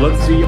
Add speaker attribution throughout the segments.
Speaker 1: let's see.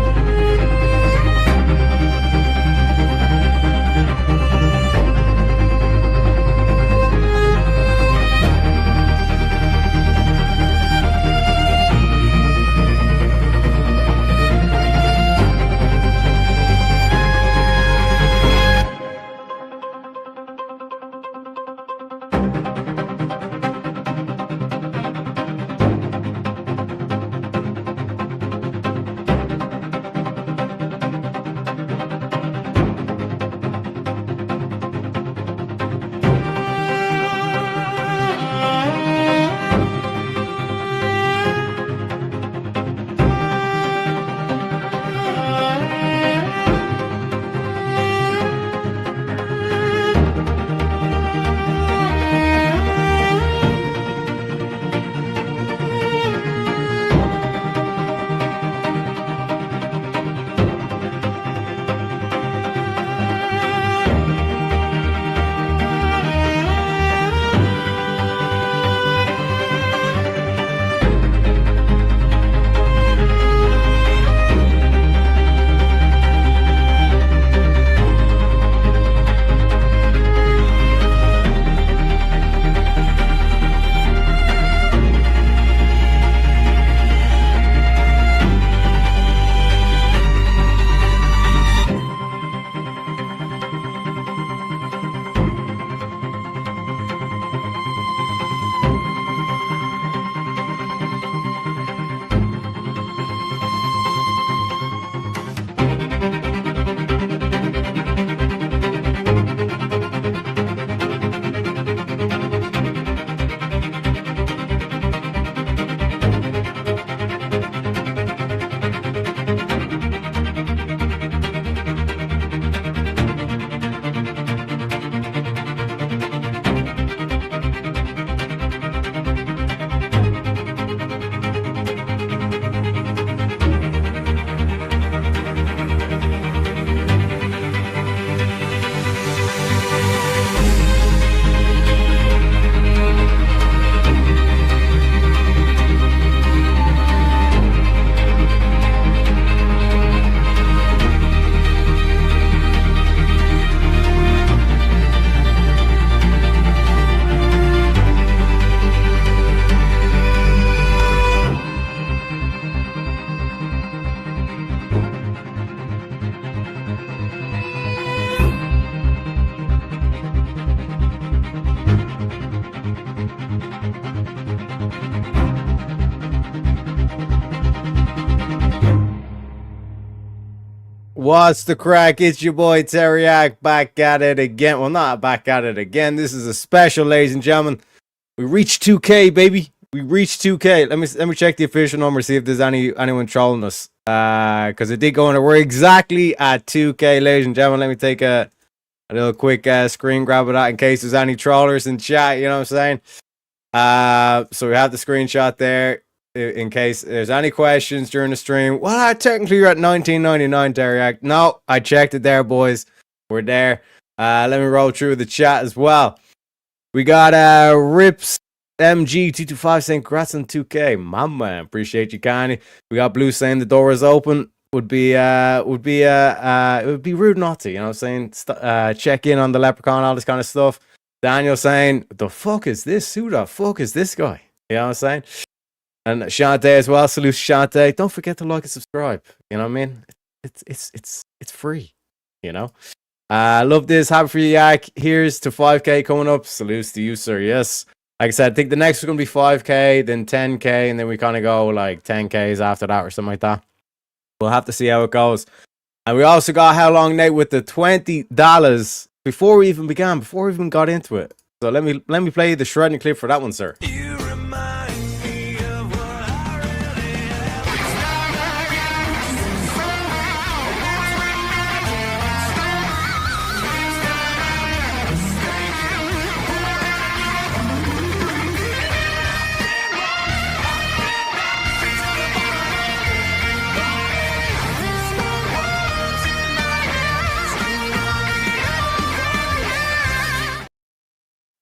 Speaker 2: What's the crack? It's your boy Teriak back at it again. Well, not back at it again. This is a special, ladies and gentlemen. We reached 2K, baby. We reached 2K. Let me check the official number, see if there's anyone trolling us. Because it did go in. We're exactly at 2K, ladies and gentlemen. Let me take a little quick screen grab of that in case there's any trollers in chat. You know what I'm saying? So we have the screenshot there in case there's any questions during the stream. Well, technically you're at 19.99, Teriak. No, I checked it there, boys. We're there. Let me roll through the chat as well. We got Rips MG225 saying congrats on 2K. My man, appreciate you, Connie. We got Blue saying the door is open. It would be rude not to, you know what I'm saying? Check in on the leprechaun, all this kind of stuff. Daniel saying, the fuck is this? Who the fuck is this guy? You know what I'm saying? And Shante as well. Salute Shante. Don't forget to like and subscribe. You know what I mean? It's free. You know? Love this. Happy for you, Yak. Here's to 5K coming up. Salutes to you, sir. Yes. Like I said, I think the next is going to be 5K, then 10K, and then we kind of go like 10Ks after that or something like that. We'll have to see how it goes. And we also got How Long Nate with the $20 before we even began, before we even got into it. So let me play the shredding clip for that one, sir.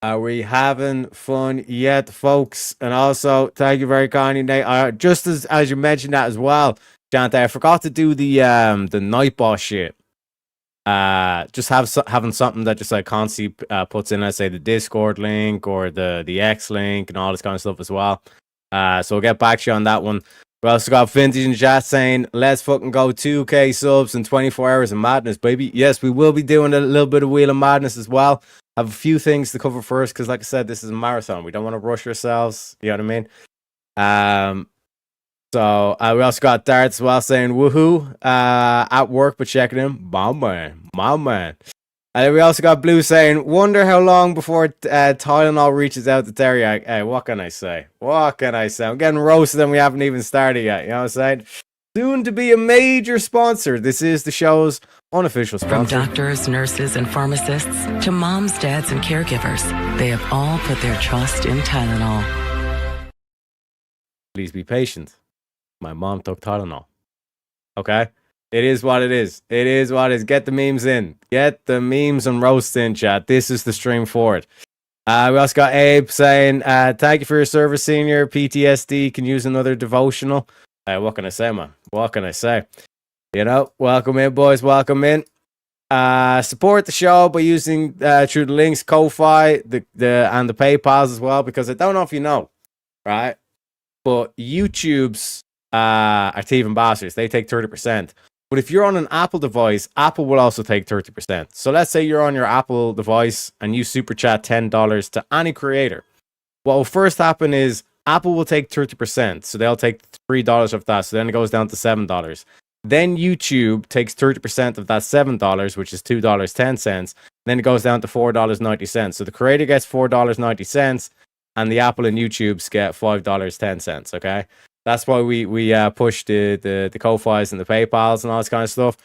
Speaker 2: Are we having fun yet, folks? And also, thank you very kindly, Nate. Just as you mentioned that as well, Jante, I forgot to do the night boss shit. Just having something that just like constantly puts in, let's say, the Discord link or the X link and all this kind of stuff as well. So we'll get back to you on that one. We also got Vintage in chat saying, let's fucking go 2K subs and 24 hours of madness, baby. Yes, we will be doing a little bit of Wheel of Madness as well. Have a few things to cover first because, like I said, this is a marathon. We don't want to rush ourselves. You know what I mean? So we also got Darts as well saying, woohoo, at work, but checking in. My man. And we also got Blue saying, wonder how long before Tylenol reaches out to Terry. Hey, what can I say? I'm getting roasted and we haven't even started yet. You know what I'm saying? Soon to be a major sponsor. This is the show's unofficial sponsor.
Speaker 1: From doctors, nurses, and pharmacists to moms, dads, and caregivers, they have all put their trust in Tylenol.
Speaker 2: Please be patient. My mom took Tylenol. Okay? It is what it is. It is what it is. Get the memes in. Get the memes and roast in, chat. This is the stream for it. We also got Abe saying, thank you for your service, senior. PTSD can use another devotional. What can I say, man? What can I say? You know, welcome in, boys. Welcome in. Support the show by using through the links, Ko-Fi, and the PayPals as well, because I don't know if you know, right? But YouTube's are thieving bastards. They take 30%. But if you're on an Apple device, Apple will also take 30%. So let's say you're on your Apple device and you super chat $10 to any creator. What will first happen is Apple will take 30%. So they'll take $3 of that. So then it goes down to $7. Then YouTube takes 30% of that $7, which is $2.10. Then it goes down to $4.90. So the creator gets $4.90 and the Apple and YouTube's get $5.10. Okay. That's why we push the Ko-Fis and the PayPals and all this kind of stuff.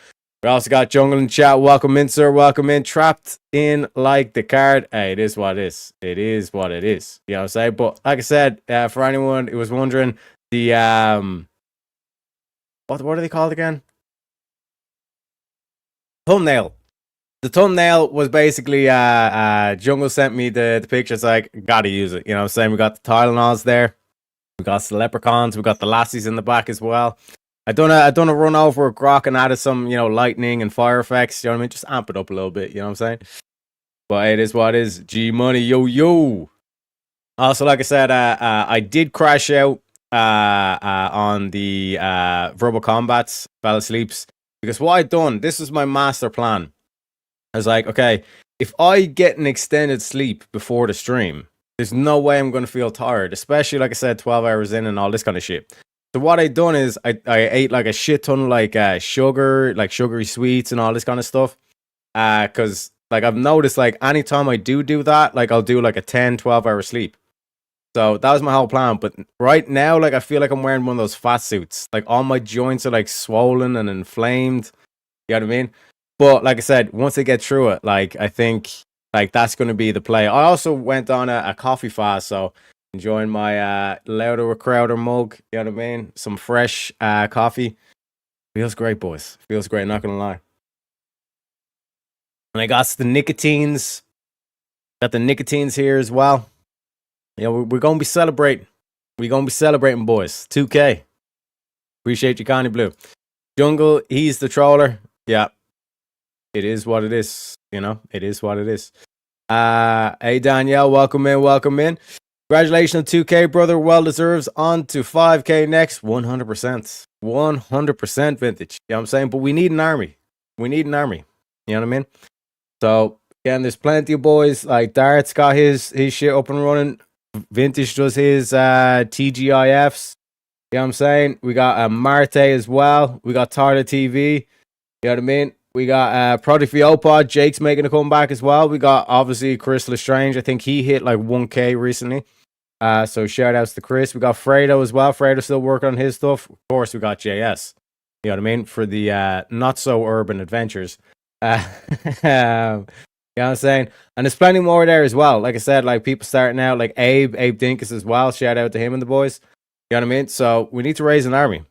Speaker 2: We also got Jungle in chat. Welcome in, sir. Welcome in. Trapped in like the card. Hey, it is what it is. It is what it is. You know what I'm saying? But like I said, for anyone who was wondering, the what are they called again? Thumbnail. The thumbnail was basically Jungle sent me the picture. It's like, gotta use it. You know what I'm saying? We got the Tylenols there. We got the leprechauns. We got the lassies in the back as well. I done a run over with Grok and added some, lightning and fire effects. You know what I mean? Just amp it up a little bit. You know what I'm saying? But it is what it is. G Money, yo. Also, like I said, I did crash out on the verbal combats, fell asleep, because what I done. This was my master plan. I was like, okay, if I get an extended sleep before the stream, there's no way I'm going to feel tired, especially, like I said, 12 hours in and all this kind of shit. So what I done is I ate like a shit ton of sugar, like sugary sweets and all this kind of stuff. Because like I've noticed, like anytime I do that, like I'll do like a 10, 12 hour sleep. So that was my whole plan. But right now, like I feel like I'm wearing one of those fat suits. Like all my joints are like swollen and inflamed. You know what I mean? But like I said, once I get through it, like I think like that's going to be the play. I also went on a coffee fast, so enjoying my Louder with Crowder mug. You know what I mean? Some fresh coffee. Feels great, boys. Feels great, not going to lie. And I got the nicotines. Got the nicotines here as well. Yeah, we're going to be celebrating. We're going to be celebrating, boys. 2K. Appreciate you, Connie Blue. Jungle, he's the troller. Yeah. It is what it is. It is what it is. Hey, Danielle, welcome in. Congratulations on 2K, brother. Well deserves. On to 5K next. 100%. 100% vintage. You know what I'm saying? But we need an army. You know what I mean? So, again, there's plenty of boys. Like, Dart's got his shit up and running. Vintage does his TGIFs. You know what I'm saying? We got Marte as well. We got Tyler TV. You know what I mean? We got Project Viopod. Jake's making a comeback as well. We got, obviously, Chris Lestrange. I think he hit like 1K recently. So shout outs to Chris. We got Fredo as well. Fredo still working on his stuff. Of course, we got JS. You know what I mean? For the not so urban adventures. You know what I'm saying? And there's plenty more there as well. Like I said, like people starting out, like Abe Dinkus as well. Shout out to him and the boys. You know what I mean? So we need to raise an army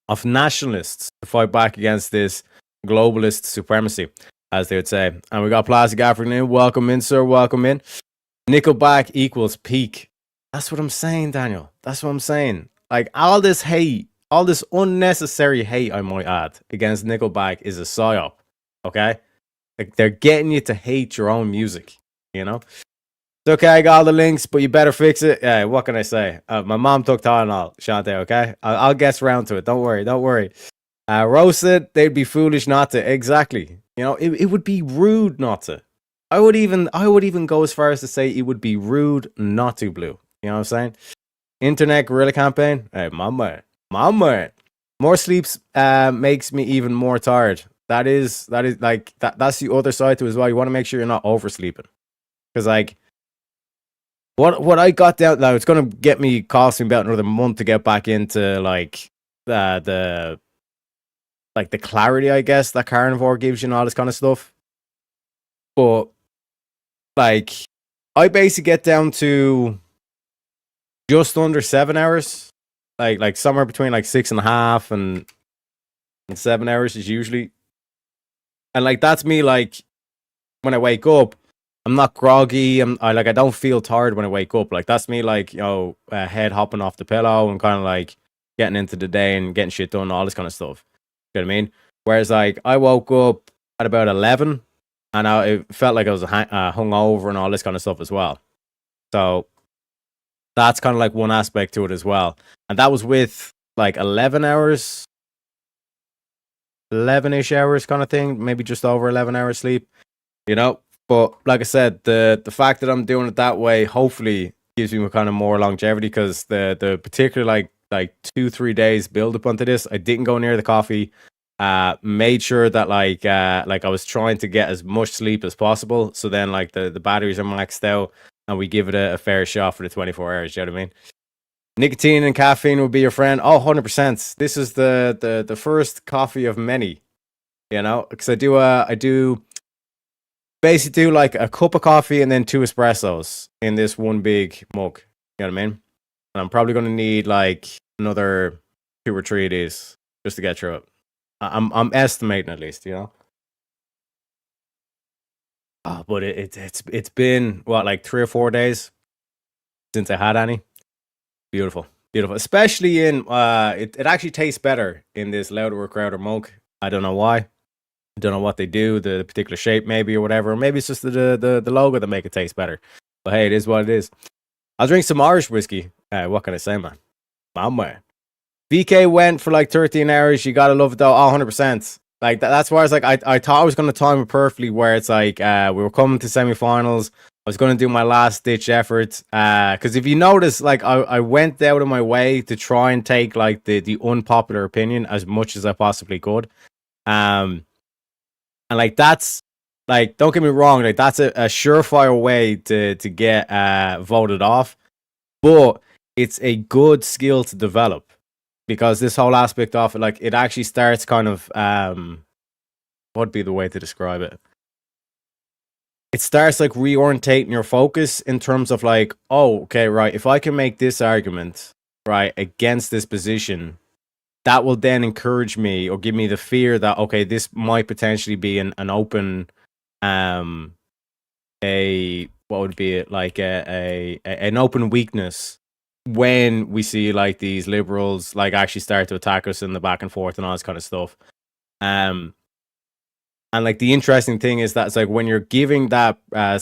Speaker 2: of nationalists to fight back against this globalist supremacy, as they would say. And we got Plastic African in. Welcome in, sir. Welcome in. Nickelback equals peak. That's what I'm saying, Daniel. That's what I'm saying. Like all this hate all this unnecessary hate, I might add, against Nickelback is a psyop. Okay, like they're getting you to hate your own music. You know. It's okay, I got all the links, but you better fix it. Yeah, what can I say? My mom took Tylenol, Shante, okay? I'll guess round to it. Don't worry. Roasted, they'd be foolish not to. Exactly. You know, it would be rude not to. I would even go as far as to say it would be rude not to, Blue. You know what I'm saying? Internet guerrilla campaign. Hey, my man. More sleeps makes me even more tired. That is like that's the other side to it as well. You want to make sure you're not oversleeping. Because like what I got down now, it's gonna get me costing about another month to get back into like the clarity, I guess, that carnivore gives you and all this kind of stuff. But like I basically get down to just under 7 hours. Like somewhere between like 6.5 and 7 hours is usually. And like that's me like when I wake up. I'm not groggy. I don't feel tired when I wake up. Like that's me, like, you know, head hopping off the pillow and kind of like getting into the day and getting shit done, all this kind of stuff. You know what I mean? Whereas like I woke up at about 11, and it felt like I was hungover and all this kind of stuff as well. So that's kind of like one aspect to it as well. And that was with like 11-ish hours kind of thing, maybe just over 11 hours sleep. You know. But like I said, the fact that I'm doing it that way hopefully gives me kind of more longevity, because the particular like 2-3 days build up onto this, I didn't go near the coffee. Made sure that like I was trying to get as much sleep as possible. So then like the batteries are maxed out, and we give it a fair shot for the 24 hours. You know what I mean? Nicotine and caffeine will be your friend. Oh, 100%. This is the first coffee of many. You know, because I do. Basically do like a cup of coffee and then 2 espressos in this one big mug. You know what I mean? And I'm probably going to need like another 2 or 3 of these just to get through it. I'm estimating at least, you know. But it's been what, like 3 or 4 days since I had any. Beautiful, especially in it actually tastes better in this Louder Crowder mug. I don't know why. I don't know what they do, the particular shape maybe or whatever. Or maybe it's just the logo that make it taste better. But hey, it is what it is. I'll drink some Irish whiskey. What can I say, man? My man. VK went for like 13 hours. You gotta love it though. Oh, 100%. Like that's why I was like, I thought I was gonna time it perfectly, where it's like we were coming to semifinals. I was gonna do my last ditch effort. Because if you notice, like I went out of my way to try and take like the unpopular opinion as much as I possibly could. And like that's like, don't get me wrong, like that's a surefire way to get voted off, but it's a good skill to develop, because this whole aspect of it, like it actually starts kind of what'd be the way to describe it? It starts like reorientating your focus in terms of like, oh, okay, right, if I can make this argument right against this position, that will then encourage me or give me the fear that, okay, this might potentially be an open, what would be it, like an open weakness when we see like these liberals like actually start to attack us in the back and forth and all this kind of stuff. And like the interesting thing is that it's like when you're giving that,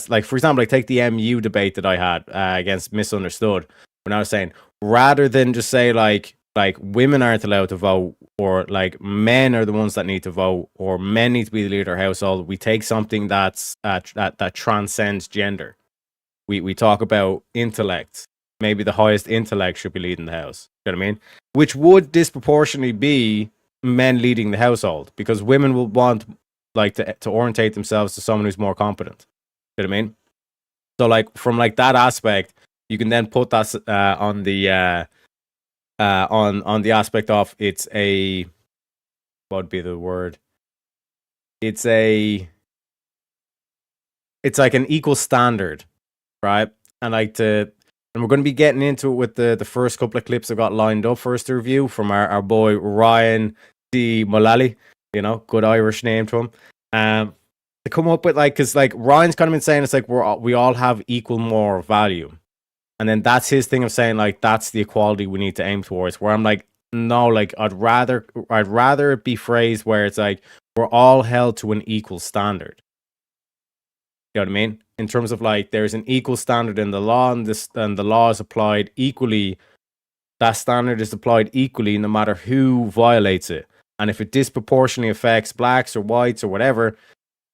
Speaker 2: like for example, like take the MU debate that I had against Misunderstood, when I was saying, rather than just say like women aren't allowed to vote, or like men are the ones that need to vote, or men need to be the leader of the household, we take something that's that transcends gender. We talk about intellect. Maybe the highest intellect should be leading the house. You know what I mean? Which would disproportionately be men leading the household, because women will want like to orientate themselves to someone who's more competent. You know what I mean? So like from like that aspect, you can then put that on the on the aspect of it's a, what would be the word? It's like an equal standard, right? And like and we're going to be getting into it with the first couple of clips I got lined up for us to review from our boy Ryan D. Mullally, you know, good Irish name to him. To come up with like, because like Ryan's kind of been saying it's like we all have equal moral value. And then that's his thing of saying like that's the equality we need to aim towards. Where I'm like, no, like I'd rather it be phrased where it's like we're all held to an equal standard. You know what I mean? In terms of like there's an equal standard in the law, and the law is applied equally. That standard is applied equally no matter who violates it. And if it disproportionately affects blacks or whites or whatever,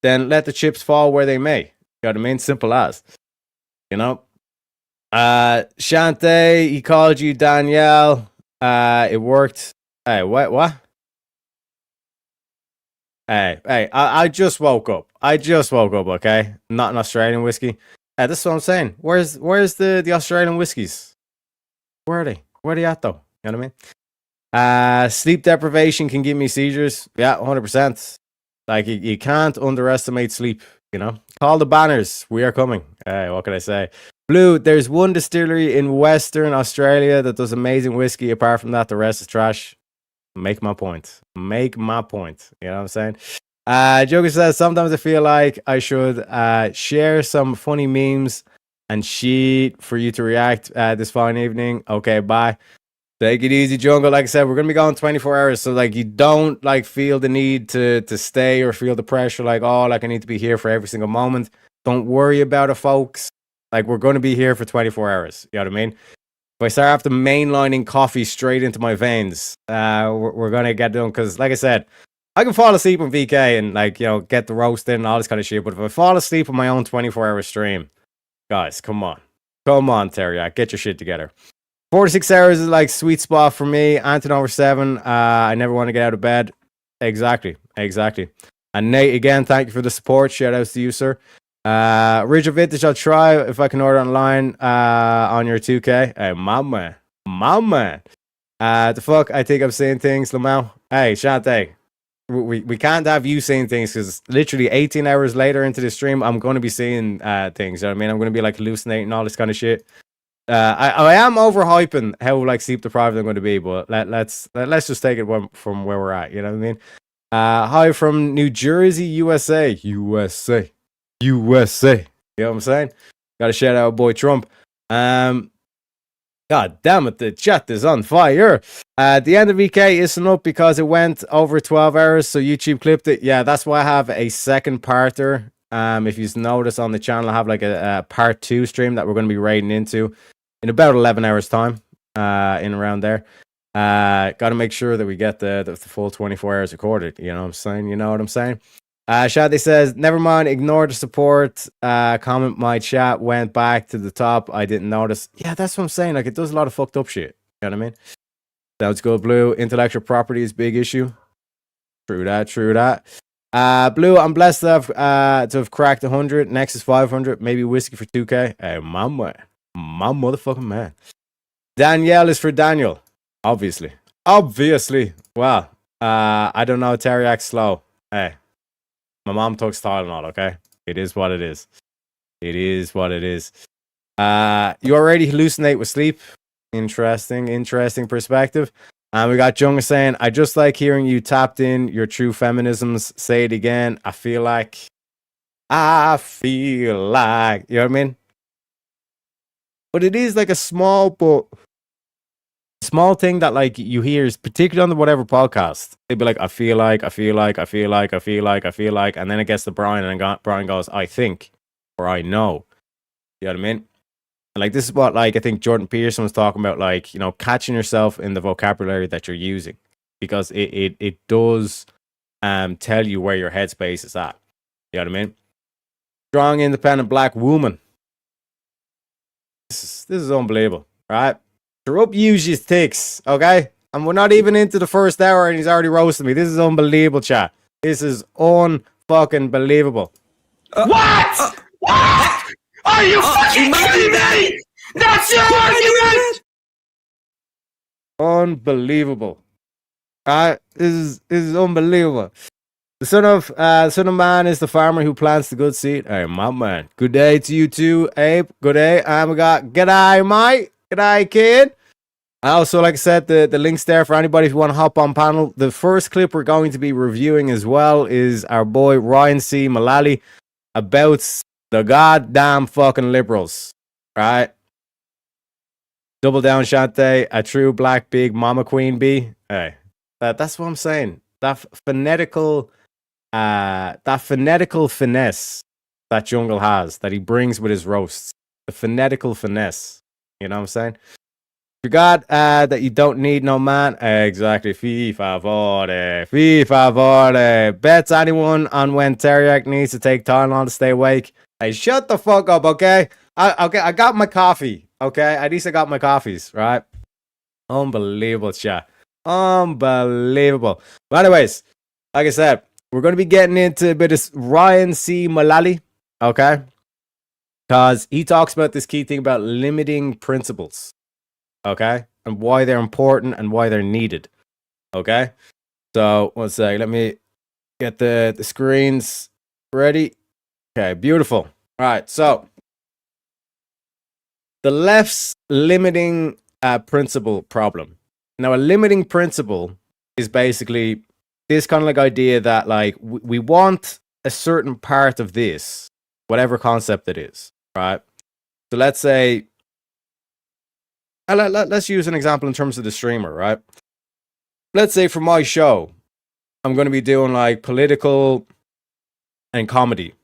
Speaker 2: then let the chips fall where they may. You know what I mean? Simple as. You know? Shante, he called you Danielle. It worked. Hey, what? Hey, I just woke up. Okay? Not an Australian whiskey. This is what I'm saying. Where's the Australian whiskies? Where are they? Where are they at, though? You know what I mean? Sleep deprivation can give me seizures. Yeah, 100%. Like, you can't underestimate sleep, you know? Call the banners. We are coming. What can I say? Blue, there's one distillery in Western Australia that does amazing whiskey. Apart from that, the rest is trash. Make my point. You know what I'm saying? Joker says, sometimes I feel like I should share some funny memes and sheet for you to react this fine evening. Okay, bye. Take it easy, Jungle. Like I said, we're gonna be going 24 hours, so like you don't like feel the need to stay or feel the pressure like, oh, like I need to be here for every single moment. Don't worry about it, folks. Like we're gonna be here for 24 hours. You know what I mean? If I start after mainlining coffee straight into my veins, we're gonna get done. Because like I said, I can fall asleep on VK and like, you know, get the roast in and all this kind of shit. But if I fall asleep on my own 24-hour stream, guys, come on, Teriak, get your shit together. 46 hours is like sweet spot for me. Anton over 7. I never want to get out of bed. Exactly. And Nate, again, thank you for the support. Shout outs to you, sir. Richard Vintage, I'll try if I can order online on your 2K. Hey, my man. The fuck? I think I'm saying things, Lamau. Hey, Shante. We can't have you saying things because literally 18 hours later into the stream, I'm going to be saying things. You know what I mean? I'm going to be like hallucinating all this kind of shit. I am overhyping how like sleep deprived I'm going to be, but let's just take it from where we're at. You know what I mean? Hi from New Jersey, USA. You know what I'm saying? Got to shout out boy Trump. God damn it, the chat is on fire. The end of VK isn't up because it went over 12 hours, so YouTube clipped it. Yeah, that's why I have a second parter. If you notice on the channel, I have like a part 2 stream that we're going to be raiding into in about 11 hours time, in around there. Got to make sure that we get the full 24 hours recorded. You know what I'm saying? Shadi says, never mind, ignore the support. Comment, my chat went back to the top. I didn't notice. Yeah, that's what I'm saying. Like, it does a lot of fucked up shit. You know what I mean? Sounds good, Blue. Intellectual property is a big issue. True that. Blue, I'm blessed to have cracked 100. Next is 500. Maybe whiskey for 2K. Hey, my motherfucking man. Danielle is for Daniel. Obviously. Well, I don't know. Teriak's slow. Hey, my mom took Tylenol, okay? It is what it is. You already hallucinate with sleep. Interesting perspective. And we got Jung saying, I just like hearing you tapped in your true feminisms. Say it again. I feel like. You know what I mean? But it is like a small thing that like you hear, is particularly on the whatever podcast. They'd be like, I feel like, and then it gets to Brian, and Brian goes, I think, or I know. You know what I mean? And like this is what like I think Jordan Peterson was talking about, like, you know, catching yourself in the vocabulary that you're using, because it does tell you where your headspace is at. You know what I mean? Strong, independent black woman. This is unbelievable, right? Up use his ticks, okay? And we're not even into the first hour and he's already roasting me. This is unbelievable, chat. This is unfucking believable.
Speaker 3: What? Are you fucking kidding me? That's your argument?
Speaker 2: Unbelievable. This is unbelievable. The son of man is the farmer who plants the good seed. Hey, my man. Good day to you too, Abe. Good day. We got g'day, mate. G'day, kid. Also, like I said, the link's there for anybody who want to hop on panel. The first clip we're going to be reviewing as well is our boy Ryan C. Mullally about the goddamn fucking liberals, right? Double down, Shante. A true black big mama queen bee. Hey, that's what I'm saying. That phonetical finesse that Jungle has, that he brings with his roasts. The phonetical finesse. You know what I'm saying? Forgot that you don't need no man. Exactly. Fee favore. Fee favore. Bets anyone on when Teriak needs to take Tylenol to stay awake? Hey, shut the fuck up, okay? I got my coffee, okay? At least I got my coffees, right? Unbelievable, chat. Unbelievable. But anyways, like I said, we're going to be getting into a bit of Ryan C. Mullally, okay? Because he talks about this key thing about limiting principles. Okay, and why they're important and why they're needed. Okay, so one sec, let me get the screens ready. Okay, beautiful. All right, so the left's limiting principle problem. Now, a limiting principle is basically this kind of like idea that like we want a certain part of this, whatever concept it is, right? So let's say. Let's use an example in terms of the streamer, right? Let's say for my show, I'm going to be doing like political and comedy.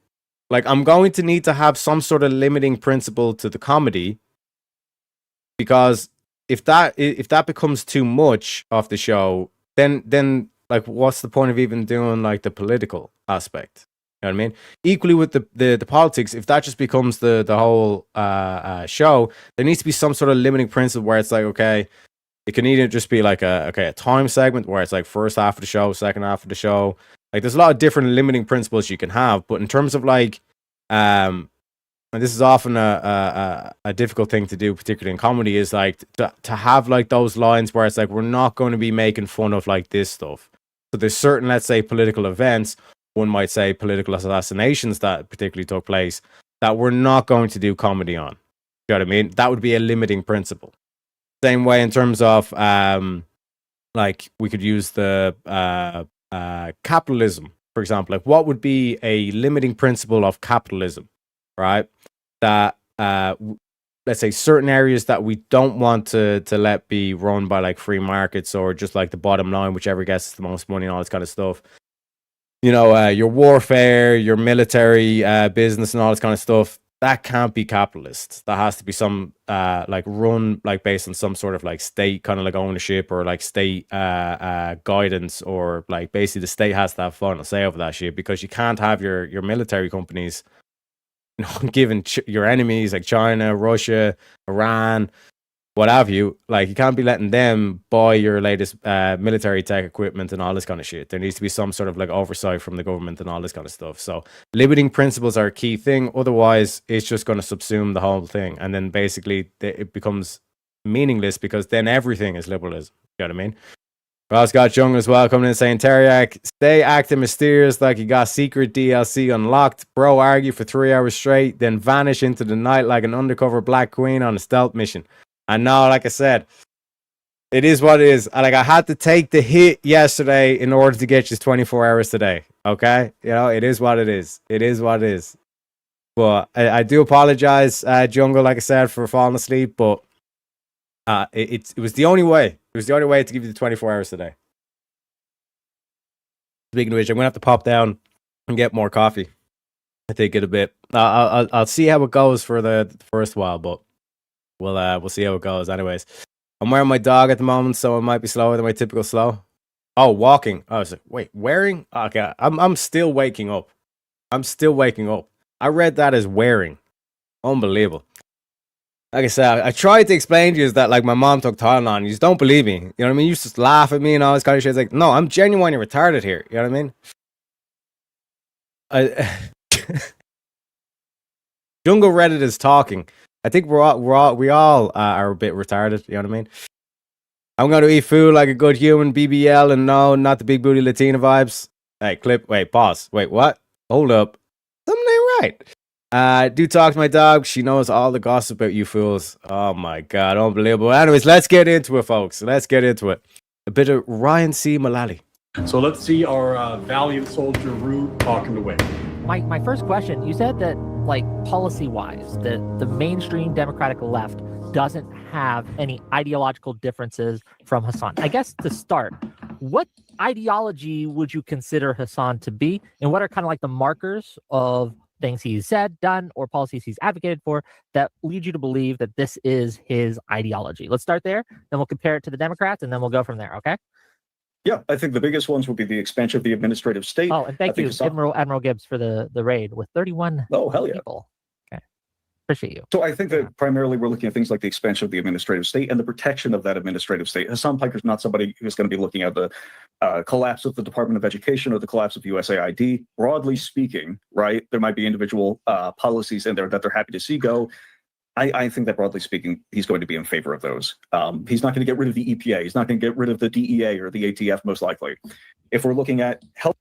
Speaker 2: Like I'm going to need to have some sort of limiting principle to the comedy, because if that becomes too much of the show, then like what's the point of even doing like the political aspect? You know what I mean? Equally with the politics, if that just becomes the whole show, there needs to be some sort of limiting principle where it's like, okay, it can either just be like a time segment where it's like first half of the show, second half of the show. Like there's a lot of different limiting principles you can have, but in terms of like, and this is often a difficult thing to do, particularly in comedy, is like to have like those lines where it's like we're not going to be making fun of like this stuff. So there's certain, let's say, political events. One might say political assassinations that particularly took place that we're not going to do comedy on. You know what I mean? That would be a limiting principle. Same way in terms of like we could use the capitalism, for example. Like what would be a limiting principle of capitalism, right? That let's say certain areas that we don't want to let be run by like free markets or just like the bottom line, whichever gets the most money and all this kind of stuff. You know, your warfare, your military business and all this kind of stuff, that can't be capitalist. That has to be some like run like based on some sort of like state kind of like ownership or like state guidance, or like basically the state has to have final say over that shit, because you can't have your military companies, you know, giving your enemies like China, Russia, Iran, what have you, like you can't be letting them buy your latest military tech equipment and all this kind of shit. There needs to be some sort of like oversight from the government and all this kind of stuff. So limiting principles are a key thing. Otherwise, it's just going to subsume the whole thing. And then basically it becomes meaningless, because then everything is liberalism. You know what I mean? Ross got Young as well coming in saying, Teriak, stay acting mysterious like you got secret DLC unlocked. Bro, argue for 3 hours straight, then vanish into the night like an undercover black queen on a stealth mission. I know, like I said, it is what it is. Like I had to take the hit yesterday in order to get you 24 hours today. Okay? You know, it is what it is. It is what it is. But I do apologize, Jungle, like I said, for falling asleep, but it was the only way. It was the only way to give you the 24 hours today. Speaking of which, I'm going to have to pop down and get more coffee. I think it a bit. I'll see how it goes for the first while, but we'll see how it goes. Anyways, I'm wearing my dog at the moment, so it might be slower than my typical slow. Oh, walking. I was like, wait, wearing? Okay, I'm still waking up. I'm still waking up. I read that as wearing. Unbelievable. Like I said, I tried to explain to you that like my mom took Tylenol, and you just don't believe me. You know what I mean? You just laugh at me and all this kind of shit. It's like, no, I'm genuinely retarded here. You know what I mean? Jungle Reddit is talking. I think we all are a bit retarded. You know what I mean? I'm going to eat food like a good human, BBL, and no, not the big booty Latina vibes. Hey, clip. Wait, pause. Wait, what? Hold up. Something ain't right. Do talk to my dog. She knows all the gossip about you fools. Oh my God, unbelievable. Anyways, let's get into it, folks. Let's get into it. A bit of Ryan C. Mullally.
Speaker 4: So let's see our valiant soldier Rue talking away.
Speaker 5: My first question, you said that like policy-wise, the mainstream Democratic left doesn't have any ideological differences from Hassan. I guess to start, what ideology would you consider Hassan to be, and what are kind of like the markers of things he's said, done, or policies he's advocated for that lead you to believe that this is his ideology? Let's start there, then we'll compare it to the Democrats, and then we'll go from there, okay?
Speaker 6: Yeah, I think the biggest ones would be the expansion of the administrative state.
Speaker 5: Oh, and thank you, Admiral Gibbs, for the raid with 31
Speaker 6: hell yeah.
Speaker 5: people. Okay, appreciate you.
Speaker 6: So I think that primarily we're looking at things like the expansion of the administrative state and the protection of that administrative state. Hassan Piker's not somebody who's going to be looking at the collapse of the Department of Education or the collapse of USAID. Broadly speaking, right, there might be individual policies in there that they're happy to see go. I think that broadly speaking, he's going to be in favor of those. He's not going to get rid of the EPA. He's not going to get rid of the DEA or the ATF, most likely. If we're looking at health.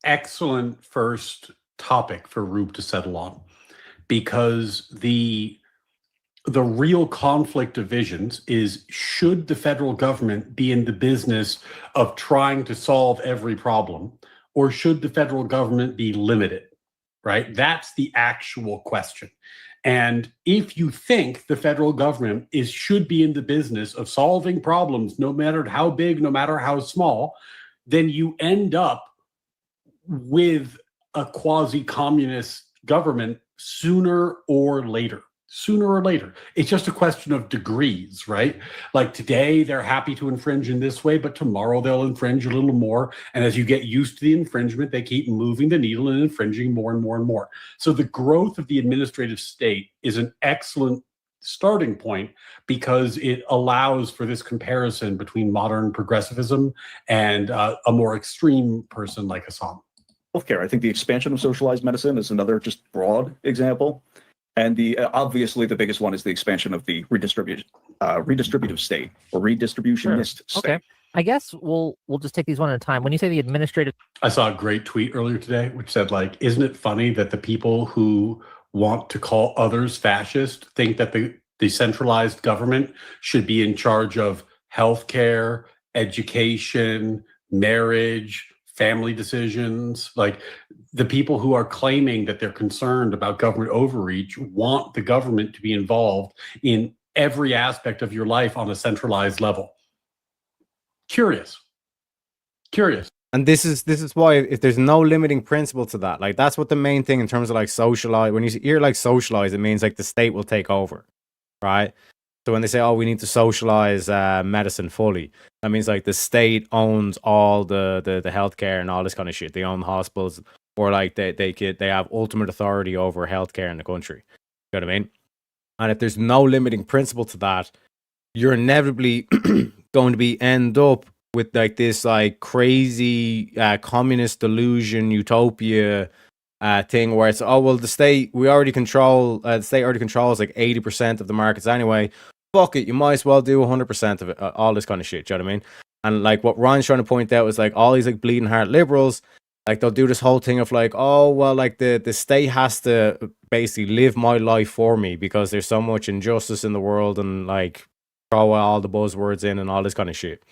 Speaker 4: Excellent first topic for Rube to settle on, because the real conflict of visions is, should the federal government be in the business of trying to solve every problem, or should the federal government be limited? Right? That's the actual question. And if you think the federal government should be in the business of solving problems, no matter how big, no matter how small, then you end up with a quasi-communist government sooner or later. Sooner or later. It's just a question of degrees, right? Like today, they're happy to infringe in this way, but tomorrow they'll infringe a little more. And as you get used to the infringement, they keep moving the needle and infringing more and more and more. So the growth of the administrative state is an excellent starting point, because it allows for this comparison between modern progressivism and a more extreme person like Hassan.
Speaker 6: Healthcare. I think the expansion of socialized medicine is another just broad example. And obviously the biggest one is the expansion of the redistributive state, or redistributionist state.
Speaker 5: Okay. I guess we'll just take these one at a time. When you say the administrative,
Speaker 4: I saw a great tweet earlier today which said, like, isn't it funny that the people who want to call others fascist think that the centralized government should be in charge of healthcare, education, marriage, family decisions? Like, the people who are claiming that they're concerned about government overreach want the government to be involved in every aspect of your life on a centralized level. Curious.
Speaker 2: And this is why, if there's no limiting principle to that, like, that's what the main thing in terms of like socialize. When you hear like socialize, it means like the state will take over, right? So when they say, oh, we need to socialize medicine fully, that means like the state owns all the healthcare and all this kind of shit. They own the hospitals, or like they have ultimate authority over healthcare in the country. You know what I mean? And if there's no limiting principle to that, you're inevitably going to be end up with like this like crazy communist delusion utopia thing where it's, oh well, the state already controls like 80% of the markets anyway. Fuck it, you might as well do 100% of it. All this kind of shit. Do you know what I mean? And like what Ryan's trying to point out is like all these like bleeding heart liberals, like they'll do this whole thing of like, oh well, like the state has to basically live my life for me because there's so much injustice in the world, and like throw all the buzzwords in and all this kind of shit.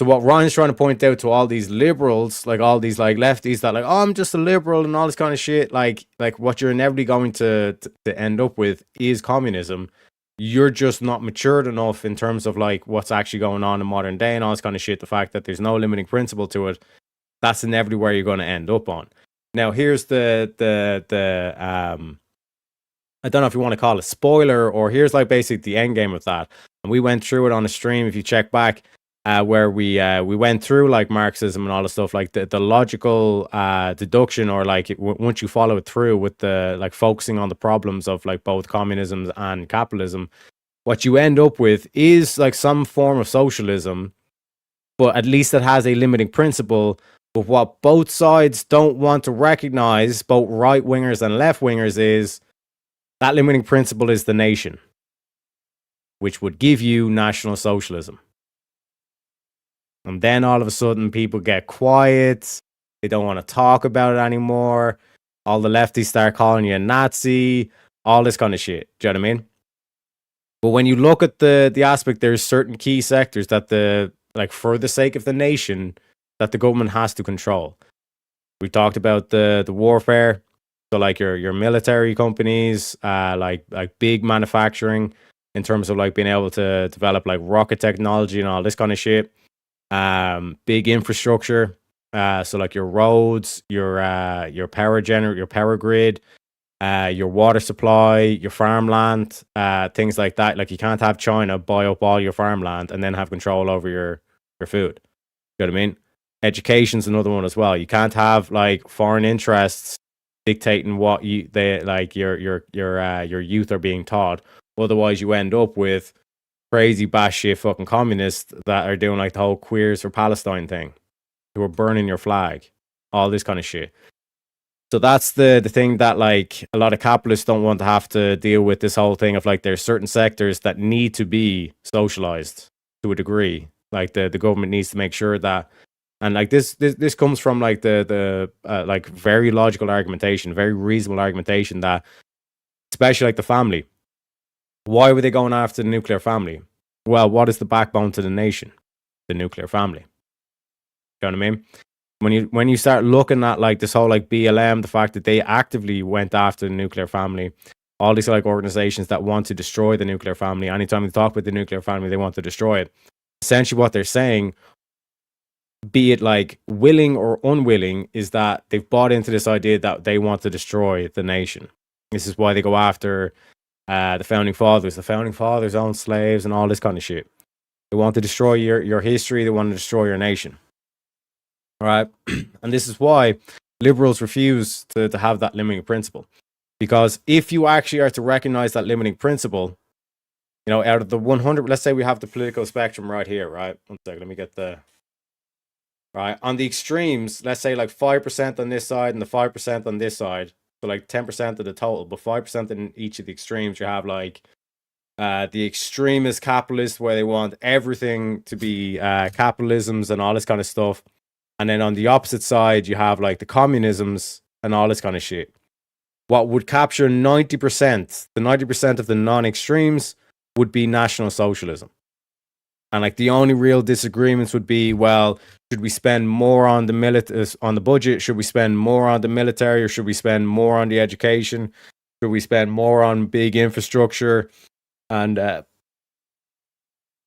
Speaker 2: So what Ryan's trying to point out to all these liberals, like all these like lefties that like, oh, I'm just a liberal and all this kind of shit, like what you're inevitably going to end up with is communism. You're just not matured enough in terms of like what's actually going on in modern day and all this kind of shit. The fact that there's no limiting principle to it, that's inevitably where you're going to end up on. Now here's the I don't know if you want to call it spoiler, or here's like basically the end game of that. And we went through it on the stream, if you check back, where we went through like Marxism and all the stuff, like the logical deduction, or like once you follow it through with the like focusing on the problems of like both communism and capitalism, what you end up with is like some form of socialism, but at least it has a limiting principle. But what both sides don't want to recognize, both right wingers and left wingers, is that limiting principle is the nation, which would give you National Socialism. And then all of a sudden people get quiet. They don't want to talk about it anymore. All the lefties start calling you a Nazi, all this kind of shit. Do you know what I mean? But when you look at the aspect, there's certain key sectors that for the sake of the nation, that the government has to control. We talked about the warfare. So like your military companies, like big manufacturing in terms of like being able to develop like rocket technology and all this kind of shit. Big infrastructure. So like your roads, your power your power grid, your water supply, your farmland, things like that. Like you can't have China buy up all your farmland and then have control over your food. You know what I mean? Education's another one as well. You can't have like foreign interests dictating what your youth are being taught. Otherwise, you end up with crazy batshit fucking communists that are doing like the whole queers for Palestine thing, who are burning your flag, all this kind of shit. So that's the thing that like a lot of capitalists don't want to have to deal with, this whole thing of like there's certain sectors that need to be socialized to a degree. Like the government needs to make sure that, and like this comes from like the like very logical argumentation, very reasonable argumentation that, especially like the family. Why were they going after the nuclear family? Well, what is the backbone to the nation? The nuclear family. You know what I mean? When you start looking at like this whole like BLM, the fact that they actively went after the nuclear family, all these like organizations that want to destroy the nuclear family, anytime they talk about the nuclear family, they want to destroy it. Essentially what they're saying, be it like willing or unwilling, is that they've bought into this idea that they want to destroy the nation. This is why they go after the founding fathers. The founding fathers owned slaves and all this kind of shit. They want to destroy your history. They want to destroy your nation. All right. And this is why liberals refuse to have that limiting principle. Because if you actually are to recognize that limiting principle, you know, out of the 100, let's say we have the political spectrum right here, right? One second, let me get the... Right, on the extremes, let's say like 5% on this side and the 5% on this side. So like 10% of the total, but 5% in each of the extremes. You have like the extremist capitalists, where they want everything to be capitalisms and all this kind of stuff. And then on the opposite side, you have like the communisms and all this kind of shit. What would capture 90%, the 90% of the non-extremes would be National Socialism. And like the only real disagreements would be, well, should we spend more on the on the budget? Should we spend more on the military, or should we spend more on the education? Should we spend more on big infrastructure and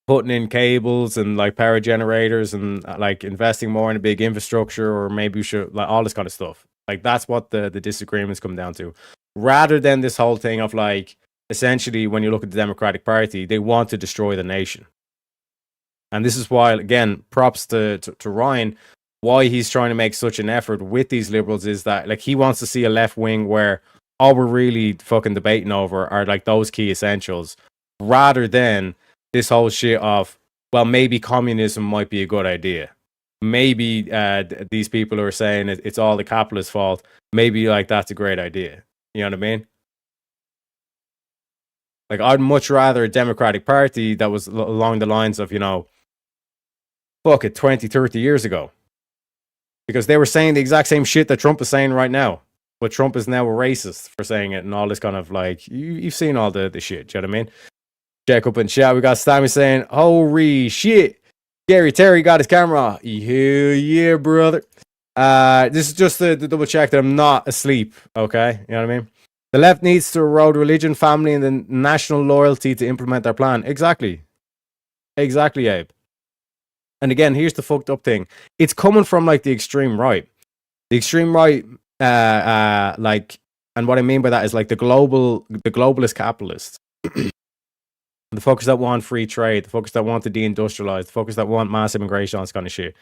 Speaker 2: putting in cables and like power generators and like investing more in a big infrastructure? Or maybe we should, like, all this kind of stuff. Like that's what the disagreements come down to, rather than this whole thing of like, essentially, when you look at the Democratic Party, they want to destroy the nation. And this is why, again, props to Ryan, why he's trying to make such an effort with these liberals, is that like he wants to see a left wing where all we're really fucking debating over are like those key essentials, rather than this whole shit of, well, maybe communism might be a good idea. Maybe these people who are saying it's all the capitalist fault, maybe like that's a great idea. You know what I mean? Like I'd much rather a Democratic Party that was along the lines of, you know, fuck it, 20, 30 years ago. Because they were saying the exact same shit that Trump is saying right now. But Trump is now a racist for saying it and all this kind of like, you've seen all the shit, do you know what I mean? Check up in chat, we got Stammy saying, holy shit, Gary Terry got his camera. Hell yeah, brother. This is just to double check that I'm not asleep, okay? You know what I mean? The left needs to erode religion, family, and the national loyalty to implement their plan. Exactly. Exactly, Abe. And again, here's the fucked up thing. It's coming from like the extreme right. The extreme right, like, and what I mean by that is like the globalist capitalists. The fuckers that want free trade, the fuckers that want to deindustrialize, the fuckers that want mass immigration, all this kind of shit.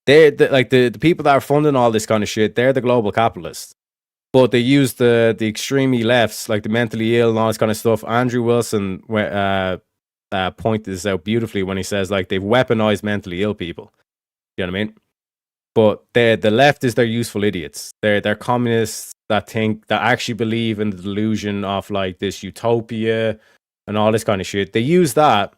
Speaker 2: They're like the people that are funding all this kind of shit, they're the global capitalists. But they use the extremely lefts, like the mentally ill and all this kind of stuff. Andrew Wilson pointed this out beautifully when he says like they've weaponized mentally ill people. You know what I mean? But the left is their useful idiots. They're communists that actually believe in the delusion of like this utopia and all this kind of shit. They use that.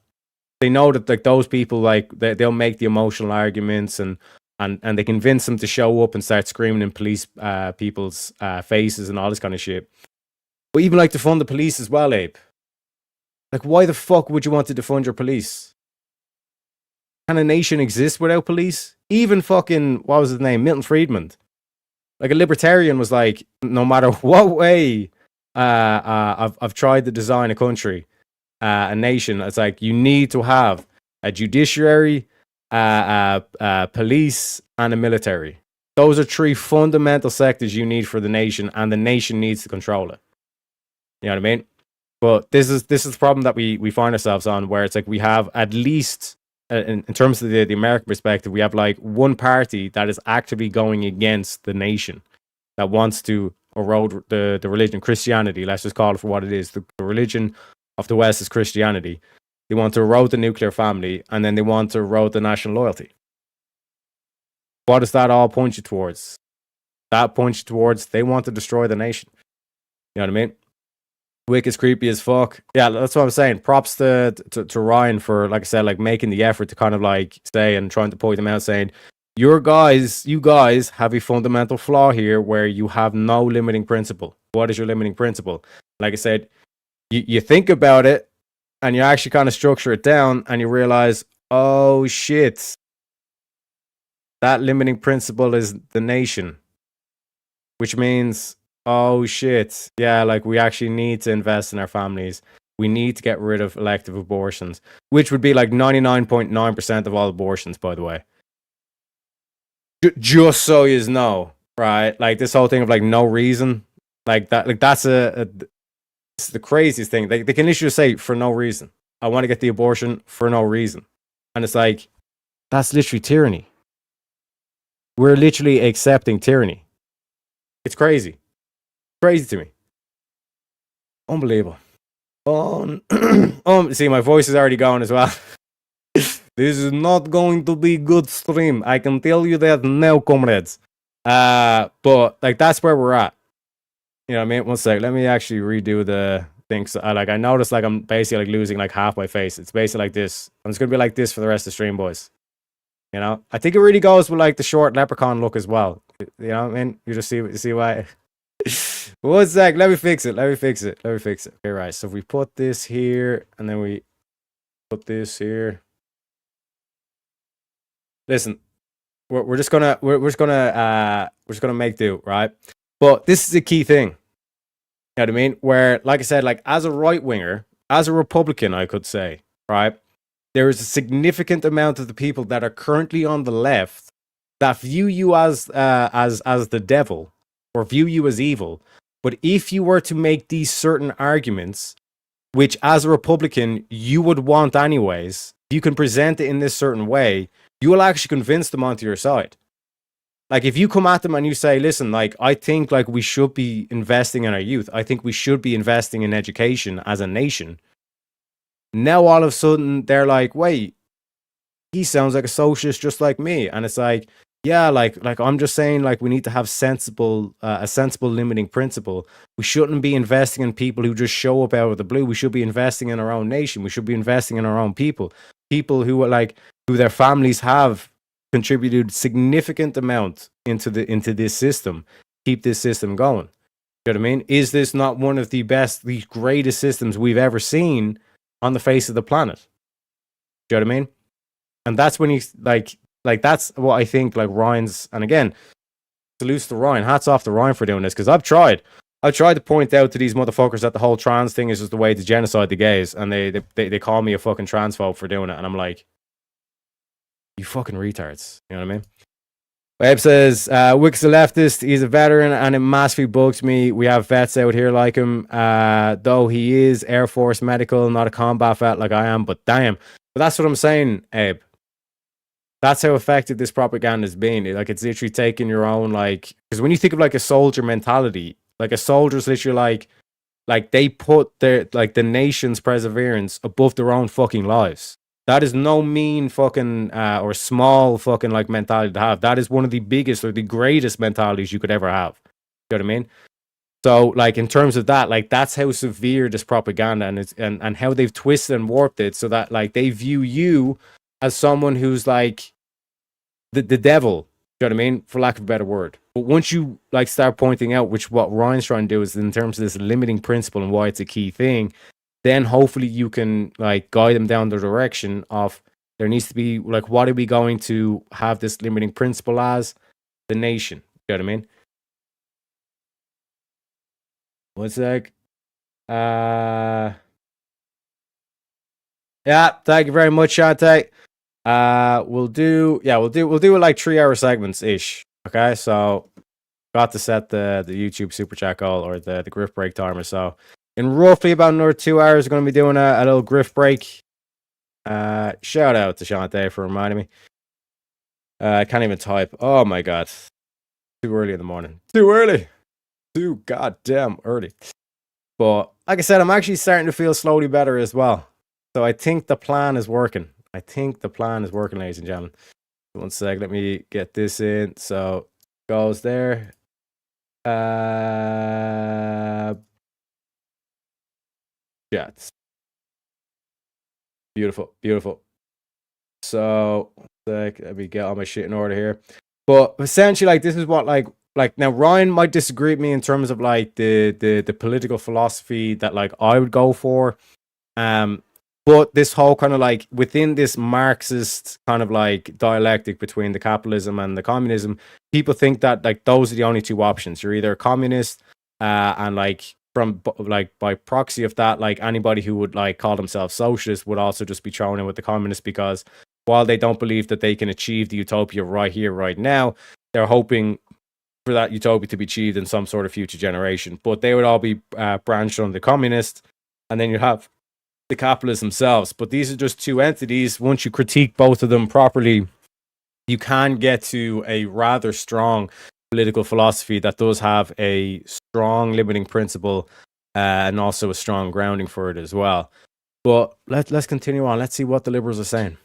Speaker 2: They know that like those people, like they'll make the emotional arguments and they convince them to show up and start screaming in police people's faces and all this kind of shit. But even like to fund the police as well, Abe. Like, why the fuck would you want to defund your police? Can a nation exist without police? Even fucking, what was his name? Milton Friedman. Like a libertarian was like, no matter what way I've tried to design a country, a nation, it's like you need to have a judiciary, police, and a military. Those are three fundamental sectors you need for the nation, and the nation needs to control it. You know what I mean? But this is the problem that we find ourselves on, where it's like we have at least, in terms of the American perspective, we have like one party that is actively going against the nation, that wants to erode the religion, Christianity. Let's just call it for what it is. The religion of the West is Christianity. They want to erode the nuclear family, and then they want to erode the national loyalty. What does that all point you towards? That points you towards they want to destroy the nation. You know what I mean? Wicked's creepy as fuck. Yeah, that's what I'm saying. Props to Ryan for, like I said, like making the effort to kind of like say and trying to point them out, saying, you guys have a fundamental flaw here where you have no limiting principle. What is your limiting principle? Like I said, you think about it and you actually kind of structure it down and you realize, oh shit, that limiting principle is the nation, which means, oh shit, yeah, like we actually need to invest in our families. We need to get rid of elective abortions, which would be like 99.9% of all abortions, by the way. Just so you know, right? Like this whole thing of like no reason, like that, like that's it's the craziest thing. They can literally say for no reason. I want to get the abortion for no reason, and it's like that's literally tyranny. We're literally accepting tyranny. It's crazy. Crazy to me. Unbelievable. See, my voice is already gone as well. This is not going to be good stream. I can tell you that now, comrades. But like that's where we're at. You know what I mean? One sec. Let me actually redo the thing. So, I noticed like I'm basically like losing like half my face. It's basically like this. I'm just gonna be like this for the rest of the stream, boys. You know? I think it really goes with like the short leprechaun look as well. You know what I mean? You just see why. One sec. Let me fix it. Okay, right. So if we put this here and then we put this here. Listen, we're just gonna make do, right? But this is a key thing. You know what I mean? Where, like I said, like as a right winger, as a Republican, I could say, right? There is a significant amount of the people that are currently on the left that view you as the devil or view you as evil. But if you were to make these certain arguments, which as a Republican you would want anyways, if you can present it in this certain way, you will actually convince them onto your side. Like if you come at them and you say, listen, like I think like we should be investing in our youth. I think we should be investing in education as a nation. Now all of a sudden they're like, wait, he sounds like a socialist just like me. And it's like, yeah, like I'm just saying like we need to have a sensible limiting principle. We shouldn't be investing in people who just show up out of the blue. We should be investing in our own nation. We should be investing in our own people. People who are like, who their families have contributed significant amount into this system, keep this system going. You know what I mean? Is this not one of the greatest systems we've ever seen on the face of the planet? You know what I mean? And that's when he's like that's what I think like Ryan's, and again, salutes to Ryan. Hats off to Ryan for doing this, because I've tried to point out to these motherfuckers that the whole trans thing is just a way to genocide the gays, and they call me a fucking transphobe for doing it, and I'm like, you fucking retards. You know what I mean? Webb says, Wick's a leftist, he's a veteran, and it massively bugs me. We have vets out here like him, though he is Air Force medical, not a combat vet like I am, but damn. But that's what I'm saying, Abe. That's how effective this propaganda has been. Like, it's literally taking your own, like, because when you think of like a soldier mentality, like a soldier's literally like they put their, like the nation's perseverance above their own fucking lives. That is no mean fucking or small fucking like mentality to have. That is one of the biggest or the greatest mentalities you could ever have. You know what I mean? So like in terms of that, like that's how severe this propaganda and how they've twisted and warped it so that like they view you as someone who's like the devil. You know what I mean? For lack of a better word. But once you like start pointing out what Ryan's trying to do is in terms of this limiting principle and why it's a key thing, then hopefully you can like guide them down the direction of there needs to be like, what are we going to have this limiting principle as? The nation. You know what I mean? One sec. Yeah, thank you very much, Shante. We'll do it like 3-hour segments ish. Okay, so got to set the YouTube super chat goal or the grift break timer. So in roughly about another 2 hours, we're going to be doing a little grift break. Shout out to Shante for reminding me. I can't even type. Oh my god, too early in the morning. Too early. Too goddamn early. But like I said, I'm actually starting to feel slowly better as well. So I think the plan is working. Ladies and gentlemen. One sec, let me get this in. So goes there. Jets. Beautiful. So let me get all my shit in order here. But essentially, like, this is what like now Ryan might disagree with me in terms of like the political philosophy that like I would go for. But this whole kind of like within this Marxist kind of like dialectic between the capitalism and the communism, people think that like those are the only two options. You're either a communist, and like from like by proxy of that, like anybody who would like call themselves socialist would also just be thrown in with the communists, because while they don't believe that they can achieve the utopia right here, right now, they're hoping for that utopia to be achieved in some sort of future generation. But they would all be branched on the communist, and then you have the capitalists themselves. But these are just two entities. Once you critique both of them properly, you can get to a rather strong political philosophy that does have a strong limiting principle, and also a strong grounding for it as well. But let's continue on. Let's see what the liberals are saying.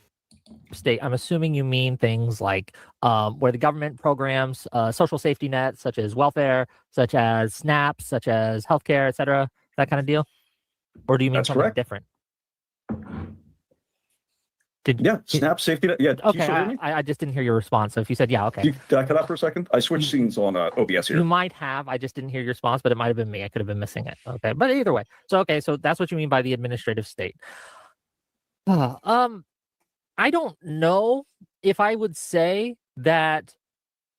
Speaker 5: State, I'm assuming you mean things like where the government programs social safety nets, such as welfare, such as SNAP, such as healthcare, etc., that kind of deal? Or do you mean
Speaker 6: That's
Speaker 5: something
Speaker 6: correct.
Speaker 5: different?
Speaker 6: SNAP safety net. Yeah.
Speaker 5: Okay,
Speaker 6: You still hear me?
Speaker 5: I just didn't hear your response. So if you said yeah, okay.
Speaker 6: Did I cut out for a second? I switched scenes on OBS here.
Speaker 5: You might have. I just didn't hear your response, but it might have been me. I could have been missing it. Okay, but either way. So that's what you mean by the administrative state. I don't know if I would say that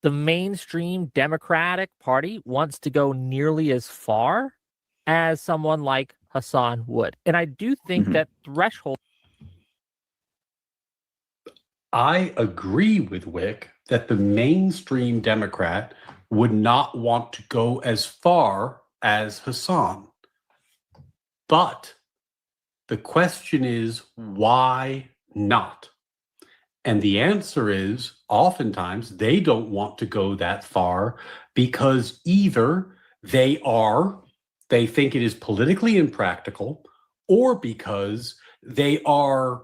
Speaker 5: the mainstream Democratic Party wants to go nearly as far as someone like Hassan would. And I do think that threshold.
Speaker 4: I agree with Wick that the mainstream Democrat would not want to go as far as Hassan. But the question is, why not? And the answer is, oftentimes, they don't want to go that far because either they think it is politically impractical, or because they are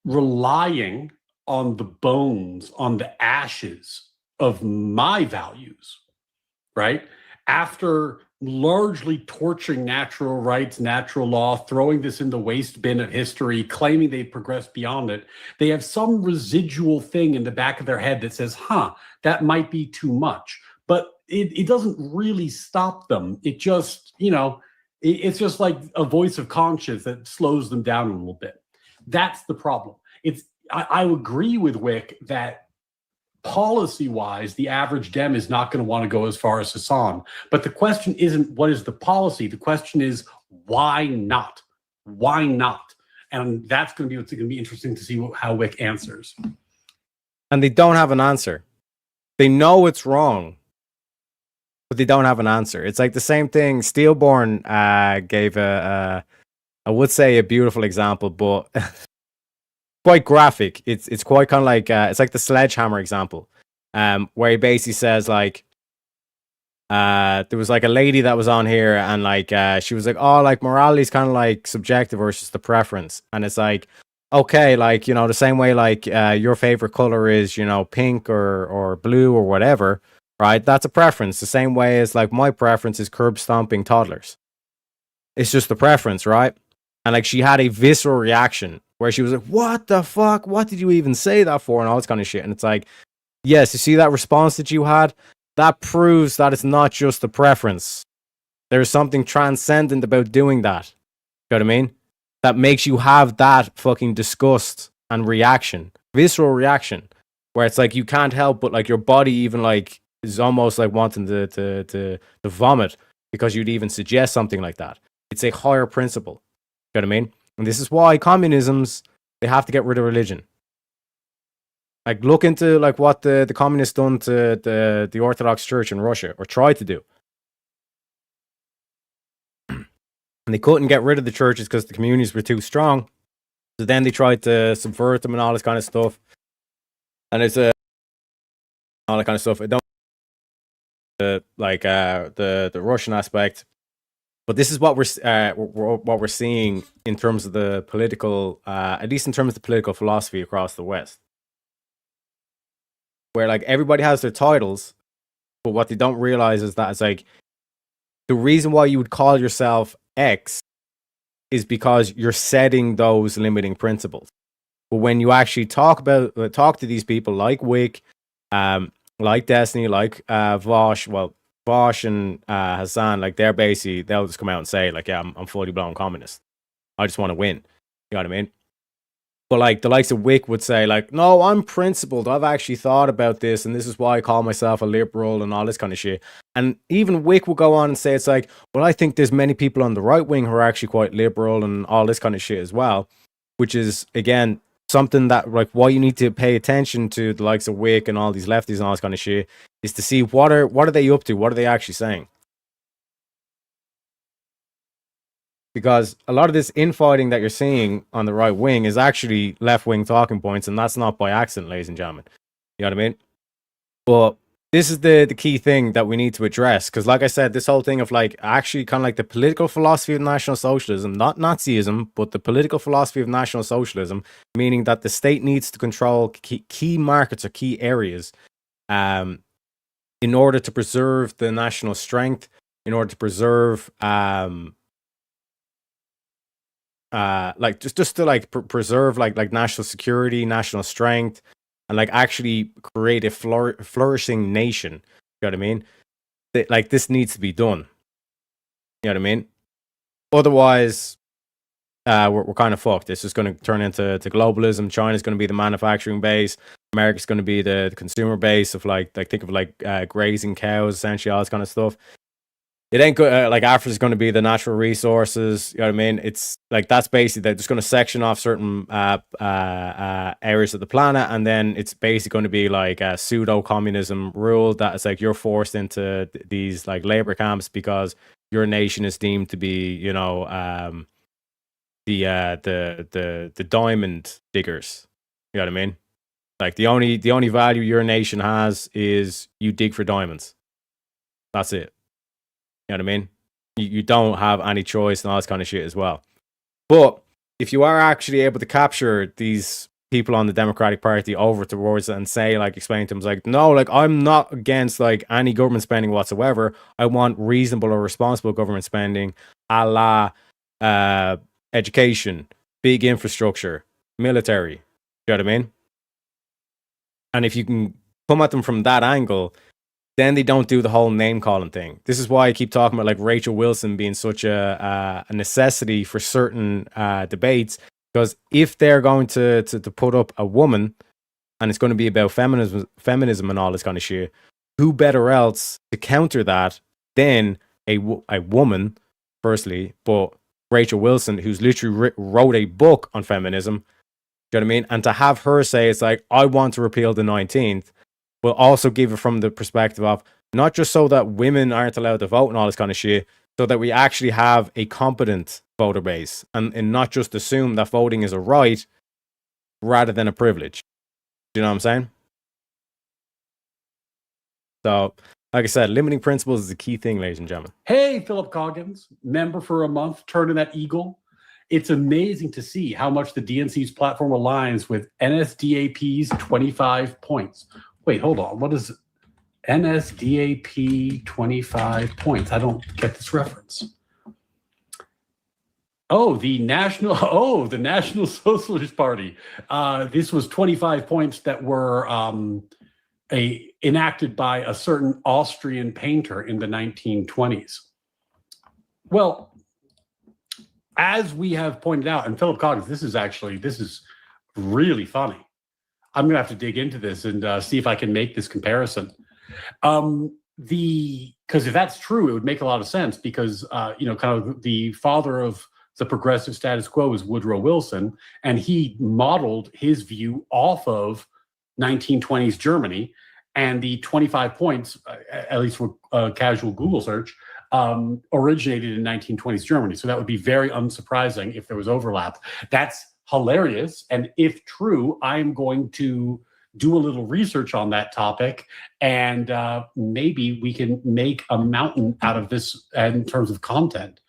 Speaker 4: relying on the bones, on the ashes of my values, right? After largely torching natural rights, natural law, throwing this in the waste bin of history, claiming they've progressed beyond it, they have some residual thing in the back of their head that says, that might be too much. But it doesn't really stop them. It just, it's just like a voice of conscience that slows them down a little bit. That's the problem. I agree with Wick that policy-wise, the average Dem is not going to want to go as far as Hassan. But the question isn't what is the policy. The question is why not? Why not? And that's going to be interesting to see how Wick answers.
Speaker 2: And they don't have an answer. They know it's wrong, but they don't have an answer. It's like the same thing. Steelborn gave I would say a beautiful example, but quite graphic. It's quite kind of like it's like the sledgehammer example, where he basically says like, there was like a lady that was on here, and like she was like, oh, like morality is kind of like subjective versus the preference, and it's like, okay, like the same way like your favorite color is pink or blue or whatever, right? That's a preference. The same way as like my preference is curb stomping toddlers. It's just the preference, right? And like she had a visceral reaction where she was like, what the fuck? What did you even say that for? And all this kind of shit. And it's like, yes, you see that response that you had? That proves that it's not just the preference. There's something transcendent about doing that. You know what I mean? That makes you have that fucking disgust and reaction, visceral reaction, where it's like you can't help but like your body even like is almost like wanting to vomit because you'd even suggest something like that. It's a higher principle. You know what I mean? And this is why communisms, they have to get rid of religion. Like, look into like what the communists done to the Orthodox Church in Russia, or tried to do. And they couldn't get rid of the churches because the communities were too strong. So then they tried to subvert them and all this kind of stuff. And it's all that kind of stuff. I don't like the Russian aspect, but this is what we're seeing in terms of the political, at least in terms of the political philosophy across the West, where like everybody has their titles, but what they don't realize is that it's like the reason why you would call yourself X is because you're setting those limiting principles. But when you actually talk to these people like Wick, like Destiny, like Vosh, well, Vosh and Hassan, like they'll just come out and say like, yeah, I'm fully blown communist. I just want to win. You know what I mean? But like the likes of Wick would say like, no, I'm principled. I've actually thought about this, and this is why I call myself a liberal and all this kind of shit. And even Wick will go on and say it's like, well, I think there's many people on the right wing who are actually quite liberal and all this kind of shit as well, which is again something that like why you need to pay attention to the likes of Wick and all these lefties and all this kind of shit is to see what are they up to, what are they actually saying. Because a lot of this infighting that you're seeing on the right wing is actually left wing talking points, and that's not by accident, ladies and gentlemen. You know what I mean? But this is the key thing that we need to address, because like I said, this whole thing of like actually kind of like the political philosophy of National Socialism, not Nazism, but the political philosophy of National Socialism, meaning that the state needs to control key markets or key areas in order to preserve the national strength, in order to preserve like just to like preserve like national security, national strength, and like actually create a flourishing nation. You know what I mean? Like this needs to be done. You know what I mean? Otherwise, we're kind of fucked. It's just going to turn into globalism. China's going to be the manufacturing base. America's going to be the consumer base of like think of like grazing cows, essentially, all this kind of stuff. It ain't good. Like Africa's going to be the natural resources. You know what I mean? It's like that's basically they're just going to section off certain areas of the planet, and then it's basically going to be like a pseudo communism rule that it's like you're forced into these like labor camps because your nation is deemed to be, you know, the diamond diggers. You know what I mean? Like the only value your nation has is you dig for diamonds. That's it. You know what I mean? You don't have any choice and all this kind of shit as well. But if you are actually able to capture these people on the Democratic Party over towards it and say, like, explain to them, like, no, like, I'm not against like any government spending whatsoever. I want reasonable or responsible government spending, a la education, big infrastructure, military. You know what I mean? And if you can come at them from that angle, then they don't do the whole name calling thing. This is why I keep talking about like Rachel Wilson being such a necessity for certain debates, because if they're going to put up a woman and it's going to be about feminism and all this kind of shit, who better else to counter that than a woman, firstly, but Rachel Wilson, who's literally wrote a book on feminism. You know what I mean? And to have her say it's like, I want to repeal the 19th, will also give it from the perspective of not just so that women aren't allowed to vote and all this kind of shit, so that we actually have a competent voter base and not just assume that voting is a right rather than a privilege. Do you know what I'm saying? So, like I said, limiting principles is a key thing, ladies and gentlemen.
Speaker 4: Hey, Philip Coggins, member for a month, turning that eagle. It's amazing to see how much the DNC's platform aligns with NSDAP's 25 points. Wait, hold on. What is NSDAP 25 points? I don't get this reference. Oh, the National Socialist Party. This was 25 points that were enacted by a certain Austrian painter in the 1920s. Well, as we have pointed out, and Philip Coggins, this is really funny. I'm going to have to dig into this and see if I can make this comparison. Because if that's true, it would make a lot of sense because, kind of the father of the progressive status quo is Woodrow Wilson, and he modeled his view off of 1920s Germany, and the 25 points, at least for a casual Google search, originated in 1920s Germany. So that would be very unsurprising if there was overlap. That's hilarious. And if true, I'm going to do a little research on that topic, and maybe we can make a mountain out of this in terms of content.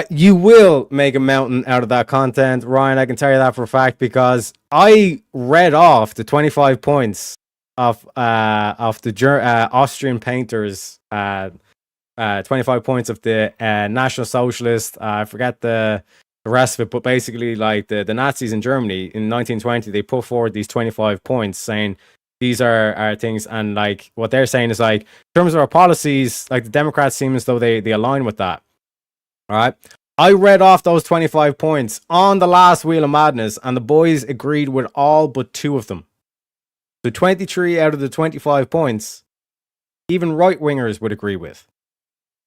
Speaker 2: You will make a mountain out of that content, Ryan. I can tell you that for a fact because I read off the 25 points of the Austrian painters. 25 points of the National Socialist. I forget the rest of it, but basically, like the Nazis in Germany in 1920, they put forward these 25 points saying these are our things, and like what they're saying is like in terms of our policies, like the Democrats seem as though they align with that. All right. I read off those 25 points on the last Wheel of Madness, and the boys agreed with all but 2 of them. So 23 out of the 25 points, even right wingers would agree with.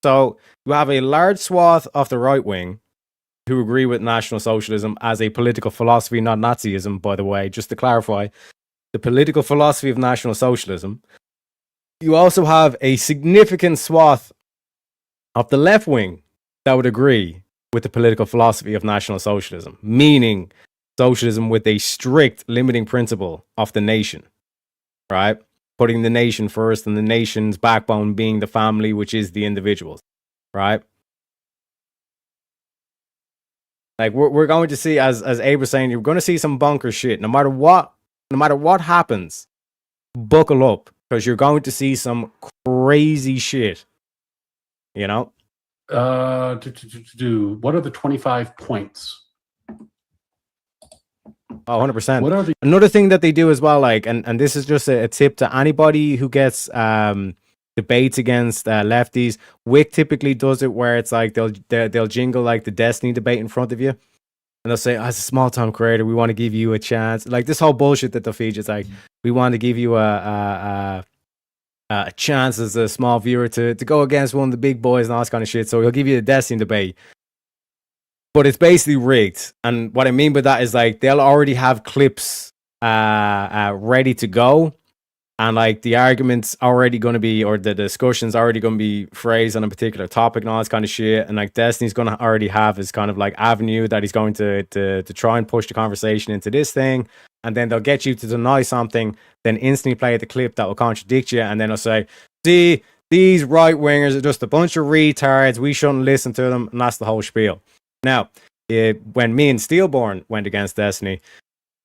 Speaker 2: So you have a large swath of the right wing who agree with National Socialism as a political philosophy, not Nazism, by the way, just to clarify, the political philosophy of National Socialism. You also have a significant swath of the left wing that would agree with the political philosophy of National Socialism, meaning socialism with a strict limiting principle of the nation, right? Putting the nation first and the nation's backbone being the family, which is the individuals, right? Like we're going to see, as Abe was saying, you're going to see some bunker shit. No matter what happens, buckle up because you're going to see some crazy shit. You know.
Speaker 4: What are the 25 points?
Speaker 2: Oh, 100%.
Speaker 4: What are the
Speaker 2: Another thing that they do as well, like, and this is just a tip to anybody who gets debates against lefties. Wick typically does it where it's like they'll jingle like the Destiny debate in front of you, and they'll say, as a small time creator, we want to give you a chance. Like this whole bullshit that they'll feed, it's like we want to give you a chance as a small viewer to go against one of the big boys and all this kind of shit. So he'll give you a Destiny debate. But it's basically rigged. And what I mean by that is like they'll already have clips ready to go. And like the argument's already going to be, or the discussion's already going to be phrased on a particular topic and all this kind of shit. And like Destiny's going to already have his kind of like avenue that he's going to try and push the conversation into this thing. And then they'll get you to deny something, then instantly play the clip that will contradict you. And then they'll say, see, these right wingers are just a bunch of retards. We shouldn't listen to them. And that's the whole spiel. Now, when me and Steelborn went against Destiny,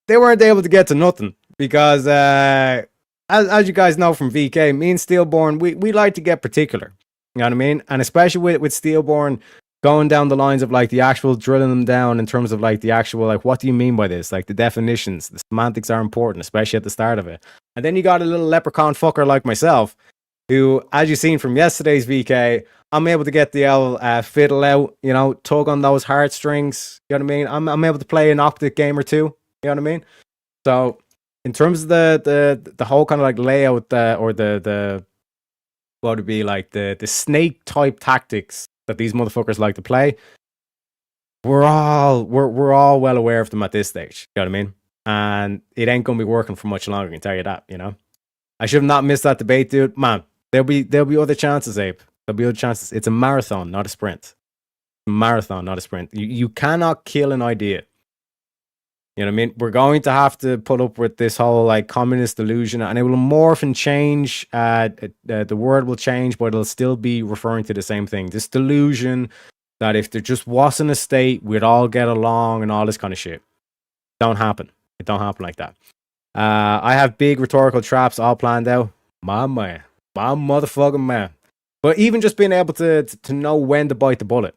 Speaker 2: they weren't able to get to nothing because, as you guys know from VK, me and Steelborn, we like to get particular. You know what I mean? And especially with Steelborn going down the lines of like the actual drilling them down in terms of like the actual, like, what do you mean by this? Like the definitions, the semantics are important, especially at the start of it. And then you got a little leprechaun fucker like myself, who, as you've seen from yesterday's VK, I'm able to get the fiddle out, you know, tug on those heartstrings. You know what I mean? I'm able to play an optic game or two. You know what I mean? So in terms of the whole kind of like layout, or the what would be like the snake type tactics that these motherfuckers like to play, we're all well aware of them at this stage. You know what I mean? And it ain't gonna be working for much longer. I can tell you that. You know, I should have not missed that debate, dude. Man, there'll be other chances, Abe. There'll be other chances. It's a marathon, not a sprint. Marathon, not a sprint. You cannot kill an idea. You know what I mean? We're going to have to put up with this whole like communist delusion, and it will morph and change. The word will change, but it'll still be referring to the same thing. This delusion that if there just wasn't a state, we'd all get along and all this kind of shit. Don't happen. It don't happen like that. I have big rhetorical traps all planned out. My man. My motherfucking man. But even just being able to know when to bite the bullet.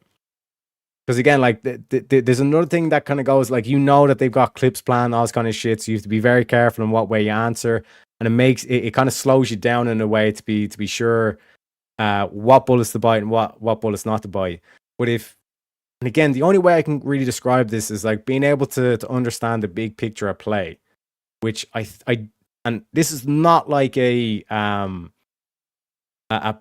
Speaker 2: Because again, like there's another thing that kind of goes like, you know that they've got clips planned, all this kind of shit. So you have to be very careful in what way you answer, and it makes it kind of slows you down in a way to be sure what bullets to bite and what bullets not to bite. But and again, the only way I can really describe this is like being able to understand the big picture at play, which I And this is not like a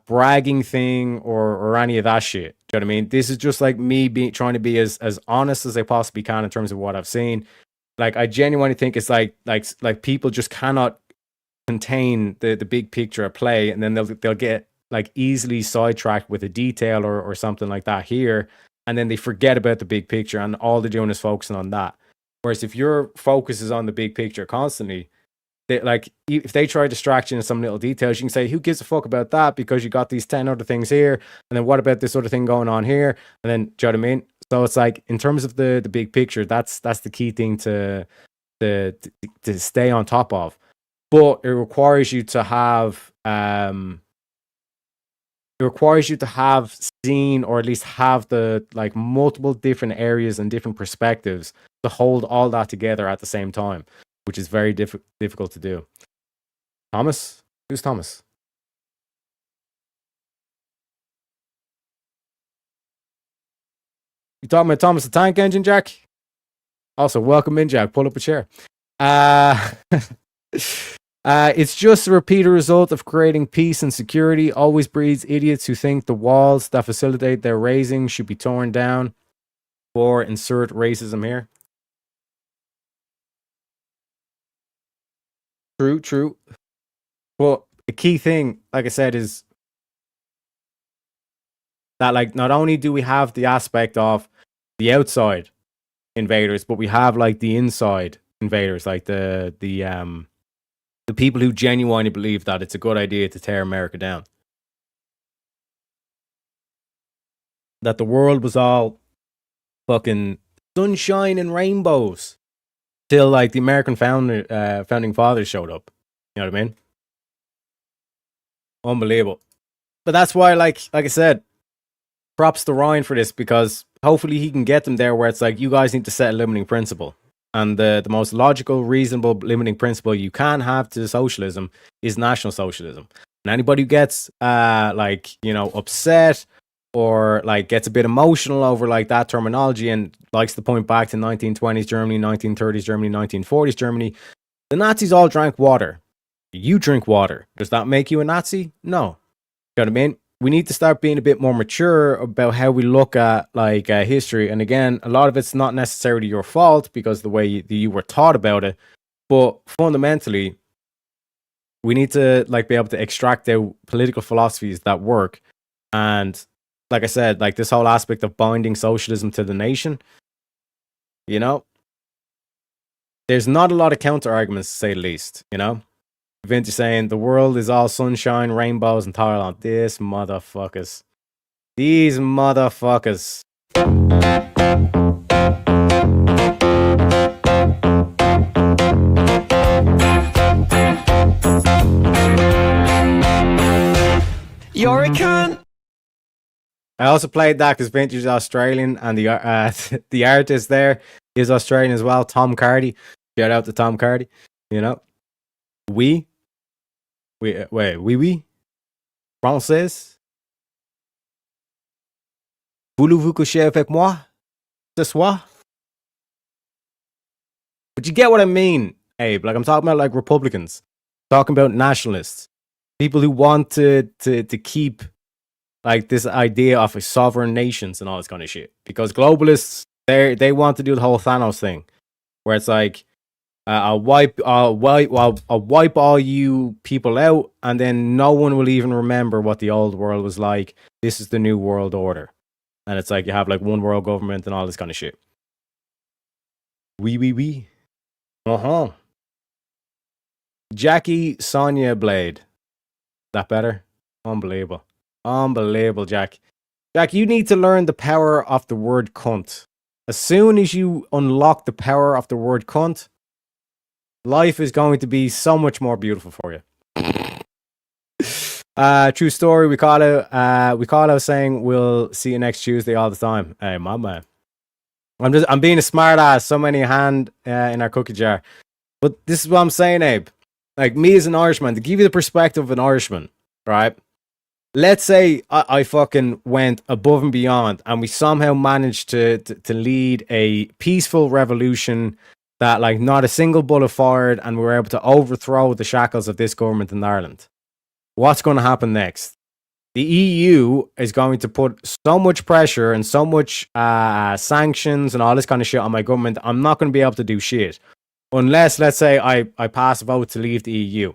Speaker 2: bragging thing or any of that shit. Do you know what I mean? This is just like me trying to be as honest as I possibly can in terms of what I've seen. Like, I genuinely think it's like people just cannot contain the big picture at play, and then they'll get like easily sidetracked with a detail or something like that here, and then they forget about the big picture, and all they're doing is focusing on that. Whereas if your focus is on the big picture constantly, like, if they try to distract you in some little details, you can say, who gives a fuck about that, because you got these 10 other things here, and then what about this other thing going on here, and then, do you know what I mean? So it's like, in terms of the big picture, that's the key thing to stay on top of. But it requires you to have seen, or at least have the like multiple different areas and different perspectives to hold all that together at the same time, which is very difficult to do. Thomas? Who's Thomas? You talking about Thomas the Tank Engine, Jack? Also, welcome in, Jack. Pull up a chair. It's just a repeated result of creating peace and security. Always breeds idiots who think the walls that facilitate their raising should be torn down. Or insert racism here. True. Well, the key thing, like I said, is that, like, not only do we have the aspect of the outside invaders, but we have like the inside invaders, like the people who genuinely believe that it's a good idea to tear America down. That the world was all fucking sunshine and rainbows till like the American founding fathers showed up. You know what I mean? Unbelievable. But that's why, like I said, props to Ryan for this, because hopefully he can get them there where it's like, you guys need to set a limiting principle. And the most logical, reasonable limiting principle you can have to socialism is National Socialism. And anybody who gets upset or like gets a bit emotional over like that terminology and likes to point back to 1920s Germany, 1930s Germany, 1940s Germany, the Nazis all drank water. You drink water. Does that make you a Nazi? No. You know what I mean? We need to start being a bit more mature about how we look at like history. And again, a lot of it's not necessarily your fault because the way you were taught about it, but fundamentally, we need to like be able to extract out political philosophies that work. And like I said, like this whole aspect of binding socialism to the nation, you know, there's not a lot of counter arguments to say the least, you know. Vince is saying the world is all sunshine, rainbows, and Thailand. These motherfuckers.
Speaker 3: You're a cunt.
Speaker 2: I also played that because Vintage is Australian, and the artist there is Australian as well, Tom Cardy. Shout out to Tom Cardy. You know, oui, français. Voulez-vous coucher avec moi ce soir? But you get what I mean, Abe. Like, I'm talking about like Republicans, talking about nationalists, people who want to keep like this idea of a sovereign nations and all this kind of shit. Because globalists, they want to do the whole Thanos thing, where it's like, I'll wipe all you people out, and then no one will even remember what the old world was like. This is the new world order, and it's like you have like one world government and all this kind of shit. Oui. Jackie Sonya Blade. That better? Unbelievable, Jack. Jack, you need to learn the power of the word cunt. As soon as you unlock the power of the word cunt, life is going to be so much more beautiful for you. True story. We call out saying we'll see you next Tuesday all the time. Hey, my man. I'm being a smart ass. So many hand in our cookie jar. But this is what I'm saying, Abe. Like, me as an Irishman, to give you the perspective of an Irishman, right? Let's say I fucking went above and beyond, and we somehow managed to lead a peaceful revolution that like not a single bullet fired and we were able to overthrow the shackles of this government in Ireland. What's going to happen next? The EU is going to put so much pressure and so much sanctions and all this kind of shit on my government. I'm not going to be able to do shit unless, let's say, I pass a vote to leave the EU.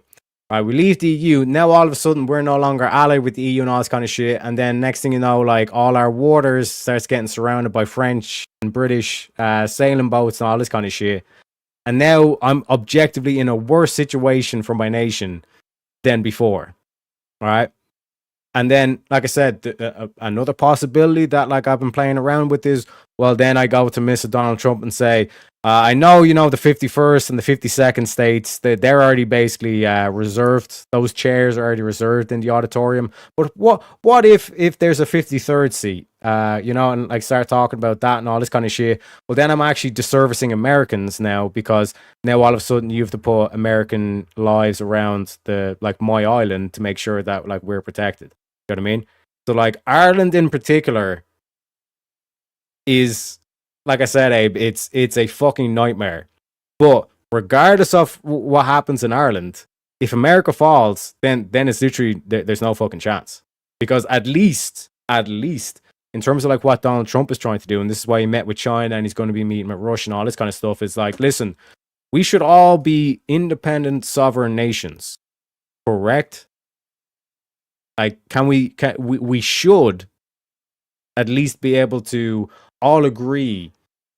Speaker 2: All right, we leave the EU. Now all of a sudden we're no longer allied with the EU and all this kind of shit. And then next thing you know, like all our waters starts getting surrounded by French and British sailing boats and all this kind of shit. And now I'm objectively in a worse situation for my nation than before. All right. And then, like I said, another possibility that like I've been playing around with is, well, then I go to Mr. Donald Trump and say, I know, you know, the 51st and the 52nd states, they're already basically reserved. Those chairs are already reserved in the auditorium. But what if there's a 53rd seat, you know, and like start talking about that and all this kind of shit. Well, then I'm actually disservicing Americans now, because now all of a sudden you have to put American lives around the like my island to make sure that like we're protected. You know what I mean? So like Ireland in particular is, like I said, Abe, it's a fucking nightmare. But regardless of what happens in Ireland, if America falls, then it's literally there's no fucking chance. Because at least in terms of like what Donald Trump is trying to do, and this is why he met with China and he's going to be meeting with Russia and all this kind of stuff, is like, listen, we should all be independent sovereign nations, correct? Like, we should at least be able to all agree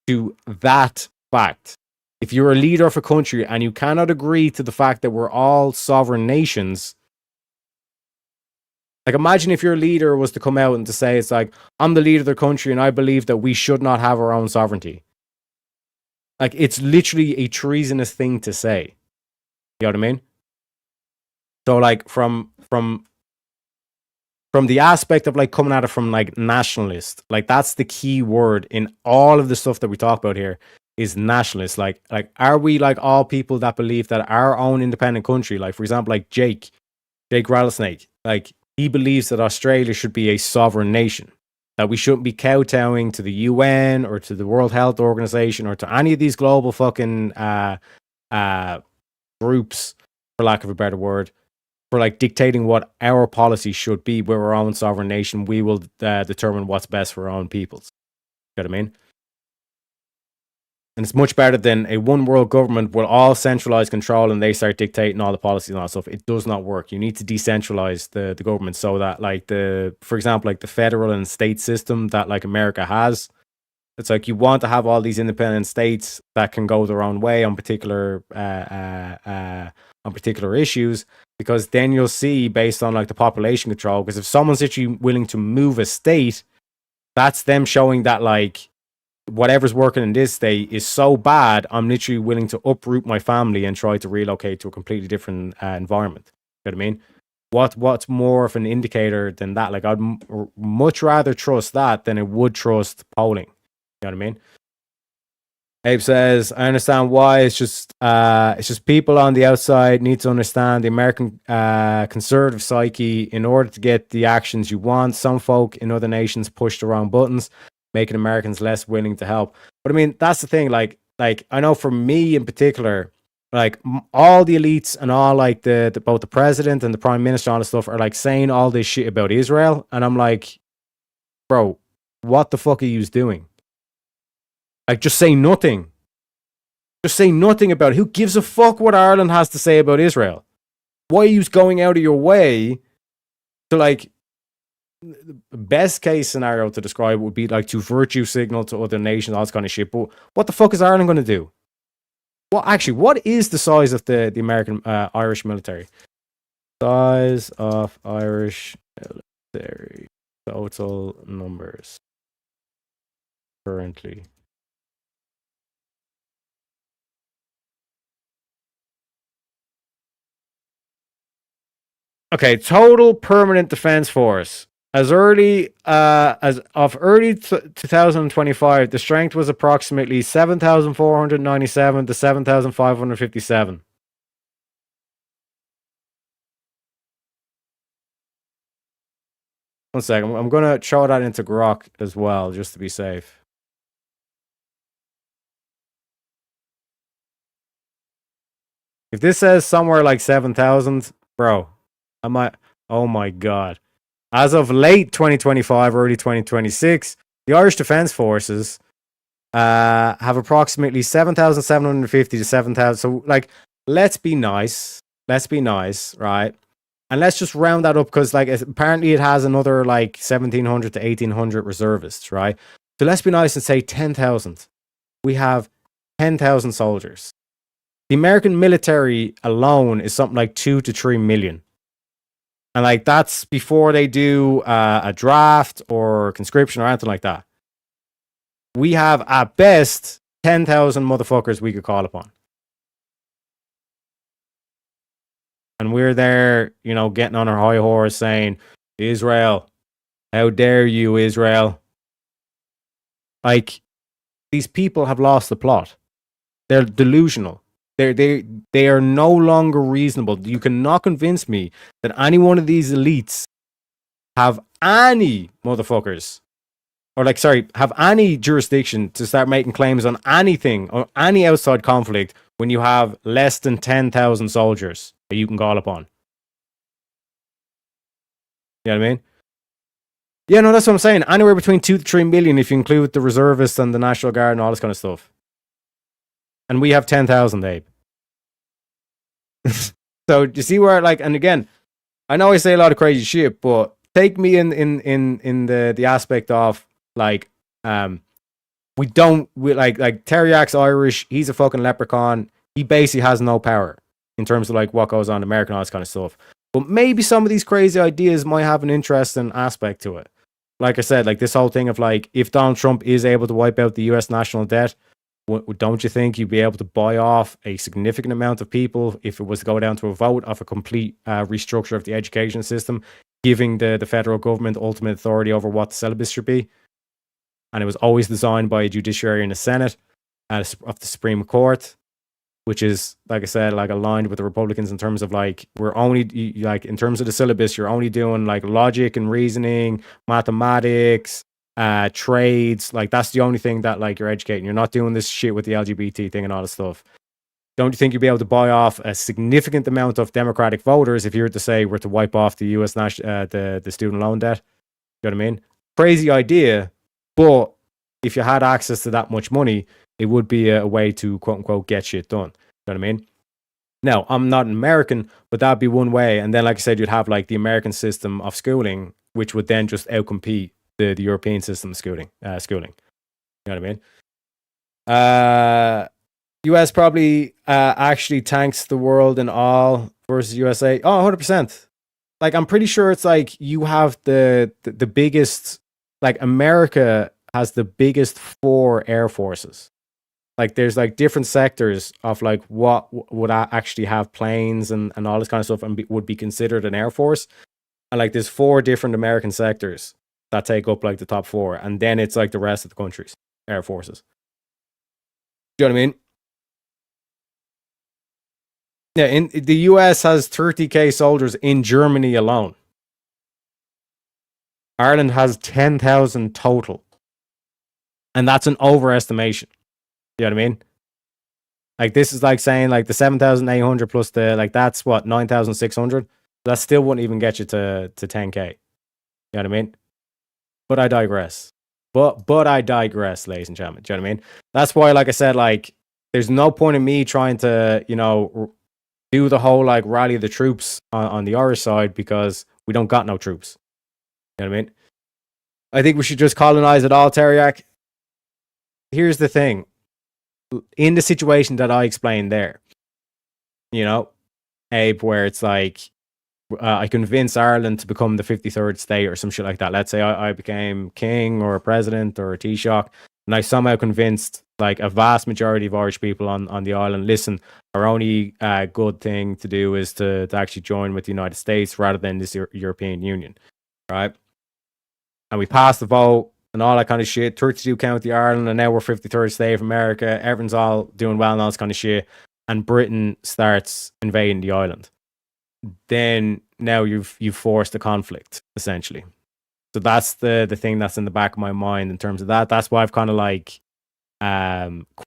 Speaker 2: to that fact. If you're a leader of a country and you cannot agree to the fact that we're all sovereign nations, like imagine if your leader was to come out and to say, it's like, I'm the leader of the country and I believe that we should not have our own sovereignty. Like, it's literally a treasonous thing to say. You know what I mean? So like from the aspect of like coming at it from like nationalist, like that's the key word in all of the stuff that we talk about here is nationalist. Like are we like all people that believe that our own independent country, like for example, like Jake Rattlesnake, like he believes that Australia should be a sovereign nation, that we shouldn't be kowtowing to the UN or to the World Health Organization or to any of these global fucking groups, for lack of a better word, for like dictating what our policy should be. We're our own sovereign nation. We will determine what's best for our own peoples. You know what I mean? And it's much better than a one world government with all centralized control and they start dictating all the policies and all that stuff. It does not work. You need to decentralize the government so that like for example, like the federal and state system that like America has, it's like you want to have all these independent states that can go their own way on particular issues, because then you'll see based on like the population control, because if someone's actually willing to move a state, that's them showing that like whatever's working in this state is so bad, I'm literally willing to uproot my family and try to relocate to a completely different environment. You know what I mean? What's more of an indicator than that? Like I'd much rather trust that than I would trust polling. You know what I mean? Abe says, I understand why. It's just people on the outside need to understand the American conservative psyche in order to get the actions you want. Some folk in other nations push the wrong buttons, making Americans less willing to help. But I mean, that's the thing. Like I know for me in particular, like all the elites and all like the both the president and the prime minister, all this stuff are like saying all this shit about Israel, and I'm like, bro, what the fuck are you doing? Like, just say nothing. Just say nothing about it. Who gives a fuck what Ireland has to say about Israel? Why are you going out of your way to, like, the best case scenario to describe would be, like, to virtue signal to other nations, all this kind of shit. But what the fuck is Ireland going to do? Well, actually, what is the size of the American, Irish military? Size of Irish military. Total numbers. Currently. Okay, total permanent defense force. As early as of early 2025, the strength was approximately 7,497 to 7,557. One second, I'm gonna throw that into Grok as well, just to be safe. If this says somewhere like 7,000, bro, I might. Oh my god! As of late 2025, early 2026, the Irish Defence Forces have approximately 7,750 to 7,000. So, like, let's be nice. Let's be nice, right? And let's just round that up because, like, apparently it has another like 1,700 to 1,800 reservists, right? So let's be nice and say 10,000. We have 10,000 soldiers. The American military alone is something like 2 to 3 million. And like that's before they do a draft or conscription or anything like that. We have at best 10,000 motherfuckers we could call upon. And we're there, you know, getting on our high horse saying, Israel, how dare you, Israel? Like, these people have lost the plot. They're delusional. They are no longer reasonable. You cannot convince me that any one of these elites have any motherfuckers, or like, sorry, have any jurisdiction to start making claims on anything or any outside conflict when you have less than 10,000 soldiers that you can call upon. You know what I mean? Yeah, no, that's what I'm saying. Anywhere between 2 to 3 million if you include the reservists and the National Guard and all this kind of stuff. And we have 10,000, Abe. So you see where, like, and again, I know I say a lot of crazy shit, but take me in the aspect of like, we like Teriak's Irish. He's a fucking leprechaun. He basically has no power in terms of like what goes on in America and all this kind of stuff. But maybe some of these crazy ideas might have an interesting aspect to it. Like I said, like this whole thing of like, if Donald Trump is able to wipe out the US national debt, don't you think you'd be able to buy off a significant amount of people if it was to go down to a vote of a complete restructure of the education system, giving the federal government ultimate authority over what the syllabus should be? And it was always designed by a judiciary and a Senate of the Supreme Court, which is, like I said, like aligned with the Republicans in terms of like, we're only like, in terms of the syllabus, you're only doing like logic and reasoning, mathematics, trades. Like that's the only thing that like you're educating. You're not doing this shit with the LGBT thing and all this stuff. Don't you think you'd be able to buy off a significant amount of Democratic voters if you were to say we're to wipe off the US the student loan debt? You know what I mean? Crazy idea, but if you had access to that much money, it would be a way to quote unquote get shit done. You know what I mean? Now, I'm not an American, but that'd be one way. And then, like I said, you'd have like the American system of schooling, which would then just outcompete the European system of schooling. You know what I mean? US probably actually tanks the world in all versus USA. Oh, 100%. Like, I'm pretty sure it's like you have the biggest, like America has the biggest 4 air forces. Like there's like different sectors of like what would actually have planes and all this kind of stuff and would be considered an air force. And like there's 4 different American sectors that take up like the top 4. And then it's like the rest of the countries, air forces. Do you know what I mean? Yeah, in the US has 30,000 soldiers in Germany alone. Ireland has 10,000 total. And that's an overestimation. You know what I mean? Like this is like saying like the 7,800 plus the like that's what 9,600. That still wouldn't even get you to 10K. You know what I mean? But I digress. But I digress, ladies and gentlemen. Do you know what I mean? That's why, like I said, like there's no point in me trying to, you know, do the whole like rally the troops on the Irish side because we don't got no troops. You know what I mean? I think we should just colonize it all, Teriak. Here's the thing. In the situation that I explained there, you know, Abe, where it's like I convince Ireland to become the 53rd state or some shit like that. Let's say I became king or a president or a Taoiseach, and I somehow convinced like a vast majority of Irish people on the island, listen, our only good thing to do is to actually join with the United States rather than this European Union, right? And we passed the vote and all that kind of shit. 32 County Ireland, and now we're 53rd state of America. Everyone's all doing well and all this kind of shit. And Britain starts invading the island. Then now you've forced a conflict, essentially. So that's the thing that's in the back of my mind in terms of that. That's why I've kind of like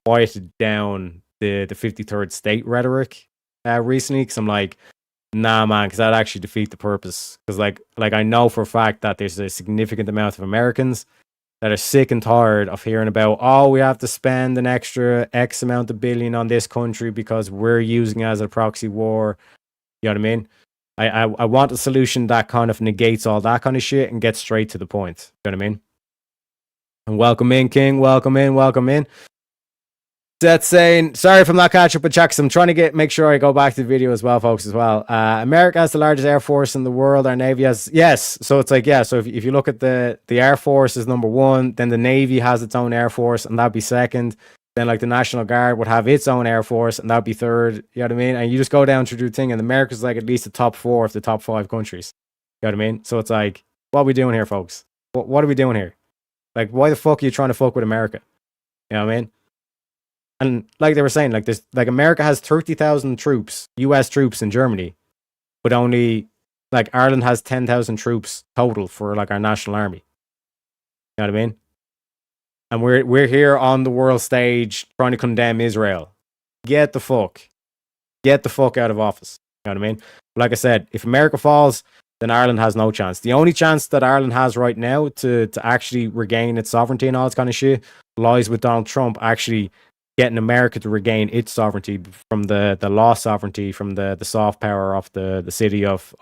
Speaker 2: quieted down the 53rd state rhetoric recently, because I'm like, nah, man, because that'd actually defeat the purpose. Because like I know for a fact that there's a significant amount of Americans that are sick and tired of hearing about, oh, we have to spend an extra X amount of billion on this country because we're using it as a proxy war. You know what I mean? I want a solution that kind of negates all that kind of shit and gets straight to the point. You know what I mean? And welcome in, King. Welcome in. Welcome in. That's saying, sorry if I'm not catching up with Chuck, 'cause I'm trying to make sure I go back to the video as well, folks, as well. America has the largest air force in the world. Our Navy has, yes. So it's like, yeah. So if you look at the Air Force is number one, then the Navy has its own Air Force, and that'd be second. Then like the National Guard would have its own Air Force, and that'd be third. You know what I mean? And you just go down through the thing, and America's like at least the top 4 of the top 5 countries. You know what I mean? So it's like, what are we doing here, folks? What are we doing here? Like, why the fuck are you trying to fuck with America? You know what I mean? And like they were saying, like this, like America has 30,000 troops, US troops in Germany, but only like Ireland has 10,000 troops total for like our national army. You know what I mean? And we're here on the world stage trying to condemn Israel. Get the fuck out of office. You know what I mean? Like I said, if America falls, then Ireland has no chance. The only chance that Ireland has right now to actually regain its sovereignty and all this kind of shit lies with Donald Trump actually getting America to regain its sovereignty from the lost sovereignty from the soft power of the city of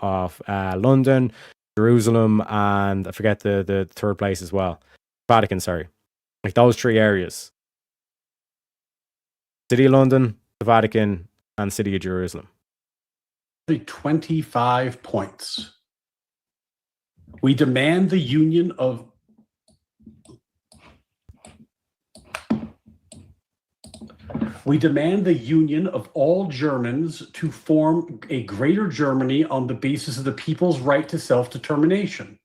Speaker 2: London, Jerusalem, and I forget the third place as well. Vatican, sorry. Like those 3 areas. City of London, the Vatican, and City of Jerusalem.
Speaker 4: 25 points. We demand the union of all Germans to form a greater Germany on the basis of the people's right to self-determination.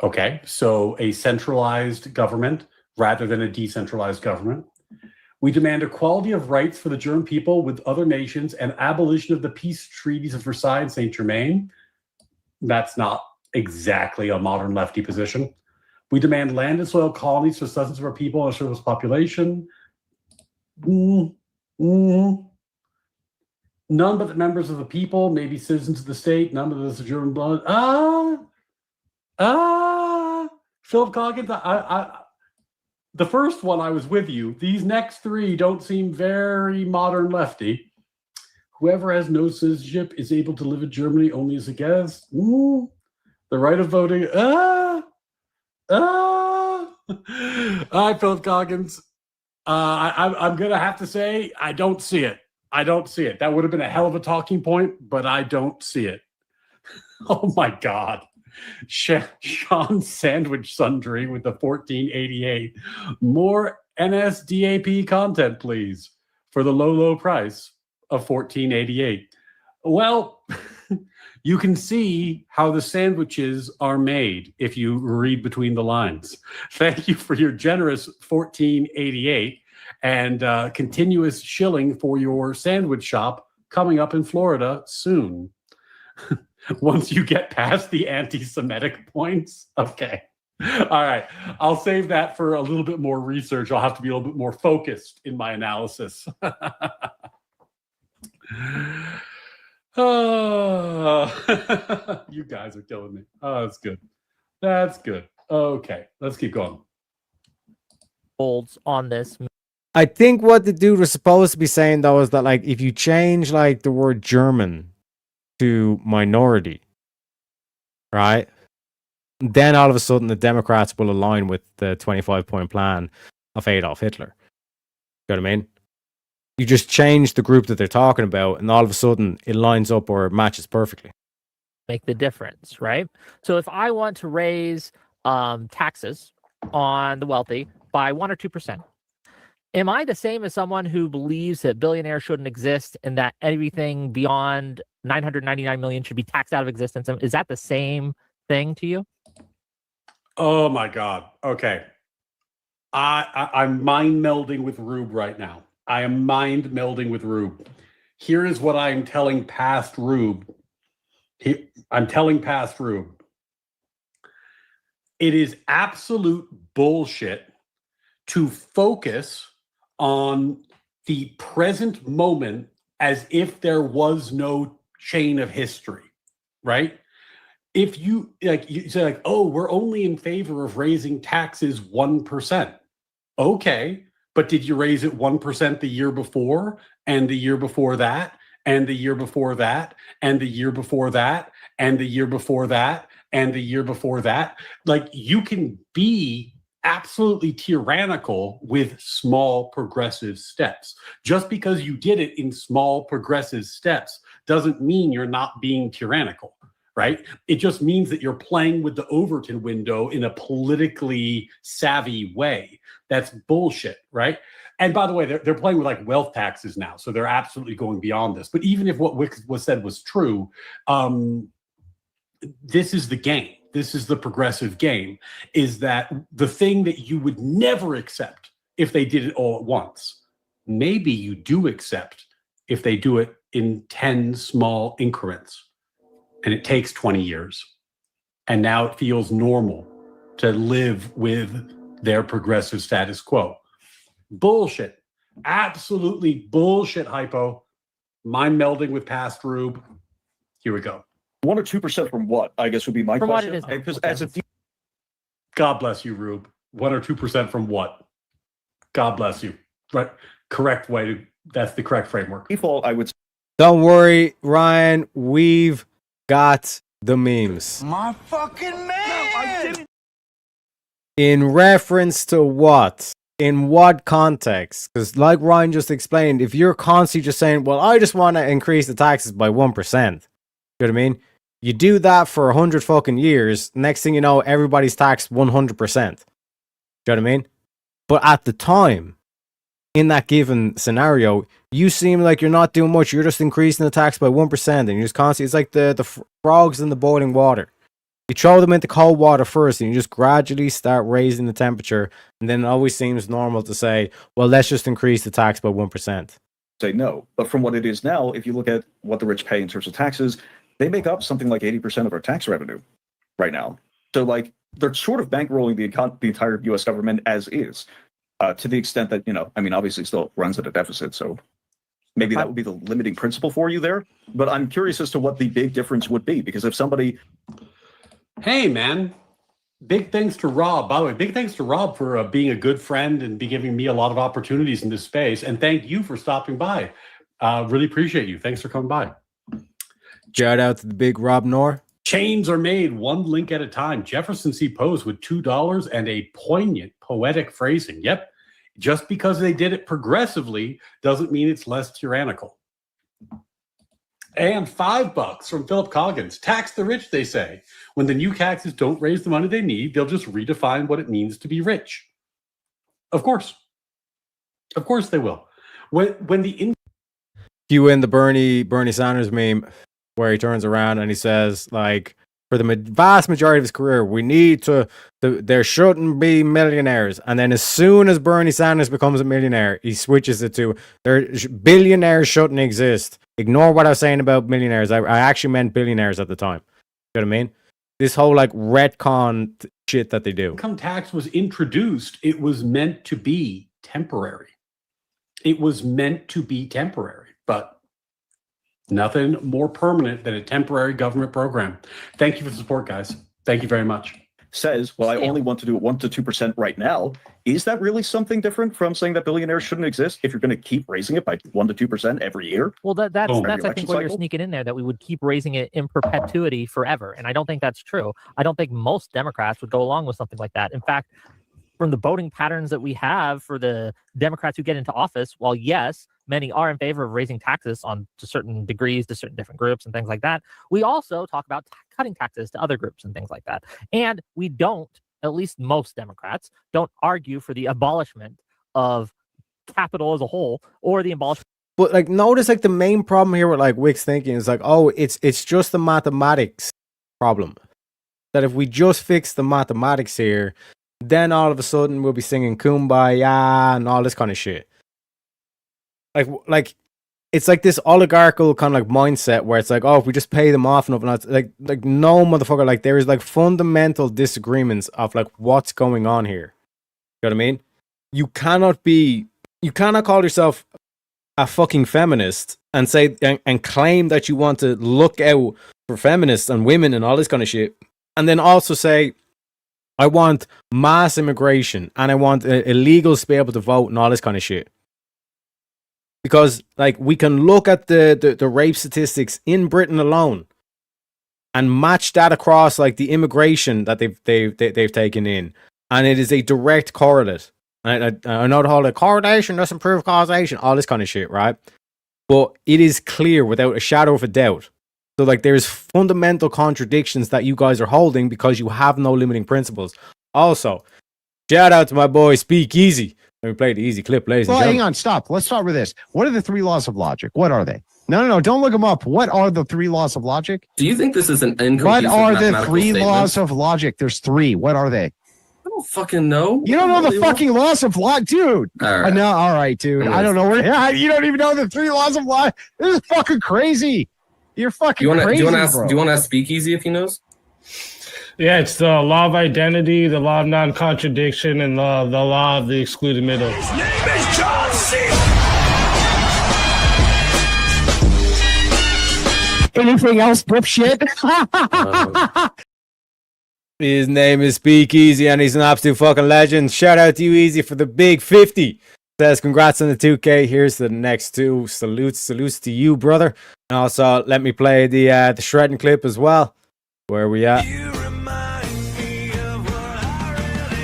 Speaker 4: Okay, so a centralized government rather than a decentralized government. We demand equality of rights for the German people with other nations and abolition of the peace treaties of Versailles and Saint-Germain. That's not exactly a modern lefty position. We demand land and soil colonies for subsistence of our people and a surplus population. None but the members of the people may be citizens of the state. None of this is German blood. Philip Coggins, the first one I was with you. These next 3 don't seem very modern lefty. Whoever has no citizenship is able to live in Germany only as a guest. The right of voting. Hi, Philip Coggins. I'm going to have to say, I don't see it. That would have been a hell of a talking point, but I don't see it. Oh, my God. Sean Sandwich Sundry with the 1488. More NSDAP content, please, for the low price of 1488. Well, you can see how the sandwiches are made if you read between the lines. Thank you for your generous 1488 and continuous shilling for your sandwich shop coming up in Florida soon. Once you get past the anti-Semitic points. Okay. All right. I'll save that for a little bit more research. I'll have to be a little bit more focused in my analysis. Oh, you guys are killing me. Oh, that's good. That's good. Okay. Let's keep going.
Speaker 5: Holds on this.
Speaker 2: I think what the dude was supposed to be saying though is that like if you change like the word German to minority, right? Then all of a sudden the Democrats will align with the 25-point plan of Adolf Hitler. You know what I mean? You just change the group that they're talking about and all of a sudden it lines up or matches perfectly.
Speaker 5: Make the difference, right? So if I want to raise taxes on the wealthy by 1 or 2%, am I the same as someone who believes that billionaires shouldn't exist and that everything beyond 999 million should be taxed out of existence? Is that the same thing to you?
Speaker 4: Oh my God. Okay. I'm mind melding with Rube right now. I am mind melding with Rube. Here is what I'm telling past Rube. I'm telling past Rube. It is absolute bullshit to focus on the present moment as if there was no chain of history, right? If you you say like, oh, we're only in favor of raising taxes 1%. Okay, but did you raise it 1% the year before, and the year before that, and the year before that, and the year before that, and the year before that, and the year before that? Like, you can be absolutely tyrannical with small progressive steps. Just because you did it in small progressive steps doesn't mean you're not being tyrannical, right? It just means that you're playing with the Overton window in a politically savvy way. That's bullshit, right? And by the way, they're playing with like wealth taxes now, so they're absolutely going beyond this. But even if what was said was true, this is the game. This is the progressive game, is that the thing that you would never accept if they did it all at once, maybe you do accept if they do it in 10 small increments. And it takes 20 years. And now it feels normal to live with their progressive status quo. Bullshit. Absolutely bullshit, Hypo. Mind melding with past Rube. Here we go.
Speaker 6: 1 or 2% from what, I guess, would be my
Speaker 5: From what
Speaker 6: question.
Speaker 5: it is now.
Speaker 6: Because
Speaker 5: Okay.
Speaker 6: as a
Speaker 4: God bless you, Rube. 1 or 2% from what? God bless you. Right. Correct way to, that's the correct framework.
Speaker 6: default, I would say
Speaker 2: Don't worry, Ryan. We've got the memes.
Speaker 3: My fucking man!
Speaker 2: In reference to what? In what context? Because like Ryan just explained, if you're constantly just saying, well, I just want to increase the taxes by 1%. You know what I mean? You do that for 100 fucking years. Next thing you know, everybody's taxed 100%. You know what I mean? But at the time, in that given scenario, you seem like you're not doing much. You're just increasing the tax by 1%, and you just constantly, it's like the frogs in the boiling water. You throw them into cold water first, and you just gradually start raising the temperature, and then it always seems normal to say, well, let's just increase the tax by 1%.
Speaker 6: say no. But from what it is now, if you look at what the rich pay in terms of taxes, they make up something like 80% of our tax revenue right now. So like they're sort of bankrolling the entire U.S. government as is, to the extent that, you know, I mean, obviously still runs at a deficit. So maybe that would be the limiting principle for you there. But I'm curious as to what the big difference would be, because if somebody,
Speaker 4: Hey, man. Big thanks to Rob. By the way, big thanks to Rob for being a good friend and be giving me a lot of opportunities in this space. And thank you for stopping by. Really appreciate you. Thanks for coming by.
Speaker 2: Shout out to the big Rob Knorr.
Speaker 4: Chains are made one link at a time. Jefferson C. Pose with $2 and a poignant poetic phrasing. Yep. Just because they did it progressively doesn't mean it's less tyrannical. And $5 from Philip Coggins. Tax the rich, they say. When the new taxes don't raise the money they need, they'll just redefine what it means to be rich. Of course. Of course they will. When the
Speaker 2: You in the Bernie Sanders meme where he turns around and he says, like, for the vast majority of his career, we need to, there shouldn't be millionaires. And then as soon as Bernie Sanders becomes a millionaire, he switches it to, billionaires shouldn't exist. Ignore what I was saying about millionaires. I actually meant billionaires at the time. You know what I mean? This whole like retcon shit that they do.
Speaker 4: income tax was introduced, it was meant to be temporary. It was meant to be temporary, but nothing more permanent than a temporary government program. Thank you for the support, guys. Thank you very much.
Speaker 6: says, well, I only want to do it 1 to 2% right now. Is that really something different from saying that billionaires shouldn't exist if you're going to keep raising it by 1 to 2% every year?
Speaker 5: Well, that's
Speaker 4: Boom.
Speaker 5: I think
Speaker 6: Election
Speaker 5: what you're
Speaker 6: cycle?
Speaker 5: sneaking in there, that we would keep raising it in perpetuity forever, and I don't think that's true. I don't think most Democrats would go along with something like that. In fact, from the voting patterns that we have for the Democrats who get into office, while yes, many are in favor of raising taxes on to certain degrees to certain different groups and things like that, we also talk about cutting taxes to other groups and things like that. And we don't, at least most Democrats, don't argue for the abolishment of capital as a whole or the abolishment.
Speaker 2: But like, notice like the main problem here with like Wick's thinking is like, oh, it's just the mathematics problem. That if we just fix the mathematics here, then all of a sudden we'll be singing Kumbaya and all this kind of shit. Like it's like this oligarchical kind of like mindset where it's like, oh, if we just pay them off enough, and it's like no, motherfucker, like there is like fundamental disagreements of like what's going on here. You know what I mean? You cannot call yourself a fucking feminist and say and claim that you want to look out for feminists and women and all this kind of shit, and then also say, I want mass immigration and I want illegals to be able to vote and all this kind of shit. Because like we can look at the rape statistics in Britain alone and match that across like the immigration that they've taken in, and it is a direct correlate. I know the whole correlation doesn't prove causation, all this kind of shit, right? But it is clear without a shadow of a doubt. So like there's fundamental contradictions that you guys are holding because you have no limiting principles. Also, shout out to my boy Speakeasy. Let me play the easy clip, ladies and gentlemen.
Speaker 7: Hang on, stop. Let's start with this. What are the 3 laws of logic? What are they? No, don't look them up. What are the 3 laws of logic?
Speaker 8: Do you think this is an inconclusive
Speaker 7: What are the
Speaker 8: mathematical
Speaker 7: 3
Speaker 8: statement?
Speaker 7: laws of logic? There's 3. What are they?
Speaker 8: I don't fucking know.
Speaker 7: You don't know the fucking laws of logic, dude.
Speaker 8: All right.
Speaker 7: No, all right, dude. I don't know where. You don't even know the 3 laws of logic. This is fucking crazy. You're fucking crazy,
Speaker 8: do you
Speaker 7: bro.
Speaker 8: want to ask Speakeasy if he knows?
Speaker 3: Yeah, it's the law of identity, the law of non-contradiction, and the law of the excluded middle.
Speaker 9: His name is John C.
Speaker 7: Anything else, dipshit?
Speaker 2: His name is Speakeasy and he's an absolute fucking legend. Shout out to you, Easy, for the big 50. Says congrats on the 2K. Here's the next 2. Salutes to you, brother. And also let me play the shredding clip as well. Where we at?
Speaker 9: You remind me of what I really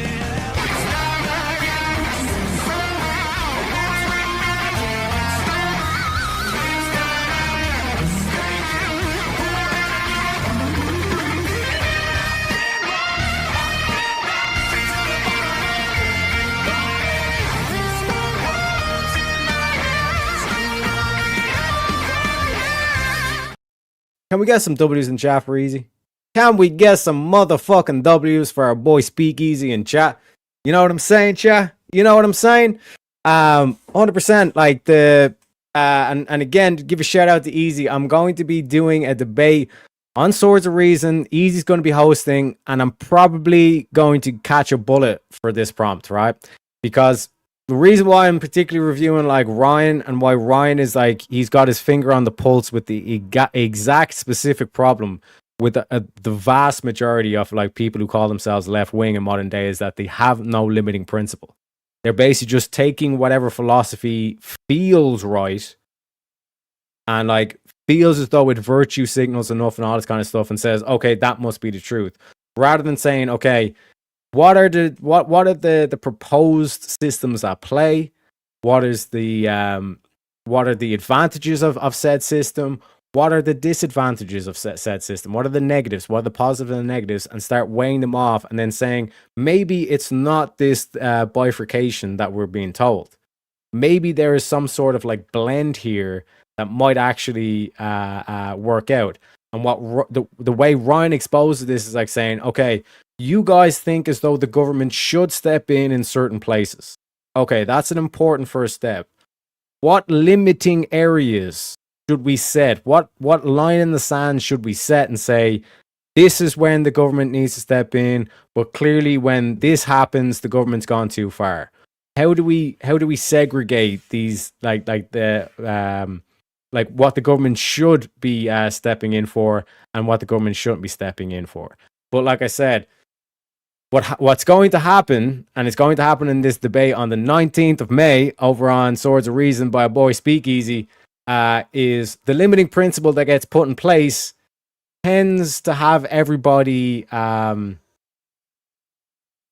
Speaker 2: Can we get some W's in chat for Easy? Can we get some motherfucking W's for our boy Speakeasy in chat? You know what I'm saying, chat? You know what I'm saying? 100%. Like the and again, to give a shout out to Easy, I'm going to be doing a debate on Swords of Reason. Easy's going to be hosting, and I'm probably going to catch a bullet for this prompt, right? Because the reason why I'm particularly reviewing like Ryan and why Ryan is like he's got his finger on the pulse with the exact specific problem with the vast majority of like people who call themselves left wing in modern day is that they have no limiting principle. They're basically just taking whatever philosophy feels right and like feels as though it virtue signals enough and all this kind of stuff and says, okay, that must be the truth, rather than saying, okay, what are the proposed systems at play? What are the advantages of said system? What are the disadvantages of said system? What are the negatives? What are the positives and the negatives? And start weighing them off and then saying, maybe it's not this bifurcation that we're being told. Maybe there is some sort of like blend here that might actually work out. And what the way Ryan exposes this is like saying, okay, you guys think as though the government should step in certain places. Okay, that's an important first step. What limiting areas should we set? What line in the sand should we set and say, this is when the government needs to step in, but clearly when this happens, the government's gone too far. How do we segregate these like the what the government should be stepping in for and what the government shouldn't be stepping in for? But like I said, what's going to happen, and it's going to happen in this debate on the 19th of May over on Swords of Reason by a boy Speakeasy, is the limiting principle that gets put in place tends to have everybody quite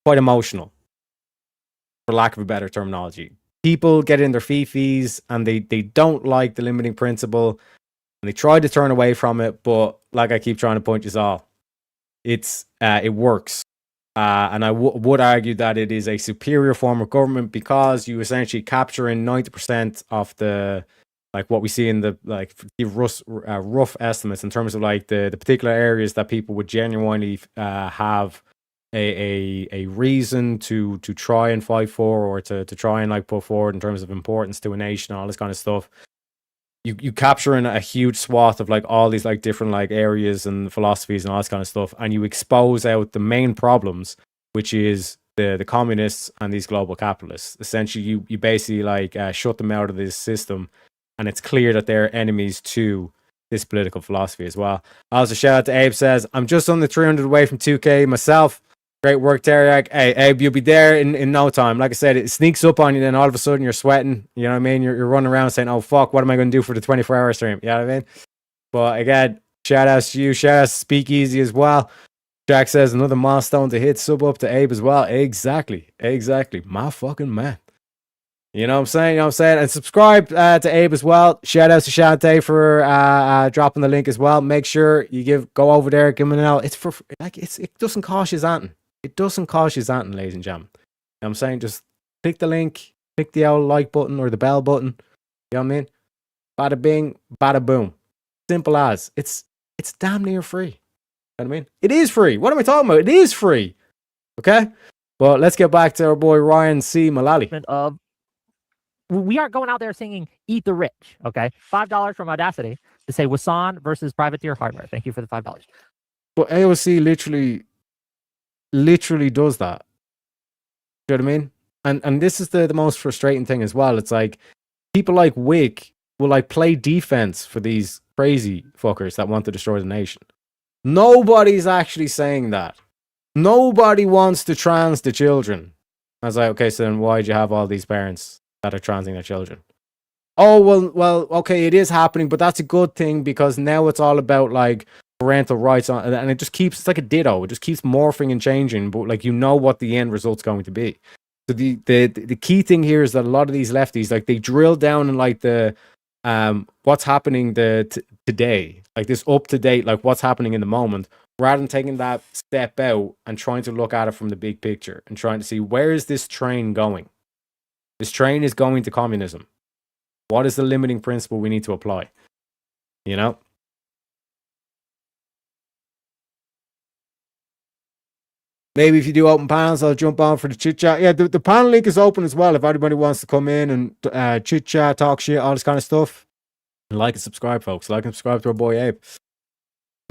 Speaker 2: emotional, for lack of a better terminology. People get in their fifis and they don't like the limiting principle and they try to turn away from it, but like I keep trying to point you all, it works. And I would argue that it is a superior form of government because you essentially capture in 90% of the, like what we see in the like rough estimates in terms of like the particular areas that people would genuinely have a reason to try and fight for, or to try and like put forward in terms of importance to a nation, all this kind of stuff. You capture in a huge swath of like all these like different like areas and philosophies and all this kind of stuff, and you expose out the main problems, which is the communists and these global capitalists. Essentially, you basically like shut them out of this system and it's clear that they're enemies to this political philosophy as well. Also, shout out to Abe says, I'm just under 300 away from 2K myself. Great work, Teriak. Hey, Abe, you'll be there in no time. Like I said, it sneaks up on you, then all of a sudden you're sweating. You know what I mean? You're running around saying, oh, fuck, what am I going to do for the 24-hour stream? You know what I mean? But again, shout out to you. Shout out to Speakeasy as well. Jack says, another milestone to hit. Sub up to Abe as well. Exactly. My fucking man. You know what I'm saying? And subscribe to Abe as well. Shout out to Shante for dropping the link as well. Make sure you go over there, give him an L. It's for it doesn't cost you anything. It doesn't cost you anything, ladies and gentlemen. You know what I'm saying? Just click the link, click the old like button or the bell button. You know what I mean? Bada bing, bada boom. Simple as. It's damn near free. You know what I mean? It is free. What am I talking about? It is free. Okay? But let's get back to our boy Ryan C. Mullally.
Speaker 5: Of we aren't going out there singing "Eat the Rich." Okay, $5 from Audacity to say Wasan versus Privateer Hardware. Thank you for the $5.
Speaker 2: But AOC literally does that. You know what I mean? And this is the most frustrating thing as well. It's like people like Wick will like play defense for these crazy fuckers that want to destroy the nation. Nobody's actually saying that. Nobody wants to trans the children. I was like, okay, so then why'd you have all these parents that are transing their children? Oh, well, okay, it is happening, but that's a good thing because now it's all about like parental rights and it just keeps, it's like a ditto. It just keeps morphing and changing, but like, you know what the end result's going to be. So the key thing here is that a lot of these lefties, like they drill down in like the, what's happening today, like this up to date, like what's happening in the moment, rather than taking that step out and trying to look at it from the big picture and trying to see where is this train going. This train is going to communism. What is the limiting principle we need to apply? You know? Maybe if you do open panels, I'll jump on for the chit chat. Yeah, the panel link is open as well. If anybody wants to come in and chit chat, talk shit, all this kind of stuff. Like and subscribe, folks. Like and subscribe to our boy Abe.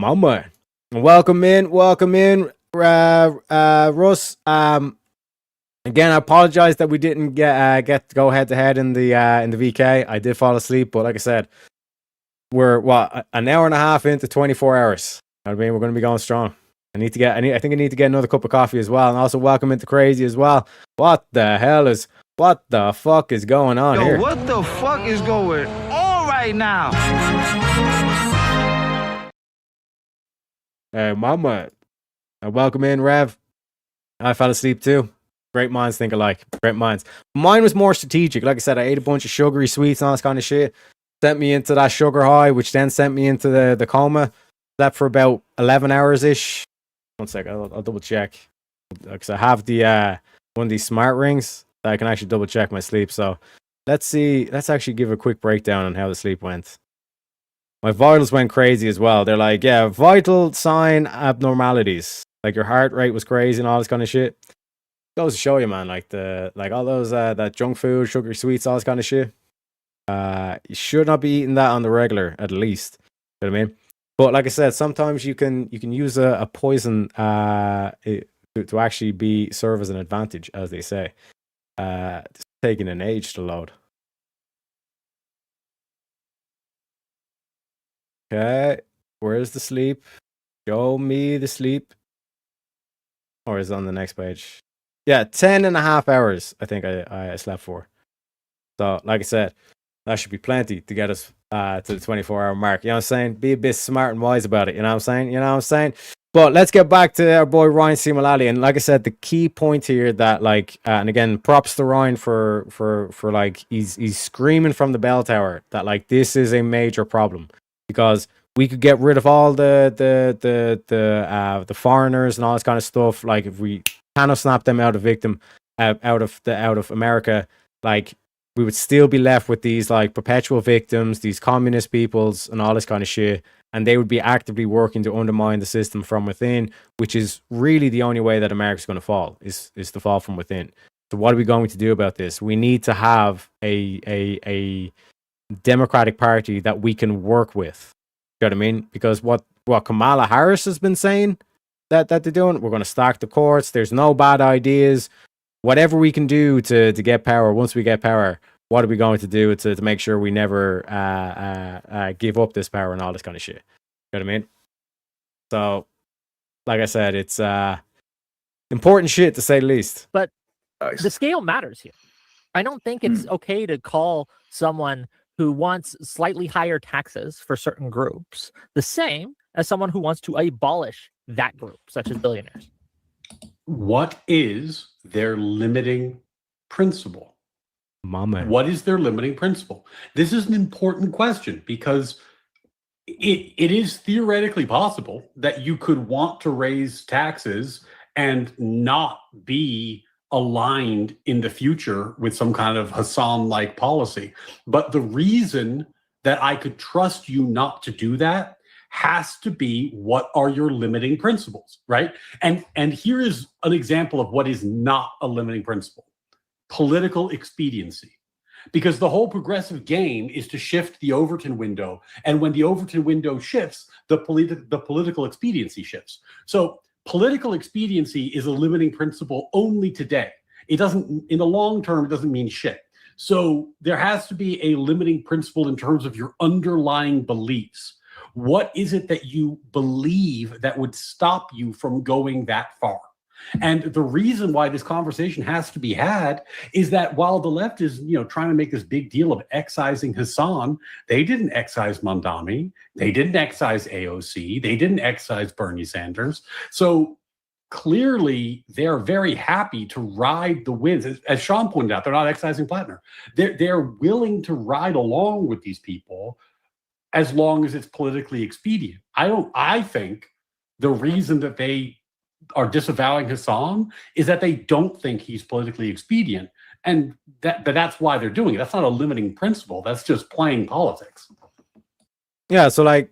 Speaker 2: My man. Welcome in, Russ. Again, I apologize that we didn't get to go head to head in the VK. I did fall asleep, but like I said, we're an hour and a half into 24 hours. I mean, we're going to be going strong. I think I need to get another cup of coffee as well, and also welcome into Crazy as well. What the fuck is going on here?
Speaker 9: What the fuck is going on right now?
Speaker 2: Hey, mama. Welcome in, Rev. I fell asleep too. Great minds think alike. Great minds. Mine was more strategic. Like I said, I ate a bunch of sugary sweets and all this kind of shit. Sent me into that sugar high, which then sent me into the coma. Slept for about 11 hours-ish. 1 sec, I'll double check. Because I have the one of these smart rings that I can actually double check my sleep. So let's see. Let's actually give a quick breakdown on how the sleep went. My vitals went crazy as well. They're like, yeah, vital sign abnormalities. Like your heart rate was crazy and all this kind of shit. Goes to show you, man. Like all those that junk food, sugary sweets, all this kind of shit. You should not be eating that on the regular, at least. You know what I mean? But like I said, sometimes you can use a poison to actually serve as an advantage, as they say. It's taking an age to load. Okay, where's the sleep? Show me the sleep. Or is it on the next page? Yeah, 10.5 hours, I think I slept for. So, like I said, that should be plenty to get us to the 24-hour mark. You know what I'm saying? Be a bit smart and wise about it. You know what I'm saying? But let's get back to our boy Ryan C. Mullally. And like I said, the key point here that like, and again, props to Ryan for like, he's screaming from the bell tower that like, this is a major problem. Because we could get rid of all the foreigners and all this kind of stuff. Like if we kind of snap them out of America, like we would still be left with these like perpetual victims, these communist peoples and all this kind of shit. And they would be actively working to undermine the system from within, which is really the only way that America's going to fall is to fall from within. So what are we going to do about this? We need to have a Democratic Party that we can work with. You know what I mean? Because what Kamala Harris has been saying that they're doing, we're going to stack the courts. There's no bad ideas. Whatever we can do to get power, once we get power, what are we going to do to make sure we never give up this power and all this kind of shit? You know what I mean? So, like I said, it's important shit to say the least.
Speaker 5: But
Speaker 6: Nice.
Speaker 5: the scale matters here. I don't think it's okay to call someone who wants slightly higher taxes for certain groups the same as someone who wants to abolish that group, such as billionaires.
Speaker 4: What is their limiting principle?
Speaker 2: Mama.
Speaker 4: What is their limiting principle? This is an important question because it is theoretically possible that you could want to raise taxes and not be aligned in the future with some kind of Hassan-like policy. But the reason that I could trust you not to do that has to be, what are your limiting principles, right? And here is an example of what is not a limiting principle: political expediency. Because the whole progressive game is to shift the Overton window, and when the Overton window shifts, the political expediency shifts. So political expediency is a limiting principle only today. It doesn't, in the long term, it doesn't mean shit. So there has to be a limiting principle in terms of your underlying beliefs. What is it that you believe that would stop you from going that far? And the reason why this conversation has to be had is that while the left is, trying to make this big deal of excising Hassan, they didn't excise Mondami, they didn't excise AOC, they didn't excise Bernie Sanders. So clearly, they're very happy to ride the winds. As Sean pointed out, they're not excising Plattner. They're willing to ride along with these people as long as it's politically expedient. I think the reason that they are disavowing Hassan is that they don't think he's politically expedient, and that's why they're doing it. That's not a limiting principle. That's just playing politics.
Speaker 2: Yeah, so like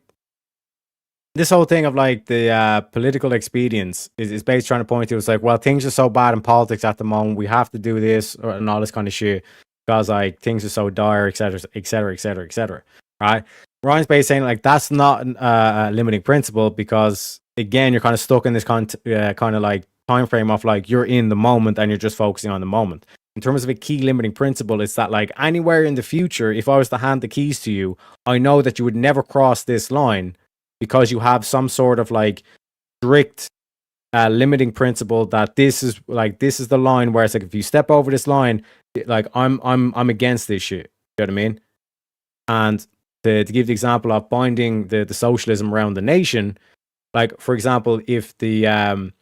Speaker 2: this whole thing of like the political expedience is based trying to point to, it's like, well, things are so bad in politics at the moment, we have to do this and all this kind of shit because like things are so dire, etc., etc., etc., etc. Right? Ryan's basically saying like that's not a limiting principle because, again, you're kind of stuck in this kind of like time frame of like you're in the moment and you're just focusing on the moment. In terms of a key limiting principle, it's that like anywhere in the future, if I was to hand the keys to you, I know that you would never cross this line because you have some sort of like strict limiting principle that this is the line where it's like if you step over this line, like I'm against this shit. You know what I mean? And to give the example of binding the socialism around the nation, like for example, if the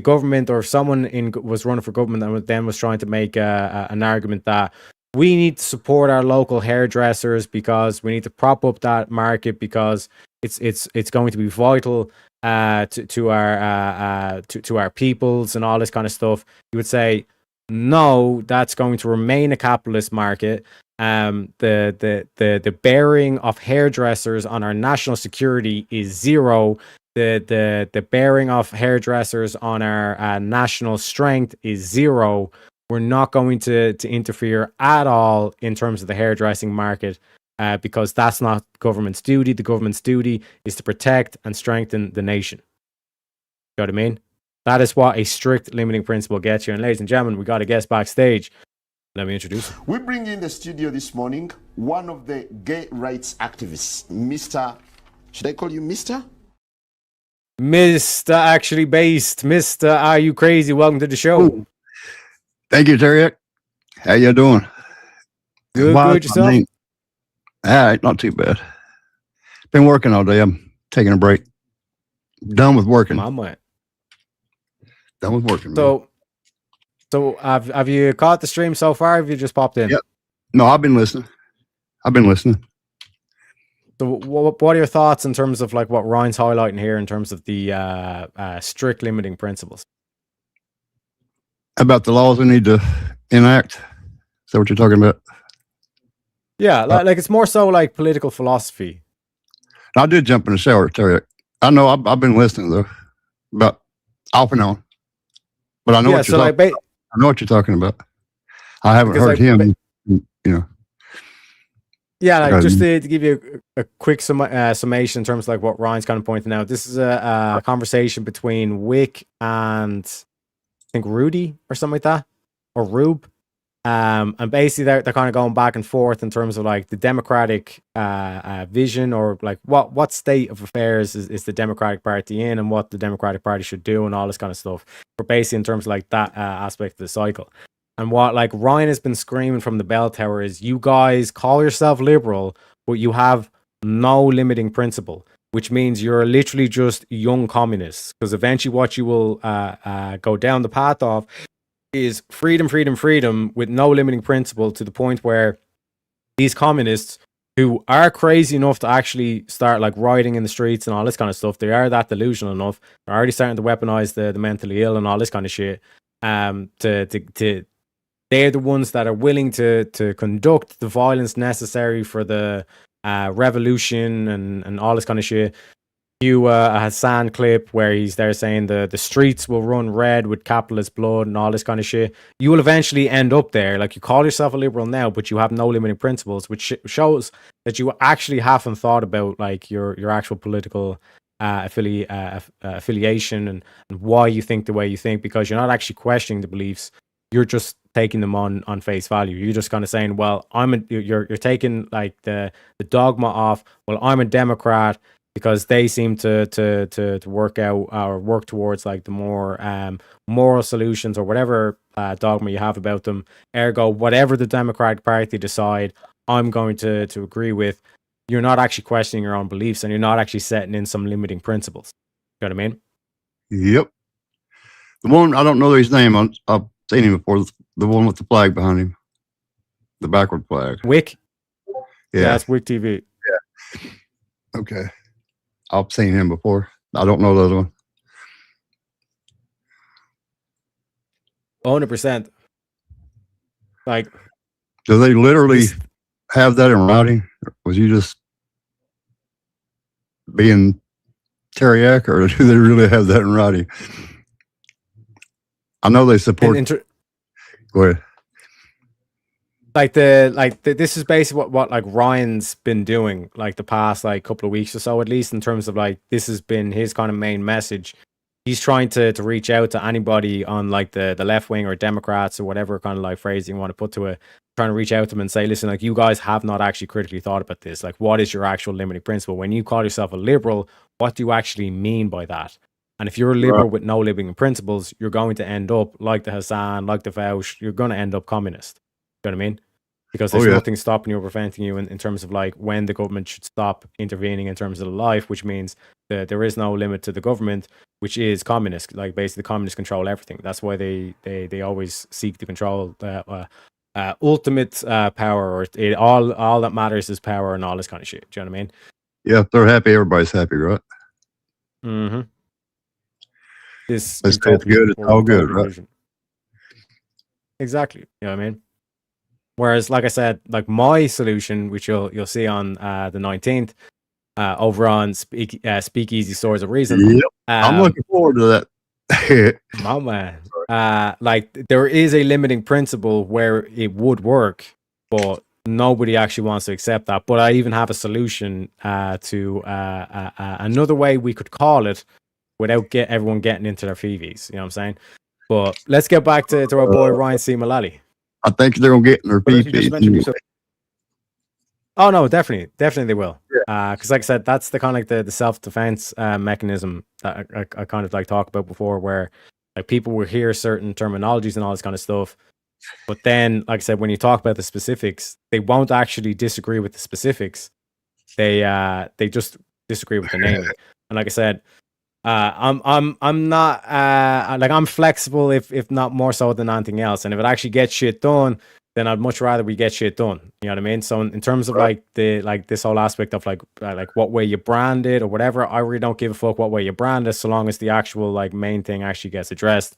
Speaker 2: government or if someone was running for government and then was trying to make an argument that we need to support our local hairdressers because we need to prop up that market because it's going to be vital to our peoples and all this kind of stuff, you would say no, that's going to remain a capitalist market. The bearing of hairdressers on our national security is zero. The bearing of hairdressers on our national strength is zero. We're not going to interfere at all in terms of the hairdressing market because that's not government's duty. The government's duty is to protect and strengthen the nation. You know what I mean? That is what a strict limiting principle gets you. And ladies and gentlemen, we got a guest backstage. Let me introduce him.
Speaker 10: We bring in the studio this morning one of the gay rights activists, Mr. Should I call you Mr.?
Speaker 2: Mr. Actually Based. Mr. Are You Crazy? Welcome to the show.
Speaker 11: Ooh. Thank you, Terry. How you doing?
Speaker 2: Good, good yourself?
Speaker 11: All right, not too bad. Been working all day. I'm taking a break. Done with working.
Speaker 2: My man.
Speaker 11: Done with working.
Speaker 2: So have you caught the stream so far? Or have you just popped in?
Speaker 11: Yep. No, I've been listening.
Speaker 2: So what are your thoughts in terms of like what Ryan's highlighting here in terms of the strict limiting principles?
Speaker 11: About the laws we need to enact? Is that what you're talking about?
Speaker 2: Yeah, like it's more so like political philosophy.
Speaker 11: I did jump in the shower, Terry. I know I've been listening though, about off and on. But I know what you're talking. I know what you're talking about. I haven't heard him.
Speaker 2: Yeah, like just to give you a quick summation in terms of like what Ryan's kind of pointing out. This is a conversation between Wick and I think Rudy or something like that, or Rube. And basically they're kind of going back and forth in terms of like the democratic vision, or like what state of affairs is the Democratic Party in, and what the Democratic Party should do, and all this kind of stuff. But basically in terms of like that aspect of the cycle. And what like Ryan has been screaming from the bell tower is, you guys call yourself liberal, but you have no limiting principle, which means you're literally just young communists. Because eventually what you will go down the path of is freedom, freedom, freedom with no limiting principle, to the point where these communists, who are crazy enough to actually start like rioting in the streets and all this kind of stuff, they are that delusional enough. They're already starting to weaponize the mentally ill and all this kind of shit. They're the ones that are willing to conduct the violence necessary for the revolution and all this kind of shit. A Hassan clip where he's there saying the streets will run red with capitalist blood and all this kind of shit. You will eventually end up there. Like, you call yourself a liberal now, but you have no limiting principles, which shows that you actually haven't thought about like your actual political affiliation and why you think the way you think, because you're not actually questioning the beliefs. You're just taking them on face value. You're just kind of saying, well, you're taking like the dogma off. Well, I'm a Democrat because they seem to work out or work towards like the more moral solutions or whatever dogma you have about them. Ergo, whatever the Democratic Party decide, I'm going to agree with. You're not actually questioning your own beliefs, and you're not actually setting in some limiting principles. You know what I mean?
Speaker 11: Yep. The one, I don't know his name. I've seen him before. The one with the flag behind him, the backward flag.
Speaker 2: Wick.
Speaker 11: Yeah,
Speaker 2: that's Wick TV.
Speaker 11: Yeah. Okay. I've seen him before. I don't know the other one.
Speaker 2: 100%. Like,
Speaker 11: do they literally have that in writing? Was you just being Teriak, or do they really have that in writing? I know they support. Go ahead.
Speaker 2: This is basically what like Ryan's been doing like the past like couple of weeks or so, at least, in terms of like this has been his kind of main message. He's trying to reach out to anybody on like the left wing or Democrats or whatever kind of like phrasing you want to put to it, trying to reach out to them and say, listen, like, you guys have not actually critically thought about this. Like, what is your actual limiting principle? When you call yourself a liberal, what do you actually mean by that? And if you're a liberal with no limiting principles, you're going to end up like the Hassan, like the Vaush, you're going to end up communist. You know what I mean? Because there's nothing stopping you or preventing you in terms of like when the government should stop intervening in terms of the life, which means that there is no limit to the government, which is communist. Like, basically the communists control everything. That's why they always seek to control ultimate power, or all that matters is power and all this kind of shit. Do you know what I mean?
Speaker 11: Yeah, if they're happy, everybody's happy, right?
Speaker 2: Mm-hmm.
Speaker 11: That's good. It's all good, right?
Speaker 2: Exactly. You know what I mean? Whereas, like I said, like my solution, which you'll see on the 19th, over on Speakeasy Swords of Reason.
Speaker 11: Yep. I'm looking forward to that.
Speaker 2: Oh man. Like, there is a limiting principle where it would work, but nobody actually wants to accept that. But I even have a solution to another way we could call it without everyone getting into their feevies. You know what I'm saying? But let's get back to our boy Ryan C. Mullally.
Speaker 11: I think they're gonna get in their feevies.
Speaker 2: Oh no, definitely they will. Because like I said, that's the kind of like the self-defense mechanism that I kind of like talked about before, where like people will hear certain terminologies and all this kind of stuff, but then, like I said, when you talk about the specifics, they won't actually disagree with the specifics. They just disagree with the naming. And like I said, I'm not like, I'm flexible if not more so than anything else. And if it actually gets shit done, then I'd much rather we get shit done. You know what I mean? So in terms of like this whole aspect of like what way you brand it or whatever, I really don't give a fuck what way you brand it, so long as the actual like main thing actually gets addressed.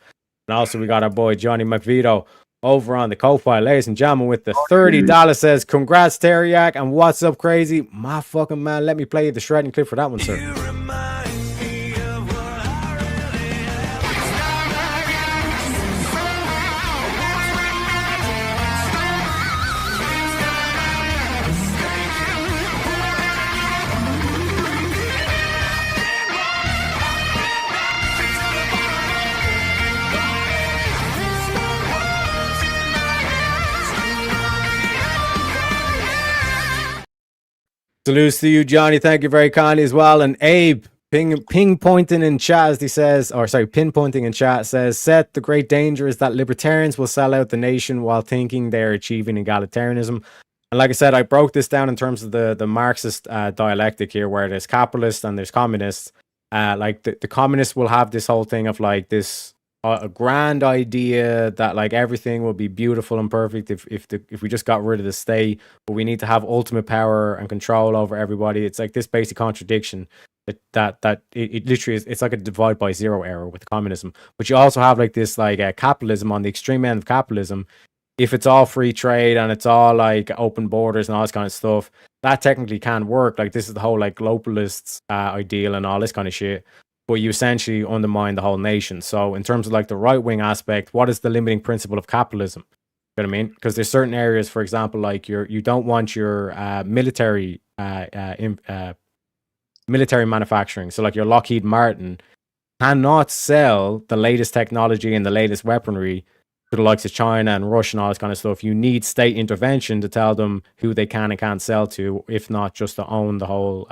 Speaker 2: And also we got our boy Johnny McVito over on the Ko-Fi, ladies and gentlemen, with the $30, says, congrats Teriak, and what's up crazy? My fucking man, let me play you the shredding clip for that one, sir. Salutes to you, Johnny. Thank you very kindly as well. And Abe, pinpointing in chat, as he says, or sorry, pinpointing in chat says, Seth, the great danger is that libertarians will sell out the nation while thinking they're achieving egalitarianism. And like I said, I broke this down in terms of the Marxist dialectic here, where there's capitalists and there's communists. Like the communists will have this whole thing of like this a grand idea that like everything will be beautiful and perfect if we just got rid of the state, but we need to have ultimate power and control over everybody. It's like this basic contradiction that it literally is. It's like a divide by zero error with communism. But you also have like this like capitalism on the extreme end of capitalism. If it's all free trade and it's all like open borders and all this kind of stuff, that technically can work. Like this is the whole like globalists ideal and all this kind of shit. But you essentially undermine the whole nation. So in terms of like the right wing aspect, what is the limiting principle of capitalism? You know what I mean? Because there's certain areas, for example, like you don't want your military manufacturing. So like your Lockheed Martin cannot sell the latest technology and the latest weaponry to the likes of China and Russia and all this kind of stuff. You need state intervention to tell them who they can and can't sell to, if not just to own the whole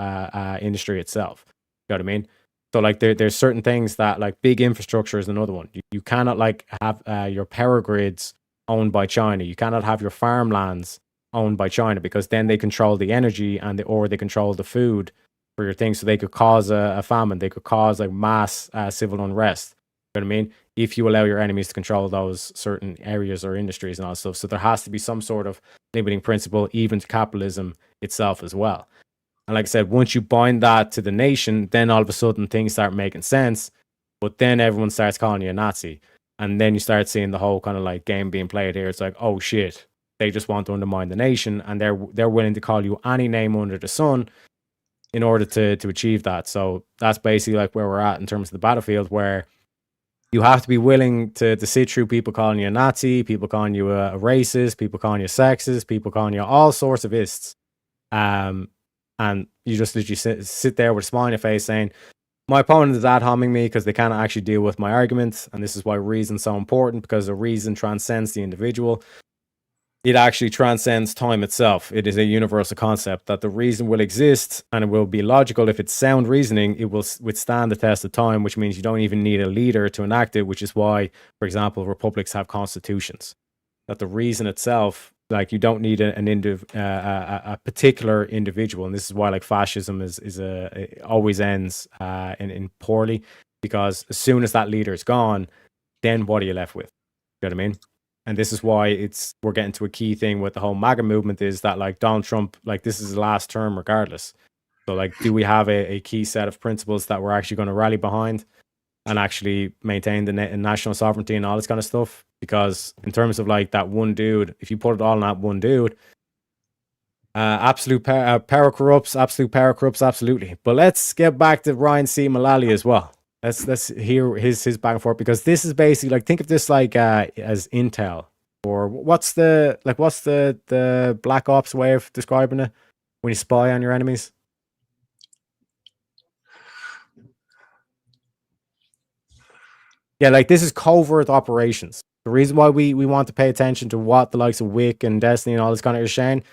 Speaker 2: industry itself. You know what I mean? So like there's certain things that like big infrastructure is another one. You cannot like have your power grids owned by China. You cannot have your farmlands owned by China, because then they control the energy or they control the food for your things. So they could cause a famine. They could cause like mass civil unrest. You know what I mean? If you allow your enemies to control those certain areas or industries and all stuff. So there has to be some sort of limiting principle even to capitalism itself as well. And like I said, once you bind that to the nation, then all of a sudden things start making sense. But then everyone starts calling you a Nazi. And then you start seeing the whole kind of like game being played here. It's like, oh shit, they just want to undermine the nation, and they're willing to call you any name under the sun in order to achieve that. So that's basically like where we're at in terms of the battlefield, where you have to be willing to sit through people calling you a Nazi, people calling you a racist, people calling you sexist, people calling you all sorts of ists. And you just literally sit there with a smile on your face saying, my opponent is ad homing me because they cannot actually deal with my arguments. And this is why reason's so important, because the reason transcends the individual. It actually transcends time itself. It is a universal concept that the reason will exist, and it will be logical. If it's sound reasoning, it will withstand the test of time, which means you don't even need a leader to enact it, which is why, for example, republics have constitutions. That the reason itself, like you don't need a particular individual, and this is why like fascism always ends in poorly, because as soon as that leader is gone, then what are you left with? You know what I mean? And this is why we're getting to a key thing with the whole MAGA movement, is that like Donald Trump, like this is his last term regardless. So like, do we have a key set of principles that we're actually going to rally behind and actually maintain the national sovereignty and all this kind of stuff? Because in terms of like that one dude, if you put it all on that one dude, absolute power corrupts, absolutely. But let's get back to Ryan C. Mullally as well. Let's hear his back and forth, because this is basically like, think of this like as intel, or what's the Black Ops way of describing it when you spy on your enemies? Yeah, like this is covert operations. The reason why we want to pay attention to what the likes of Wick and Destiny and all this kind of shit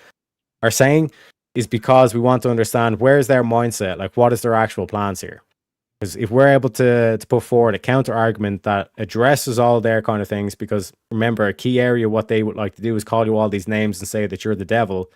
Speaker 2: are saying is because we want to understand where's their mindset, like what is their actual plans here. Because if we're able to put forward a counter argument that addresses all their kind of things, because remember, a key area what they would like to do is call you all these names and say that you're the devil.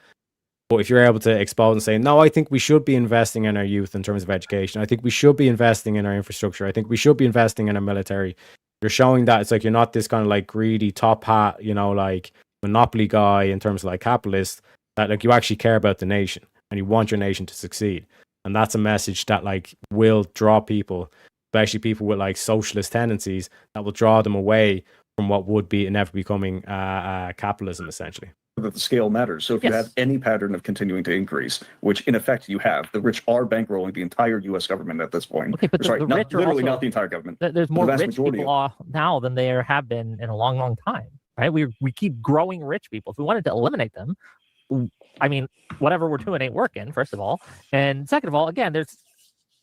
Speaker 2: But if you're able to expose and say, no, I think we should be investing in our youth in terms of education. I think we should be investing in our infrastructure. I think we should be investing in our military. You're showing that it's like you're not this kind of like greedy top hat, you know, like monopoly guy in terms of like capitalist, that like you actually care about the nation and you want your nation to succeed. And that's a message that like will draw people, especially people with like socialist tendencies, that will draw them away from what would be inevitably becoming capitalism, essentially.
Speaker 6: That the scale matters. So if you have any pattern of continuing to increase, which in effect you have, the rich are bankrolling the entire U.S. government at this point.
Speaker 5: Okay, but the rich are
Speaker 6: literally
Speaker 5: also,
Speaker 6: not the entire government.
Speaker 5: There's more rich people now than there have been in a long, long time, right? We keep growing rich people. If we wanted to eliminate them, I mean, whatever we're doing ain't working, first of all. And second of all, again,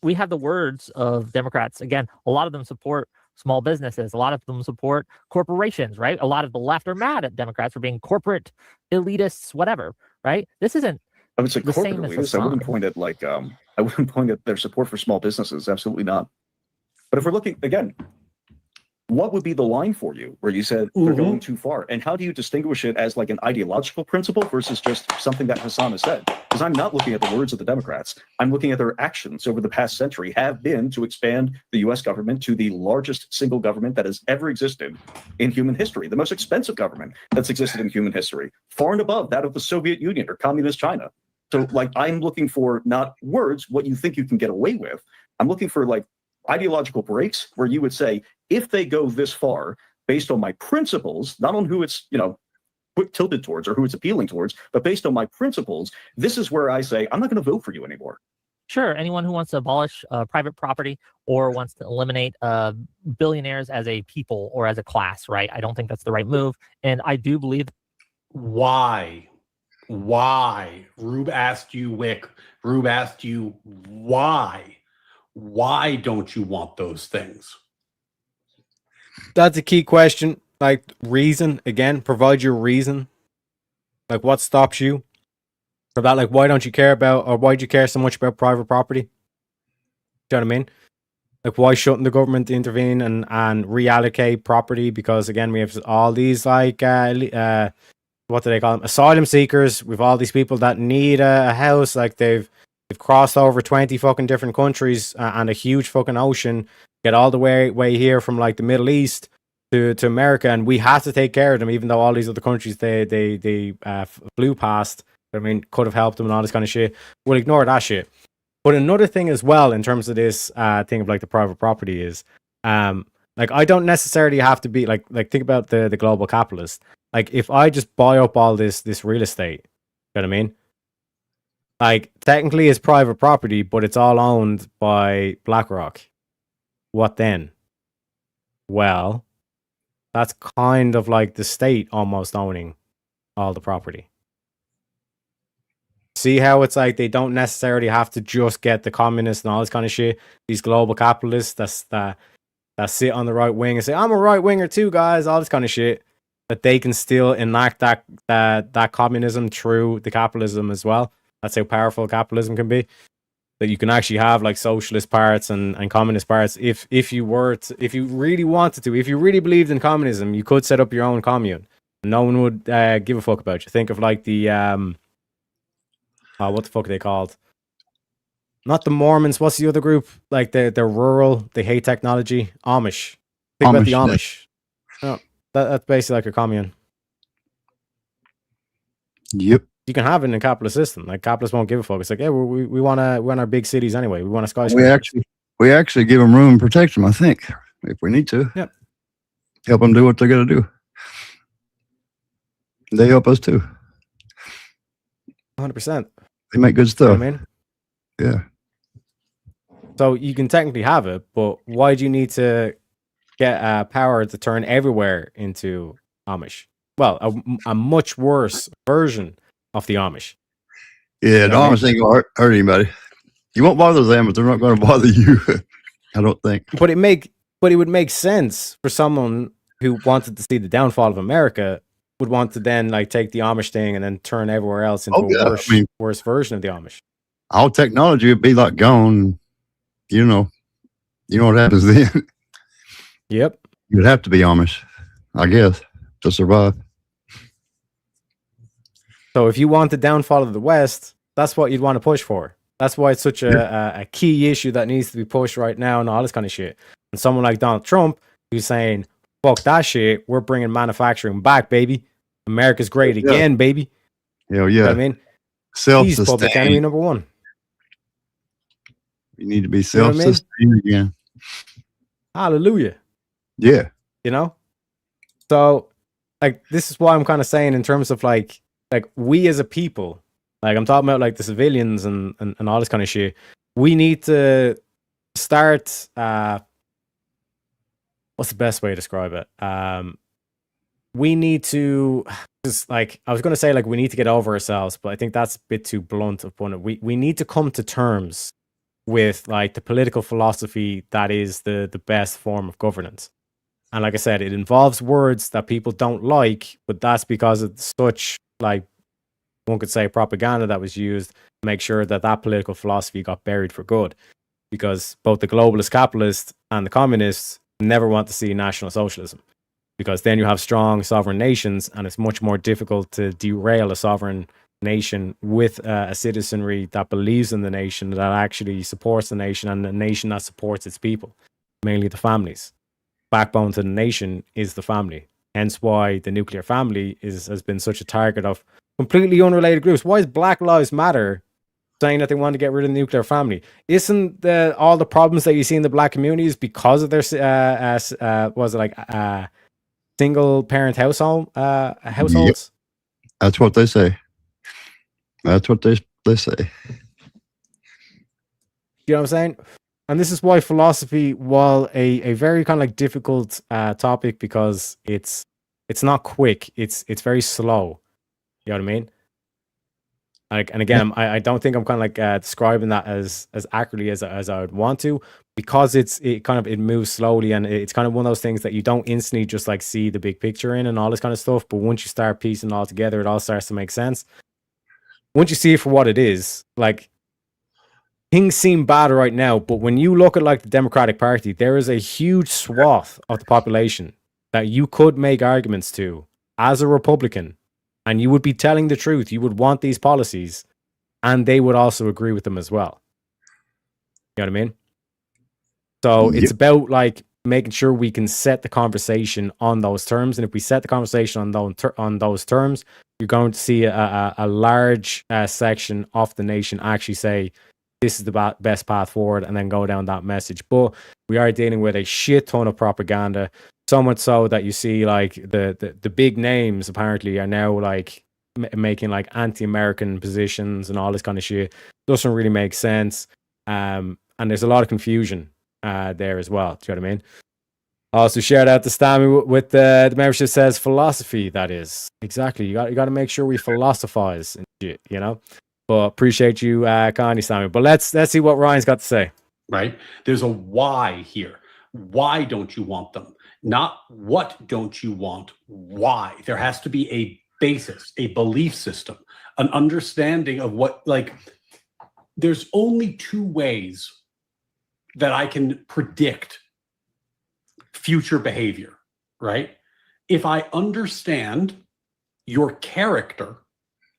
Speaker 5: we have the words of Democrats. Again, a lot of them support small businesses. A lot of them support corporations, right? A lot of the left are mad at Democrats for being corporate elitists, whatever, right? This isn't
Speaker 6: I would say
Speaker 5: The same
Speaker 6: corporate
Speaker 5: as
Speaker 6: elitists. I wouldn't
Speaker 5: Hassan.
Speaker 6: point at I wouldn't point at their support for small businesses. Absolutely not. But if we're looking again, what would be the line for you where you said they're going too far? And how do you distinguish it as like an ideological principle versus just something that Hassan has said? Because I'm not looking at the words of the Democrats. I'm looking at their actions over the past century have been to expand the US government to the largest single government that has ever existed in human history, the most expensive government that's existed in human history, far and above that of the Soviet Union or communist China. So like I'm looking for not words, what you think you can get away with. I'm looking for like ideological breaks where you would say, if they go this far based on my principles, not on who it's, tilted towards or who it's appealing towards, but based on my principles, this is where I say, I'm not going to vote for you anymore.
Speaker 5: Sure, anyone who wants to abolish private property or wants to eliminate billionaires as a people or as a class, right? I don't think that's the right move. And I do believe.
Speaker 4: Why? Rube asked you, Wick. Rube asked you, why? Why don't you want those things?
Speaker 2: That's a key question. Like, reason, again, provide your reason. Like, what stops you? About, like, why don't you care about, or why do you care so much about private property? Do you know what I mean? Like, why shouldn't the government intervene and reallocate property? Because, again, we have all these, like, what do they call them? Asylum seekers. We've all these people that need a house. Like, they've crossed over 20 fucking different countries and a huge fucking ocean, get all the way here from like the Middle East to America, and we have to take care of them, even though all these other countries they flew past. I mean, could have helped them and all this kind of shit. We'll ignore that shit. But another thing as well, in terms of this thing of like the private property is, like I don't necessarily have to be like think about the global capitalist. Like if I just buy up all this real estate, you know what I mean? Like, technically it's private property, but it's all owned by BlackRock. What then? Well, that's kind of like the state almost owning all the property. See how it's like they don't necessarily have to just get the communists and all this kind of shit. These global capitalists that sit on the right wing and say, I'm a right winger too, guys, all this kind of shit. That they can still enact that communism through the capitalism as well. That's how powerful capitalism can be. That you can actually have like socialist parts and communist parts. If you really wanted to, if you really believed in communism, you could set up your own commune. No one would give a fuck about you. Think of like the what the fuck are they called? Not the Mormons. What's the other group? Like they're rural. They hate technology. Amish. Think about the Amish. No, that's basically like a commune.
Speaker 11: Yep.
Speaker 2: You can have it in a capitalist system. Like capitalists won't give a fuck. It's like, yeah, we want our big cities anyway. We want a skyscraper.
Speaker 11: We actually give them room and protect them, I think, if we need to.
Speaker 2: Yep.
Speaker 11: Help them do what they got to do. They help us too.
Speaker 2: 100%.
Speaker 11: They make good stuff.
Speaker 2: You know what I mean?
Speaker 11: Yeah.
Speaker 2: So you can technically have it, but why do you need to get power to turn everywhere into Amish? Well, a much worse version of the Amish.
Speaker 11: Yeah, the Amish ain't gonna hurt anybody. You won't bother them, but they're not going to bother you. I don't think.
Speaker 2: But it would make sense for someone who wanted to see the downfall of America would want to then like take the Amish thing and then turn everywhere else into a worse version of the Amish.
Speaker 11: All technology would be like gone. You know what happens then.
Speaker 2: Yep.
Speaker 11: You'd have to be Amish, I guess, to survive.
Speaker 2: So if you want the downfall of the West, that's what you'd want to push for. That's why it's such a key issue that needs to be pushed right now and all this kind of shit. And someone like Donald Trump who's saying, fuck that shit, we're bringing manufacturing back, baby. America's great again, baby.
Speaker 11: Hell yeah.
Speaker 2: You know what I mean? He's public enemy number one.
Speaker 11: You need to be self-sustained again.
Speaker 2: Hallelujah.
Speaker 11: Yeah.
Speaker 2: You know? So, like, this is why I'm kind of saying in terms of, like, we as a people, like, I'm talking about, like, the civilians and all this kind of shit. We need to start, what's the best way to describe it? We need to, just like, I was going to say, like, we need to get over ourselves, but I think that's a bit too blunt of one. We need to come to terms with, like, the political philosophy that is the best form of governance. And like I said, it involves words that people don't like, but that's because it's such, like, one could say, propaganda that was used to make sure that that political philosophy got buried for good. Because both the globalist capitalists and the communists never want to see national socialism. Because then you have strong sovereign nations, and it's much more difficult to derail a sovereign nation with a citizenry that believes in the nation, that actually supports the nation, and a nation that supports its people, mainly the families. Backbone to the nation is the family. Hence why the nuclear family has been such a target of completely unrelated groups. Why is Black Lives Matter saying that they want to get rid of the nuclear family? Isn't all the problems that you see in the black communities because of their single parent households?
Speaker 11: Yep. That's what they say. That's what they say.
Speaker 2: You know what I'm saying? And this is why philosophy, while a very kind of like difficult topic, because it's not quick, it's very slow. You know what I mean? Like, and again, I don't think I'm kind of like describing that as accurately as I would want to, because it moves slowly, and it's kind of one of those things that you don't instantly just like see the big picture in and all this kind of stuff. But once you start piecing it all together, it all starts to make sense. Once you see it for what it is, like, things seem bad right now, but when you look at like the Democratic Party, there is a huge swath of the population that you could make arguments to as a Republican, and you would be telling the truth. You would want these policies, and they would also agree with them as well. You know what I mean? So it's about like making sure we can set the conversation on those terms, and if we set the conversation on those terms, you're going to see a large section of the nation actually say this is the best path forward, and then go down that message. But we are dealing with a shit ton of propaganda, so much so that you see like the big names apparently are now like making like anti-American positions and all this kind of shit. Doesn't really make sense, and there's a lot of confusion there as well. Do you know what I mean? Also, shout out to Stammy with the membership says philosophy. That is exactly, you got to make sure we philosophize and shit, you know. But appreciate you, Connie, Stammy. But let's see what Ryan's got to say.
Speaker 4: Right? There's a why here. Why don't you want them? Not what don't you want? Why? There has to be a basis, a belief system, an understanding of what, like, there's only two ways that I can predict future behavior, right? If I understand your character,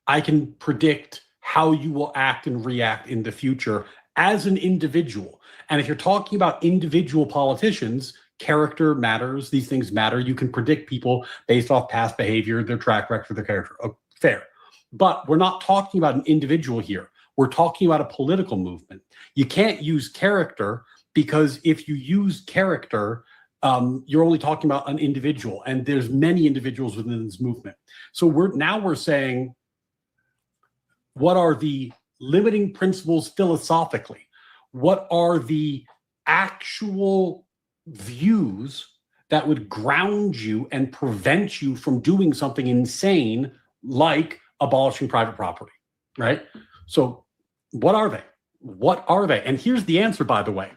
Speaker 4: I can predict how you will act and react in the future as an individual. And if you're talking about individual politicians, character matters. These things matter. You can predict people based off past behavior, their track record, their character. Oh, fair. But we're not talking about an individual here. We're talking about a political movement. You can't use character, because if you use character, you're only talking about an individual, and there's many individuals within this movement. So we're saying, what are the limiting principles philosophically? What are the actual views that would ground you and prevent you from doing something insane like abolishing private property, right? So what are they? What are they? And here's the answer, by the way.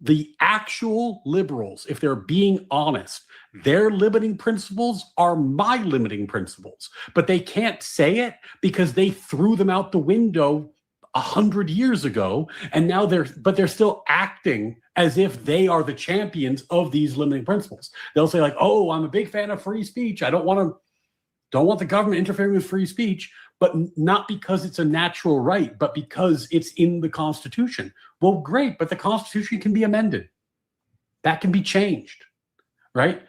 Speaker 4: The actual liberals, if they're being honest, their limiting principles are my limiting principles, but they can't say it because they threw them out the window 100 years ago, and now they're still acting as if they are the champions of these limiting principles. They'll say like, "Oh, I'm a big fan of free speech. I don't want the government interfering with free speech," but not because it's a natural right, but because it's in the Constitution. Well, great, but the Constitution can be amended. That can be changed, right?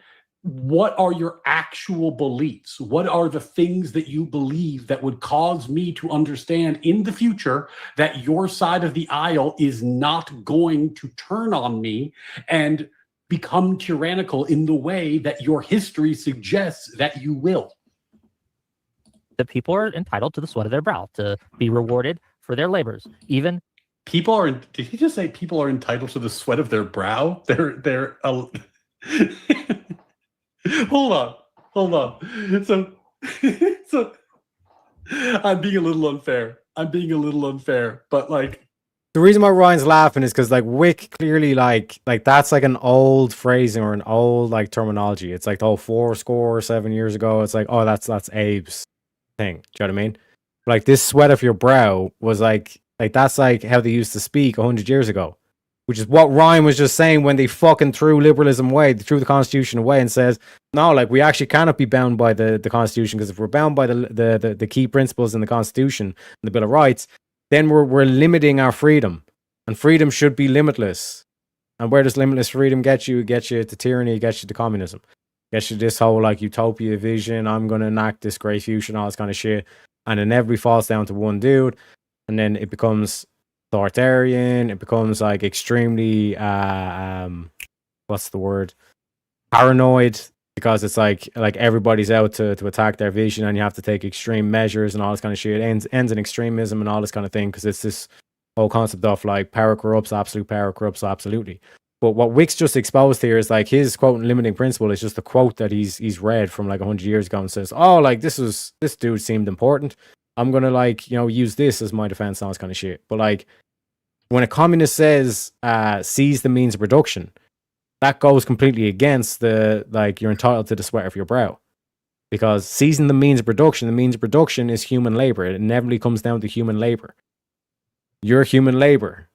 Speaker 4: What are your actual beliefs? What are the things that you believe that would cause me to understand in the future that your side of the aisle is not going to turn on me and become tyrannical in the way that your history suggests that you will?
Speaker 5: That people are entitled to the sweat of their brow, to be rewarded for their labors. Even
Speaker 4: people are. Did he just say people are entitled to the sweat of their brow? They're. Hold on. So I'm being a little unfair. But like,
Speaker 2: the reason why Ryan's laughing is because like Wick clearly like that's like an old phrasing or an old like terminology. It's like the whole 7 years ago. It's like, oh, that's Abe's thing. Do you know what I mean? Like this sweat of your brow was like that's like how they used to speak 100 years ago, which is what Ryan was just saying when they fucking threw liberalism away, they threw the Constitution away and says, no, like we actually cannot be bound by the Constitution, because if we're bound by the key principles in the Constitution and the Bill of Rights, then we're limiting our freedom, and freedom should be limitless. And where does limitless freedom get you? It gets you to tyranny, it gets you to communism, it gets you this whole like utopia vision, I'm going to enact this great future and all this kind of shit. And then everybody falls down to one dude, and then it becomes authoritarian, it becomes like extremely what's the word, paranoid, because it's like everybody's out to attack their vision, and you have to take extreme measures and all this kind of shit. It ends in extremism and all this kind of thing, because it's this whole concept of like power corrupts, absolute power corrupts absolutely. But what Wick's just exposed here is like his quote limiting principle is just a quote that he's read from like 100 years ago and says, oh, like this dude seemed important, I'm gonna like, you know, use this as my defense and all this kind of shit. But like when a communist says seize the means of production, that goes completely against the like you're entitled to the sweat of your brow, because seizing the means of production is human labor. It inevitably comes down to human labor. You're human labor.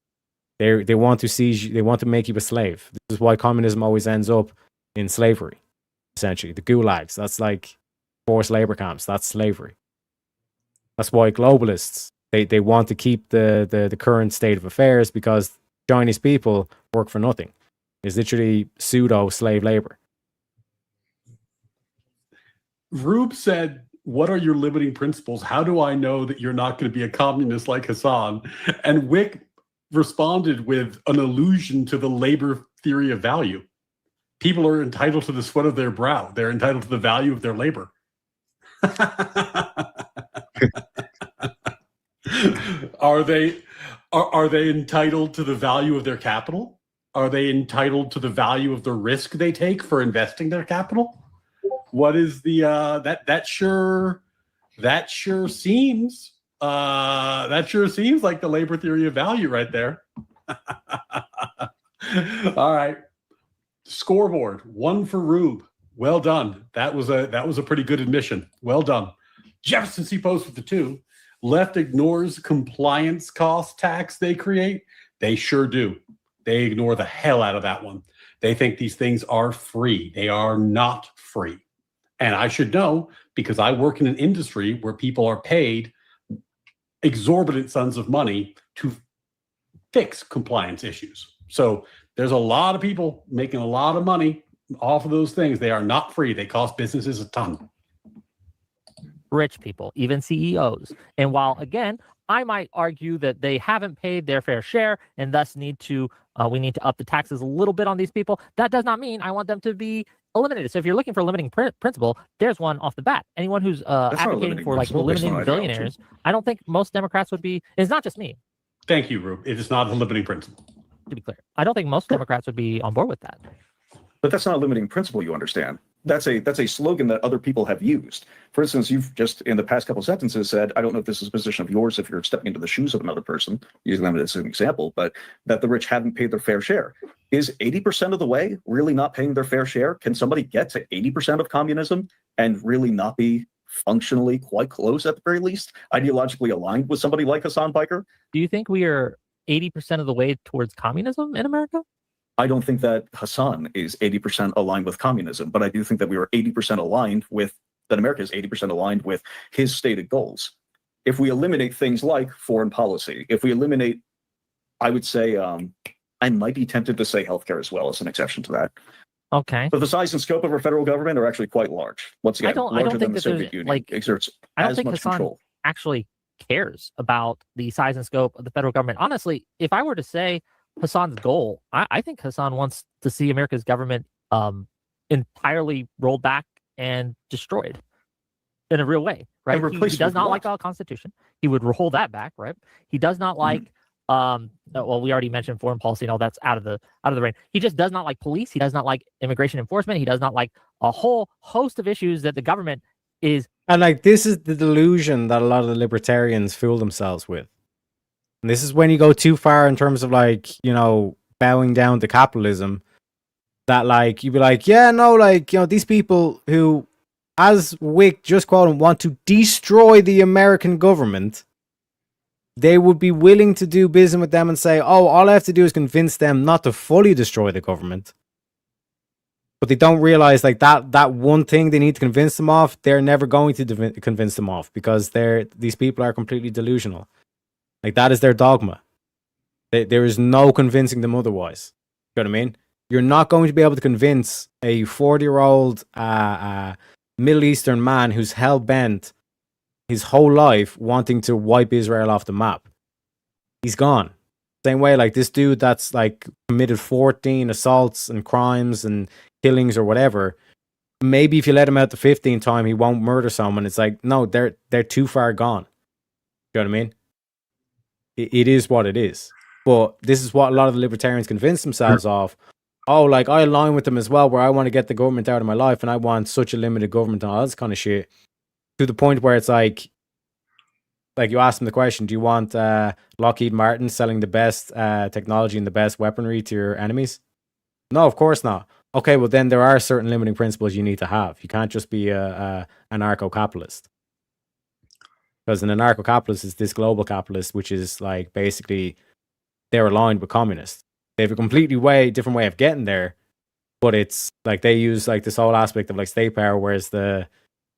Speaker 2: They want to seize you, they want to make you a slave. This is why communism always ends up in slavery, essentially. The gulags, that's like forced labor camps, that's slavery. That's why globalists, they want to keep the current state of affairs, because Chinese people work for nothing. It's literally pseudo slave labor.
Speaker 4: Rube said, what are your limiting principles? How do I know that you're not going to be a communist like Hassan? And Wick responded with an allusion to the labor theory of value. People are entitled to the sweat of their brow. They're entitled to the value of their labor. Are they entitled to the value of their capital? Are they entitled to the value of the risk they take for investing their capital? What is the that sure seems like the labor theory of value right there. All right. Scoreboard, 1 for Rube. Well done. That was a pretty good admission. Well done. Jefferson C. Post with the 2. Left ignores compliance cost tax they create. They sure do. They ignore the hell out of that one. They think these things are free. They are not free. And I should know, because I work in an industry where people are paid exorbitant sums of money to fix compliance issues. So there's a lot of people making a lot of money off of those things. They are not free. They cost businesses a ton.
Speaker 5: Rich people, even CEOs. And while, again, I might argue that they haven't paid their fair share and thus we need to up the taxes a little bit on these people, that does not mean I want them to be eliminated. So if you're looking for a limiting principle, there's one off the bat. Anyone who's advocating for like limiting billionaires, I don't think most Democrats would be. It's not just me.
Speaker 4: Thank you, Rube. It is not a limiting principle.
Speaker 5: To be clear, I don't think most Democrats would be on board with that.
Speaker 6: But that's not a limiting principle, you understand. That's a slogan that other people have used. For instance, you've just in the past couple sentences said, I don't know if this is a position of yours if you're stepping into the shoes of another person, using them as an example, but that the rich haven't paid their fair share. Is 80% of the way really not paying their fair share? Can somebody get to 80% of communism and really not be functionally quite close, at the very least, ideologically aligned with somebody like Hassan Piker?
Speaker 5: Do you think we are 80% of the way towards communism in America?
Speaker 6: I don't think that Hassan is 80% aligned with communism, but I do think that we are 80% aligned with, that America is 80% aligned with his stated goals. If we eliminate things like foreign policy, if we eliminate, I would say, I might be tempted to say healthcare as well as an exception to that.
Speaker 5: Okay.
Speaker 6: But the size and scope of our federal government are actually quite large. Once again,
Speaker 5: I don't think
Speaker 6: the Soviet Union,
Speaker 5: like
Speaker 6: exerts
Speaker 5: I don't
Speaker 6: as
Speaker 5: think
Speaker 6: much
Speaker 5: Hassan
Speaker 6: control.
Speaker 5: actually cares about the size and scope of the federal government. Honestly, if I were to say Hassan's goal, I think Hassan wants to see America's government entirely rolled back and destroyed in a real way, right? He does not like our Constitution. He would roll that back, right? He does not like well, we already mentioned foreign policy and all that's out of the rain. He just does not like police. He does not like immigration enforcement. He does not like a whole host of issues that the government is.
Speaker 2: And like this is the delusion that a lot of the libertarians fool themselves with. And this is when you go too far in terms of like, you know, bowing down to capitalism, that like you'd be like, yeah, no, like, you know, these people who as Wick just quoted, want to destroy the American government, they would be willing to do business with them and say, oh, all I have to do is convince them not to fully destroy the government. But they don't realize like that one thing they need to convince them of, they're never going to convince them of, because these people are completely delusional. Like, that is their dogma. There is no convincing them otherwise. You know what I mean? You're not going to be able to convince a 40-year-old Middle Eastern man who's hell-bent his whole life wanting to wipe Israel off the map. He's gone. Same way, like, this dude that's like committed 14 assaults and crimes and killings or whatever, maybe if you let him out the 15th time, he won't murder someone. It's like, no, they're too far gone. You know what I mean? It is what it is. But this is what a lot of the libertarians convince themselves of. Oh, like, I align with them as well, where I want to get the government out of my life and I want such a limited government and all this kind of shit. To the point where it's like you ask them the question, do you want Lockheed Martin selling the best technology and the best weaponry to your enemies? No, of course not. Okay, well then there are certain limiting principles you need to have. You can't just be a anarcho-capitalist. Because an anarcho-capitalist is this global capitalist, which is like basically they're aligned with communists. They have a completely different way of getting there, but it's like they use like this whole aspect of like state power, whereas the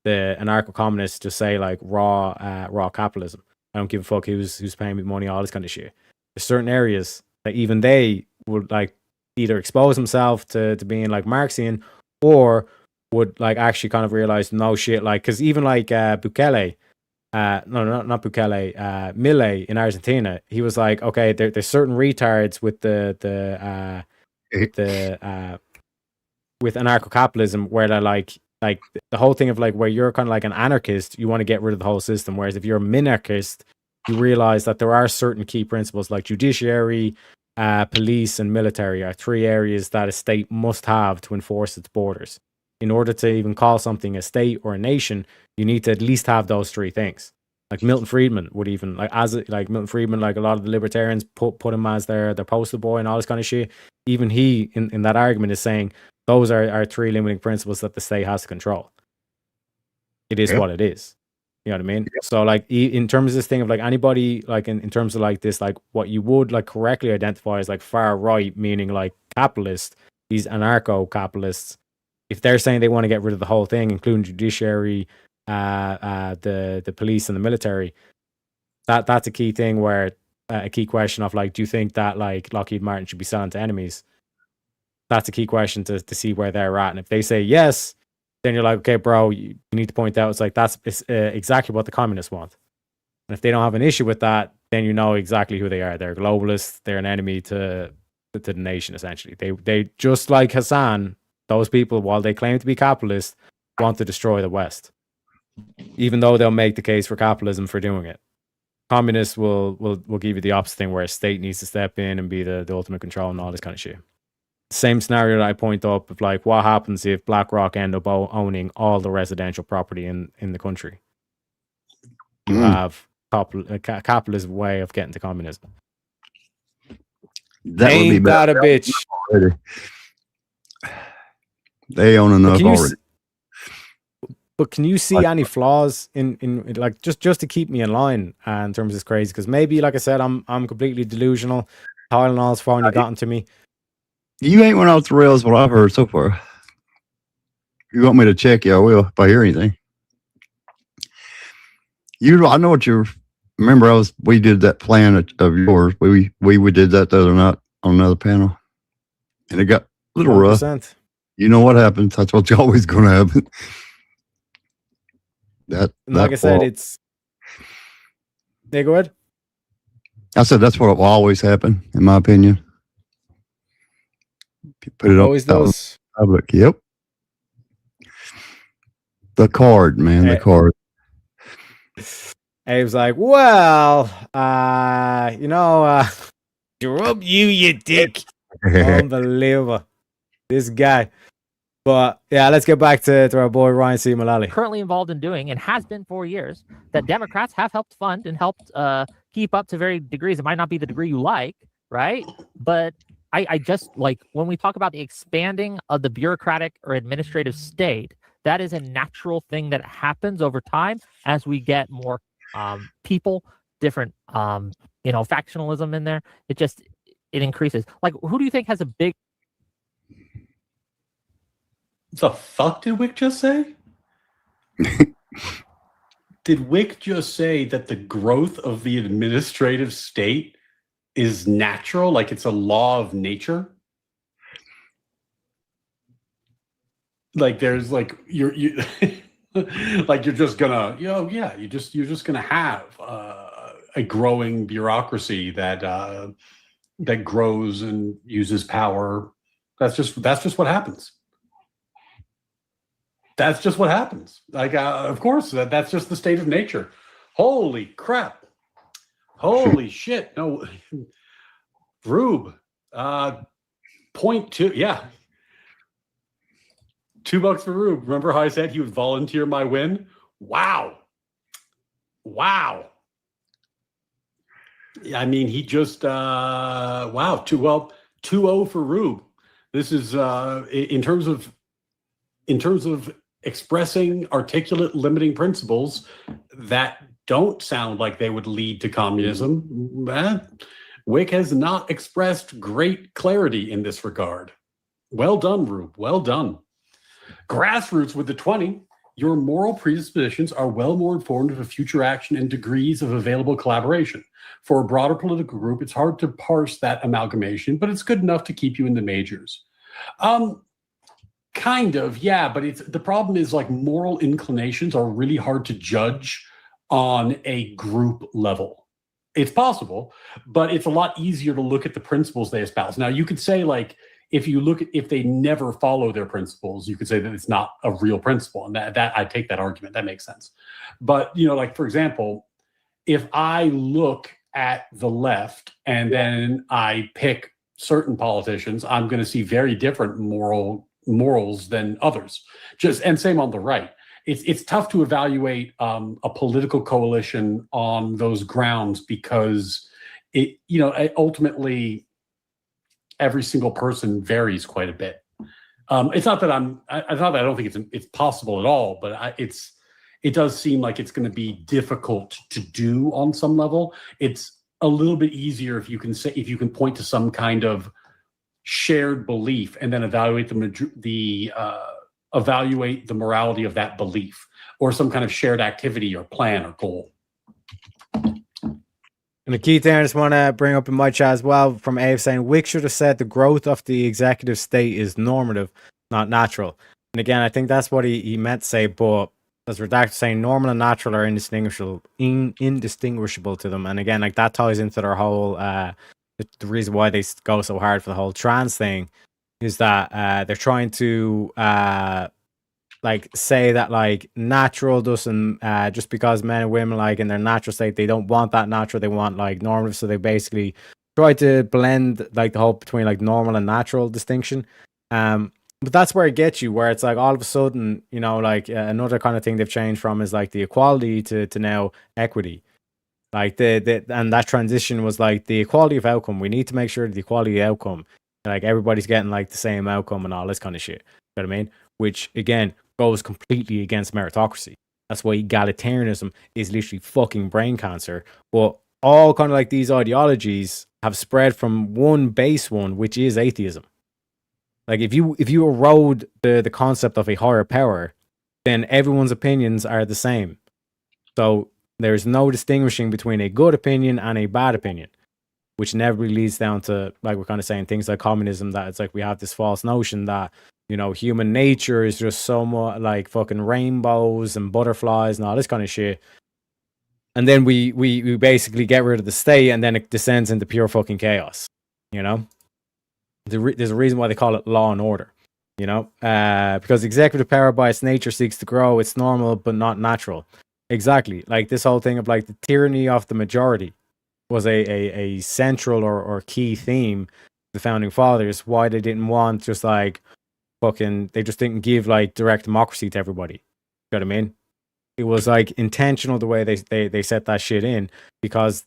Speaker 2: anarcho-communists just say like raw capitalism. I don't give a fuck who's paying me money, all this kind of shit. There's certain areas that even they would like either expose themselves to being like Marxian, or would like actually kind of realize no shit, like, because even like Bukele, not Bukele, Milei in Argentina, he was like, okay, there's certain retards with with anarcho-capitalism where they're like the whole thing of like where you're kind of like an anarchist, you want to get rid of the whole system, whereas if you're a minarchist, you realize that there are certain key principles like judiciary, police, and military are three areas that a state must have to enforce its borders. In order to even call something a state or a nation, you need to at least have those three things. Like Milton Friedman would even like Milton Friedman, like a lot of the libertarians put him as their poster boy and all this kind of shit. Even he in that argument is saying those are three limiting principles that the state has to control. It is what it is. You know what I mean? So like in terms of this thing of like anybody like in terms of like this, like what you would like correctly identify as like far right, meaning like capitalist, these anarcho-capitalists, if they're saying they want to get rid of the whole thing, including judiciary, the police and the military, that's a key thing where a key question of like, do you think that like Lockheed Martin should be selling to enemies? That's a key question to see where they're at. And if they say yes, then you're like, okay, bro, you need to point out it's like that's exactly what the communists want. And if they don't have an issue with that, then you know exactly who they are. They're globalists. They're an enemy to the nation, essentially. They just like Hassan. Those people, while they claim to be capitalists, want to destroy the West, even though they'll make the case for capitalism for doing it. Communists will give you the opposite thing, where a state needs to step in and be the ultimate control and all this kind of shit. Same scenario that I point up of like, what happens if BlackRock end up owning all the residential property in the country? You have a capitalist way of getting to communism.
Speaker 11: That
Speaker 2: Ain't
Speaker 11: would be
Speaker 2: that a bitch?
Speaker 11: already. They own enough already.
Speaker 2: But can you see any flaws in like just to keep me in line in terms of this crazy? Because maybe, like I said, I'm completely delusional. Tylenol's finally gotten to me.
Speaker 11: You ain't went off the rails what I've heard so far. If you want me to check you, I will if I hear anything. I know what you're. Remember, we did that plan of yours. We did that the other night on another panel, and it got a little
Speaker 2: 100%.
Speaker 11: rough. You know what happens? That's what's always going to happen.
Speaker 2: Like I said, it's. Yeah, go ahead.
Speaker 11: I said that's what will always happen, in my opinion. Put it
Speaker 2: always
Speaker 11: up
Speaker 2: does.
Speaker 11: Public. Yep. The card, man. The card.
Speaker 2: Abe's like, well, Jerome, you dick. Unbelievable. This guy. But yeah, let's get back to our boy Ryan C. Mullally.
Speaker 5: Currently involved in doing, and has been for years, that Democrats have helped fund and helped keep up to varying degrees. It might not be the degree you like, right? But I just like when we talk about the expanding of the bureaucratic or administrative state, that is a natural thing that happens over time as we get more people, different factionalism in there. It increases. Like, who do you think has a big?
Speaker 4: The fuck did Wick just say? Did Wick just say that the growth of the administrative state is natural, like it's a law of nature? Like there's like you like you're just gonna you're just gonna have a growing bureaucracy that that grows and uses power. That's just what happens. That's just what happens. Like, of course, that's just the state of nature. Holy crap. Holy shit. No, Rube, 0.2. Yeah. $2 for Rube. Remember how I said he would volunteer my win? Wow. I mean, he just, 2-0 for Rube. This is, in terms of expressing articulate limiting principles that don't sound like they would lead to communism, Wick has not expressed great clarity in this regard. Well done, Rube. Well done. Grassroots with the 20. Your moral predispositions are well more informative of future action and degrees of available collaboration. For a broader political group, it's hard to parse that amalgamation, but it's good enough to keep you in the majors. Kind of, yeah, but the problem is like moral inclinations are really hard to judge on a group level. It's possible, but it's a lot easier to look at the principles they espouse. Now, you could say like, if they never follow their principles, you could say that it's not a real principle, and that I take that argument. That makes sense. But like for example, if I look at the left and then I pick certain politicians, I'm going to see very different morals than others. And same on the right. It's tough to evaluate a political coalition on those grounds because ultimately every single person varies quite a bit. It's not that I don't think it's possible at all, but it does seem like it's going to be difficult to do on some level. It's a little bit easier if you can point to some kind of shared belief and then evaluate the morality of that belief, or some kind of shared activity or plan or goal.
Speaker 2: And the key thing I just want to bring up in my chat as well from Abe saying Wick should have said the growth of the executive state is normative, not natural. And again, I think that's what he meant to say, but as Redacted saying, normal and natural are indistinguishable to them. And again, like that ties into their whole the reason why they go so hard for the whole trans thing is that they're trying to like say that like natural doesn't just because men and women like in their natural state, they don't want that natural, they want like normative. So they basically try to blend like the whole between like normal and natural distinction. But that's where it gets you, where it's like all of a sudden, like another kind of thing they've changed from is like the equality to now equity. Like and that transition was like the equality of outcome. We need to make sure the equality of outcome, like everybody's getting like the same outcome and all this kind of shit. You know what I mean? Which again goes completely against meritocracy. That's why egalitarianism is literally fucking brain cancer. But all kind of like these ideologies have spread from one base one, which is atheism. Like if you erode the concept of a higher power, then everyone's opinions are the same. So there's no distinguishing between a good opinion and a bad opinion, which inevitably leads down to, like we're kind of saying, things like communism, that it's like we have this false notion that, human nature is just so much like fucking rainbows and butterflies and all this kind of shit. And then we basically get rid of the state and then it descends into pure fucking chaos, There's a reason why they call it law and order, because executive power by its nature seeks to grow. It's normal, but not natural. Exactly. Like this whole thing of like the tyranny of the majority was a central or key theme of the founding fathers, why they didn't want just like they just didn't give like direct democracy to everybody. You know what I mean? It was like intentional the way they set that shit in, because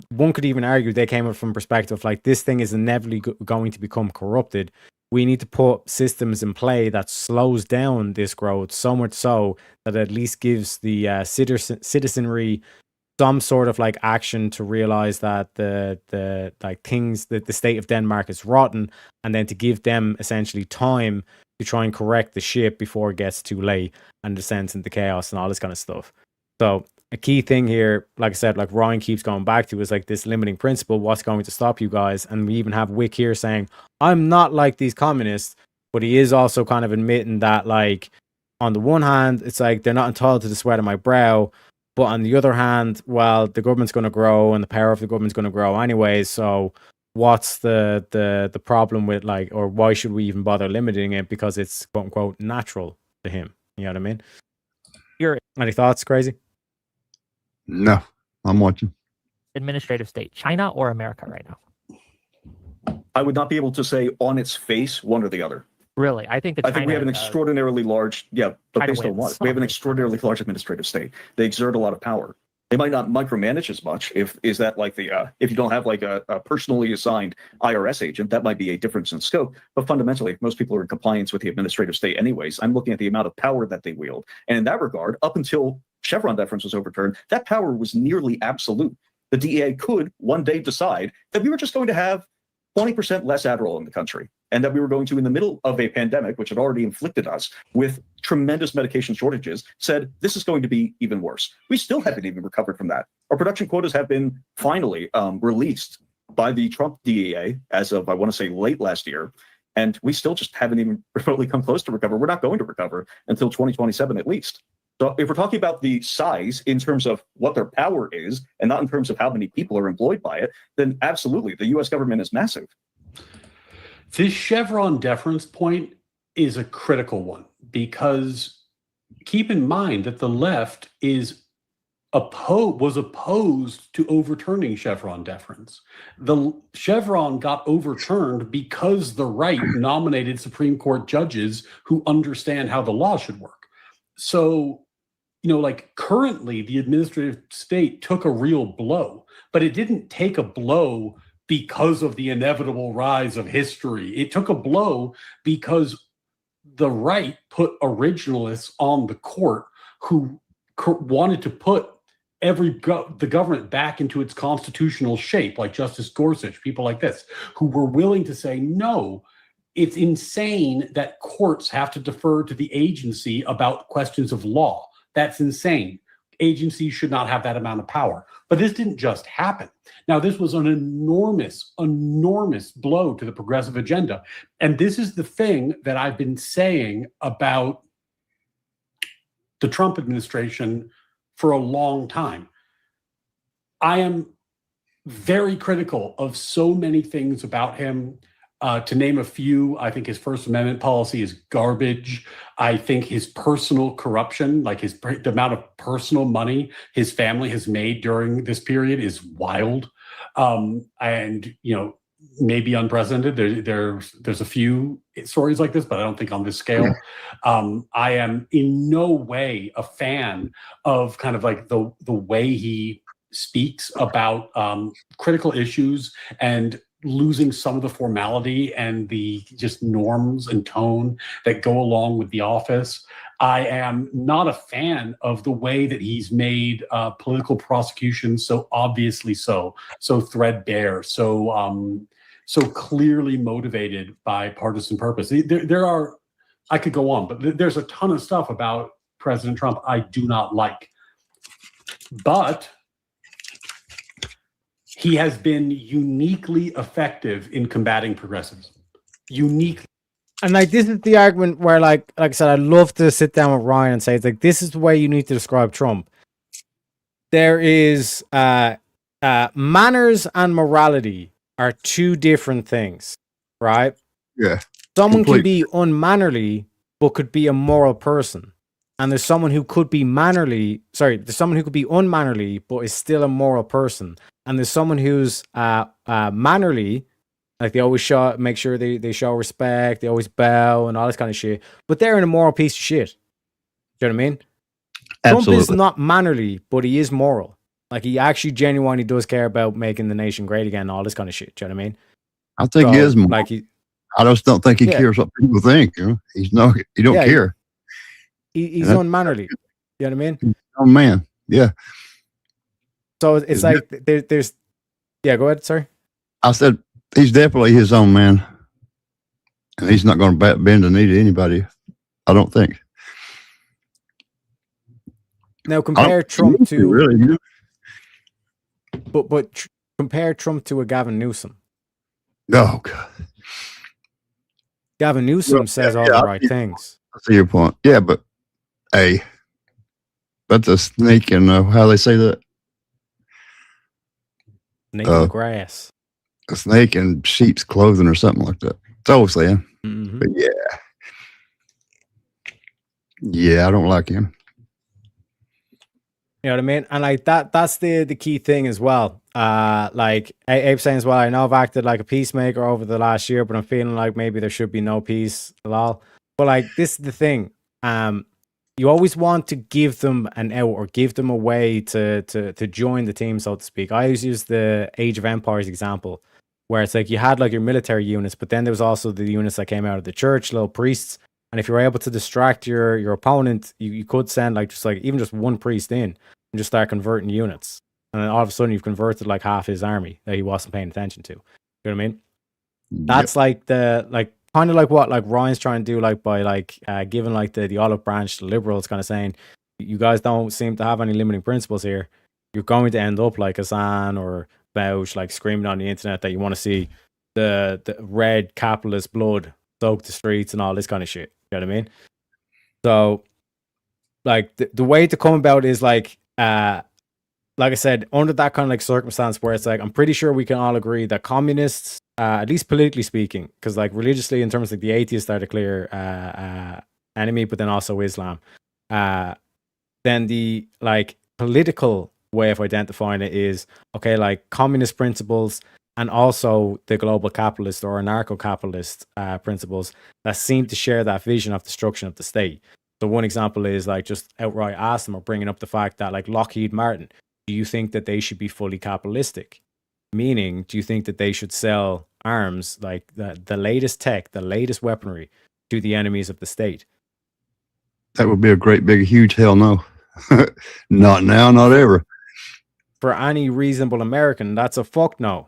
Speaker 2: one could even argue they came up from perspective like this thing is inevitably going to become corrupted we need to put systems in play that slows down this growth so much so that at least gives the citizenry some sort of like action to realize that the like things that the state of Denmark is rotten, and then to give them essentially time to try and correct the ship before it gets too late and descends into chaos and all this kind of stuff. So a key thing here, like I said, like Ryan keeps going back to, is like this limiting principle. What's going to stop you guys? And we even have Wick here saying, I'm not like these communists, but he is also kind of admitting that, like, on the one hand, it's like they're not entitled to the sweat of my brow, but on the other hand, well, the government's going to grow and the power of the government's going to grow anyways. So what's the problem with, like, or why should we even bother limiting it? Because it's quote unquote natural to him. You know what I mean? Any thoughts, Crazy?
Speaker 11: No, I'm watching.
Speaker 5: Administrative state, China or America right now?
Speaker 6: I would not be able to say on its face one or the other.
Speaker 5: Really? I think
Speaker 6: I think we have an extraordinarily large, but based on what? We have an extraordinarily large administrative state. They exert a lot of power. They might not micromanage as much. If you don't have like a personally assigned IRS agent, that might be a difference in scope. But fundamentally, if most people are in compliance with the administrative state anyways, I'm looking at the amount of power that they wield. And in that regard, up until Chevron deference was overturned, that power was nearly absolute. The DEA could one day decide that we were just going to have 20% less Adderall in the country, and that we were going to, in the middle of a pandemic, which had already inflicted us with tremendous medication shortages, said this is going to be even worse. We still haven't even recovered from that. Our production quotas have been finally released by the Trump DEA as of, I want to say, late last year, and we still just haven't even remotely come close to recover. We're not going to recover until 2027 at least. So if we're talking about the size in terms of what their power is and not in terms of how many people are employed by it, then absolutely, the U.S. government is massive.
Speaker 4: This Chevron deference point is a critical one, because keep in mind that the left was opposed to overturning Chevron deference. The Chevron got overturned because the right nominated Supreme Court judges who understand how the law should work. So, like, currently the administrative state took a real blow, but it didn't take a blow because of the inevitable rise of history. It took a blow because the right put originalists on the court who wanted to put the government back into its constitutional shape, like Justice Gorsuch, people like this, who were willing to say, no, it's insane that courts have to defer to the agency about questions of law. That's insane. Agencies should not have that amount of power. But this didn't just happen. Now, this was an enormous, enormous blow to the progressive agenda. And this is the thing that I've been saying about the Trump administration for a long time. I am very critical of so many things about him. To name a few, I think his First Amendment policy is garbage. I think his personal corruption, like the amount of personal money his family has made during this period, is wild. And, maybe unprecedented. There's a few stories like this, but I don't think on this scale. I am in no way a fan of kind of like the way he speaks about critical issues and losing some of the formality and the just norms and tone that go along with the office. I am not a fan of the way that he's made political prosecution so obviously so threadbare, so clearly motivated by partisan purpose. There are, I could go on, but there's a ton of stuff about President Trump I do not like. But he has been uniquely effective in combating progressivism. Uniquely.
Speaker 2: And like, this is the argument where, like I said, I'd love to sit down with Ryan and say, it's like, this is the way you need to describe Trump. There is manners and morality are two different things, right?
Speaker 11: Yeah.
Speaker 2: Someone can be unmannerly, but could be a moral person. And there's someone who could be there's someone who could be unmannerly, but is still a moral person. And there's someone who's mannerly, like they always make sure they show respect, they always bow and all this kind of shit, but they're in a moral piece of shit. Do you know what I mean?
Speaker 11: Absolutely.
Speaker 2: Trump is not mannerly, but he is moral. Like, he actually genuinely does care about making the nation great again and all this kind of shit. Do you know what I mean?
Speaker 11: I think he is moral.
Speaker 2: Like
Speaker 11: I just don't think he cares what people think. He don't care.
Speaker 2: He's unmannerly. You know what I mean?
Speaker 11: Oh man, yeah.
Speaker 2: So it's like there's. Yeah, go ahead. Sorry.
Speaker 11: I said he's definitely his own man, and he's not going to bend the knee to anybody. I don't think.
Speaker 2: Now compare Trump to
Speaker 11: really,
Speaker 2: but compare Trump to a Gavin Newsom.
Speaker 11: Oh God.
Speaker 2: Gavin Newsom says all the right things.
Speaker 11: I see your point. Yeah, but hey, that's a snake in how they say that.
Speaker 2: Snake in the grass.
Speaker 11: A snake in sheep's clothing or something like that. That's all I'm saying.
Speaker 2: Mm-hmm.
Speaker 11: But yeah, I don't like him.
Speaker 2: You know what I mean? And like that's the key thing as well. Like Abe saying as well, I know I've acted like a peacemaker over the last year, but I'm feeling like maybe there should be no peace at all. But like this is the thing. You always want to give them an out or give them a way to join the team, so to speak. I always use the Age of Empires example, where it's like you had like your military units, but then there was also the units that came out of the church, little priests. And if you were able to distract your opponent, you could send like even just one priest in and just start converting units. And then all of a sudden you've converted like half his army that he wasn't paying attention to. You know what I mean? That's like kind of like what like Ryan's trying to do, like by like giving like the olive branch to liberals, kind of saying, you guys don't seem to have any limiting principles here. You're going to end up like Hassan or Bausch, like screaming on the internet that you want to see the red capitalist blood soak the streets and all this kind of shit. You know what I mean? So like the way to come about is like I said, under that kind of like circumstance where it's like, I'm pretty sure we can all agree that communists, at least politically speaking, because like religiously in terms of like the atheists are the clear enemy, but then also Islam. Then the like political way of identifying it is, okay, like communist principles and also the global capitalist or anarcho-capitalist principles that seem to share that vision of destruction of the state. So one example is like just outright ask them or bringing up the fact that like Lockheed Martin, do you think that they should be fully capitalistic? Meaning, do you think that they should sell arms, like the latest tech, the latest weaponry, to the enemies of the state?
Speaker 11: That would be a great, big, huge hell no. Not now, not ever.
Speaker 2: For any reasonable American, that's a fuck no.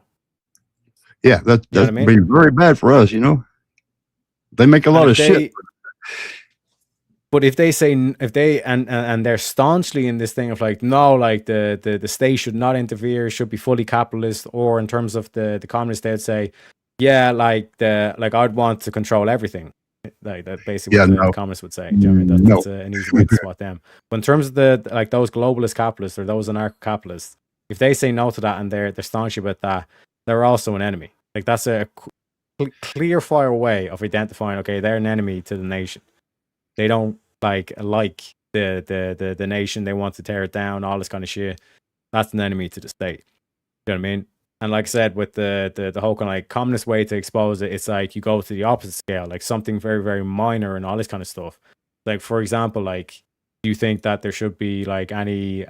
Speaker 11: Yeah, that'd be very bad for us, you know? They make a lot of shit.
Speaker 2: But if they say, and they're staunchly in this thing of like, no, like the state should not interfere, should be fully capitalist, or in terms of the communists, they'd say, yeah, like I'd want to control everything. Like that basically what the communists would say. Do you know what I mean? That's an easy way to spot them. But in terms of like those globalist capitalists or those anarcho-capitalists, if they say no to that and they're staunch about that, they're also an enemy. Like that's a clear fire way of identifying, okay, they're an enemy to the nation. They don't like the nation. They want to tear it down, all this kind of shit. That's an enemy to the state. You know what I mean? And like I said, with the whole kind of like communist way to expose it, it's like you go to the opposite scale, like something very, very minor and all this kind of stuff. Like, for example, like, do you think that there should be like any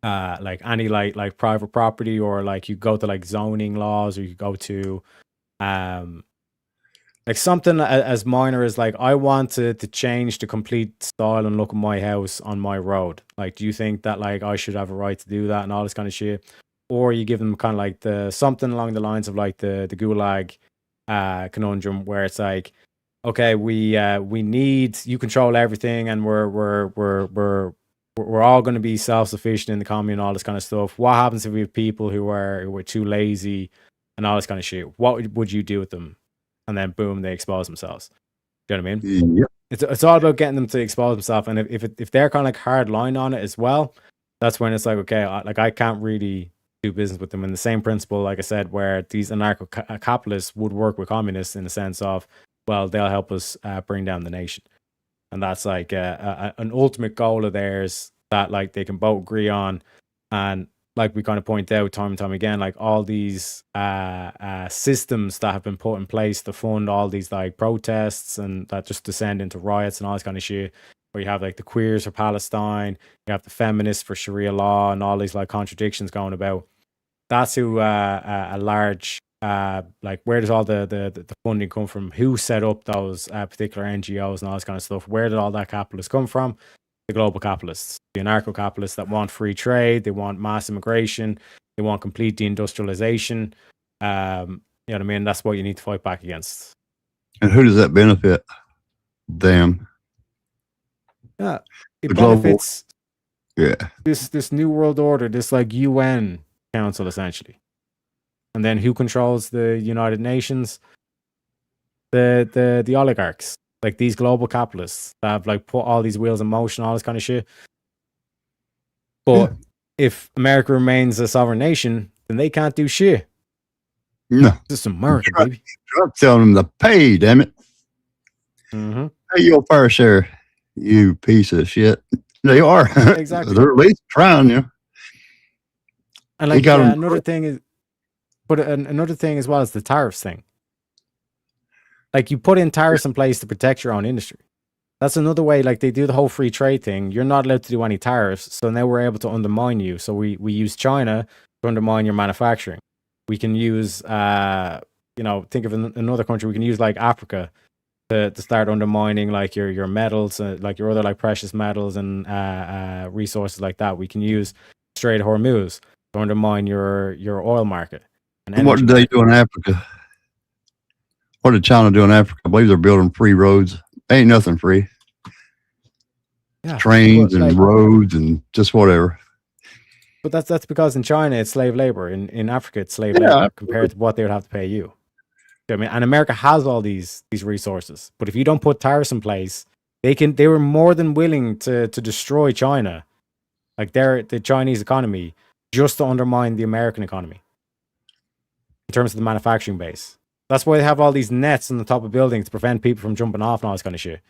Speaker 2: like private property, or like you go to like zoning laws, or you go to like something as minor as like, I want to change the complete style and look of my house on my road. Like, do you think that like I should have a right to do that and all this kind of shit? Or you give them kind of like something along the lines of like the Gulag conundrum, where it's like, okay, we need, you control everything, and we're all going to be self-sufficient in the commune and all this kind of stuff. What happens if we have people who are too lazy and all this kind of shit? What would you do with them? And then boom, they expose themselves. Do you know what I mean?
Speaker 11: Yep.
Speaker 2: It's all about getting them to expose themselves. And if they're kind of like hard line on it as well, that's when it's like, okay, I can't really do business with them. In the same principle, like I said, where these anarcho-capitalists would work with communists in the sense of, well, they'll help us bring down the nation. And that's like an ultimate goal of theirs that like they can both agree on. And like we kind of point out time and time again, like all these systems that have been put in place to fund all these like protests and that just descend into riots and all this kind of shit, where you have like the queers for Palestine, you have the feminists for Sharia law, and all these like contradictions going about. That's who a large like where does all the funding come from? Who set up those particular NGOs and all this kind of stuff? Where did all that capitalists come from? The global capitalists, the anarcho-capitalists that want free trade, they want mass immigration, they want complete deindustrialization. You know what I mean? That's what you need to fight back against.
Speaker 11: And who does that benefit? Them.
Speaker 2: Yeah, it
Speaker 11: The global-
Speaker 2: benefits
Speaker 11: Yeah.
Speaker 2: this new world order, this like UN council essentially. And then who controls the United Nations? The oligarchs, like these global capitalists that have like put all these wheels in motion, all this kind of shit. But if America remains a sovereign nation, then they can't do shit.
Speaker 11: No.
Speaker 2: This is America, baby.
Speaker 11: I'm telling them to pay, damn it.
Speaker 2: Mm-hmm.
Speaker 11: Pay your fair share, you piece of shit. They are.
Speaker 2: Exactly.
Speaker 11: They're at least trying, you know.
Speaker 2: And like
Speaker 11: got 'em-
Speaker 2: another thing is, but another thing as well is the tariffs thing. Like you put in tariffs in place to protect your own industry. That's another way. Like they do the whole free trade thing. You're not allowed to do any tariffs, so now we're able to undermine you. So we use China to undermine your manufacturing. We can use, think of another country. We can use like Africa to start undermining like your metals, like your other like precious metals and resources like that. We can use Strait of Hormuz to undermine your oil market. And
Speaker 11: What did they do in Africa? What did China do in Africa? I believe they're building free roads. Ain't nothing free.
Speaker 2: Yeah,
Speaker 11: Trains
Speaker 2: but,
Speaker 11: and
Speaker 2: like,
Speaker 11: roads and just whatever.
Speaker 2: But that's because in China it's slave labor. In Africa it's slave
Speaker 11: Yeah.
Speaker 2: labor compared to what they would have to pay you. I mean, and America has all these resources. But if you don't put tariffs in place, they were more than willing to destroy China, like the Chinese economy, just to undermine the American economy in terms of the manufacturing base. That's why they have all these nets on the top of buildings to prevent people from jumping off and all this kind of shit.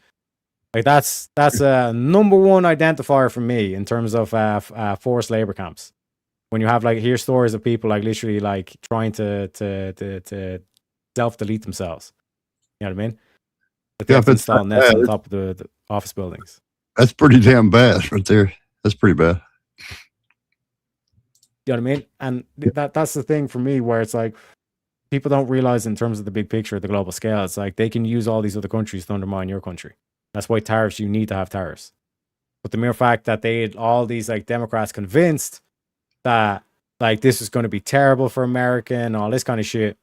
Speaker 2: Like that's a number one identifier for me in terms of forced labor camps. When you have like hear stories of people like literally like trying to self-delete themselves. You know what I mean? Like they
Speaker 11: Yeah,
Speaker 2: have to
Speaker 11: if it's
Speaker 2: install
Speaker 11: that
Speaker 2: nets on
Speaker 11: bad,
Speaker 2: top of the office buildings.
Speaker 11: That's pretty damn bad right there. That's pretty bad.
Speaker 2: You know what I mean? And that's the thing for me where it's like people don't realize in terms of the big picture, the global scale, it's like they can use all these other countries to undermine your country. That's why tariffs, you need to have tariffs. But the mere fact that they had all these like Democrats convinced that like this is going to be terrible for America and all this kind of shit.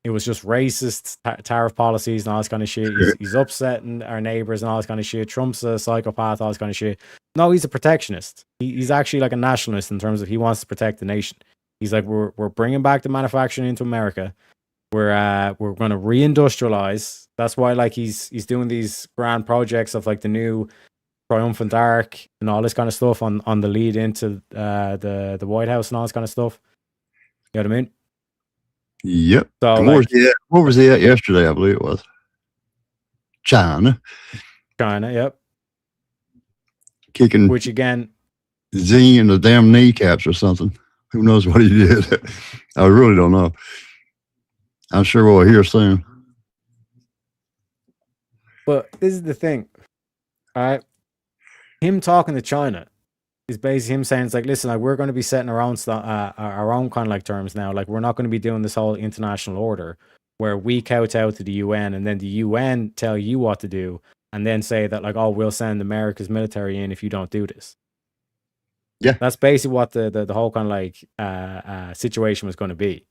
Speaker 2: It was just racist tariff policies and all this kind of shit. He's upsetting our neighbors and all this kind of shit. Trump's a psychopath, all this kind of shit. No, he's a protectionist. He's actually like a nationalist in terms of he wants to protect the nation. He's like, we're bringing back the manufacturing into America. We're going to reindustrialize. That's why like he's doing these grand projects of like the new Triumphant Arc and all this kind of stuff on the lead into the White House and all this kind of stuff. You know what I mean?
Speaker 11: Yep.
Speaker 2: So,
Speaker 11: And
Speaker 2: like-
Speaker 11: where was he at yesterday? I believe it was China.
Speaker 2: Yep.
Speaker 11: Kicking
Speaker 2: Which again,
Speaker 11: Xi in the damn kneecaps or something. Who knows what he did? I really don't know. I'm sure we'll hear soon.
Speaker 2: but this is the thing. All right. Him talking to China is basically him saying it's like, listen, like we're going to be setting our own kind of like terms now. Like we're not going to be doing this whole international order where we kowtow to the UN and then the UN tell you what to do and then say that like, oh, we'll send America's military in if you don't do this.
Speaker 11: Yeah.
Speaker 2: That's basically what the whole kind of like situation was going to be.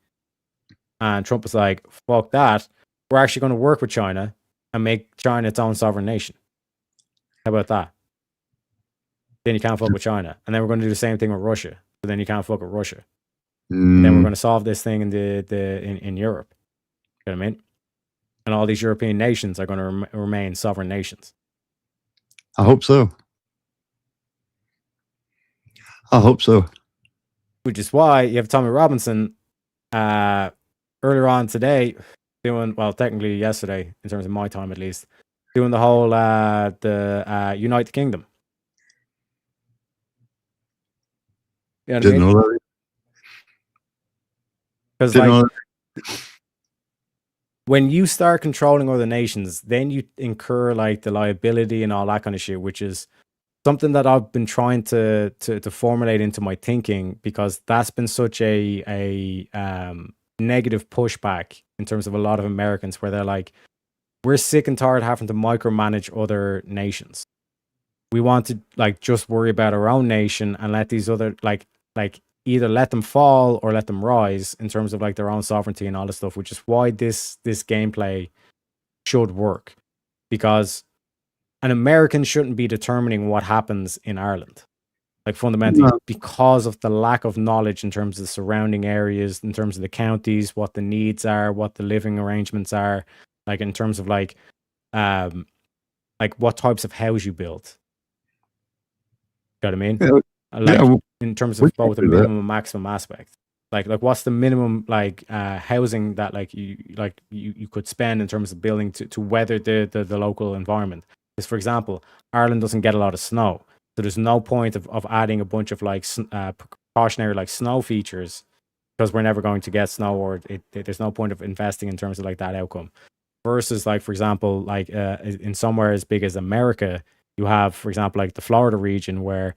Speaker 2: And Trump was like, fuck that. We're actually going to work with China and make China its own sovereign nation. How about that? Then you can't fuck with China. And then we're going to do the same thing with Russia. But then you can't fuck with Russia. And then we're going to solve this thing in Europe. You know what I mean? And all these European nations are going to remain sovereign nations.
Speaker 11: I hope so. I hope so.
Speaker 2: Which is why you have Tommy Robinson earlier on today doing, well, technically yesterday, in terms of my time at least, doing the whole Unite the Kingdom. You know what I
Speaker 11: Didn't
Speaker 2: mean?
Speaker 11: know that.
Speaker 2: Because
Speaker 11: Didn't know
Speaker 2: like when you start controlling other nations, then you incur like the liability and all that kind of shit, which is something that I've been trying to formulate into my thinking because that's been such a negative pushback in terms of a lot of Americans where they're like, we're sick and tired of having to micromanage other nations. We want to like just worry about our own nation and let these other like either let them fall or let them rise in terms of like their own sovereignty and all this stuff, which is why this gameplay should work, because an American shouldn't be determining what happens in Ireland, like fundamentally, because of the lack of knowledge in terms of the surrounding areas, in terms of the counties, what the needs are, what the living arrangements are, like in terms of like what types of house you build. You know what I mean? Like in terms of both a minimum and maximum aspect. Like what's the minimum housing that you could spend in terms of building to weather the local environment? Because for example, Ireland doesn't get a lot of snow, so there's no point of adding a bunch of precautionary like snow features, because we're never going to get snow, or there's no point of investing in terms of like that outcome. Versus like for example in somewhere as big as America, you have for example like the Florida region where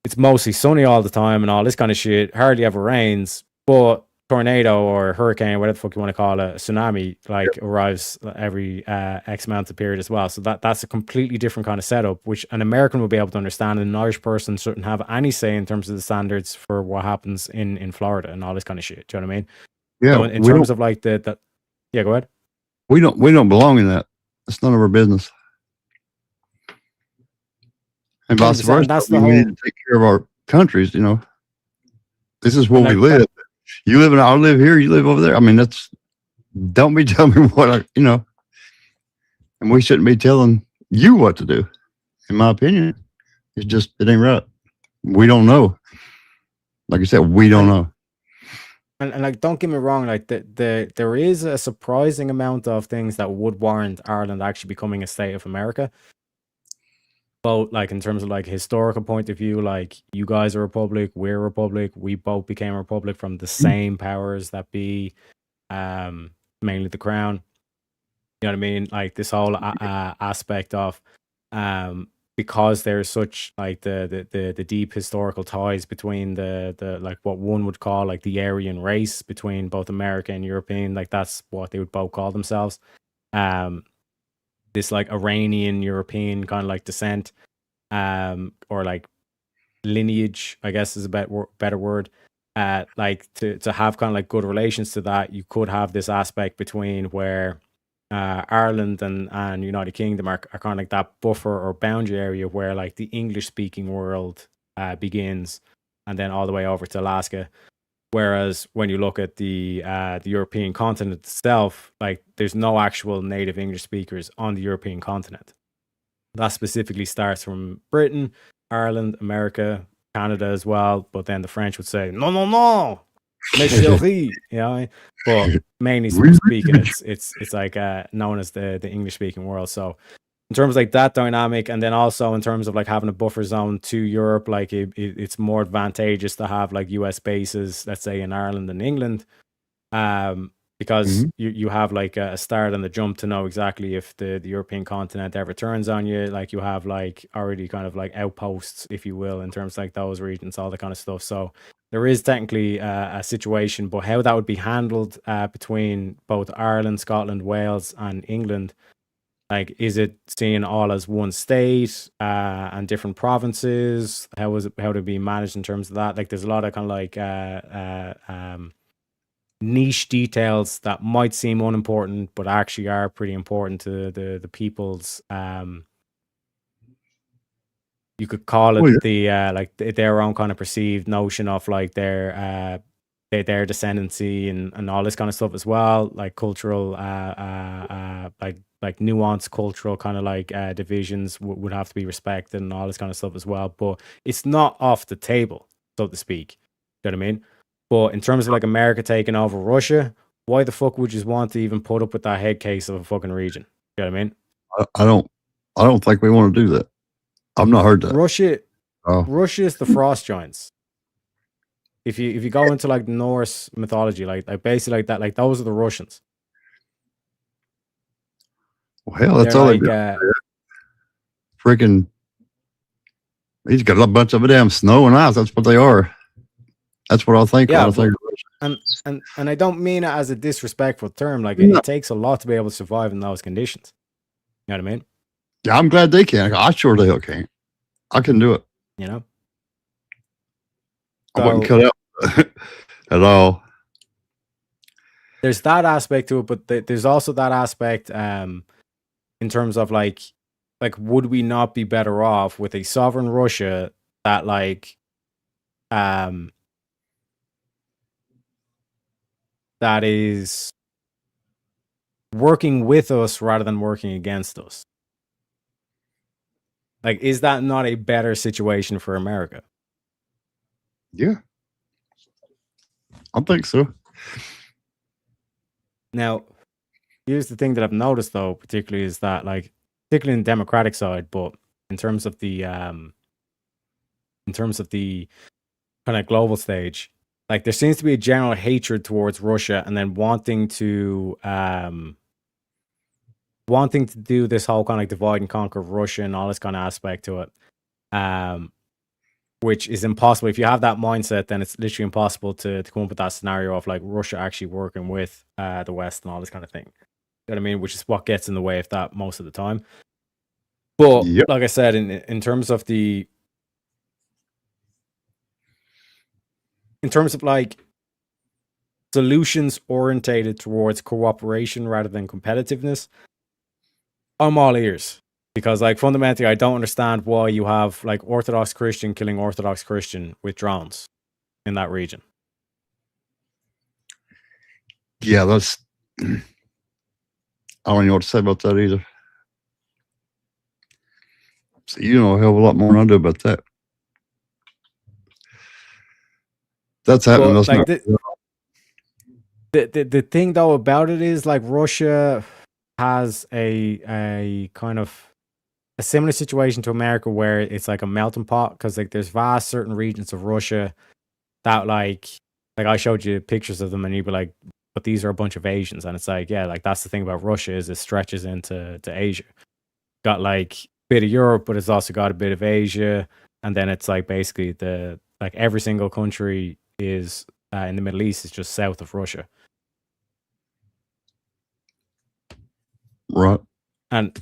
Speaker 2: it's mostly sunny all the time and all this kind of shit, hardly ever rains, but tornado or hurricane, whatever the fuck you want to call it, a tsunami, arrives every X amount of period as well. So that's a completely different kind of setup, which an American will be able to understand, and an Irish person shouldn't have any say in terms of the standards for what happens in Florida and all this kind of shit. Do you know what I mean?
Speaker 11: Yeah.
Speaker 2: So in terms of like yeah, go ahead.
Speaker 11: We don't belong in that. It's none of our business. And vice versa,
Speaker 2: that's
Speaker 11: we need to take care of our countries, you know. This is where we live. You live I live here, you live over there. I mean, don't be telling me what and we shouldn't be telling you what to do, in my opinion. It ain't right. We don't know. Like I said, we don't know.
Speaker 2: And like, don't get me wrong, like there is a surprising amount of things that would warrant Ireland actually becoming a state of America. Both like in terms of like historical point of view, like you guys are a republic, we're a republic, we both became a republic from the same powers that be, mainly the crown. You know what I mean? Like this whole aspect of because there's such like the deep historical ties between the like what one would call like the Aryan race between both America and European, like that's what they would both call themselves. This like Iranian European kind of like descent, or like lineage, I guess is a better word. Like to have kind of like good relations to that, you could have this aspect between where Ireland and United Kingdom are kind of like that buffer or boundary area where like the English speaking world begins, and then all the way over to Alaska. Whereas when you look at the European continent itself, like there's no actual native English speakers on the European continent. That specifically starts from Britain, Ireland, America, Canada as well. But then the French would say, no, mais chérie, you know. But mainly speaking, it's like known as the English speaking world. So in terms of like that dynamic, and then also in terms of like having a buffer zone to Europe, like it's more advantageous to have like US bases, let's say in Ireland and England, because you have like a start and the jump to know exactly if the European continent ever turns on you. Like you have like already kind of like outposts, if you will, in terms of like those regions, all that kind of stuff. So there is technically a situation, but how that would be handled between both Ireland, Scotland, Wales, and England. Like, is it seen all as one state and different provinces? How to be managed in terms of that? Like, there's a lot of kind of like niche details that might seem unimportant, but actually are pretty important to the people's. You could call it like their own kind of perceived notion of like their descendancy and all this kind of stuff as well, like cultural like nuanced cultural kind of like divisions would have to be respected and all this kind of stuff as well. But it's not off the table, so to speak. You know what I mean? But in terms of like America taking over Russia, why the fuck would you want to even put up with that head case of a fucking region? You know what I mean?
Speaker 11: I don't think we want to do that. I've not heard that.
Speaker 2: Russia is the frost giants. If you go into like Norse mythology, like basically like that, like those are the Russians.
Speaker 11: Well, hell, that's all like, they do. Freaking, he's got a bunch of damn snow and ice. That's what they are. That's what I think.
Speaker 2: Yeah, and I don't mean it as a disrespectful term. Like
Speaker 11: No.
Speaker 2: it takes a lot to be able to survive in those conditions. You know what I mean?
Speaker 11: Yeah, I'm glad they can. I sure the hell can't. I couldn't do it.
Speaker 2: You know.
Speaker 11: I wasn't
Speaker 2: So-
Speaker 11: cut out at all.
Speaker 2: There's that aspect to it, but there's also that aspect in terms of like would we not be better off with a sovereign Russia that that is working with us rather than working against us? Like, is that not a better situation for America?
Speaker 11: Yeah. I think so.
Speaker 2: Now, here's the thing that I've noticed, though, particularly is that, like, particularly in the Democratic side, but in terms of the kind of global stage, like, there seems to be a general hatred towards Russia, and then wanting to do this whole kind of divide and conquer of Russia and all this kind of aspect to it, which is impossible. If you have that mindset, then it's literally impossible to come up with that scenario of like Russia actually working with the West and all this kind of thing. You know what I mean? Which is what gets in the way of that most of the time. But
Speaker 11: Yep.
Speaker 2: like I said, in terms of like solutions orientated towards cooperation rather than competitiveness, I'm all ears. Because, like, fundamentally, I don't understand why you have, like, Orthodox Christian killing Orthodox Christian with drones in that region.
Speaker 11: Yeah, that's. I don't know what to say about that either. So you know a hell of a lot more than I do about that. That's happening.
Speaker 2: Well,
Speaker 11: That's
Speaker 2: like,
Speaker 11: not.
Speaker 2: the thing, though, about it is, like, Russia has a kind of a similar situation to America where it's like a melting pot, because, like, there's vast certain regions of Russia that, like I showed you pictures of them and you'd be like, but these are a bunch of Asians. And it's like, yeah, like, that's the thing about Russia, is it stretches into Asia. Got like a bit of Europe, but it's also got a bit of Asia. And then it's like basically every single country is in the Middle East is just south of Russia.
Speaker 11: Right.
Speaker 2: And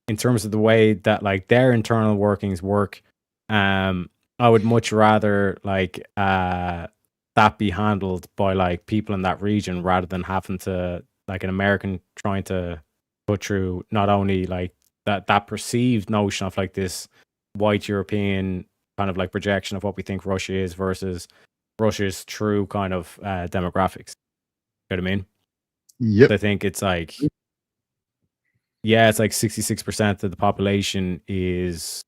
Speaker 2: in terms of the way that like their internal workings work, I would much rather like that be handled by like people in that region rather than having to like an American trying to put through not only like that perceived notion of like this white European kind of like projection of what we think Russia is versus Russia's true kind of demographics. You know what I mean?
Speaker 11: Yep.
Speaker 2: I think it's like, yeah, it's like 66% of the population is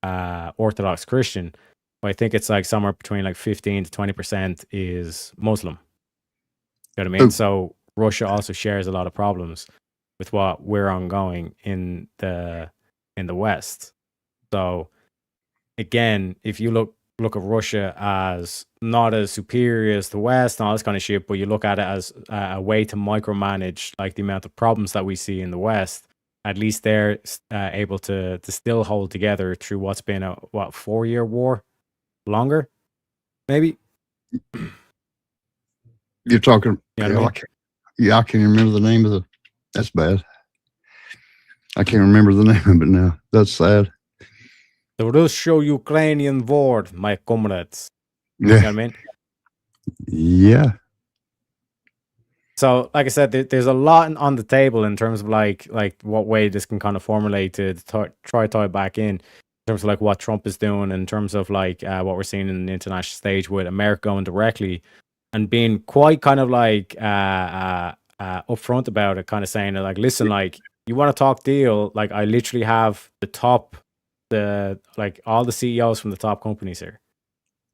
Speaker 2: Orthodox Christian, but I think it's like somewhere between like 15 to 20% is Muslim. You know what I mean?
Speaker 11: Oh.
Speaker 2: So Russia also shares a lot of problems with what we're ongoing in the West. So again, if you look at Russia as not as superior as the West and all this kind of shit, but you look at it as a way to micromanage like the amount of problems that we see in the West, at least they're able to still hold together through what's been a 4-year war, longer, maybe.
Speaker 11: You're talking.
Speaker 2: You know what I mean?
Speaker 11: I can't remember the name of the. That's bad. I can't remember the name of it now. That's sad.
Speaker 2: The Russo-Ukrainian war, my comrades.
Speaker 11: Yeah.
Speaker 2: You know what I mean?
Speaker 11: Yeah.
Speaker 2: So, like I said, there's a lot on the table in terms of like what way this can kind of formulate to try to tie it back in terms of like what Trump is doing, in terms of like what we're seeing in the international stage with America going directly and being quite kind of like upfront about it, kind of saying like, listen, like, you want to talk deal? Like, I literally have like all the CEOs from the top companies here.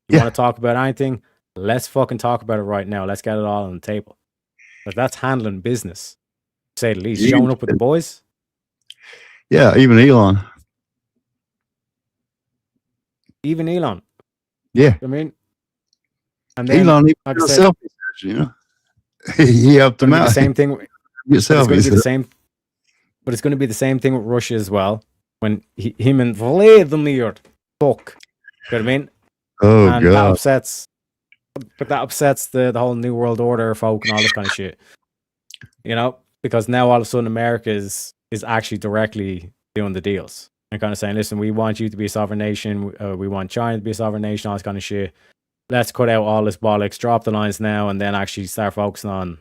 Speaker 2: You want to talk about anything? Let's fucking talk about it right now. Let's get it all on the table. But that's handling business, to say the least. Showing up with the boys.
Speaker 11: Yeah, even Elon.
Speaker 2: Even Elon.
Speaker 11: Yeah.
Speaker 2: I mean, and then
Speaker 11: Elon,
Speaker 2: like I
Speaker 11: even
Speaker 2: said,
Speaker 11: selfie session, you know. He helped them
Speaker 2: gonna be
Speaker 11: out.
Speaker 2: the same thing.
Speaker 11: Get
Speaker 2: But it's going to be
Speaker 11: selfies.
Speaker 2: the same. But it's going to be the same thing with Russia as well. When him and Vladimir fuck, you know what I mean?
Speaker 11: Oh
Speaker 2: And that
Speaker 11: God.
Speaker 2: upsets but that upsets the whole New World Order folk and all this kind of shit. You know, because now all of a sudden America is actually directly doing the deals and kind of saying, listen, we want you to be a sovereign nation. We want China to be a sovereign nation, all this kind of shit. Let's cut out all this bollocks, drop the lines now, and then actually start focusing on,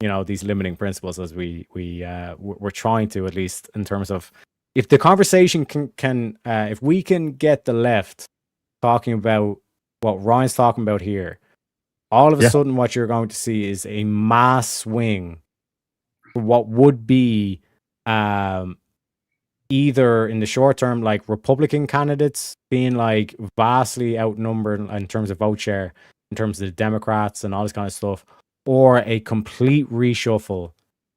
Speaker 2: you know, these limiting principles as we're trying to, at least in terms of, if the conversation can if we can get the left talking about what Ryan's talking about here, all of a sudden what you're going to see is a mass swing for what would be either in the short term, like Republican candidates being like vastly outnumbered in terms of vote share, in terms of the Democrats and all this kind of stuff, or a complete reshuffle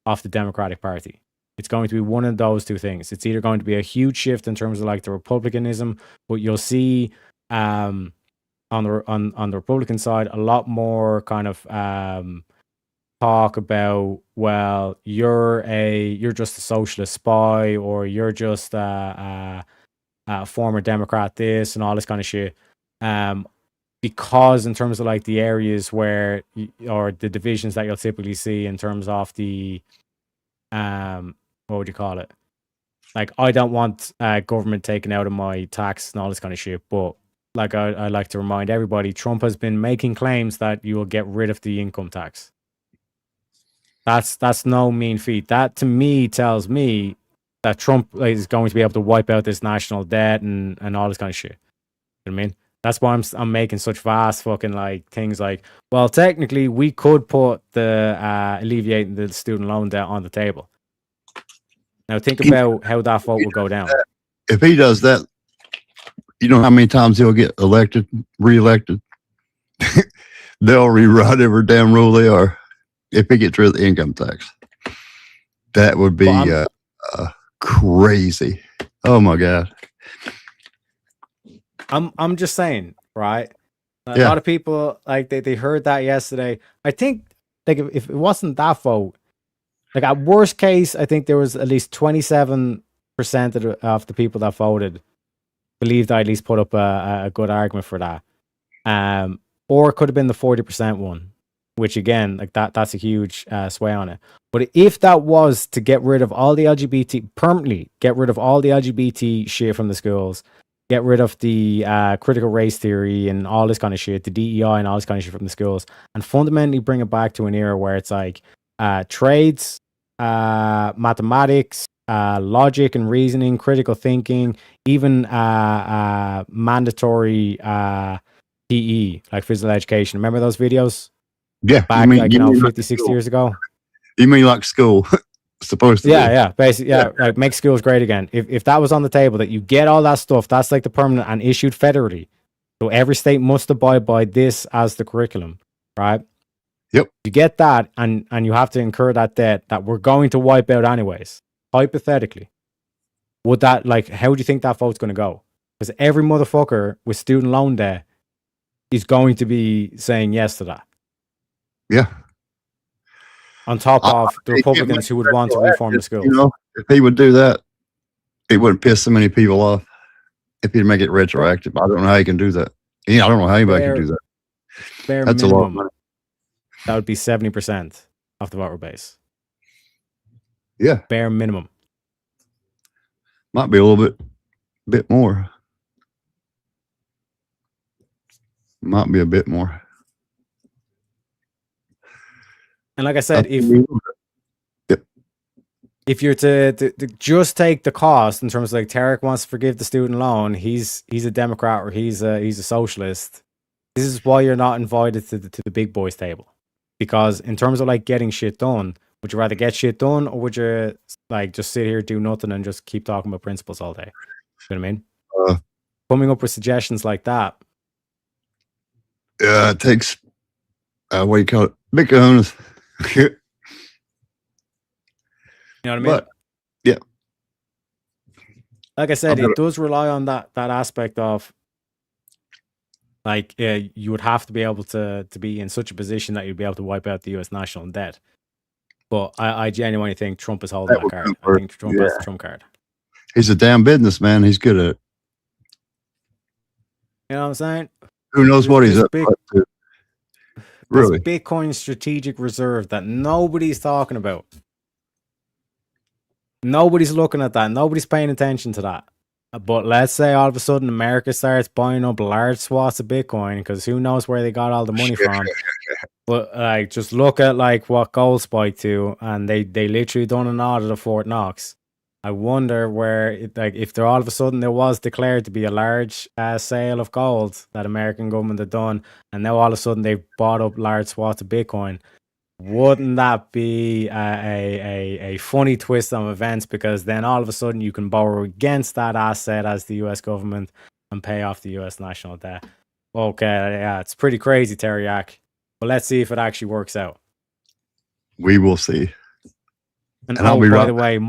Speaker 2: of the Democratic Party. It's going to be one of those two things. It's either going to be a huge shift in terms of like the Republicanism, but you'll see on the Republican side a lot more kind of talk about, well, you're just a socialist spy, or you're just a former Democrat, this and all this kind of shit. Because in terms of like the areas where, or the divisions that you'll typically see in terms of the what would you call it? Like, I don't want government taken out of my tax and all this kind of shit, but like I like to remind everybody, Trump has been making claims that you will get rid of the income tax. That's no mean feat. That to me tells me that Trump is going to be able to wipe out this national debt and all this kind of shit. You know what I mean? That's why I'm making such vast fucking like things like, well, technically we could put the alleviating the student loan debt on the table. Now think about how that vote will go down.
Speaker 11: If he does that, you know how many times he'll get re-elected? They'll rewrite every damn rule they are. If he gets rid of the income tax, that would be crazy. Oh my God.
Speaker 2: I'm just saying, right? A lot of people like they heard that yesterday. I think like if it wasn't that vote, like at worst case, I think there was at least 27% of the people that voted believed I at least put up a good argument for that. Or it could have been the 40% one, which again, like that's a huge sway on it. But if that was to get rid of all the LGBT, permanently get rid of all the LGBT shit from the schools, get rid of the critical race theory and all this kind of shit, the DEI and all this kind of shit from the schools, and fundamentally bring it back to an era where it's like trades, mathematics, logic and reasoning, critical thinking, even mandatory PE, like physical education. Remember those videos?
Speaker 11: Yeah.
Speaker 2: Back, 50, 60 years ago?
Speaker 11: You mean like school? Supposed to
Speaker 2: be. Basically, like make schools great again. If that was on the table, that you get all that stuff, that's like the permanent and issued federally. So every state must abide by this as the curriculum, right?
Speaker 11: Yep.
Speaker 2: You get that, and you have to incur that debt that we're going to wipe out anyways. Hypothetically, would that, like, how do you think that vote's going to go? Because every motherfucker with student loan debt is going to be saying yes to that.
Speaker 11: Yeah.
Speaker 2: On top of the Republicans who would want to reform the schools.
Speaker 11: You know, if he would do that, it wouldn't piss so many people off. If he'd make it retroactive, I don't know how he can do that. Yeah, I don't know how anybody can do that. That's
Speaker 2: minimum,
Speaker 11: a lot of money.
Speaker 2: That would be 70% of the voter base.
Speaker 11: Yeah.
Speaker 2: Bare minimum.
Speaker 11: Might be a little bit more. Might be a bit more.
Speaker 2: And like I said, if you're to just take the cost in terms of like Tarek wants to forgive the student loan, he's a Democrat or he's a socialist. This is why you're not invited to the big boys table, because in terms of like getting shit done, would you rather get shit done or would you like just sit here, do nothing, and just keep talking about principles all day? You know what I mean? Coming up with suggestions like that.
Speaker 11: Yeah, it takes what do you call it? Big cojones.
Speaker 2: You know what I mean?
Speaker 11: But, yeah.
Speaker 2: Like I said, it does rely on that aspect of like you would have to be able to be in such a position that you'd be able to wipe out the US national debt. But I genuinely think Trump is holding that card. I think Trump has the Trump card.
Speaker 11: He's a damn businessman. He's good at it.
Speaker 2: You know what I'm saying?
Speaker 11: Who knows what he's up to? Really?
Speaker 2: Bitcoin strategic reserve that nobody's talking about. Nobody's looking at that. Nobody's paying attention to that. But let's say all of a sudden America starts buying up large swaths of Bitcoin, because who knows where they got all the money from. But like, just look at like what gold spiked to, and they literally done an audit of Fort Knox. I wonder where, if there all of a sudden there was declared to be a large sale of gold that American government had done, and now all of a sudden they've bought up large swaths of Bitcoin. Wouldn't that be a funny twist on events? Because then all of a sudden you can borrow against that asset as the US government and pay off the US national debt. Okay, yeah, it's pretty crazy, Teriak. But let's see if it actually works out.
Speaker 11: We will see.
Speaker 2: And
Speaker 11: I'll be
Speaker 2: by
Speaker 11: right
Speaker 2: the way,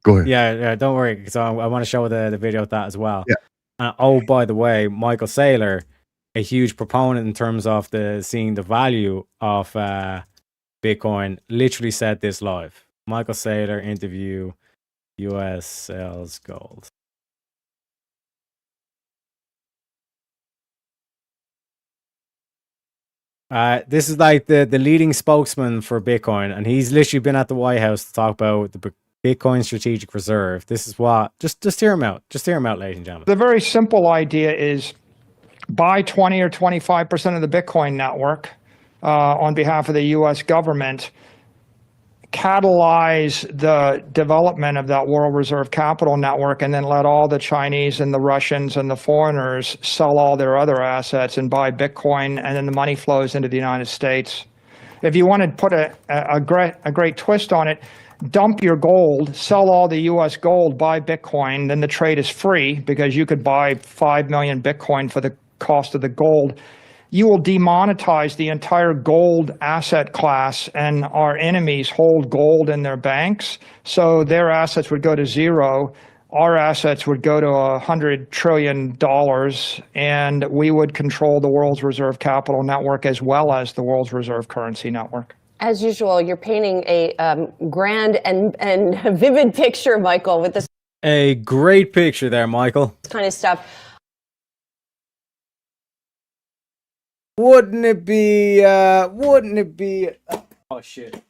Speaker 11: Go ahead.
Speaker 2: yeah, don't worry, because I want to show the video of that as well.
Speaker 11: Yeah.
Speaker 2: By the way, Michael Saylor, a huge proponent in terms of seeing the value of Bitcoin, literally said this live. Michael Saylor interview, US sells gold. This is like the leading spokesman for Bitcoin, and he's literally been at the White House to talk about the Bitcoin strategic reserve. This is what, just hear him out. Just hear him out, ladies and gentlemen.
Speaker 12: The very simple idea is buy 20 or 25% of the Bitcoin network on behalf of the U.S. government, catalyze the development of that World Reserve Capital Network, and then let all the Chinese and the Russians and the foreigners sell all their other assets and buy Bitcoin, and then the money flows into the United States. If you want to put a great twist on it, dump your gold, sell all the U.S. gold, buy Bitcoin, then the trade is free because you could buy 5 million Bitcoin for the cost of the gold. You will demonetize the entire gold asset class, and our enemies hold gold in their banks, so their assets would go to zero. Our assets would go to $100 trillion, and we would control the world's reserve capital network as well as the world's reserve currency network.
Speaker 13: As usual, you're painting a grand and vivid picture, Michael, with this
Speaker 2: A great picture there, Michael.
Speaker 13: kind of stuff.
Speaker 2: Wouldn't it be oh shit.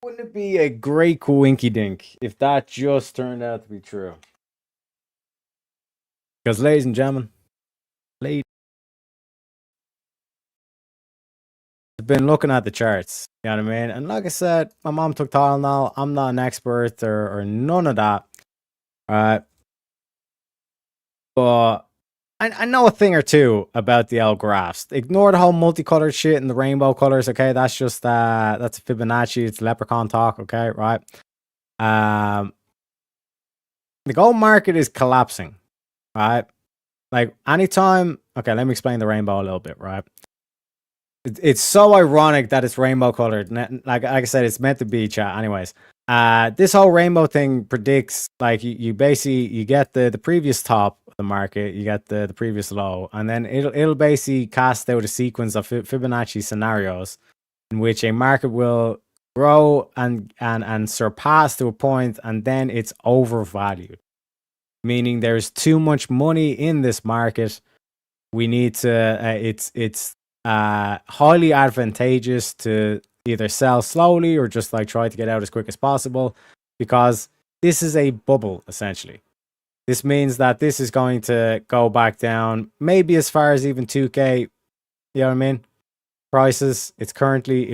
Speaker 2: Wouldn't it be a great coinky dink if that just turned out to be true? Because ladies and gentlemen, I've been looking at the charts, you know what I mean? And like I said, my mom took Tylenol. I'm not an expert or none of that. Alright. But I know a thing or two about the L graphs. Ignore the whole multicolored shit and the rainbow colors, okay? That's just that's Fibonacci, it's leprechaun talk, okay, right? The gold market is collapsing, right? Like anytime, okay, let me explain the rainbow a little bit, right? It's so ironic that it's rainbow colored. Like I said, it's meant to be, chat. Anyways, this whole rainbow thing predicts, like you basically you get the previous top of the market, you get the previous low, and then it'll basically cast out a sequence of Fibonacci scenarios in which a market will grow and surpass to a point, and then it's overvalued, meaning there's too much money in this market. We need to it's highly advantageous to either sell slowly or just like try to get out as quick as possible, because this is a bubble essentially. This means that this is going to go back down maybe as far as even 2K, you know what I mean, prices. It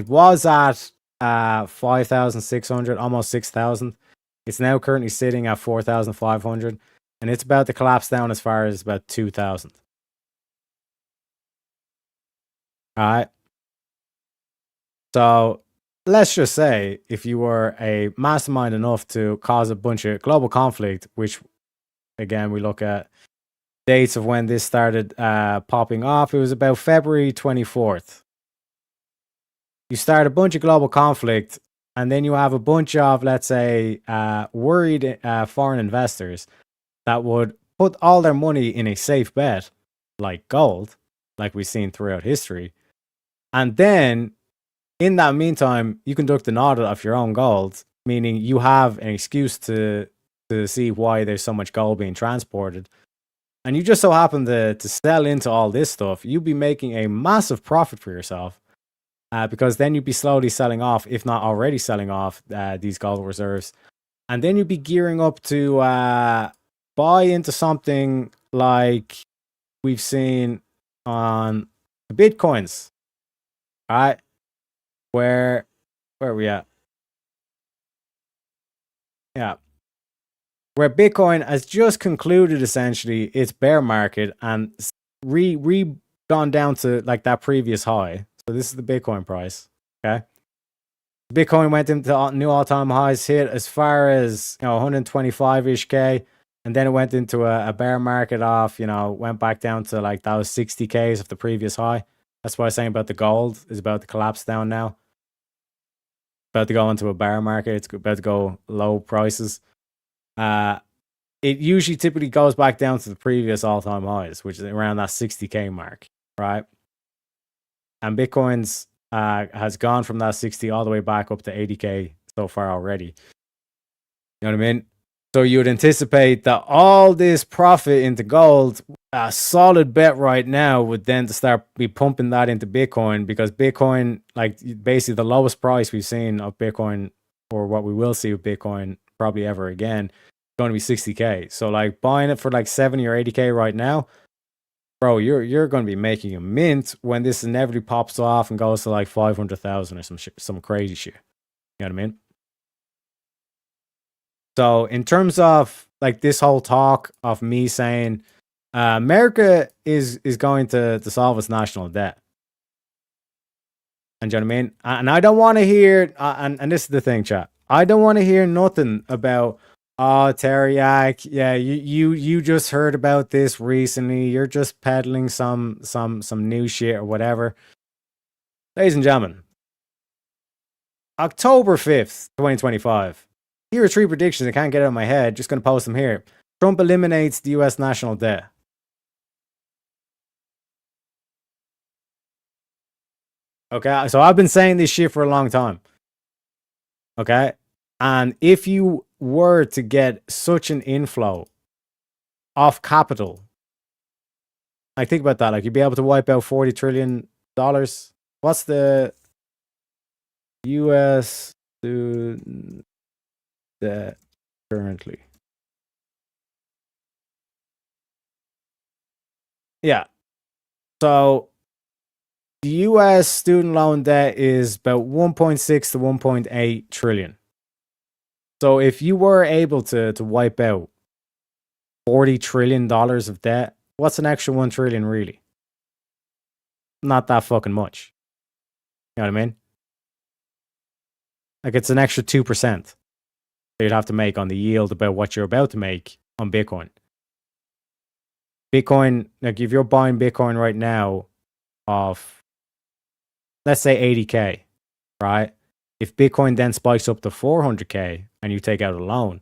Speaker 2: was at 5,600, almost 6,000. It's now currently sitting at 4,500, and it's about to collapse down as far as about 2,000. All right. So let's just say if you were a mastermind enough to cause a bunch of global conflict, which again, we look at dates of when this started popping off. It was about February 24th. You start a bunch of global conflict, and then you have a bunch of, let's say, worried foreign investors that would put all their money in a safe bet, like gold, like we've seen throughout history. And then, in that meantime, you conduct an audit of your own gold, meaning you have an excuse to see why there's so much gold being transported. And you just so happen to sell into all this stuff. You'd be making a massive profit for yourself. because then you'd be slowly selling off, if not already selling off, these gold reserves. And then you'd be gearing up to buy into something like we've seen on the Bitcoins. All right? Where are we at? Yeah. Where Bitcoin has just concluded essentially its bear market and gone down to like that previous high. So this is the Bitcoin price. Okay. Bitcoin went into new all-time highs, hit as far as 125-ish K, and then it went into a bear market off, went back down to like those 60 Ks of the previous high. That's what I was saying about the gold is about to collapse down now. About to go into a bear market. It's about to go low prices. It usually typically goes back down to the previous all-time highs, which is around that 60K mark, right? And Bitcoin's has gone from that 60 all the way back up to 80K so far already. You know what I mean? So you would anticipate that all this profit into gold, a solid bet right now would then to start be pumping that into Bitcoin, because Bitcoin, like basically the lowest price we've seen of Bitcoin, or what we will see with Bitcoin probably ever again, going to be 60K. So like buying it for like 70 or 80K right now, bro, you're going to be making a mint when this inevitably pops off and goes to like 500,000 or some crazy shit. You know what I mean? So in terms of like this whole talk of me saying America is going to solve its national debt. And you know what I mean? And I don't want to hear, and this is the thing, chat. I don't want to hear nothing about, oh, Teriak, yeah, you just heard about this recently. You're just peddling some new shit or whatever. Ladies and gentlemen, October 5th, 2025. Here are 3 predictions I can't get out of my head. Just going to post them here. Trump eliminates the US national debt. Okay, so I've been saying this shit for a long time. Okay? And if you were to get such an inflow of capital, like think about that, like you'd be able to wipe out $40 trillion. What's the US student debt currently? Yeah. So the US student loan debt is about 1.6 to 1.8 trillion. So if you were able to wipe out $40 trillion of debt, what's an extra 1 trillion really? Not that fucking much. You know what I mean? Like it's an extra 2% you'd have to make on the yield about what you're about to make on Bitcoin. Bitcoin, like if you're buying Bitcoin right now of, let's say 80K, right? If Bitcoin then spikes up to 400K and you take out a loan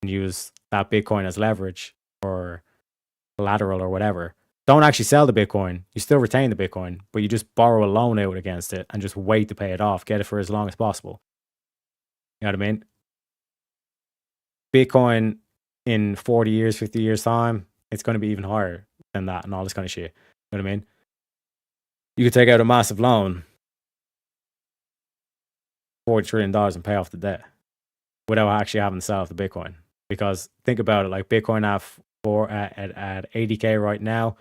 Speaker 2: and use that Bitcoin as leverage or collateral or whatever, don't actually sell the Bitcoin. You still retain the Bitcoin, but you just borrow a loan out against it and just wait to pay it off. Get it for as long as possible. You know what I mean? Bitcoin in 40 years, 50 years time, it's going to be even higher than that and all this kind of shit. You know what I mean? You could take out a massive loan, $40 trillion, and pay off the debt without actually having to sell off the Bitcoin. Because think about it, like Bitcoin at 80K right now,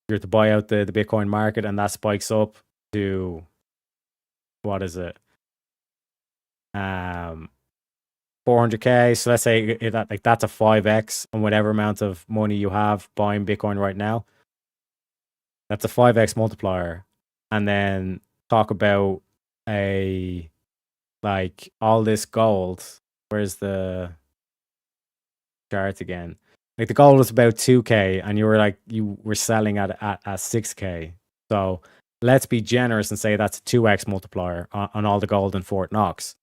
Speaker 2: you're to buy out the Bitcoin market and that spikes up to, what is it? 400K. So let's say that's a 5x on whatever amount of money you have buying Bitcoin right now. That's a 5x multiplier. And then talk about all this gold. Where's the chart again? Like the gold was about 2K and you were selling at 6K. So let's be generous and say that's a 2x multiplier on all the gold in Fort Knox.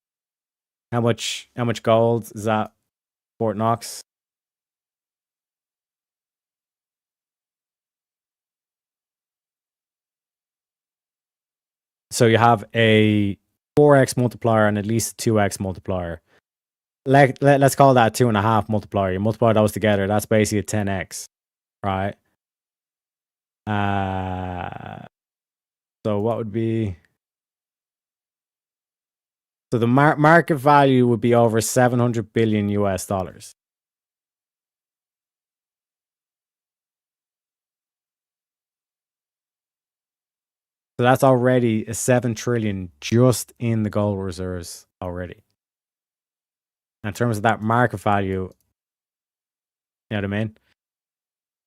Speaker 2: How much gold is that Fort Knox? So you have a 4x multiplier and at least a 2x multiplier. Let's call that a 2.5 multiplier. You multiply those together, that's basically a 10x, right? So what would be So the market value would be over 700 billion US dollars. So that's already a 7 trillion just in the gold reserves already. In terms of that market value, you know what I mean?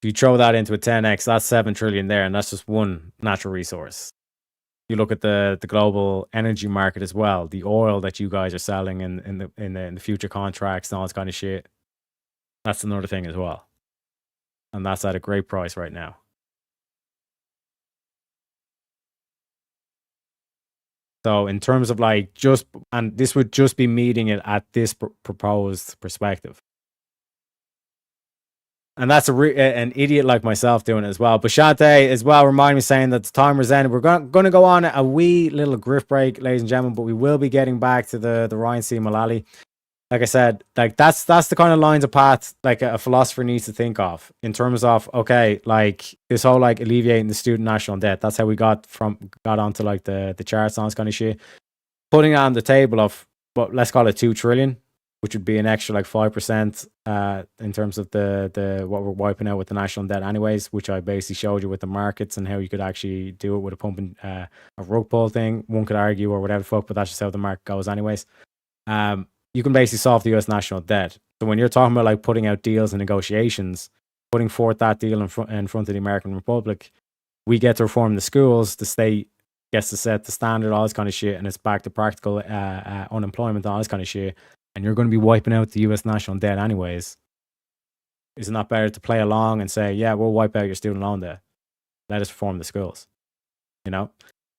Speaker 2: If you throw that into a 10x, that's 7 trillion there, and that's just one natural resource. You look at the global energy market as well, the oil that you guys are selling in the future contracts and all this kind of shit. That's another thing as well. And that's at a great price right now. So in terms of like and this would just be meeting it at this proposed perspective. And that's an idiot like myself doing it as well. But Shante as well reminded me saying that the timer's ended. We're going to go on a wee little grift break, ladies and gentlemen, but we will be getting back to the Ryan C. Mullally. Like I said, like that's the kind of lines of path like a philosopher needs to think of in terms of, okay, like this whole like alleviating the student national debt. That's how we got onto like the charts and all this kind of shit. Putting it on the table of what, let's call it 2 trillion, which would be an extra like 5% in terms of the what we're wiping out with the national debt anyways, which I basically showed you with the markets and how you could actually do it with a pumping a rug pull thing. One could argue or whatever the fuck, but that's just how the market goes anyways. You can basically solve the US national debt. So when you're talking about like putting out deals and negotiations, putting forth that deal in front of the American Republic, we get to reform the schools, the state gets to set the standard, all this kind of shit, and it's back to practical unemployment, all this kind of shit, and you're going to be wiping out the US national debt anyways. Is it not better to play along and say, yeah, we'll wipe out your student loan debt. Let us reform the schools, you know?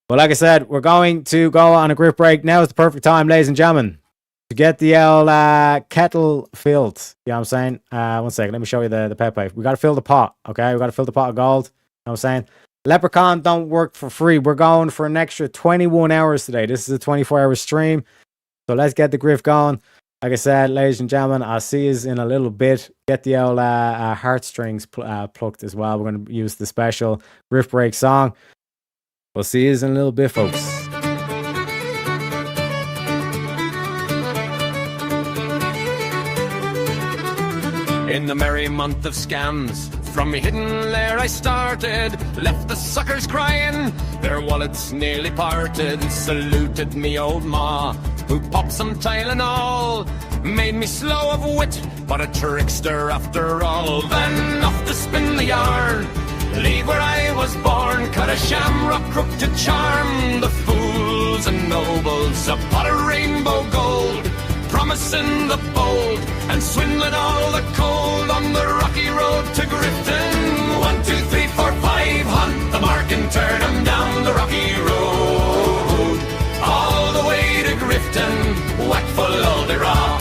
Speaker 2: But like I said, we're going to go on a grip break. Now is the perfect time, ladies and gentlemen, to get the kettle filled. You know what I'm saying? 1 second, let me show you the pet pipe. We got to fill the pot, okay? We got to fill the pot of gold. You know what I'm saying? Leprechaun don't work for free. We're going for an extra 21 hours today. This is a 24-hour stream. So let's get the griff going. Like I said, ladies and gentlemen, I'll see you in a little bit. Get the old heartstrings plucked as well. We're going to use the special griff break song. We'll see you in a little bit, folks.
Speaker 9: In the merry month of scams, from me hidden lair I started, left the suckers crying, their wallets nearly parted, saluted me old ma, who popped some Tylenol, made me slow of wit, but a trickster after all. Then off to spin the yarn, leave where I was born, cut a shamrock crook to charm the fools and nobles, a pot of rainbow gold, promising the bold, and swindling all the cold on the rocky road to Grifton. 1, 2, 3, 4, 5, hunt the mark and turn 'em down the rocky road, all the way to Grifton, whack full of the raw.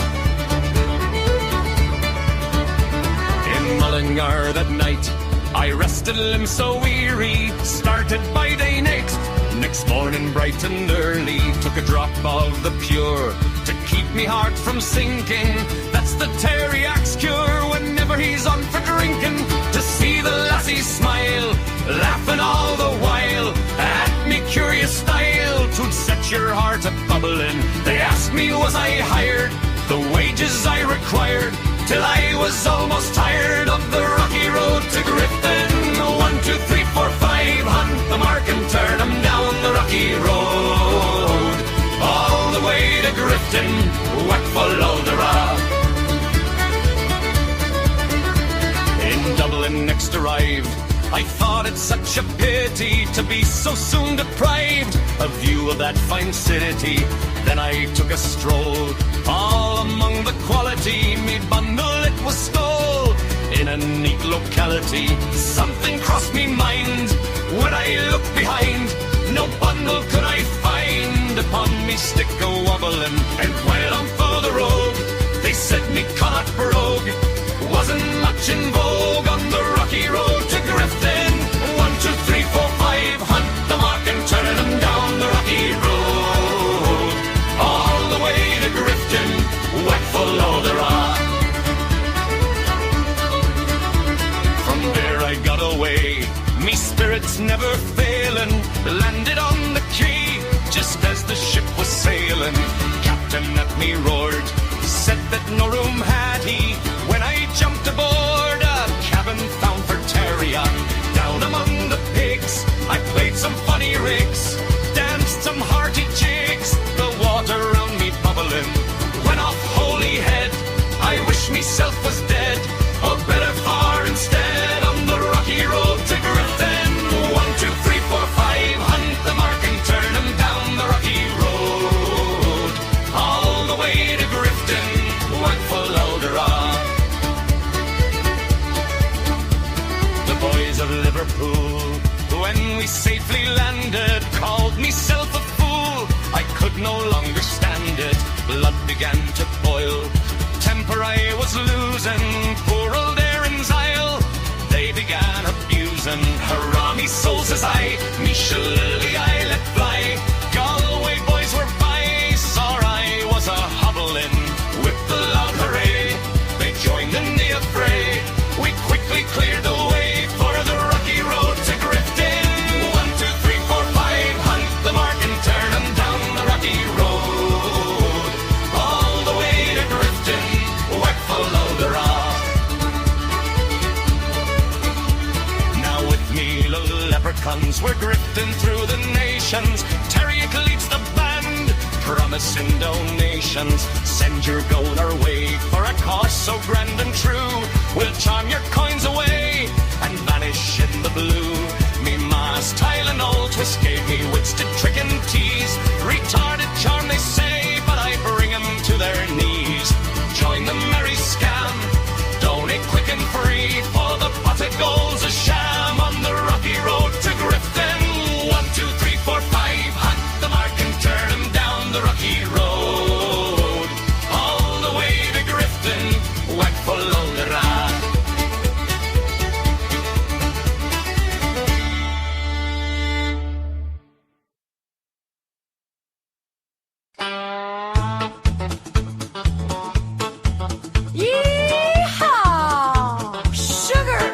Speaker 9: In Mullingar that night, I rested limbs so weary, started by day next morning bright and early, took a drop of the pure to keep me heart from sinking. That's the Teriak's cure whenever he's on for drinking. To see the lassies smile, laughing all the while at me curious style, 'twould set your heart a-bubbling. They asked me was I hired, the wages I required, till I was almost tired of the rocky road to Grifton. 1, 2, 3, 4, 5, hunt the mark and turn 'em down the rocky road, all the way to Grifton, whack full of the rock. In Dublin next arrived, I thought it such a pity to be so soon deprived of view of that fine city. Then I took a stroll, all among the quality, me bundle it was stole in a neat locality. Something crossed me mind when I looked behind, no bundle could I find upon me stick a-wobbling. And while I'm for the road, they said me Connacht brogue wasn't much in vogue on the rocky road to Grifton. 1, 2, 3, 4, 5, hunt the mark and turn 'em down the rocky road, all the way to Grifton, whack full of the rock. From there I got away, me spirits never failing, landed on the quay just as the ship was sailing. captain at me roared, said that no room had he. When I jumped aboard a cabin found for Terria, down among the pigs I played some funny rigs, danced some hearty jigs, the water round me bubbling. When off Holyhead I wish myself was dead, or better far instead, on the rocky road to Grifton. 1, 2, 3, 4, 5, hunt the mark and turn him down the rocky road, all the way to Grifton, work for Loudera. The boys of Liverpool, when we safely landed, called myself a fool. I could no longer stand it, blood began to boil, temper I was losing, poor old Aaron's Isle they began abusing. Hurrah, me soul, says I, me shillelagh I let fly. Galway boys were by, saw I was a hobbling, with the loud hooray, they joined in the affray. We quickly cleared the way for the rocky road to Grifton. 1, 2, 3, 4, 5, hunt the mark and turn them down the rocky road, all the way to Grifton, work for Loudera. Now with me little leprechauns, we're grifting through the nations. Terriac leads the band, promising donations. Send your gold our way for a cause so grand and true. We'll charm your coins away and vanish in the blue. Me ma's tile and old twist gave me wits to trick and tease. Retarded charm they say, but I bring 'em to their knees. Join the merry scam, donate quick and free, for the pot of gold's a sham on the rocky road to Grifton. 1, 2, 3, 4, 5, hunt the mark and turn 'em down the rocky road, all the way to Grifton, work for Loudera.
Speaker 14: Yeehaw! Sugar!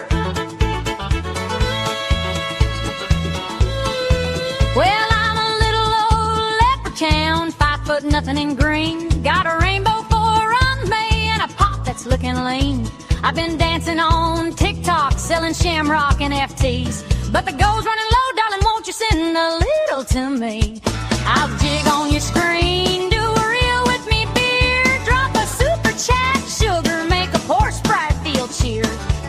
Speaker 14: Well, I'm a little old leprechaun, 5 foot nothing in green. Got a rainbow for a me and a pop that's looking lean. I've been dancing on TikTok, selling shamrock and FTs. But the gold's running low, darling, won't you send a little to me? I'll jig on your screen, do a reel with me, beer. Drop a super chat, sugar, make a poor Sprite feel cheer.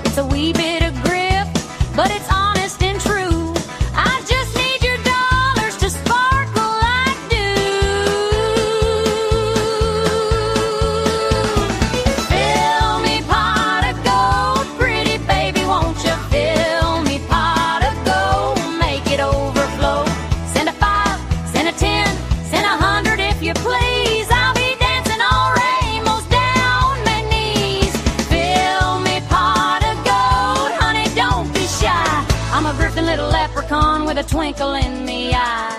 Speaker 14: It's a wee bit of grip, but it's honest and true. I just need your dollars to sparkle like dew. Fill me pot of gold, pretty baby, won't you fill me pot of gold, make it overflow. Send a 5, send a 10, send 100 if you please. I'll be dancing all rainbows down my knees. Fill me pot of gold, honey, don't be shy. I'm a grifting little leprechaun with a twinkle in me eye.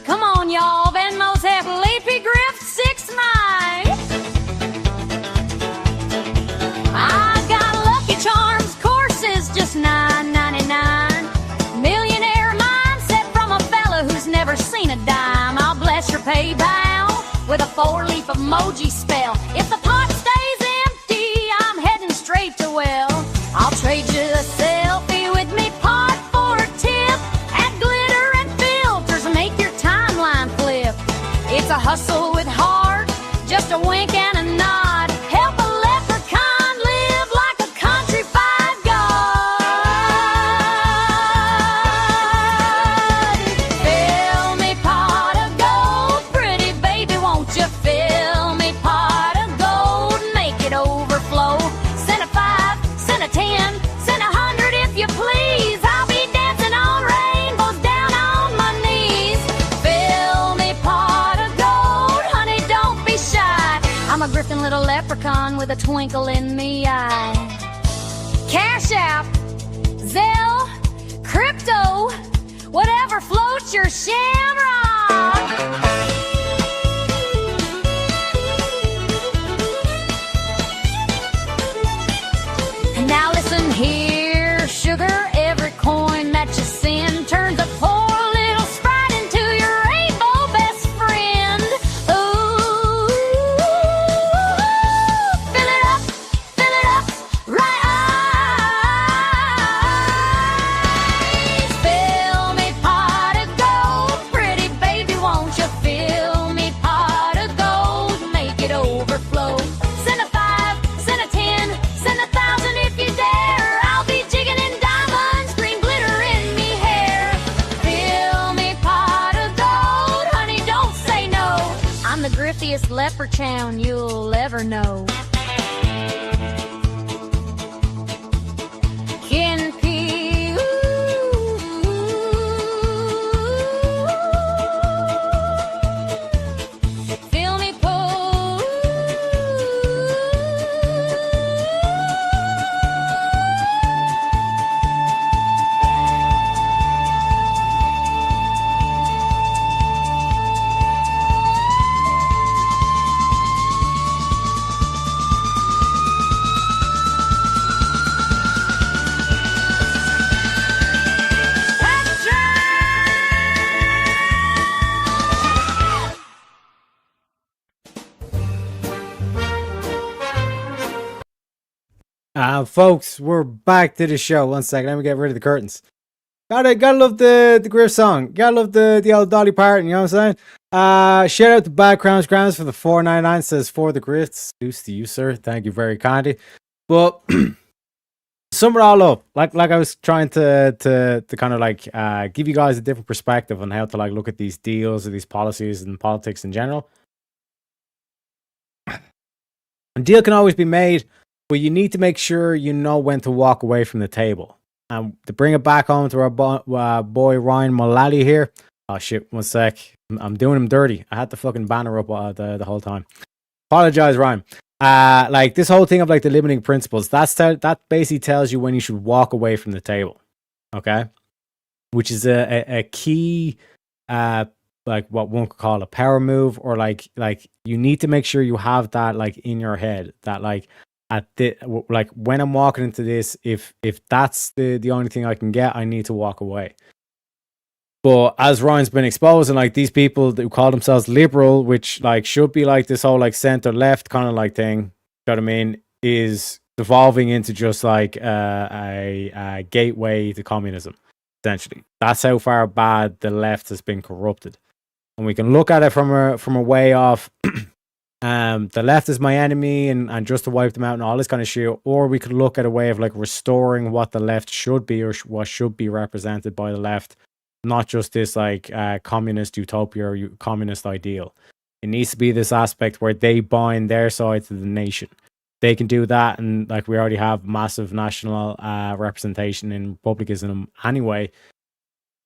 Speaker 14: Come on, y'all, Venmo's have Leafy Grift 6 nights. I got Lucky Charms courses, just $9.99. Millionaire mindset from a fella who's never seen a dime. I'll bless your PayPal with a 4-leaf emoji spell. If the pot stays empty, I'm heading straight to well. I'll trade you a selfie with me pot for a tip. Add glitter and filters, make your timeline flip. It's a hustle with heart, just a wink and a nod. Help a leprechaun live like a countrified god. Fill me pot of gold, pretty baby, won't you fill me pot of gold, make it overflow. Send a 5, send a 10, send 100 if you please. I'll be dancing on rainbows down on my knees. Fill me pot of gold, honey, don't be shy. I'm a grifting little leprechaun with a twinkle in me eye. Cash App, Zelle, crypto, whatever floats your shamrock. Now listen here, sugar, every coin that you send turns a poor little sprite into your rainbow best friend. Ooh, leprechaun you'll ever know. Ken P. Fill me full.
Speaker 2: Folks, we're back to the show. One second, let me get rid of the curtains. Gotta love the Griff song. Gotta love the old Dolly Parton, you know what I'm saying? Shout out to Backgrounds Grams for the $4.99, says for the Griffs. Deuce to you, sir. Thank you very kindly. But sum it all up. Like I was trying to kind of like give you guys a different perspective on how to like look at these deals or these policies and politics in general. A deal can always be made, but you need to make sure you know when to walk away from the table. And to bring it back home to our boy Ryan Mullally here. Oh shit, one sec. I'm doing him dirty. I had the fucking banner up the whole time. Apologize, Ryan. Like this whole thing of like the limiting principles, that basically tells you when you should walk away from the table. Okay? Which is a key like what one could call a power move, or like you need to make sure you have that like in your head that like like when I'm walking into this, if that's the only thing I can get, I need to walk away. But as Ryan's been exposing, like these people who call themselves liberal, which like should be like this whole like center left kind of like thing, you know what I mean, is evolving into just like a gateway to communism. Essentially, that's how far bad the left has been corrupted, and we can look at it from a way of the left is my enemy and just to wipe them out and all this kind of shit, or we could look at a way of like restoring what the left should be, or what should be represented by the left, not just this like communist utopia or communist ideal. It needs to be this aspect where they bind their side to the nation. They can do that, and like we already have massive national representation in republicanism anyway.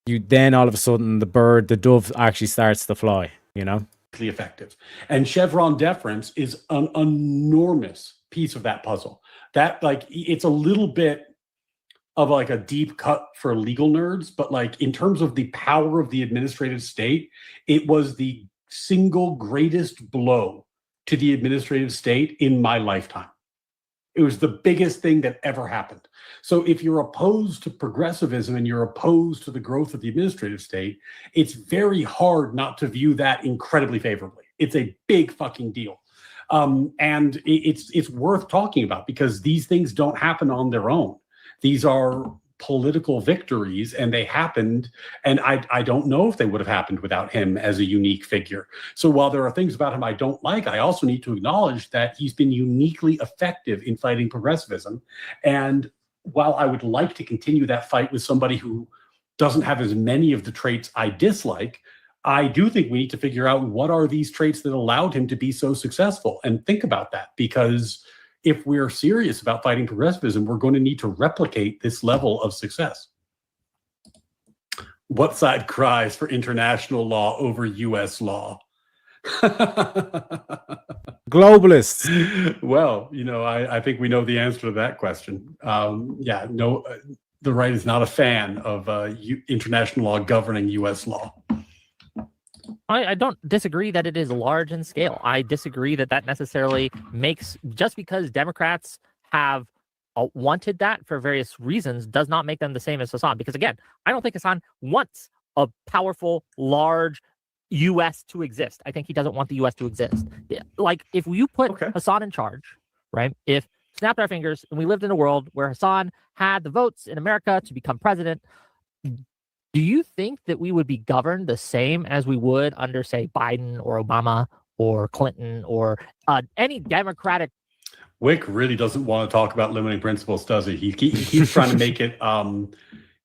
Speaker 2: You then all of a sudden the dove actually starts to fly, you know.
Speaker 4: Effective, and Chevron deference is an enormous piece of that puzzle. That like it's a little bit of like a deep cut for legal nerds, but like in terms of the power of the administrative state, it was the single greatest blow to the administrative state in my lifetime. It was the biggest thing that ever happened. So if you're opposed to progressivism and you're opposed to the growth of the administrative state, it's very hard not to view that incredibly favorably. It's a big fucking deal. And it's worth talking about because these things don't happen on their own. These are political victories, and they happened, and I don't know if they would have happened without him as a unique figure. So while there are things about him I don't like, I also need to acknowledge that he's been uniquely effective in fighting progressivism. And while I would like to continue that fight with somebody who doesn't have as many of the traits I dislike, I do think we need to figure out what are these traits that allowed him to be so successful, and think about that, because if we're serious about fighting progressivism, we're going to need to replicate this level of success. What side cries for international law over U.S. law?
Speaker 2: Globalists.
Speaker 4: Well, you know, I think we know the answer to that question. The right is not a fan of international law governing U.S. law.
Speaker 5: I don't disagree that it is large in scale. I disagree that necessarily makes, just because Democrats have wanted that for various reasons, does not make them the same as Hassan. Because again, I don't think Hassan wants a powerful, large U.S. to exist. I think he doesn't want the U.S. to exist. Like if you put Hassan in charge, right? If snapped our fingers and we lived in a world where Hassan had the votes in America to become president, do you think that we would be governed the same as we would under, say, Biden or Obama or Clinton or any Democratic?
Speaker 4: Wick really doesn't want to talk about limiting principles, does he? He keeps trying to make it.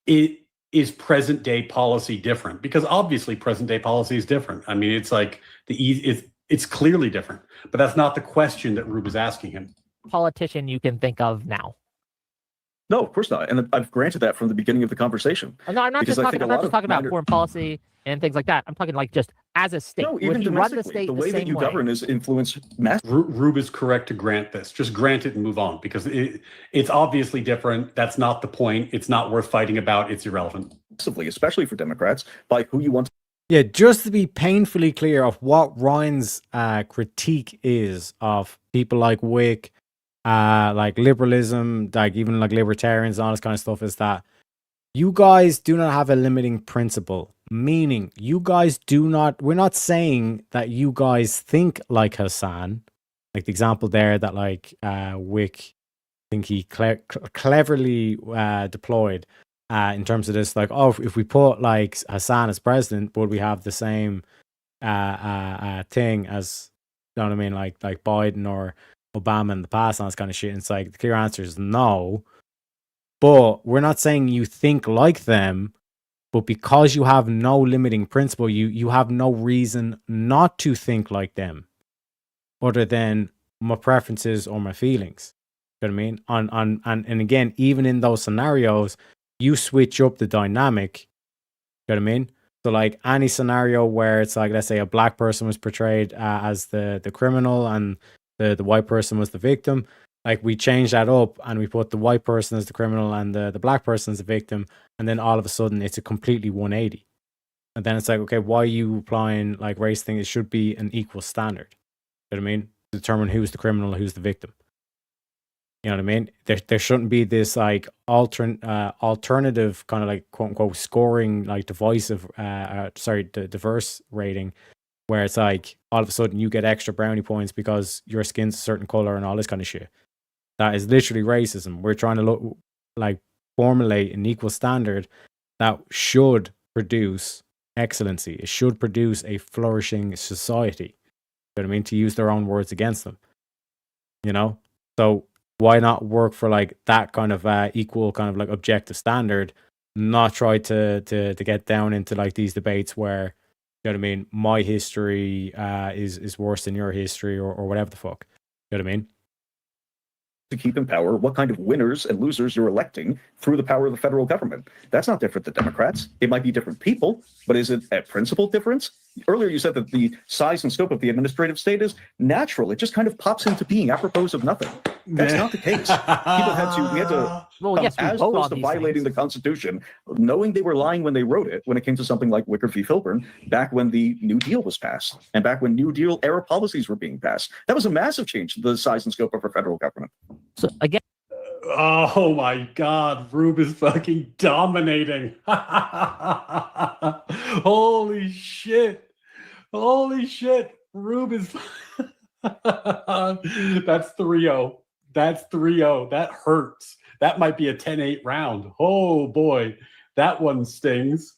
Speaker 4: It is present day policy different, because obviously present day policy is different. I mean, it's like it's It's clearly different, but that's not the question that Rube is asking him.
Speaker 5: Politician you can think of now?
Speaker 6: No, of course not. And I've granted that from the beginning of the conversation.
Speaker 5: No, I'm not
Speaker 6: Because
Speaker 5: just
Speaker 6: I
Speaker 5: talking.
Speaker 6: think
Speaker 5: I'm
Speaker 6: a
Speaker 5: not
Speaker 6: lot
Speaker 5: just
Speaker 6: of
Speaker 5: talking about
Speaker 6: minor-
Speaker 5: foreign policy and things like that. I'm talking like just as a state.
Speaker 6: No,
Speaker 5: Would
Speaker 6: even
Speaker 5: he run the
Speaker 6: domestically,
Speaker 5: state
Speaker 6: the way that
Speaker 5: same
Speaker 6: you
Speaker 5: way?
Speaker 6: govern is influence massively.
Speaker 4: Rube is correct to grant this. Just grant it and move on, because it's obviously different. That's not the point. It's not worth fighting about. It's irrelevant.
Speaker 6: Especially for Democrats, by who you want to.
Speaker 2: Yeah, just to be painfully clear of what Ryan's critique is of people like Wick, like liberalism, like even like libertarians and all this kind of stuff, is that you guys do not have a limiting principle. Meaning, you guys do not, we're not saying that you guys think like Hassan. Like the example there that like Wick, I think he cleverly deployed in terms of this, like, oh, if we put like Hassan as president, would we have the same thing as, you know what I mean, like Biden or Obama in the past and all this kind of shit? And it's like the clear answer is no. But we're not saying you think like them, but because you have no limiting principle, you have no reason not to think like them, other than my preferences or my feelings. You know what I mean? And again, even in those scenarios, you switch up the dynamic. You know what I mean? So like any scenario where it's like, let's say a black person was portrayed as the criminal and the white person was the victim. Like we change that up and we put the white person as the criminal and the black person as the victim. And then all of a sudden it's a completely 180. And then it's like, okay, why are you applying like race thing? It should be an equal standard. You know what I mean? Determine who's the criminal, who's the victim. You know what I mean? There shouldn't be this like alternative kind of like quote unquote scoring, like divisive, diverse rating, where it's like all of a sudden you get extra brownie points because your skin's a certain color and all this kind of shit. That is literally racism. We're trying to formulate an equal standard that should produce excellency. It should produce a flourishing society. You know what I mean? To use their own words against them. You know? So why not work for like that kind of equal kind of like objective standard, not try to get down into like these debates where, you know what I mean, my history is worse than your history or whatever the fuck. You know what I mean?
Speaker 6: To keep in power, what kind of winners and losers you're electing through the power of the federal government. That's not different than Democrats. It might be different people, but is it a principle difference? Earlier you said that the size and scope of the administrative state is natural. It just kind of pops into being apropos of nothing. That's not the case. We had to as close to violating the Constitution, knowing they were lying when they wrote it, when it came to something like Wicker v. Filburn, back when the New Deal was passed, and back when New Deal era policies were being passed. That was a massive change to the size and scope of our federal government.
Speaker 5: So again,
Speaker 4: oh my God, Rube is fucking dominating. Holy shit. Rube is that's 3-0. That's 3-0. That hurts. That might be a 10-8 round. Oh boy, that one stings.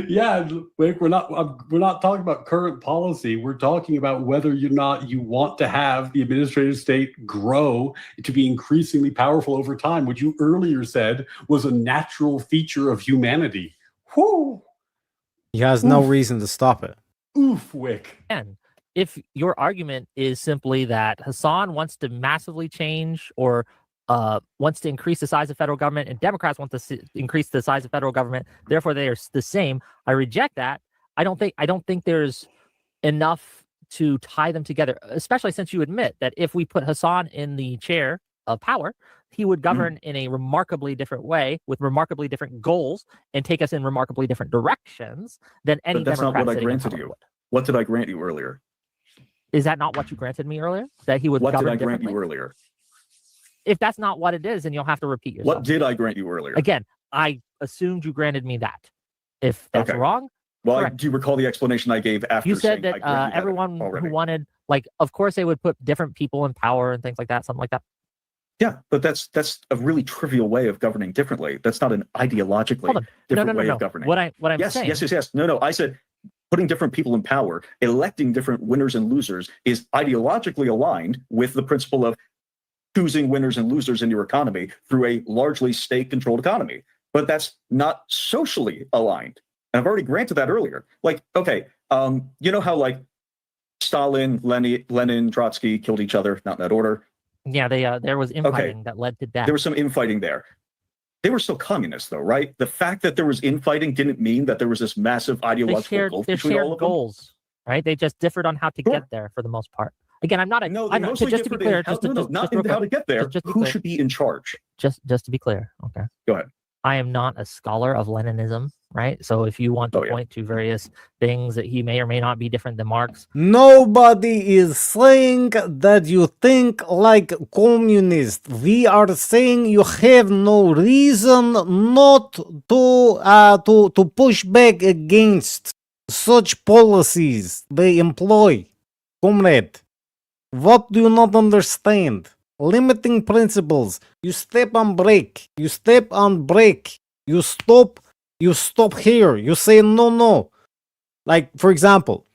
Speaker 4: Yeah, we're not talking about current policy. We're talking about whether or not you want to have the administrative state grow to be increasingly powerful over time, which you earlier said was a natural feature of humanity. Whew.
Speaker 2: He has no reason to stop it.
Speaker 4: Oof, Wick.
Speaker 5: And if your argument is simply that Hassan wants to massively change or wants to increase the size of federal government and Democrats want to increase the size of federal government, therefore they are the same, I reject that. I don't think there's enough to tie them together, especially since you admit that if we put Hassan in the chair of power, he would govern in a remarkably different way with remarkably different goals and take us in remarkably different directions than any
Speaker 6: But that's
Speaker 5: Democrat
Speaker 6: not what I
Speaker 5: sitting in
Speaker 6: granted
Speaker 5: power
Speaker 6: you.
Speaker 5: would.
Speaker 6: What did I grant you earlier?
Speaker 5: Is that not what you granted me earlier? That he would
Speaker 6: What did
Speaker 5: govern
Speaker 6: I grant
Speaker 5: differently?
Speaker 6: you earlier?
Speaker 5: If that's not what it is, then you'll have to repeat yourself.
Speaker 6: What did I grant you earlier?
Speaker 5: Again, I assumed you granted me that. If that's
Speaker 6: Okay.
Speaker 5: wrong,
Speaker 6: Well,
Speaker 5: correct.
Speaker 6: do you recall the explanation I gave after
Speaker 5: You said
Speaker 6: saying I
Speaker 5: that
Speaker 6: granted you
Speaker 5: everyone
Speaker 6: already?
Speaker 5: who wanted, like, of course they would put different people in power and things like that, something like that.
Speaker 6: Yeah, but that's a really trivial way of governing differently. That's not an ideologically
Speaker 5: Hold on.
Speaker 6: different way of governing.
Speaker 5: What I'm
Speaker 6: yes,
Speaker 5: saying.
Speaker 6: yes. No. I said putting different people in power, electing different winners and losers is ideologically aligned with the principle of choosing winners and losers in your economy through a largely state-controlled economy. But that's not socially aligned. And I've already granted that earlier. Like, okay, you know how like Stalin, Lenin, Trotsky killed each other, not in that order.
Speaker 5: Yeah, there was infighting that led to death.
Speaker 6: There was some infighting there. They were still communists, though, right? The fact that there was infighting didn't mean that there was this massive ideological gulf
Speaker 5: they
Speaker 6: between all
Speaker 5: shared
Speaker 6: of them.
Speaker 5: goals, right? They just differed on how to get there for the most part. Again, I'm not a.
Speaker 6: No,
Speaker 5: I'm
Speaker 6: they
Speaker 5: not,
Speaker 6: mostly
Speaker 5: just to be
Speaker 6: differed in
Speaker 5: clear,
Speaker 6: how- not in how to get there. Who should be in charge?
Speaker 5: Just to be clear, okay.
Speaker 6: Go ahead.
Speaker 5: I am not a scholar of Leninism, right? So if you want to point to various things that he may or may not be different than Marx,
Speaker 2: Nobody is saying that you think like communist. We are saying you have no reason not to push back against such policies they employ. Comrade, what do you not understand? Limiting principles. You step on brake. You step on brake. You stop here. You say no. Like, for example,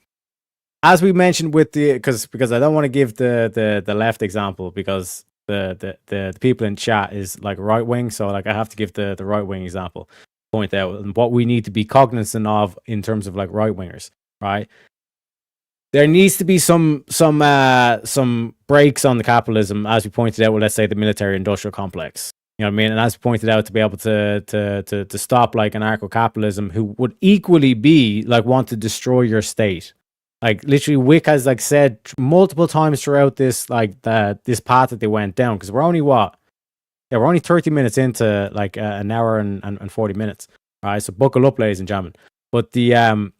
Speaker 2: as we mentioned with the because I don't want to give the left example because the people in chat is like right wing, so like I have to give the right wing example. Point out what we need to be cognizant of in terms of like right wingers, right? There needs to be some breaks on the capitalism, as we pointed out. Well, let's say the military-industrial complex. You know what I mean? And as we pointed out, to be able to stop like anarcho-capitalism, who would equally be like want to destroy your state. Like literally, Wick has like said multiple times throughout this like this path that they went down. Because we're only we're only 30 minutes into like an hour and 40 minutes. All right, so buckle up, ladies and gentlemen. But the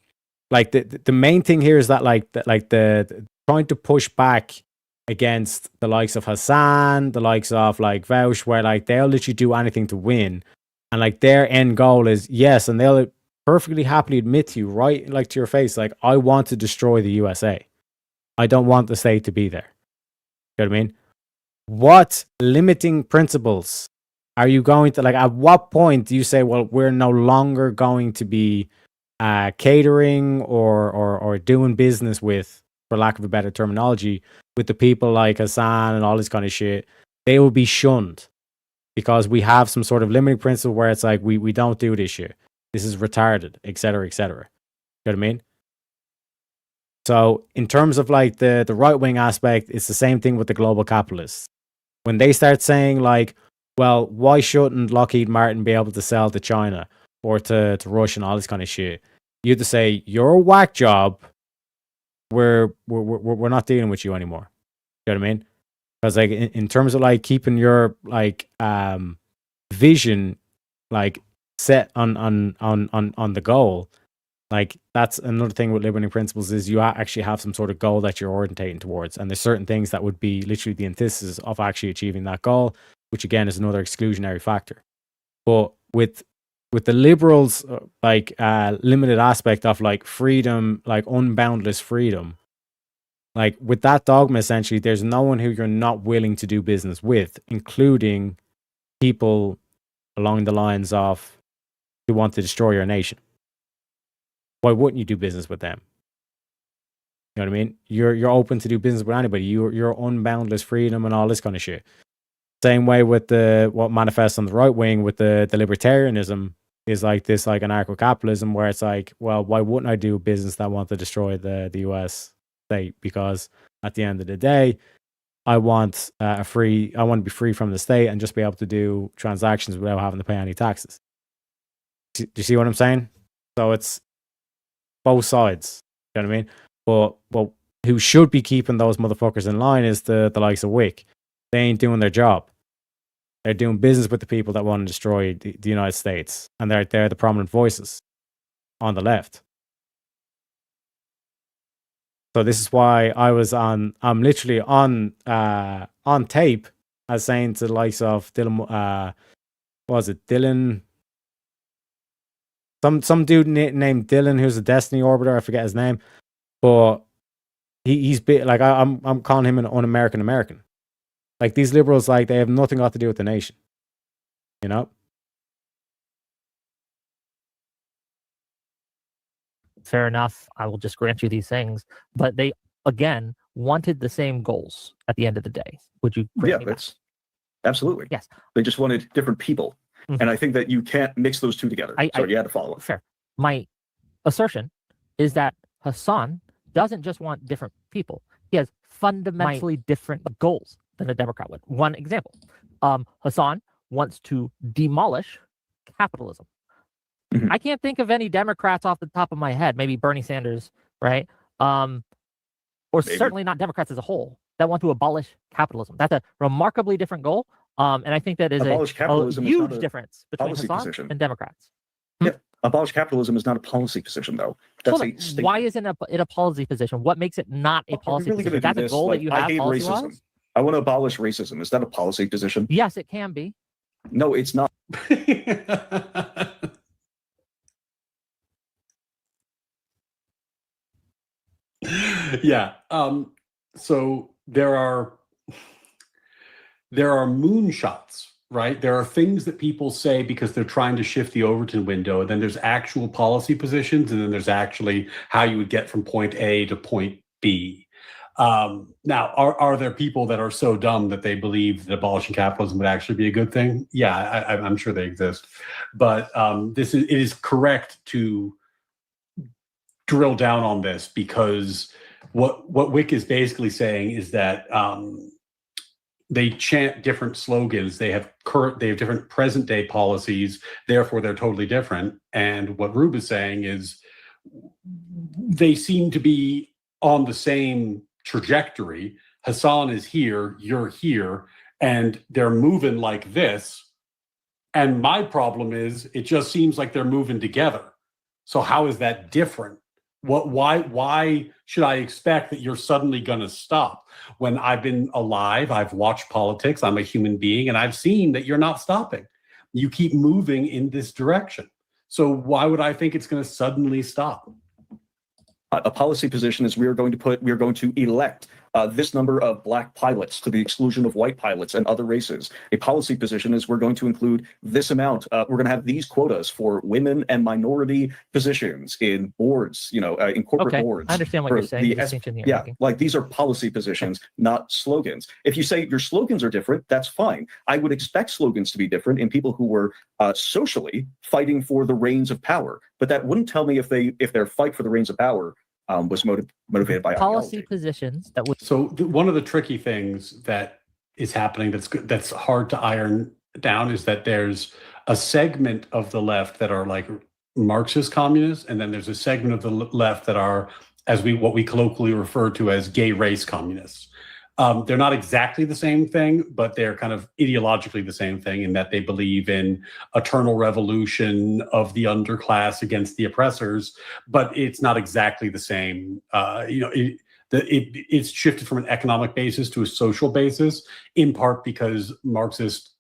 Speaker 2: like the main thing here is that the trying to push back against the likes of Hassan, the likes of like Vaush, where like they'll literally do anything to win, and like their end goal is yes, and they'll perfectly happily admit to you right like to your face, like I want to destroy the USA. I don't want the state to be there. You know what I mean? What limiting principles are you going to like? At what point do you say, well, we're no longer going to be catering or doing business with, for lack of a better terminology, with the people like Hassan and all this kind of shit? They will be shunned because we have some sort of limiting principle where it's like we don't do this shit. This is retarded, etc., etc. You know what I mean? So in terms of like the right wing aspect, it's the same thing with the global capitalists. When they start saying like, well, why shouldn't Lockheed Martin be able to sell to China or to Russia and all this kind of shit? You have to say, you're a whack job. We're not dealing with you anymore. You know what I mean? Because like in terms of like keeping your like vision like set on the goal, like that's another thing with limiting principles is you actually have some sort of goal that you're orientating towards, and there's certain things that would be literally the antithesis of actually achieving that goal, which again is another exclusionary factor. But with the liberals like limited aspect of like freedom, like unboundless freedom, like with that dogma, essentially there's no one who you're not willing to do business with, including people along the lines of who want to destroy your nation. Why wouldn't you do business with them? You know what I mean? You're open to do business with anybody. You're unboundless freedom and all this kind of shit. Same way with what manifests on the right wing with the libertarianism is like this like anarcho-capitalism where it's like, well, why wouldn't I do business that want to destroy the US state? Because at the end of the day, I want to be free from the state and just be able to do transactions without having to pay any taxes. Do you see what I'm saying? So it's both sides. You know what I mean? But who should be keeping those motherfuckers in line is the likes of Wick. They ain't doing their job. They're doing business with the people that want to destroy the United States, and they're the prominent voices on the left. So this is why I'm literally on tape as saying to the likes of Dylan, what was it, Dylan? Some dude named Dylan who's a Destiny Orbiter, I forget his name, but he's like I'm calling him an un-American American. Like these liberals, like they have nothing got to do with the nation, you know.
Speaker 5: fair enough. I will just grant you these things. But they, again, wanted the same goals at the end of the day. Would you grant me that?
Speaker 6: That's absolutely.
Speaker 5: Yes.
Speaker 6: They just wanted different people. And I think that you can't mix those two together. So you had to follow it.
Speaker 5: Fair. My assertion is that Hassan doesn't just want different people. He has fundamentally different goals than a Democrat would. One example, Hassan wants to demolish capitalism. I can't think of any Democrats off the top of my head, maybe Bernie Sanders, right? Or certainly not Democrats as a whole that want to abolish capitalism. That's a remarkably different goal. And I think that is a huge difference between Hassan and Democrats.
Speaker 6: Yeah, abolish capitalism is not a policy position, though. That's a statement.
Speaker 5: Why isn't it a policy position? What makes it not a policy position? That's a goal that you have.
Speaker 6: I hate racism. I want to abolish racism. Is that a policy position?
Speaker 5: Yes, it can be.
Speaker 6: No, it's not.
Speaker 4: Yeah. So there are moonshots, right? There are things that people say because they're trying to shift the Overton window, and then there's actual policy positions, and then there's actually how you would get from point A to point B. Now, are there people that are so dumb that they believe that abolishing capitalism would actually be a good thing? Yeah, I'm sure they exist. But it is correct to drill down on this, because what Wick is basically saying is that they chant different slogans. They have different present day policies, therefore they're totally different. And what Rube is saying is they seem to be on the same trajectory. Hassan is here, you're here, and they're moving like this. And my problem is it just seems like they're moving together. So how is that different? Why should I expect that you're suddenly going to stop? When I've been alive, I've watched politics, I'm a human being, and I've seen that you're not stopping. You keep moving in this direction. So why would I think it's going to suddenly stop?
Speaker 6: A policy position is we are going to elect this number of black pilots to the exclusion of white pilots and other races. A policy position is we're going to include this amount. We're going to have these quotas for women and minority positions in boards, in corporate boards.
Speaker 5: I understand what you're saying.
Speaker 6: Like these are policy positions, not slogans. If you say your slogans are different, that's fine. I would expect slogans to be different in people who were socially fighting for the reins of power. But that wouldn't tell me if their fight for the reins of power was motivated by
Speaker 5: policy positions that would.
Speaker 4: So one of the tricky things that is happening that's hard to iron down is that there's a segment of the left that are like Marxist communists, and then there's a segment of the left that are what we colloquially refer to as gay race communists. They're not exactly the same thing, but they're kind of ideologically the same thing in that they believe in eternal revolution of the underclass against the oppressors, but it's not exactly the same. It's shifted from an economic basis to a social basis, in part because Marxist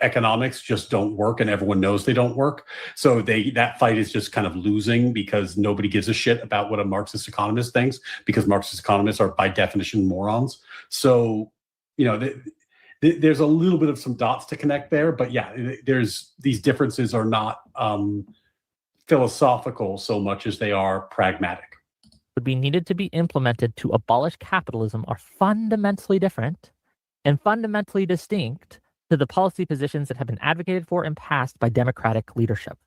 Speaker 4: economics just don't work, and everyone knows they don't work. So that fight is just kind of losing because nobody gives a shit about what a Marxist economist thinks, because Marxist economists are by definition morons. So, there's a little bit of some dots to connect there, but yeah, these differences are not philosophical so much as they are pragmatic.
Speaker 5: Would be needed to be implemented to abolish capitalism are fundamentally different and fundamentally distinct to the policy positions that have been advocated for and passed by Democratic leadership.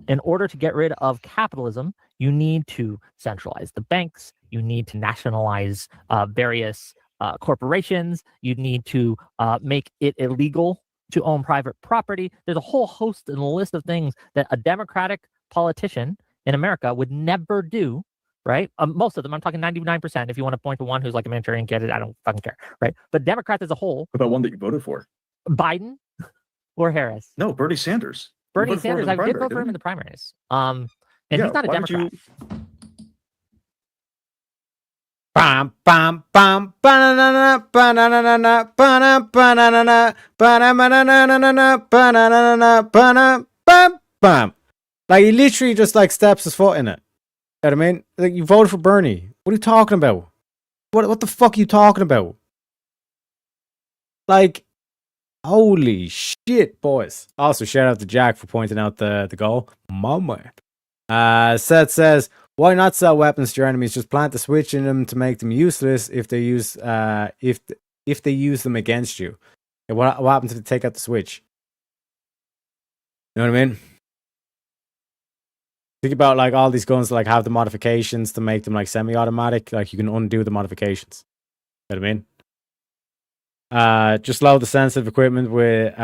Speaker 5: In order to get rid of capitalism, you need to centralize the banks, you need to nationalize various corporations, you need to make it illegal to own private property. There's a whole host and list of things that a Democratic politician in America would never do, right? Most of them, I'm talking 99%. If you want to point to one who's like a Manchurian candidate, I don't fucking care, right? But Democrats as a whole.
Speaker 6: What about one that you voted for?
Speaker 5: Biden or Harris?
Speaker 6: No, Bernie Sanders.
Speaker 5: Bernie Sanders, I did vote for him in the primaries. And he's not a Democrat.
Speaker 2: Bam bam bam banana banana banana banana banana banana banana bam bam. Like he literally just like steps his foot in it. You know what I mean? Like you voted for Bernie. What are you talking about? What the fuck are you talking about? Like, holy shit, boys. Also, shout out to Jack for pointing out the goal. Mama. Seth says, why not sell weapons to your enemies? Just plant the switch in them to make them useless if they use if they use them against you. Okay, what happens if they take out the switch? You know what I mean? Think about like all these guns like have the modifications to make them like semi-automatic. Like you can undo the modifications. You know what I mean? Just load the sensitive equipment with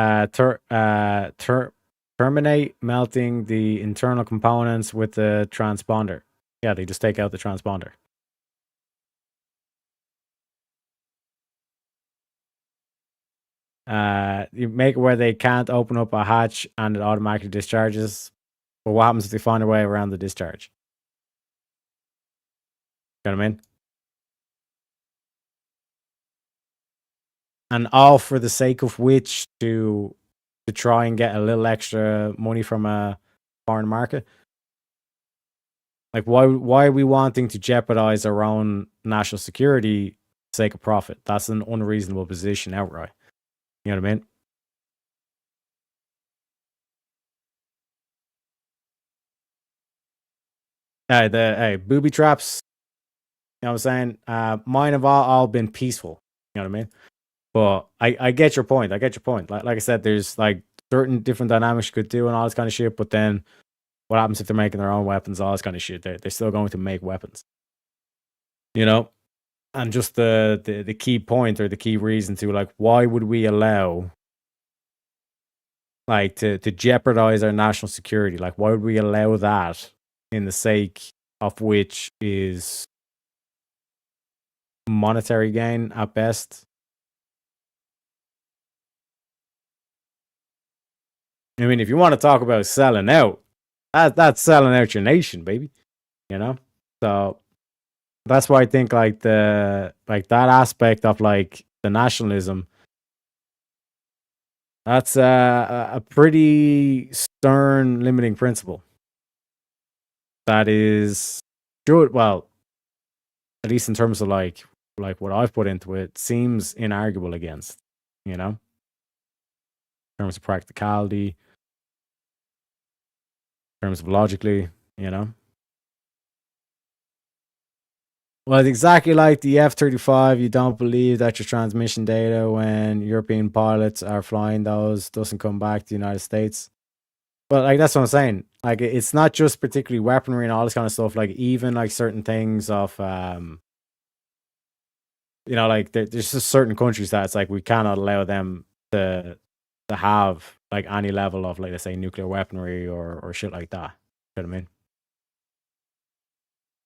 Speaker 2: terminate melting the internal components with the transponder. Yeah, they just take out the transponder. You make it where they can't open up a hatch and it automatically discharges. But what happens if they find a way around the discharge? You know what I mean? And all for the sake of which to try and get a little extra money from a foreign market. Like why are we wanting to jeopardize our own national security for the sake of profit? That's an unreasonable position outright. You know what I mean? Hey, booby traps. You know what I'm saying? Mine have all been peaceful. You know what I mean? But I get your point. I get your point. Like I said, there's like certain different dynamics you could do and all this kind of shit. But then what happens if they're making their own weapons, all this kind of shit? They're still going to make weapons. You know? And just the key point or the key reason to like, why would we allow like to jeopardize our national security? Like, why would we allow that in the sake of which is monetary gain at best? I mean, if you want to talk about selling out, that's selling out your nation, baby. You know? So that's why I think like that aspect of like the nationalism, that's a pretty stern limiting principle. That is good. Well, at least in terms of like what I've put into it, seems inarguable against, you know, in terms of practicality, in terms of logically, you know. Well, it's exactly like the F-35. You don't believe that your transmission data when European pilots are flying those doesn't come back to the United States. But like that's what I'm saying. Like it's not just particularly weaponry and all this kind of stuff. Like even like certain things of, you know, like there's just certain countries that it's like we cannot allow them to have like any level of like let's say nuclear weaponry or shit like that. You know what I mean?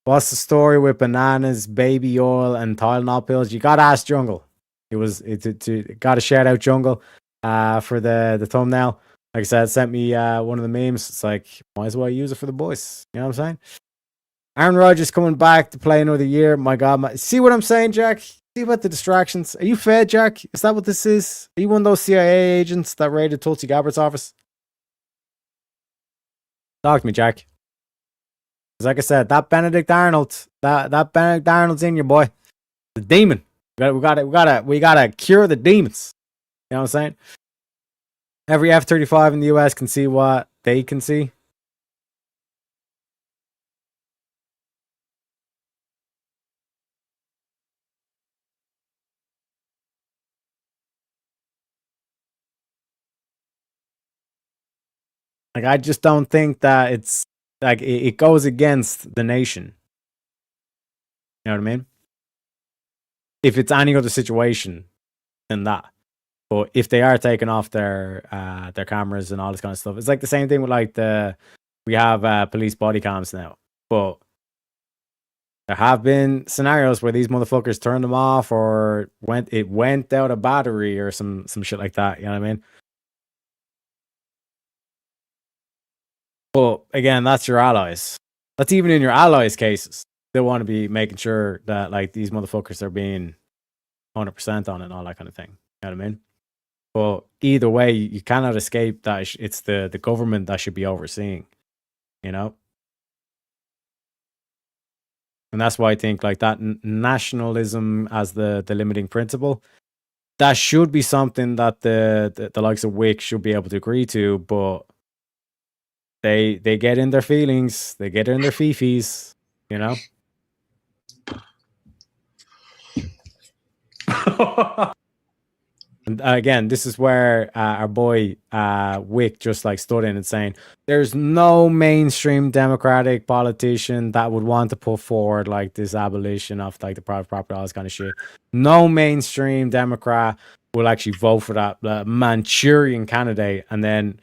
Speaker 2: What's the story with bananas, baby oil, and Tylenol pills? You gotta ask Jungle. Gotta shout out Jungle for the thumbnail. Like I said, it sent me one of the memes. It's like, might as well use it for the boys. You know what I'm saying? Aaron Rodgers coming back to play another year. My God. See what I'm saying, Jack? See about the distractions? Are you fed, Jack? Is that what this is? Are you one of those CIA agents that raided Tulsi Gabbard's office? Talk to me, Jack. Because like I said, that Benedict Arnold, that Benedict Arnold's in you, boy. The demon. We gotta cure the demons. You know what I'm saying? Every F-35 in the US can see what they can see. Like, I just don't think that it's like it goes against the nation. You know what I mean? If it's any other situation than that. But if they are taking off their cameras and all this kind of stuff, it's like the same thing with like we have police body cams now. But there have been scenarios where these motherfuckers turned them off or went out of battery or some shit like that. You know what I mean? But again, that's your allies. That's even in your allies' cases. They want to be making sure that like these motherfuckers are being 100% on it and all that kind of thing. You know what I mean? But either way, you cannot escape that it's the government that should be overseeing, you know? And that's why I think like that nationalism as the limiting principle, that should be something that the likes of WIC should be able to agree to, but they get in their feelings, they get in their fifis, you know? And again, this is where our boy Wick just like stood in and saying there's no mainstream Democratic politician that would want to put forward like this abolition of like the private property, all this kind of shit. No mainstream Democrat will actually vote for that Manchurian candidate. And then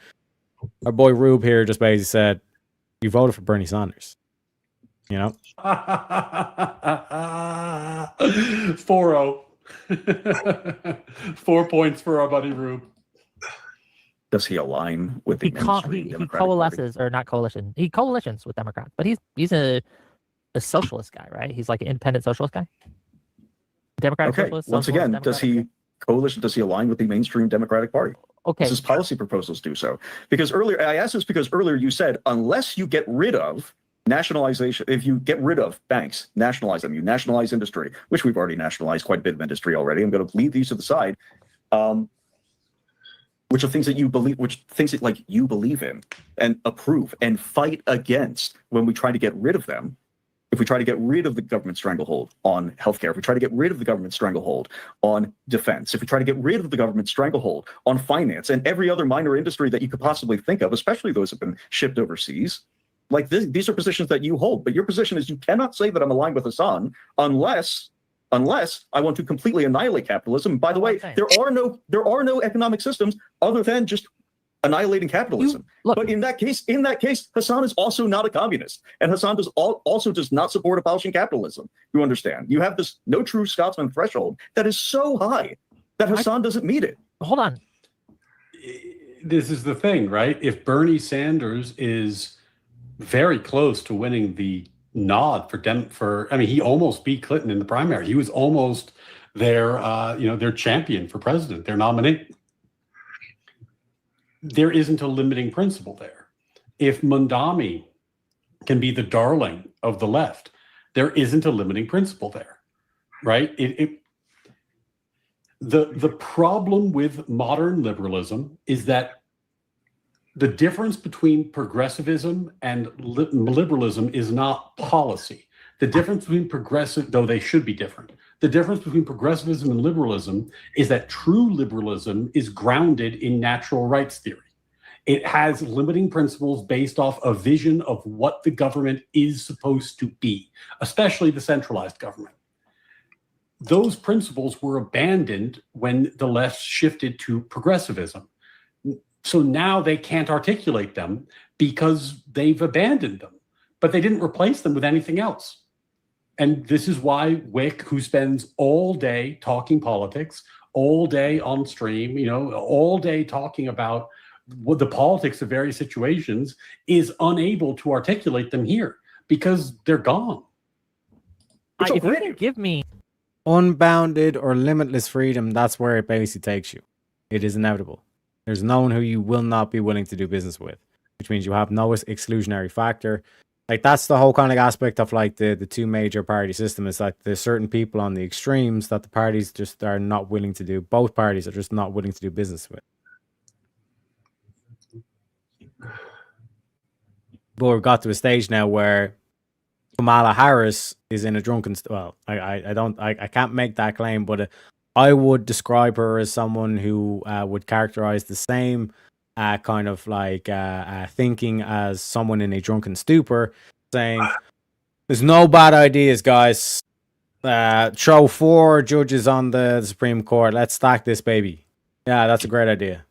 Speaker 2: our boy Rube here just basically said, you voted for Bernie Sanders. You know?
Speaker 4: 4-0. 4 points for our buddy Rube.
Speaker 6: Does he align with the
Speaker 5: he coalesces, or not coalition. He coalitions with Democrats, but he's a socialist guy, right? He's like an independent socialist guy. Democratic socialist.
Speaker 6: Once again, does he coalition? Does he align with the mainstream Democratic Party?
Speaker 5: Okay.
Speaker 6: Does his policy proposals do so? Because earlier, I asked this because earlier you said unless you get rid of nationalization, if you get rid of banks, nationalize them, you nationalize industry, which we've already nationalized quite a bit of industry already. I'm going to leave these to the side. Which are things that you believe, which things that like you believe in and approve and fight against when we try to get rid of them. If we try to get rid of the government stranglehold on healthcare, if we try to get rid of the government stranglehold on defense, if we try to get rid of the government stranglehold on finance and every other minor industry that you could possibly think of, especially those that have been shipped overseas, like these are positions that you hold. But your position is you cannot say that I'm aligned with Hassan unless I want to completely annihilate capitalism. By the way, there are no economic systems other than just annihilating capitalism. But in that case, Hassan is also not a communist, and Hassan also does not support abolishing capitalism. You understand? You have this no true Scotsman threshold that is so high that Hassan doesn't meet it.
Speaker 5: Hold on.
Speaker 4: This is the thing, right? If Bernie Sanders is very close to winning the nod for I mean, he almost beat Clinton in the primary. He was almost their champion for president, their nominee. There isn't a limiting principle there. If Mondami can be the darling of the left, there isn't a limiting principle there, right? The problem with modern liberalism is that the difference between progressivism and liberalism is not policy. The difference between though they should be different. The difference between progressivism and liberalism is that true liberalism is grounded in natural rights theory. It has limiting principles based off a vision of what the government is supposed to be, especially the centralized government. Those principles were abandoned when the left shifted to progressivism. So now they can't articulate them because they've abandoned them, but they didn't replace them with anything else. And this is why Wick, who spends all day talking politics, all day on stream, all day talking about what the politics of various situations, is unable to articulate them here because they're gone.
Speaker 5: If you can give me
Speaker 2: unbounded or limitless freedom, that's where it basically takes you. It is inevitable. There's no one who you will not be willing to do business with, which means you have no exclusionary factor. Like that's the whole kind of aspect of like the two major party system is like there's certain people on the extremes that the parties just are not willing to do. Both parties are just not willing to do business with. But we've got to a stage now where Kamala Harris is in a drunken I can't make that claim, but I would describe her as someone who would characterize the same kind of like thinking as someone in a drunken stupor, saying there's no bad ideas, guys. Throw 4 judges on the Supreme Court. Let's stack this baby. Yeah, that's a great idea.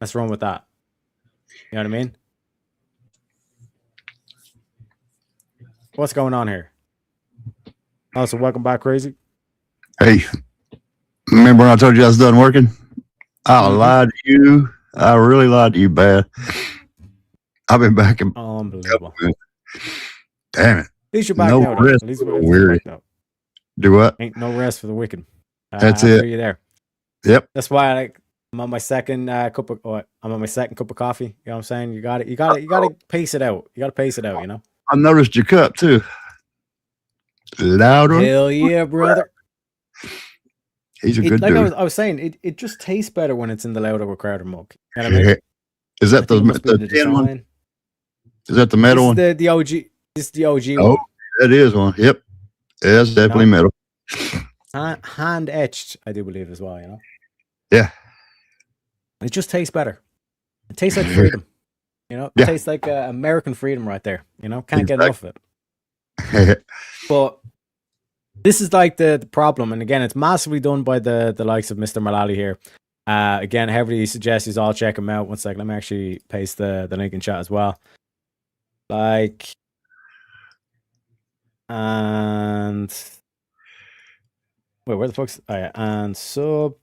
Speaker 2: Let's run with that. You know what I mean? What's going on here? Oh, so welcome back, Crazy.
Speaker 11: Hey, remember when I told you I was done working? I lied to you. I really lied to you bad. I've been back in.
Speaker 2: Unbelievable.
Speaker 11: Damn it.
Speaker 2: At least you're back
Speaker 11: no
Speaker 2: now.
Speaker 11: Rest
Speaker 2: At least
Speaker 11: for
Speaker 2: you're
Speaker 11: the
Speaker 2: back
Speaker 11: weary.
Speaker 2: now.
Speaker 11: Do what?
Speaker 2: Ain't no rest for the wicked.
Speaker 11: That's
Speaker 2: I
Speaker 11: it.
Speaker 2: hear you there.
Speaker 11: Yep.
Speaker 2: That's why I'm on my second cup of coffee. You know what I'm saying? You got to pace it out. You got to pace it out, you know?
Speaker 11: I noticed your cup too. Louder.
Speaker 2: Hell yeah, brother.
Speaker 11: He's a good
Speaker 2: like
Speaker 11: dude.
Speaker 2: I was saying, it just tastes better when it's in the louder with Crowder mug. You know what I mean?
Speaker 11: Is that the
Speaker 2: the
Speaker 11: tin one?
Speaker 2: design.
Speaker 11: Is that the metal one?
Speaker 2: The OG. This is the OG
Speaker 11: Oh,
Speaker 2: one.
Speaker 11: that is one. Yep. Yeah, that's definitely metal.
Speaker 2: Hand etched, I do believe as well, you know?
Speaker 11: Yeah.
Speaker 2: It just tastes better. It tastes like freedom. You know, it
Speaker 11: Yeah.
Speaker 2: tastes like American freedom right there. You know, can't get enough of it. But this is like the problem, and again, it's massively done by the likes of Mr. Mullally here. Again, heavily suggest you all check him out. One second, let me actually paste the link in chat as well. Like, and wait, where the fuck's? Oh yeah, and sub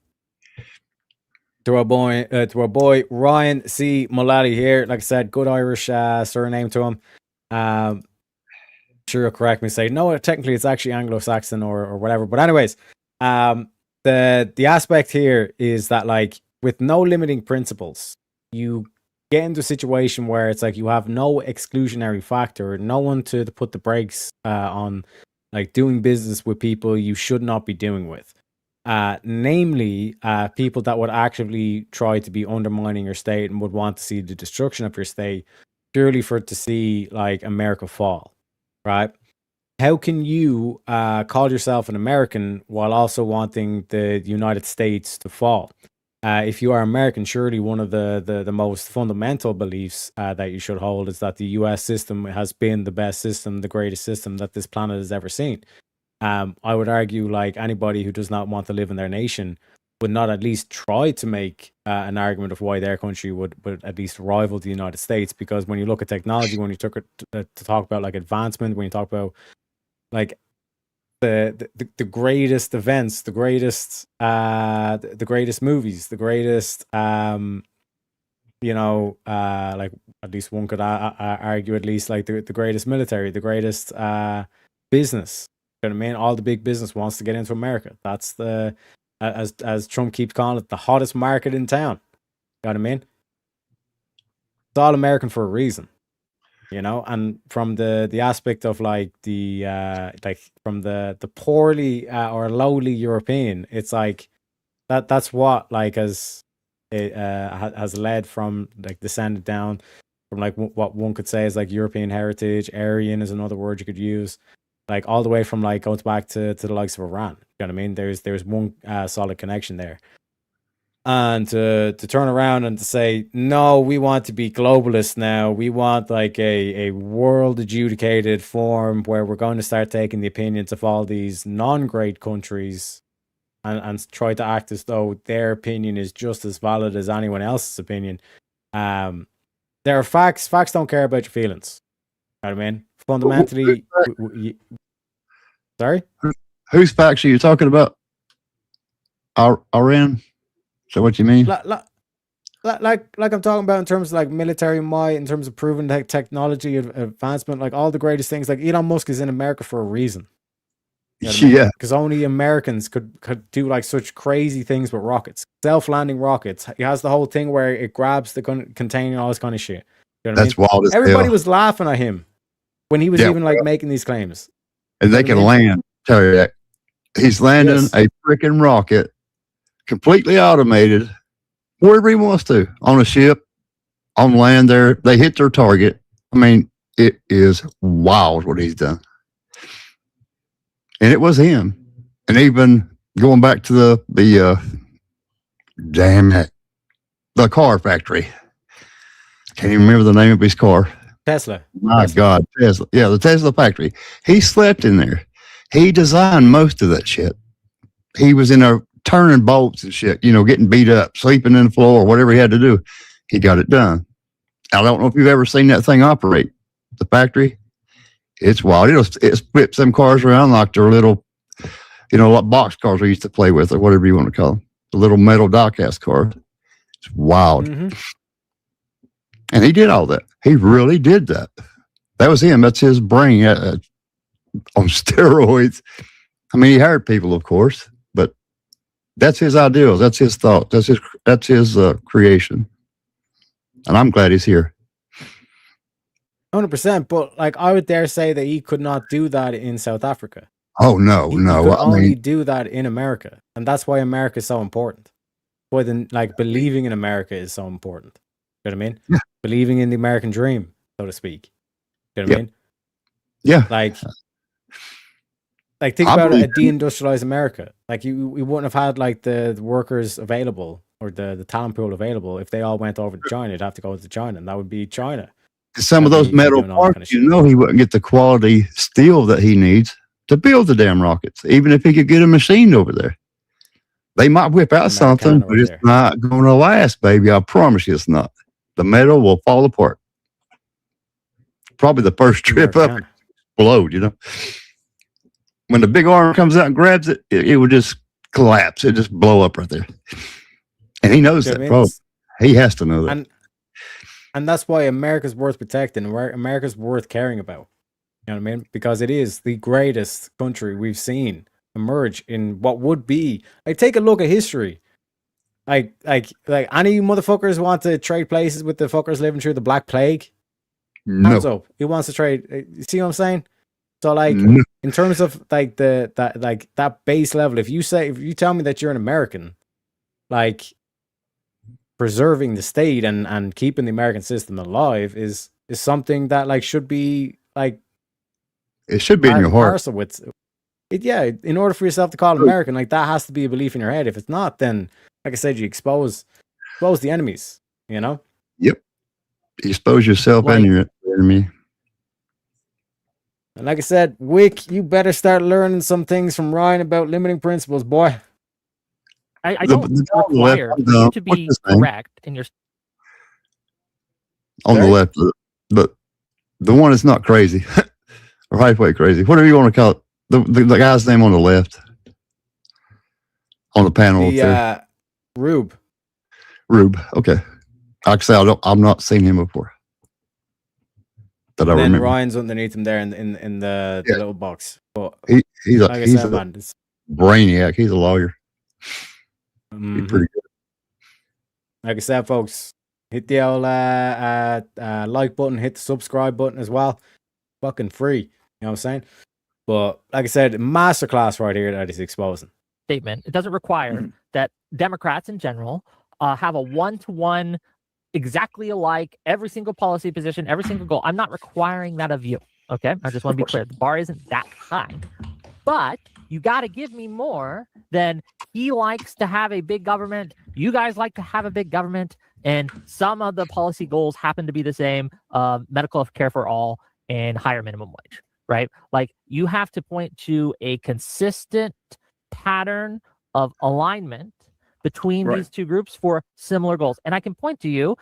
Speaker 2: to our boy Ryan C. Mullally here. Like I said, good Irish surname to him. Sure, you'll correct me. Say no, technically it's actually Anglo-Saxon or whatever. But anyways, the aspect here is that like with no limiting principles, you get into a situation where it's like you have no exclusionary factor, no one to put the brakes on like doing business with people you should not be doing with. Namely, people that would actively try to be undermining your state and would want to see the destruction of your state purely for it to see like America fall. Right? How can you call yourself an American while also wanting the United States to fall? If you are American, surely one of the most fundamental beliefs that you should hold is that the US system has been the best system, the greatest system that this planet has ever seen. I would argue like anybody who does not want to live in their nation would not at least try to make an argument of why their country would at least rival the United States. Because when you look at technology, when you took it to talk about like advancement, when you talk about like the greatest events, the greatest movies, the greatest like at least one could argue at least like the greatest military, the greatest business. You know what I mean? All the big business wants to get into America. That's the as Trump keeps calling it, the hottest market in town. You know what I mean? It's all American for a reason, you know. And from the aspect of like the like from the poorly or lowly European, it's like that's what like has led from like descended down from like what one could say is like European heritage. Aryan is another word you could use. Like all the way from like goes back to the likes of Iran. You know what I mean? There's one solid connection there. And to turn around and to say, no, we want to be globalists now. We want like a world adjudicated form where we're going to start taking the opinions of all these non-great countries and try to act as though their opinion is just as valid as anyone else's opinion. There are facts. Facts don't care about your feelings. You know what I mean? Fundamentally, sorry?
Speaker 11: Whose facts are you talking about? Iran? Is that what you mean?
Speaker 2: Like I'm talking about in terms of like military might, in terms of proven technology advancement, like all the greatest things. Like Elon Musk is in America for a reason. You know what I mean?
Speaker 11: Yeah.
Speaker 2: Because only Americans could do like such crazy things with rockets, self-landing rockets. He has the whole thing where it grabs the containing all this kind of shit. You know what
Speaker 11: That's
Speaker 2: I mean?
Speaker 11: wild as
Speaker 2: Everybody
Speaker 11: hell.
Speaker 2: was laughing at him when he was even like making these claims.
Speaker 11: And they can land. Tell you that. He's landing a freaking rocket, completely automated, wherever he wants to, on a ship, on land there. They hit their target. I mean, it is wild what he's done. And it was him. And even going back to the damn it, the car factory. Can't even remember the name of his car.
Speaker 2: Tesla.
Speaker 11: My God, Tesla. Yeah, the Tesla factory. He slept in there. He designed most of that shit. He was in there turning bolts and shit, you know, getting beat up, sleeping in the floor, whatever he had to do. He got it done. I don't know if you've ever seen that thing operate, the factory. It's wild. It flips them cars around like they're little, you know, like box cars we used to play with or whatever you want to call them. The little metal die-cast car. It's wild.
Speaker 2: Mm-hmm.
Speaker 11: And he did all that. He really did that. That was him. That's his brain on steroids. I mean, he hired people, of course, but that's his ideals. That's his thought. That's his creation. And I'm glad he's here.
Speaker 2: 100%. But like, I would dare say that he could not do that in South Africa.
Speaker 11: Oh no,
Speaker 2: He
Speaker 11: no.
Speaker 2: could
Speaker 11: I
Speaker 2: only
Speaker 11: mean,
Speaker 2: do that in America, and that's why America is so important. Why then, like, believing in America is so important. You know what I mean?
Speaker 11: Yeah.
Speaker 2: Believing in the American dream, so to speak. You know what I mean?
Speaker 11: Yeah.
Speaker 2: Like think
Speaker 11: I
Speaker 2: about a
Speaker 11: believe
Speaker 2: deindustrialized America. Like we wouldn't have had like the workers available or the talent pool available, if they all went over to China, it'd have to go to China, and that would be China.
Speaker 11: Some of
Speaker 2: That'd
Speaker 11: those
Speaker 2: be
Speaker 11: metal
Speaker 2: doing all that kind
Speaker 11: parts,
Speaker 2: of
Speaker 11: you know, he wouldn't get the quality steel that he needs to build the damn rockets, even if he could get a machine over there. They might whip out something, but it's not going to last, baby. I promise you it's not. The metal will fall apart. Probably the first trip up, explode, you know. When the big arm comes out and grabs it, it would just collapse. It just blow up right there. And he knows that, bro. He has to know that.
Speaker 2: And that's why America's worth protecting. America's worth caring about. You know what I mean? Because it is the greatest country we've seen emerge in what would be. Like, take a look at history. Like any motherfuckers want to trade places with the fuckers living through the Black Plague?
Speaker 11: No.
Speaker 2: Hands up. He wants to trade. You see what I'm saying? So, like, in terms of like that base level, if you tell me that you're an American, like, preserving the state and keeping the American system alive is something that, like, should be, like,
Speaker 11: it should be in your heart.
Speaker 2: Yeah, in order for yourself to call it American, like, that has to be a belief in your head. If it's not, then, like I said, you expose the enemies, you know?
Speaker 11: Yep. You expose yourself and your enemy.
Speaker 2: And like I said, Wick, you better start learning some things from Ryan about limiting principles, boy.
Speaker 5: I don't require you to be correct in your...
Speaker 11: On the left, but the one that's not crazy, or halfway crazy, whatever you want to call it. The guy's name on the left, on the panel.
Speaker 2: Rube.
Speaker 11: Rube. Okay. Like I say, I've not seen him before. That I remember.
Speaker 2: Ryan's underneath him there in the little box. But
Speaker 11: he's a
Speaker 2: man,
Speaker 11: brainiac. He's a lawyer. He's pretty good.
Speaker 2: Like I said, folks, hit the old like button, hit the subscribe button as well. Fucking free. You know what I'm saying? But like I said, masterclass right here that is exposing.
Speaker 5: Statement. It doesn't require that Democrats in general have a one-to-one, exactly alike, every single policy position, every single goal. I'm not requiring that of you. Okay? I just want to be clear. The bar isn't that high. But you got to give me more than he likes to have a big government. You guys like to have a big government. And some of the policy goals happen to be the same. Medical health care for all and higher minimum wage. Right? Like, you have to point to a consistent pattern of alignment between these two groups for similar goals. And I can point to you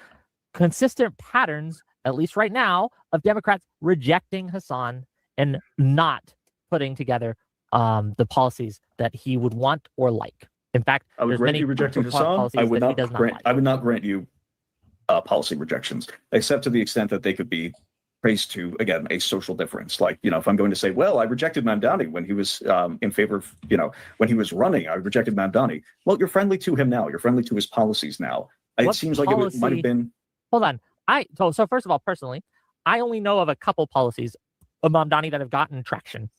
Speaker 5: consistent patterns, at least right now, of Democrats rejecting Hassan and not putting together the policies that he would want or like. In fact,
Speaker 6: I would grant you rejecting Hassan. I would not grant you policy rejections, except to the extent that they could be traced to, again, a social difference. Like, you know, if I'm going to say, well, I rejected Mamdani when he was in favor of, you know, when he was running, I rejected Mamdani. Well, you're friendly to him now. You're friendly to his policies now. It seems like it might have been.
Speaker 5: Hold on. So first of all, personally, I only know of a couple policies of Mamdani that have gotten traction.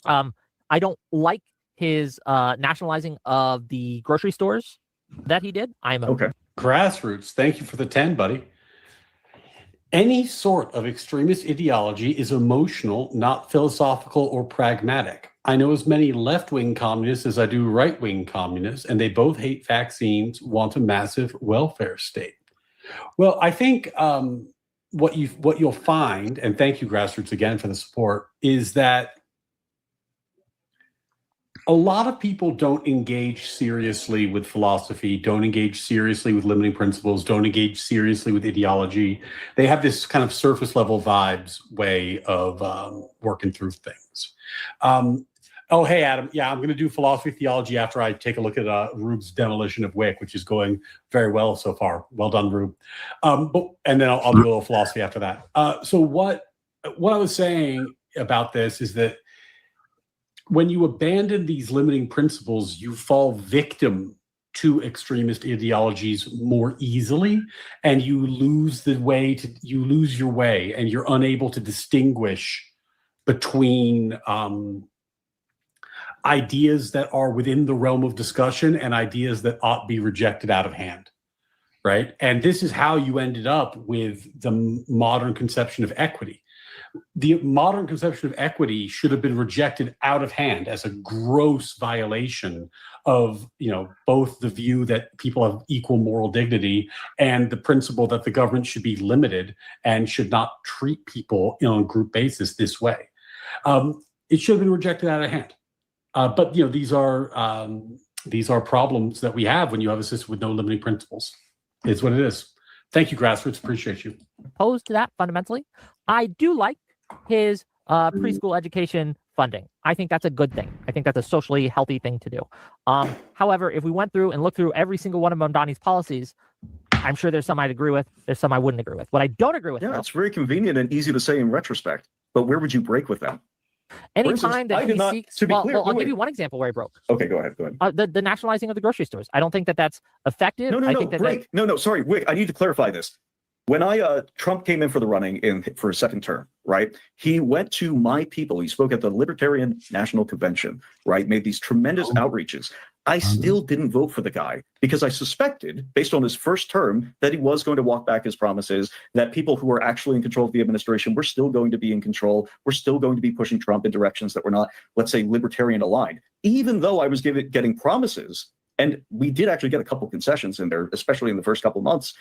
Speaker 5: I don't like his nationalizing of the grocery stores that he did. I'm
Speaker 4: okay. Grassroots. Thank you for the 10, buddy. Any sort of extremist ideology is emotional, not philosophical or pragmatic. I know as many left-wing communists as I do right-wing communists, and they both hate vaccines, want a massive welfare state. Well, I think what you'll find, and thank you, Grassroots, again for the support, is that a lot of people don't engage seriously with philosophy, don't engage seriously with limiting principles, don't engage seriously with ideology. They have this kind of surface level vibes way of working through things. Oh, hey, Adam. Yeah, I'm going to do philosophy theology after I take a look at Rube's demolition of Wick, which is going very well so far. Well done, Rube. And then I'll do a little philosophy after that. So what I was saying about this is that when you abandon these limiting principles, you fall victim to extremist ideologies more easily, and you lose your way, and you're unable to distinguish between ideas that are within the realm of discussion and ideas that ought be rejected out of hand, right? And this is how you ended up with the modern conception of equity. the modern conception of equity should have been rejected out of hand as a gross violation of, both the view that people have equal moral dignity and the principle that the government should be limited and should not treat people on a group basis this way. It should have been rejected out of hand. But these are problems that we have when you have a system with no limiting principles. It's what it is. Thank you, Grassroots. Appreciate you.
Speaker 5: Opposed to that fundamentally. I do like his preschool education funding. I think that's a good thing. I think that's a socially healthy thing to do. However, if we went through and looked through every single one of Mondani's policies, I'm sure there's some I'd agree with. There's some I wouldn't agree with. What I don't agree with,
Speaker 6: yeah, it's very convenient and easy to say in retrospect. But where would you break with them?
Speaker 5: anytime that he seeks,
Speaker 6: to be clear,
Speaker 5: I'll give you one example where he broke.
Speaker 6: Okay, go ahead.
Speaker 5: The nationalizing of the grocery stores. I don't think that that's effective. I think that
Speaker 6: sorry, Wick, I need to clarify this. When Trump came in for the running for a second term, right? He went to my people. He spoke at the Libertarian National Convention, right? Made these tremendous outreaches. I still didn't vote for the guy because I suspected, based on his first term, that he was going to walk back his promises, that people who were actually in control of the administration were still going to be in control. We're still going to be pushing Trump in directions that were not, let's say, libertarian aligned, even though I was getting promises. And we did actually get a couple concessions in there, especially in the first couple months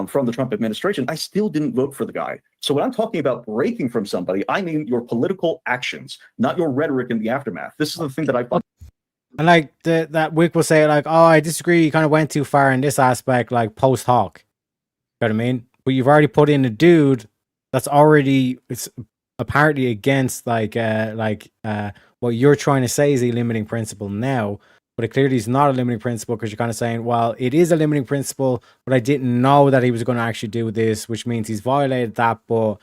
Speaker 6: from the Trump administration. I still didn't vote for the guy. So when I'm talking about breaking from somebody, I mean your political actions, not your rhetoric in the aftermath. This is the thing that I find.
Speaker 2: And like that Wick will say, like, oh, I disagree. You kind of went too far in this aspect, like post hoc. You know what I mean? But you've already put in a dude that's already, it's apparently against what you're trying to say is a limiting principle now. But it clearly is not a limiting principle because you're kind of saying, well, it is a limiting principle, but I didn't know that he was going to actually do this, which means he's violated that. But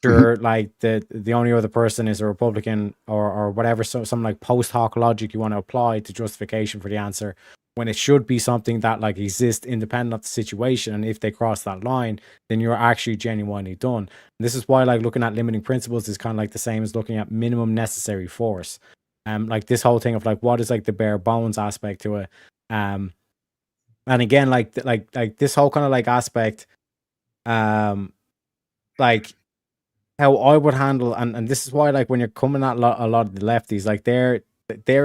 Speaker 2: sure, like the only other person is a Republican or whatever, so some like post hoc logic you want to apply to justification for the answer, when it should be something that like exists independent of the situation. And if they cross that line, then you're actually genuinely done. And this is why like looking at limiting principles is kind of like the same as looking at minimum necessary force. Like this whole thing of like what is like the bare bones aspect to it. And again, like this whole kind of like aspect, like how I would handle, and this is why like when you're coming at a lot of the lefties, like they're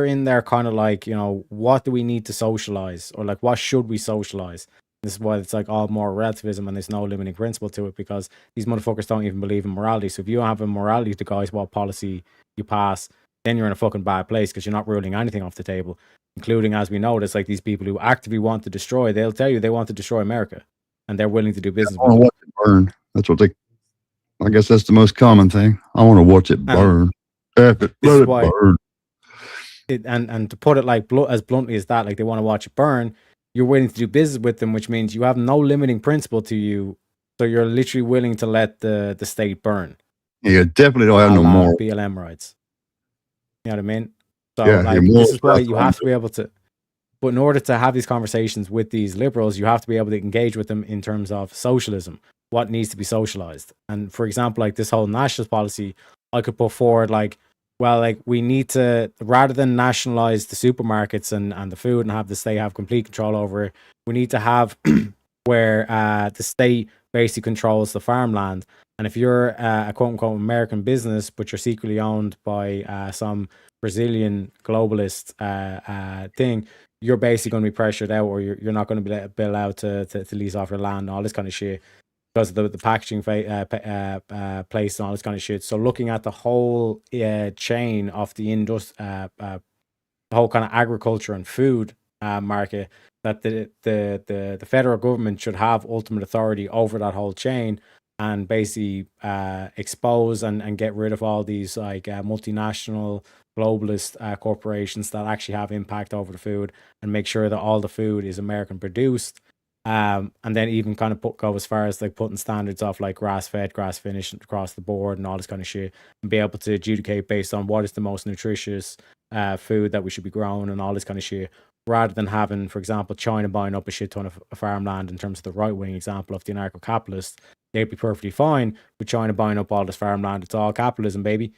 Speaker 2: in there kind of like, you know, what do we need to socialize, or like what should we socialize? This is why it's like all moral relativism and there's no limiting principle to it, because these motherfuckers don't even believe in morality. So if you don't have a morality to guide what policy you pass, then you're in a fucking bad place because you're not ruling anything off the table, including, as we know, there's like these people who actively want to destroy. They'll tell you they want to destroy America, and they're willing to do business.
Speaker 11: I want to watch it burn. That's what I guess that's the most common thing. I want to watch it burn. Let it burn.
Speaker 2: And to put it like as bluntly as that, like they want to watch it burn. You're willing to do business with them, which means you have no limiting principle to you. So you're literally willing to let the state burn.
Speaker 11: Yeah, definitely don't have no more
Speaker 2: BLM rights. You know what I mean? So
Speaker 11: yeah,
Speaker 2: like this is why you have to be able to. But in order to have these conversations with these liberals, you have to be able to engage with them in terms of socialism. What needs to be socialized? And for example, like this whole nationalist policy, I could put forward like, well, like we need to, rather than nationalize the supermarkets and the food and have the state have complete control over it, we need to have where the state basically controls the farmland. And if you're a quote unquote American business, but you're secretly owned by some Brazilian globalist thing, you're basically going to be pressured out, or you're not going to be allowed to lease off your land and all this kind of shit, because of the packaging place and all this kind of shit. So looking at the whole chain of the whole kind of agriculture and food market, that the federal government should have ultimate authority over that whole chain, and basically expose and get rid of all these like multinational globalist corporations that actually have impact over the food, and make sure that all the food is American produced. And then even kind of go as far as like putting standards of like grass-fed, grass-finished across the board and all this kind of shit, and be able to adjudicate based on what is the most nutritious food that we should be growing and all this kind of shit, rather than having, for example, China buying up a shit ton of farmland. In terms of the right-wing example of the anarcho-capitalists, they'd be perfectly fine with China buying up all this farmland. It's all capitalism, baby.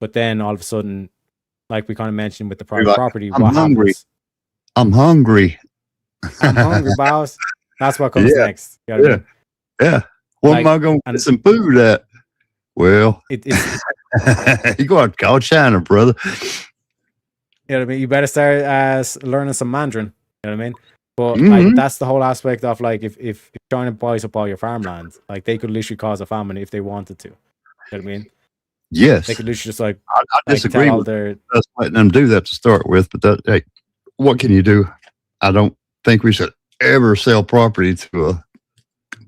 Speaker 2: But then all of a sudden, like we kind of mentioned with the private property,
Speaker 11: I'm hungry. I'm hungry.
Speaker 2: I'm hungry, boss. That's what comes next. You know what I mean?
Speaker 11: Yeah. What am I going to get some food at? Well,
Speaker 2: it's
Speaker 11: you go out call China, brother.
Speaker 2: You know what I mean? You better start learning some Mandarin. You know what I mean? But
Speaker 11: Mhm.
Speaker 2: like that's the whole aspect of like if China buys up all your farmland, like they could literally cause a famine if they wanted to. You know what I mean?
Speaker 11: Yes,
Speaker 2: They could literally just like
Speaker 11: I
Speaker 2: like,
Speaker 11: disagree
Speaker 2: tell all
Speaker 11: with
Speaker 2: their
Speaker 11: us letting them do that to start with. But that, hey, what can you do? I don't think we should ever sell property to a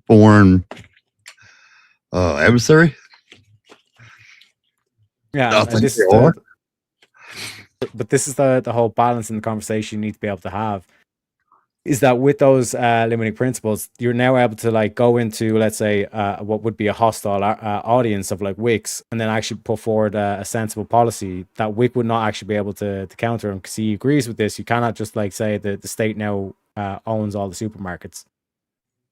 Speaker 11: foreign adversary.
Speaker 2: yeah,
Speaker 11: I
Speaker 2: and
Speaker 11: think
Speaker 2: this
Speaker 11: they
Speaker 2: is
Speaker 11: are.
Speaker 2: but this is the whole balance in the conversation you need to be able to have. Is that with those limiting principles, you're now able to like go into, let's say, what would be a hostile audience of like Wicks, and then actually put forward a sensible policy that Wick would not actually be able to counter him because he agrees with this. You cannot just like say that the state now owns all the supermarkets,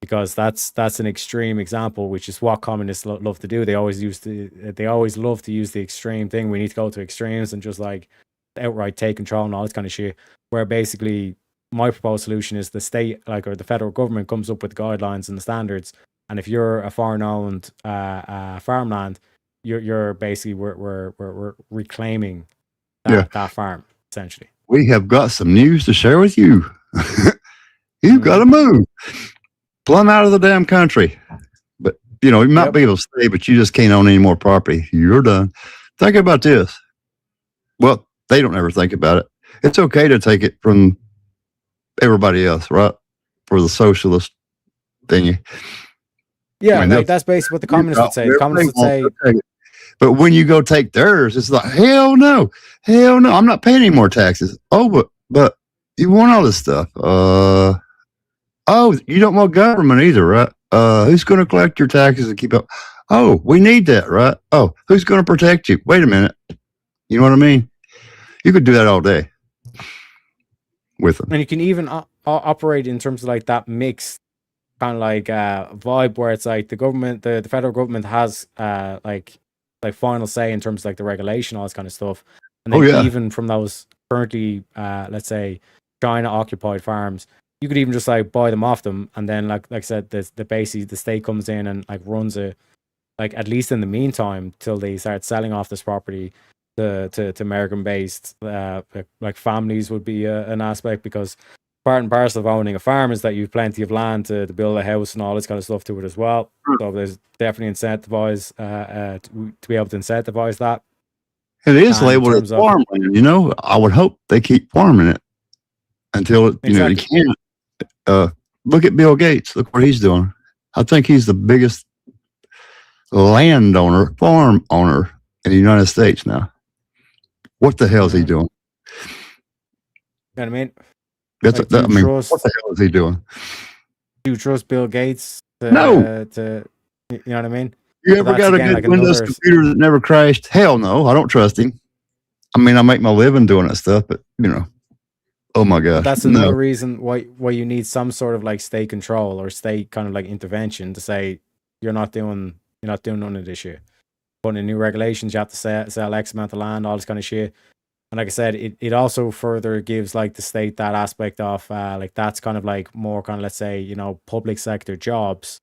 Speaker 2: because that's an extreme example, which is what communists love to do. They always love to use the extreme thing. We need to go to extremes and just like outright take control and all this kind of shit. Where basically my proposed solution is the state, like, or the federal government comes up with guidelines and the standards, and if you're a foreign-owned farmland, you're basically we're reclaiming that farm essentially.
Speaker 11: We have got some news to share with you. You've got to move plumb out of the damn country. But you know, you might be able to stay, but you just can't own any more property. You're done. Think about this. Well, they don't ever think about it. It's okay to take it from everybody else, right? For the socialist thingy.
Speaker 2: Yeah,
Speaker 11: I mean,
Speaker 2: like that's basically what the communists would say. The communists would say,
Speaker 11: but when you go take theirs, it's like, hell no, I'm not paying any more taxes. Oh, but you want all this stuff. Oh, you don't want government either, right? Who's going to collect your taxes and keep up? Oh, we need that, right? Oh, who's going to protect you? Wait a minute. You know what I mean? You could do that all day with them.
Speaker 2: and you can even operate in terms of like that mixed kind of like vibe where it's like the government, the federal government has like final say in terms of like the regulation, all this kind of stuff. And then even from those currently let's say China occupied farms, you could even just like buy them off them, and then like I said, the basically the state comes in and like runs a, like, at least in the meantime till they start selling off this property to American based like families would be an aspect, because part and parcel of owning a farm is that you've plenty of land to build a house and all this kind of stuff to it as well. So there's definitely incentivize to be able to incentivize that.
Speaker 11: It is labeled as farmland, you know. I would hope they keep farming it until it, you know, you can't. Look at Bill Gates. Look what he's doing. I think he's the biggest landowner, farm owner in the United States now. What the hell is he doing?
Speaker 2: You know what I mean?
Speaker 11: That's
Speaker 2: Like,
Speaker 11: I mean, what the hell is he doing?
Speaker 2: Do you trust Bill Gates?
Speaker 11: No.
Speaker 2: You know what I mean?
Speaker 11: You
Speaker 2: So
Speaker 11: ever
Speaker 2: that's
Speaker 11: got a
Speaker 2: again,
Speaker 11: good
Speaker 2: like,
Speaker 11: Windows
Speaker 2: another-
Speaker 11: computer that never crashed? Hell no, I don't trust him. I mean, I make my living doing that stuff, but you know, oh my gosh,
Speaker 2: That's
Speaker 11: no.
Speaker 2: another reason why you need some sort of like state control or state kind of like intervention to say you're not doing none of this shit. Putting in new regulations, you have to sell X amount of land, all this kind of shit. And like I said, it also further gives like the state that aspect of like that's kind of like more kind of, let's say, you know, public sector jobs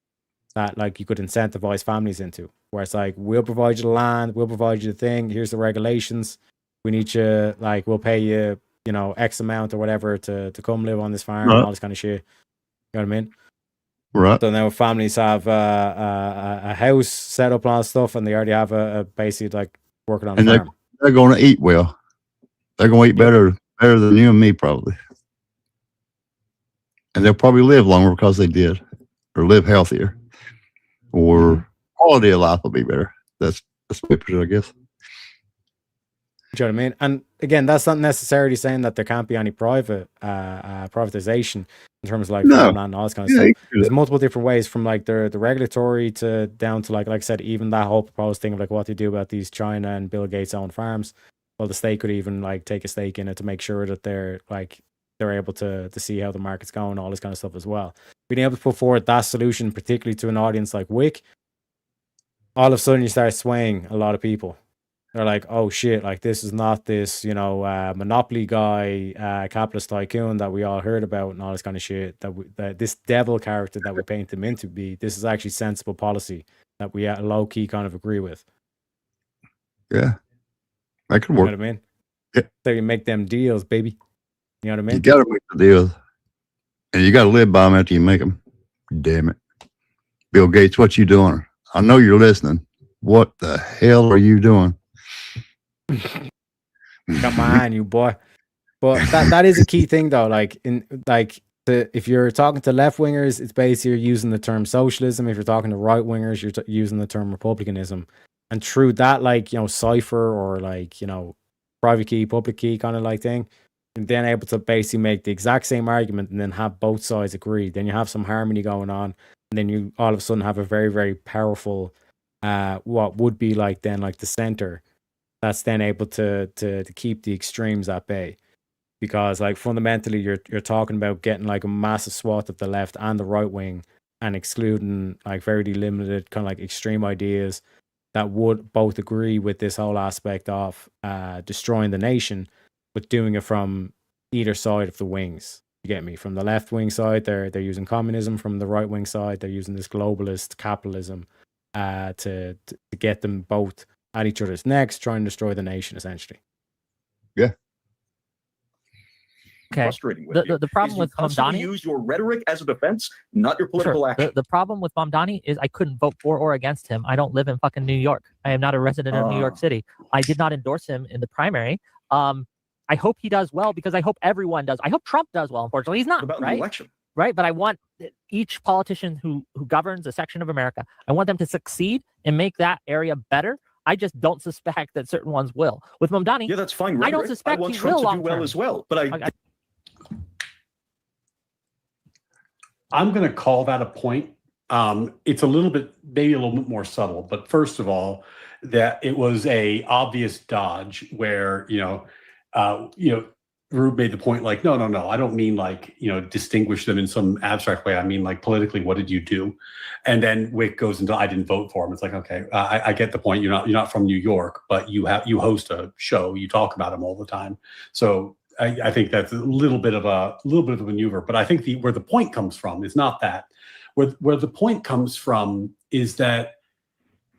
Speaker 2: that like you could incentivize families into, where it's like, we'll provide you the land, we'll provide you the thing, here's the regulations, we need you, like, we'll pay you, you know, X amount or whatever to come live on this farm and all this kind of shit. You know what I mean?
Speaker 11: Right.
Speaker 2: So now families have a house set up and all that stuff, and they already have a basically like working on
Speaker 11: And
Speaker 2: a farm.
Speaker 11: they're going to eat well. They're going to eat better than you and me probably, and they'll probably live longer because they did, or live healthier, or quality of life will be better. That's what I guess.
Speaker 2: Do you know what I mean? And again, that's not necessarily saying that there can't be any private privatization in terms of like farmland and all this kind of stuff. There's multiple different ways, from like the regulatory to down to like I said, even that whole proposed thing of like what they do about these China and Bill Gates owned farms. Well, the state could even like take a stake in it to make sure that they're able to see how the market's going, all this kind of stuff as well. Being able to put forward that solution, particularly to an audience like Wick, all of a sudden you start swaying a lot of people. They're like, oh shit, like this is not this, you know, monopoly guy, capitalist tycoon that we all heard about and all this kind of shit, that this devil character that we paint him in to be. This is actually sensible policy that we low-key kind of agree with.
Speaker 11: Yeah, that could
Speaker 2: You know
Speaker 11: work.
Speaker 2: what I mean?
Speaker 11: Yeah.
Speaker 2: So you make them deals, baby. You know what I mean?
Speaker 11: You got to make the deals, and you got to live by them after you make them. Damn it, Bill Gates, what you doing? I know you're listening. What the hell are you doing?
Speaker 2: Got my eye on you, boy. But that is a key thing, though. Like if you're talking to left wingers, it's basically you're using the term socialism. If you're talking to right wingers, you're using the term republicanism. And through that, like, you know, cipher or like, you know, private key, public key kind of like thing, and then able to basically make the exact same argument and then have both sides agree. Then you have some harmony going on, and then you all of a sudden have a very, very powerful, what would be like then like the center, that's then able to keep the extremes at bay. Because like fundamentally you're talking about getting like a massive swath of the left and the right wing and excluding like very limited kind of like extreme ideas that would both agree with this whole aspect of destroying the nation, but doing it from either side of the wings. You get me? From the left wing side, they're using communism. From the right wing side, they're using this globalist capitalism to get them both at each other's necks, trying to destroy the nation, essentially.
Speaker 11: Yeah.
Speaker 5: Okay.
Speaker 6: Frustrating with you
Speaker 5: The problem
Speaker 6: is
Speaker 5: with
Speaker 6: you constantly
Speaker 5: Mamdani,
Speaker 6: use your rhetoric as a defense, not your political action.
Speaker 5: The problem with Mamdani is I couldn't vote for or against him. I don't live in fucking New York. I am not a resident of New York City. I did not endorse him in the primary. I hope he does well because I hope everyone does. I hope Trump does well. Unfortunately, he's not.
Speaker 6: About
Speaker 5: right?
Speaker 6: the election.
Speaker 5: Right, but I want each politician who governs a section of America, I want them to succeed and make that area better. I just don't suspect that certain ones will. With Mamdani,
Speaker 6: yeah, that's fine.
Speaker 5: I don't suspect
Speaker 6: want
Speaker 5: he
Speaker 6: Trump
Speaker 5: will
Speaker 6: to do well as well, but
Speaker 4: I'm going to call that a point. It's a little bit, maybe a little bit more subtle, but first of all, that it was a obvious dodge where, Rube made the point like, no, I don't mean like, distinguish them in some abstract way. I mean, like politically, what did you do? And then Wick goes into, I didn't vote for him. It's like, okay, I get the point. You're not from New York, but you host a show. You talk about him all the time. So I think that's a little bit of a maneuver. But I think where the point comes from is not that. Where the point comes from is that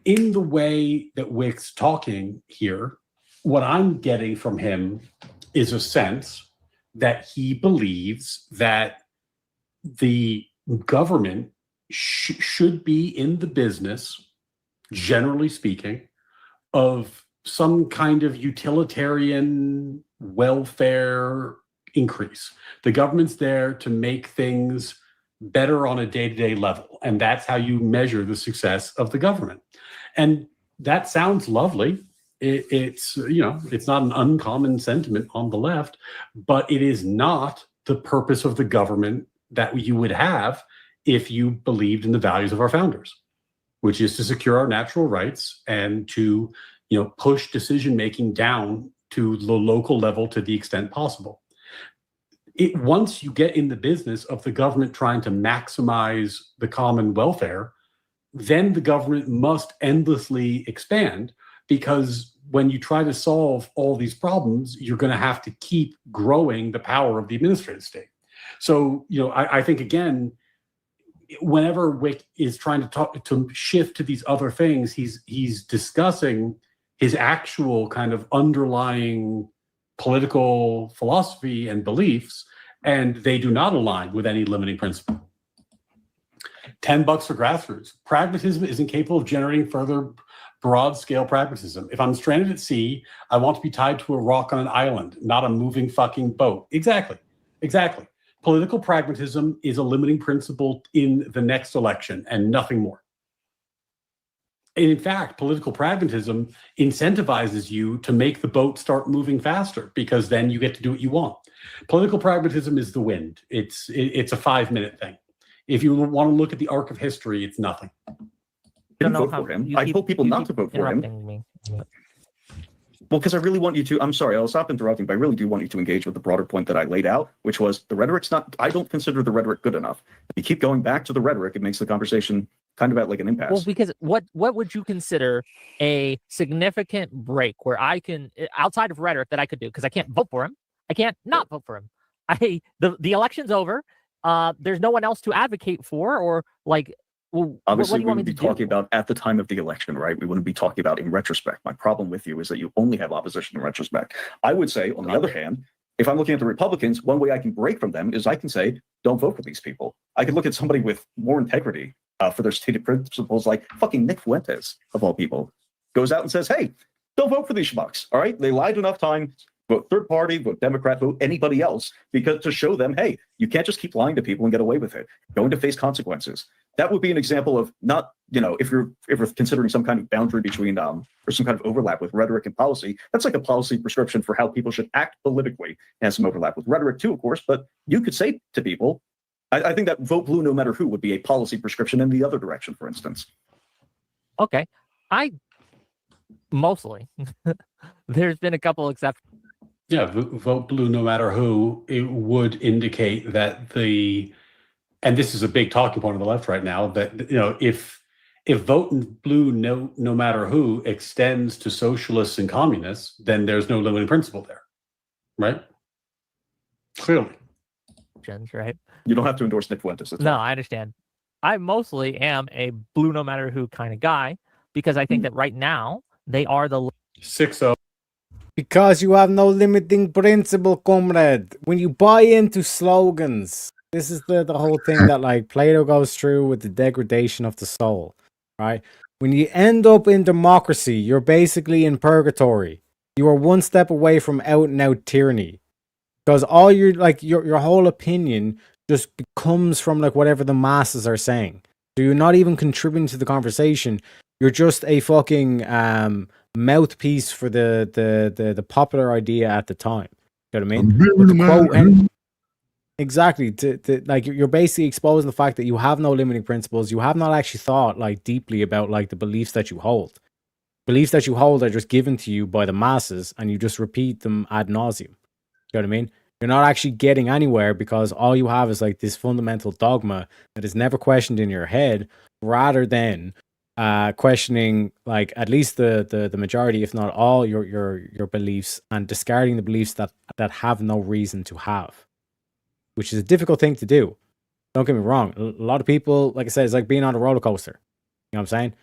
Speaker 4: in the way that Wick's talking here, what I'm getting from him is a sense that he believes that the government should be in the business, generally speaking, of some kind of utilitarian welfare increase. The government's there to make things better on a day-to-day level, and that's how you measure the success of the government. And that sounds lovely. It's not an uncommon sentiment on the left, but it is not the purpose of the government that you would have if you believed in the values of our founders, which is to secure our natural rights and to push decision making down to the local level to the extent possible. Once you get in the business of the government trying to maximize the common welfare, then the government must endlessly expand, because when you try to solve all these problems, you're going to have to keep growing the power of the administrative state. So, I think, again, whenever Wick is trying to shift to these other things, he's discussing his actual kind of underlying political philosophy and beliefs, and they do not align with any limiting principle. $10 for grassroots. Pragmatism is incapable of generating further broad-scale pragmatism. If I'm stranded at sea, I want to be tied to a rock on an island, not a moving fucking boat. Exactly. Political pragmatism is a limiting principle in the next election and nothing more. And in fact, political pragmatism incentivizes you to make the boat start moving faster, because then you get to do what you want. Political pragmatism is the wind. It's a 5-minute thing. If you want to look at the arc of history, it's nothing.
Speaker 6: Didn't vote for him. I told people not to vote for him. Well, because I really want you to, I'm sorry, I'll stop interrupting, but I really do want you to engage with the broader point that I laid out, which was the rhetoric's not, I don't consider the rhetoric good enough. If you keep going back to the rhetoric, it makes the conversation kind of at like an impasse.
Speaker 5: Well, because what would you consider a significant break where I can, outside of rhetoric, that I could do? Because I can't vote for him. I can't not vote for him. The election's over. There's no one else to advocate for, or like Well,
Speaker 6: Obviously,
Speaker 5: what do you
Speaker 6: we
Speaker 5: want me
Speaker 6: would be
Speaker 5: to do?
Speaker 6: talking about at the time of the election, right? We wouldn't be talking about in retrospect. My problem with you is that you only have opposition in retrospect. I would say, on the other hand, if I'm looking at the Republicans, one way I can break from them is I can say, don't vote for these people. I could look at somebody with more integrity for their stated principles, like fucking Nick Fuentes, of all people, goes out and says, hey, don't vote for these schmucks, all right? They lied enough times. Vote third party, vote Democrat, vote anybody else, because to show them, hey, you can't just keep lying to people and get away with it. Going to face consequences. That would be an example of not, if we're considering some kind of boundary between or some kind of overlap with rhetoric and policy, that's like a policy prescription for how people should act politically. It has some overlap with rhetoric too, of course, but you could say to people, I think that vote blue no matter who would be a policy prescription in the other direction, for instance.
Speaker 5: Okay. Mostly. There's been a couple exceptions.
Speaker 4: Yeah, vote blue no matter who. It would indicate that and this is a big talking point on the left right now, that if vote blue no matter who extends to socialists and communists, then there's no limiting principle there, right? Clearly,
Speaker 5: right?
Speaker 6: You don't have to endorse Nick Fuentes.
Speaker 5: No, I understand. I mostly am a blue no matter who kind of guy because I think that right now they are the
Speaker 4: 6-0.
Speaker 2: Because you have no limiting principle, comrade. When you buy into slogans, this is the whole thing that like Plato goes through with the degradation of the soul, right? When you end up in democracy, you're basically in purgatory. You are one step away from out and out tyranny. Because all your whole opinion just comes from like whatever the masses are saying. So you're not even contributing to the conversation. You're just a fucking mouthpiece for the popular idea at the time. You know what I mean? With the quote exactly. Like you're basically exposing the fact that you have no limiting principles. You have not actually thought like deeply about like the beliefs that you hold. Beliefs that you hold are just given to you by the masses, and you just repeat them ad nauseum. You know what I mean? You're not actually getting anywhere because all you have is like this fundamental dogma that is never questioned in your head, rather than questioning like at least the majority, if not all, your beliefs, and discarding the beliefs that have no reason to have, which is a difficult thing to do. Don't get me wrong. A lot of people, like I said, it's like being on a roller coaster. You know what I'm saying?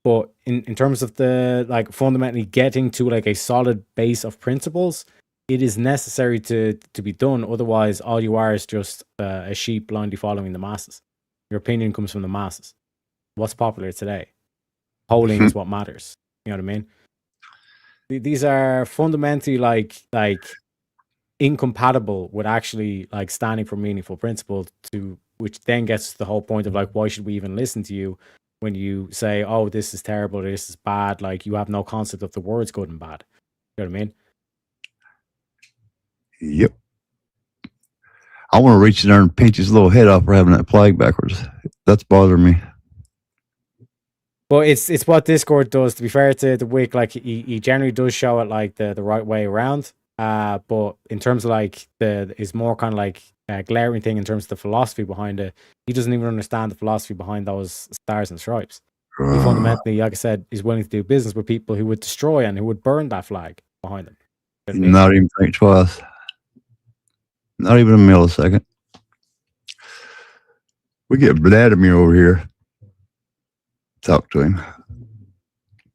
Speaker 2: But in terms of the like fundamentally getting to like a solid base of principles, it is necessary to be done. Otherwise, all you are is just a sheep blindly following the masses. Your opinion comes from the masses. What's popular today? Polling is what matters. You know what I mean? These are fundamentally like incompatible with actually like standing for meaningful principles, which then gets to the whole point of like, why should we even listen to you when you say, oh, this is terrible, or this is bad? Like you have no concept of the words good and bad. You know what I mean?
Speaker 11: Yep. I want to reach in there and pinch his little head off for having that flag backwards. That's bothering me.
Speaker 2: But it's what Discord does. To be fair to the Wick, like he generally does show it like the right way around. But in terms of like is more kind of like a glaring thing in terms of the philosophy behind it. He doesn't even understand the philosophy behind those stars and stripes. He fundamentally, like I said, is willing to do business with people who would destroy and who would burn that flag behind them. You know what I mean?
Speaker 11: Not even think twice. Not even a millisecond. We get Vladimir over here. Talk to him.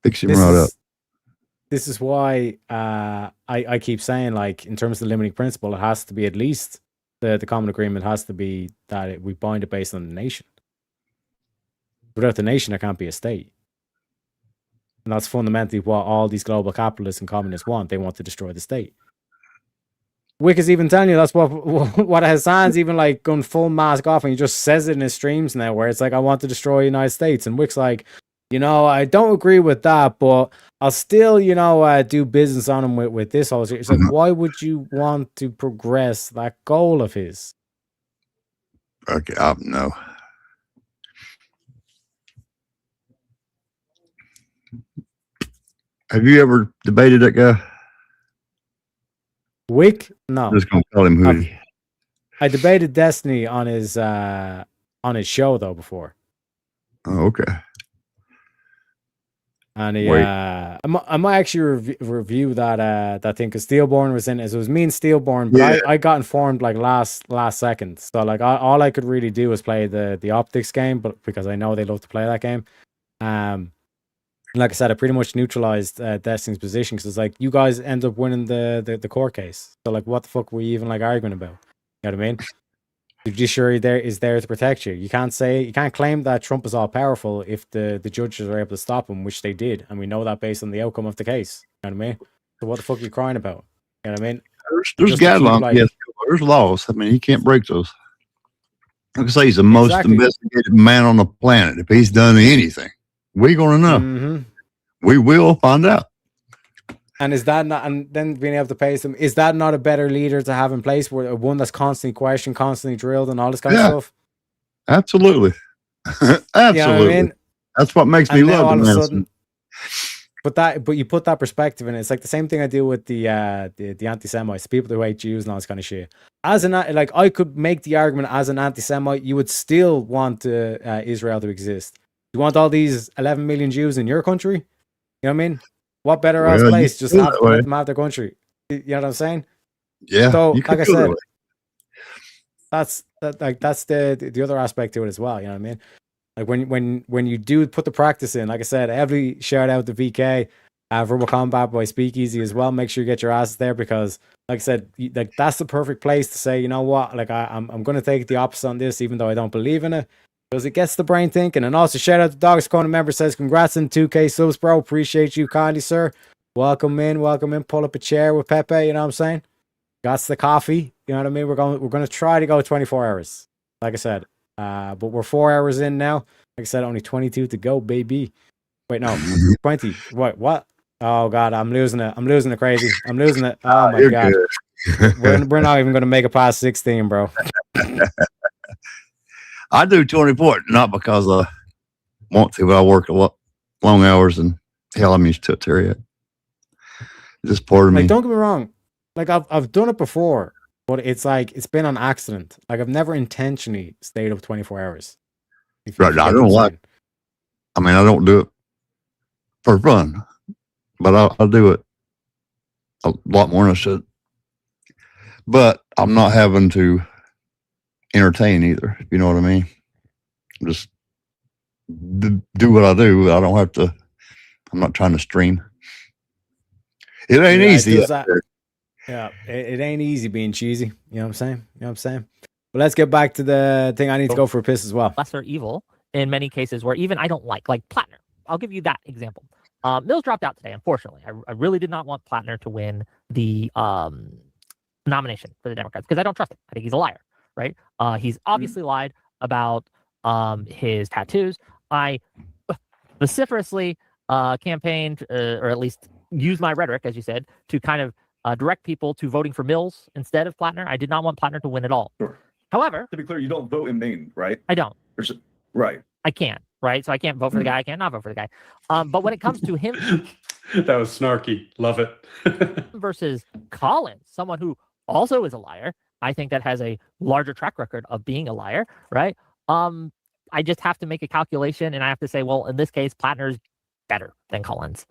Speaker 11: Fix him right up.
Speaker 2: This is why I keep saying, like, in terms of the limiting principle, it has to be at least the common agreement has to be that we bind it based on the nation. Without the nation, there can't be a state. And that's fundamentally what all these global capitalists and communists want. They want to destroy the state. Wick is even telling you that's what Hassan's even like going full mask off, and he just says it in his streams now, where it's like, I want to destroy the United States. And Wick's like, I don't agree with that, but I'll still, do business on him with this. It's like, why would you want to progress that goal of his?
Speaker 11: Okay, no. Have you ever debated that guy?
Speaker 2: Wick? No.
Speaker 11: I'm just gonna call him Hootie.
Speaker 2: I debated Destiny on his show though before.
Speaker 11: Oh, okay.
Speaker 2: And
Speaker 11: Wait.
Speaker 2: I might actually review that thing because Steelborn was in it. So it was me and Steelborn, but
Speaker 11: Yeah.
Speaker 2: I got informed like last second. So like all I could really do was play the optics game, but because I know they love to play that game. Like I said, I pretty much neutralized Destiny's position because it's like you guys end up winning the court case. So like, what the fuck were you even like arguing about? You know what I mean? The judiciary is there to protect you. You can't claim that Trump is all powerful if the judges are able to stop him, which they did, and we know that based on the outcome of the case. You know what I mean? So what the fuck are you crying about? You know what I mean?
Speaker 11: There's
Speaker 2: Just to keep,
Speaker 11: guidelines.
Speaker 2: like-
Speaker 11: Yes, there's laws. I mean, he can't break those. Like I say, he's the most
Speaker 2: Exactly.
Speaker 11: investigated man on the planet. If he's done anything, we're gonna know.
Speaker 2: Mhm.
Speaker 11: We will find out.
Speaker 2: And is that not, and then being able to pay them, is that not a better leader to have in place, where one that's constantly questioned, constantly drilled, and all this kind
Speaker 11: Yeah.
Speaker 2: of stuff?
Speaker 11: Absolutely. Absolutely.
Speaker 2: You know what I mean?
Speaker 11: That's what makes me
Speaker 2: And now
Speaker 11: love
Speaker 2: all
Speaker 11: the
Speaker 2: of a
Speaker 11: man.
Speaker 2: sudden, but you put that perspective in it. It's like the same thing I do with the anti-Semites, people who hate Jews and all this kind of shit. Like I could make the argument as an anti-Semite, you would still want Israel to exist. You want all these 11 million Jews in your country? You know what I mean? What better else
Speaker 11: Well, you
Speaker 2: place?
Speaker 11: could
Speaker 2: Just
Speaker 11: do
Speaker 2: have
Speaker 11: that
Speaker 2: to
Speaker 11: way.
Speaker 2: let them have their country. You know what I'm saying?
Speaker 11: Yeah.
Speaker 2: So,
Speaker 11: you
Speaker 2: like I
Speaker 11: could do
Speaker 2: said,
Speaker 11: it.
Speaker 2: that's the other aspect to it as well. You know what I mean? Like when you do put the practice in, like I said, heavily shout out to VK, Verbal Combat by Speakeasy as well. Make sure you get your asses there because, like I said, like that's the perfect place to say, you know what, like I'm going to take the opposite on this, even though I don't believe in it, because it gets the brain thinking. And also shout out to Dogs Corner member, says congrats on 2K subs, bro. Appreciate you kindly, sir. Welcome in. Pull up a chair with Pepe. You know what I'm saying? Got the coffee. You know what I mean? We're going to try to go 24 hours. Like I said, but we're 4 hours in now. Like I said, only 22 to go, baby. Wait, no, 20. What? Oh God, I'm losing it. I'm losing it, crazy. I'm losing it. Oh my
Speaker 11: You're
Speaker 2: God.
Speaker 11: good.
Speaker 2: We're not even going to make it past 16, bro.
Speaker 11: I do 24, not because I want to, but I work a lot long hours and hell, I'm used to it, Terry. Just part of me.
Speaker 2: Like, don't get me wrong. Like I've done it before, but it's like it's been on accident. Like I've never intentionally stayed up 24 hours.
Speaker 11: Right. I don't like. I mean, I don't do it for fun, but I'll do it a lot more than I should. But I'm not having to entertain either. If you know what I mean? Just do what I do. I don't have to. I'm not trying to stream. It ain't easy.
Speaker 2: Yeah, it ain't easy being cheesy. You know what I'm saying? You know what I'm saying? But let's get back to the thing. I need to go for a piss as well.
Speaker 5: Lesser evil in many cases where even I don't like Plattner. I'll give you that example. Mills dropped out today, unfortunately. I really did not want Plattner to win the nomination for the Democrats because I don't trust him. I think he's a liar, right? He's obviously lied about his tattoos. I vociferously campaigned, or at least used my rhetoric, as you said, to kind of direct people to voting for Mills instead of Plattner. I did not want Plattner to win at all.
Speaker 6: Sure.
Speaker 5: However,
Speaker 6: To be clear, you don't vote in Maine, right?
Speaker 5: I don't.
Speaker 6: Right.
Speaker 5: I can't, right? So I can't vote for the guy. I can't not vote for the guy. But when it comes to him
Speaker 4: That was snarky. Love it.
Speaker 5: versus Collins, someone who also is a liar, I think that has a larger track record of being a liar, right? I just have to make a calculation and I have to say, well, in this case, Plattner's better than Collins.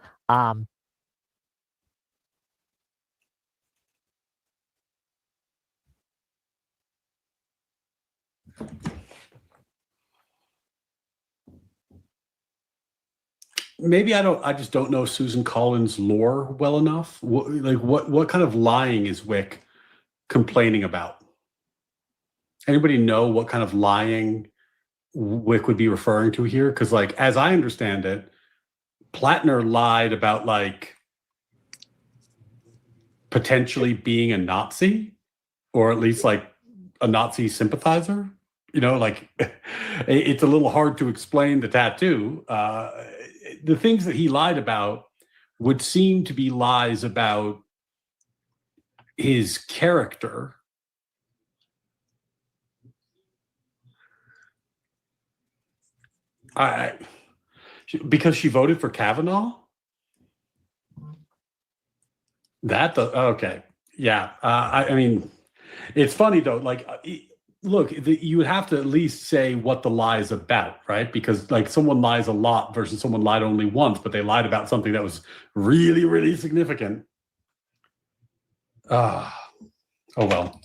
Speaker 4: Maybe I just don't know Susan Collins' lore well enough. What kind of lying is Wick complaining about? Anybody know what kind of lying Wick would be referring to here? Because, like, as I understand it, Plattner lied about potentially being a Nazi, or at least like a Nazi sympathizer. You know, like it's a little hard to explain the tattoo. The things that he lied about would seem to be lies about his character. Because she voted for Kavanaugh? Okay. Yeah. I mean, it's funny though. Like, look, you would have to at least say what the lie is about, right? Because like someone lies a lot versus someone lied only once, but they lied about something that was really, really significant. Oh well.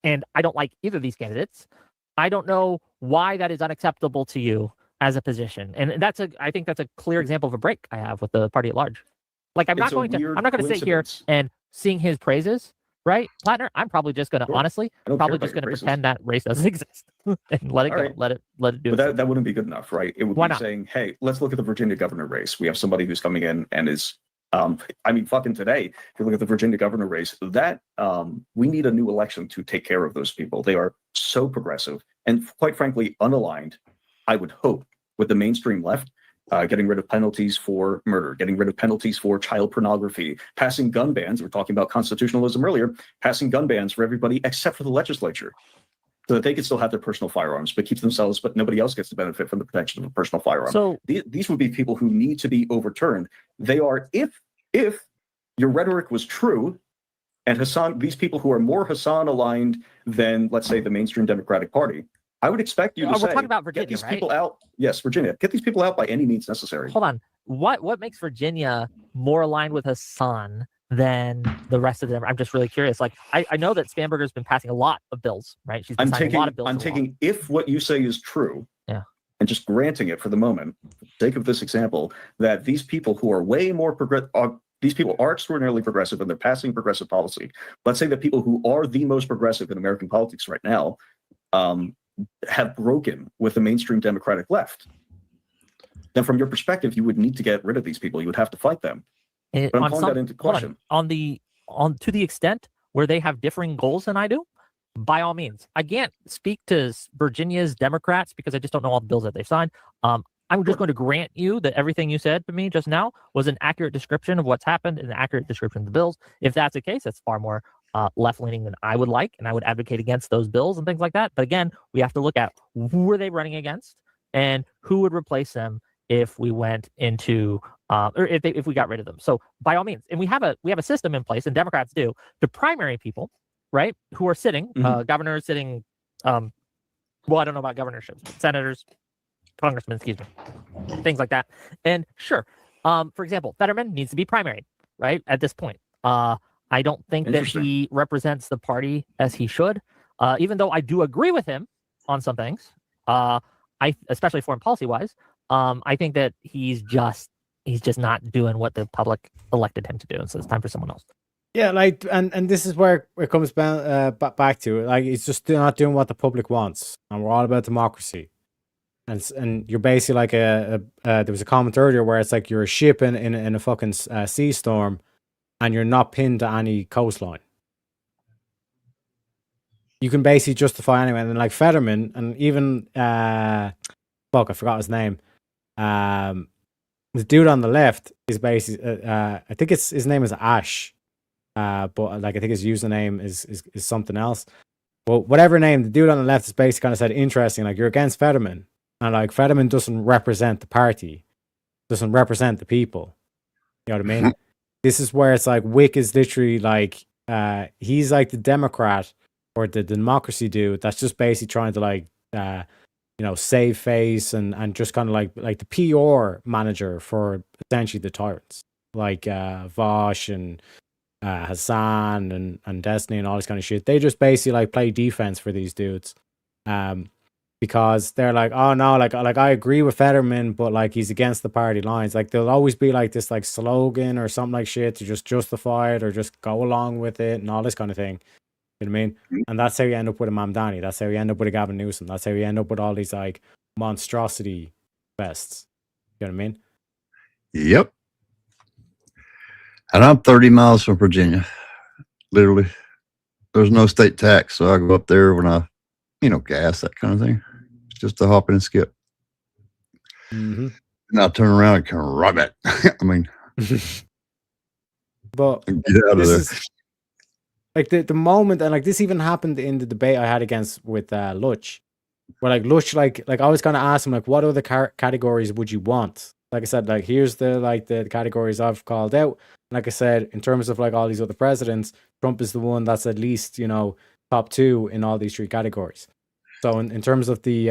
Speaker 5: And I don't like either of these candidates. I don't know why that is unacceptable to you as a position. And I think that's a clear example of a break I have with the party at large. Like I'm not going to sit here and sing his praises, right? Plattner, I'm probably just going to honestly pretend that race doesn't exist and let it go. Let it do.
Speaker 6: But that wouldn't be good enough, right? It would
Speaker 5: Why
Speaker 6: be
Speaker 5: not?
Speaker 6: saying, hey, let's look at the Virginia governor race. We have somebody who's coming in and is fucking today, if you look at the Virginia governor race, that we need a new election to take care of those people. They are so progressive and quite frankly unaligned, I would hope, with the mainstream left, getting rid of penalties for murder, getting rid of penalties for child pornography, passing gun bans. We're talking about constitutionalism earlier, passing gun bans for everybody except for the legislature, so that they can still have their personal firearms, but keep themselves, but nobody else gets to benefit from the protection of a personal firearm.
Speaker 5: So
Speaker 6: these would be people who need to be overturned. They are, if your rhetoric was true, and Hassan, these people who are more Hassan aligned than, let's say, the mainstream Democratic Party, I would expect you to say,
Speaker 5: we're talking about Virginia,
Speaker 6: get these
Speaker 5: right?
Speaker 6: people out. Yes, Virginia. Get these people out by any means necessary.
Speaker 5: Hold on. What makes Virginia more aligned with Hassan than the rest of them? I'm just really curious. Like I know that Spanberger's been passing a lot of bills, right? She's been signing a lot of bills.
Speaker 6: I'm taking if what you say is true, and just granting it for the moment, for the sake of this example, that these people who are way more these people are extraordinarily progressive and they're passing progressive policy. Let's say that people who are the most progressive in American politics right now have broken with the mainstream Democratic left. Then from your perspective, you would need to get rid of these people. You would have to fight them. But I'm calling that into question.
Speaker 5: On to the extent where they have differing goals than I do, by all means. I can't speak to Virginia's Democrats because I just don't know all the bills that they've signed. I'm just going to grant you that everything you said to me just now was an accurate description of what's happened and an accurate description of the bills. If that's the case, that's far more left-leaning than I would like, and I would advocate against those bills and things like that. But again, we have to look at who are they running against and who would replace them if we went into or if we got rid of them. So by all means, and we have a system in place, and Democrats do, to primary people, right, who are sitting, governors sitting, well, I don't know about governorships, senators, congressmen, excuse me, things like that. And sure, for example, Fetterman needs to be primaried, right, at this point. I don't think that he represents the party as he should, even though I do agree with him on some things, especially foreign policy wise. I think that he's just not doing what the public elected him to do, and so it's time for someone else.
Speaker 2: Yeah, like, and this is where it comes back to, like, it's just not doing what the public wants, and we're all about democracy. And you're basically like there was a comment earlier where it's like you're a ship in a fucking sea storm, and you're not pinned to any coastline. You can basically justify anyway, and then like Fetterman and even I forgot his name. The dude on the left is basically I think his name is Ash, but like I think his username is something else. Well, whatever name, the dude on the left is basically kind of said, interesting, like, you're against Fetterman, and like Fetterman doesn't represent the party, doesn't represent the people. You know what I mean? This is where it's like Wick is literally like he's like the Democrat or the democracy dude that's just basically trying to like save face and just kind of like the PR manager for essentially the tyrants like Vosh and Hassan and Destiny and all this kind of shit. They just basically like play defense for these dudes, because they're like, oh no, like I agree with Fetterman, but like he's against the party lines. Like there'll always be like this like slogan or something like shit to just justify it or just go along with it and all this kind of thing. You know what I mean? And that's how you end up with a Mamdani. That's how you end up with a Gavin Newsom. That's how you end up with all these like monstrosity fests. You know what I mean?
Speaker 11: Yep. And I'm 30 miles from Virginia. Literally. There's no state tax, so I go up there when I, gas, that kind of thing. It's just a hop and skip.
Speaker 2: Mm-hmm.
Speaker 11: And I turn around and come right back. I mean,
Speaker 2: but
Speaker 11: get out of there.
Speaker 2: Like the moment, and like this even happened in the debate I had with Luch, where like Luch, like I was kind of asking him like, what other categories would you want? Like I said, like here's the categories I've called out. Like I said, in terms of like all these other presidents, Trump is the one that's at least top two in all these three categories. So in terms of the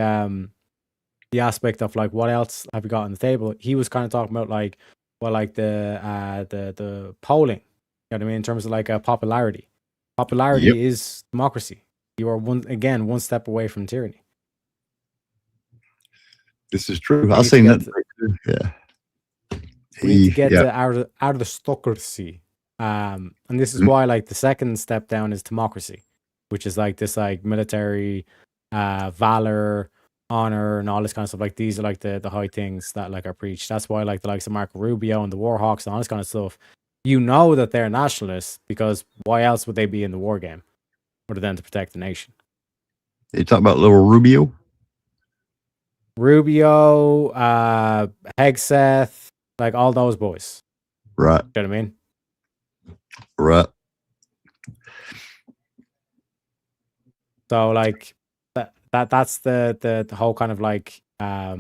Speaker 2: aspect of like what else have we got on the table, he was kind of talking about like, well, like the polling. You know what I mean? In terms of like popularity. Popularity is democracy. You are one step away from tyranny.
Speaker 11: This is true. I'll say nothing. Yeah.
Speaker 2: We need to get out of the stocracy. And this is why like the second step down is democracy, which is like this like military valor, honor, and all this kind of stuff. Like these are like the high things that like are preached. That's why like the likes of Marco Rubio and the Warhawks and all this kind of stuff, you know that they're nationalists, because why else would they be in the war game other than to protect the nation?
Speaker 11: You talking about little Rubio?
Speaker 2: Rubio, Hegseth, like all those boys.
Speaker 11: Right.
Speaker 2: You know what I mean?
Speaker 11: Right.
Speaker 2: So like that's the whole kind of like I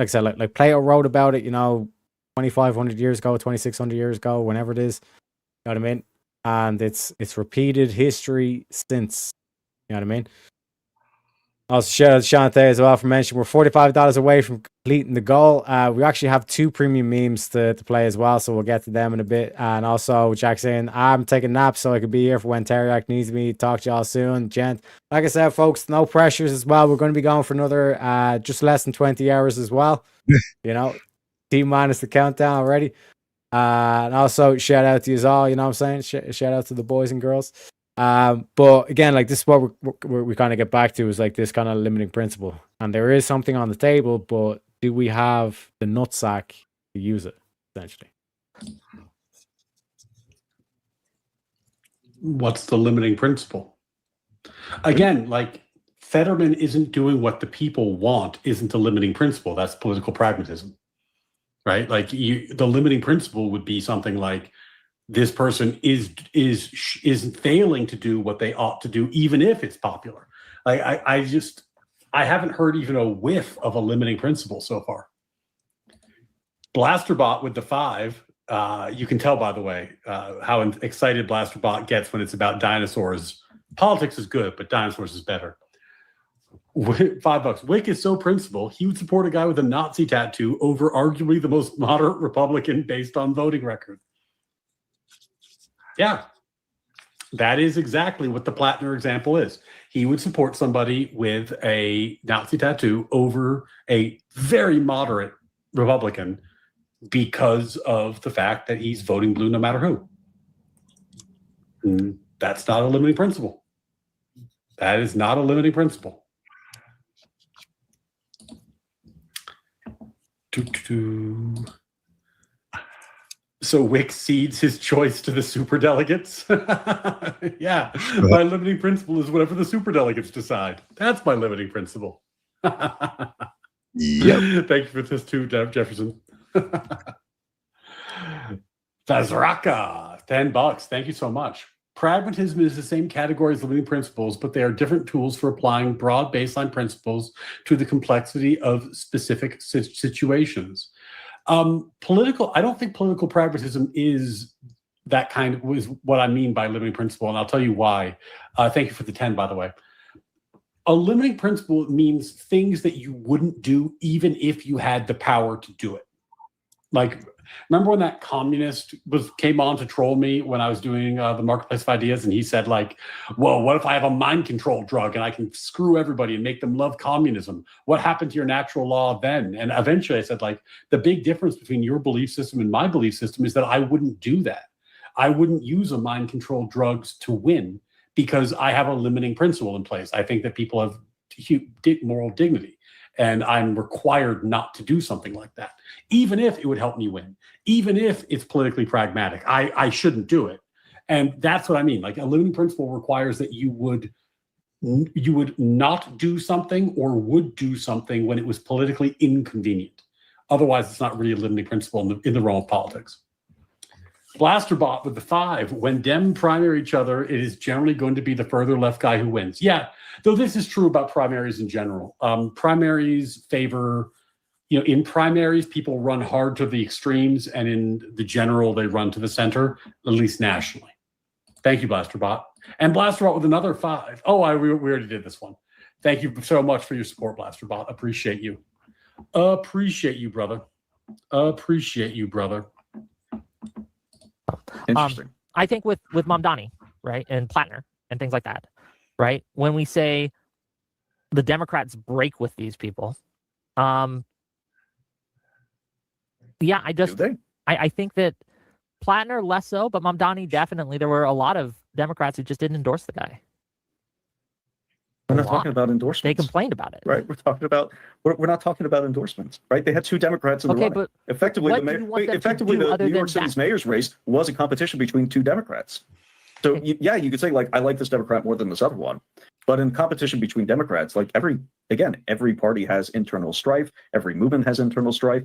Speaker 2: said, like Plato wrote about it, 2,500 years ago, 2,600 years ago, whenever it is. You know what I mean? And it's repeated history since. You know what I mean? Also, shout out to Shante as well for mentioning we're $45 away from completing the goal. We actually have 2 premium memes to play as well, so we'll get to them in a bit. And also, Jack saying, I'm taking naps so I could be here for when Teriak needs me. Talk to y'all soon. Gent, like I said, folks, no pressures as well. We're going to be going for another just less than 20 hours as well. T-minus the countdown already. And also, shout out to you all, you know what I'm saying? Shout out to the boys and girls. But again, like this is what we kind of get back to, is like this kind of limiting principle. And there is something on the table, but do we have the nutsack to use it, essentially?
Speaker 4: What's the limiting principle? Again, like Fetterman isn't doing what the people want, isn't the limiting principle. That's political pragmatism, right? Like the limiting principle would be something like, this person is failing to do what they ought to do, even if it's popular. I haven't heard even a whiff of a limiting principle so far. Blasterbot with the 5. You can tell, by the way, how excited Blasterbot gets when it's about dinosaurs. Politics is good, but dinosaurs is better. $5. Wick is so principled, he would support a guy with a Nazi tattoo over arguably the most moderate Republican based on voting record. Yeah, that is exactly what the Plattner example is. He would support somebody with a Nazi tattoo over a very moderate Republican because of the fact that he's voting blue no matter who. And that's not a limiting principle. That is not a limiting principle. So Wick cedes his choice to the superdelegates. Yeah, my limiting principle is whatever the superdelegates decide. That's my limiting principle. Yep. Thank you for this too, Jefferson. Fazraka, $10. Thank you so much. Pragmatism is the same category as limiting principles, but they are different tools for applying broad baseline principles to the complexity of specific situations. I don't think political pragmatism is that kind of is what I mean by limiting principle, and I'll tell you why. Thank you for the 10, by the way. A limiting principle means things that you wouldn't do even if you had the power to do it. Like, remember when that communist came on to troll me when I was doing the Marketplace of Ideas, and he said like, whoa, what if I have a mind control drug and I can screw everybody and make them love communism? What happened to your natural law then? And eventually I said, like, the big difference between your belief system and my belief system is that I wouldn't do that. I wouldn't use a mind control drugs to win because I have a limiting principle in place. I think that people have moral dignity, and I'm required not to do something like that, even if it would help me win, even if it's politically pragmatic. I shouldn't do it. And that's what I mean. Like, a limiting principle requires that you would not do something or would do something when it was politically inconvenient. Otherwise, it's not really a limiting principle in the realm of politics. Blasterbot with the 5. When Dem primary each other, it is generally going to be the further left guy who wins. Yeah, though this is true about primaries in general. Primaries favor, in primaries, people run hard to the extremes, and in the general, they run to the center, at least nationally. Thank you, Blasterbot. And Blasterbot with another 5. Oh, we already did this one. Thank you so much for your support, Blasterbot. Appreciate you. Appreciate you, brother. Appreciate you, brother.
Speaker 6: Interesting.
Speaker 5: I think with Mamdani, right, and Plattner and things like that, right? When we say the Democrats break with these people, yeah, I think that Plattner less so, but Mamdani definitely. There were a lot of Democrats who just didn't endorse the guy.
Speaker 6: We're not talking about endorsements.
Speaker 5: They complained about it.
Speaker 6: Right. We're not talking about endorsements, right? They had two Democrats in the running.
Speaker 5: But
Speaker 6: effectively,
Speaker 5: what do you want them to do
Speaker 6: the
Speaker 5: other
Speaker 6: New York
Speaker 5: than
Speaker 6: City's
Speaker 5: that?
Speaker 6: mayor's race was a competition between two Democrats. So you could say like, I like this Democrat more than this other one, but in competition between Democrats, like every party has internal strife. Every movement has internal strife.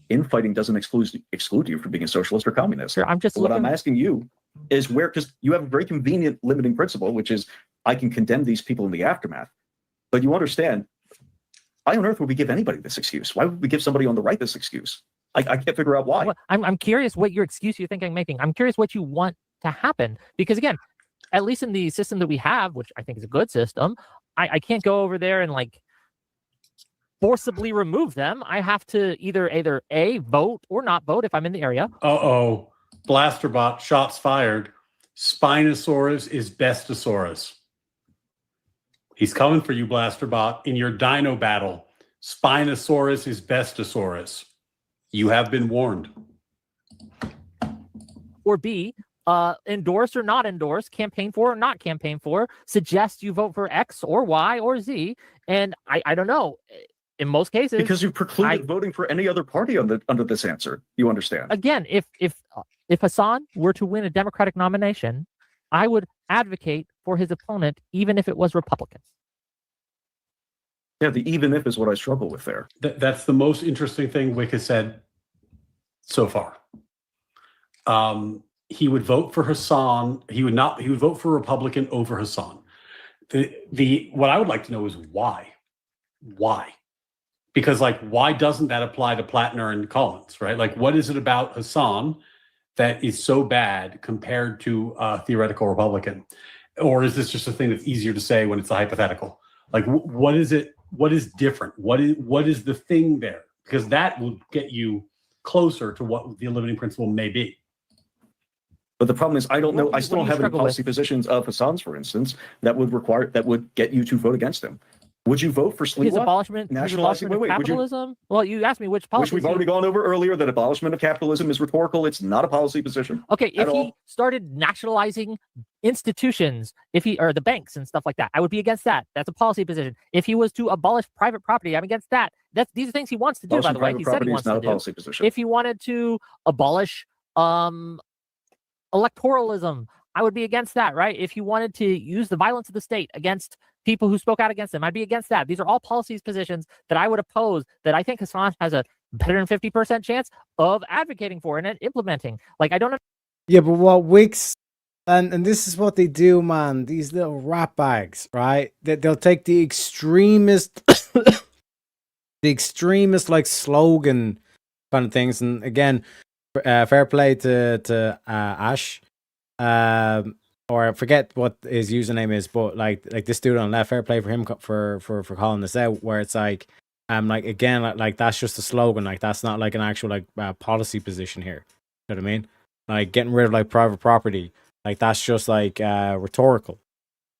Speaker 6: Infighting doesn't exclude you from being a socialist or communist.
Speaker 5: Sure, I'm just
Speaker 6: what I'm asking you is because you have a very convenient limiting principle, which is I can condemn these people in the aftermath. But you understand, why on earth would we give anybody this excuse? Why would we give somebody on the right this excuse? I can't figure out why.
Speaker 5: Well, I'm curious what your excuse you think I'm making. I'm curious what you want to happen, because again, at least in the system that we have, which I think is a good system, I can't go over there and like forcibly remove them. I have to either A, vote or not vote if I'm in the area.
Speaker 4: Uh-oh. Blasterbot, shots fired. Spinosaurus is Bestosaurus. He's coming for you, Blasterbot, in your dino battle. Spinosaurus is Bestosaurus. You have been warned.
Speaker 5: Or B, endorse or not endorse, campaign for or not campaign for, suggest you vote for X or Y or Z. And I don't know. In most cases,
Speaker 6: because you precluded voting for any other party under this answer. You understand?
Speaker 5: Again, if Hassan were to win a Democratic nomination, I would advocate for his opponent, even if it was Republican.
Speaker 6: Yeah, the even if is what I struggle with there.
Speaker 4: That's the most interesting thing Wick has said so far. He would vote for Hassan. He would vote for Republican over Hassan. What I would like to know is why. Why? Because why doesn't that apply to Plattner and Collins, right? Like, what is it about Hassan that is so bad compared to a theoretical Republican? Or is this just a thing that's easier to say when it's a hypothetical? Like, what is it? What is different? What is the thing there? Because that will get you closer to what the limiting principle may be.
Speaker 6: But the problem is, I don't know. I still don't have any policy positions of Hassan's, for instance, that would get you to vote against him. Would you vote for
Speaker 5: His abolishment
Speaker 6: nationalizing
Speaker 5: of capitalism? Well, you asked me which policy.
Speaker 6: Which we've already gone over earlier, that abolishment of capitalism is rhetorical. It's not a policy position.
Speaker 5: Okay, if he started nationalizing institutions, or the banks and stuff like that, I would be against that. That's a policy position. If he was to abolish private property, I'm against that. These are things he wants to do, by the way. He said he wants to do.
Speaker 6: Policy position.
Speaker 5: If he wanted to abolish electoralism, I would be against that, right? If he wanted to use the violence of the state against people who spoke out against him, I'd be against that. These are all policies positions that I would oppose, that I think Hassan has a better than 50% chance of advocating for and implementing. Like, I don't know.
Speaker 2: Yeah, but what Wicks, and this is what they do, man. These little rat bags, right? They'll take the extremist, like slogan kind of things. And again, fair play to Ash. Or I forget what his username is, but like this dude on left, fair play for him for calling this out. Where it's like again, that's just a slogan. Like, that's not like an actual policy position here. You know what I mean? Like, getting rid of private property, like that's just rhetorical.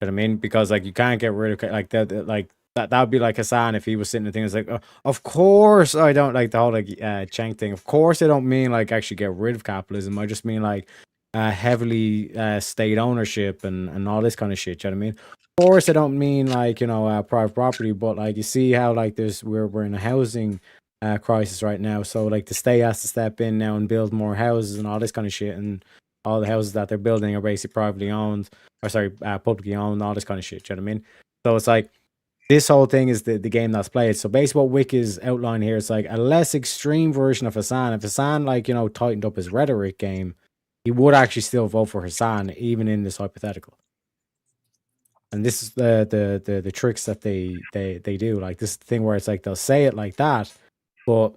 Speaker 2: You know what I mean? Because you can't get rid of that would be like Hassan if he was sitting there thinking, it's like, oh, of course I don't like the whole Cheng thing. Of course I don't mean actually get rid of capitalism. I just mean heavily state ownership and all this kind of shit. You know what I mean? Of course I don't mean private property, but you see how we're in a housing crisis right now. So the state has to step in now and build more houses and all this kind of shit, and all the houses that they're building are basically publicly owned, and all this kind of shit. You know what I mean? So it's this whole thing is the game that's played. So basically what Wick is outlining here is a less extreme version of Hassan. If Hassan tightened up his rhetoric game, he would actually still vote for Hassan, even in this hypothetical. And this is the tricks that they do. This thing where it's they'll say it like that, but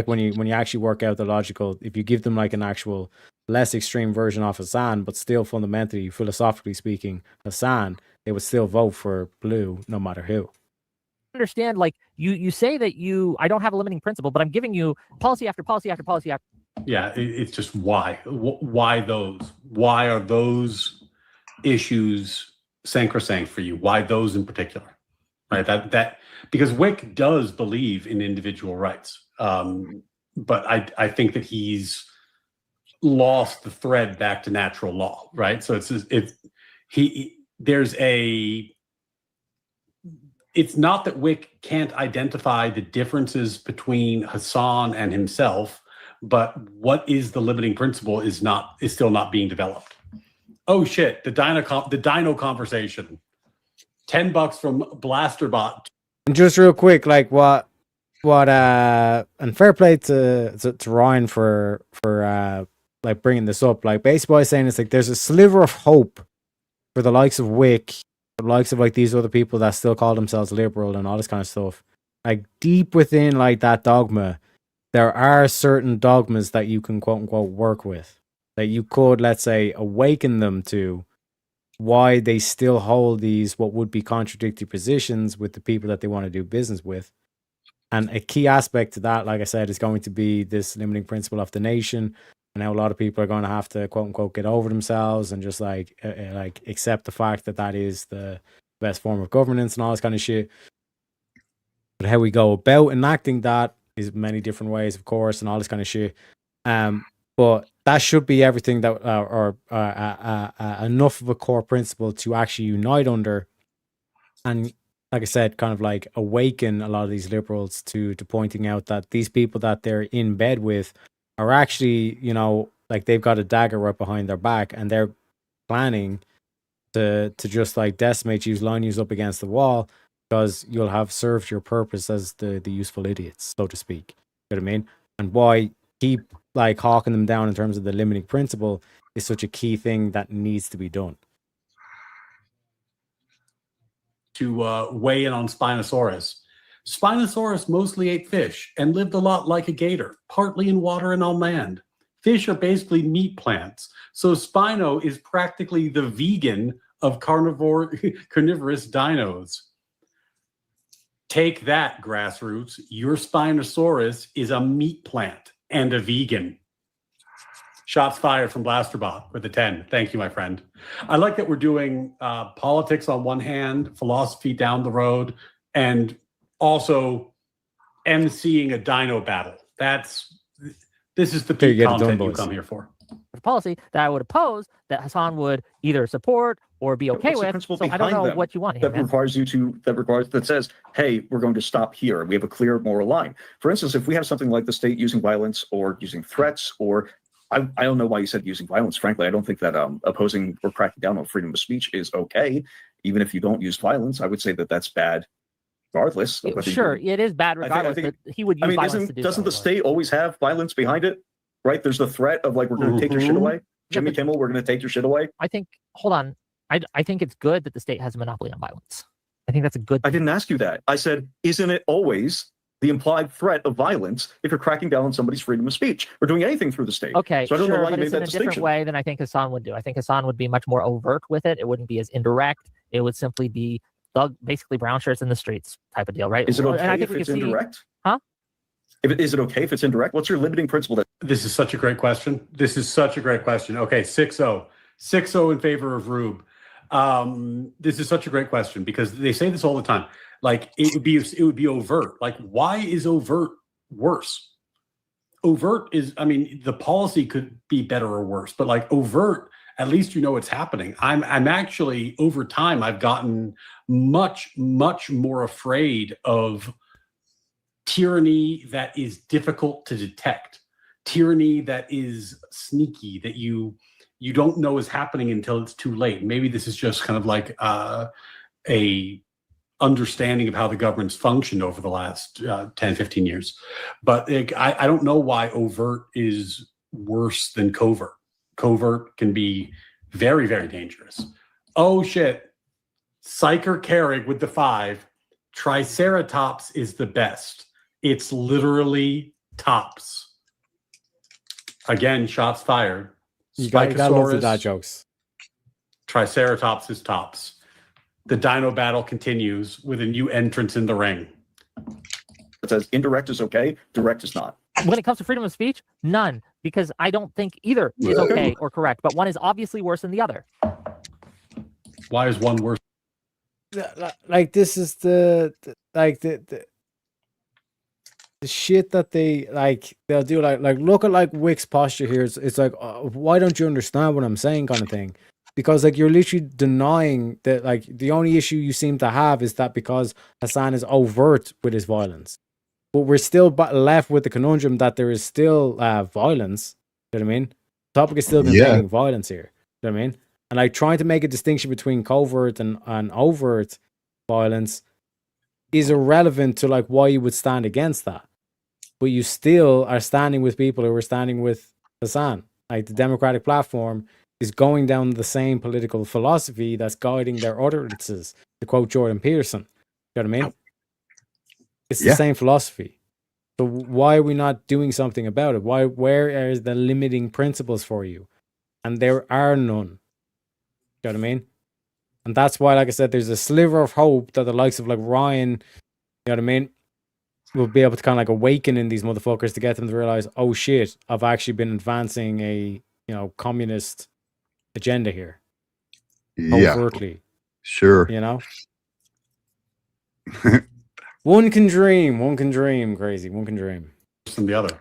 Speaker 2: when you actually work out the logical, if you give them an actual less extreme version of Hassan, but still fundamentally, philosophically speaking, Hassan, they would still vote for blue no matter who.
Speaker 5: Understand, like you say that I don't have a limiting principle, but I'm giving you policy after policy after policy after.
Speaker 4: Yeah, it's just why are those issues sacrosanct for you? Why those in particular? Right, that because Wick does believe in individual rights, but I think that he's lost the thread back to natural law, right? So it's not that Wick can't identify the differences between Hasan and himself, but what is the limiting principle is still not being developed. Oh shit, the dino conversation. $10 from Blasterbot.
Speaker 2: And just real quick, like what and fair play to Ryan for like bringing this up. Like basically what I'm saying is like there's a sliver of hope for the likes of Wick, the likes of like these other people that still call themselves liberal and all this kind of stuff. Like deep within like that dogma, there are certain dogmas that you can quote unquote work with, that you could, let's say, awaken them to why they still hold these what would be contradictory positions with the people that they want to do business with. And a key aspect to that, like I said, is going to be this limiting principle of the nation, and how a lot of people are going to have to quote unquote get over themselves and just like accept the fact that that is the best form of governance and all this kind of shit. But how we go about enacting that is many different ways, of course, and all this kind of shit. But that should be everything that, enough of a core principle to actually unite under, and like I said, kind of like awaken a lot of these liberals to pointing out that these people that they're in bed with are actually, you know, like they've got a dagger right behind their back, and they're planning to just like decimate you, line you up against the wall, because you'll have served your purpose as the useful idiots, so to speak. You know what I mean? And why keep like hawking them down in terms of the limiting principle is such a key thing that needs to be done.
Speaker 4: To weigh in on Spinosaurus. Spinosaurus mostly ate fish and lived a lot like a gator, partly in water and on land. Fish are basically meat plants, so Spino is practically the vegan of carnivorous dinos. Take that, grassroots. Your Spinosaurus is a meat plant and a vegan. Shots fired from Blasterbot with a 10. Thank you, my friend. I like that we're doing politics on one hand, philosophy down the road, and also emceeing a dino battle. This is the peak content you come here for.
Speaker 5: Policy that I would oppose, that Hasan would either support or be okay with. So I don't know what you want here, man.
Speaker 6: That says, hey, we're going to stop here. We have a clear moral line. For instance, if we have something like the state using violence or using threats, or I don't know why you said using violence. Frankly, I don't think that opposing or cracking down on freedom of speech is okay. Even if you don't use violence, I would say that that's bad. Regardless,
Speaker 5: sure, it is bad. Regardless, but he would use violence to do.
Speaker 6: Doesn't the state always have violence behind it? Right? There's the threat of like, we're going to take your shit away. Jimmy Kimmel, we're going to take your shit away.
Speaker 5: I think. Hold on. I think it's good that the state has a monopoly on violence. I think that's a good thing.
Speaker 6: I didn't ask you that. I said, isn't it always the implied threat of violence if you're cracking down on somebody's freedom of speech or doing anything through the state?
Speaker 5: Okay,
Speaker 6: so I don't know why you made that
Speaker 5: in a different way than I think Hasan would do. I think Hasan would be much more overt with it. It wouldn't be as indirect. It would simply be basically brown shirts in the streets type of deal, right?
Speaker 6: Is it okay if it's indirect?
Speaker 5: Huh?
Speaker 6: Is it okay if it's indirect? What's your limiting principle?
Speaker 4: This is such a great question. Okay, 6-0. 6-0 in favor of Rube. This is such a great question because they say this all the time. Like it would be overt. Like, why is overt worse? Overt is, I mean, the policy could be better or worse, but like overt, at least you know it's happening. I'm actually, over time, I've gotten much more afraid of tyranny that is difficult to detect, tyranny that is sneaky, that you don't know is happening until it's too late. Maybe this is just kind of like a understanding of how the government's functioned over the last 10, 15 years. But I don't know why overt is worse than covert. Covert can be very, very dangerous. Oh, shit. Psyker Carrig with the 5. Triceratops is the best. It's literally tops. Again, shots fired.
Speaker 2: You gotta love the dad jokes.
Speaker 4: Triceratops is tops. the dino battle continues with a new entrance in the ring.
Speaker 6: It says indirect is okay, direct is not.
Speaker 5: When it comes to freedom of speech, none, because I don't think either is okay or correct, but one is obviously worse than the other.
Speaker 4: Why is one worse?
Speaker 2: Like this is the shit that they'll do. Like look at like Wick's posture here. It's like, why don't you understand what I'm saying, kind of thing. Because like you're literally denying that like the only issue you seem to have is that because Hassan is overt with his violence. But we're still left with the conundrum that there is still violence. You know what I mean? The topic is still containing violence here. You know what I mean? And like trying to make a distinction between covert and overt violence is irrelevant to like why you would stand against that. But you still are standing with people who are standing with Hassan. Like the Democratic platform is going down the same political philosophy that's guiding their utterances, to quote Jordan Peterson. You know what I mean? It's the same philosophy. So why are we not doing something about it? Where are the limiting principles for you? And there are none. You know what I mean? And that's why, like I said, there's a sliver of hope that the likes of like Ryan, you know what I mean, will be able to kind of like awaken in these motherfuckers to get them to realize, oh shit, I've actually been advancing a, you know, communist agenda here. Overtly.
Speaker 11: Sure.
Speaker 2: You know? One can dream, crazy. One can dream.
Speaker 4: Worse than the other.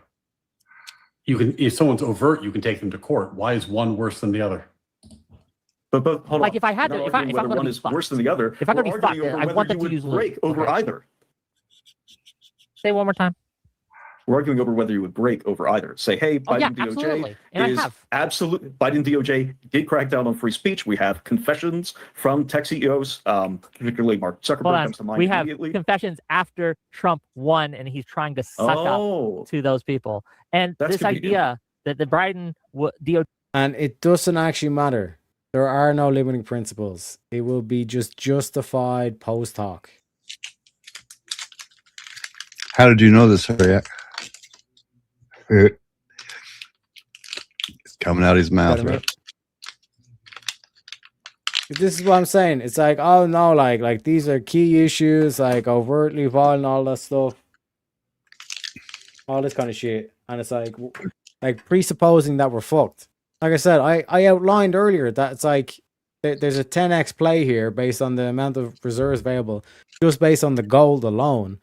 Speaker 4: You can, if someone's overt, you can take them to court. Why is one worse than the other?
Speaker 6: But hold
Speaker 5: like
Speaker 6: on.
Speaker 5: if I had to, if I'm
Speaker 6: whether
Speaker 5: going
Speaker 6: one
Speaker 5: to
Speaker 6: is worse than the other,
Speaker 5: if I'm going to be fucked,
Speaker 6: arguing over
Speaker 5: I
Speaker 6: whether
Speaker 5: want them
Speaker 6: you
Speaker 5: to use
Speaker 6: would break over either.
Speaker 5: Say it one more time.
Speaker 6: We're arguing over whether you would break over either. Say, hey, Biden
Speaker 5: absolutely.
Speaker 6: DOJ
Speaker 5: And
Speaker 6: is
Speaker 5: I have.
Speaker 6: absolute. Biden DOJ did crack down on free speech. We have confessions from tech CEOs, particularly Mark Zuckerberg comes to mind
Speaker 5: We have
Speaker 6: immediately.
Speaker 5: confessions after Trump won, and he's trying to suck up to those people. And
Speaker 6: That's
Speaker 5: this
Speaker 6: convenient.
Speaker 5: idea that the Biden DOJ.
Speaker 2: And it doesn't actually matter. There are no limiting principles. It will be just justified post hoc.
Speaker 11: How did you know this, Harriet? It's coming out of his mouth, right?
Speaker 2: This is what I'm saying. It's like, oh no, like these are key issues, like overtly violent, all that stuff, all this kind of shit. And it's like presupposing that we're fucked. Like I said, I outlined earlier that it's like there's a 10x play here based on the amount of reserves available, just based on the gold alone,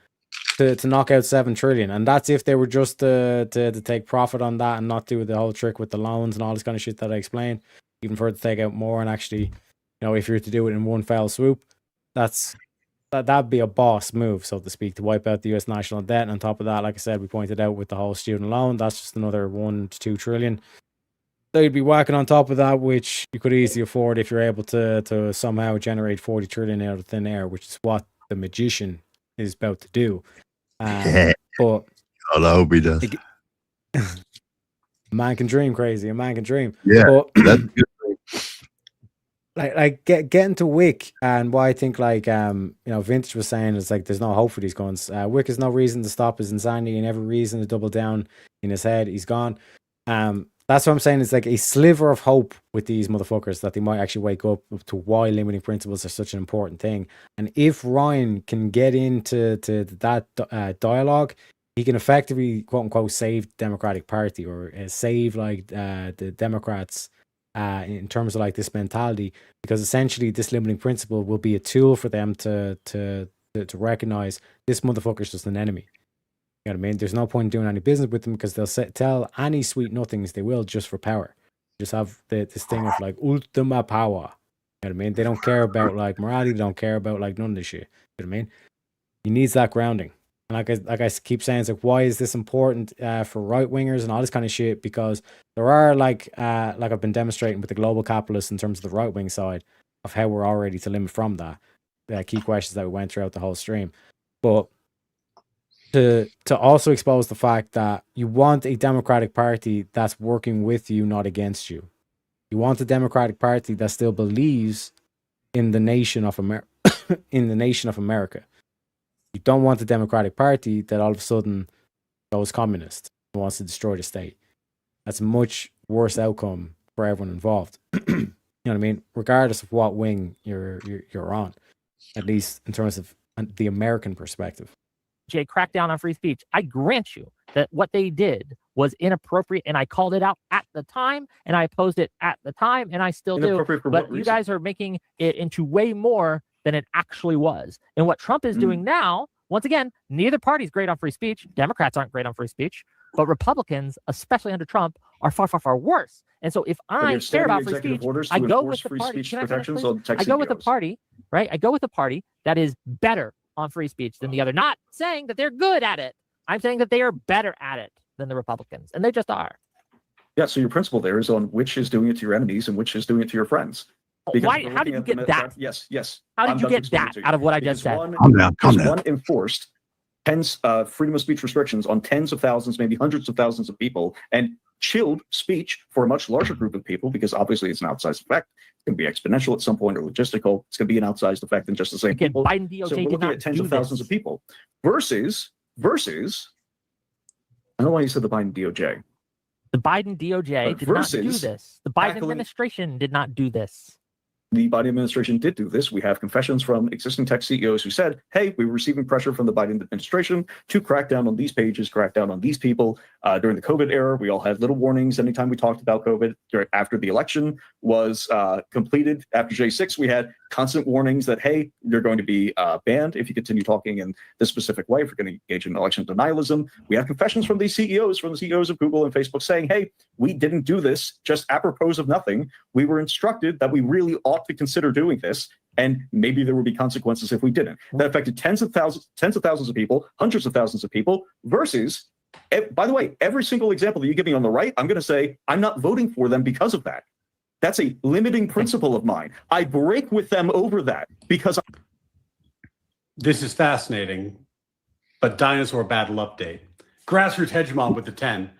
Speaker 2: to knock out 7 trillion. And that's if they were just to take profit on that and not do the whole trick with the loans and all this kind of shit that I explained. Even further to take out more and actually, you know, if you're to do it in one fell swoop, that'd be a boss move, so to speak, to wipe out the US national debt. And on top of that, like I said, we pointed out with the whole student loan, that's just another 1 to 2 trillion. They'd be whacking on top of that, which you could easily afford if you're able to somehow generate 40 trillion out of thin air, which is what the magician is about to do. But
Speaker 11: I hope he does.
Speaker 2: A man can dream, crazy. A man can dream.
Speaker 11: Yeah,
Speaker 2: but,
Speaker 11: that's good.
Speaker 2: like getting to Wick, and why I think like you know, Vintage was saying is like there's no hope for these guns. Wick has no reason to stop his insanity and every reason to double down in his head. He's gone. That's what I'm saying. It's like a sliver of hope with these motherfuckers that they might actually wake up to why limiting principles are such an important thing. And if Ryan can get into that dialogue, he can effectively, quote unquote, save the Democratic Party or save like the Democrats in terms of like this mentality, because essentially this limiting principle will be a tool for them to recognize this motherfucker's just an enemy. You know what I mean? There's no point in doing any business with them because they'll tell any sweet nothings they will just for power. Just have this thing of like ultima power. You know what I mean? They don't care about like morality. They don't care about like none of this shit. You know what I mean? He needs that grounding. And like I keep saying, it's like, why is this important for right wingers and all this kind of shit? Because there are like I've been demonstrating with the global capitalists in terms of the right wing side of how we're all ready to limit from that. The key questions that we went throughout the whole stream, but to also expose the fact that you want a Democratic Party that's working with you, not against you. You want a Democratic Party that still believes in the nation of America. In the nation of America. You don't want a Democratic Party that all of a sudden goes communist and wants to destroy the state. That's a much worse outcome for everyone involved. You know what I mean? Regardless of what wing you're on. at least in terms of the American perspective.
Speaker 5: Jay, crackdown on free speech. I grant you that what they did was inappropriate, and I called it out at the time, and I opposed it at the time, and I still do.
Speaker 6: Inappropriate for
Speaker 5: But
Speaker 6: what
Speaker 5: you
Speaker 6: reason?
Speaker 5: guys are making it into way more than it actually was. And what Trump is doing now, once again, neither party's great on free speech. Democrats aren't great on free speech, but Republicans, especially under Trump, are far, far, far worse. And so if
Speaker 6: But
Speaker 5: I
Speaker 6: you're
Speaker 5: care
Speaker 6: standing
Speaker 5: about free
Speaker 6: executive
Speaker 5: speech,
Speaker 6: orders to
Speaker 5: I go
Speaker 6: enforce
Speaker 5: with the
Speaker 6: free
Speaker 5: party.
Speaker 6: speech
Speaker 5: Can I finish,
Speaker 6: protections
Speaker 5: please?
Speaker 6: on tech
Speaker 5: I go with the
Speaker 6: CEOs.
Speaker 5: party, right? I go with the party that is better on free speech than the other. Not saying that they're good at it. I'm saying that they are better at it than the Republicans, and they just are.
Speaker 6: Yeah, so your principle there is on which is doing it to your enemies and which is doing it to your friends. Because
Speaker 5: Why?
Speaker 6: if we're
Speaker 5: How did
Speaker 6: looking
Speaker 5: you
Speaker 6: at
Speaker 5: get
Speaker 6: the
Speaker 5: that?
Speaker 6: Yes.
Speaker 5: How did
Speaker 6: I'm
Speaker 5: you
Speaker 6: about to
Speaker 5: get
Speaker 6: explain
Speaker 5: that
Speaker 6: it to you.
Speaker 5: out of what I just said?
Speaker 11: Calm down.
Speaker 6: One enforced freedom of speech restrictions on tens of thousands, maybe hundreds of thousands of people, and chilled speech for a much larger group of people, because obviously it's an outsized effect. It's going to be exponential at some point or logistical. It's going to be an outsized effect in just the same
Speaker 5: Again,
Speaker 6: people.
Speaker 5: Biden DOJ
Speaker 6: So we're
Speaker 5: did
Speaker 6: looking
Speaker 5: not
Speaker 6: at tens
Speaker 5: do
Speaker 6: of thousands
Speaker 5: this.
Speaker 6: of people versus, I don't know why you said the Biden DOJ.
Speaker 5: The Biden DOJ did not do
Speaker 6: versus
Speaker 5: this. The Biden
Speaker 6: tackling-
Speaker 5: administration did not do this.
Speaker 6: The Biden administration did do this. We have confessions from existing tech CEOs who said, hey, we were receiving pressure from the Biden administration to crack down on these pages, crack down on these people. During the COVID era, we all had little warnings anytime we talked about COVID. After the election was completed, after J6, we had constant warnings that, hey, you're going to be banned if you continue talking in this specific way, if you're going to engage in election denialism. We have confessions from these CEOs, from the CEOs of Google and Facebook saying, hey, we didn't do this just apropos of nothing. We were instructed that we really ought to consider doing this, and maybe there would be consequences if we didn't. That affected tens of thousands of people, hundreds of thousands of people, versus, by the way, every single example that you give me on the right, I'm going to say, I'm not voting for them because of that. That's a limiting principle of mine. I break with them over that because
Speaker 4: This is fascinating, but dinosaur battle update. Grassroots hegemon with the 10.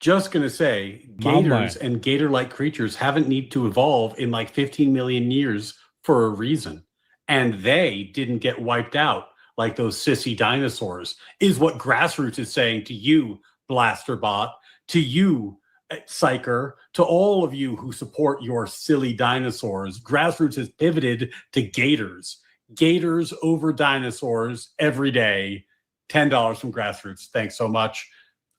Speaker 4: Just going to say, gators and gator-like creatures haven't need to evolve in like 15 million years for a reason. And they didn't get wiped out like those sissy dinosaurs, is what Grassroots is saying to you, Blasterbot, to you, Psyker, to all of you who support your silly dinosaurs. Grassroots has pivoted to gators. Gators over dinosaurs every day. $10 from Grassroots. Thanks so much.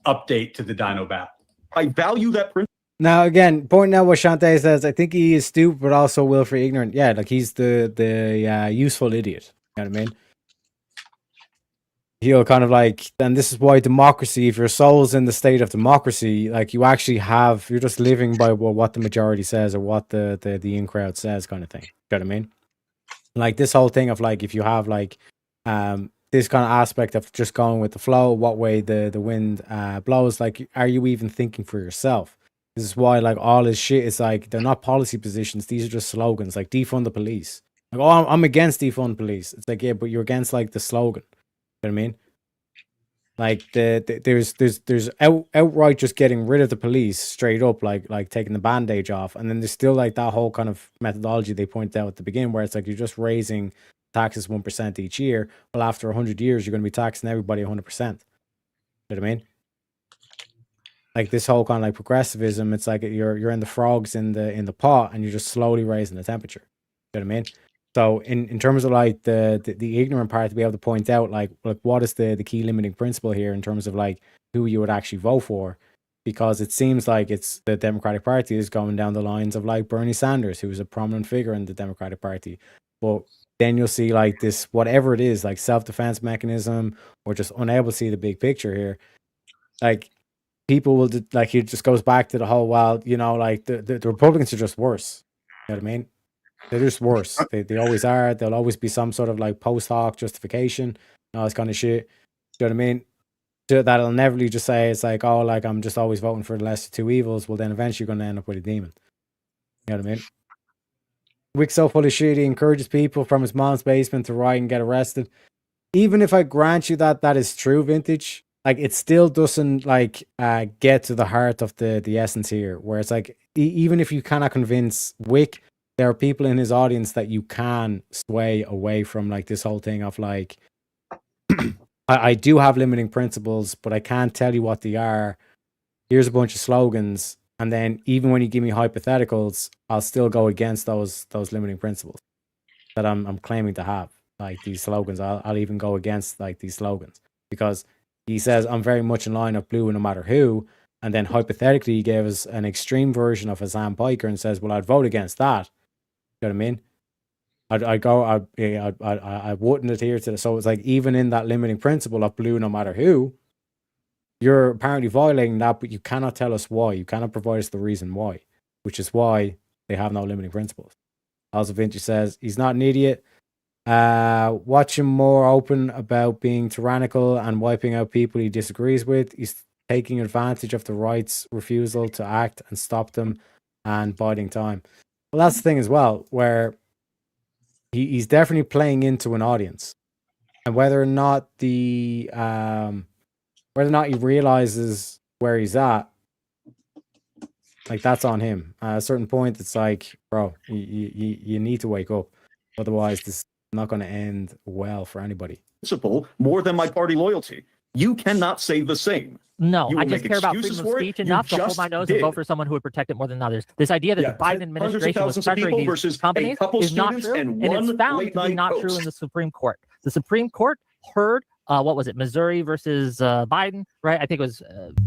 Speaker 4: Update to the Dino Bat.
Speaker 6: I value that principle.
Speaker 2: Now, again, pointing out what Shantae says, I think he is stupid, but also willfully ignorant. Yeah, like he's the useful idiot. You know what I mean? He'll kind of like, and this is why democracy, if your soul's in the state of democracy, like you actually have, you're just living by what the majority says or what the in crowd says, kind of thing. You know what I mean? Like this whole thing of like, if you have like, this kind of aspect of just going with the flow, what way the wind blows, like, are you even thinking for yourself? This is why, like, all this shit is like, they're not policy positions. These are just slogans, like defund the police. Like, oh, I'm against defund police. It's like, yeah, but you're against like the slogan. You know what I mean? Like there's outright just getting rid of the police straight up, like taking the bandage off, and then there's still like that whole kind of methodology they point out at the beginning, where it's like you're just raising taxes 1% each year. Well, after 100 years, you're going to be taxing everybody 100%. You know what I mean? Like this whole kind of like progressivism, it's like you're in the frogs in the pot, and you're just slowly raising the temperature. You know what I mean? So in terms of like the ignorant part, to be able to point out like what is the key limiting principle here in terms of like who you would actually vote for, because it seems like it's the Democratic Party is going down the lines of like Bernie Sanders, who is a prominent figure in the Democratic Party. But then you'll see like this, whatever it is, like self-defense mechanism, or just unable to see the big picture here. Like people will like, it just goes back to the whole, well, you know, like the Republicans are just worse. You know what I mean? They're just worse. They always are. There'll always be some sort of like post hoc justification, all this kind of shit. You know what I mean? So that'll never just say it's like, oh, like I'm just always voting for the lesser two evils. Well, then eventually you're going to end up with a demon. You know what I mean? Wick's so full of shit. He encourages people from his mom's basement to riot and get arrested. Even if I grant you that is true, Vintage, like it still doesn't like get to the heart of the essence here. Where it's like, even if you cannot convince Wick, there are people in his audience that you can sway away from like this whole thing of like, I do have limiting principles, but I can't tell you what they are. Here's a bunch of slogans. And then even when you give me hypotheticals, I'll still go against those limiting principles that I'm claiming to have. like these slogans. I'll even go against like these slogans because he says I'm very much in line of blue no matter who, and then hypothetically he gave us an extreme version of Hassan Piker and says, well, I'd vote against that. You know what I mean? I wouldn't adhere to it. So it's like even in that limiting principle of blue no matter who, you're apparently violating that, but you cannot tell us why. You cannot provide us the reason why, which is why they have no limiting principles. Also, Vinci says he's not an idiot. Watch him more open about being tyrannical and wiping out people he disagrees with. He's taking advantage of the right's refusal to act and stop them and biding time. Well, that's the thing as well, where he's definitely playing into an audience, and whether or not he realizes where he's at, like that's on him. At a certain point, it's like, bro, you need to wake up, otherwise this is not going to end well for anybody.
Speaker 6: Principle more than my party loyalty. You cannot say the same.
Speaker 5: No,
Speaker 6: You
Speaker 5: I
Speaker 6: will
Speaker 5: just
Speaker 6: make
Speaker 5: care about
Speaker 6: excuses
Speaker 5: freedom of
Speaker 6: for it.
Speaker 5: speech
Speaker 6: You
Speaker 5: enough to hold
Speaker 6: just
Speaker 5: my nose
Speaker 6: did.
Speaker 5: and vote for someone who would protect it more than others. This idea that
Speaker 6: Yeah,
Speaker 5: the Biden
Speaker 6: hundreds of
Speaker 5: administration was
Speaker 6: thousands of
Speaker 5: pressuring
Speaker 6: people
Speaker 5: these
Speaker 6: versus a
Speaker 5: companies
Speaker 6: couple
Speaker 5: is not
Speaker 6: students
Speaker 5: true,
Speaker 6: and
Speaker 5: it's
Speaker 6: one
Speaker 5: found to be
Speaker 6: late-night
Speaker 5: not true
Speaker 6: post.
Speaker 5: in the Supreme Court. The Supreme Court heard, what was it, Missouri versus Biden, right? I think it was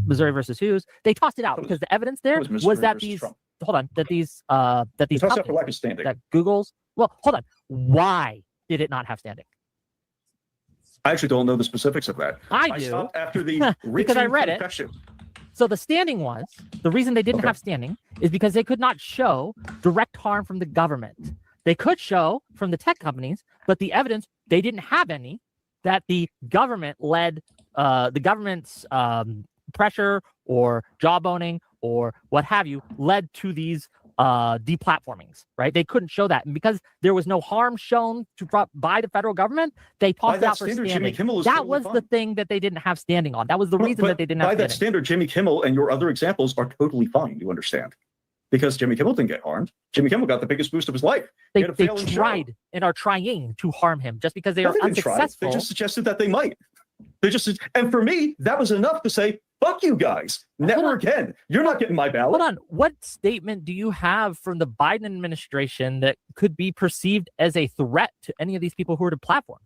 Speaker 5: Missouri versus Hughes. They tossed it out because the evidence there
Speaker 6: was
Speaker 5: was
Speaker 6: Missouri
Speaker 5: that
Speaker 6: versus
Speaker 5: these,
Speaker 6: Trump.
Speaker 5: hold on, that these
Speaker 6: Tossed out for
Speaker 5: companies,
Speaker 6: lack of standing.
Speaker 5: that Google's, well, hold on, why did it not have standing?
Speaker 6: I actually don't know the specifics of that.
Speaker 5: I do.
Speaker 6: stopped after the
Speaker 5: Because I
Speaker 6: written
Speaker 5: read it.
Speaker 6: confession.
Speaker 5: So the standing was, the reason they didn't
Speaker 6: Okay.
Speaker 5: have standing is because they could not show direct harm from the government. They could show from the tech companies, but the evidence, they didn't have any, that the government led, the government's pressure or jawboning or what have you led to these deplatformings, right? They couldn't show that. And because there was no harm shown by the federal government, they tossed
Speaker 6: that
Speaker 5: out for
Speaker 6: standard, Jimmy
Speaker 5: standing.
Speaker 6: Kimmel is
Speaker 5: That
Speaker 6: totally
Speaker 5: was the
Speaker 6: fine.
Speaker 5: thing that they didn't have standing on. That was the reason
Speaker 6: But
Speaker 5: that they didn't
Speaker 6: by
Speaker 5: have
Speaker 6: that
Speaker 5: standing.
Speaker 6: standard, Jimmy Kimmel and your other examples are totally fine. You understand? Because Jimmy Kimmel didn't get harmed. Jimmy Kimmel got the biggest boost of his life. He
Speaker 5: They
Speaker 6: had a failing show.
Speaker 5: tried and are trying to harm him just because they
Speaker 6: No,
Speaker 5: are
Speaker 6: they didn't try.
Speaker 5: unsuccessful.
Speaker 6: They just suggested that they might. And for me, that was enough to say, fuck you guys. Never again. You're not getting my ballot.
Speaker 5: Hold on. What statement do you have from the Biden administration that could be perceived as a threat to any of these people who are deplatformed?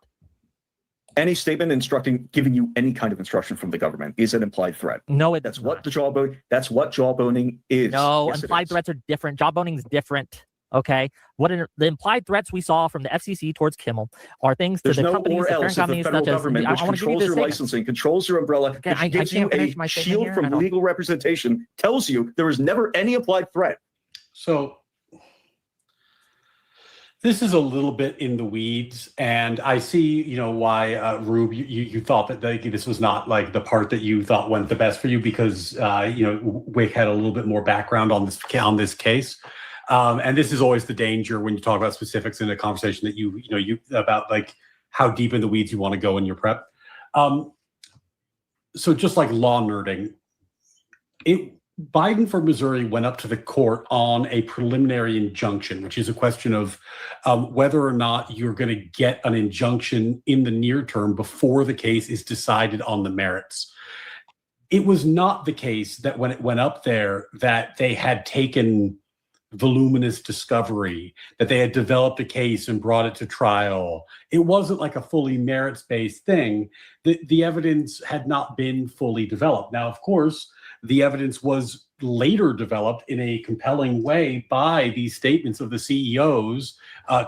Speaker 6: Any statement giving you any kind of instruction from the government is an implied threat.
Speaker 5: No,
Speaker 6: That's what jawboning is.
Speaker 5: No,
Speaker 6: Yes, it
Speaker 5: implied
Speaker 6: is.
Speaker 5: threats are different. Jawboning is different. Okay. The implied threats we saw from the FCC towards Kimmel are things
Speaker 6: There's
Speaker 5: to the
Speaker 6: no
Speaker 5: companies,
Speaker 6: or
Speaker 5: the parent
Speaker 6: else if the
Speaker 5: companies,
Speaker 6: federal
Speaker 5: such as
Speaker 6: government,
Speaker 5: I
Speaker 6: which
Speaker 5: want to give you
Speaker 6: controls
Speaker 5: the
Speaker 6: your
Speaker 5: statements.
Speaker 6: licensing, controls your umbrella,
Speaker 5: Okay,
Speaker 6: which
Speaker 5: I
Speaker 6: gives you
Speaker 5: can't finish
Speaker 6: a
Speaker 5: my statement
Speaker 6: shield
Speaker 5: here. I
Speaker 6: from
Speaker 5: don't-
Speaker 6: legal representation, tells you there is never any applied threat.
Speaker 4: So this is a little bit in the weeds, and I see, why, Rube, you thought that this was not like the part that you thought went the best for you because, Wick had a little bit more background on this case. And this is always the danger when you talk about specifics in a conversation that you about like how deep in the weeds you want to go in your prep. So just like law nerding, Biden for Missouri went up to the court on a preliminary injunction, which is a question of whether or not you're going to get an injunction in the near term before the case is decided on the merits. It was not the case that when it went up there that they had taken voluminous discovery, that they had developed a case and brought it to trial. It wasn't like a fully merits-based thing. The evidence had not been fully developed. Now, of course, the evidence was later developed in a compelling way by these statements of the CEOs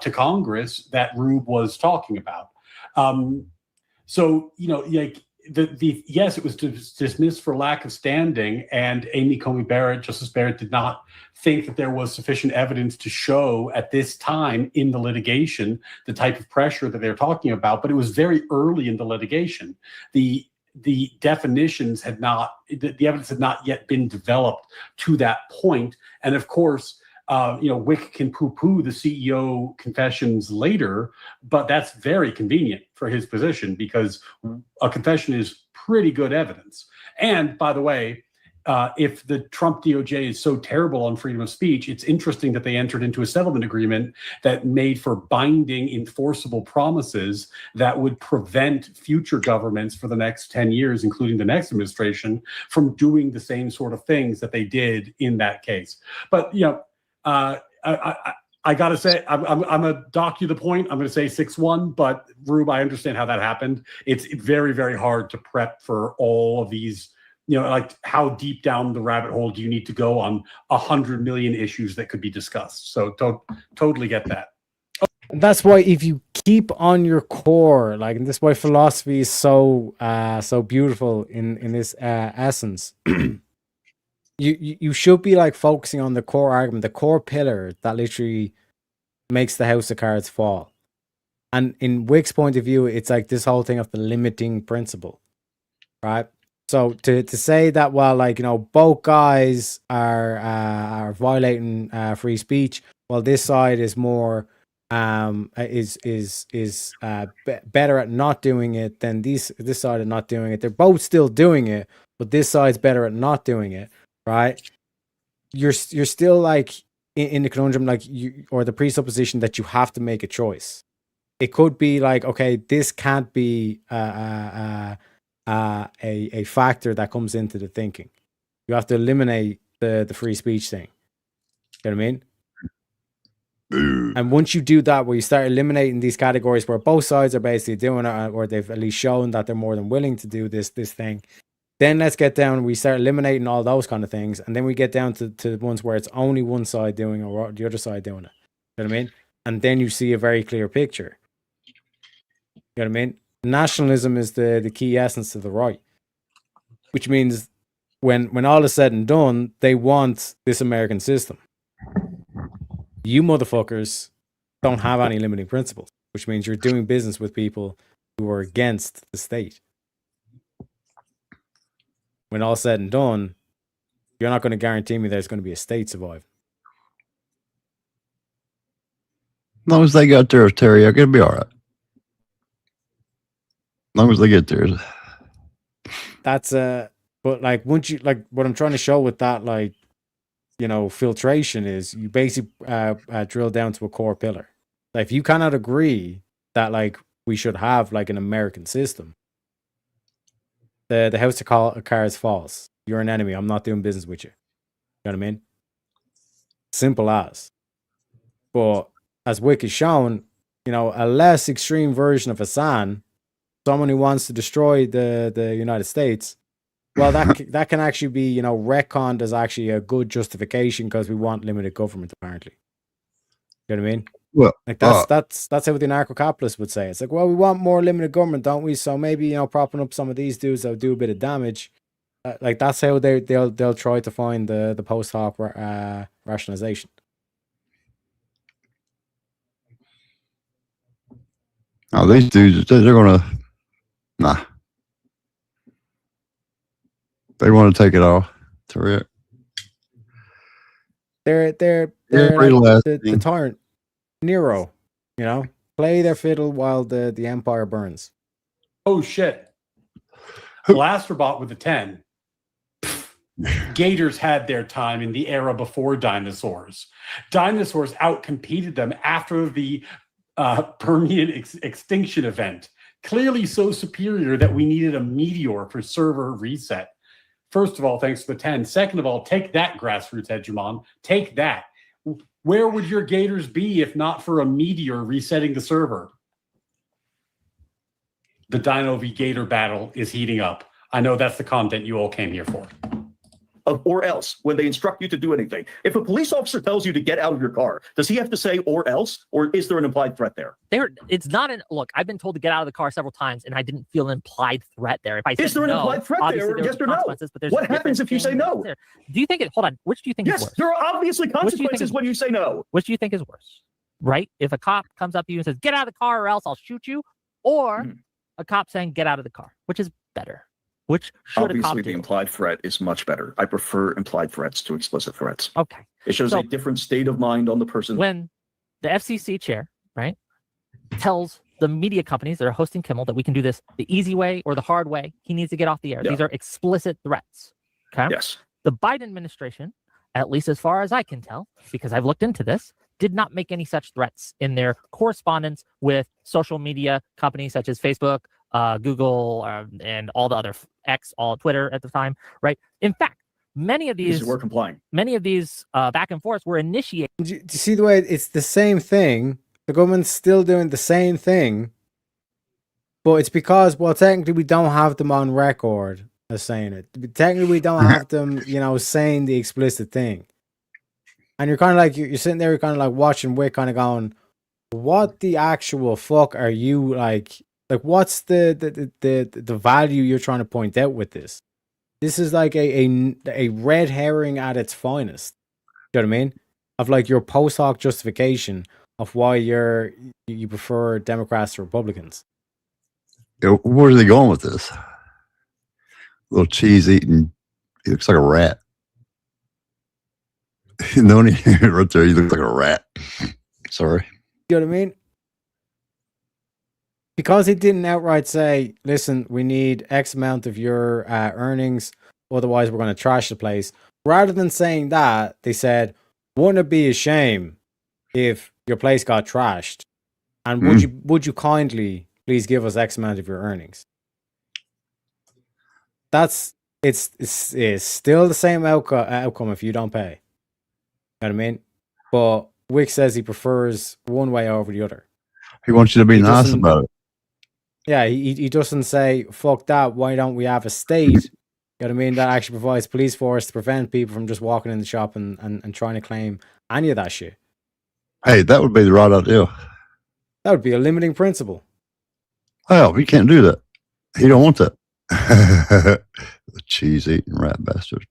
Speaker 4: to Congress that Rube was talking about. Yes, it was dismissed for lack of standing, and Amy Coney Barrett, Justice Barrett, did not think that there was sufficient evidence to show at this time in the litigation the type of pressure that they're talking about. But it was very early in the litigation. The definitions had not, the evidence had not yet been developed to that point. And of course, Wick can poo-poo the CEO confessions later, but that's very convenient for his position because a confession is pretty good evidence. And by the way, if the Trump DOJ is so terrible on freedom of speech, it's interesting that they entered into a settlement agreement that made for binding, enforceable promises that would prevent future governments for the next 10 years, including the next administration, from doing the same sort of things that they did in that case. But, I gotta say, I'm gonna dock you the point. I'm gonna say 6-1, but Rube, I understand how that happened. It's very, very hard to prep for all of these. Like how deep down the rabbit hole do you need to go on 100 million issues that could be discussed? So totally get that.
Speaker 2: And that's why if you keep on your core, like, and that's why philosophy is so beautiful in this essence. You should be like focusing on the core argument, the core pillar that literally makes the house of cards fall. And in Wick's point of view, it's like this whole thing of the limiting principle, right? So to say that, well, like, both guys are violating free speech, while this side is more better at not doing it than this side at not doing it. They're both still doing it, but this side's better at not doing it, right? You're still like in the conundrum, like or the presupposition that you have to make a choice. It could be like, okay, this can't be a factor that comes into the thinking. You have to eliminate the free speech thing. You know what I mean? And once you do that, where you start eliminating these categories where both sides are basically doing it, or they've at least shown that they're more than willing to do this thing, then let's get down. We start eliminating all those kind of things, and then we get down to the ones where it's only one side doing it or the other side doing it. You know what I mean? And then you see a very clear picture. You know what I mean? Nationalism is the key essence of the right, which means when all is said and done, they want this American system. You motherfuckers don't have any limiting principles, which means you're doing business with people who are against the state. When all said and done, you're not going to guarantee me there's going to be a state survive.
Speaker 11: As long as they got theirs, Terry, it'll be all right. As long as they get theirs.
Speaker 2: That's but like once you like what I'm trying to show with that, like, filtration is you basically drill down to a core pillar. Like, if you cannot agree that like we should have like an American system, the house of cards falls. You're an enemy. I'm not doing business with you. You know what I mean? Simple as. But as Wick has shown, a less extreme version of Hassan, someone who wants to destroy the United States, well, that can actually be, retconned as actually a good justification because we want limited government, apparently. You know what I mean?
Speaker 11: Well,
Speaker 2: like that's how the anarcho-capitalists would say. It's like, well, we want more limited government, don't we? So maybe, propping up some of these dudes that'll do a bit of damage. Like, that's how they'll try to find the post hoc rationalization.
Speaker 11: Oh, these dudes, they're gonna nah. They want to take it all. They're
Speaker 2: like the tyrant Nero, play their fiddle while the empire burns.
Speaker 4: Oh shit! Blasterbot with a 10. Gators had their time in the era before dinosaurs. Dinosaurs outcompeted them after the Permian extinction event. Clearly so superior that we needed a meteor for server reset. First of all, thanks for the 10. Second of all, take that, grassroots hegemon. Take that. Where would your Gators be if not for a meteor resetting the server? The Dino v Gator battle is heating up. I know that's the content you all came here for.
Speaker 6: Or else, when they instruct you to do anything. If a police officer tells you to get out of your car, does he have to say or else? Or is there an implied threat there?
Speaker 5: It's not an look. I've been told to get out of the car several times, and I didn't feel an implied threat there. If I said
Speaker 6: is there an implied threat there? Yes or no? What happens if you say no?
Speaker 5: Do you think hold on? Which do you think is worse?
Speaker 6: Yes, there are obviously consequences when you say no.
Speaker 5: Which do you think is worse? Right? If a cop comes up to you and says, "Get out of the car, or else I'll shoot you," or a cop saying, "Get out of the car," which is better? Which should
Speaker 6: obviously the implied threat is much better. I prefer implied threats to explicit threats.
Speaker 5: Okay.
Speaker 6: It shows a different state of mind on the person.
Speaker 5: When the FCC chair, right, tells the media companies that are hosting Kimmel that we can do this the easy way or the hard way, he needs to get off the air. Yeah. These are explicit threats. Okay.
Speaker 6: Yes.
Speaker 5: The Biden administration, at least as far as I can tell, because I've looked into this, did not make any such threats in their correspondence with social media companies such as Facebook, Google, and all the other X, all Twitter at the time, right? In fact, many of
Speaker 6: Because
Speaker 5: these
Speaker 6: we're complying.
Speaker 5: back and forths were initiated.
Speaker 2: Do you see the way it's the same thing? The government's still doing the same thing, but it's because, well, technically we don't have them on record as saying it. Technically we don't have them, saying the explicit thing. And you're kind of like, you're sitting there, you're kind of like watching Wick, kind of going, what the actual fuck are you like what's the value you're trying to point out with this? This is like a red herring at its finest. You know what I mean? Of like your post hoc justification of why you prefer Democrats to Republicans.
Speaker 11: Yeah, where are they going with this? Little cheese eating. He looks like a rat. No, right there, he looks like a rat. Sorry.
Speaker 2: You know what I mean? Because he didn't outright say, listen, we need X amount of your earnings, otherwise we're going to trash the place. Rather than saying that, they said, wouldn't it be a shame if your place got trashed? And would you kindly please give us X amount of your earnings? It's still the same outcome if you don't pay. You know what I mean? But Wick says he prefers one way over the other.
Speaker 11: He wants you to be nice about it.
Speaker 2: Yeah, he doesn't say, fuck that, why don't we have a state, you know what I mean, that actually provides police force to prevent people from just walking in the shop and trying to claim any of that shit.
Speaker 11: Hey, that would be the right idea.
Speaker 2: That would be a limiting principle.
Speaker 11: Well, we can't do that. He don't want that. The cheese-eating rat bastard.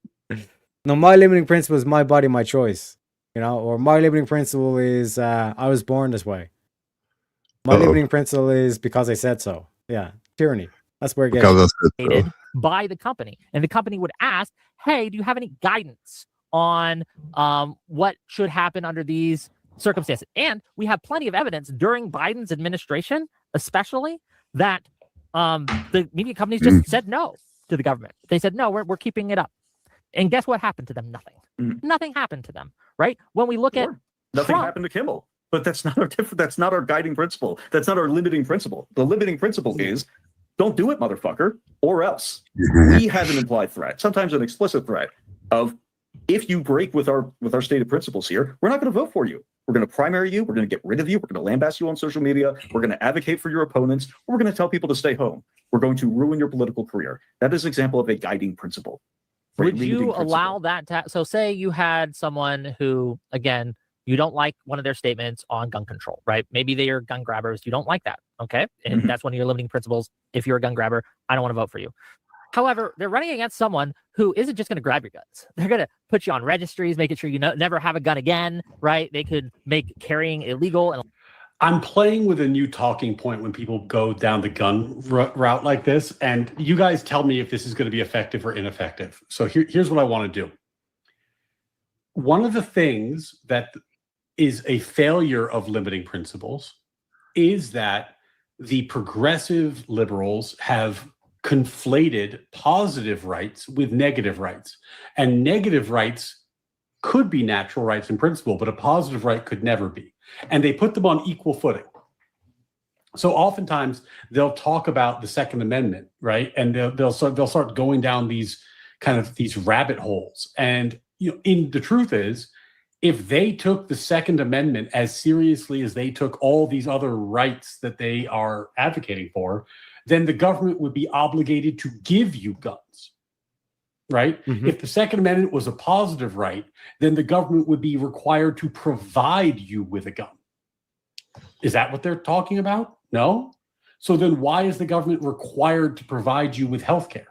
Speaker 2: No, my limiting principle is my body, my choice. Or my limiting principle is I was born this way. My limiting principle is because I said so. Yeah, tyranny. That's where it gets
Speaker 5: by the company. And the company would ask, hey, do you have any guidance on what should happen under these circumstances? And we have plenty of evidence during Biden's administration, especially, that the media companies just said no to the government. They said, no, we're keeping it up. And guess what happened to them? Nothing. Nothing happened to them, right? When we look at
Speaker 6: nothing
Speaker 5: Trump,
Speaker 6: happened to Kimmel. But that's not our guiding principle. That's not our limiting principle. The limiting principle is don't do it, motherfucker, or else. We have an implied threat, sometimes an explicit threat of if you break with our stated principles here, we're not going to vote for you. We're going to primary you. We're going to get rid of you. We're going to lambast you on social media. We're going to advocate for your opponents. We're going to tell people to stay home. We're going to ruin your political career. That is an example of a guiding principle.
Speaker 5: Would you allow that to? So say you had someone who, again, you don't like one of their statements on gun control, right? Maybe they are gun grabbers. You don't like that, okay? And that's one of your limiting principles. If you're a gun grabber, I don't want to vote for you. However, they're running against someone who isn't just going to grab your guns. They're going to put you on registries, making sure you never have a gun again, right? They could make carrying illegal. And
Speaker 4: I'm playing with a new talking point when people go down the gun route like this. And you guys tell me if this is going to be effective or ineffective. So here's what I want to do. One of the things that is a failure of limiting principles is that the progressive liberals have conflated positive rights with negative rights. And negative rights could be natural rights in principle, but a positive right could never be. And they put them on equal footing. So oftentimes they'll talk about the Second Amendment, right? And they'll start going down these rabbit holes. And the truth is, if they took the Second Amendment as seriously as they took all these other rights that they are advocating for, then the government would be obligated to give you guns, right? If the Second Amendment was a positive right, then the government would be required to provide you with a gun. Is that what they're talking about? No. So then why is the government required to provide you with healthcare?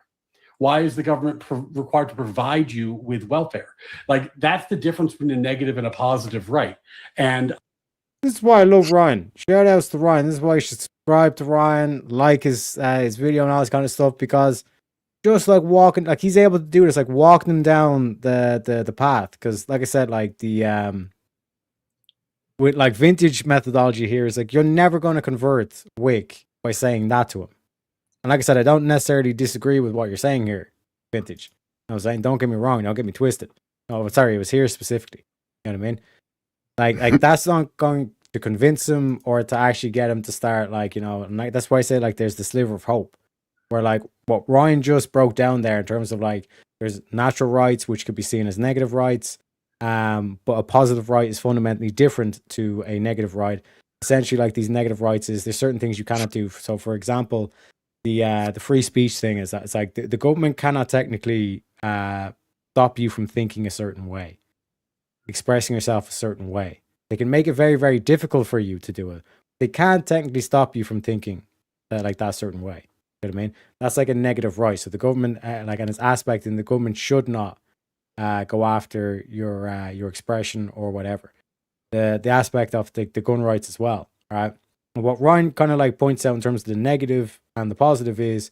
Speaker 4: Why is the government required to provide you with welfare? Like, that's the difference between a negative and a positive right. And
Speaker 2: this is why I love Ryan. Shout outs to Ryan. This is why you should subscribe to Ryan, like his video and all this kind of stuff, because just like walking, like he's able to do this, like walking them down the path. Because like I said, like the with like vintage methodology here is like you're never going to convert Wick by saying that to him. And like I said, I don't necessarily disagree with what you're saying here, vintage. I was saying, don't get me wrong, don't get me twisted. Oh, sorry, it was here specifically. You know what I mean? Like that's not going to convince him or to actually get him to start, like, and like that's why I say like there's the sliver of hope. Where like what Ryan just broke down there in terms of like There's natural rights, which could be seen as negative rights, but a positive right is fundamentally different to a negative right. Essentially, like these negative rights is there's certain things you cannot do. So, for example, the free speech thing is that it's like the government cannot technically stop you from thinking a certain way, expressing yourself a certain way. They can make it very, very difficult for you to do it. They can't technically stop you from thinking like that certain way. You know what I mean? That's like a negative right. So the government, like in its aspect, and the government should not go after your expression or whatever. The aspect of the gun rights as well. Right. And what Ryan kind of like points out in terms of the negative and the positive is,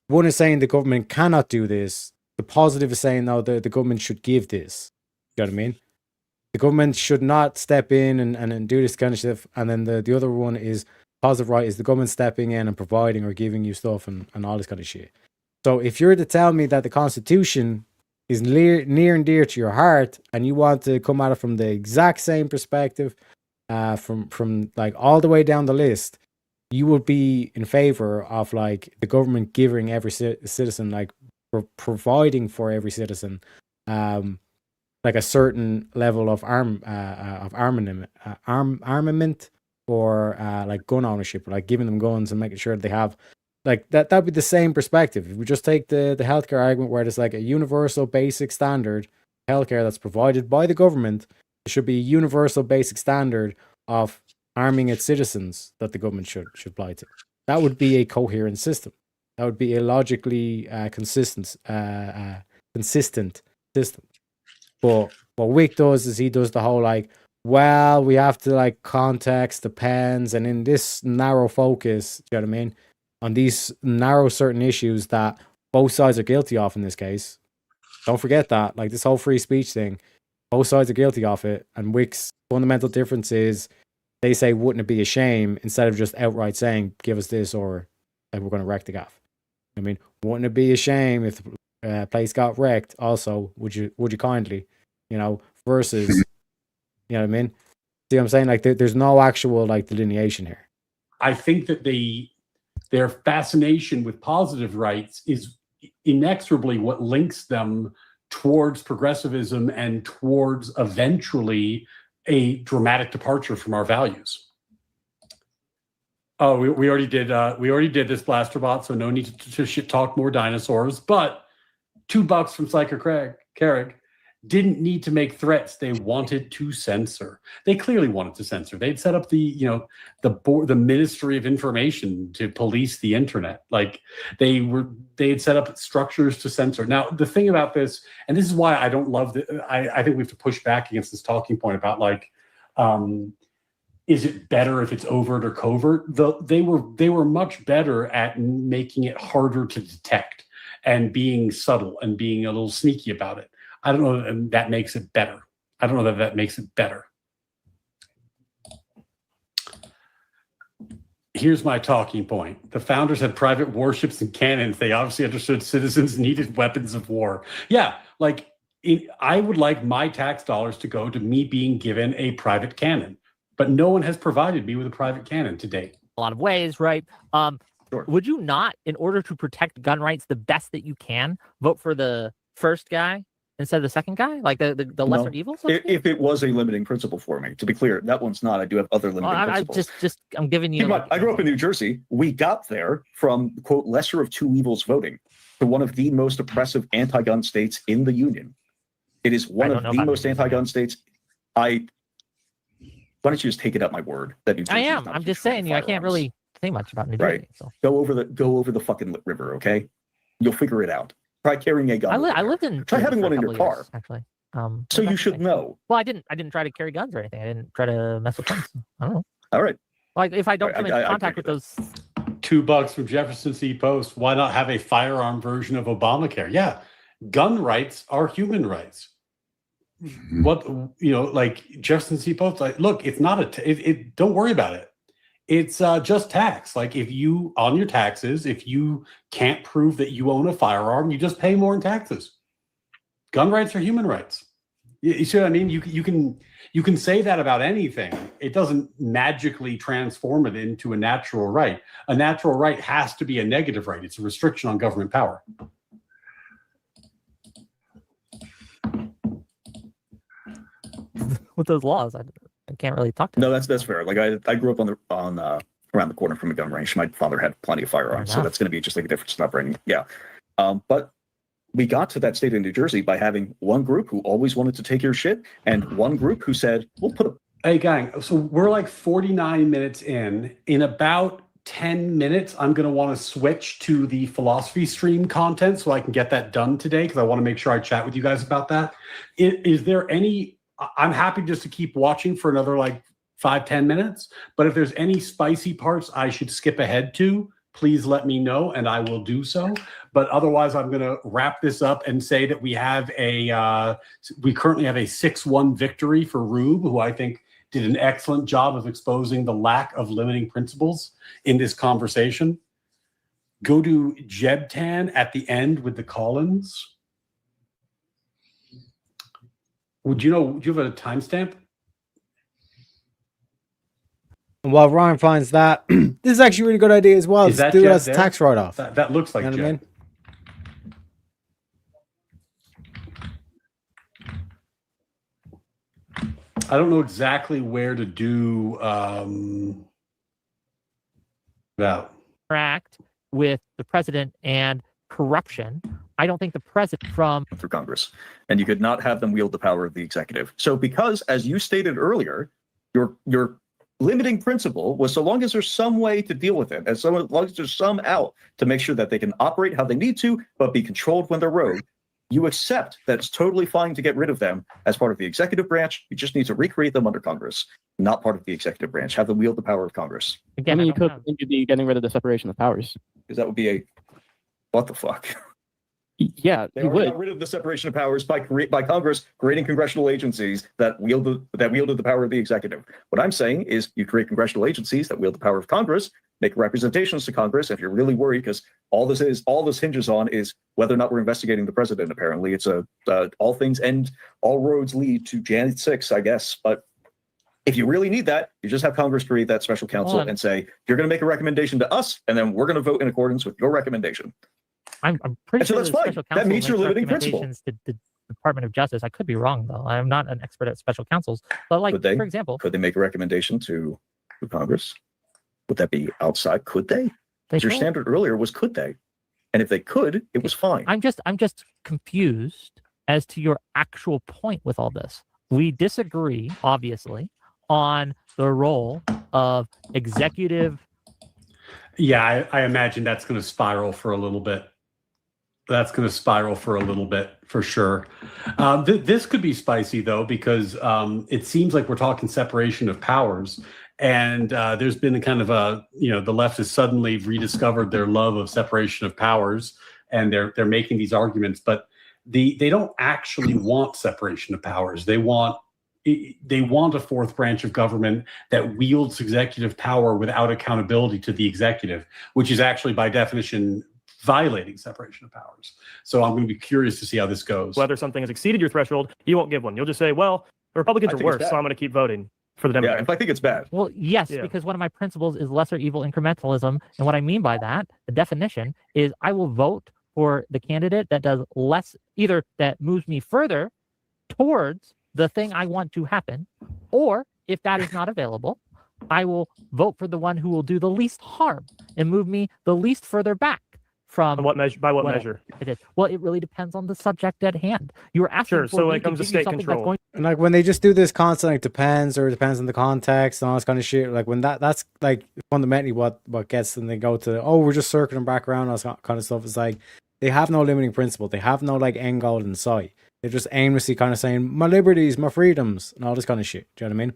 Speaker 2: one is saying the government cannot do this. The positive is saying, no, the government should give this. You know what I mean? The government should not step in and do this kind of stuff. And then the other one is positive right is the government stepping in and providing or giving you stuff and all this kind of shit. So if you're to tell me that the Constitution is near and dear to your heart and you want to come at it from the exact same perspective, from like all the way down the list, you would be in favor of like the government giving every citizen, like providing for every citizen, like a certain level of armament or like gun ownership, or like giving them guns and making sure they have like that'd be the same perspective. If we just take the healthcare argument where there's like a universal basic standard healthcare that's provided by the government, there should be a universal basic standard of arming its citizens that the government should apply to. That would be a coherent system. That would be a logically consistent system. But what Wick does is he does the whole like, well, we have to like context depends, and in this narrow focus, you know what I mean, on these narrow certain issues that both sides are guilty of in this case. Don't forget that, like this whole free speech thing, both sides are guilty of it, and Wick's fundamental difference is they say, wouldn't it be a shame, instead of just outright saying, give us this or like, we're going to wreck the gaff. I mean, wouldn't it be a shame if the place got wrecked? Also, would you kindly, you know, versus, you know what I mean? See what I'm saying? Like, there's no actual like delineation here.
Speaker 4: I think that their fascination with positive rights is inexorably what links them towards progressivism and towards eventually a dramatic departure from our values. Oh, we already did this Blasterbot, so no need to shit talk more dinosaurs. But $2 from Psycho Carrick didn't need to make threats. They wanted to censor. They clearly wanted to censor. They'd set up the Ministry of Information to police the internet. Like they had set up structures to censor. Now, the thing about this, and this is why I don't love I think we have to push back against this talking point about like, is it better if it's overt or covert? They were much better at making it harder to detect and being subtle and being a little sneaky about it. I don't know that that makes it better. I don't know that that makes it better. Here's my talking point. The founders had private warships and cannons. They obviously understood citizens needed weapons of war. Yeah, like I would like my tax dollars to go to me being given a private cannon, but no one has provided me with a private cannon to date.
Speaker 5: A lot of ways, right? Sure. Would you not, in order to protect gun rights the best that you can, vote for the first guy instead of the second guy, like the lesser evil?
Speaker 6: If it was a limiting principle for me, to be clear, that one's not. I do have other limiting principles.
Speaker 5: I'm giving you.
Speaker 6: I grew up in New Jersey. We got there from quote lesser of two evils voting to one of the most oppressive anti-gun states in the union. It is one of the most anti-gun states. Why don't you just take it at my word that New Jersey?
Speaker 5: I am. I'm just saying I can't really say much about New Jersey.
Speaker 6: Right. So. Go over the fucking river, okay? You'll figure it out. Try carrying a gun.
Speaker 5: I lived in.
Speaker 6: Try having one in your car,
Speaker 5: years, actually.
Speaker 6: So you should know.
Speaker 5: Well, I didn't try to carry guns or anything. I didn't try to mess with guns. I don't know.
Speaker 6: All right.
Speaker 5: Like if I don't come in contact with those.
Speaker 4: $2 from Jefferson C. Post. Why not have a firearm version of Obamacare? Yeah, gun rights are human rights. What like Jefferson C. Post? Like, look, it's not don't worry about it. It's just tax. Like if you, on your taxes, if you can't prove that you own a firearm, you just pay more in taxes. Gun rights are human rights. You see what I mean? You can say that about anything. It doesn't magically transform it into a natural right. A natural right has to be a negative right. It's a restriction on government power.
Speaker 5: with those laws. I can't really talk to.
Speaker 6: No, that's fair. Like I grew up on around the corner from a gun range. My father had plenty of firearms, so that's going to be just like a difference in upbringing. Yeah, but we got to that state of New Jersey by having one group who always wanted to take your shit, and one group who said, "We'll put a."
Speaker 4: Hey, gang. So we're like 49 minutes in. In about 10 minutes, I'm going to want to switch to the philosophy stream content so I can get that done today because I want to make sure I chat with you guys about that. Is there any? I'm happy just to keep watching for another like 5-10 minutes. But if there's any spicy parts I should skip ahead to, please let me know and I will do so. But otherwise, I'm going to wrap this up and say that we currently have a 6-1 victory for Rube, who I think did an excellent job of exposing the lack of limiting principles in this conversation. Go to Jebtan at the end with the Collins. Do you have a timestamp?
Speaker 2: And while Ryan finds that, this is actually a really good idea as well. Let's do it as a tax write-off.
Speaker 4: That looks like
Speaker 2: you know what I mean?
Speaker 4: I don't know exactly where to do that.
Speaker 5: Interact with the president and corruption. I don't think the president
Speaker 6: through Congress, and you could not have them wield the power of the executive. So, because as you stated earlier, your limiting principle was so long as there's some way to deal with it, and so long as there's some out to make sure that they can operate how they need to, but be controlled when they're rogue. You accept that it's totally fine to get rid of them as part of the executive branch. You just need to recreate them under Congress, not part of the executive branch. Have them wield the power of Congress.
Speaker 15: Again, you could be getting rid of the separation of powers.
Speaker 6: Because that would be what the fuck?
Speaker 15: Yeah,
Speaker 6: they already got rid of the separation of powers by Congress creating congressional agencies that wielded the power of the executive. What I'm saying is you create congressional agencies that wield the power of Congress, make representations to Congress. If you're really worried, because all this hinges on is whether or not we're investigating the president. Apparently, it's all roads lead to January 6th, I guess. But if you really need that, you just have Congress create that special counsel and say you're going to make a recommendation to us, and then we're going to vote in accordance with your recommendation.
Speaker 5: I'm pretty sure
Speaker 6: that's fine. That meets your limiting principle.
Speaker 5: To the Department of Justice. I could be wrong though. I'm not an expert at special counsels. But like, for example,
Speaker 6: could they make a recommendation to Congress? Would that be outside? Could they? Your standard earlier was could they? And if they could, it was fine.
Speaker 5: I'm just confused as to your actual point with all this. We disagree, obviously, on the role of executive.
Speaker 4: Yeah, I imagine that's going to spiral for a little bit. For sure. This could be spicy, though, because it seems like we're talking separation of powers. And there's been a kind of the left has suddenly rediscovered their love of separation of powers. And they're making these arguments. But they don't actually want separation of powers. They want a fourth branch of government that wields executive power without accountability to the executive, which is actually by definition violating separation of powers. So I'm going to be curious to see how this goes.
Speaker 15: Whether something has exceeded your threshold, you won't give one. You'll just say, well, the Republicans are worse, so I'm going to keep voting for the Democrats.
Speaker 6: Yeah, if I think it's bad.
Speaker 5: Well, yes, because one of my principles is lesser evil incrementalism. And what I mean by that, the definition is I will vote for the candidate that does less, either that moves me further towards the thing I want to happen, or if that is not available, I will vote for the one who will do the least harm and move me the least further back from
Speaker 15: what measure. By what measure?
Speaker 5: It is. Well, it really depends on the subject at hand. You're asking
Speaker 15: sure. So when it comes to state control,
Speaker 2: and like when they just do this constant, like depends or depends on the context and all this kind of shit. Like when that's like fundamentally what gets them. They go to we're just circling back around all this kind of stuff. It's like they have no limiting principle. They have no like end goal in sight. They're just aimlessly kind of saying my liberties, my freedoms, and all this kind of shit. Do you know what I mean?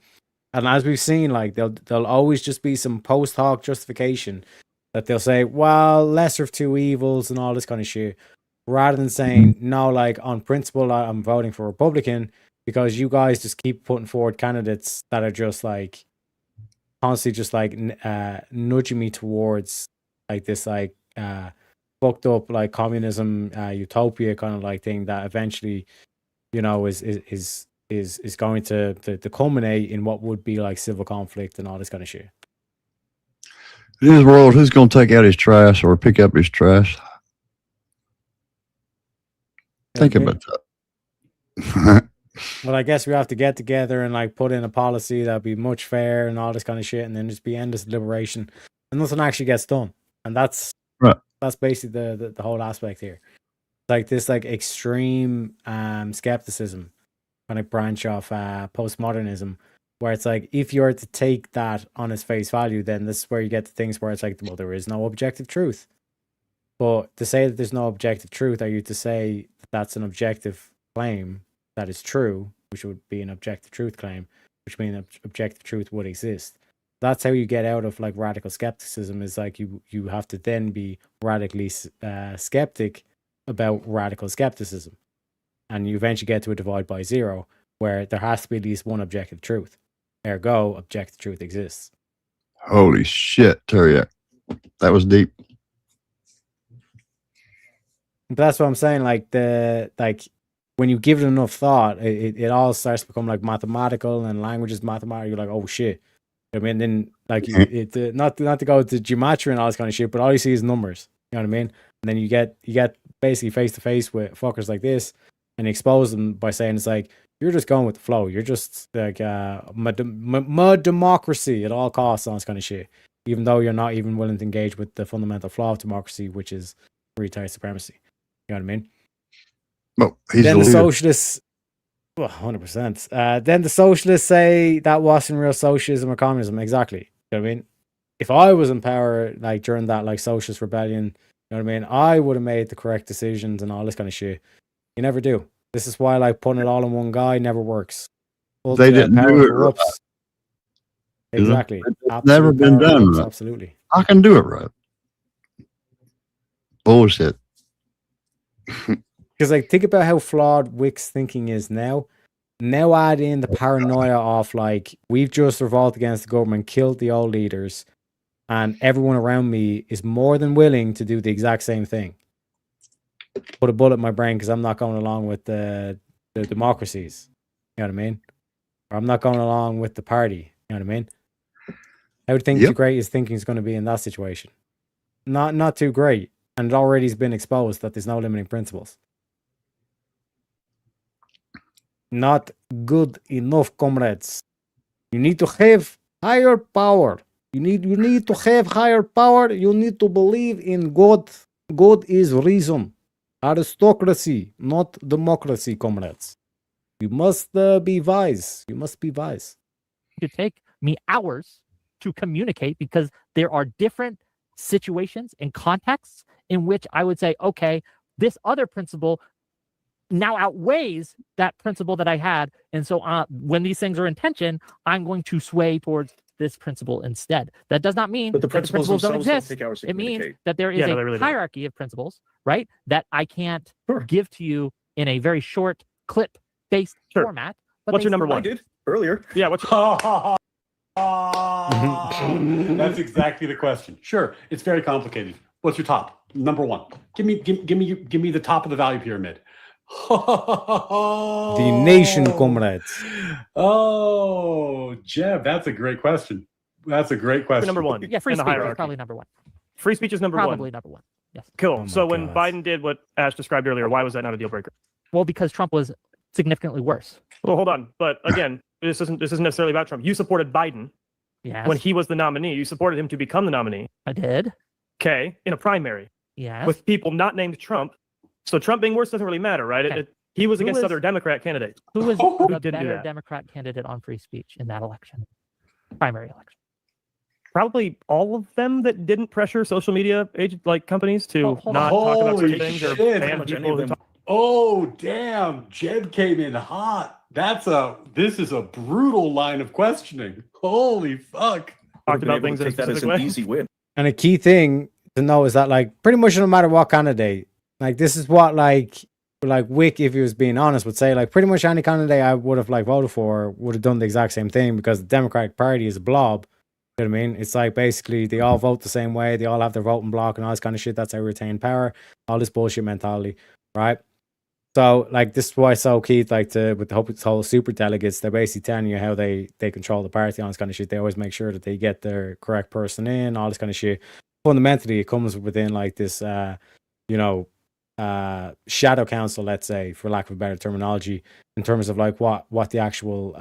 Speaker 2: And as we've seen, like there'll always just be some post hoc justification that they'll say, well, lesser of two evils and all this kind of shit, rather than saying no, like on principle, I'm voting for Republican because you guys just keep putting forward candidates that are just like constantly just like nudging me towards like this like fucked up like communism utopia kind of like thing that eventually, you know, is going to culminate in what would be like civil conflict and all this kind of shit.
Speaker 11: In his world, who's going to take out his trash or pick up his trash? Think about that.
Speaker 2: But I guess we have to get together and like put in a policy that'd be much fair and all this kind of shit, and then just be endless deliberation, and nothing actually gets done. And that's basically the whole aspect here. Like this like extreme skepticism kind of branch of postmodernism, where it's like if you're to take that on its face value, then this is where you get to things where it's like, well, there is no objective truth. But to say that there's no objective truth, are you to say that's an objective claim that is true, which would be an objective truth claim, which means objective truth would exist? That's how you get out of like radical skepticism, is like you have to then be radically skeptic about radical skepticism, and you eventually get to a divide by zero where there has to be at least one objective truth. Ergo, objective truth exists.
Speaker 11: Holy shit, Teriak. That was deep.
Speaker 2: But that's what I'm saying. Like when you give it enough thought, it all starts to become like mathematical, and language is mathematical. You're like, oh shit. I mean, then like not to go to geometry and all this kind of shit, but all you see is numbers. You know what I mean? And then you get basically face to face with fuckers like this, and you expose them by saying it's like you're just going with the flow. You're just like mud democracy at all costs, all this kind of shit. Even though you're not even willing to engage with the fundamental flaw of democracy, which is retired supremacy. You know what I mean?
Speaker 11: Well,
Speaker 2: then the socialists. Well, 100%. Then the socialists say that wasn't real socialism or communism. Exactly. You know what I mean? If I was in power, like during that like socialist rebellion, you know what I mean, I would have made the correct decisions and all this kind of shit. You never do. This is why like putting it all in one guy never works.
Speaker 11: They didn't do it right.
Speaker 2: Exactly.
Speaker 11: It's never been done right.
Speaker 2: Absolutely.
Speaker 11: I can do it right. Bullshit.
Speaker 2: Because like think about how flawed Wick's thinking is now. Now add in the paranoia of like we've just revolted against the government, killed the old leaders, and everyone around me is more than willing to do the exact same thing. Put a bullet in my brain because I'm not going along with the democracies. You know what I mean? Or I'm not going along with the party. You know what I mean? How do you think great his thinking is going to be in that situation? Not too great. And it already has been exposed that there's no limiting principles. Not good enough, comrades. You need to have higher power. You need to have higher power. You need to believe in God. God is reason. Aristocracy, not democracy, comrades. You must be wise. You must be wise.
Speaker 5: It could take me hours to communicate because there are different situations and contexts in which I would say, okay, this other principle now outweighs that principle that I had. And so when these things are in tension, I'm going to sway towards this principle instead. That does not mean that the principles don't exist. It means that there is a hierarchy of principles, right? That I can't give to you in a very short clip-based format. But
Speaker 4: what's your number one?
Speaker 6: I did earlier.
Speaker 4: Yeah, what's That's exactly the question. Sure, it's very complicated. What's your top? Number one. Give me the top of the value pyramid.
Speaker 2: The nation, comrades.
Speaker 4: Oh, Jeb, that's a great question. That's a great question.
Speaker 15: Number one.
Speaker 5: Yeah, free speech is probably number one.
Speaker 15: Free speech is number one.
Speaker 5: Probably number one. Yes.
Speaker 15: Cool. So when Biden did what Ash described earlier, why was that not a deal breaker?
Speaker 5: Well, because Trump was significantly worse.
Speaker 15: Well, hold on. But again, this isn't necessarily about Trump. You supported Biden when he was the nominee. You supported him to become the nominee.
Speaker 5: I did.
Speaker 15: Okay, in a primary.
Speaker 5: Yes.
Speaker 15: With people not named Trump. So Trump being worse doesn't really matter, right?
Speaker 5: Okay.
Speaker 15: He was against other Democrat candidates.
Speaker 5: Who was
Speaker 15: Who
Speaker 5: the
Speaker 15: didn't do
Speaker 5: better
Speaker 15: that?
Speaker 5: Democrat candidate on free speech in that election? Primary election.
Speaker 15: Probably all of them that didn't pressure social media companies to not talk about certain things or ban people who talk.
Speaker 4: Oh, damn. Jed came in hot. This is a brutal line of questioning. Holy fuck.
Speaker 15: Talked about things in a
Speaker 6: take that as
Speaker 15: specific
Speaker 6: an
Speaker 15: way.
Speaker 6: easy win.
Speaker 2: And a key thing to know is that like pretty much no matter what candidate, like this is what like Wick, if he was being honest, would say like pretty much any candidate I would have like voted for would have done the exact same thing because the Democratic Party is a blob. You know what I mean? It's like basically they all vote the same way, they all have their voting block and all this kind of shit. That's how we retain power, all this bullshit mentality, right? So like this is why it's so key, like with the whole super delegates, they're basically telling you how they control the party, all this kind of shit. They always make sure that they get their correct person in, all this kind of shit. Fundamentally, it comes within like this shadow counsel, let's say, for lack of a better terminology, in terms of like what the actual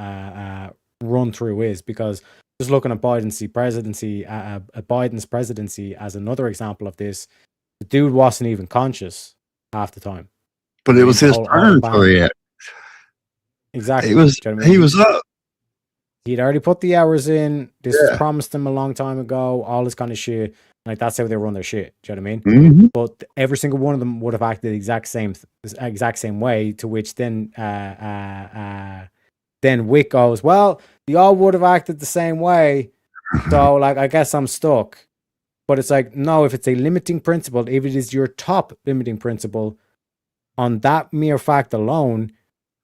Speaker 2: run through is. Because just looking at Biden's presidency as another example of this, the dude wasn't even conscious half the time.
Speaker 11: But it was his turn to react.
Speaker 2: Exactly.
Speaker 11: He was up.
Speaker 2: He'd already put the hours in. This was promised him a long time ago. All this kind of shit. Like that's how they run their shit. Do you know what I mean?
Speaker 11: Mm-hmm.
Speaker 2: But every single one of them would have acted the exact same way. To which then Wick goes, well, they all would have acted the same way. So like, I guess I'm stuck. But it's like, no, if it's a limiting principle, if it is your top limiting principle, on that mere fact alone,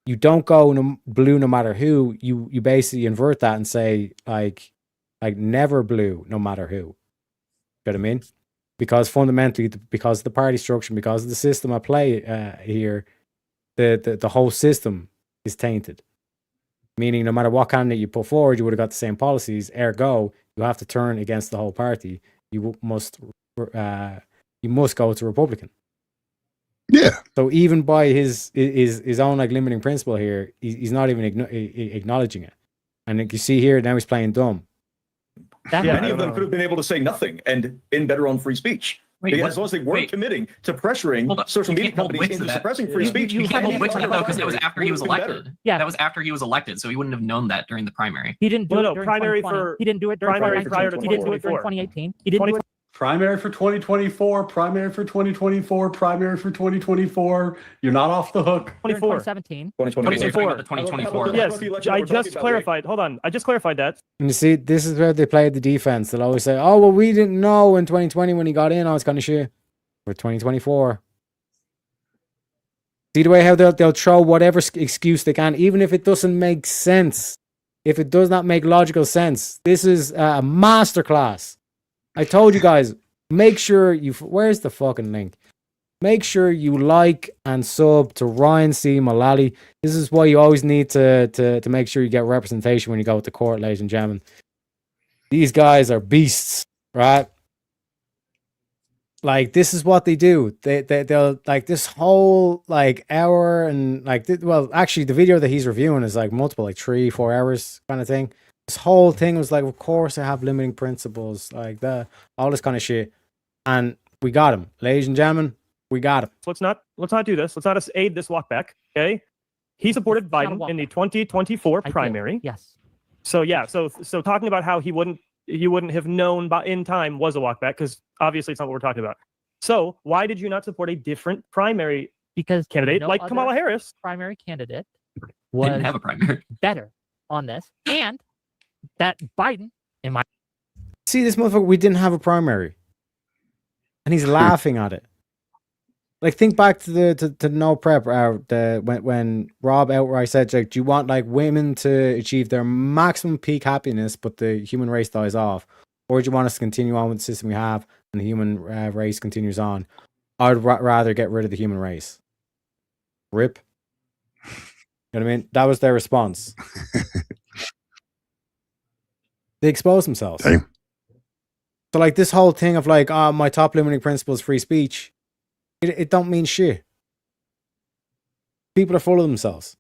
Speaker 2: you don't go blue no matter who. You basically invert that and say like never blue no matter who. You know what I mean? Because fundamentally, because of the party structure, because of the system at play here, the whole system is tainted. Meaning, no matter what candidate you put forward, you would have got the same policies. Ergo, you have to turn against the whole party. You must go to Republican.
Speaker 11: Yeah.
Speaker 2: So even by his own like limiting principle here, he's not even acknowledging it. And like you see here, now he's playing dumb.
Speaker 6: Many of them could have been able to say nothing and been better on free speech. As long as they weren't committing to pressuring social media companies into suppressing free speech.
Speaker 16: You can't hold Wick to that though, because it was after he was elected. Yeah, that was after he was elected, so he wouldn't have known that during the primary.
Speaker 5: He didn't do it during
Speaker 15: primary
Speaker 5: 2020. He didn't do it during
Speaker 15: primary prior to
Speaker 5: He didn't do it during 2018. He didn't do it.
Speaker 4: Primary for 2024, primary for 2024, primary for 2024. You're not off the hook.
Speaker 5: 2017.
Speaker 15: 2024. Yes, I just clarified. Hold on. I just clarified that.
Speaker 2: And you see, this is where they play the defense. They'll always say, oh, well, we didn't know in 2020 when he got in, all this kind of shit. For 2024. See the way how they'll throw whatever excuse they can, even if it doesn't make sense. If it does not make logical sense. This is a masterclass. I told you guys, make sure you... Where's the fucking link? Make sure you like and sub to Ryan C. Mullally. This is why you always need to make sure you get representation when you go to court, ladies and gentlemen. These guys are beasts, right? Like, this is what they do. They'll like this whole like hour and like, well, actually the video that he's reviewing is like multiple, like 3-4 hours kind of thing. This whole thing was like, of course I have limiting principles, like that, all this kind of shit. And we got him, ladies and gentlemen. We got him.
Speaker 15: Let's not do this. Let's not aid this walk back. Okay. He supported Biden in the 2024 primary.
Speaker 5: Yes.
Speaker 15: So yeah. So talking about how he wouldn't have known in time was a walk back, because obviously it's not what we're talking about. So why did you not support a different primary candidate like Kamala Harris?
Speaker 5: Primary candidate
Speaker 16: didn't have a primary.
Speaker 5: Better on this, and that Biden, in my
Speaker 2: see this motherfucker, we didn't have a primary, and he's laughing at it. Like, think back to the no prep when Rob outright said, like, do you want like women to achieve their maximum peak happiness, but the human race dies off, or do you want us to continue on with the system we have and the human race continues on? I'd rather get rid of the human race. Rip. You know what I mean? That was their response. They expose themselves.
Speaker 11: Okay.
Speaker 2: So like this whole thing of like, my top limiting principle is free speech. It don't mean shit. People are full of themselves.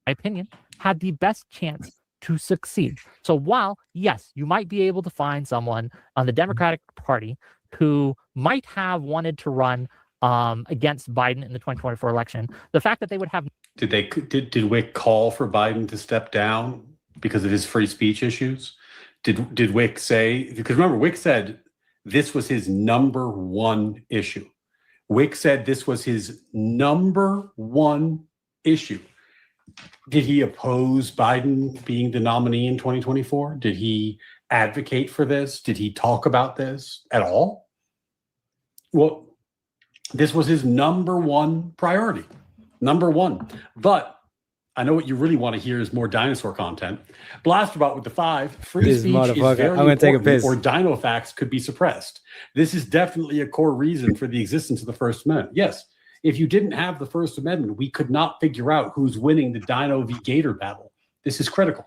Speaker 5: My opinion, had the best chance to succeed. So while, yes, you might be able to find someone on the Democratic Party who might have wanted to run against Biden in the 2024 election, the fact that they would have...
Speaker 4: Did Wick call for Biden to step down because of his free speech issues? Did Wick say, because remember, Wick said this was his number one issue. Wick said this was his number one issue. Did he oppose Biden being the nominee in 2024? Did he advocate for this? Did he talk about this at all? Well, this was his number one priority. Number one. But I know what you really want to hear is more dinosaur content. Blasterbot with the 5. Free speech is very
Speaker 2: I'm gonna take a piss.
Speaker 4: or dino facts could be suppressed. This is definitely a core reason for the existence of the First Amendment. Yes, if you didn't have the First Amendment, we could not figure out who's winning the Dino v. Gator battle. This is critical.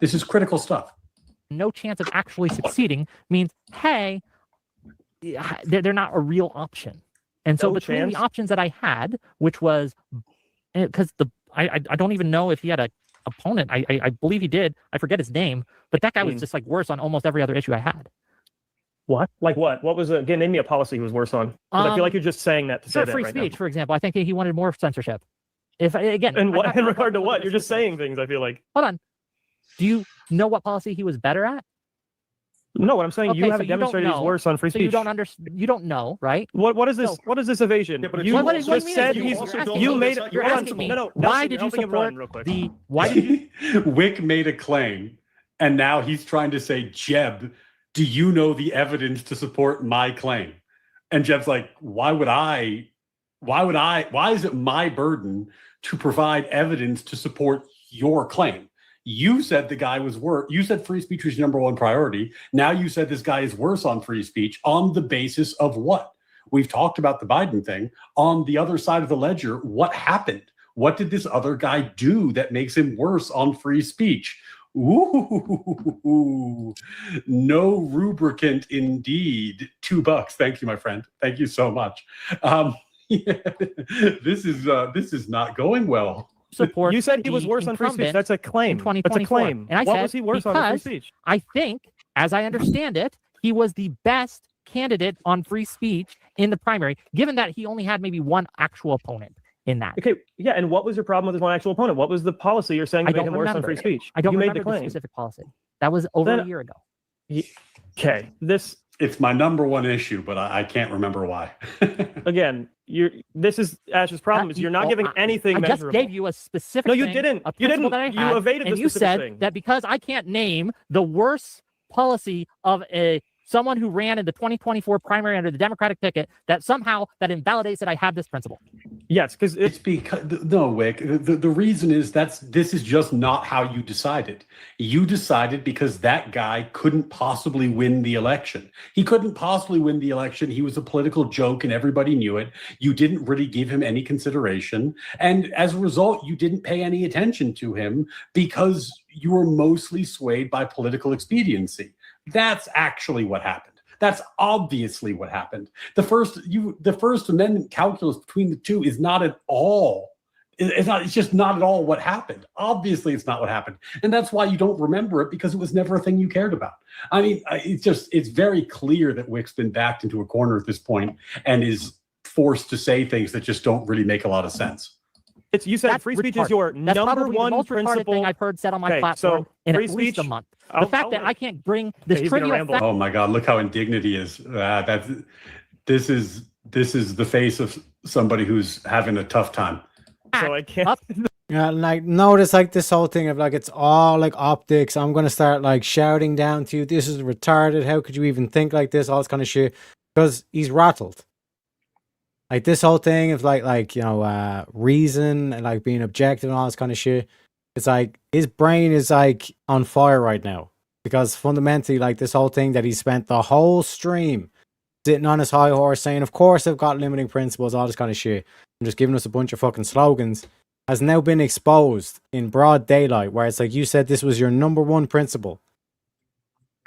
Speaker 4: This is critical stuff.
Speaker 5: No chance of actually succeeding means, hey, they're not a real option. And so
Speaker 15: No
Speaker 5: between
Speaker 15: chance.
Speaker 5: the options that I had, which was because I don't even know if he had a opponent. I believe he did. I forget his name, but that guy was just like worse on almost every other issue I had.
Speaker 15: What? Like what? What was again? Name me a policy he was worse on. 'Cause I feel like you're just saying that to say
Speaker 5: For
Speaker 15: that
Speaker 5: free
Speaker 15: right
Speaker 5: speech,
Speaker 15: now.
Speaker 5: for example, I think he wanted more censorship. If again,
Speaker 15: And what
Speaker 5: I'm
Speaker 15: in
Speaker 5: not-
Speaker 15: regard to what? You're just saying things. I feel like.
Speaker 5: Hold on. Do you know what policy he was better at?
Speaker 15: No, what I'm saying,
Speaker 5: Okay,
Speaker 15: you
Speaker 5: so
Speaker 15: haven't
Speaker 5: you don't
Speaker 15: demonstrated he's
Speaker 5: know.
Speaker 15: worse on free
Speaker 5: So
Speaker 15: speech.
Speaker 5: you don't you don't know, right?
Speaker 15: What is this?
Speaker 5: So-
Speaker 15: What is this evasion?
Speaker 6: Yeah, but
Speaker 15: you
Speaker 6: what
Speaker 15: just
Speaker 6: do you mean
Speaker 15: said
Speaker 6: evasion?
Speaker 15: he's.
Speaker 6: Also don't
Speaker 15: You
Speaker 6: know
Speaker 15: made
Speaker 6: that's
Speaker 15: it.
Speaker 6: not your
Speaker 15: Hold on.
Speaker 6: principle.
Speaker 15: No.
Speaker 5: Why
Speaker 15: Nelson,
Speaker 5: did you
Speaker 15: helping him
Speaker 5: support
Speaker 15: run real quick.
Speaker 5: the? Why did you?
Speaker 4: Wick made a claim, and now he's trying to say, Jeb, do you know the evidence to support my claim? And Jeb's like, why is it my burden to provide evidence to support your claim? You said the guy was worse. You said free speech was your number one priority. Now you said this guy is worse on free speech on the basis of what? We've talked about the Biden thing. On the other side of the ledger, what happened? What did this other guy do that makes him worse on free speech? Ooh, no rubricant indeed. $2. Thank you, my friend. Thank you so much. This is not going well.
Speaker 5: Support
Speaker 15: You said he
Speaker 5: the
Speaker 15: was worse on free speech.
Speaker 5: incumbent
Speaker 15: That's a claim.
Speaker 5: in
Speaker 15: That's a
Speaker 5: 2024.
Speaker 15: claim.
Speaker 5: And I
Speaker 15: What
Speaker 5: said,
Speaker 15: was he worse on free
Speaker 5: because
Speaker 15: speech?
Speaker 5: I think, as I understand it, he was the best candidate on free speech in the primary, given that he only had maybe one actual opponent in that.
Speaker 15: Okay, yeah, and what was your problem with his one actual opponent? What was the policy you're saying
Speaker 5: I
Speaker 15: that made
Speaker 5: don't
Speaker 15: him worse on
Speaker 5: remember.
Speaker 15: free speech?
Speaker 5: I don't
Speaker 15: you made
Speaker 5: remember
Speaker 15: the
Speaker 5: the
Speaker 15: claim.
Speaker 5: specific policy. That was over
Speaker 15: Then-
Speaker 5: a year ago.
Speaker 15: Okay, this
Speaker 4: It's my number one issue, but I can't remember why.
Speaker 15: again, this is Ash's problem. Is you're not giving anything
Speaker 5: I just
Speaker 15: measurable.
Speaker 5: gave you a specific.
Speaker 15: No, you
Speaker 5: thing,
Speaker 15: didn't.
Speaker 5: A
Speaker 15: You
Speaker 5: principle
Speaker 15: didn't.
Speaker 5: that I
Speaker 15: You
Speaker 5: had,
Speaker 15: evaded
Speaker 5: and
Speaker 15: the
Speaker 5: you
Speaker 15: specific
Speaker 5: said
Speaker 15: thing.
Speaker 5: that because I can't name the worst policy of someone who ran in the 2024 primary under the Democratic ticket, that somehow that invalidates that I have this principle.
Speaker 15: Yes, because
Speaker 4: it's because no, Wick. The reason is this is just not how you decided. You decided because that guy couldn't possibly win the election. He couldn't possibly win the election. He was a political joke, and everybody knew it. You didn't really give him any consideration, and as a result, you didn't pay any attention to him because you were mostly swayed by political expediency. That's actually what happened. That's obviously what happened. The First Amendment calculus between the two is not at all. It's just not at all what happened. Obviously, it's not what happened. And that's why you don't remember it, because it was never a thing you cared about. I mean, it's very clear that Wick's been backed into a corner at this point and is forced to say things that just don't really make a lot of sense.
Speaker 15: You said
Speaker 5: That's
Speaker 15: free speech
Speaker 5: retarded.
Speaker 15: is your
Speaker 5: That's
Speaker 15: number
Speaker 5: probably
Speaker 15: one
Speaker 5: the most retarded
Speaker 15: principle.
Speaker 5: thing I've heard said on my
Speaker 15: Okay,
Speaker 5: platform
Speaker 15: so
Speaker 5: in
Speaker 15: free
Speaker 5: at least a
Speaker 15: speech-
Speaker 5: month.
Speaker 15: I'll-
Speaker 5: The fact
Speaker 15: I'll
Speaker 5: that
Speaker 15: let-
Speaker 5: I can't bring this
Speaker 15: he's gonna
Speaker 5: trivia
Speaker 15: ramble.
Speaker 5: fact.
Speaker 4: Oh my God! Look how indignant he is. This is the face of somebody who's having a tough time.
Speaker 15: So I can't.
Speaker 2: Yeah, like notice like this whole thing of like it's all like optics. I'm gonna start like shouting down to you. This is retarded. How could you even think like this? All this kind of shit. Because he's rattled. Like this whole thing of like reason and like being objective and all this kind of shit. It's like his brain is like on fire right now, because fundamentally like this whole thing that he spent the whole stream sitting on his high horse saying, of course I've got limiting principles, all this kind of shit, and just giving us a bunch of fucking slogans, has now been exposed in broad daylight, where it's like you said this was your number one principle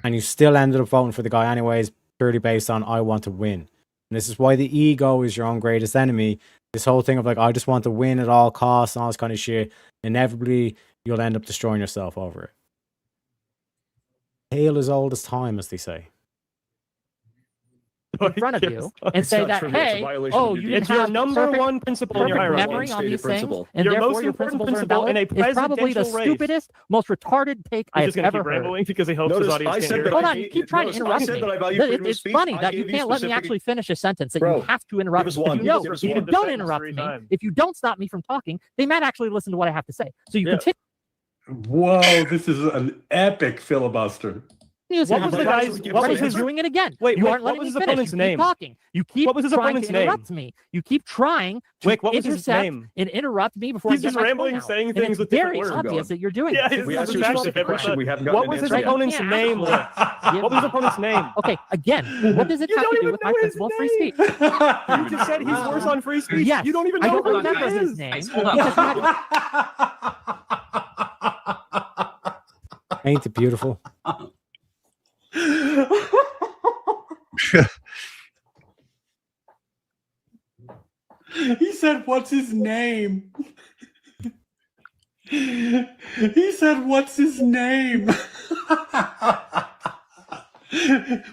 Speaker 2: and you still ended up voting for the guy anyways, purely based on I want to win. And this is why the ego is your own greatest enemy. This whole thing of like, I just want to win at all costs and all this kind of shit. Inevitably, you'll end up destroying yourself over it. Tale as old as time, as they say.
Speaker 5: In front of you and say that, hey, oh, you didn't
Speaker 15: It's your
Speaker 5: have
Speaker 15: number
Speaker 5: perfect-
Speaker 15: one principle in your
Speaker 5: perfect
Speaker 15: hierarchy.
Speaker 5: memory on these things, and
Speaker 15: Your
Speaker 5: therefore
Speaker 15: most
Speaker 5: your
Speaker 15: important
Speaker 5: principles are
Speaker 15: principle in
Speaker 5: invalid.
Speaker 15: a
Speaker 5: It's probably the
Speaker 15: presidential race.
Speaker 5: stupidest, most retarded take I
Speaker 15: He's
Speaker 5: have
Speaker 15: just going to
Speaker 5: ever
Speaker 15: keep
Speaker 5: heard.
Speaker 15: rambling because he hopes
Speaker 6: Notice
Speaker 15: his
Speaker 6: I
Speaker 15: audience
Speaker 6: said
Speaker 15: can
Speaker 6: that
Speaker 15: hear.
Speaker 5: Hold
Speaker 6: I
Speaker 5: on, you keep trying to
Speaker 6: notice I
Speaker 5: interrupt
Speaker 6: said
Speaker 5: me.
Speaker 6: that I value freedom of
Speaker 5: It's
Speaker 6: speech.
Speaker 5: funny
Speaker 6: I
Speaker 5: that you
Speaker 6: gave you
Speaker 5: can't let me
Speaker 6: specific-
Speaker 5: actually finish a sentence, that
Speaker 6: Bro,
Speaker 5: you have to interrupt
Speaker 6: give us
Speaker 5: me.
Speaker 6: one.
Speaker 5: If you don't,
Speaker 6: Give us
Speaker 5: if you
Speaker 6: one.
Speaker 5: don't
Speaker 15: The
Speaker 5: interrupt
Speaker 15: sentence
Speaker 5: me,
Speaker 15: 3 times.
Speaker 5: if you don't stop me from talking, they might actually listen to what I have to say. So you
Speaker 15: Yeah.
Speaker 5: continue.
Speaker 4: Whoa! This is an epic filibuster.
Speaker 15: What was the guy's? What was his?
Speaker 5: doing it again?
Speaker 15: Wait,
Speaker 5: you
Speaker 15: Wick,
Speaker 5: aren't
Speaker 15: what
Speaker 5: letting
Speaker 15: was
Speaker 5: me
Speaker 15: his
Speaker 5: finish.
Speaker 15: opponent's
Speaker 5: You
Speaker 15: name?
Speaker 5: keep talking. You keep
Speaker 15: What was his
Speaker 5: trying
Speaker 15: opponent's
Speaker 5: to
Speaker 15: name?
Speaker 5: interrupt me. You keep trying to
Speaker 15: Wick, what was his
Speaker 5: intercept
Speaker 15: name?
Speaker 5: and interrupt me before
Speaker 15: He's
Speaker 5: I get
Speaker 15: just
Speaker 5: my
Speaker 15: rambling,
Speaker 5: point out.
Speaker 15: saying
Speaker 5: And
Speaker 15: things
Speaker 5: it's
Speaker 15: with different
Speaker 5: very
Speaker 15: words.
Speaker 5: obvious that you're doing
Speaker 15: Yeah,
Speaker 5: it.
Speaker 6: We
Speaker 15: this
Speaker 6: asked
Speaker 15: is
Speaker 6: you a
Speaker 15: actually
Speaker 6: specific
Speaker 15: different.
Speaker 6: question. We haven't
Speaker 15: What
Speaker 6: gotten
Speaker 15: was
Speaker 6: an
Speaker 15: his
Speaker 6: answer yet.
Speaker 15: opponent's
Speaker 5: Yeah,
Speaker 15: name?
Speaker 5: actually.
Speaker 15: What was his opponent's name?
Speaker 5: Okay, again, what does it
Speaker 15: You
Speaker 5: have
Speaker 15: don't
Speaker 5: to do
Speaker 15: even
Speaker 5: with my
Speaker 15: know his
Speaker 5: principle of free
Speaker 15: name.
Speaker 5: speech?
Speaker 15: You just said he's worse on free speech.
Speaker 5: Yes,
Speaker 15: You don't even
Speaker 5: I
Speaker 15: know
Speaker 5: don't
Speaker 15: who that
Speaker 5: remember his
Speaker 15: is.
Speaker 5: name.
Speaker 16: Guys, hold on.
Speaker 5: because you had-
Speaker 2: Ain't it beautiful?
Speaker 4: "What's his name?" He said, "What's his name?"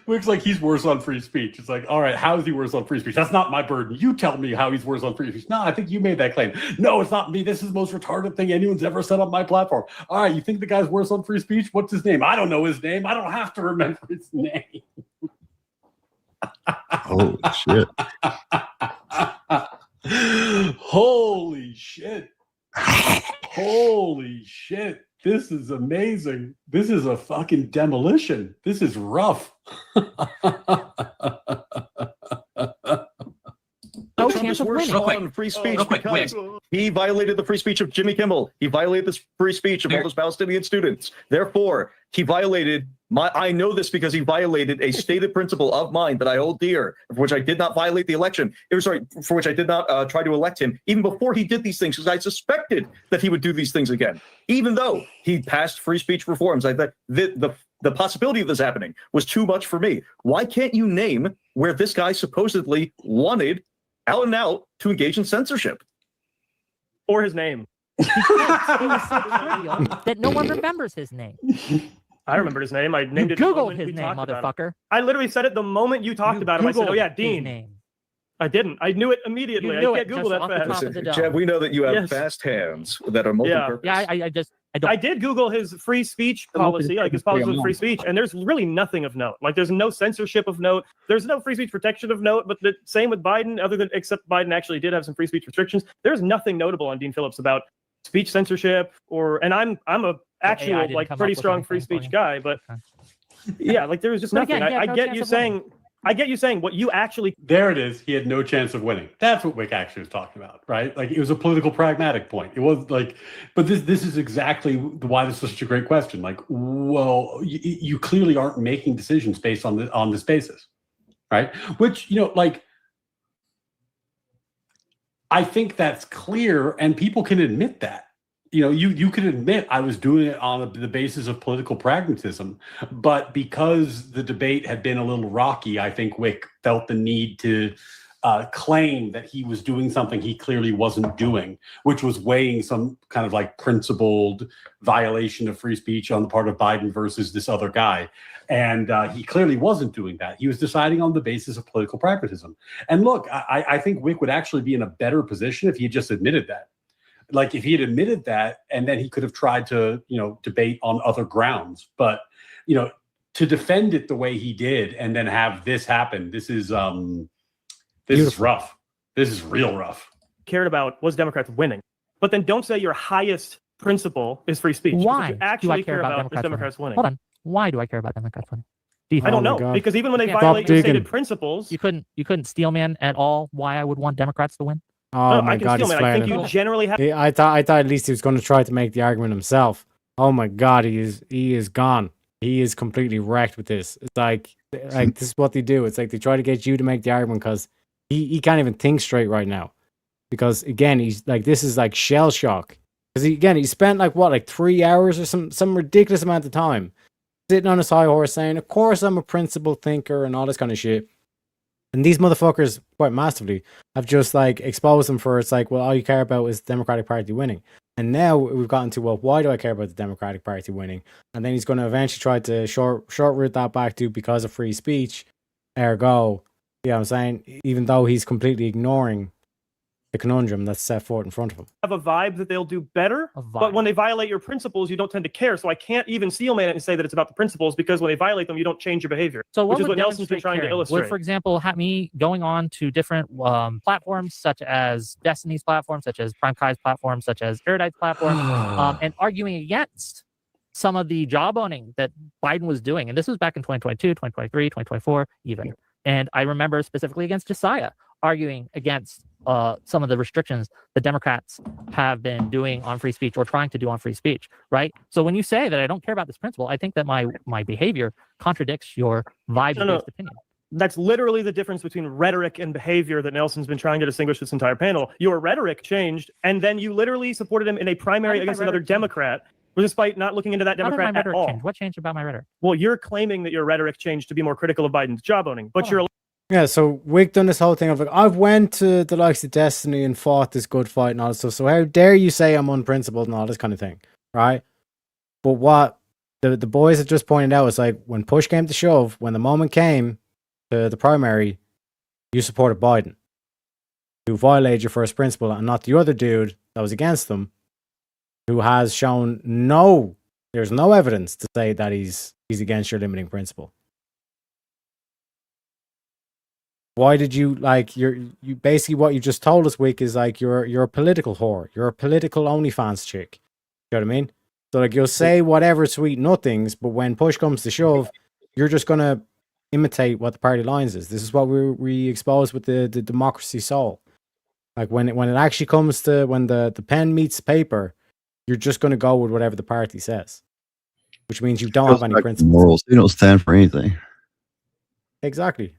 Speaker 4: Looks like he's worse on free speech. It's like, all right, how is he worse on free speech? That's not my burden. You tell me how he's worse on free speech. No, I think you made that claim. No, it's not me. This is the most retarded thing anyone's ever said on my platform. All right, you think the guy's worse on free speech? What's his name? I don't know his name. I don't have to remember his name.
Speaker 11: Holy shit.
Speaker 4: Holy shit. Holy shit. This is amazing. This is a fucking demolition. This is rough.
Speaker 5: No
Speaker 6: Trump
Speaker 5: chance
Speaker 6: is
Speaker 5: of
Speaker 6: worse
Speaker 5: winning.
Speaker 6: on free speech
Speaker 16: Real quick,
Speaker 6: because he violated the free speech of Jimmy Kimmel. He violated the free speech of all those Palestinian students. Therefore, he violated I know this because he violated a stated principle of mine that I hold dear, for which I did not violate the election. For which I did not try to elect him, even before he did these things, because I suspected that he would do these things again. Even though he passed free speech reforms, I thought the possibility of this happening was too much for me. Why can't you name where this guy supposedly wanted out and out to engage in censorship?
Speaker 15: Or his name.
Speaker 5: Because he was so trivial that no one remembers his name.
Speaker 15: I remembered his name. I named it.
Speaker 5: Googled his name, motherfucker.
Speaker 15: I literally said it the moment you talked about him. I said, "Oh yeah, Dean."
Speaker 5: Name.
Speaker 15: I didn't. I knew it immediately. I can't Google that fast.
Speaker 6: Listen, Jeb, we know that you have fast hands that are multi-purpose.
Speaker 5: Yeah, I don't.
Speaker 15: I did Google his free speech policy, like his policy of free speech, and there's really nothing of note. Like, there's no censorship of note. There's no free speech protection of note. But the same with Biden, except Biden actually did have some free speech restrictions. There's nothing notable on Dean Phillips about speech censorship and I'm a actual like pretty strong free speech guy, but yeah, like there was just nothing. I get you saying what you actually.
Speaker 4: There it is. He had no chance of winning. That's what Wick actually was talking about, right? Like, it was a political pragmatic point. It was like, but this is exactly why this is such a great question. Like, well, you clearly aren't making decisions based on this basis, right? Which, like, I think that's clear, and people can admit that. You can admit I was doing it on the basis of political pragmatism, but because the debate had been a little rocky, I think Wick felt the need to claim that he was doing something he clearly wasn't doing, which was weighing some kind of like principled violation of free speech on the part of Biden versus this other guy. And he clearly wasn't doing that. He was deciding on the basis of political pragmatism. And look, I think Wick would actually be in a better position if he had just admitted that. Like, if he had admitted that, and then he could have tried to, debate on other grounds. But, to defend it the way he did and then have this happen, this is rough. This is real rough.
Speaker 15: Cared about was Democrats winning, but then don't say your highest principle is free speech.
Speaker 5: Why
Speaker 15: you actually
Speaker 5: do I care about
Speaker 15: Democrats winning?
Speaker 5: Hold on. Why do I care about Democrats winning?
Speaker 15: I don't know, because even when they violate your stated principles,
Speaker 5: you couldn't steel man at all why I would want Democrats to win.
Speaker 2: Oh my God, he's
Speaker 15: I think you generally have.
Speaker 2: I thought at least he was going to try to make the argument himself. Oh my God, he is gone. He is completely wrecked with this. It's like this is what they do. It's like they try to get you to make the argument because he can't even think straight right now. Because again, he's like, this is like shell shock. Because he spent like 3 hours or some ridiculous amount of time sitting on his high horse saying, of course I'm a principled thinker and all this kind of shit. And these motherfuckers, quite massively, have just like exposed them for, it's like, well, all you care about is the Democratic Party winning. And now we've gotten to, well, why do I care about the Democratic Party winning? And then he's going to eventually try to short route that back to because of free speech. Ergo, you know what I'm saying? Even though he's completely ignoring the conundrum that's set forth in front of him.
Speaker 15: Have a vibe that they'll do better, but when they violate your principles, you don't tend to care. So I can't even steel man it and say that it's about the principles, because when they violate them, you don't change your behavior.
Speaker 5: So
Speaker 15: which is what Nelson's been trying to illustrate.
Speaker 5: Would, for example, have me going on to different platforms, such as Destiny's platform, such as Prime Kai's platform, such as Erudite's platform, and arguing against some of the jawboning that Biden was doing. And this was back in 2022, 2023, 2024, even. And I remember specifically against Josiah, arguing against some of the restrictions the Democrats have been doing on free speech or trying to do on free speech, right? So when you say that I don't care about this principle, I think that my behavior contradicts your vibe-based opinion.
Speaker 15: That's literally the difference between rhetoric and behavior that Nelson's been trying to distinguish this entire panel. Your rhetoric changed, and then you literally supported him in a primary against another Democrat, despite not looking into that Democrat at all.
Speaker 5: What changed about my rhetoric?
Speaker 15: Well, you're claiming that your rhetoric changed to be more critical of Biden's jawboning, but you're
Speaker 2: Yeah, so Wick done this whole thing of like, I've went to the likes of Destiny and fought this good fight and all this stuff. So how dare you say I'm unprincipled and all this kind of thing, right? But what the boys had just pointed out is like when push came to shove, when the moment came to the primary, you supported Biden, who violated your first principle, and not the other dude that was against them, who has shown there's no evidence to say that he's against your limiting principle. Why did you you basically what you just told us, Wick, is like you're a political whore. You're a political OnlyFans chick. You know what I mean? So like you'll say whatever sweet nothings, but when push comes to shove, you're just gonna imitate what the party lines is. This is what we expose with the democracy soul. Like when it actually comes to when the pen meets paper, you're just gonna go with whatever the party says. Which means you don't have any principles.
Speaker 11: Morals. They don't stand for anything.
Speaker 2: Exactly.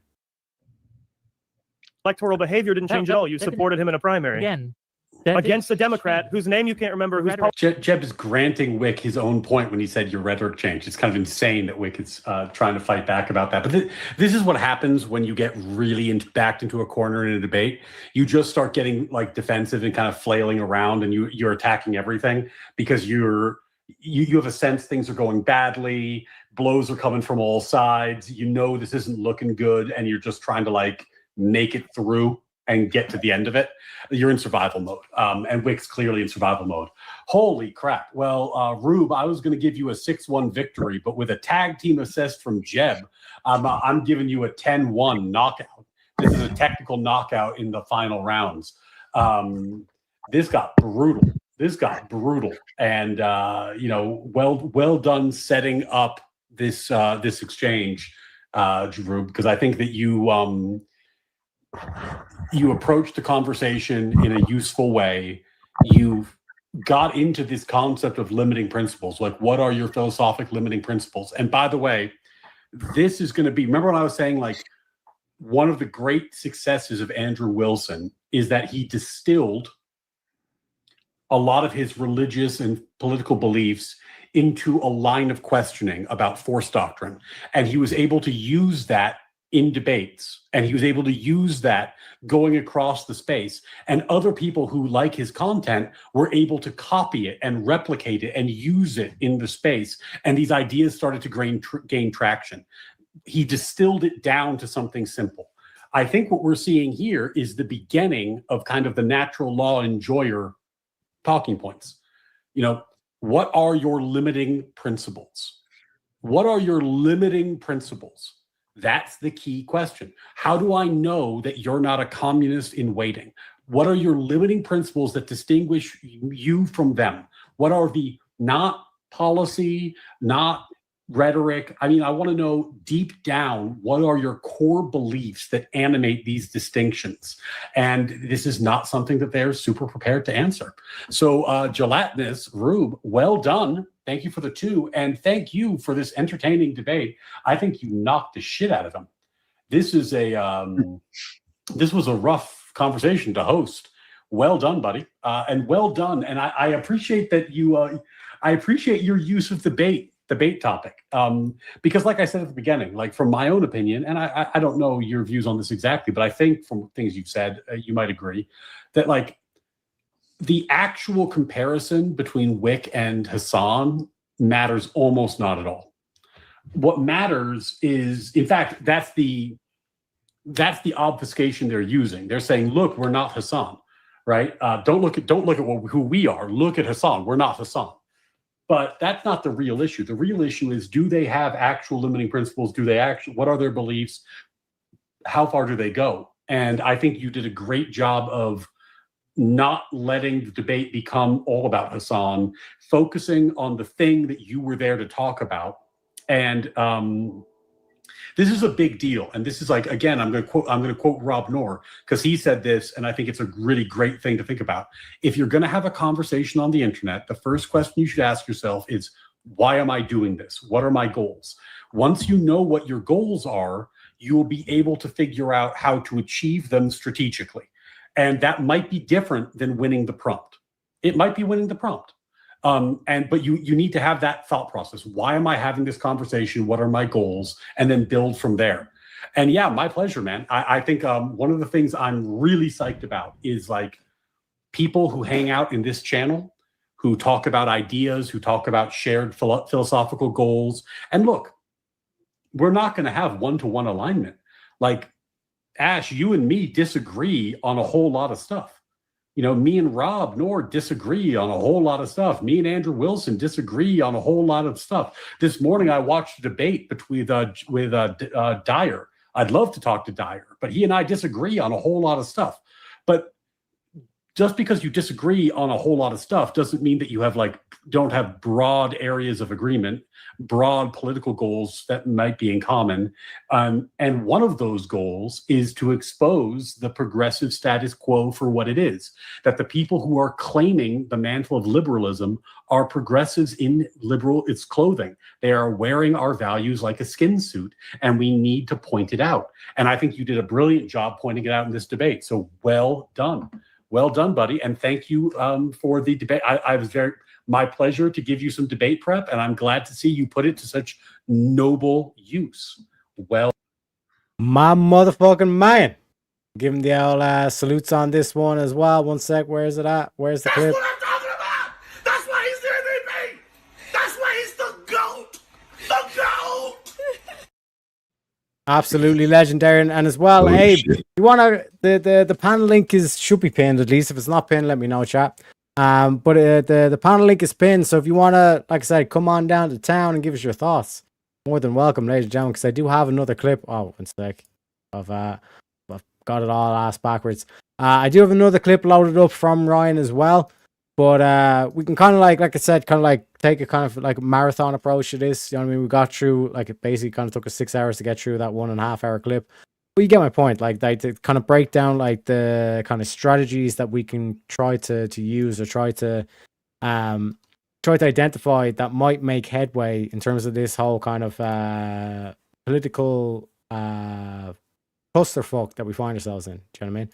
Speaker 15: Electoral behavior didn't change at all. You supported him in a primary.
Speaker 5: Again.
Speaker 15: Against a Democrat whose name you can't remember.
Speaker 4: Jeb is granting Wick his own point when he said your rhetoric changed. It's kind of insane that Wick is trying to fight back about that. But this is what happens when you get really backed into a corner in a debate. You just start getting like defensive and kind of flailing around, and you're attacking everything because you have a sense things are going badly. Blows are coming from all sides. You know this isn't looking good, and you're just trying to like make it through and get to the end of it. You're in survival mode. And Wick's clearly in survival mode. Holy crap. Well, Rube, I was going to give you a 6-1 victory, but with a tag team assist from Jeb, I'm giving you a 10-1 knockout. This is a technical knockout in the final rounds. This got brutal. And, well done setting up this exchange, Rube, because I think that you approached the conversation in a useful way. You got into this concept of limiting principles. Like, what are your philosophic limiting principles? And by the way, this is going to be, remember when I was saying like one of the great successes of Andrew Wilson is that he distilled a lot of his religious and political beliefs into a line of questioning about force doctrine. And he was able to use that in debates, and he was able to use that going across the space, and other people who like his content were able to copy it and replicate it and use it in the space, and these ideas started to gain traction. He distilled it down to something simple. I think what we're seeing here is the beginning of kind of the natural law enjoyer talking points. What are your limiting principles? What are your limiting principles? That's the key question. How do I know that you're not a communist in waiting? What are your limiting principles that distinguish you from them? What are the not policy, not rhetoric? I mean, I want to know deep down, what are your core beliefs that animate these distinctions? And this is not something that they're super prepared to answer. So Gelatinous, Rube, well done. Thank you for the 2, and thank you for this entertaining debate. I think you knocked the shit out of them. This is this was a rough conversation to host. Well done, buddy, and well done. And I appreciate that you. I appreciate your use of debate topic, because, like I said at the beginning, like from my own opinion, and I don't know your views on this exactly, but I think from things you've said, you might agree that like. The actual comparison between Wick and Hasan matters almost not at all. What matters is, in fact, that's the obfuscation they're using. They're saying, "Look, we're not Hasan, right? Don't look at who we are. Look at Hasan. We're not Hasan." But that's not the real issue. The real issue is, do they have actual limiting principles? What are their beliefs? How far do they go? And I think you did a great job of not letting the debate become all about Hasan, focusing on the thing that you were there to talk about. And this is a big deal. And this is like, again, I'm going to quote Rob Noor, because he said this, and I think it's a really great thing to think about. If you're going to have a conversation on the internet, the first question you should ask yourself is, why am I doing this? What are my goals? Once you know what your goals are, you will be able to figure out how to achieve them strategically. And that might be different than winning the prompt. It might be winning the prompt. But you need to have that thought process. Why am I having this conversation? What are my goals? And then build from there. And yeah, my pleasure, man. I think one of the things I'm really psyched about is like people who hang out in this channel, who talk about ideas, who talk about shared philosophical goals. And look, we're not going to have one-to-one alignment. Like, Ash, you and me disagree on a whole lot of stuff. You know, me and Rob Nord disagree on a whole lot of stuff. Me and Andrew Wilson disagree on a whole lot of stuff. This morning, I watched a debate with Dyer. I'd love to talk to Dyer, but he and I disagree on a whole lot of stuff. But just because you disagree on a whole lot of stuff doesn't mean that you have don't have broad areas of agreement, broad political goals that might be in common. And one of those goals is to expose the progressive status quo for what it is, that the people who are claiming the mantle of liberalism are progressives in its clothing. They are wearing our values like a skin suit, and we need to point it out. And I think you did a brilliant job pointing it out in this debate. So well done. Well done, buddy. And thank you for the debate. I was my pleasure to give you some debate prep, and I'm glad to see you put it to such noble use. Well,
Speaker 2: my motherfucking man. Give him the old salutes on this one as well. One sec. Where is it at? Where's the clip?
Speaker 9: That's what I'm talking about. That's why he's the MVP. That's why he's the GOAT. The GOAT.
Speaker 2: Absolutely legendary, and as well,
Speaker 11: Holy
Speaker 2: Abe,
Speaker 11: shit.
Speaker 2: you wanna the panel link should be pinned at least. If it's not pinned, let me know, chat. But the panel link is pinned, so if you wanna, like I said, come on down to town and give us your thoughts, more than welcome, ladies and gentlemen. Because I do have another clip. Oh, one sec. I've got it all ass backwards. I do have another clip loaded up from Ryan as well. But we can kind of like I said, kind of like take a kind of like a marathon approach to this. You know what I mean? We got through, like, it basically kind of took us 6 hours to get through that 1.5 hour clip. But you get my point. Like, to kind of break down like the kind of strategies that we can try to use, or try to identify that might make headway in terms of this whole kind of political clusterfuck that we find ourselves in. Do you know what I mean?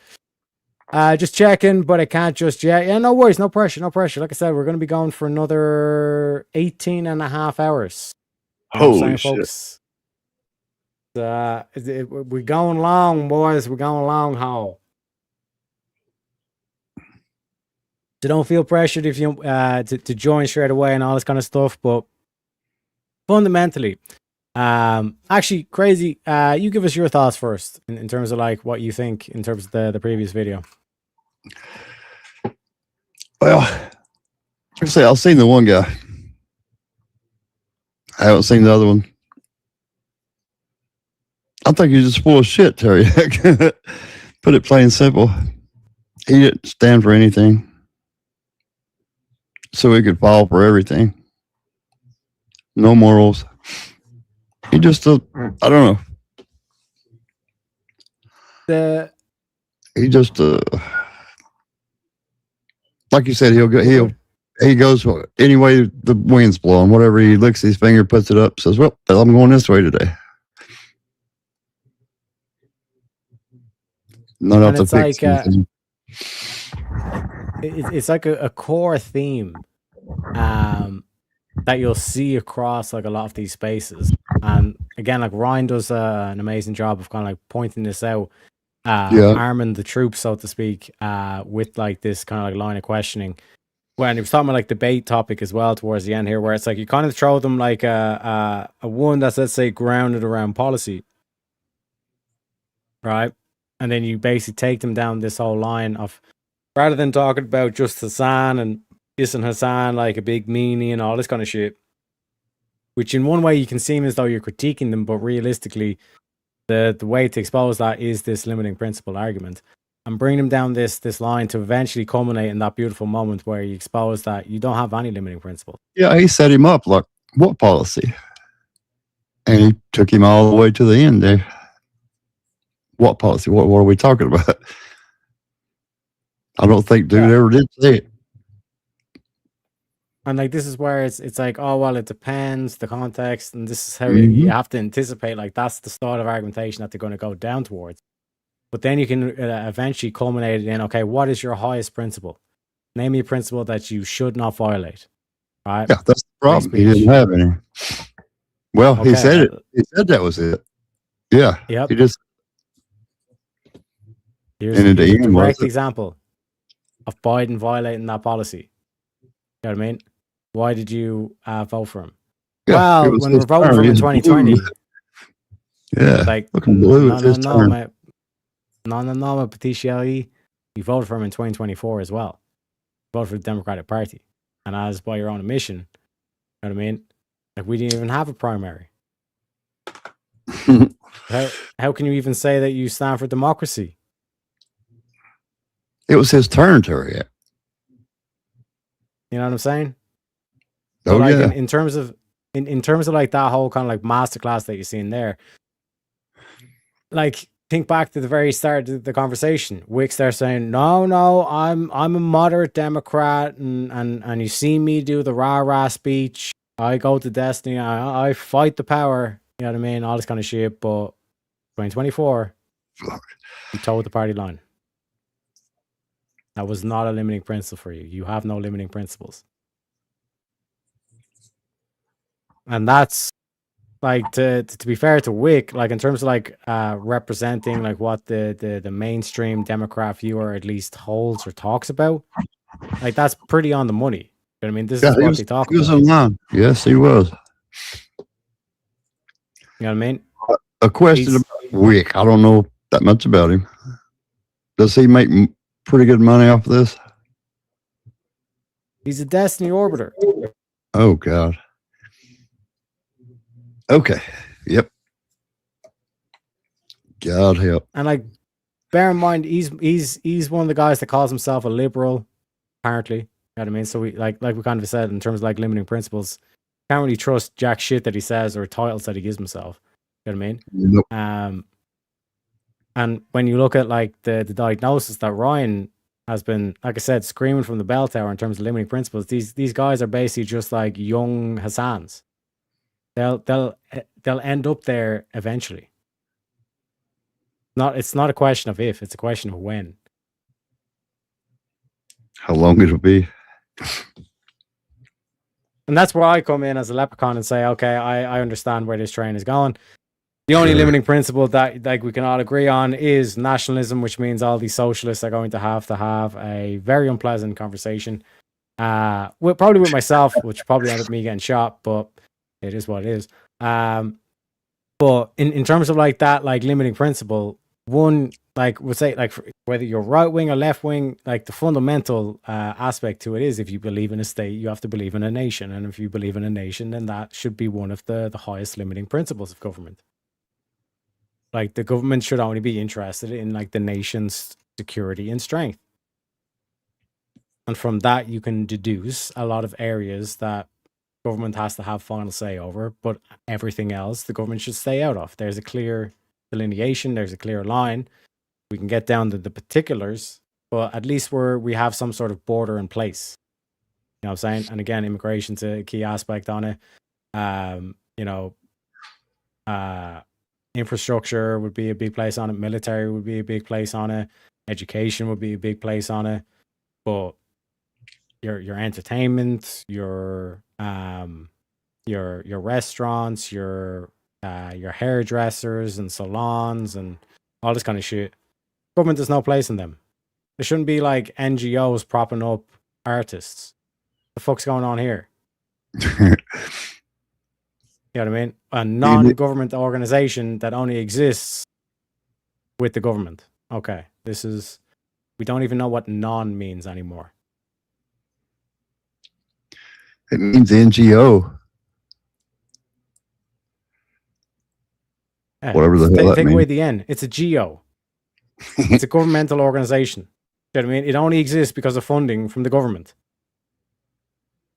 Speaker 2: Just checking, but I can't just yet. Yeah, no worries, no pressure. Like I said, we're going to be going for another 18.5 hours.
Speaker 11: Holy shit.
Speaker 2: Folks. We're going long, boys. We're going long haul. So don't feel pressured if you to join straight away and all this kind of stuff. But fundamentally, actually, Crazy, you give us your thoughts first in terms of like what you think in terms of the previous video.
Speaker 11: Well, I'll say I've seen the one guy. I haven't seen the other one. I think he's just full of shit, Terry. Put it plain and simple. He didn't stand for anything, so he could fall for everything. No morals. He just, I don't know. He just, like you said, he goes any way the wind's blowing. Whatever, he licks his finger, puts it up, says, "Well, I'm going this way today." Not
Speaker 2: And
Speaker 11: out to
Speaker 2: it's
Speaker 11: fix
Speaker 2: like
Speaker 11: anything.
Speaker 2: it's like a core theme that you'll see across like a lot of these spaces. And again, like Ryan does an amazing job of kind of like pointing this out, arming the troops, so to speak, with like this kind of like line of questioning. When he was talking about like debate topic as well towards the end here, where it's like you kind of throw them like a one that's, let's say, grounded around policy, right? And then you basically take them down this whole line of, rather than talking about just Hassan and dissing Hassan like a big meanie and all this kind of shit, which in one way you can seem as though you're critiquing them, but realistically, the way to expose that is this limiting principle argument, and bring them down this line to eventually culminate in that beautiful moment where you expose that you don't have any limiting principle.
Speaker 11: Yeah, he set him up like, what policy? And he took him all the way to the end there. What policy? What are we talking about? I don't think dude ever did say it.
Speaker 2: And like, this is where it's like, oh, well, it depends, the context, and this is how you have to anticipate, like, that's the start of argumentation that they're going to go down towards. But then you can eventually culminate it in, okay, what is your highest principle? Name me a principle that you should not violate. Right?
Speaker 11: Yeah, that's the problem. He didn't have any. Well, he said it. He said that was it. Yeah.
Speaker 2: Yep.
Speaker 11: He just
Speaker 2: Here's,
Speaker 11: And in the
Speaker 2: here's a
Speaker 11: end,
Speaker 2: direct
Speaker 11: was it?
Speaker 2: example of Biden violating that policy. You know what I mean? Why did you vote for him?
Speaker 11: Yeah, it
Speaker 2: Well,
Speaker 11: was
Speaker 2: when
Speaker 11: his
Speaker 2: we're voting
Speaker 11: turn.
Speaker 2: for him in
Speaker 11: He's
Speaker 2: 2020,
Speaker 11: blue. Yeah.
Speaker 2: like,
Speaker 11: Looking blue.
Speaker 2: no,
Speaker 11: It's
Speaker 2: no,
Speaker 11: his
Speaker 2: no,
Speaker 11: turn.
Speaker 2: mate. No, Patricia. You voted for him in 2024 as well. You voted for the Democratic Party. And as by your own admission, you know what I mean? Like, we didn't even have a primary. How can you even say that you stand for democracy?
Speaker 11: It was his turn to react.
Speaker 2: You know what I'm saying?
Speaker 11: Oh,
Speaker 2: So, like,
Speaker 11: yeah.
Speaker 2: in terms of like that whole kind of like masterclass that you're seeing there, like, think back to the very start of the conversation. Wick's there saying, "No, I'm a moderate Democrat, and you see me do the rah-rah speech. I go to Destiny. I fight the power. You know what I mean? All this kind of shit." But 2024, you toed the party line. That was not a limiting principle for you. You have no limiting principles. And that's like, to be fair to Wick, like in terms of like representing like what the mainstream Democrat viewer at least holds or talks about, like that's pretty on the money. You know what I mean? This is what they talk
Speaker 11: he was
Speaker 2: about.
Speaker 11: in line. Yes, he was.
Speaker 2: You know what I mean?
Speaker 11: A question about Wick. I don't know that much about him. Does he make pretty good money off of this?
Speaker 2: He's a Destiny orbiter.
Speaker 11: Oh, God. Okay. Yep. God help.
Speaker 2: And like, bear in mind, he's one of the guys that calls himself a liberal, apparently. You know what I mean? So we like we kind of said in terms of like limiting principles, can't really trust jack shit that he says or titles that he gives himself. You know what I mean?
Speaker 11: Nope.
Speaker 2: And when you look at like the diagnosis that Ryan has been, like I said, screaming from the bell tower in terms of limiting principles, these guys are basically just like young Hassans. They'll end up there eventually. It's not a question of if, it's a question of when.
Speaker 11: How long it'll be.
Speaker 2: And that's where I come in as a leprechaun and say, okay, I understand where this train is going. The only limiting principle that like we can all agree on is nationalism, which means all these socialists are going to have a very unpleasant conversation. Probably with myself, which probably ended up me getting shot, but it is what it is. But in terms of like that, like limiting principle, one, like would say, like whether you're right wing or left wing, like the fundamental aspect to it is, if you believe in a state, you have to believe in a nation, and if you believe in a nation, then that should be one of the highest limiting principles of government. Like the government should only be interested in like the nation's security and strength, and from that you can deduce a lot of areas that government has to have final say over, but everything else the government should stay out of. There's a clear delineation, there's a clear line. We can get down to the particulars, but at least we have some sort of border in place. You know what I'm saying? And again, immigration's a key aspect on it. Infrastructure would be a big place on it. Military would be a big place on it. Education would be a big place on it. But your entertainment, your restaurants, your hairdressers and salons and all this kind of shit, government has no place in them. There shouldn't be like NGOs propping up artists. What the fuck's going on here? You know what I mean? A non-government organization that only exists with the government. Okay, we don't even know what non means anymore.
Speaker 11: It means NGO.
Speaker 2: Yeah,
Speaker 11: whatever the hell that
Speaker 2: take
Speaker 11: means.
Speaker 2: away the N. It's a GO. It's a governmental organization. You know what I mean? It only exists because of funding from the government.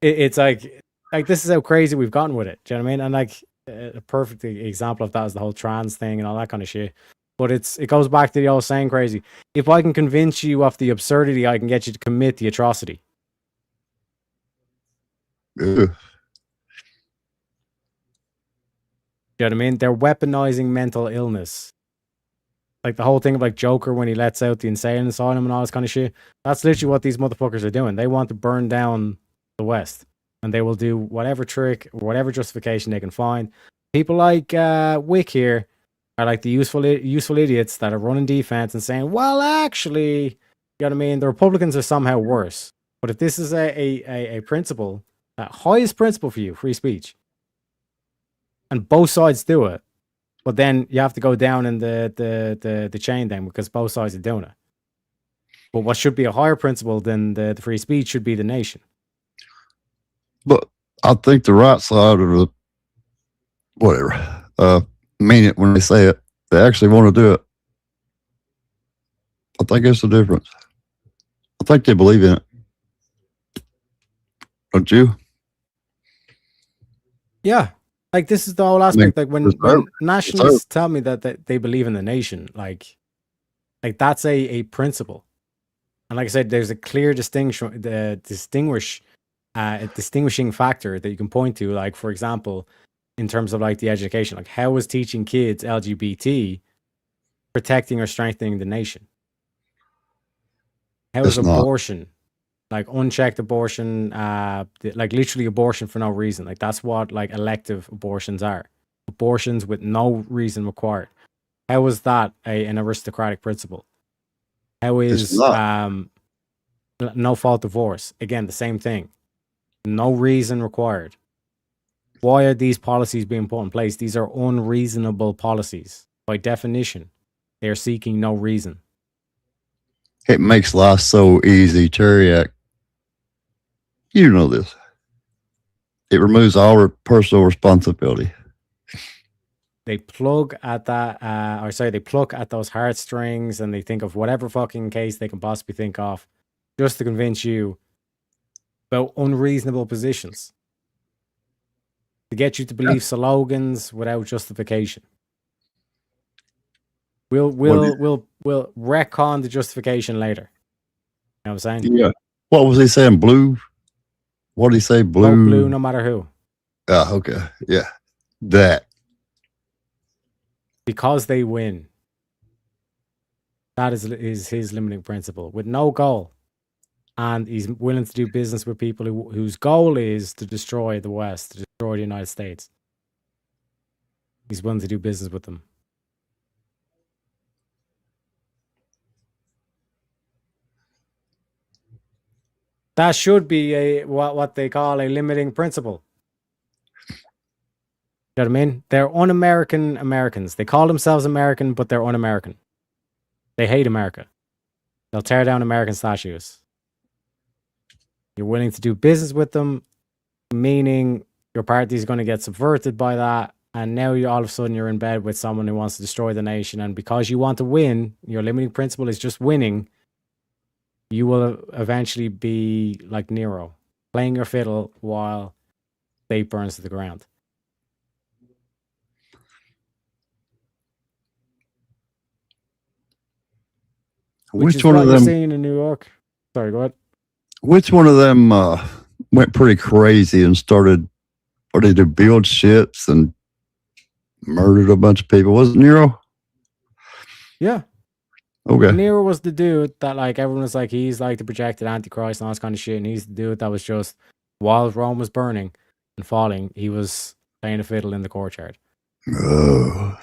Speaker 2: It's like this is how crazy we've gotten with it. Do you know what I mean? And like a perfect example of that is the whole trans thing and all that kind of shit. But it goes back to the old saying, crazy. If I can convince you of the absurdity, I can get you to commit the atrocity.
Speaker 11: Ugh.
Speaker 2: You know what I mean? They're weaponizing mental illness. Like the whole thing of like Joker when he lets out the insane asylum and all this kind of shit. That's literally what these motherfuckers are doing. They want to burn down the West. And they will do whatever trick, whatever justification they can find. People like Wick here, are like the useful idiots that are running defense and saying, well, actually, you know what I mean? The Republicans are somehow worse. But if this is a principle, that highest principle for you, free speech, and both sides do it, but then you have to go down in the chain then because both sides are doing it. But what should be a higher principle than the free speech should be the nation.
Speaker 11: But I think the right side of the whatever mean it when they say it. They actually want to do it. I think it's the difference. I think they believe in it. Don't you?
Speaker 2: Yeah. Like this is the whole aspect. Like when nationalists tell me that they believe in the nation, like that's a principle. And like I said, there's a clear distinguishing factor that you can point to. Like, for example, in terms of like the education, like how is teaching kids LGBT protecting or strengthening the nation? How is abortion, like unchecked abortion, like literally abortion for no reason? Like that's what like elective abortions are. Abortions with no reason required. How is that an aristocratic principle? How is no fault divorce? Again, the same thing. No reason required. Why are these policies being put in place? These are unreasonable policies. By definition, they are seeking no reason.
Speaker 11: It makes life so easy, Teriak. You know this. It removes all personal responsibility.
Speaker 2: They plug at that, they pluck at those heartstrings and they think of whatever fucking case they can possibly think of just to convince you about unreasonable positions. To get you to believe slogans without justification. We'll retcon the justification later. You know what I'm saying?
Speaker 11: Yeah. What was he saying? Blue? What did he say? Blue?
Speaker 2: No blue, no matter who.
Speaker 11: Oh, okay. Yeah. That.
Speaker 2: Because they win. That is his limiting principle. With no goal. And he's willing to do business with people whose goal is to destroy the West, to destroy the United States. He's willing to do business with them. That should be what they call a limiting principle. You know what I mean? They're un-American Americans. They call themselves American, but they're un-American. They hate America. They'll tear down American statues. You're willing to do business with them, meaning your party is going to get subverted by that. And now all of a sudden you're in bed with someone who wants to destroy the nation. And because you want to win, your limiting principle is just winning. You will eventually be like Nero, playing your fiddle while state burns to the ground.
Speaker 11: Which one of them?
Speaker 2: Seeing in New York? Sorry, go ahead.
Speaker 11: Which one of them went pretty crazy and started, or did they build ships and murdered a bunch of people? Was it Nero?
Speaker 2: Yeah.
Speaker 11: Okay.
Speaker 2: Nero was the dude that like everyone was like he's like the projected Antichrist and all this kind of shit, and he's the dude that was just while Rome was burning and falling, he was playing a fiddle in the courtyard.
Speaker 11: Oh.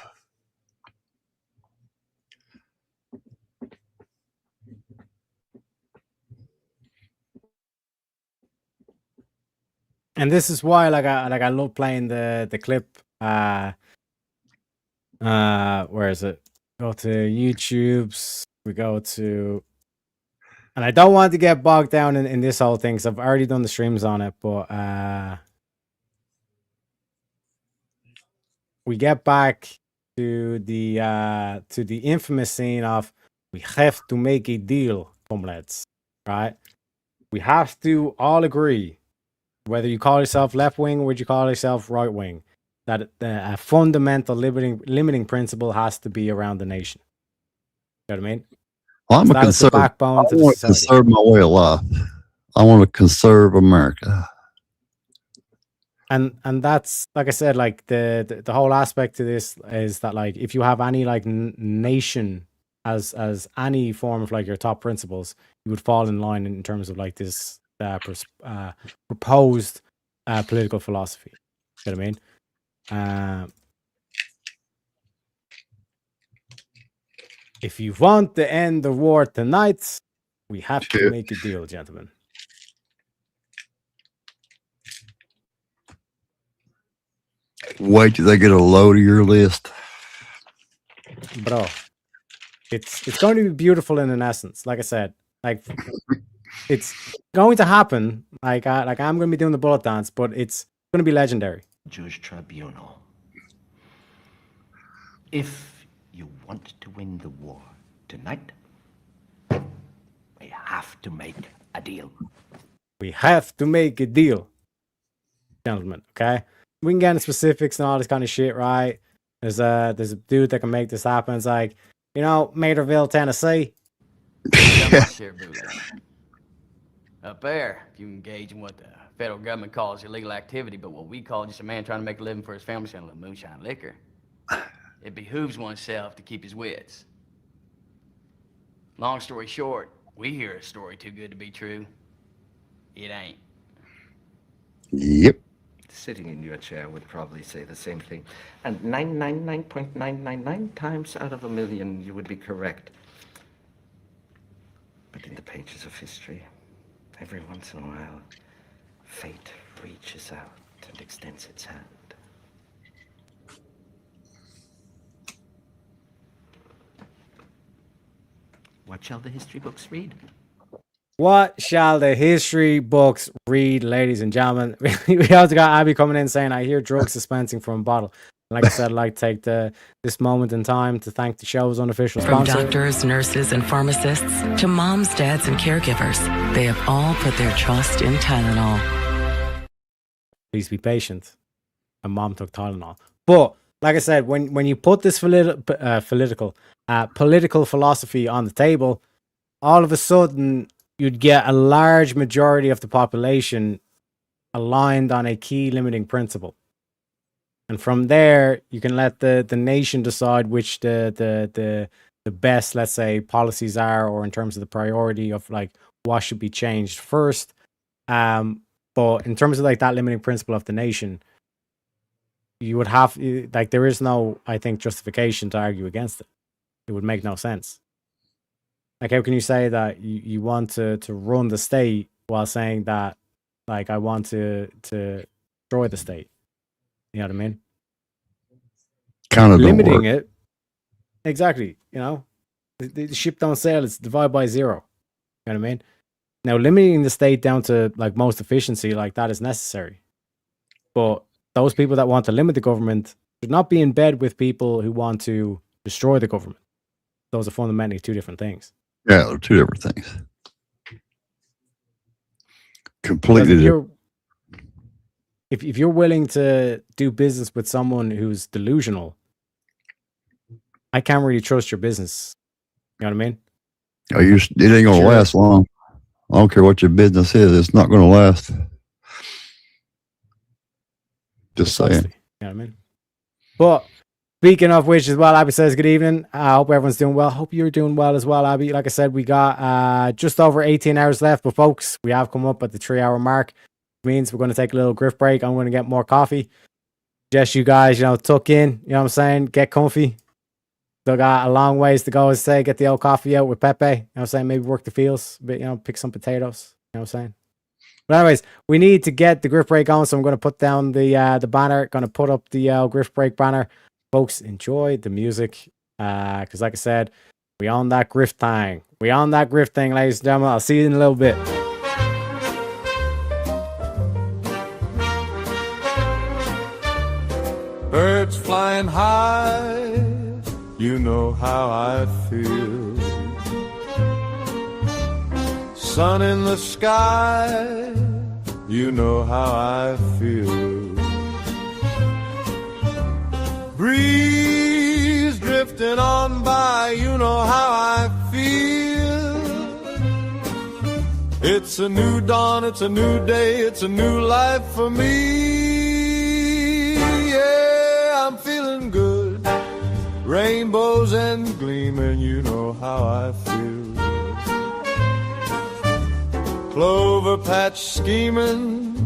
Speaker 2: And this is why I love playing the clip. Where is it? Go to YouTube's. We go to, and I don't want to get bogged down in this whole thing because I've already done the streams on it. But we get back to the infamous scene of we have to make a deal, comrades. Right? We have to all agree. Whether you call yourself left wing or you call yourself right wing, that a fundamental limiting principle has to be around the nation. You know what I mean?
Speaker 11: Well, I'm a conservative. I want to conserve my way of life. I want to conserve America.
Speaker 2: And that's like I said, like the whole aspect to this is that like if you have any like nation as any form of like your top principles, you would fall in line in terms of like this. Proposed political philosophy. You know what I mean? If you want to end the war tonight, we have to make a deal, gentlemen.
Speaker 11: Wait till they get a load of your list.
Speaker 2: Bro, it's going to be beautiful in an essence. Like I said, like it's going to happen. Like I'm going to be doing the bullet dance, but it's going to be legendary.
Speaker 17: Jewish tribunal. If you want to win the war tonight, we have to make a deal.
Speaker 2: We have to make a deal, gentlemen. Okay, we can get into specifics and all this kind of shit, right? There's a dude that can make this happen. It's like, you know, Materville, Tennessee.
Speaker 18: Up there, if you engage in what the federal government calls illegal activity, but what we call just a man trying to make a living for his family selling a little moonshine liquor, it behooves oneself to keep his wits. Long story short, we hear a story too good to be true. It ain't.
Speaker 11: Yep.
Speaker 17: Sitting in your chair would probably say the same thing. And 999.999 times out of a million, you would be correct. But in the pages of history, every once in a while, fate reaches out and extends its hand. What shall the history books read?
Speaker 2: What shall the history books read, ladies and gentlemen? We also got Abby coming in saying, I hear drugs dispensing from a bottle. Like I said, I'd like to take this moment in time to thank the show's unofficial
Speaker 1: From
Speaker 2: sponsor.
Speaker 1: doctors, nurses, and pharmacists to moms, dads, and caregivers, they have all put their trust in Tylenol.
Speaker 2: Please be patient. My mom took Tylenol. But, like I said, when you put this political philosophy on the table, all of a sudden, you'd get a large majority of the population aligned on a key limiting principle. And from there, you can let the nation decide which the best, let's say, policies are, or in terms of the priority of like what should be changed first. But in terms of like that limiting principle of the nation, you would have like there is no, I think, justification to argue against it. It would make no sense. Like, how can you say that you want to run the state while saying that, like, I want to destroy the state? You know what I mean?
Speaker 11: Kind of
Speaker 2: limiting it. Exactly. You know, the ship don't sail. It's divide by zero. You know what I mean? Now, limiting the state down to like most efficiency, like that is necessary. But those people that want to limit the government should not be in bed with people who want to destroy the government. Those are fundamentally two different things.
Speaker 11: Yeah, they're two different things. Completely different.
Speaker 2: If you're willing to do business with someone who's delusional, I can't really trust your business. You know what I mean?
Speaker 11: Oh, it ain't gonna last long. I don't care what your business is; it's not gonna last. Just saying.
Speaker 2: You know what I mean? But speaking of which, as well, Abby says, "Good evening. I hope everyone's doing well. Hope you're doing well as well, Abby." Like I said, we got just over 18 hours left, but folks, we have come up at the 3-hour mark. Means we're going to take a little grift break. I'm going to get more coffee. Suggest you guys, tuck in, you know what I'm saying? Get comfy. Still got a long ways to go, as I say. Get the old coffee out with Pepe. You know what I'm saying? Maybe work the fields, but, pick some potatoes. You know what I'm saying? But anyways, we need to get the grift break on, so I'm going to put down the banner. Going to put up the grift break banner. Folks, enjoy the music. Because like I said, we on that grift thing. We on that grift thing, ladies and gentlemen. I'll see you in a little bit.
Speaker 19: Birds flying high, you know how I feel. Sun in the sky, you know how I feel. Breeze drifting on by, you know how I feel. It's a new dawn, it's a new day, it's a new life for me. I'm feeling good, rainbows and gleaming, you know how I feel. Clover patch scheming,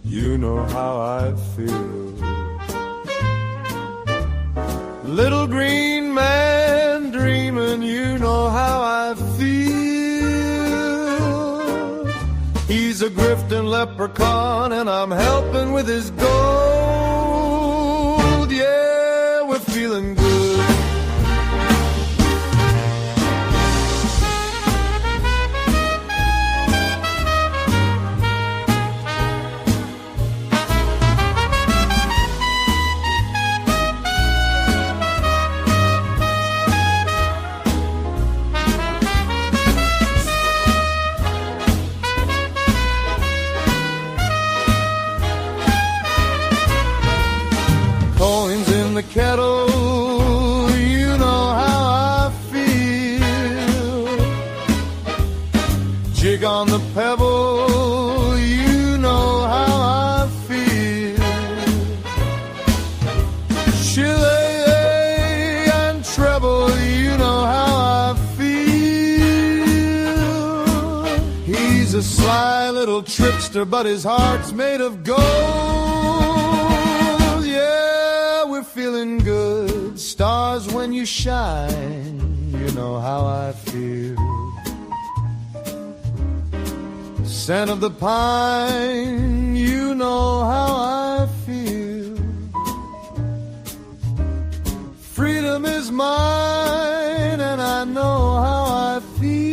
Speaker 19: you know how I feel. Little green man dreaming, grifting leprechaun, and I'm helping with his gold. Yeah, we're feeling good. Coins in the kettle, you know how I feel. Jig on the pebble, you know how I feel. Shillelagh and treble, you know how I feel. He's a sly little trickster, but his heart's made of gold. Feeling good, stars when you shine, you know how I feel. Scent of the pine, you know how I feel. Freedom is mine, and I know how I feel.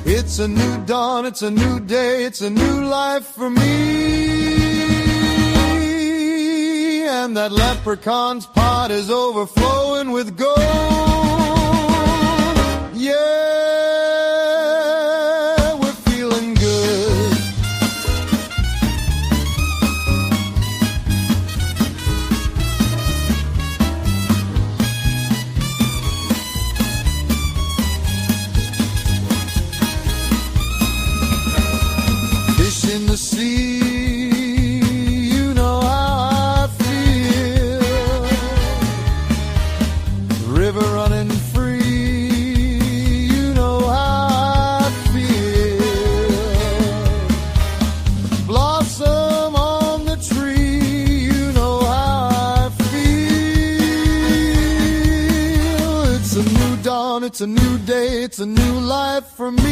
Speaker 19: It's a new dawn, it's a new day, it's a new life for me. And that leprechaun's pot is overflowing with gold. Yeah, we're feeling good. Fish in the sea, river running free, you know how I feel. Blossom on the tree, you know how I feel. It's a new dawn, it's a new day, it's a new life for me.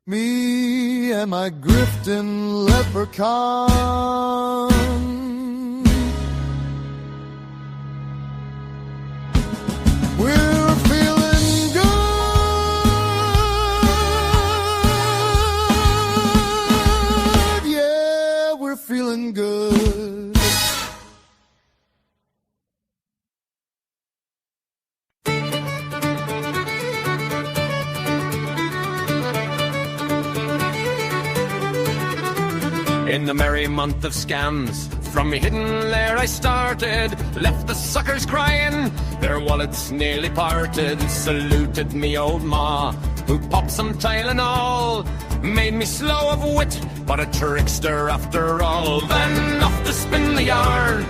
Speaker 19: Me and my grifting leprechaun. We're feeling good. Yeah, we're feeling good.
Speaker 9: In the merry month of scams, from a hidden lair I started, left the suckers crying, their wallets nearly parted, saluted me old ma, who popped some Tylenol, made me slow of wit, but a trickster after all. Then off to spin the yarn,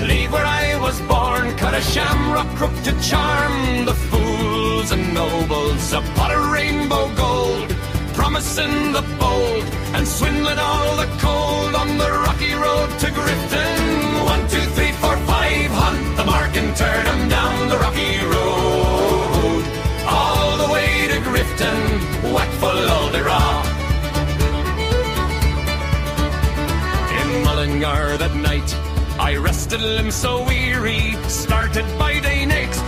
Speaker 9: leave where I was born, cut a shamrock crook to charm the fools and nobles, a pot of rainbow gold, promising the bold, and swindling all the cold on the rocky road to Grifton. 1, 2, 3, 4, 5, hunt the mark and turn 'em down the rocky road, all the way to Grifton, whack full all the raw. In Mullingar that night, I rested limbs so weary, started by day next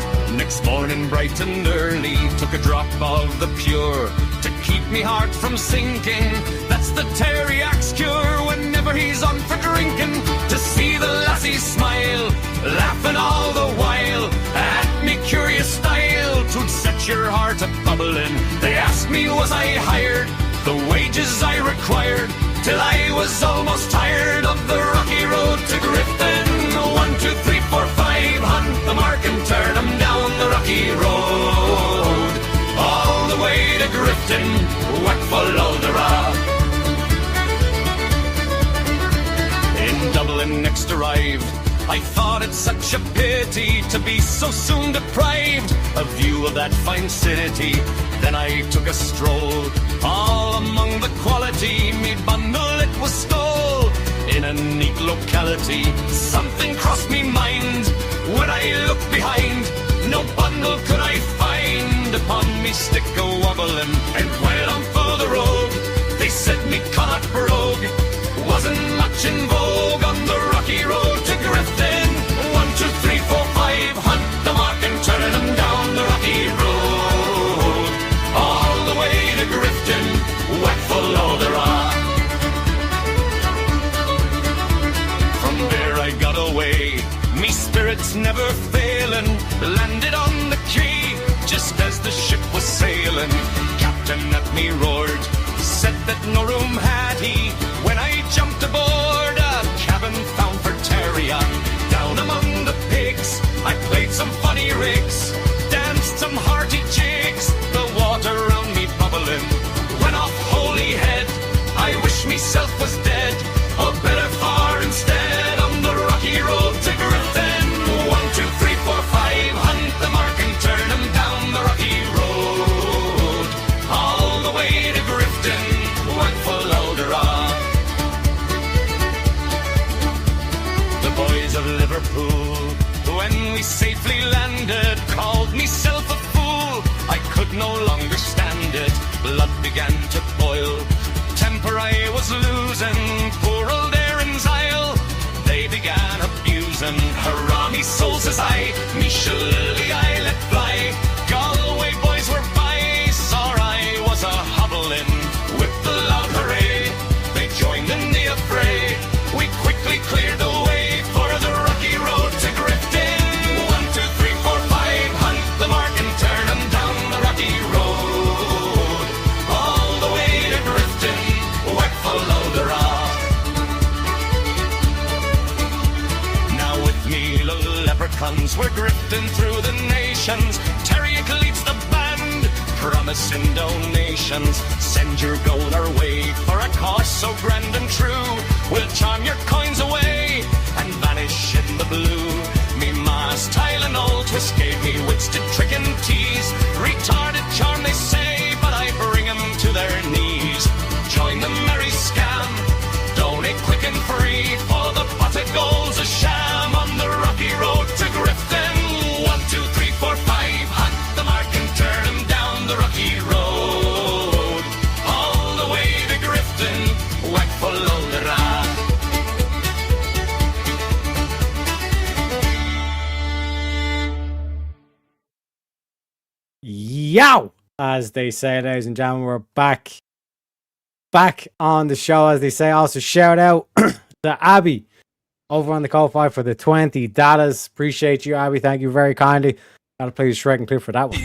Speaker 9: morning bright and early, took a drop of the pure to keep me heart from sinking. That's the Teriak's cure whenever he's on for drinking. To see the lassie smile, laughing all the while at me curious style, 'twould set your heart a bubbling. They asked me was I hired, the wages I required, till I was almost tired of the rocky road to Grifton. 1, 2, 3, 4, 5, hunt the mark and turn 'em down the rocky road, all the way to Grifton, whack full Aldera. In Dublin next arrived, I thought it such a pity to be so soon deprived of view of that fine city. Then I took a stroll, all among the quality, me bundle it was stole. In a neat locality, something crossed me mind. When I looked behind, no bundle could I find upon me stick a wobbling. And while I'm for the road, they said me Connacht brogue wasn't much in vogue on the rocky road to Grifton. 1, 2, 3, 4, 5, hunt the mark and turn them down the rocky road, all the way to Grifton, wet full of the rock. From there I got away, me spirits never failing, landed on the quay just as the ship was sailing. Captain at me roared, said that no room had he. When I jumped aboard, a cabin found for Terria. Down among the pigs, I played some funny rigs, danced some hearty jigs, the water round me bubbling. Went off Holyhead, I wish myself was dead, or better far instead, on the rocky road to Grifton. 1, 2, 3, 4, 5, hunt the mark and turn them down the rocky road, all the way to Grifton, went full of the rock. The boys of Liverpool, when we safely landed, called myself a fool. I could no longer stand it, blood began to boil, temper I was losing, poor old Aaron's Isle they began abusing. Hurrah me soul, says I, me shillelagh I let fly. Galway boys were by, sore I was a hobbling. With the loud hooray, they joined in the affray. We quickly cleared the way for the rocky road to Grifton. 1, 2, 3, 4, 5, hunt the mark and turn them down the rocky road, all the way to Grifton, wet full of the rock. Now with me little leprechauns, we're drifting through the nations. Terriac leads the band, promising donations. Send your gold our way for a cause so grand and true. We'll charm your coins away and vanish in the blue. Me ma's Tylenol twist gave me wits to trick and tease. Retarded charm they say, but I bring 'em to their knees. Join the merry scam, donate quick and free, for the pot of gold's a sham on the rocky road to Grifton. 1, 2, 3, 4, 5, hunt the mark and turn 'em down the rocky road, all the way to Grifton, wet full of the rock.
Speaker 2: Yow! As they say, ladies and gentlemen, we're back on the show, as they say. Also, shout out to Abby over on the Call 5 for the 20 datas. Appreciate you, Abby. Thank you very kindly. Gotta play the Shrek and Clip for that one.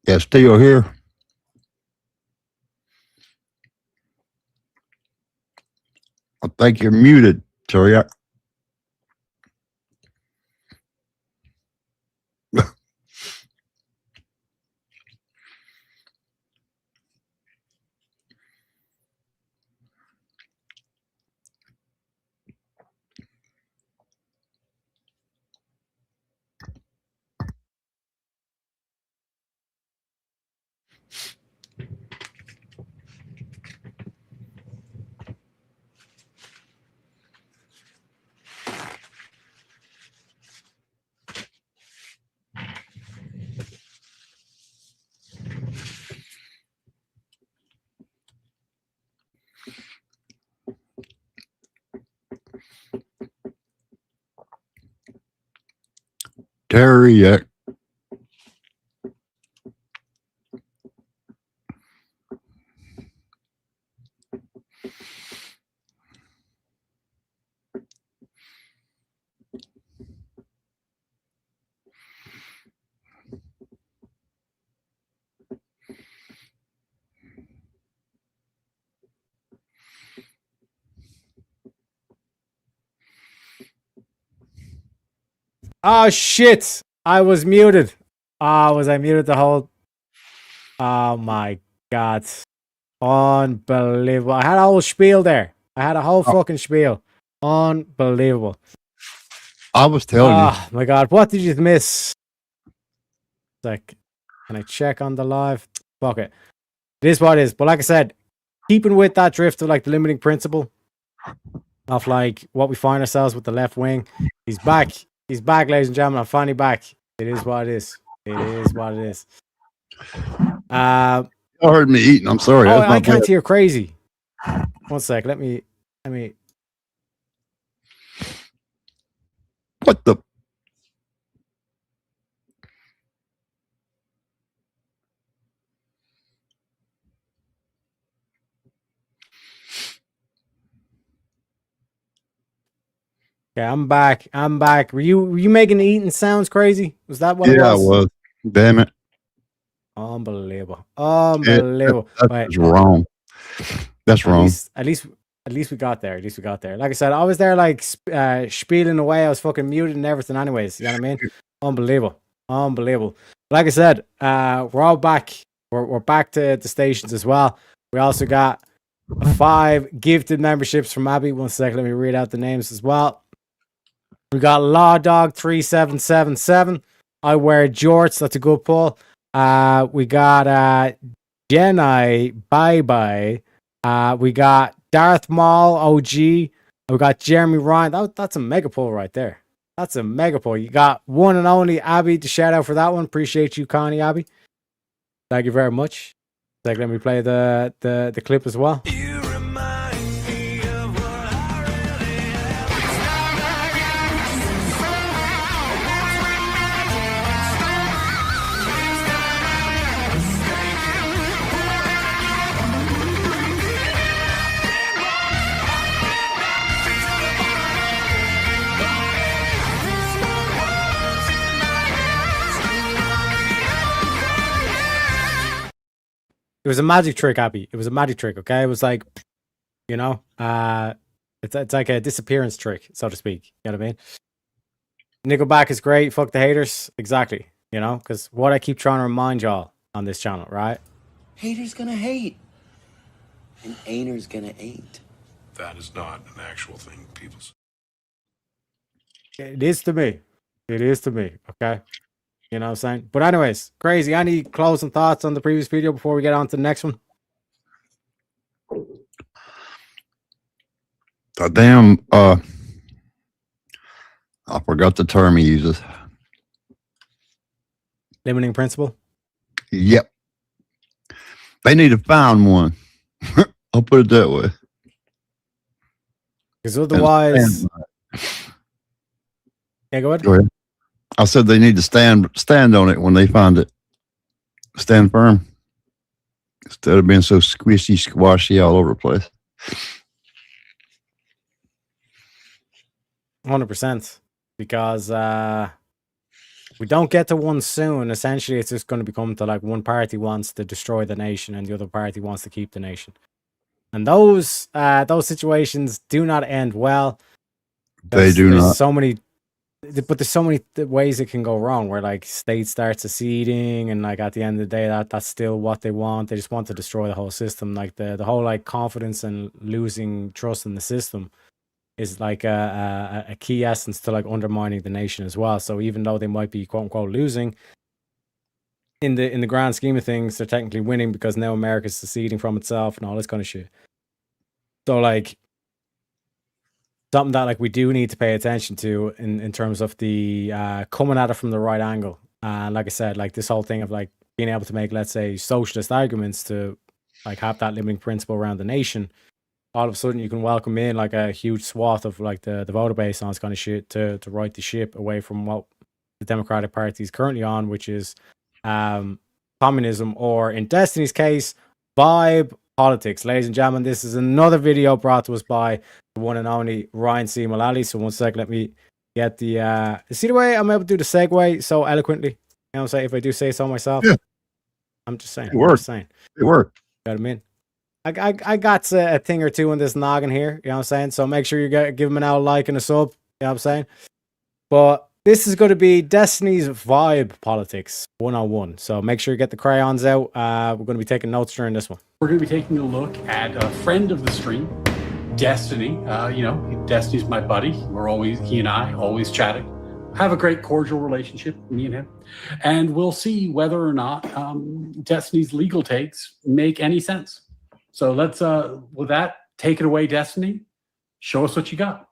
Speaker 11: Yeah, still here. I think you're muted, Teriak. Teriak.
Speaker 2: Oh shit! I was muted. Was I muted the whole? Oh my god! Unbelievable! I had a whole spiel there. I had a whole fucking spiel. Unbelievable.
Speaker 11: I was telling you.
Speaker 2: Oh my god! What did you miss? Like, can I check on the live? Fuck it. It is what it is. But like I said, keeping with that drift of like the limiting principle of like what we find ourselves with the left wing. He's back. He's back, ladies and gentlemen. I'm finally back. It is what it is. It is what it is.
Speaker 11: You heard me eating. I'm sorry.
Speaker 2: Oh,
Speaker 11: That's
Speaker 2: I
Speaker 11: my
Speaker 2: can't
Speaker 11: bad.
Speaker 2: hear crazy. One sec. Let me.
Speaker 11: What the?
Speaker 2: Yeah, I'm back. I'm back. Were you making the eating sounds crazy? Was that what it
Speaker 11: Yeah, I
Speaker 2: was?
Speaker 11: was. Damn it.
Speaker 2: Unbelievable. Unbelievable.
Speaker 11: That's
Speaker 2: Wait.
Speaker 11: wrong. That's wrong.
Speaker 2: At least we got there. At least we got there. Like I said, I was there like spieling away. I was fucking muted and everything anyways. You know what I mean? Unbelievable. Unbelievable. Like I said, we're all back. We're back to the stations as well. We also got 5 gifted memberships from Abby. One second, let me read out the names as well. We got Law Dog 3777. I wear jorts. That's a good pull. We got Jenai Bye Bye. We got Darth Maul OG. We got Jeremy Ryan. That's a mega pull right there. That's a mega pull. You got one and only Abby to shout out for that one. Appreciate you, Connie Abby. Thank you very much. Like, let me play the clip as well. It was a magic trick, Abby. It was a magic trick, okay? It was like, you know, it's like a disappearance trick, so to speak. You know what I mean? Nickelback is great. Fuck the haters. Exactly. You know, because what I keep trying to remind y'all on this channel, right?
Speaker 20: Haters gonna hate. And ain'ters gonna ain't.
Speaker 21: That is not an actual thing, people say.
Speaker 2: It is to me. It is to me, okay? You know what I'm saying? But anyways, crazy. Any closing thoughts on the previous video before we get on to the next one?
Speaker 11: Damn, I forgot the term he uses.
Speaker 2: Limiting principle?
Speaker 11: Yep. They need to find one. I'll put it that way.
Speaker 2: Because otherwise... Yeah, go ahead.
Speaker 11: Go ahead. I said they need to stand on it when they find it. Stand firm. Instead of being so squishy, squashy all over the place.
Speaker 2: 100%. Because we don't get to one soon. Essentially, it's just going to become to like one party wants to destroy the nation and the other party wants to keep the nation. And those situations do not end well.
Speaker 11: They do
Speaker 2: there's
Speaker 11: not.
Speaker 2: So many, but there's so many ways it can go wrong. Where like state starts seceding, and like at the end of the day, that's still what they want. They just want to destroy the whole system. Like the whole like confidence and losing trust in the system is like a key essence to like undermining the nation as well. So even though they might be quote unquote losing, in the grand scheme of things, they're technically winning because now America's seceding from itself and all this kind of shit. So like something that like we do need to pay attention to in terms of the coming at it from the right angle. And like I said, like this whole thing of like being able to make, let's say, socialist arguments to like have that limiting principle around the nation. All of a sudden you can welcome in like a huge swath of like the voter base on this kind of shit to right the ship away from what the Democratic Party is currently on, which is communism, or in Destiny's case, vibe politics. Ladies and gentlemen, this is another video brought to us by the one and only Ryan C. Mullally. So one sec, let me get the see the way I'm able to do the segue so eloquently. You know what I'm saying? If I do say so myself.
Speaker 11: Yeah.
Speaker 2: I'm just saying.
Speaker 11: It worked.
Speaker 2: It
Speaker 11: worked.
Speaker 2: You know what I mean? I got a thing or two in this noggin here, you know what I'm saying? So make sure you give him an out like and a sub, you know what I'm saying? But This is going to be Destiny's Vibe Politics 101. So make sure you get the crayons out. We're going to be taking notes during this one.
Speaker 4: We're going to be taking a look at a friend of the stream, Destiny. Destiny's my buddy. He and I always chatting. Have a great cordial relationship, me and him. And we'll see whether or not Destiny's legal takes make any sense. So let's, with that, take it away, Destiny. Show us what you got.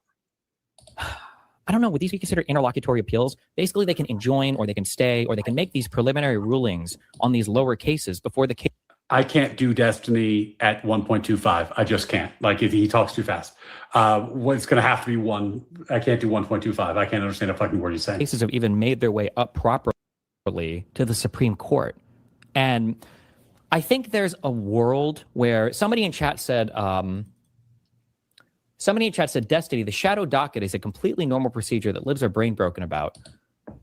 Speaker 8: I don't know, would these be considered interlocutory appeals? Basically, they can enjoin or they can stay or they can make these preliminary rulings on these lower cases before the case.
Speaker 4: I can't do Destiny at 1.25. I just can't. Like, if he talks too fast. It's going to have to be 1. I can't do 1.25. I can't understand a fucking word he's saying.
Speaker 8: Cases have even made their way up properly to the Supreme Court. And I think there's a world where somebody in chat said, Destiny, the shadow docket is a completely normal procedure that libs are brain broken about.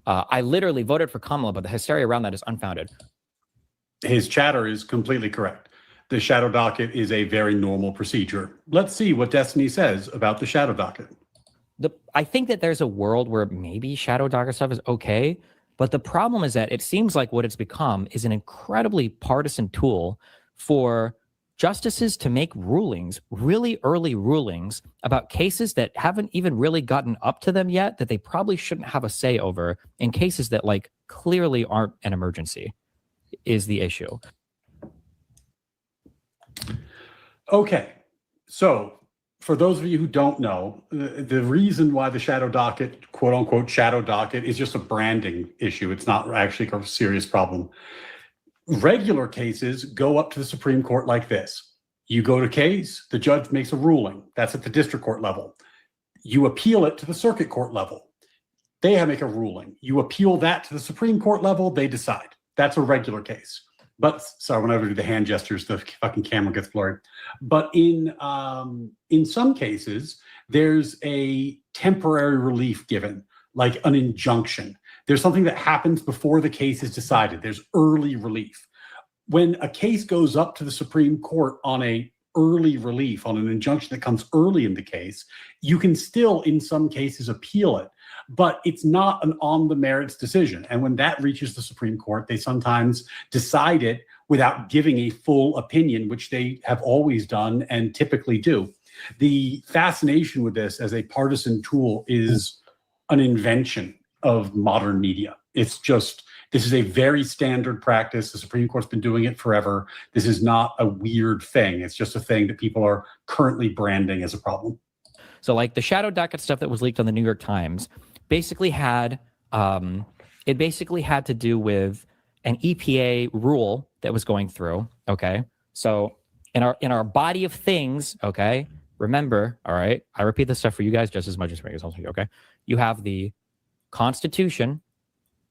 Speaker 8: I literally voted for Kamala, but the hysteria around that is unfounded.
Speaker 4: His chatter is completely correct. The shadow docket is a very normal procedure. Let's see what Destiny says about the shadow docket.
Speaker 8: I think that there's a world where maybe shadow docket stuff is okay, but the problem is that it seems like what it's become is an incredibly partisan tool for justices to make rulings, really early rulings about cases that haven't even really gotten up to them yet, that they probably shouldn't have a say over, in cases that like clearly aren't an emergency, is the issue.
Speaker 4: Okay, so for those of you who don't know, the reason why the shadow docket, quote unquote shadow docket, is just a branding issue. It's not actually a serious problem. Regular cases go up to the Supreme Court like this. You go to case, the judge makes a ruling. That's at the district court level. You appeal it to the circuit court level. They make a ruling. You appeal that to the Supreme Court level, they decide. That's a regular case. But, sorry, whenever I do the hand gestures, the fucking camera gets blurry. But in some cases, there's a temporary relief given, like an injunction. There's something that happens before the case is decided. There's early relief. When a case goes up to the Supreme Court on a early relief, on an injunction that comes early in the case, you can still, in some cases, appeal it. But it's not an on the merits decision. And when that reaches the Supreme Court, they sometimes decide it without giving a full opinion, which they have always done and typically do. The fascination with this as a partisan tool is an invention of modern media. It's just, this is a very standard practice. The Supreme Court's been doing it forever. This is not a weird thing. It's just a thing that people are currently branding as a problem.
Speaker 8: So like the shadow docket stuff that was leaked on the New York Times basically had, it basically had to do with an EPA rule that was going through, okay? So in our body of things, okay, remember, all right, I repeat this stuff for you guys just as much as for me, okay? You have the Constitution,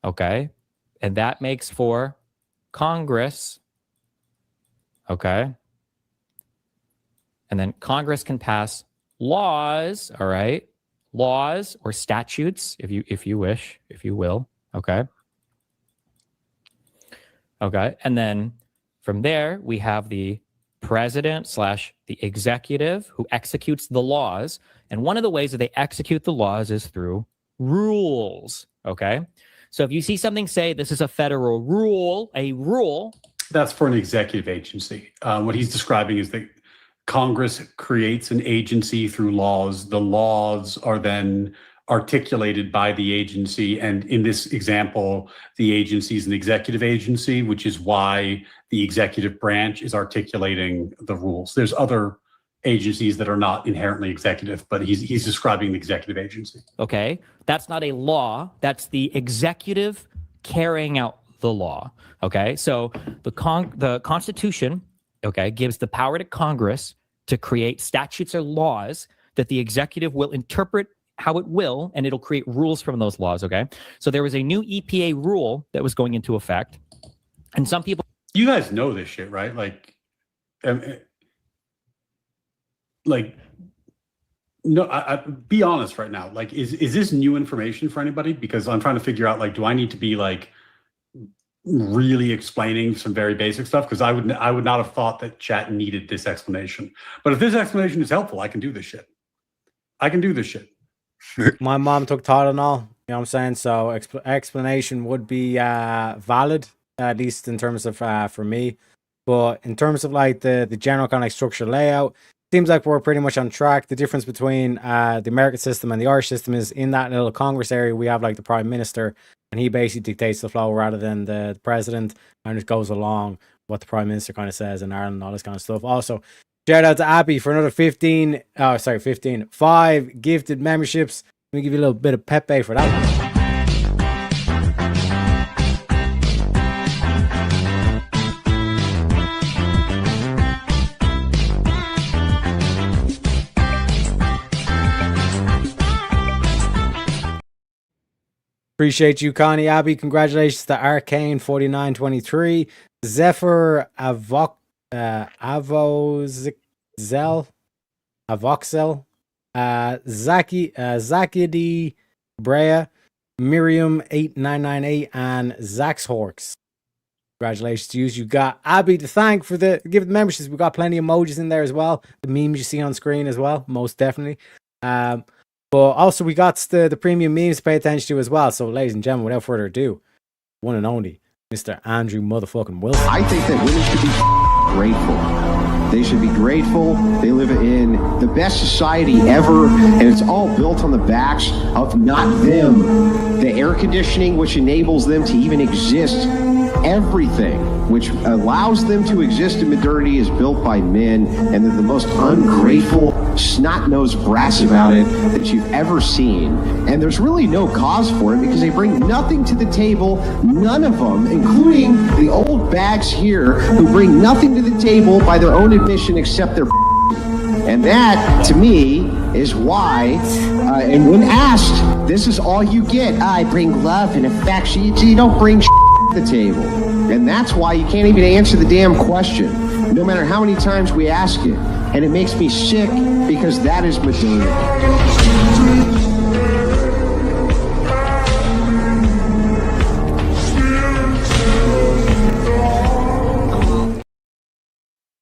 Speaker 8: okay? And that makes for Congress, okay? And then Congress can pass laws, all right? Laws or statutes, if you wish, if you will, okay? Okay, and then from there, we have the president / the executive who executes the laws. And one of the ways that they execute the laws is through rules, okay? So if you see something say this is a federal rule, a rule.
Speaker 4: That's for an executive agency. What he's describing is that Congress creates an agency through laws. The laws are then articulated by the agency. And in this example, the agency is an executive agency, which is why the executive branch is articulating the rules. There's other agencies that are not inherently executive, but he's describing the executive agency.
Speaker 8: Okay, that's not a law. That's the executive carrying out the law. Okay, so the Constitution, okay, gives the power to Congress to create statutes or laws that the executive will interpret how it will, and it'll create rules from those laws, okay? So there was a new EPA rule that was going into effect, and some people...
Speaker 4: You guys know this shit, right? No, be honest right now. Like, is this new information for anybody? Because I'm trying to figure out, like, do I need to be, like, really explaining some very basic stuff? Because I would not have thought that chat needed this explanation. But if this explanation is helpful, I can do this shit.
Speaker 2: My mom took Tylenol know what I'm saying? So explanation would be valid, at least in terms of for me. But in terms of like the general kind of like structure layout, seems like we're pretty much on track. The difference between the American system and the Irish system is in that little Congress area, we have like the Prime Minister, and he basically dictates the flow rather than the president, and it goes along what the Prime Minister kind of says in Ireland and all this kind of stuff. Also, shout out to Abby for another 5 gifted memberships. Let me give you a little bit of Pepe for that one. Appreciate you, Connie Abbey. Congratulations to Arcane 4923, Zephyr Avoxel, Zakidi Brea, Miriam 8998, and Zaxhorks. Congratulations to you. You got Abby to thank for the give the memberships. We got plenty of emojis in there as well. The memes you see on screen as well, most definitely. But also we got the premium memes to pay attention to as well. So ladies and gentlemen, without further ado, one and only Mr. Andrew motherfucking Wilson.
Speaker 3: I think that women should be grateful. They should be grateful. They live in the best society ever, and it's all built on the backs of not them. The air conditioning, which enables them to even exist, everything which allows them to exist in modernity is built by men, and they're the most ungrateful, snot-nosed brats about it that you've ever seen. And there's really no cause for it because they bring nothing to the table, none of them, including the old bags here who bring nothing to the table by their own admission except their and that, to me, is why, and when asked, this is all you get. I bring love and affection. You don't bring to the table. And that's why you can't even answer the damn question, no matter how many times we ask it. And it makes me sick because that is modernity.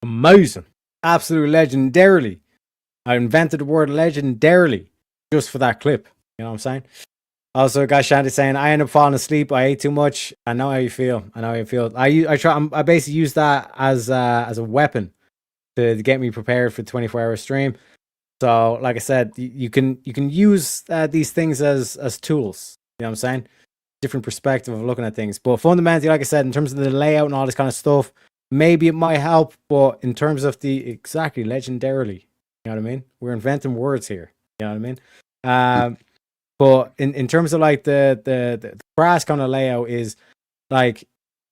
Speaker 2: Amazing. Absolutely legendarily. I invented the word legendarily just for that clip. You know what I'm saying? Also, got Shanty saying, I end up falling asleep. I ate too much. I know how you feel. I basically use that as a weapon to get me prepared for the 24-hour stream. So, like I said, you can use these things as tools. You know what I'm saying? Different perspective of looking at things. But fundamentally, like I said, in terms of the layout and all this kind of stuff, maybe it might help, but in terms of exactly legendarily, you know what I mean? We're inventing words here. You know what I mean? But in terms of like the brass kind of layout is like,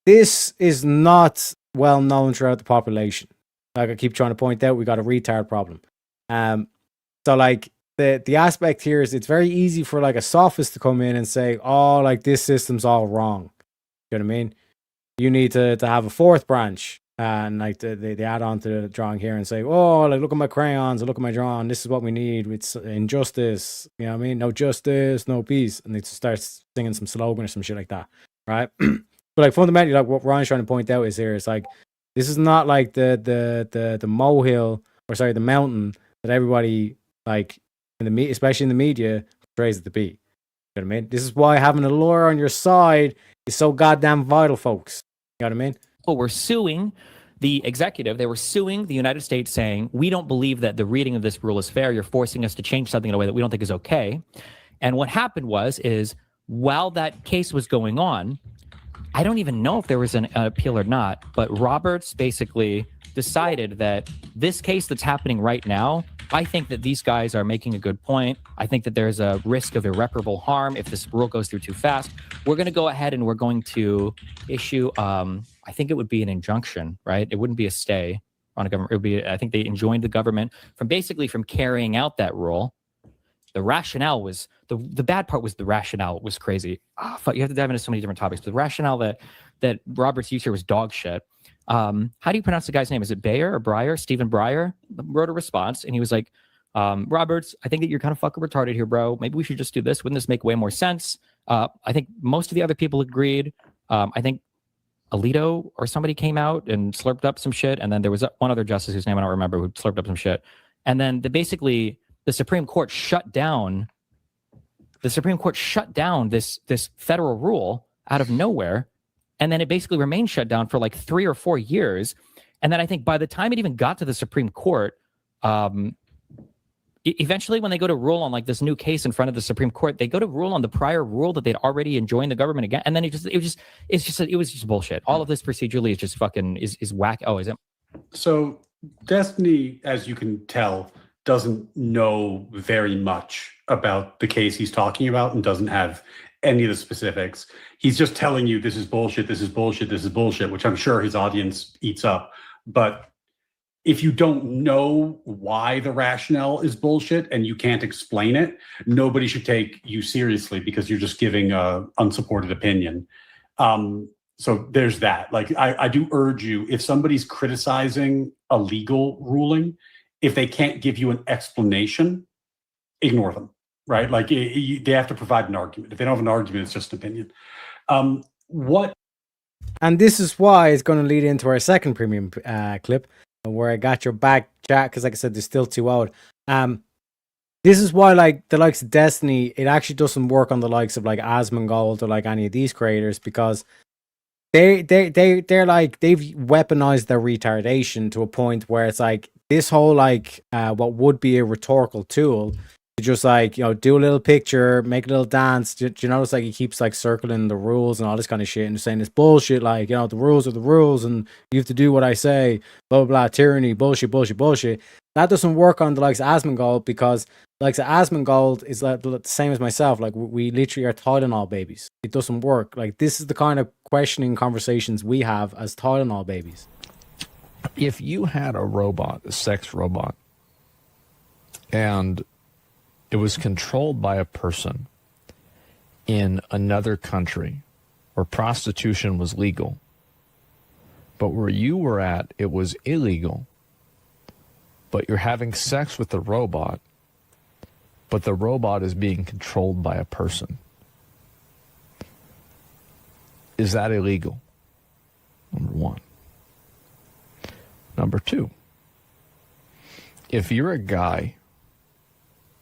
Speaker 2: this is not well known throughout the population. Like I keep trying to point out, we got a retard problem. So like the aspect here is it's very easy for like a sophist to come in and say, oh, like this system's all wrong. You know what I mean? You need to have a fourth branch, and like they add on to the drawing here and say, oh, like look at my crayons, look at my drawing. This is what we need. It's injustice. You know what I mean? No justice, no peace. And they start singing some slogan or some shit like that, right? But like fundamentally, like what Ryan's trying to point out is here is like this is not like the molehill or sorry the mountain that everybody like in the especially in the media portrays it to be. You know what I mean? This is why having a lawyer on your side is so goddamn vital, folks. You know what I mean?
Speaker 8: Well, we're suing the executive. They were suing the United States saying, we don't believe that the reading of this rule is fair. You're forcing us to change something in a way that we don't think is okay. And what happened is while that case was going on, I don't even know if there was an appeal or not, but Roberts basically decided that this case that's happening right now, I think that these guys are making a good point. I think that there's a risk of irreparable harm if this rule goes through too fast. We're going to go ahead and we're going to issue, I think it would be an injunction, right? It wouldn't be a stay on a government. It would be, I think they enjoined the government from carrying out that rule. The rationale was, the bad part was the rationale was crazy. Oh, fuck, you have to dive into so many different topics. The rationale that Roberts used here was dog shit. How do you pronounce the guy's name? Is it Bayer or Breyer? Stephen Breyer wrote a response and he was like, Roberts, I think that you're kind of fucking retarded here, bro. Maybe we should just do this. Wouldn't this make way more sense? I think most of the other people agreed. I think Alito or somebody came out and slurped up some shit. And then there was one other justice whose name I don't remember who slurped up some shit. And then basically the Supreme Court shut down the Supreme Court shut down this federal rule out of nowhere, and then it basically remained shut down for like 3 or 4 years. And then I think by the time it even got to the Supreme Court, eventually when they go to rule on like this new case in front of the Supreme Court, they go to rule on the prior rule that they'd already enjoined the government again. And then it was just bullshit. All of this procedurally is just fucking is whack. Oh, is it?
Speaker 4: So Destiny, as you can tell, doesn't know very much about the case he's talking about and doesn't have any of the specifics. He's just telling you this is bullshit, this is bullshit, this is bullshit, which I'm sure his audience eats up. But if you don't know why the rationale is bullshit and you can't explain it, nobody should take you seriously because you're just giving a unsupported opinion. So there's that. Like, I do urge you, if somebody's criticizing a legal ruling, if they can't give you an explanation, ignore them, right? Like, they have to provide an argument. If they don't have an argument, it's just an opinion.
Speaker 2: And this is why it's going to lead into our second premium clip, where I got your back, chat, because like I said, they're still too out. This is why, like, the likes of Destiny, it actually doesn't work on the likes of like Asmongold or like any of these creators, because they're like, they've weaponized their retardation to a point where it's like this whole like what would be a rhetorical tool to just like, you know, do a little picture, make a little dance. Do you notice like he keeps like circling the rules and all this kind of shit and just saying this bullshit, like, you know, the rules are the rules and you have to do what I say, blah blah blah, tyranny, bullshit. That doesn't work on the likes of Asmongold, because the likes of Asmongold is like the same as myself. Like, we literally are Tylenol babies. It doesn't work. Like, this is the kind of questioning conversations we have as Tylenol babies.
Speaker 7: If you had a robot, a sex robot, and it was controlled by a person in another country where prostitution was legal, but where you were at, it was illegal, but you're having sex with the robot, but the robot is being controlled by a person. Is that illegal? Number one. Number two, if you're a guy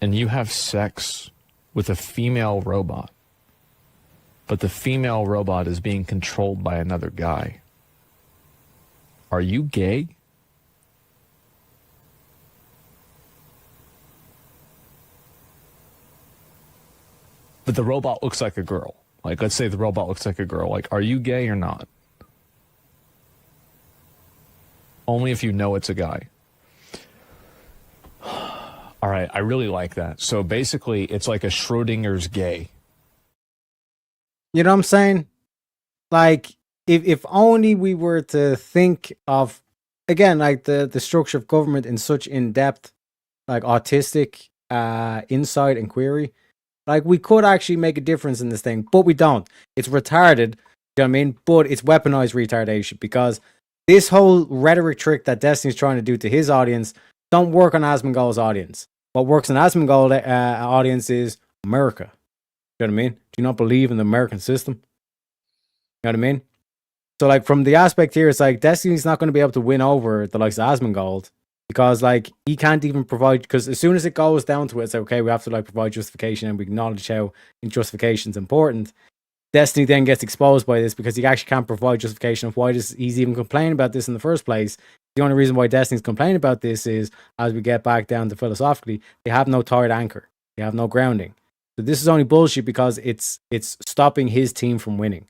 Speaker 7: and you have sex with a female robot, but the female robot is being controlled by another guy, are you gay? But the robot looks like a girl. Like, let's say the robot looks like a girl. Like, are you gay or not? Only if you know it's a guy. All right, I really like that. So basically, it's like a Schrodinger's gay.
Speaker 2: You know what I'm saying? Like, if only we were to think of, again, like the structure of government in such in-depth, like autistic insight and query, like, we could actually make a difference in this thing, but we don't. It's retarded, you know what I mean? But it's weaponized retardation, because this whole rhetoric trick that Destiny's trying to do to his audience don't work on Asmongold's audience. What works on Asmongold's audience is America. You know what I mean? Do you not believe in the American system? You know what I mean? So, like, from the aspect here, it's like Destiny's not going to be able to win over the likes of Asmongold, because, like, he can't even provide, because as soon as it goes down to it, it's like, okay, we have to, like, provide justification, and we acknowledge how justification is important. Destiny then gets exposed by this because he actually can't provide justification of why he's even complaining about this in the first place. The only reason why Destiny's complaining about this is, as we get back down to philosophically, they have no tired anchor. They have no grounding. So this is only bullshit because it's stopping his team from winning.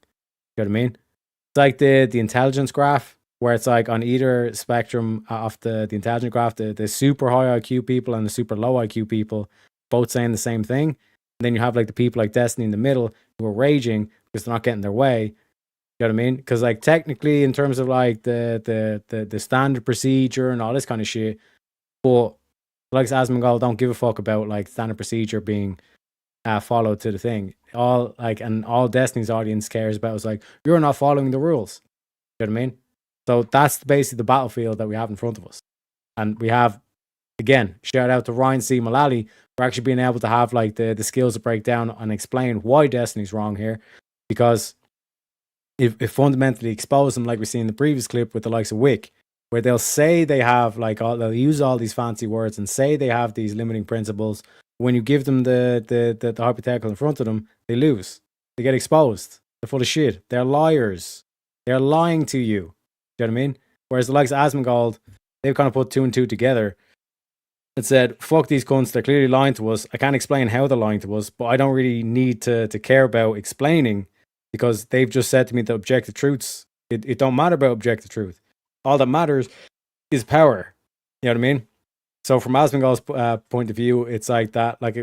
Speaker 2: You know what I mean? It's like the intelligence graph, where it's like on either spectrum of the intelligence graph, the super high IQ people and the super low IQ people both saying the same thing. And then you have like the people like Destiny in the middle who are raging because they're not getting their way. You know what I mean? Because, like, technically, in terms of like the standard procedure and all this kind of shit, but like Asmongold don't give a fuck about like standard procedure being followed to the thing. All Destiny's audience cares about is like, you're not following the rules. You know what I mean? So that's basically the battlefield that we have in front of us. And we have, again, shout out to Ryan C. Mullally for actually being able to have like the skills to break down and explain why Destiny's wrong here. Because it fundamentally expose them, like we see in the previous clip with the likes of Wick, where they'll say they have like they'll use all these fancy words and say they have these limiting principles, When you give them the hypothetical in front of them, they lose. They get exposed. They're full of shit. They're liars. They're lying to you. Do you know what I mean? Whereas the likes of Asmongold, they've kind of put two and two together and said, fuck these cunts, they're clearly lying to us. I can't explain how they're lying to us, but I don't really need to care about explaining because they've just said to me that objective truths, it don't matter about objective truth. All that matters is power. You know what I mean? So from Asmongold's point of view, it's like that, like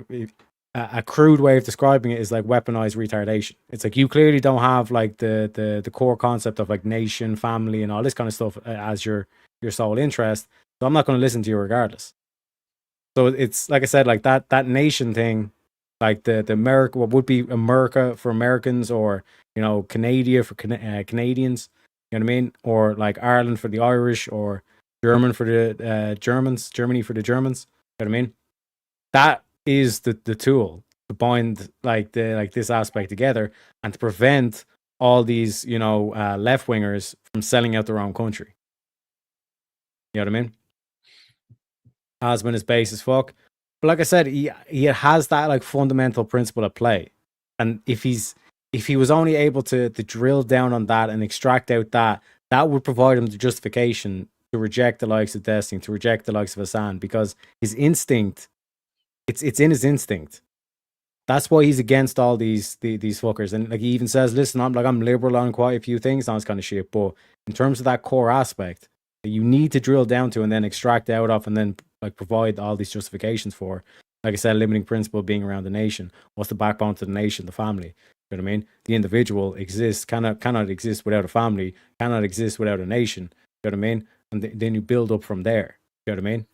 Speaker 2: a crude way of describing it is like weaponized retardation. It's like you clearly don't have like the core concept of like nation, family, and all this kind of stuff as your sole interest. So I'm not going to listen to you regardless. So it's like I said, like that nation thing, like the America, what would be America for Americans, or Canada for Canadians, you know what I mean, or like Ireland for the Irish, or German for the Germans, Germany for the Germans. You know what I mean? That is the tool to bind like this aspect together and to prevent all these left wingers from selling out their own country. You know what I mean? Asman is base as fuck, but like I said, he has that like fundamental principle at play, and if he was only able to drill down on that and extract out that would provide him the justification to reject the likes of Destiny, to reject the likes of Hassan, because his instinct, it's in his instinct. That's why he's against all these fuckers. And like he even says, listen, I'm liberal on quite a few things, all this kind of shit. But in terms of that core aspect that you need to drill down to and then extract out of and then like provide all these justifications for, like I said, limiting principle being around the nation. What's the backbone to the nation? The family. You know what I mean? The individual exists, cannot exist without a family, cannot exist without a nation. You know what I mean? And then you build up from there. You know what I mean?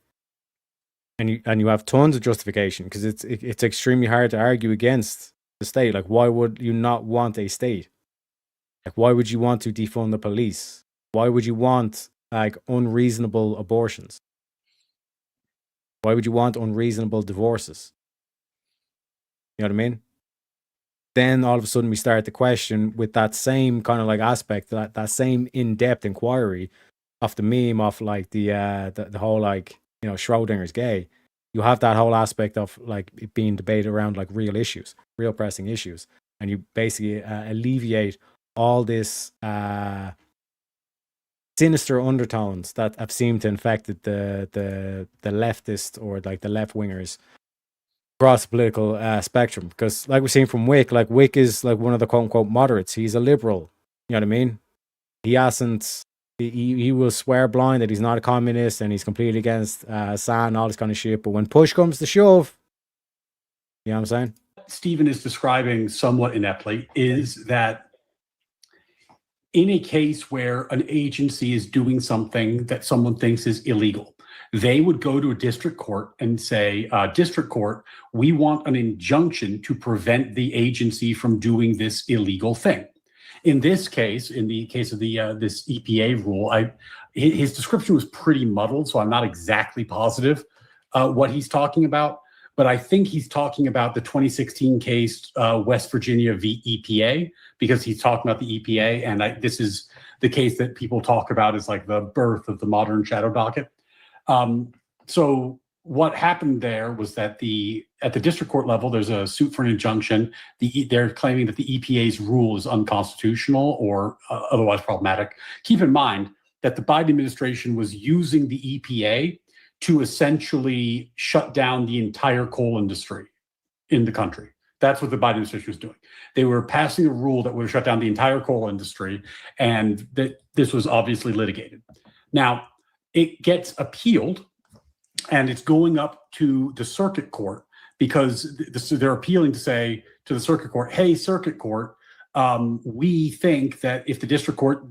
Speaker 2: And you have tons of justification, because it's extremely hard to argue against the state. Like, why would you not want a state? Like, why would you want to defund the police? Why would you want like unreasonable abortions? Why would you want unreasonable divorces? You know what I mean? Then all of a sudden we start to question with that same kind of like aspect, that same in-depth inquiry of the meme of like the whole like, Schrodinger's gay. You have that whole aspect of like it being debated around like real issues, real pressing issues, and you basically alleviate all this sinister undertones that have seemed to infected the leftist or like the left wingers across the political spectrum. Because like we're seeing from Wick, like Wick is like one of the quote unquote moderates. He's a liberal. You know what I mean? He hasn't. He will swear blind that he's not a communist and he's completely against Assad and all this kind of shit. But when push comes to shove, you know what I'm saying?
Speaker 4: Stephen is describing somewhat ineptly is that in a case where an agency is doing something that someone thinks is illegal, they would go to a district court and say, district court, we want an injunction to prevent the agency from doing this illegal thing. In this case, in the case of the this EPA rule, his description was pretty muddled, so I'm not exactly positive what he's talking about. But I think he's talking about the 2016 case, West Virginia v. EPA, because he's talking about the EPA, and this is the case that people talk about as like the birth of the modern shadow docket. So what happened there was that at the district court level, there's a suit for an injunction. They're claiming that the EPA's rule is unconstitutional or otherwise problematic. Keep in mind that the Biden administration was using the EPA to essentially shut down the entire coal industry in the country. That's what the Biden administration was doing. They were passing a rule that would shut down the entire coal industry, and that this was obviously litigated. Now, it gets appealed, and it's going up to the circuit court because they're appealing to say to the circuit court, hey, circuit court, we think that if the district court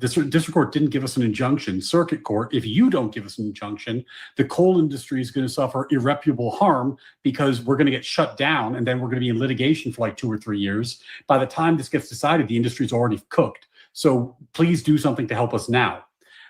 Speaker 4: didn't give us an injunction, circuit court, if you don't give us an injunction, the coal industry is going to suffer irreparable harm because we're going to get shut down and then we're going to be in litigation for like 2 or 3 years. By the time this gets decided, the industry is already cooked. So please do something to help us now.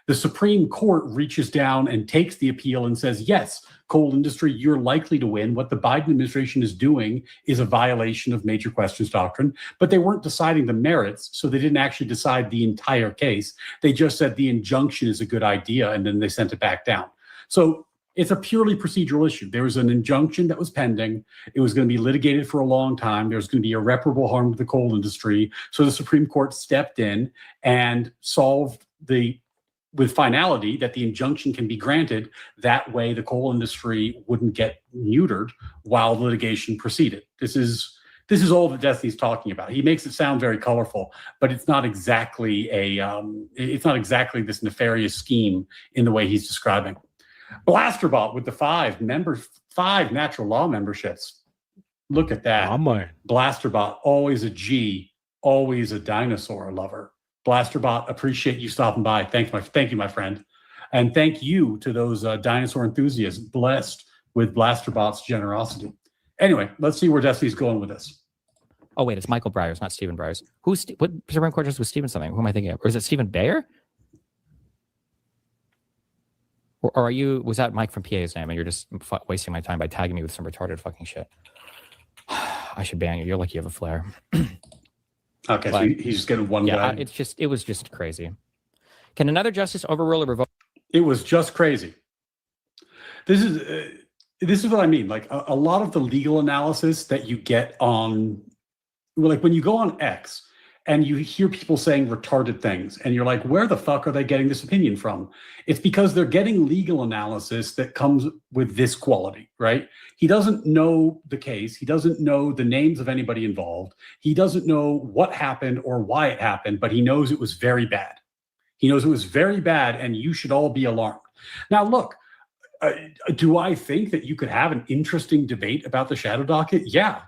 Speaker 4: The Supreme Court reaches down and takes the appeal and says, yes, coal industry, you're likely to win. What the Biden administration is doing is a violation of major questions doctrine, but they weren't deciding the merits, so they didn't actually decide the entire case. They just said the injunction is a good idea, and then they sent it back down. So It's a purely procedural issue. There was an injunction that was pending. It was going to be litigated for a long time. There's going to be irreparable harm to the coal industry. So the Supreme Court stepped in and solved with finality that the injunction can be granted. That way the coal industry wouldn't get neutered while the litigation proceeded. This is all that Destiny's talking about. He makes it sound very colorful, but it's not exactly this nefarious scheme in the way he's describing. Blasterbot with the 5 natural law memberships. Look at that. Blasterbot, always a G, always a dinosaur lover. Blasterbot, appreciate you stopping by. Thank you, my friend. And thank you to those dinosaur enthusiasts blessed with Blasterbot's generosity. Anyway, let's see where Destiny's going with this.
Speaker 8: Oh, wait, it's Michael Briers, not Stephen Briers. What Supreme Court Justice was Stephen something? Who am I thinking of? Or is it Stephen Bayer? Or was that Mike from PA's name and you're just wasting my time by tagging me with some retarded fucking shit? I should ban you. You're lucky you have a flare.
Speaker 4: Okay, so he's just getting one guy.
Speaker 8: It was just crazy. Can another justice overrule or revoke?
Speaker 4: It was just crazy. This is what I mean. Like a lot of the legal analysis that you get on, like when you go on X and you hear people saying retarded things and you're like, where the fuck are they getting this opinion from? It's because they're getting legal analysis that comes with this quality, right? He doesn't know the case. He doesn't know the names of anybody involved. He doesn't know what happened or why it happened, but he knows it was very bad. He knows it was very bad and you should all be alarmed. Now, look, do I think that you could have an interesting debate about the shadow docket? Yeah.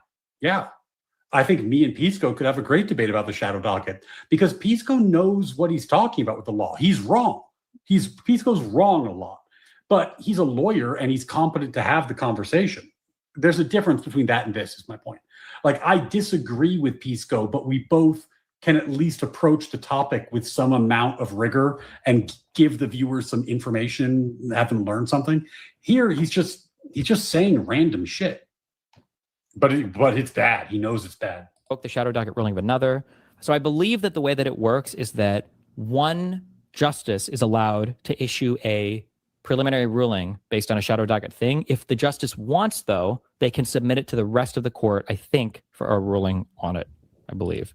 Speaker 4: I think me and Pisco could have a great debate about the shadow docket because Pisco knows what he's talking about with the law. He's wrong. Pisco's wrong a lot, but he's a lawyer and he's competent to have the conversation. There's a difference between that and this is my point. Like I disagree with Pisco, but we both can at least approach the topic with some amount of rigor and give the viewers some information, have them learn something. Here, he's just saying random shit. But it's bad. He knows it's bad.
Speaker 8: The shadow docket ruling of another. So I believe that the way that it works is that one justice is allowed to issue a preliminary ruling based on a shadow docket thing. If the justice wants, though, they can submit it to the rest of the court, I think, for a ruling on it, I believe.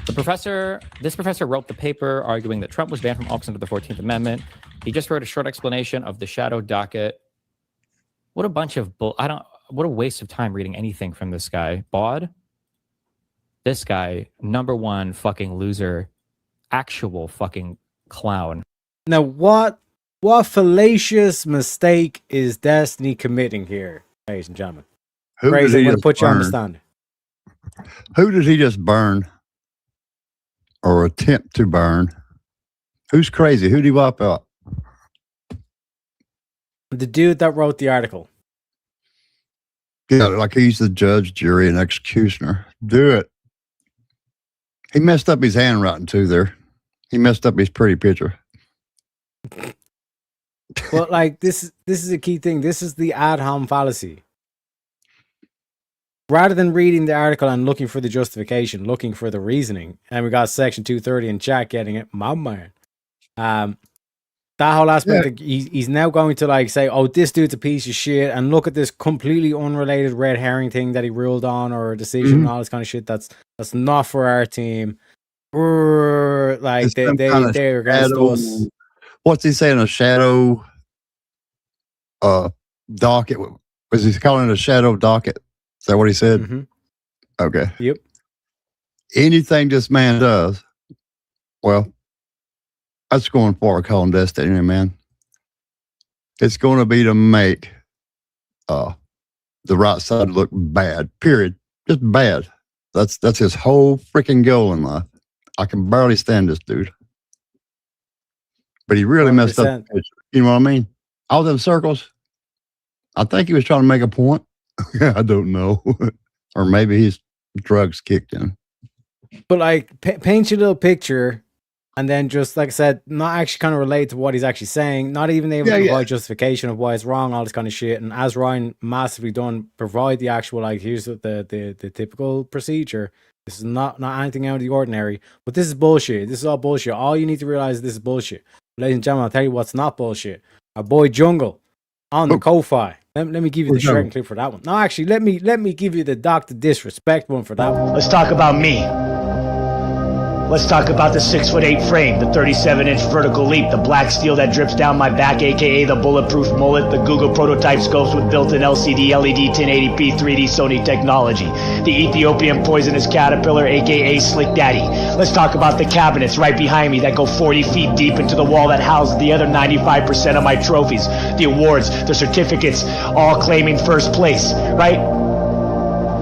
Speaker 8: This professor wrote the paper arguing that Trump was banned from office under the 14th Amendment. He just wrote a short explanation of the shadow docket. What a bunch of what a waste of time reading anything from this guy. Baud? This guy, #1 fucking loser, actual fucking clown.
Speaker 2: Now, what fallacious mistake is Destiny committing here, ladies and gentlemen? Crazy, I'm going to put you on the stand.
Speaker 11: Who did he just burn? Or attempt to burn? Who's crazy? Who did he wipe out?
Speaker 2: The dude that wrote the article.
Speaker 11: Yeah, like he's the judge, jury, and executioner. Do it. He messed up his handwriting too there. He messed up his pretty picture.
Speaker 2: Well, like this is a key thing. This is the ad hom fallacy. Rather than reading the article and looking for the justification, looking for the reasoning, and we got Section 230 and Jack getting it, my man. That whole aspect, he's now going to like say, "Oh, this dude's a piece of shit," and look at this completely unrelated red herring thing that he ruled on or a decision and all this kind of shit. That's not for our team. Like they're against us.
Speaker 11: What's he saying? A shadow docket? Was he calling it a shadow docket? Is that what he said?
Speaker 2: Mm-hmm.
Speaker 11: Okay.
Speaker 2: Yep.
Speaker 11: Anything this man does, well, that's going far calling Destiny, man. It's going to be to make the right side look bad, period. Just bad. That's his whole freaking goal in life. I can barely stand this dude. But he really 100%. Messed up. You know what I mean? All them circles, I think he was trying to make a point. I don't know. Or maybe his drugs kicked in.
Speaker 2: But like, paint your little picture and then just like I said, not actually kind of relate to what he's actually saying, not even able to provide justification of why it's wrong, all this kind of shit. And as Ryan massively done, provide the actual like here's the typical procedure. This is not anything out of the ordinary, but this is bullshit. This is all bullshit. All you need to realize is this is bullshit. Ladies and gentlemen, I'll tell you what's not bullshit. Our boy Jungle on the Ko-Fi. Let me give you the shirt and clip for that one. No, actually, let me give you the Dr. Disrespect one for that one.
Speaker 10: Let's talk about me. Let's talk about the 6'8" frame, the 37-inch vertical leap, the black steel that drips down my back, aka the bulletproof mullet, the Google prototype scopes with built-in LCD, LED 1080p 3D Sony technology, the Ethiopian poisonous caterpillar, aka Slick Daddy. Let's talk about the cabinets right behind me that go 40 feet deep into the wall that houses the other 95% of my trophies, the awards, the certificates, all claiming first place, right?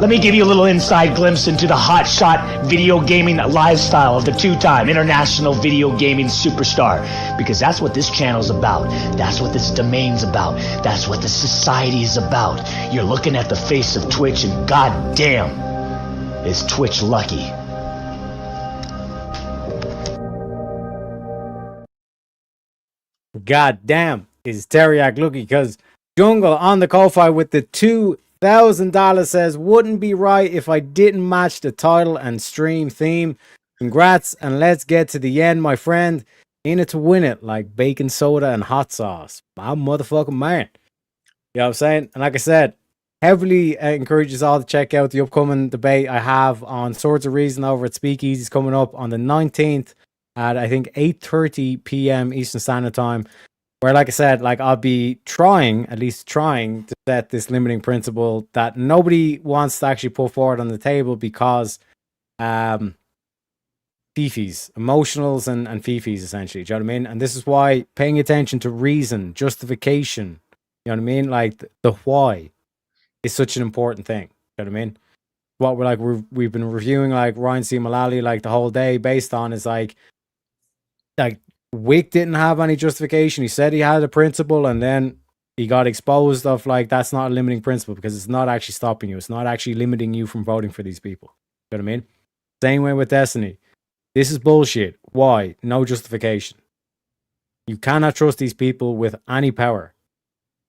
Speaker 10: Let me give you a little inside glimpse into the hotshot video gaming lifestyle of the two-time international video gaming superstar. Because that's what this channel's about. That's what this domain's about. That's what the society is about. You're looking at the face of Twitch and goddamn, is Twitch lucky.
Speaker 2: God damn, is Teriak lucky? Because Jungle on the Ko-Fi with the $2,000 says, wouldn't be right if I didn't match the title and stream theme. Congrats, and let's get to the end, my friend. In it to win it, like baking soda and hot sauce. My motherfucking man. You know what I'm saying? And like I said, heavily encourages all to check out the upcoming debate I have on Swords of Reason over at Speakeasy's coming up on the 19th at, I think, 8:30 p.m. Eastern Standard Time. Where, like I said, like I'll be at least trying to set this limiting principle that nobody wants to actually put forward on the table because fifis, emotionals and fifis, essentially. Do you know what I mean? And this is why paying attention to reason, justification, you know what I mean? Like the why is such an important thing. You know what I mean? What we're like, we've been reviewing like Ryan C. Mullally like the whole day based on is like Wick didn't have any justification. He said he had a principle, and then he got exposed of like that's not a limiting principle because it's not actually stopping you. It's not actually limiting you from voting for these people. You know what I mean? Same way with Destiny. This is bullshit. Why? No justification. You cannot trust these people with any power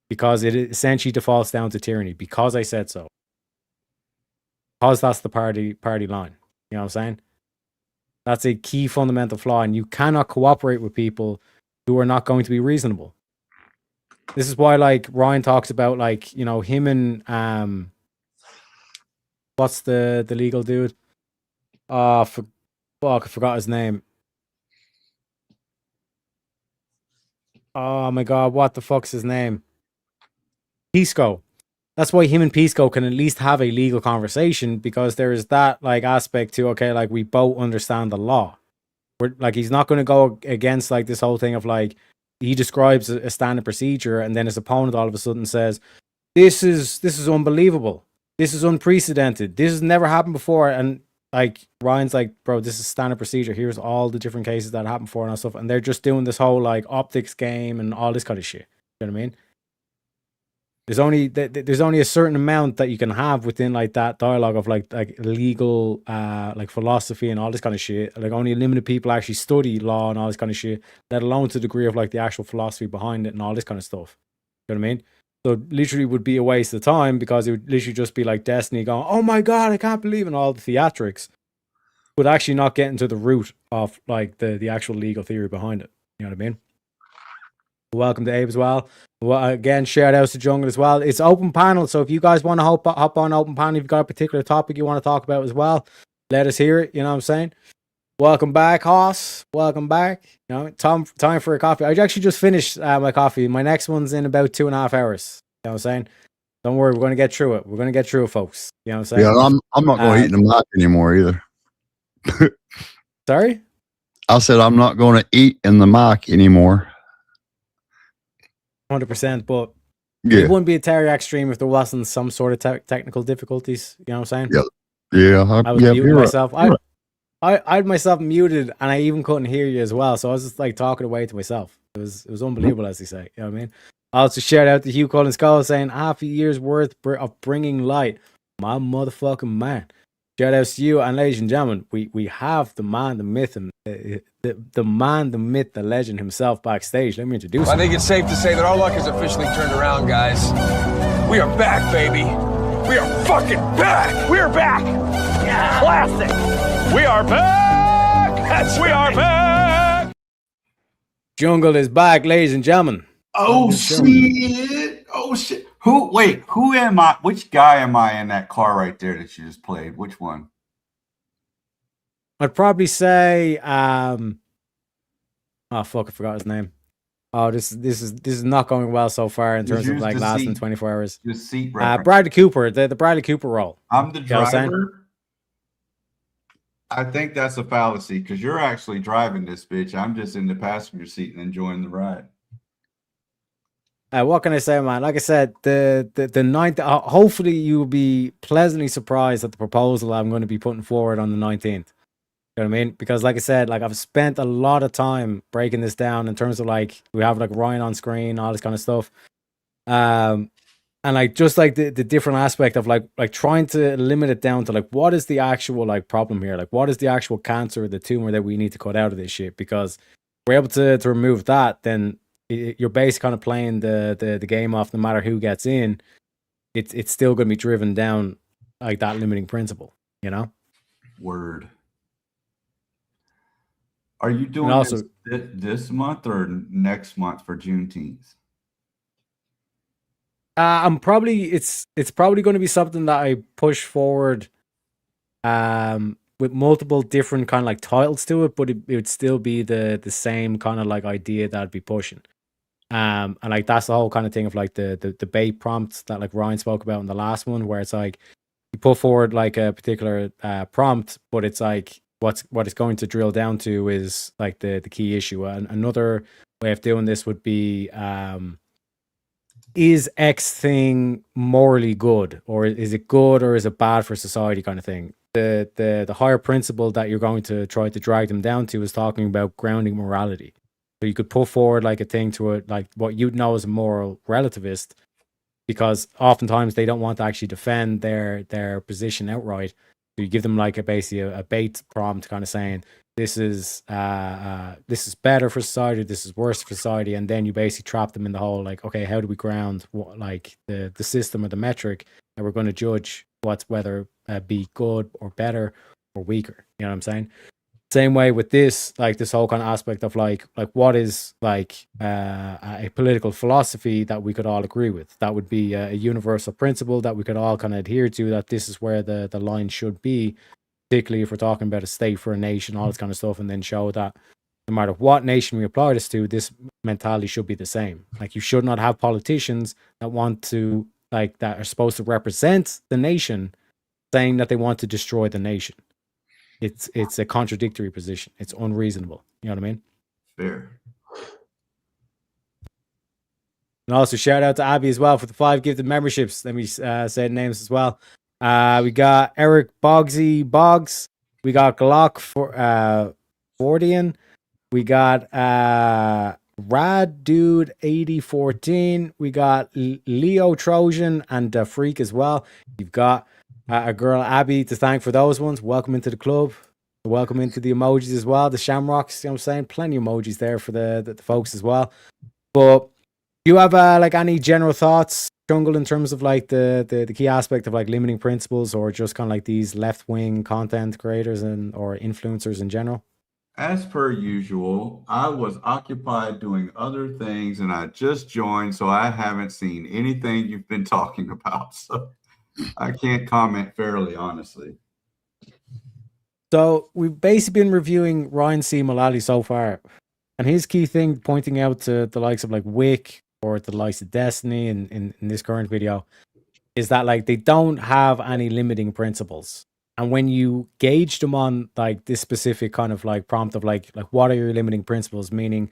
Speaker 2: because it essentially defaults down to tyranny. Because I said so. Because that's the party line. You know what I'm saying? That's a key fundamental flaw, and you cannot cooperate with people who are not going to be reasonable. This is why, like, Ryan talks about, like, you know, him and what's the legal dude? I forgot his name. Oh my god, what the fuck's his name? Pisco. That's why him and Pisco can at least have a legal conversation, because there is that like aspect to, okay, like we both understand the law. We're like, he's not going to go against like this whole thing of like, he describes a standard procedure and then his opponent all of a sudden says, this is unbelievable. This is unprecedented. This has never happened before. And like Ryan's like, bro, this is standard procedure. Here's all the different cases that happened before and all stuff. And they're just doing this whole like optics game and all this kind of shit. You know what I mean? There's only a certain amount that you can have within like that dialogue of like legal like philosophy and all this kind of shit. Like only limited people actually study law and all this kind of shit, let alone to the degree of like the actual philosophy behind it and all this kind of stuff. You know what I mean? So it literally would be a waste of time because it would literally just be like Destiny going, oh my god, I can't believe in all the theatrics, but actually not getting to the root of like the actual legal theory behind it. You know what I mean? Welcome to Abe as well. Well, again, shout outs to Jungle as well. It's open panel, so if you guys want to hop on open panel, if you've got a particular topic you want to talk about as well, let us hear it. You know what I'm saying? Welcome back, Hoss. Welcome back. You know, time for a coffee. I actually just finished my coffee. My next one's in about 2.5 hours. You know what I'm saying? Don't worry, we're going to get through it. We're going to get through it, folks. You know what I'm saying?
Speaker 11: Yeah, I'm not going to eat in the mic anymore either.
Speaker 2: Sorry?
Speaker 11: I said I'm not going to eat in the mic anymore.
Speaker 2: 100%, but
Speaker 11: yeah,
Speaker 2: it wouldn't be a Teriak stream if there wasn't some sort of technical difficulties. You know what I'm saying?
Speaker 11: Yeah.
Speaker 2: I was muting myself. I had myself muted, and I even couldn't hear you as well. So I was just like talking away to myself. It was unbelievable, as they say. You know what I mean? Also, shout out to Hugh Collins Cole saying half a year's worth of bringing light. My motherfucking man. Shout outs to you, and ladies and gentlemen, we have the man, the myth, and the man, the myth, the legend himself backstage. Let me introduce
Speaker 12: I
Speaker 2: him.
Speaker 12: think it's safe to say that our luck has officially turned around, guys. We are back, baby. We are fucking back. We are back. Yeah. Classic. We are back. We are back.
Speaker 2: Jungle is back, ladies and gentlemen.
Speaker 22: Oh shit! Oh shit! Who am I? Which guy am I in that car right there that you just played? Which one?
Speaker 2: I'd probably say oh fuck, I forgot his name. Oh, this is not going well so far in terms of like lasting 24 hours.
Speaker 22: Just seat reference.
Speaker 2: Bradley Cooper, the Bradley Cooper role.
Speaker 22: I'm the
Speaker 2: You know what I'm saying?
Speaker 22: driver. I think that's a fallacy because you're actually driving this bitch. I'm just in the passenger seat and enjoying the ride.
Speaker 2: What can I say, man? Like I said, the ninth. Hopefully, you'll be pleasantly surprised at the proposal I'm going to be putting forward on the 19th. You know what I mean? Because, like I said, like I've spent a lot of time breaking this down in terms of like we have like Ryan on screen, all this kind of stuff, and like just like the different aspect of like trying to limit it down to like what is the actual like problem here? Like what is the actual cancer, the tumor that we need to cut out of this shit? Because if we're able to remove that, then you're basically kind of playing the game off. No matter who gets in, it's still going to be driven down like that limiting principle, you know.
Speaker 22: Word. Are you doing
Speaker 2: also,
Speaker 22: this month or next month for Juneteenth?
Speaker 2: I'm probably it's probably going to be something that I push forward, with multiple different kind of like titles to it, but it would still be the same kind of like idea that I'd be pushing. And like that's the whole kind of thing of like the debate prompts that like Ryan spoke about in the last one, where it's like you put forward like a particular prompt, but it's like what it's going to drill down to is like the key issue. And another way of doing this would be is X thing morally good, or is it good, or is it bad for society, kind of thing. The higher principle that you're going to try to drag them down to is talking about grounding morality. So you could put forward like a thing to it, like what you'd know as a moral relativist, because oftentimes they don't want to actually defend their position outright. So you give them like basically a bait prompt, kind of saying this is better for society, this is worse for society, and then you basically trap them in the whole like, okay, how do we ground what, like the system or the metric that we're going to judge what's whether be good or better or weaker? You know what I'm saying? Same way with this, like this whole kind of aspect of like what is like a political philosophy that we could all agree with. That would be a universal principle that we could all kind of adhere to, that this is where the line should be, particularly if we're talking about a state for a nation, all this kind of stuff, and then show that no matter what nation we apply this to, this mentality should be the same. Like you should not have politicians that want to like that are supposed to represent the nation saying that they want to destroy the nation. It's a contradictory position. It's unreasonable. You know what I mean?
Speaker 22: Fair.
Speaker 2: And also shout out to Abby as well for the 5 gifted memberships. Let me say the names as well. We got Eric Boggs. We got Glock for Fordian. We got Rad Dude 8014. We got Leo Trojan and Freak as well. You've got a girl Abby to thank for those ones. Welcome into the club. Welcome into the emojis as well. The shamrocks, you know what I'm saying? Plenty of emojis there for the folks as well. But do you have like any general thoughts, Jungle, in terms of like the key aspect of like limiting principles, or just kind of like these left-wing content creators and or influencers in general?
Speaker 22: As per usual, I was occupied doing other things and I just joined, so I haven't seen anything you've been talking about. So I can't comment fairly, honestly.
Speaker 2: So we've basically been reviewing Ryan C. Mullally so far, and his key thing, pointing out to the likes of like Wick or the likes of Destiny in this current video, is that like they don't have any limiting principles. And when you gauge them on like this specific kind of like prompt of like what are your limiting principles, meaning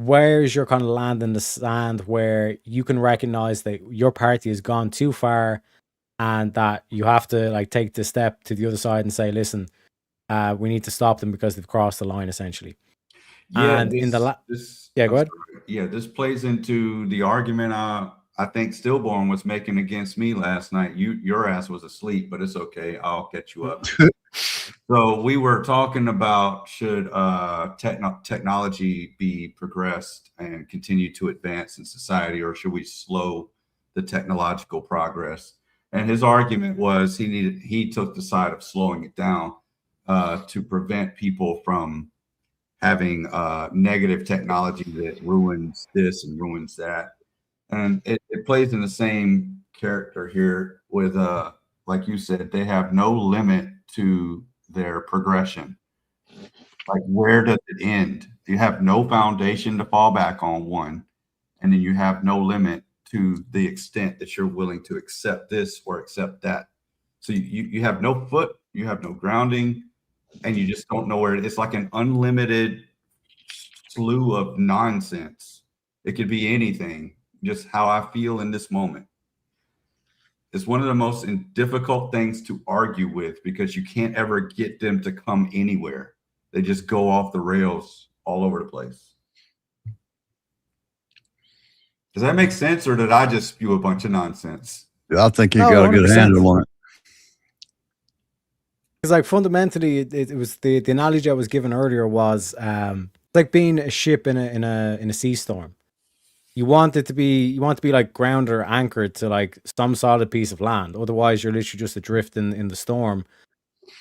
Speaker 2: where's your kind of land in the sand where you can recognize that your party has gone too far and that you have to like take the step to the other side and say, listen, we need to stop them because they've crossed the line, essentially.
Speaker 22: Yeah,
Speaker 2: And in the
Speaker 22: yeah,
Speaker 2: go ahead.
Speaker 22: Yeah, this plays into the argument I think Stillborn was making against me last night. Your ass was asleep, but it's okay. I'll catch you up. So we were talking about should technology be progressed and continue to advance in society, or should we slow the technological progress? And his argument was he took the side of slowing it down to prevent people from having negative technology that ruins this and ruins that. And it plays in the same character here with like you said, they have no limit to their progression. Like, where does it end? You have no foundation to fall back on, one, and then you have no limit to the extent that you're willing to accept this or accept that. So you have no foot, you have no grounding, and you just don't know where it's like an unlimited slew of nonsense. It could be anything, just how I feel in this moment. It's one of the most difficult things to argue with because you can't ever get them to come anywhere. They just go off the rails all over the place. Does that make sense, or did I just spew a bunch of nonsense?
Speaker 11: I think you got a good handle on it.
Speaker 2: Because like fundamentally, it was the analogy I was given earlier was like being a ship in a sea storm. You want it to be like grounded or anchored to like some solid piece of land. Otherwise, you're literally just adrift in the storm.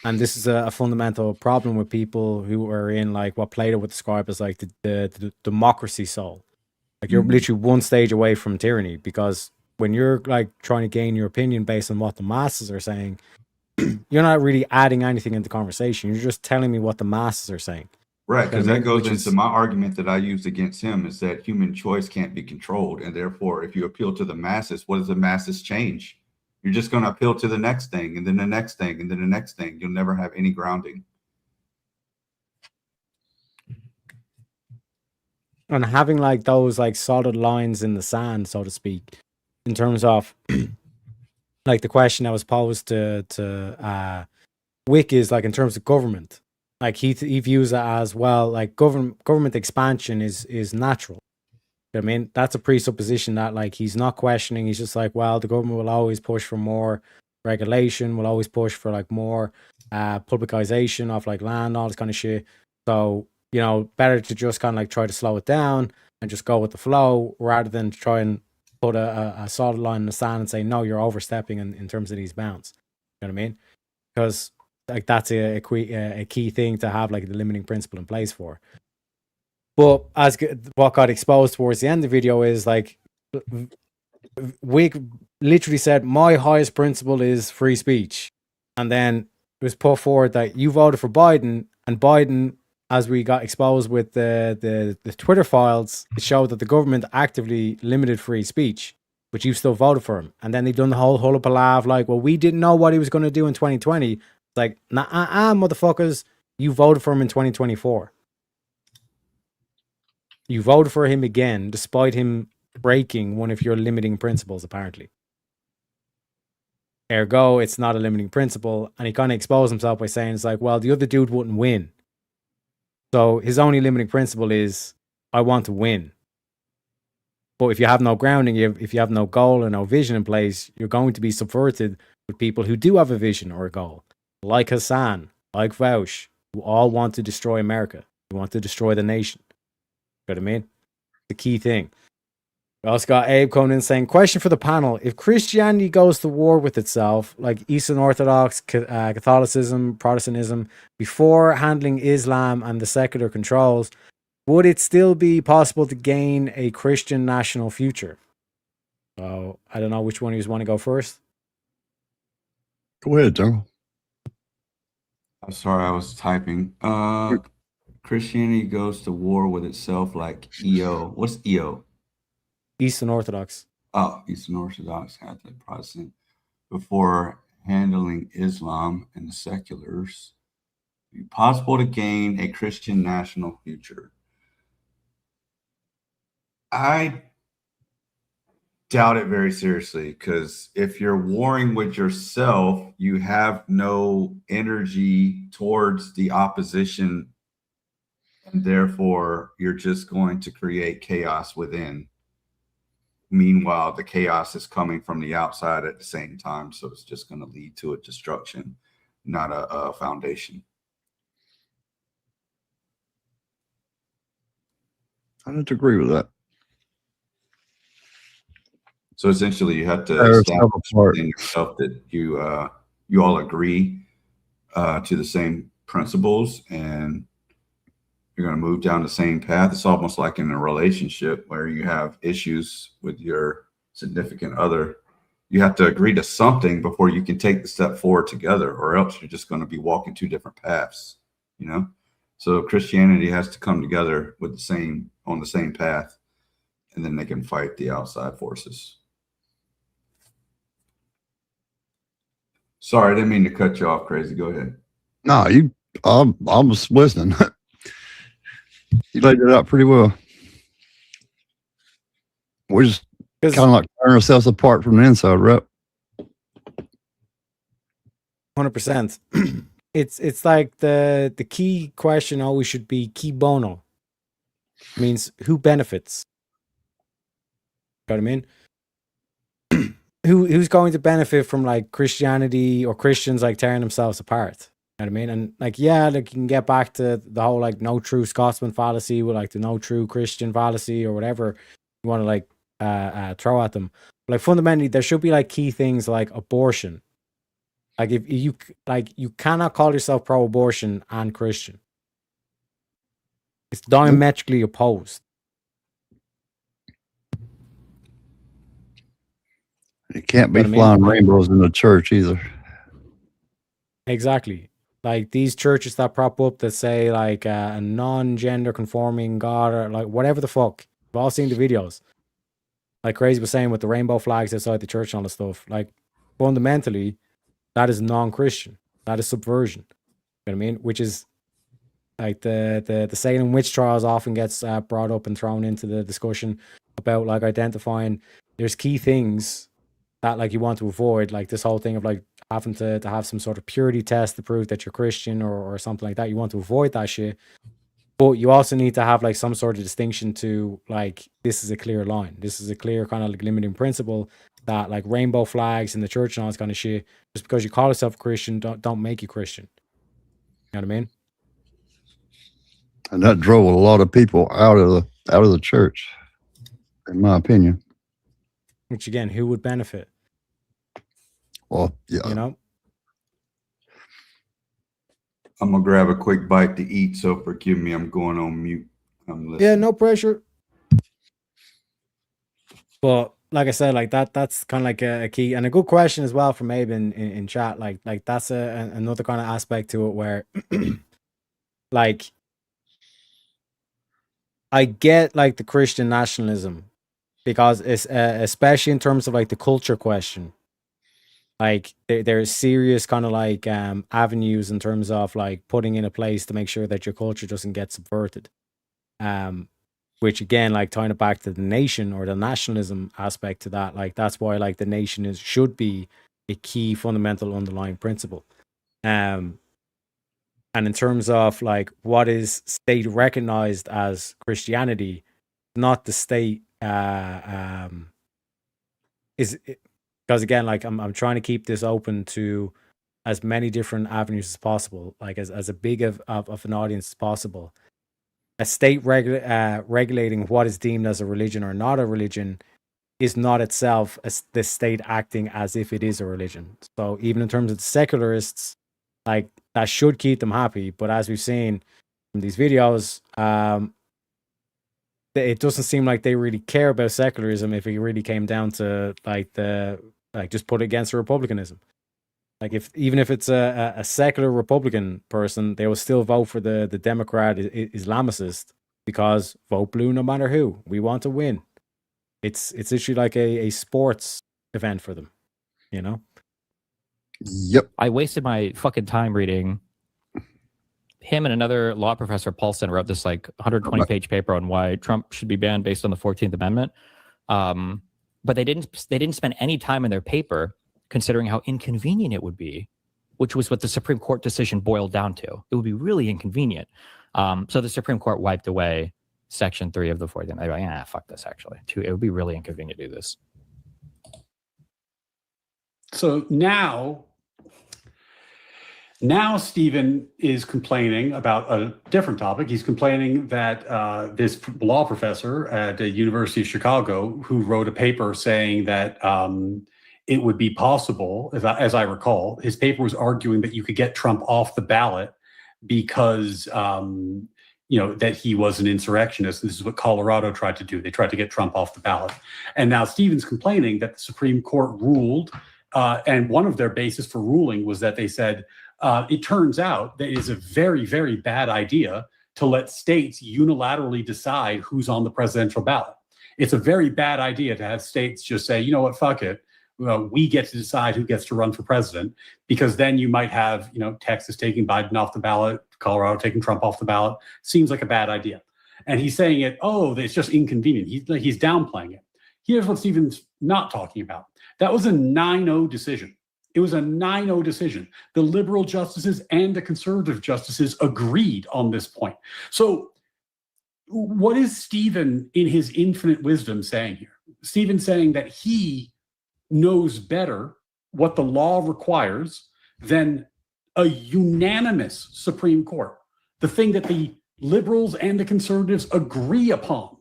Speaker 2: And this is a fundamental problem with people who are in like what Plato would describe as like the democracy soul. Like you're literally one stage away from tyranny, because when you're like trying to gain your opinion based on what the masses are saying, you're not really adding anything into conversation. You're just telling me what the masses are saying.
Speaker 22: Right, because that goes into my argument that I used against him, is that human choice can't be controlled. And therefore, if you appeal to the masses, what does the masses change? You're just going to appeal to the next thing, and then the next thing, and then the next thing. You'll never have any grounding.
Speaker 2: And having like those like solid lines in the sand, so to speak, in terms of like the question that was posed to Wick is like in terms of government. Like he views it as, well, like government expansion is natural. I mean, that's a presupposition that like he's not questioning. He's just like, well, the government will always push for more regulation, will always push for like more publicization of like land, all this kind of shit. So, you know, better to just kind of like try to slow it down and just go with the flow rather than try and put a solid line in the sand and say, no, you're overstepping in terms of these bounds. You know what I mean? Because like that's a key thing to have like the limiting principle in place for. But as what got exposed towards the end of the video is like Wick literally said, my highest principle is free speech. And then it was put forward that you voted for Biden, and Biden, as we got exposed with the Twitter files, it showed that the government actively limited free speech, but you still voted for him. And then they've done the whole hullabaloo like, well, we didn't know what he was going to do in 2020. Like, nah, motherfuckers, you voted for him in 2024. You voted for him again, despite him breaking one of your limiting principles, apparently. Ergo, it's not a limiting principle. And he kind of exposed himself by saying, it's like, well, the other dude wouldn't win. So his only limiting principle is, I want to win. But if you have no grounding, if you have no goal or no vision in place, you're going to be subverted with people who do have a vision or a goal. Like Hassan, like Vaush, who all want to destroy America, who want to destroy the nation. You know what I mean? The key thing. We also got Abe coming in saying, question for the panel. If Christianity goes to war with itself, like Eastern Orthodox, Catholicism, Protestantism, before handling Islam and the secular controls, would it still be possible to gain a Christian national future? So I don't know which one of you want to go first.
Speaker 11: Go ahead, Daryl.
Speaker 22: I'm sorry, I was typing. Christianity goes to war with itself like EO. What's EO?
Speaker 2: Eastern Orthodox.
Speaker 22: Oh, Eastern Orthodox, Catholic, Protestant. Before handling Islam and the seculars, it'd be possible to gain a Christian national future. I doubt it very seriously, because if you're warring with yourself, you have no energy towards the opposition, and therefore you're just going to create chaos within. Meanwhile, the chaos is coming from the outside at the same time, so it's just going to lead to a destruction, not a foundation.
Speaker 11: I don't agree with that.
Speaker 22: So essentially, you have to
Speaker 11: There's
Speaker 22: establish
Speaker 11: several
Speaker 22: within yourself that you all agree to the same principles, and you're going to move down the same path. It's almost like in a relationship where you have issues with your significant other. You have to agree to something before you can take the step forward together, or else you're just going to be walking two different paths, you know? So Christianity has to come together with on the same path, and then they can fight the outside forces. Sorry, I didn't mean to cut you off, Crazy. Go ahead.
Speaker 11: No, I was listening. You laid it out pretty well. We're just kind of like tearing ourselves apart from the inside, right?
Speaker 2: 100%. It's like the key question always should be key bono. Means who benefits. You know what I mean? Who's going to benefit from like Christianity or Christians like tearing themselves apart? You know what I mean? And like, yeah, like you can get back to the whole like no true Scotsman fallacy with like the no true Christian fallacy or whatever you want to like throw at them. But like fundamentally, there should be like key things like abortion. Like if you cannot call yourself pro-abortion and Christian. It's diametrically opposed.
Speaker 11: You can't be flying rainbows in the church either.
Speaker 2: Exactly. Like these churches that prop up that say like a non-gender conforming God or like whatever the fuck. We've all seen the videos. Like Crazy was saying with the rainbow flags outside the church and all the stuff. Like fundamentally, that is non-Christian. That is subversion. You know what I mean? Which is like the Salem witch trials often gets brought up and thrown into the discussion about like identifying there's key things that like you want to avoid, like this whole thing of like having to have some sort of purity test to prove that you're Christian or something like that. You want to avoid that shit. But you also need to have like some sort of distinction to like, this is a clear line. This is a clear kind of like limiting principle that like rainbow flags in the church and all this kind of shit, just because you call yourself a Christian, don't make you Christian. You know what I mean?
Speaker 11: And that drove a lot of people out of the church, in my opinion.
Speaker 2: Which again, who would benefit?
Speaker 11: Well, yeah.
Speaker 2: You know?
Speaker 22: I'm going to grab a quick bite to eat, so forgive me. I'm going on mute. I'm listening.
Speaker 2: Yeah, no pressure. But like I said, like that's kind of like a key and a good question as well from Abe in chat. Like that's another kind of aspect to it where like I get like the Christian nationalism because it's especially in terms of like the culture question. Like there's serious kind of like avenues in terms of like putting in a place to make sure that your culture doesn't get subverted. Which again, like tying it back to the nation or the nationalism aspect to that, like that's why like the nation should be a key fundamental underlying principle. And in terms of like what is state recognized as Christianity, not the state is. Because again, like I'm trying to keep this open to as many different avenues as possible, like as a big of an audience as possible. A state regulating what is deemed as a religion or not a religion is not itself the state acting as if it is a religion. So even in terms of the secularists, like that should keep them happy. But as we've seen from these videos, it doesn't seem like they really care about secularism if it really came down to like just put it against republicanism. Like even if it's a secular Republican person, they will still vote for the Democrat Islamicist because vote blue no matter who. We want to win. It's literally like a sports event for them, you know?
Speaker 11: Yep.
Speaker 8: I wasted my fucking time reading. Him and another law professor, Paulson, wrote this like 120-page paper on why Trump should be banned based on the 14th Amendment. But they didn't spend any time in their paper considering how inconvenient it would be, which was what the Supreme Court decision boiled down to. It would be really inconvenient. So the Supreme Court wiped away Section 3 of the 14th Amendment. They're like, fuck this, actually. It would be really inconvenient to do this.
Speaker 4: So now Now Stephen is complaining about a different topic. He's complaining that this law professor at the University of Chicago, who wrote a paper saying that it would be possible, as I recall, his paper was arguing that you could get Trump off the ballot because that he was an insurrectionist. This is what Colorado tried to do. They tried to get Trump off the ballot. And now Stephen's complaining that the Supreme Court ruled, and one of their basis for ruling was that they said, it turns out that it is a very, very bad idea to let states unilaterally decide who's on the presidential ballot. It's a very bad idea to have states just say, you know what, fuck it. We get to decide who gets to run for president, because then you might have, Texas taking Biden off the ballot, Colorado taking Trump off the ballot. Seems like a bad idea. And he's saying it's just inconvenient. He's downplaying it. Here's what Stephen's not talking about. That was a 9-0 decision. It was a 9-0 decision. The liberal justices and the conservative justices agreed on this point. So what is Stephen, in his infinite wisdom, saying here? Stephen's saying that he knows better what the law requires than a unanimous Supreme Court, the thing that the liberals and the conservatives agree upon.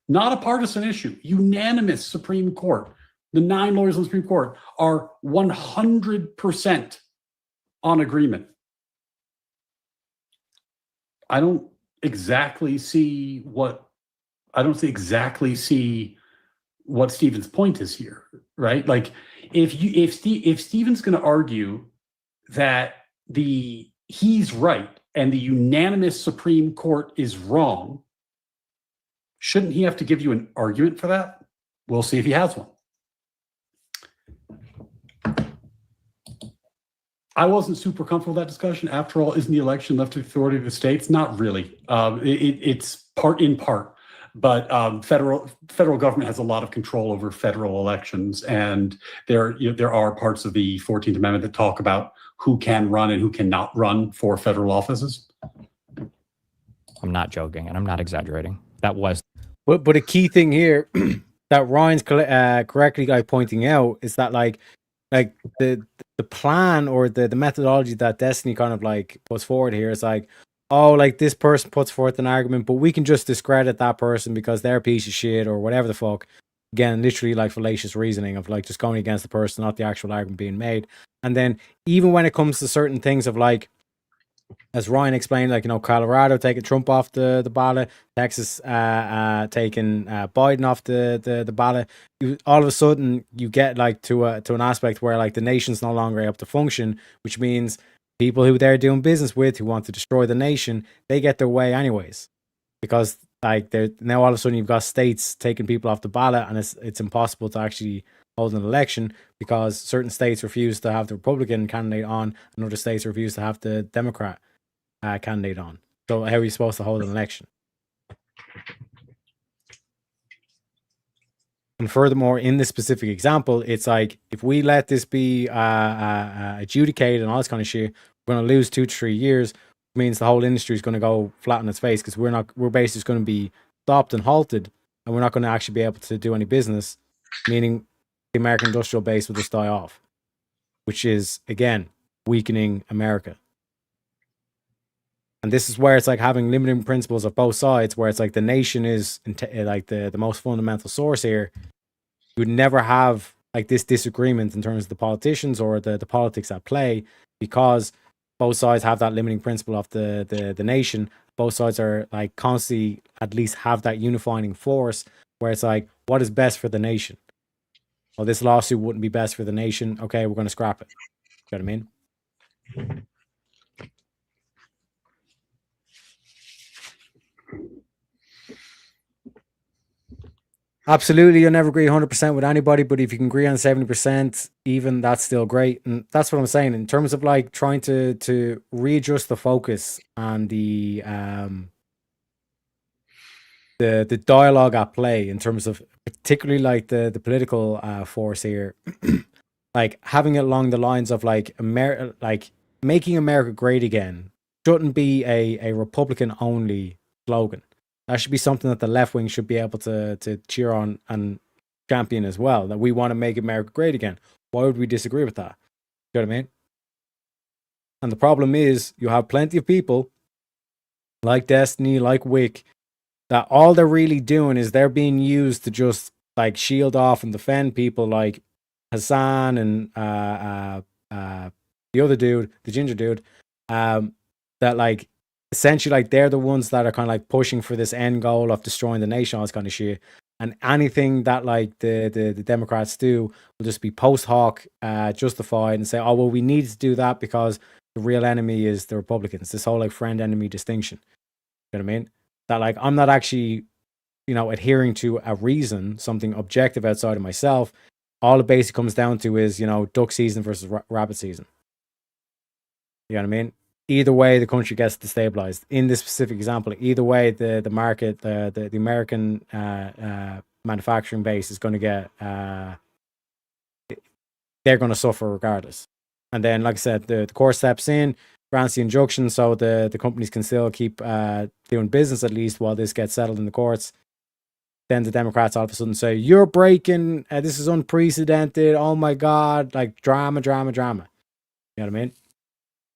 Speaker 4: Not a partisan issue, unanimous Supreme Court. The 9 lawyers on the Supreme Court are 100% on agreement. I don't exactly see what Stephen's point is here, right? Like, if Stephen's going to argue that he's right and the unanimous Supreme Court is wrong, shouldn't he have to give you an argument for that? We'll see if he has one. I wasn't super comfortable with that discussion. After all, isn't the election left to the authority of the states? Not really. It's in part. But federal government has a lot of control over federal elections, and there are parts of the 14th Amendment that talk about who can run and who cannot run for federal offices.
Speaker 8: I'm not joking, and I'm not exaggerating. That was.
Speaker 2: But a key thing here that Ryan's correctly pointing out is that like the plan or the methodology that Destiny kind of puts forward here is like, oh, like this person puts forth an argument, but we can just discredit that person because they're a piece of shit or whatever the fuck. Again, literally fallacious reasoning of just going against the person, not the actual argument being made. And then even when it comes to certain things of as Ryan explained, Colorado taking Trump off the ballot, Texas taking Biden off the ballot, all of a sudden you get to an aspect where the nation's no longer able to function, which means people who they're doing business with who want to destroy the nation, they get their way anyways, because now all of a sudden you've got states taking people off the ballot, and it's impossible to actually hold an election because certain states refuse to have the Republican candidate on, and other states refuse to have the Democrat candidate on. So how are you supposed to hold an election? And furthermore, in this specific example, it's if we let this be adjudicated and all this kind of shit, we're going to lose 2 to 3 years. It means the whole industry is going to go flat on its face because we're basically just going to be stopped and halted, and we're not going to actually be able to do any business, meaning the American industrial base will just die off, which is, again, weakening America. And this is where it's having limiting principles of both sides, where it's the nation is the most fundamental source here. You would never have this disagreement in terms of the politicians or the politics at play, because both sides have that limiting principle of the nation. Both sides are constantly at least have that unifying force where it's what is best for the nation? Well, this lawsuit wouldn't be best for the nation. Okay, we're going to scrap it. You know what I mean? Absolutely, you'll never agree 100% with anybody, but if you can agree on 70%, even that's still great. And that's what I'm saying in terms of trying to readjust the focus on the dialogue at play in terms of particularly the political force here, having it along the lines of making America great again shouldn't be a Republican only slogan. That should be something that the left wing should be able to cheer on and champion as well, that we want to make America great again. Why would we disagree with that? You know what I mean? And the problem is you have plenty of people like Destiny, like Wick, that all they're really doing is they're being used to just like shield off and defend people like Hassan and the other dude, the ginger dude, that like essentially like they're the ones that are kind of like pushing for this end goal of destroying the nation, all this kind of shit. And anything that like the Democrats do will just be post hoc justified and say, oh well, we need to do that because the real enemy is the Republicans. This whole like friend enemy distinction. You know what I mean? That like I'm not actually, adhering to a reason, something objective outside of myself. All it basically comes down to is, duck season versus rabbit season. You know what I mean? Either way, the country gets destabilized. In this specific example, either way, the market, the American manufacturing base is going to get, they're going to suffer regardless. And then, like I said, the court steps in, grants the injunction so the companies can still keep doing business at least while this gets settled in the courts. Then the Democrats all of a sudden say, you're breaking, this is unprecedented, oh my God, like drama. You know what I mean?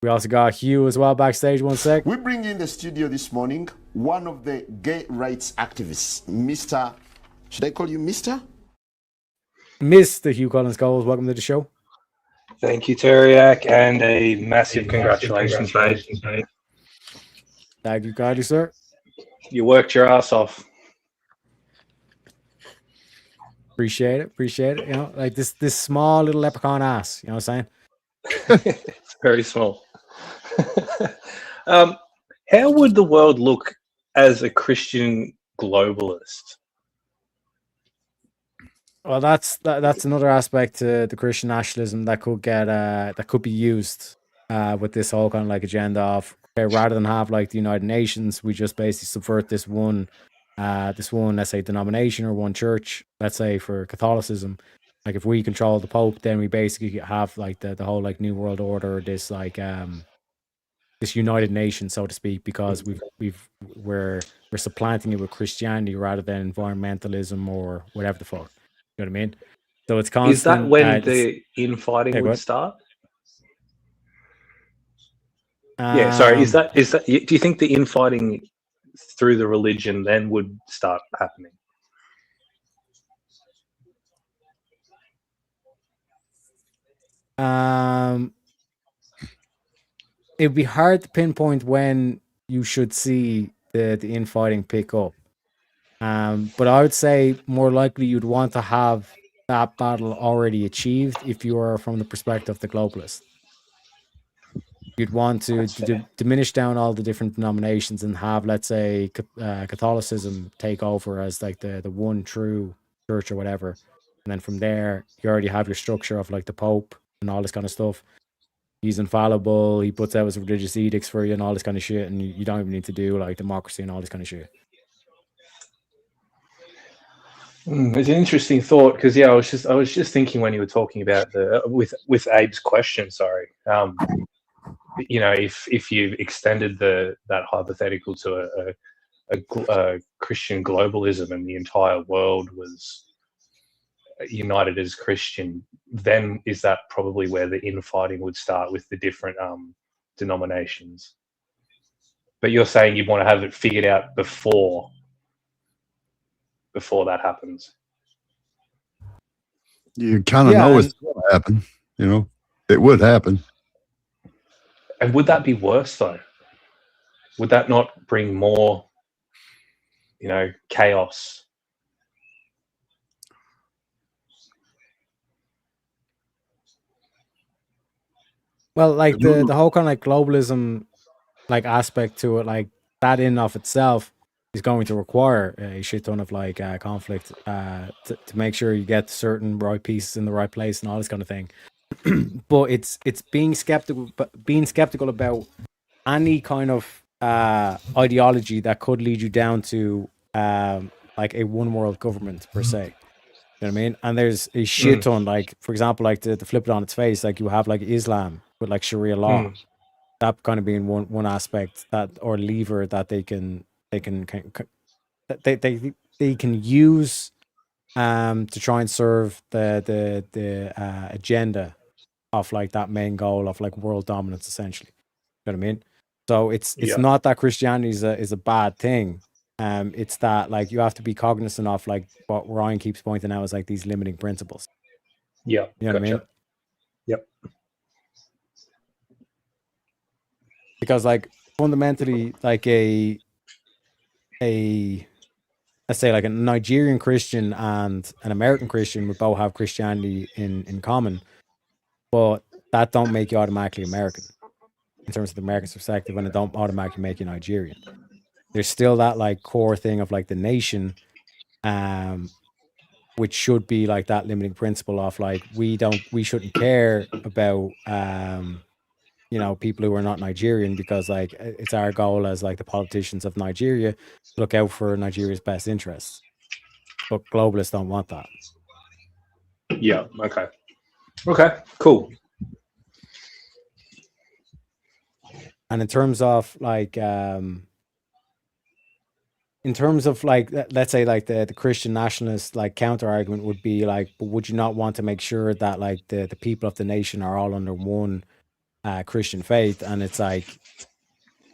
Speaker 2: We also got Hugh as well backstage. 1 sec.
Speaker 13: We bring in the studio this morning one of the gay rights activists, Mr. Should I call you Mr.?
Speaker 2: Mr. Hugh Collins Coles, welcome to the show.
Speaker 14: Thank you, Teriak, and a massive congratulations, mate.
Speaker 2: Thank you kindly, sir.
Speaker 14: You worked your ass off.
Speaker 2: Appreciate it. Like this small little leprechaun ass, you know what I'm saying?
Speaker 14: It's very small. How would the world look as a Christian globalist?
Speaker 2: Well, that's another aspect to the Christian nationalism that could get that could be used with this whole kind of like agenda of, okay, rather than have like the United Nations, we just basically subvert this one, let's say, denomination or one church. Let's say for Catholicism, like if we control the Pope, then we basically have like the whole like New World Order, this like this United Nation, so to speak, because we're supplanting it with Christianity rather than environmentalism or whatever the fuck. You know what I mean? So it's constant.
Speaker 14: Is that when the infighting would start? Yeah, sorry. Is that? Do you think the infighting through the religion then would start happening?
Speaker 2: It'd be hard to pinpoint when you should see the infighting pick up. But I would say more likely you'd want to have that battle already achieved if you are from the perspective of the globalist. You'd want to diminish down all the different denominations and have, let's say, Catholicism take over as like the one true church or whatever. And then from there, you already have your structure of like the Pope and all this kind of stuff. He's infallible. He puts out his religious edicts for you and all this kind of shit. And you don't even need to do like democracy and all this kind of shit.
Speaker 14: It's an interesting thought because I was just thinking when you were talking about with Abe's question. Sorry, if you extended that hypothetical to a Christian globalism and the entire world was united as Christian, then is that probably where the infighting would start with the different denominations? But you're saying you want to have it figured out before that happens.
Speaker 11: You kind of know it's going to happen. It would happen.
Speaker 14: And would that be worse though? Would that not bring more, chaos?
Speaker 2: Well, like the whole kind of like globalism like aspect to it, like that in of itself is going to require a shit ton of like conflict to make sure you get certain right pieces in the right place and all this kind of thing. But it's being skeptical about any kind of ideology that could lead you down to like a one world government per se. You know what I mean? And there's a shit ton, like for example, like to flip it on its face, like you have like Islam with like Sharia law, that kind of being one aspect that or lever that they can use to try and serve the agenda of like that main goal of like world dominance essentially. know what I mean? So it's
Speaker 14: Yeah.
Speaker 2: not that Christianity is a bad thing. It's that like you have to be cognizant of like what Ryan keeps pointing out is like these limiting principles.
Speaker 14: Yeah.
Speaker 2: You know what I mean?
Speaker 14: Yep.
Speaker 2: Because like fundamentally, like a let's say like a Nigerian Christian and an American Christian would both have Christianity in common, but that don't make you automatically American in terms of the American perspective, and it don't automatically make you Nigerian. There's still that like core thing of like the nation, which should be like that limiting principle of like we shouldn't care about you know, people who are not Nigerian, because like it's our goal as like the politicians of Nigeria to look out for Nigeria's best interests. But globalists don't want that.
Speaker 14: Yeah. Okay. Okay. Cool.
Speaker 2: And in terms of like let's say like the Christian nationalist like counter argument would be like, but would you not want to make sure that like the people of the nation are all under one Christian faith? And it's like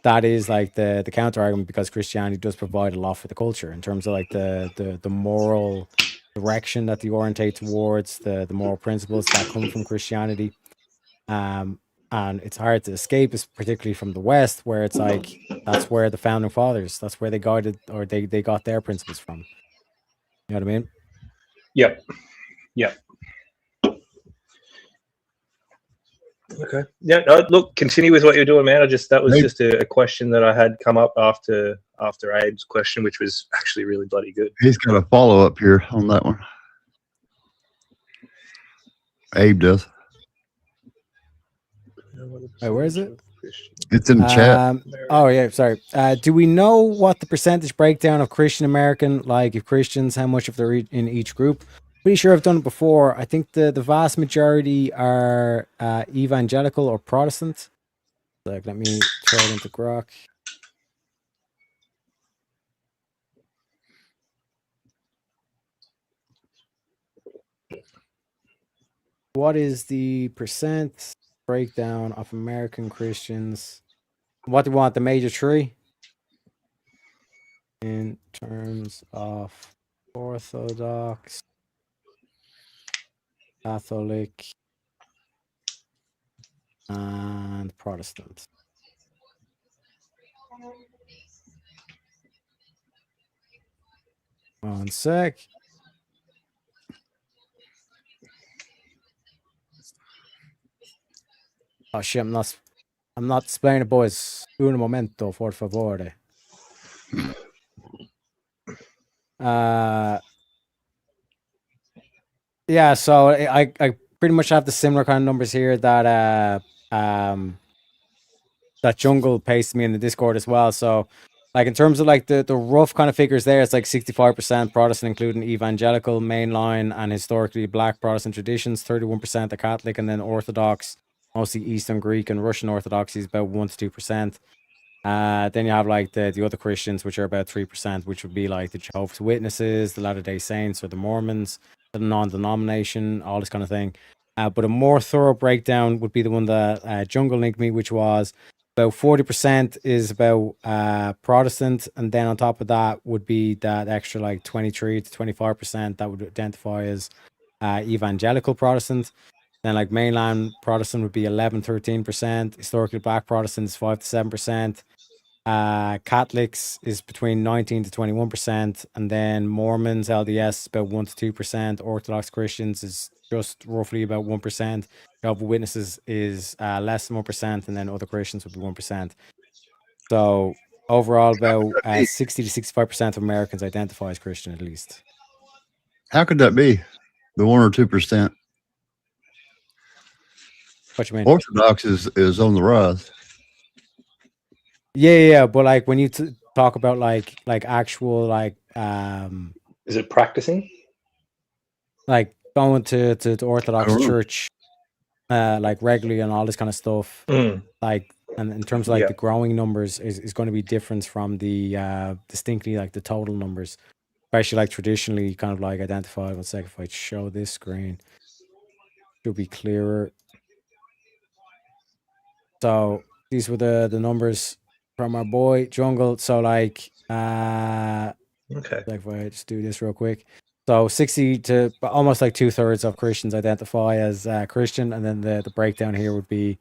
Speaker 2: that is like the counter argument, because Christianity does provide a lot for the culture in terms of like the moral direction that they orientate towards, the moral principles that come from Christianity. And it's hard to escape, particularly from the West, where it's like that's where the founding fathers, that's where they guided, or they got their principles from. You know what I mean?
Speaker 14: Yep. Yep. Okay. Yeah. No, look, continue with what you're doing, man. That was just a question that I had come up after Abe's question, which was actually really bloody good.
Speaker 11: He's got a follow up here on that one. Abe does.
Speaker 2: Wait, where is it?
Speaker 11: It's in the chat.
Speaker 2: Oh yeah, sorry. Do we know what the percentage breakdown of Christian American, like if Christians, how much of they're in each group? Pretty sure I've done it before. I think the vast majority are evangelical or Protestant. Like, let me throw it into Grok. What is the percent breakdown of American Christians? What do you want? The major three in terms of Orthodox, Catholic, and Protestant. One sec. Oh shit, I'm not displaying it, boys. Un momento, por favore. Yeah, so I pretty much have the similar kind of numbers here that that Jungle pasted me in the Discord as well. So like in terms of like the rough kind of figures there, it's like 65% Protestant, including evangelical, mainline, and historically black Protestant traditions, 31% are Catholic, and then Orthodox, mostly Eastern Greek and Russian Orthodoxy, is about 1 to 2%. Then you have like the other Christians, which are about 3%, which would be like the Jehovah's Witnesses, the Latter-day Saints, or the Mormons, the non-denomination, all this kind of thing. But a more thorough breakdown would be the one that Jungle linked me, which was about 40% is about Protestant, and then on top of that would be that extra like 23 to 25% that would identify as evangelical Protestant. Then like mainline Protestant would be 11-13%, historically black Protestants 5 to 7%, Catholics is between 19 to 21%, and then Mormons, LDS about 1 to 2%, Orthodox Christians is just roughly about 1%, Jehovah's Witnesses is less than 1%, and then other Christians would be 1%. So overall, about 60 to 65% of Americans identify as Christian at least.
Speaker 11: How could that be? The 1 or 2%?
Speaker 2: What you mean?
Speaker 11: Orthodox is on the rise.
Speaker 2: Yeah, but like when you talk about like actual like
Speaker 14: is it practicing?
Speaker 2: Like going to Orthodox church like regularly and all this kind of stuff. Like, and in terms of like the growing numbers is going to be different from the distinctly like the total numbers, especially like traditionally kind of like identified. 1 second, if I show this screen, it'll be clearer. So these were the numbers from our boy Jungle. So like,
Speaker 6: okay,
Speaker 2: like if I just do this real quick. So 60 to almost like 2/3 of Christians identify as Christian, and then the breakdown here would be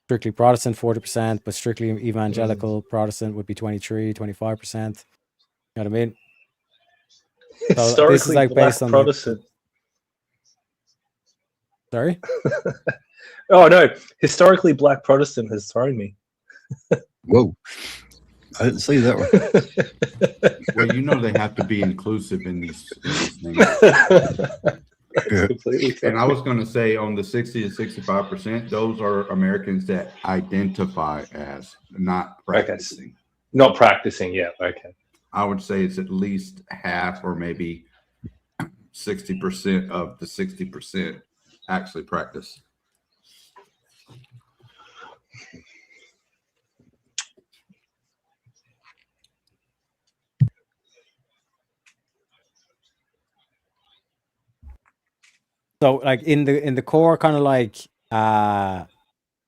Speaker 2: strictly Protestant 40%, but strictly evangelical Protestant would be 23, 25%. You know what I mean? So
Speaker 6: historically
Speaker 2: this is like
Speaker 6: black
Speaker 2: based on
Speaker 6: Protestant.
Speaker 2: Sorry?
Speaker 6: Oh no, historically black Protestant has thrown me.
Speaker 11: Whoa. I didn't see that one.
Speaker 22: Well, you know they have to be inclusive in these things. And I was going to say on the 60 to 65%, those are Americans that identify as not practicing.
Speaker 6: Not practicing, yeah. Okay.
Speaker 22: I would say it's at least half or maybe 60% of the 60% actually practice.
Speaker 2: So like in the core, kind of like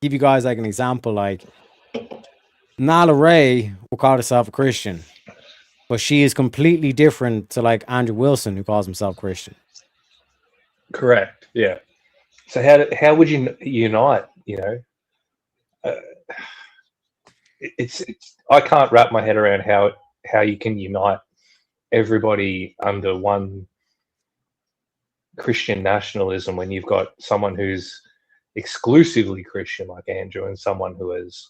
Speaker 2: give you guys like an example, like Nala Ray will call herself a Christian, but she is completely different to like Andrew Wilson, who calls himself Christian.
Speaker 6: Correct. Yeah. So how would you unite? You know, it's I can't wrap my head around how you can unite everybody under one Christian nationalism when you've got someone who's exclusively Christian like Andrew and someone who has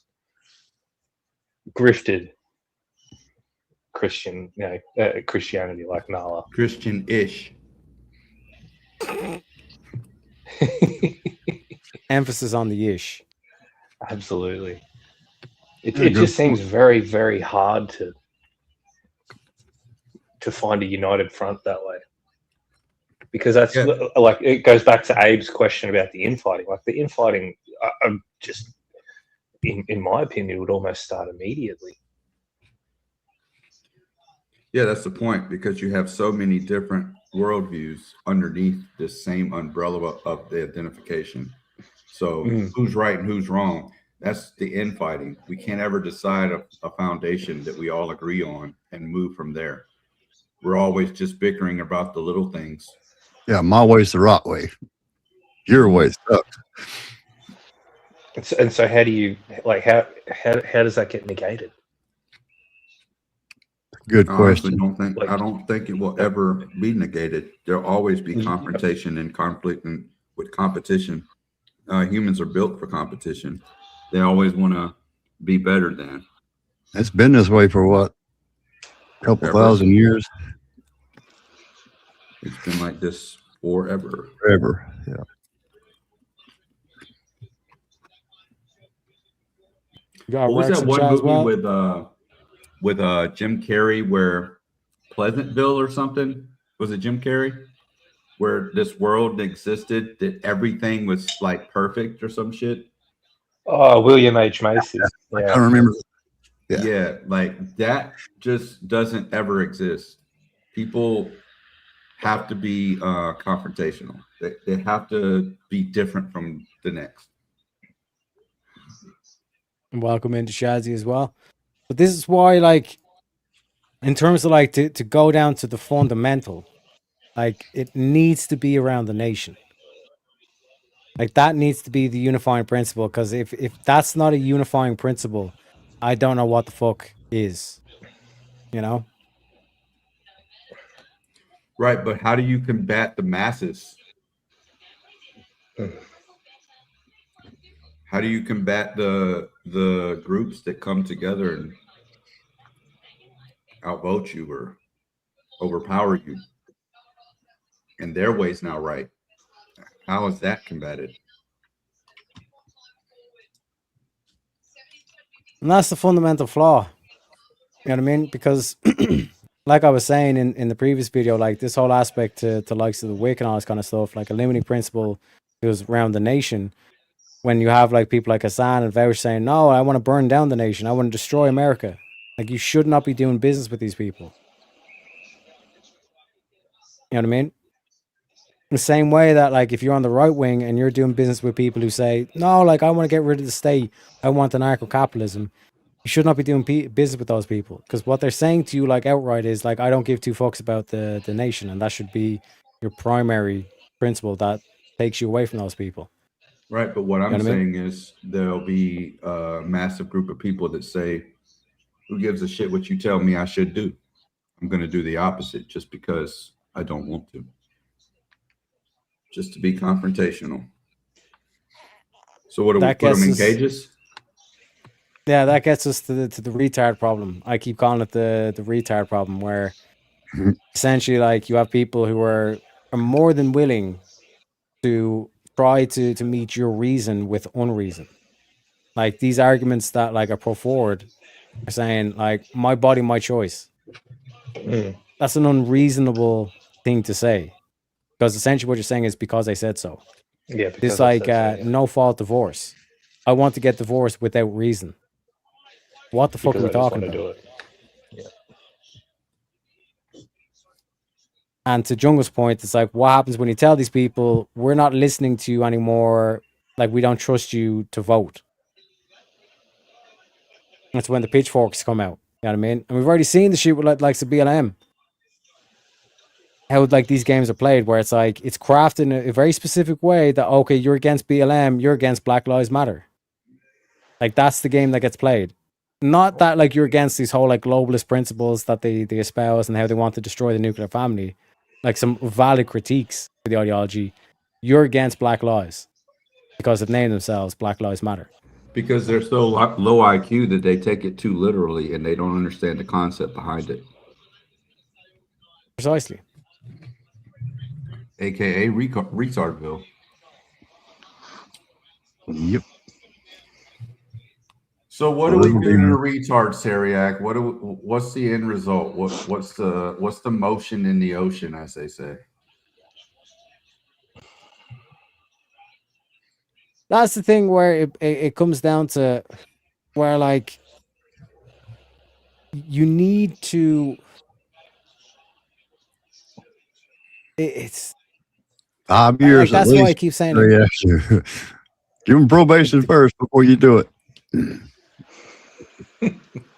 Speaker 6: grifted Christian, Christianity like Nala.
Speaker 22: Christian-ish.
Speaker 2: Emphasis on the ish.
Speaker 6: Absolutely. It just seems very, very hard to find a united front that way. Because that's like, it goes back to Abe's question about the infighting. Like the infighting, I'm just, in my opinion, would almost start immediately.
Speaker 22: Yeah, that's the point, because you have so many different worldviews underneath this same umbrella of the identification. So who's right and who's wrong? That's the infighting. We can't ever decide a foundation that we all agree on and move from there. We're always just bickering about the little things.
Speaker 11: Yeah, my way's the right way. Your way sucks.
Speaker 6: And so how do you, like, how does that get negated?
Speaker 11: Good
Speaker 22: I
Speaker 11: question.
Speaker 22: I don't think it will ever be negated. There'll always be confrontation and conflict and with competition. Humans are built for competition. They always want to be better than.
Speaker 11: It's been this way for what? A couple thousand years?
Speaker 22: It's been like this forever.
Speaker 11: Forever, yeah.
Speaker 22: What was that one movie with Jim Carrey where Pleasantville or something? Was it Jim Carrey? Where this world existed that everything was like perfect or some shit?
Speaker 6: Oh, William H. Macy.
Speaker 11: I don't remember.
Speaker 22: Yeah, like that just doesn't ever exist. People have to be confrontational. They have to be different from the next.
Speaker 2: And welcome into Shazzy as well. But this is why, like, in terms of like to go down to the fundamental, like it needs to be around the nation. Like that needs to be the unifying principle. Because if that's not a unifying principle, I don't know what the fuck is. You know?
Speaker 22: Right, but how do you combat the masses? How do you combat the groups that come together and outvote you or overpower you? And their way's now right. How is that combated?
Speaker 2: And that's the fundamental flaw. You know what I mean? Because like I was saying in the previous video, like this whole aspect to likes of the Wick and all this kind of stuff, like a limiting principle is around the nation. When you have like people like Hassan and Vouch saying, no, I want to burn down the nation. I want to destroy America. Like you should not be doing business with these people. You know what I mean? The same way that, like, if you're on the right wing and you're doing business with people who say, no, like, I want to get rid of the state, I want anarcho-capitalism, you should not be doing business with those people, because what they're saying to you, like, outright is, like, I don't give two fucks about the nation, and that should be your primary principle that takes you away from those people.
Speaker 22: Right, but what
Speaker 2: You
Speaker 22: I'm
Speaker 2: know what I mean?
Speaker 22: saying is there'll be a massive group of people that say, who gives a shit what you tell me I should do? I'm going to do the opposite just because I don't want to. Just to be confrontational. So what do we
Speaker 2: That
Speaker 22: put them in
Speaker 2: gets us-
Speaker 22: cages?
Speaker 2: Yeah, that gets us to the retard problem. I keep calling it the retard problem, where essentially, like, you have people who are more than willing to try to meet your reason with unreason. Like, these arguments that, like, are put forward are saying, like, my body, my choice. That's an unreasonable thing to say, because essentially what you're saying is because I said so.
Speaker 6: Yeah,
Speaker 2: It's
Speaker 6: because I
Speaker 2: like
Speaker 6: said so, yeah.
Speaker 2: no fault divorce. I want to get divorced without reason. What the fuck
Speaker 6: Because
Speaker 2: are we
Speaker 6: I just
Speaker 2: talking
Speaker 6: want to
Speaker 2: about?
Speaker 6: do it.
Speaker 2: And to Jungle's point, it's like, what happens when you tell these people, we're not listening to you anymore, like, we don't trust you to vote? That's when the pitchforks come out. You know what I mean? And we've already seen the shit with like the BLM. How, like, these games are played, where it's like, it's crafted in a very specific way that, okay, you're against BLM, you're against Black Lives Matter. Like, that's the game that gets played. Not that, like, you're against these whole, like, globalist principles that they espouse and how they want to destroy the nuclear family. Like, some valid critiques to the ideology. You're against Black lives because they've named themselves Black Lives Matter.
Speaker 22: Because they're so low IQ that they take it too literally and they don't understand the concept behind it.
Speaker 2: Precisely.
Speaker 22: AKA retardville.
Speaker 11: Yep.
Speaker 22: So what do we do to the retard, Sariak? What's the end result? What's the motion in the ocean, as they say?
Speaker 2: That's the thing where it comes down to where, like, you need to. It's
Speaker 11: 5 years.
Speaker 2: that's
Speaker 11: at
Speaker 2: why I
Speaker 11: least.
Speaker 2: keep saying
Speaker 11: Oh,
Speaker 2: it.
Speaker 11: yeah. Give them probation first before you do it.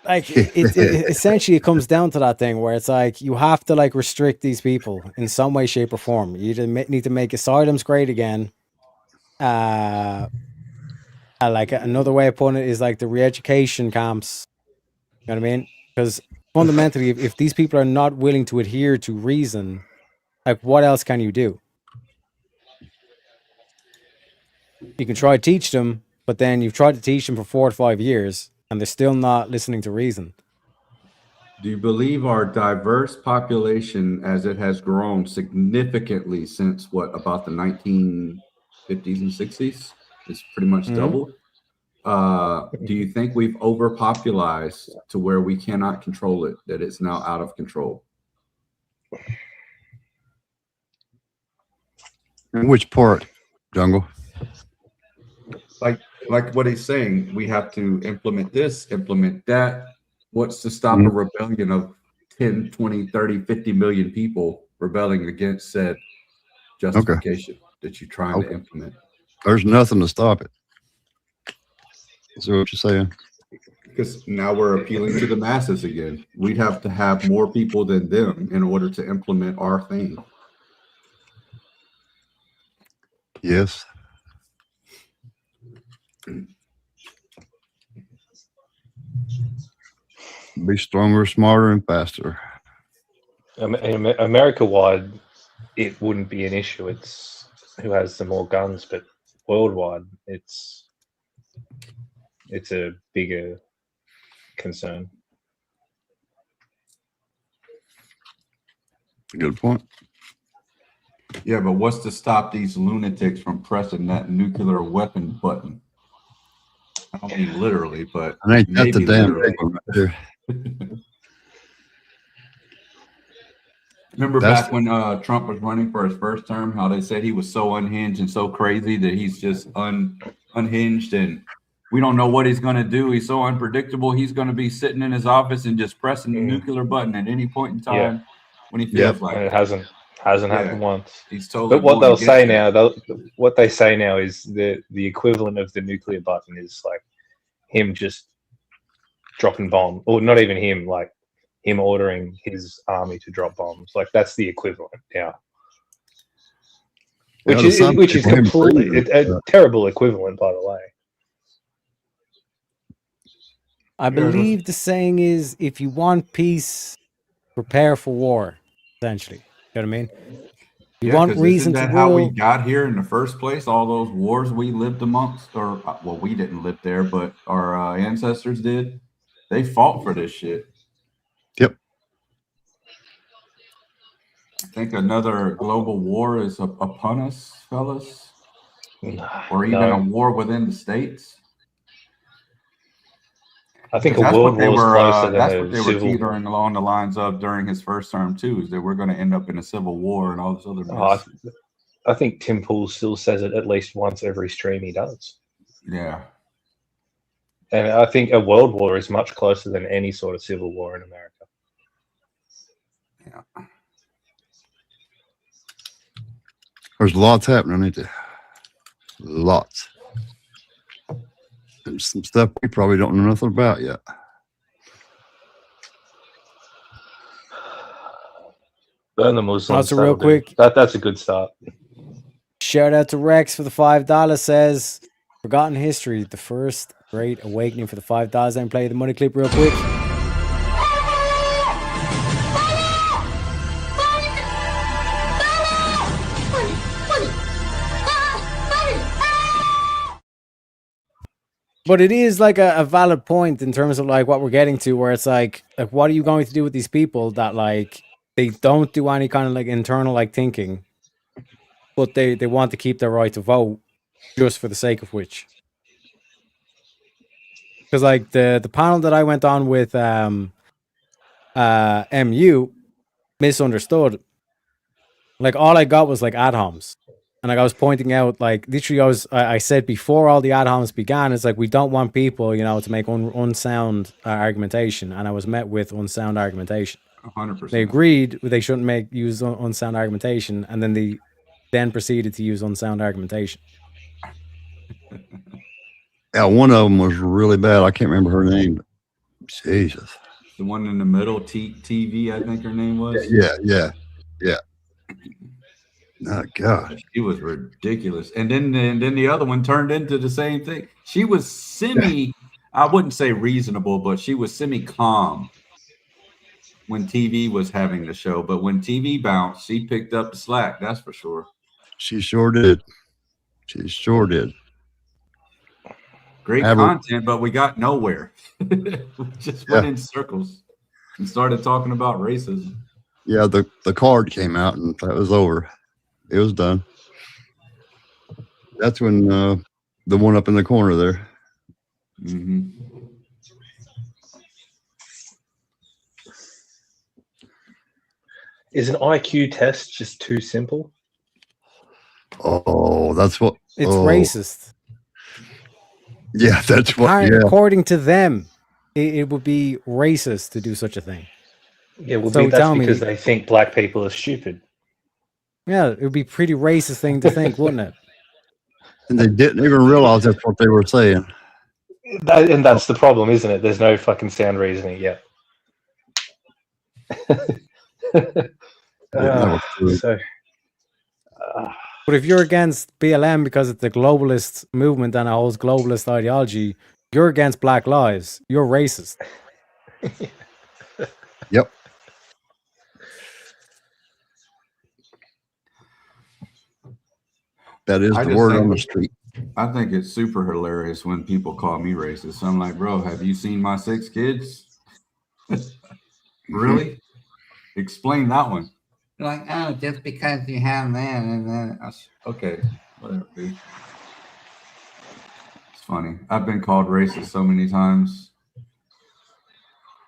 Speaker 2: Like, it essentially it comes down to that thing where it's like, you have to, like, restrict these people in some way, shape, or form. You either need to make asylums great again. Like, another way of putting it is like the re-education camps. You know what I mean? Because fundamentally, if these people are not willing to adhere to reason, like, what else can you do? You can try to teach them, but then you've tried to teach them for 4 to 5 years, and they're still not listening to reason.
Speaker 22: Do you believe our diverse population, as it has grown significantly since about the 1950s and 60s, it's pretty much doubled? Do you think we've overpopularized to where we cannot control it, that it's now out of control?
Speaker 11: In which part, Jungle?
Speaker 22: Like what he's saying, we have to implement this, implement that. What's to stop a rebellion of 10, 20, 30, 50 million people rebelling against said justification that you're trying to implement?
Speaker 11: There's nothing to stop it. Is that what you're saying?
Speaker 22: Because now we're appealing to the masses again. We'd have to have more people than them in order to implement our thing.
Speaker 11: Yes. Be stronger, smarter, and faster.
Speaker 6: America-wide, it wouldn't be an issue. It's who has the more guns, but worldwide, it's a bigger concern.
Speaker 11: Good point.
Speaker 22: Yeah, but what's to stop these lunatics from pressing that nuclear weapon button? I don't mean literally, but
Speaker 11: I think that's the
Speaker 22: maybe
Speaker 11: damn
Speaker 22: literally.
Speaker 11: big one right there.
Speaker 22: Remember
Speaker 11: That's
Speaker 22: back when Trump was running for his first term, how they said he was so unhinged and so crazy that he's just unhinged and we don't know what he's going to do. He's so unpredictable. He's going to be sitting in his office and just pressing the nuclear button at any point in time when he feels like
Speaker 6: And it
Speaker 22: it.
Speaker 6: hasn't Hasn't happened once.
Speaker 22: He's told.
Speaker 6: But what they'll say now, what they say now is the equivalent of the nuclear button is like him just dropping bombs, or not even him, like him ordering his army to drop bombs. Like that's the equivalent now. Which is completely a terrible equivalent, by the way.
Speaker 2: I believe the saying is, if you want peace, prepare for war, essentially. You know what I mean? You want
Speaker 22: 'cause
Speaker 2: reason
Speaker 22: isn't
Speaker 2: to
Speaker 22: that how we
Speaker 2: rule.
Speaker 22: got here in the first place? All those wars we lived amongst, or well, we didn't live there, but our ancestors did. They fought for this shit.
Speaker 11: Yep.
Speaker 22: I think another global war is upon us, fellas, or even a war within the states.
Speaker 6: I think a
Speaker 22: That's
Speaker 6: world
Speaker 22: what they
Speaker 6: war is
Speaker 22: were.
Speaker 6: closer than
Speaker 22: That's
Speaker 6: a
Speaker 22: what they were
Speaker 6: civil.
Speaker 22: teetering along the lines of during his first term too. Is that we're going to end up in a civil war and all this other mess.
Speaker 6: I think Tim Pool still says it at least once every stream he does.
Speaker 22: Yeah.
Speaker 6: And I think a world war is much closer than any sort of civil war in America.
Speaker 22: Yeah.
Speaker 11: There's lots happening, ain't there? Lots. There's some stuff we probably don't know nothing about yet.
Speaker 6: Burn the Muslims.
Speaker 2: Also, real
Speaker 6: that'll do.
Speaker 2: quick,
Speaker 6: That's a good start.
Speaker 2: shout out to Rex for the $5. Says, Forgotten History, the first great awakening for the $5. And play the money clip real quick. But it is like a valid point in terms of like what we're getting to, where it's like what are you going to do with these people that like they don't do any kind of like internal like thinking, but they want to keep their right to vote just for the sake of which. Because like the panel that I went on with MU misunderstood. Like all I got was like ad homs. And like I was pointing out, like literally, I said before all the ad homs began, it's like we don't want people, to make unsound argumentation, and I was met with unsound argumentation.
Speaker 22: 100%.
Speaker 2: They agreed they shouldn't use unsound argumentation, and then they proceeded to use unsound argumentation.
Speaker 11: Yeah, one of them was really bad. I can't remember her name. Jesus.
Speaker 22: The one in the middle, TV, I think her name was.
Speaker 11: Yeah. Oh God,
Speaker 22: she was ridiculous. And then the other one turned into the same thing. She was I wouldn't say reasonable, but she was semi-calm when TV was having the show. But when TV bounced, she picked up the slack. That's for sure.
Speaker 11: She sure did. She sure did.
Speaker 22: Great content, but we got nowhere. We just went in circles and started talking about racism.
Speaker 11: Yeah, the card came out and that was over. It was done. That's when the one up in the corner there.
Speaker 22: Mm-hmm.
Speaker 6: Is an IQ test just too simple?
Speaker 11: Oh, that's what.
Speaker 2: It's racist.
Speaker 11: Yeah, that's what. Yeah.
Speaker 2: According to them, it would be racist to do such a thing.
Speaker 6: Yeah, well,
Speaker 2: So
Speaker 6: that's
Speaker 2: tell me-
Speaker 6: because they think black people are stupid.
Speaker 2: Yeah, it would be a pretty racist thing to think, wouldn't it?
Speaker 11: And they didn't even realize that's what they were saying.
Speaker 6: And that's the problem, isn't it? There's no fucking sound reasoning yet.
Speaker 2: But if you're against BLM because it's a globalist movement and it holds globalist ideology, you're against Black Lives. You're racist.
Speaker 11: Yep. That is
Speaker 22: I
Speaker 11: the
Speaker 22: just
Speaker 11: word
Speaker 22: think-
Speaker 11: on the street.
Speaker 22: I think it's super hilarious when people call me racist. I'm like, bro, have you seen my 6 kids? Really? Explain that one. They're like, oh, just because you have that and then okay, whatever, dude. It's funny. I've been called racist so many times.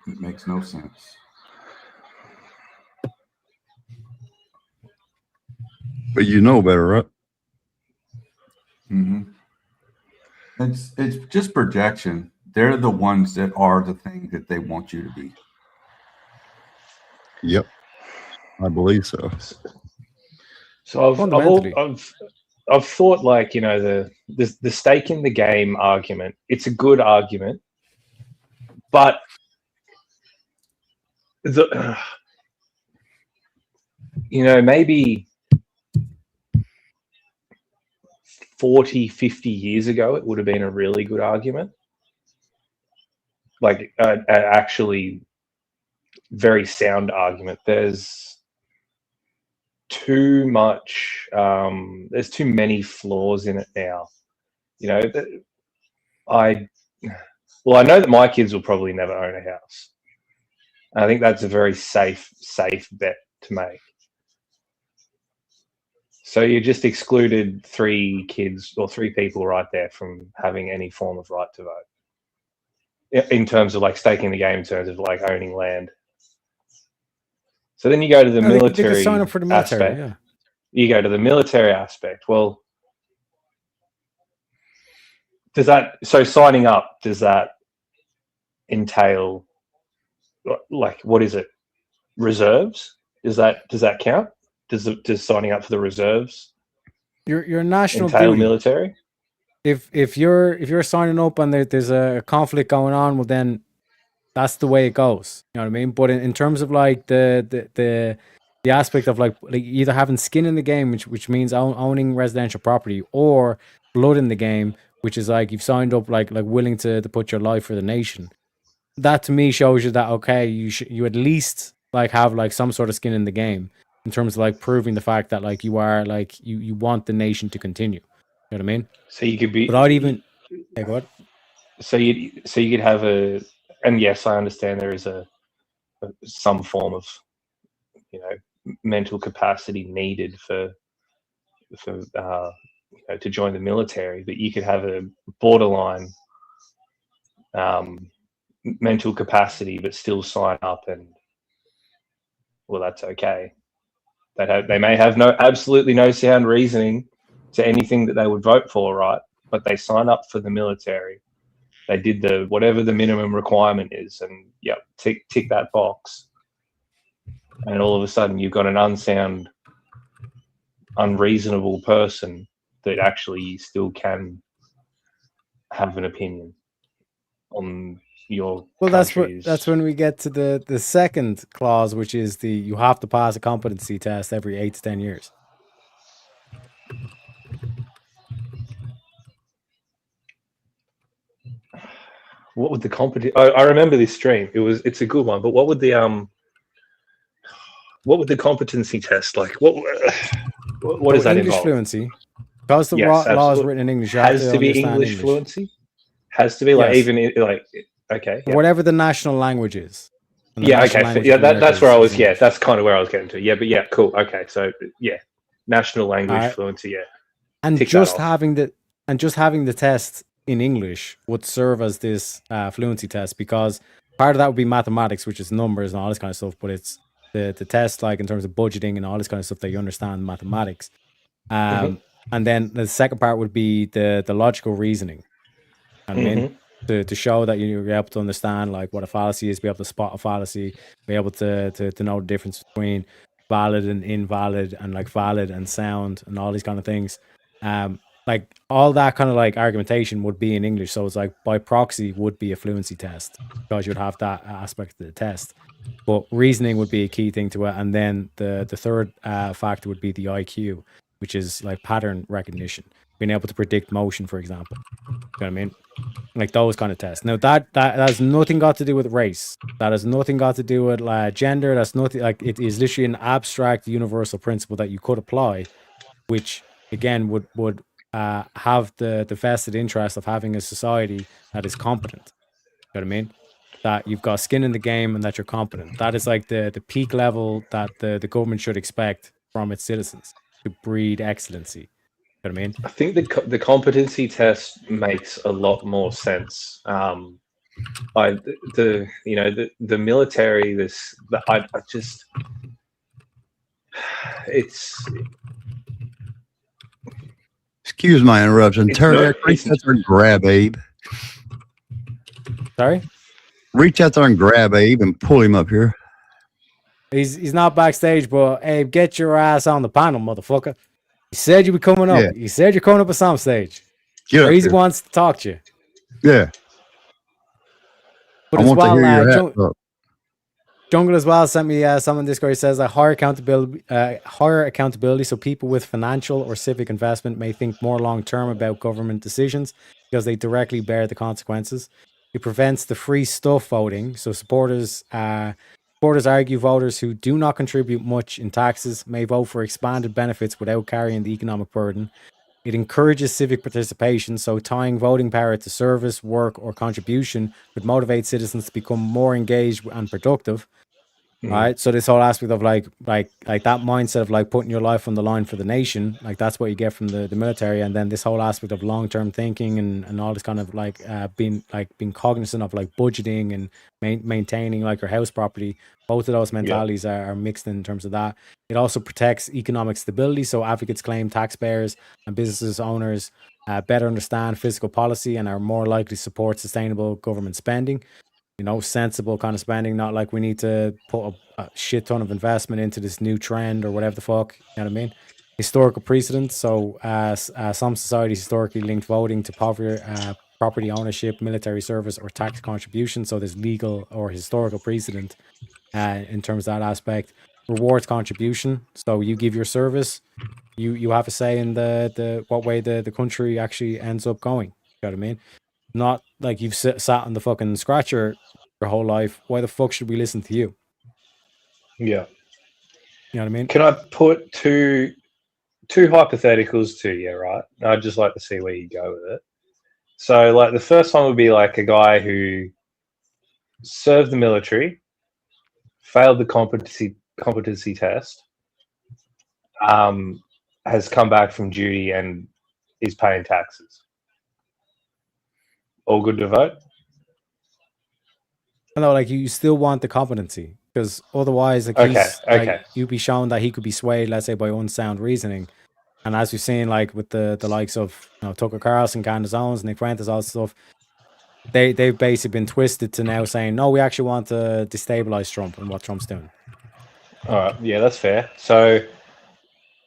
Speaker 22: It makes no sense.
Speaker 11: But you know better, right?
Speaker 22: Mm-hmm. It's just projection. They're the ones that are the thing that they want you to be.
Speaker 11: Yep. I believe so.
Speaker 6: So
Speaker 2: Fundamentally.
Speaker 6: I've thought, like, you know, the stake in the game argument. It's a good argument, but you know, maybe 40, 50 years ago, it would have been a really good argument. Like, actually very sound argument. There's too much, there's too many flaws in it now. You know, I know that my kids will probably never own a house. I think that's a very safe bet to make. So you just excluded 3 kids or 3 people right there from having any form of right to vote in terms of like staking the game, in terms of like owning land. So then you go to the military
Speaker 2: they could sign up for the military,
Speaker 6: aspect.
Speaker 2: yeah.
Speaker 6: You go to the military aspect. Well, so signing up, does that entail, like, what is it? Reserves? Does that count? Does signing up for the reserves
Speaker 2: Your national
Speaker 6: entail
Speaker 2: duty.
Speaker 6: military?
Speaker 2: If you're signing up and there's a conflict going on, well then that's the way it goes. You know what I mean? But in terms of like the aspect of like either having skin in the game, which means owning residential property, or blood in the game, which is like you've signed up like willing to put your life for the nation. That to me shows you that okay, you at least like have like some sort of skin in the game in terms of like proving the fact that like you are like you want the nation to continue. You know what I mean?
Speaker 6: So you could be
Speaker 2: without even what?
Speaker 6: So you could have and yes, I understand there is some form of, you know, mental capacity needed for you know, to join the military, but you could have a borderline mental capacity but still sign up, and well, that's okay. They may have absolutely no sound reasoning to anything that they would vote for, right? But they sign up for the military. They did whatever the minimum requirement is, and yep, tick that box. And all of a sudden, you've got an unsound, unreasonable person that actually still can have an opinion on your.
Speaker 2: Well,
Speaker 6: country's...
Speaker 2: that's when we get to the second clause, which is you have to pass a competency test every 8 to 10 years.
Speaker 6: What would the competence? I remember this stream. It's a good one. But what would the competency test like? What does that
Speaker 2: English
Speaker 6: involve?
Speaker 2: Fluency. Because the law is written in English, you
Speaker 6: has
Speaker 2: have
Speaker 6: to be English fluency. Has to be like
Speaker 2: Yes.
Speaker 6: even like okay. Yeah.
Speaker 2: Whatever the national language is. And the
Speaker 6: Yeah.
Speaker 2: national
Speaker 6: Okay.
Speaker 2: language
Speaker 6: Yeah.
Speaker 2: of America
Speaker 6: That's where I
Speaker 2: is
Speaker 6: was.
Speaker 2: English.
Speaker 6: Yeah. That's kind of where I was getting to. Yeah. But yeah. Cool. Okay. So yeah, national language
Speaker 2: Alright.
Speaker 6: fluency. Yeah.
Speaker 2: And
Speaker 6: Tick that
Speaker 2: just
Speaker 6: off.
Speaker 2: having the test in English would serve as this fluency test, because part of that would be mathematics, which is numbers and all this kind of stuff. But it's the test, like in terms of budgeting and all this kind of stuff, that you understand mathematics. And then the second part would be the logical reasoning. You know what I mean? To show that you're able to understand like what a fallacy is, be able to spot a fallacy, be able to know the difference between valid and invalid, and like valid and sound, and all these kind of things. Like all that kind of like argumentation would be in English, so it's like by proxy would be a fluency test, because you'd have that aspect of the test. But reasoning would be a key thing to it, and then the third factor would be the IQ, which is like pattern recognition, being able to predict motion, for example. You know what I mean? Like those kind of tests. Now that has nothing got to do with race. That has nothing got to do with gender. That's nothing. Like it is literally an abstract, universal principle that you could apply, which again would have the vested interest of having a society that is competent. You know what I mean? That you've got skin in the game and that you're competent. That is like the peak level that the government should expect from its citizens, to breed excellency. You know what I mean?
Speaker 6: I think the competency test makes a lot more sense. The military, I just it's.
Speaker 11: Excuse my interruption. Terry, reach out there and grab Abe.
Speaker 2: Sorry?
Speaker 11: Reach out there and grab Abe and pull him up here.
Speaker 2: He's not backstage, but hey, get your ass on the panel, motherfucker. You said you were coming up.
Speaker 11: Yeah.
Speaker 2: You said you're coming up at some stage.
Speaker 11: Get up
Speaker 2: Crazy
Speaker 11: there.
Speaker 2: wants to talk to you.
Speaker 11: Yeah.
Speaker 2: But
Speaker 11: I
Speaker 2: as
Speaker 11: want to
Speaker 2: well,
Speaker 11: hear your hat up.
Speaker 2: Jungle as well sent me something in Discord. He says that higher accountability, so people with financial or civic investment may think more long term about government decisions because they directly bear the consequences. It prevents the free stuff voting. So supporters argue voters who do not contribute much in taxes may vote for expanded benefits without carrying the economic burden. It encourages civic participation, so tying voting power to service, work, or contribution would motivate citizens to become more engaged and productive. Right. So this whole aspect of like that mindset of like putting your life on the line for the nation, like that's what you get from the military. And then this whole aspect of long-term thinking and all this kind of like being cognizant of like budgeting and maintaining like your house property. Both of those mentalities are mixed in terms of that. It also protects economic stability. So advocates claim taxpayers and businesses owners better understand fiscal policy and are more likely to support sustainable government spending. You know, sensible kind of spending, not like we need to put a shit ton of investment into this new trend or whatever the fuck. You know what I mean? Historical precedents. So some societies historically linked voting to property ownership, military service, or tax contribution. So there's legal or historical precedent in terms of that aspect. Rewards contribution. So you give your service, you have a say in the what way the country actually ends up going. You know what I mean? Not like you've sat on the fucking scratcher your whole life. Why the fuck should we listen to you?
Speaker 6: Yeah.
Speaker 2: You know what I mean?
Speaker 6: Can I put two hypotheticals to you, right? I'd just like to see where you go with it. So, like, the first one would be like a guy who served the military, failed the competency test, has come back from duty and is paying taxes. All good to vote?
Speaker 2: No, like you still want the competency because otherwise, like, you'd be shown that he could be swayed, let's say, by unsound reasoning. And as we've seen, like with the likes of Tucker Carlson, Candace Owens, Nick Fuentes, all this stuff, they've basically been twisted to now saying, no, we actually want to destabilize Trump and what Trump's doing.
Speaker 6: All right, yeah, that's fair. So,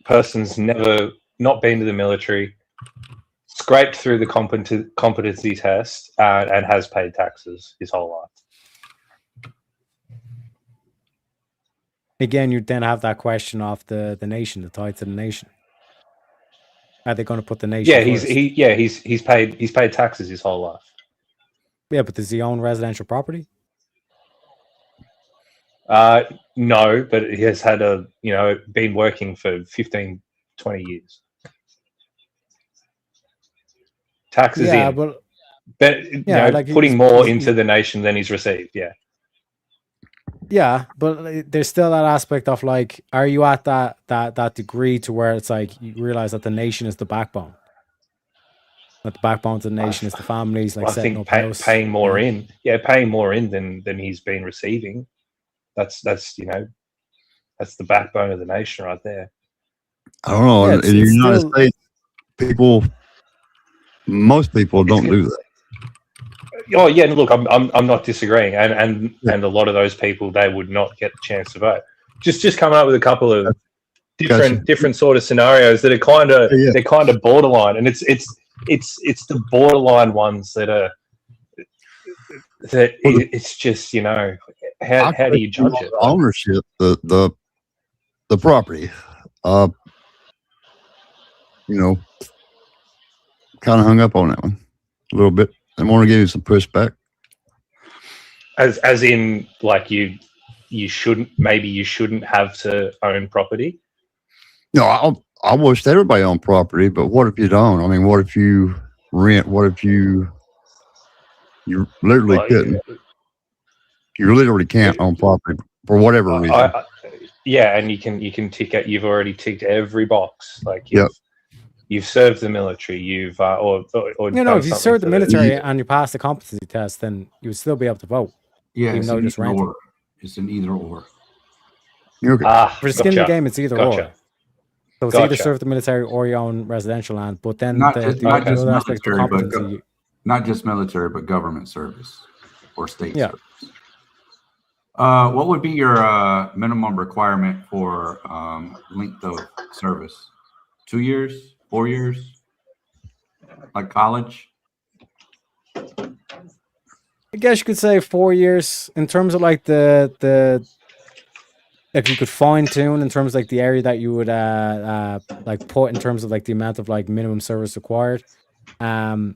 Speaker 6: person's never not been to the military, scraped through the competency test, and has paid taxes his whole life.
Speaker 2: Again, you then have that question of the nation, the tie to the nation. Are they going to put the nation?
Speaker 6: Yeah, he's paid taxes his whole life.
Speaker 2: Yeah, but does he own residential property?
Speaker 6: No, but he has had been working for 15, 20 years. Taxes in. But putting more into the nation than he's received, yeah.
Speaker 2: Yeah, but there's still that aspect of like, are you at that degree to where it's like you realize that the nation is the backbone? That the backbone to the nation is the families, like
Speaker 6: I
Speaker 2: setting
Speaker 6: think
Speaker 2: up house.
Speaker 6: paying more in than he's been receiving. That's the backbone of the nation right there.
Speaker 11: I don't know. In the United States, most people don't do that.
Speaker 6: Oh yeah, look, I'm not disagreeing, and a lot of those people, they would not get the chance to vote. Just coming up with a couple of different sort of scenarios that are they're kind of borderline, and it's the borderline ones that are it's just how do you judge it?
Speaker 11: Ownership, the property, kind of hung up on that one a little bit. I want to give you some pushback.
Speaker 6: As in, like you shouldn't have to own property.
Speaker 11: No, I wish everybody owned property, but what if you don't? I mean, what if you rent? What if you literally couldn't? You literally can't own property for whatever reason.
Speaker 6: And you can tick it. You've already ticked every box. Like you've served the military. You've
Speaker 2: if you served the military and you passed the competency test, then you would still be able to vote.
Speaker 22: Yeah,
Speaker 2: even though
Speaker 22: it's
Speaker 2: just renting.
Speaker 22: It's an either or.
Speaker 2: For the skin of the game, it's either or. So it's either serve the military or you own residential land. But then
Speaker 22: not just military, but government service or state service. What would be your minimum requirement for length of service? 2 years, 4 years, like college?
Speaker 2: I guess you could say 4 years in terms of like the if you could fine tune in terms of like the area that you would like put in terms of like the amount of like minimum service required. And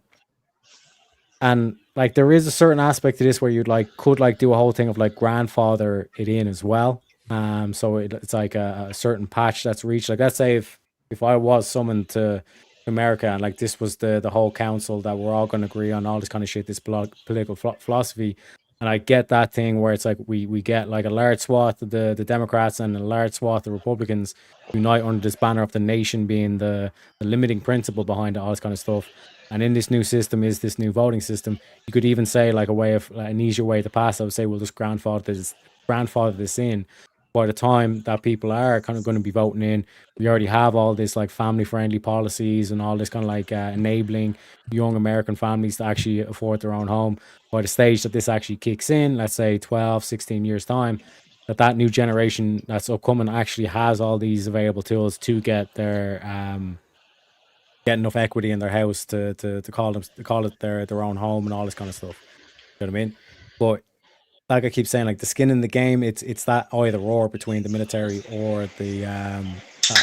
Speaker 2: like there is a certain aspect to this where you'd like could like do a whole thing of like grandfather it in as well. So it's like a certain patch that's reached. Like let's say if I was summoned to America and like this was the whole council that we're all going to agree on all this kind of shit, this political philosophy, and I get that thing where it's like we get like a large swath of the Democrats and a large swath of the Republicans unite under this banner of the nation being the limiting principle behind it, all this kind of stuff. And in this new system is this new voting system. You could even say like a way of like, an easier way to pass. I would say we'll just grandfather this in. By the time that people are kind of going to be voting in, we already have all this like family friendly policies and all this kind of like enabling young American families to actually afford their own home. By the stage that this actually kicks in, let's say 12, 16 years time, that new generation that's upcoming actually has all these available tools to get their get enough equity in their house to call it their own home and all this kind of stuff. You know what I mean? But like I keep saying, like the skin in the game, it's that either or between the military or the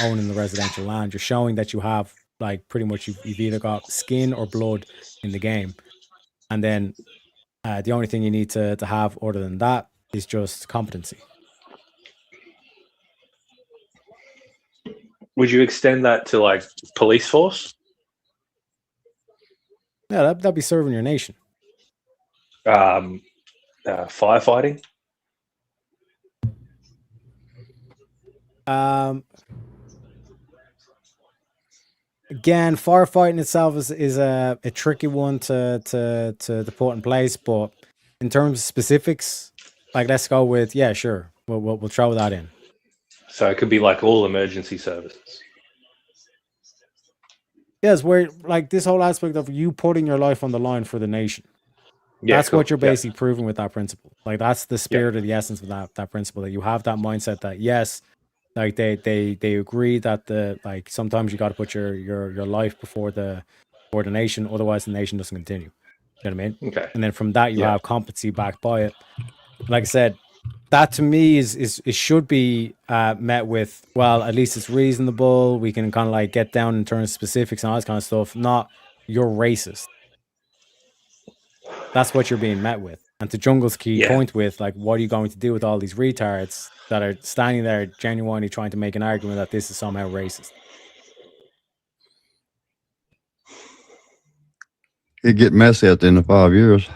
Speaker 2: owning the residential land. You're showing that you have like pretty much you've either got skin or blood in the game, and then the only thing you need to have other than that is just competency.
Speaker 6: Would you extend that to like police force?
Speaker 2: Yeah, that'd be serving your nation.
Speaker 6: Firefighting.
Speaker 2: Again, firefighting itself is a tricky one to put in place, but in terms of specifics, like let's go with sure, we'll throw that in.
Speaker 6: So it could be like all emergency services.
Speaker 2: Yes, where like this whole aspect of you putting your life on the line for the nation.
Speaker 6: Yeah,
Speaker 2: that's
Speaker 6: cool.
Speaker 2: what you're basically proving with that principle. Like that's the spirit of the essence of that principle, that you have that mindset that yes, like they agree that the like sometimes you got to put your life before the nation, otherwise the nation doesn't continue. You know what I mean?
Speaker 6: Okay.
Speaker 2: And then from that you have competency backed by it. Like I said, that to me is it should be met with, well, at least it's reasonable. We can kind of like get down in terms of specifics and all this kind of stuff. Not you're racist. That's what you're being met with. And to Jungle's key point with, like, what are you going to do with all these retards that are standing there genuinely trying to make an argument that this is somehow racist?
Speaker 11: It'd get messy at the end of 5 years.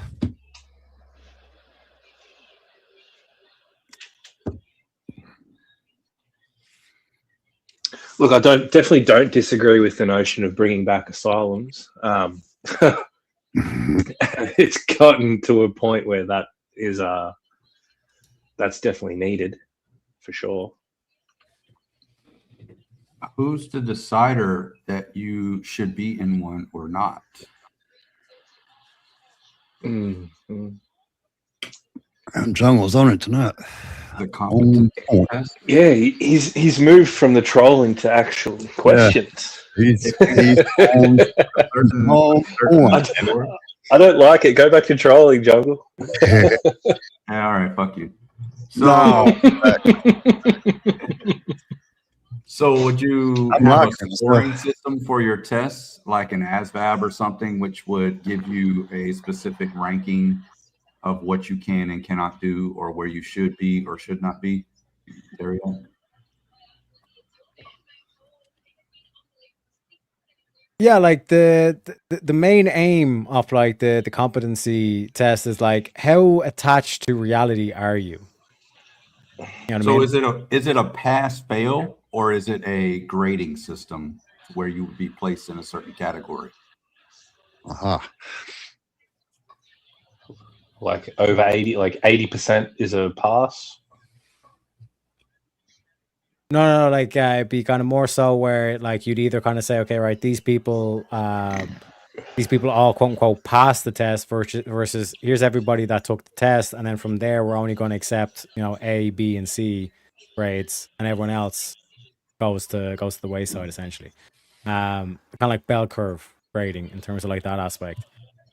Speaker 6: Look, I definitely don't disagree with the notion of bringing back asylums. It's gotten to a point where that is that's definitely needed for sure.
Speaker 22: Who's the decider that you should be in one or not?
Speaker 11: And Jungle's on it tonight.
Speaker 22: The competent.
Speaker 6: Yeah, he's moved from the trolling to actual questions.
Speaker 11: He's
Speaker 6: I don't like it. Go back to trolling, Jungle.
Speaker 22: Yeah, all right, fuck you. So, so would you have a scoring system for your tests, like an ASVAB or something, which would give you a specific ranking of what you can and cannot do, or where you should be or should not be? There we go.
Speaker 2: Yeah, like the main aim of like the competency test is like how attached to reality are you? You know what I mean?
Speaker 22: Is it a pass fail, or is it a grading system where you would be placed in a certain category?
Speaker 6: Like over 80, like 80% is a pass.
Speaker 2: No, like it'd be kind of more so where like you'd either kind of say, okay, right, these people these people all quote unquote passed the test versus here's everybody that took the test, and then from there we're only going to accept, you know, A, B, and C grades, and everyone else goes to the wayside essentially. Kind of like bell curve grading in terms of like that aspect.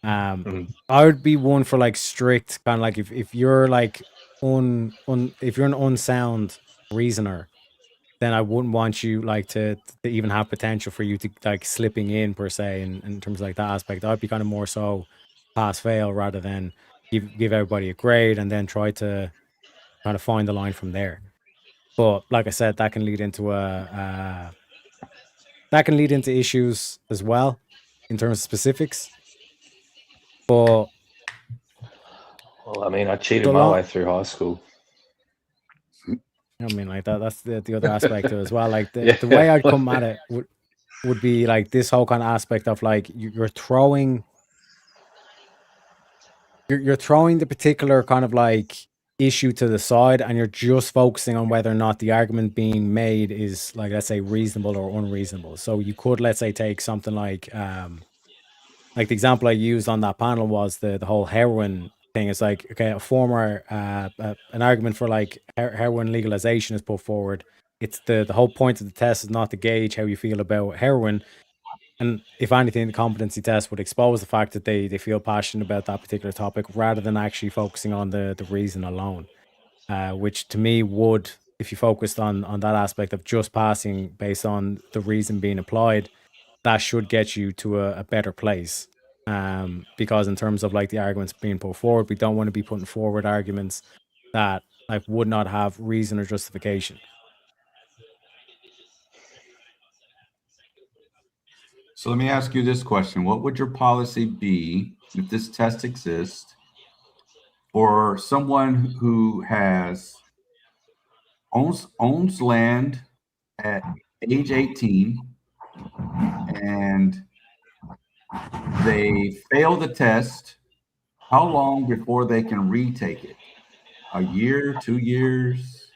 Speaker 2: I would be one for like strict kind of like if you're like if you're an unsound reasoner, then I wouldn't want you like to even have potential for you to like slipping in per se in terms of like that aspect. I'd be kind of more so pass fail rather than give everybody a grade and then try to kind of find the line from there. But like I said, that can lead into issues as well in terms of specifics. But
Speaker 6: well, I mean, I cheated my way through high school.
Speaker 2: I mean, like that's the other aspect of it as well. Like the way I'd come at it would be like this whole kind of aspect of like you're throwing the particular kind of like issue to the side, and you're just focusing on whether or not the argument being made is like, let's say, reasonable or unreasonable. So you could, let's say, take something like the example I used on that panel was the whole heroin thing. It's like, okay, a former an argument for like heroin legalization is put forward. It's the whole point of the test is not to gauge how you feel about heroin, and if anything, the competency test would expose the fact that they feel passionate about that particular topic rather than actually focusing on the reason alone, which to me would, if you focused on that aspect of just passing based on the reason being applied, that should get you to a better place. Because in terms of like the arguments being put forward, we don't want to be putting forward arguments that like would not have reason or justification.
Speaker 22: So let me ask you this question. What would your policy be if this test exists for someone who owns land at age 18 and they fail the test? How long before they can retake it? A year, 2 years,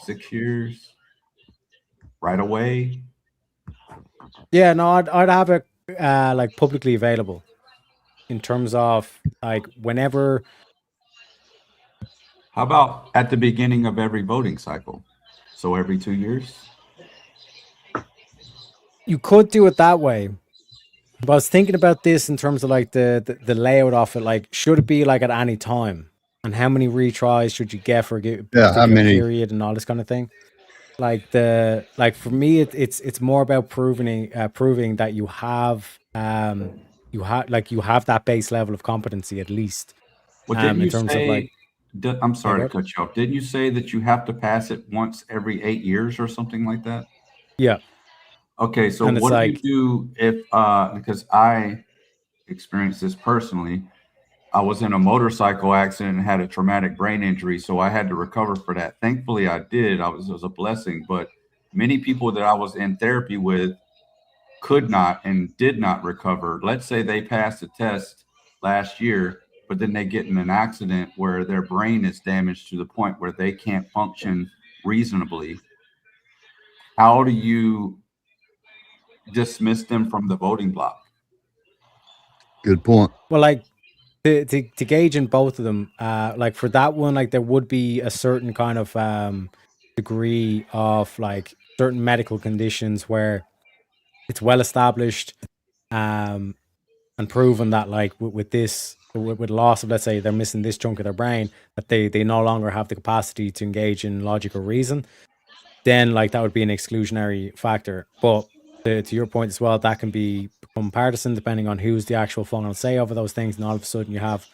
Speaker 22: 6 years? Right away?
Speaker 2: Yeah, no, I'd have it like publicly available in terms of like whenever.
Speaker 22: How about at the beginning of every voting cycle? So every 2 years?
Speaker 2: You could do it that way. But I was thinking about this in terms of like the layout of it. Like, should it be like at any time? And how many retries should you get for a
Speaker 11: how many
Speaker 2: period and all this kind of thing? Like for me, it's more about proving that you have that base level of competency at least.
Speaker 22: Well, didn't you
Speaker 2: in terms
Speaker 22: say,
Speaker 2: of like,
Speaker 22: I'm sorry to cut you off. Didn't you say that you have to pass it once every 8 years or something like that?
Speaker 2: Yeah.
Speaker 22: Okay, so
Speaker 2: And it's
Speaker 22: what
Speaker 2: like-
Speaker 22: do you do if because I experienced this personally. I was in a motorcycle accident and had a traumatic brain injury, so I had to recover for that. Thankfully, I did. It was a blessing, but many people that I was in therapy with could not and did not recover. Let's say they passed the test last year, but then they get in an accident where their brain is damaged to the point where they can't function reasonably. How do you dismiss them from the voting block?
Speaker 11: Good point.
Speaker 2: Well, like to gauge in both of them, like for that one, like there would be a certain kind of degree of like certain medical conditions where it's well established and proven that like with loss of, let's say they're missing this chunk of their brain, that they no longer have the capacity to engage in logic or reason, then like that would be an exclusionary factor. But to your point as well, that can become partisan depending on who's the actual final say over those things, and all of a sudden you have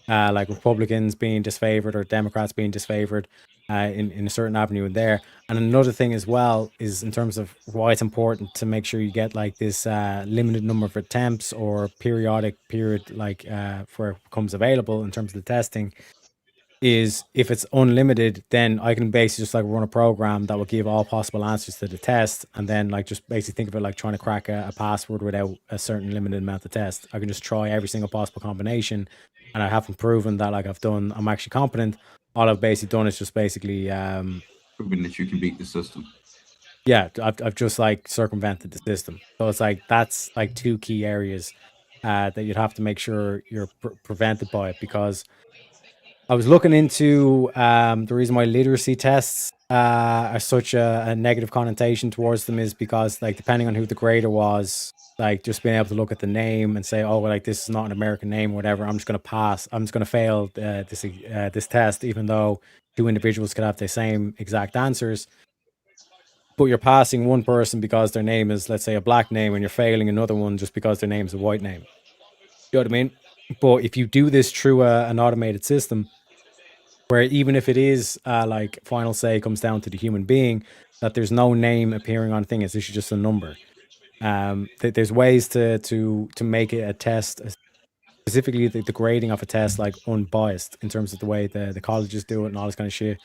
Speaker 2: like Republicans being disfavored or Democrats being disfavored in a certain avenue in there. And another thing as well is in terms of why it's important to make sure you get like this limited number of attempts or periodic period like where it becomes available in terms of the testing, is if it's unlimited, then I can basically just like run a program that will give all possible answers to the test, and then like just basically think of it like trying to crack a password without a certain limited amount of tests. I can just try every single possible combination, and I haven't proven that like I'm actually competent. All I've basically done is just basically
Speaker 22: proving that you can beat the system.
Speaker 2: Yeah, I've just like circumvented the system. So it's like that's like two key areas that you'd have to make sure you're prevented by it. Because I was looking into the reason why literacy tests are such a negative connotation towards them is because, like, depending on who the grader was, like, just being able to look at the name and say, oh, well, like, this is not an American name or whatever, I'm just going to pass. I'm just going to fail this test, even though two individuals could have the same exact answers. But you're passing one person because their name is, let's say, a black name, and you're failing another one just because their name is a white name. You know what I mean? But if you do this through an automated system, where even if it is like final say comes down to the human being, that there's no name appearing on thing, it's actually just a number. There's ways to make it a test, specifically the grading of a test, like unbiased in terms of the way the colleges do it and all this kind of shit.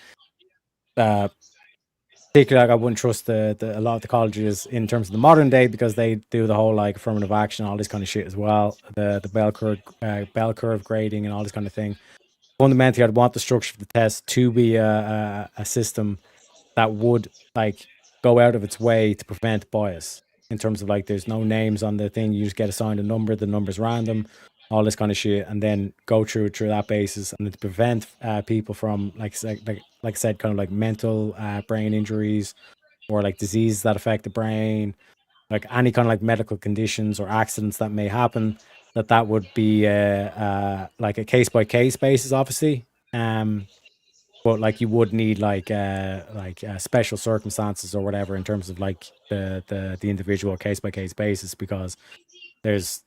Speaker 2: Particularly, like, I wouldn't trust a lot of the colleges in terms of the modern day, because they do the whole like affirmative action, all this kind of shit as well. The bell curve grading and all this kind of thing. Fundamentally, I'd want the structure of the test to be a system that would like go out of its way to prevent bias, in terms of like there's no names on the thing, you just get assigned a number, the number's random, all this kind of shit, and then go through that basis, and then to prevent people from like I said, kind of like mental brain injuries or like diseases that affect the brain, like any kind of like medical conditions or accidents that may happen. That would be like a case by case basis, obviously. But like you would need like special circumstances or whatever in terms of like the individual case by case basis, because there's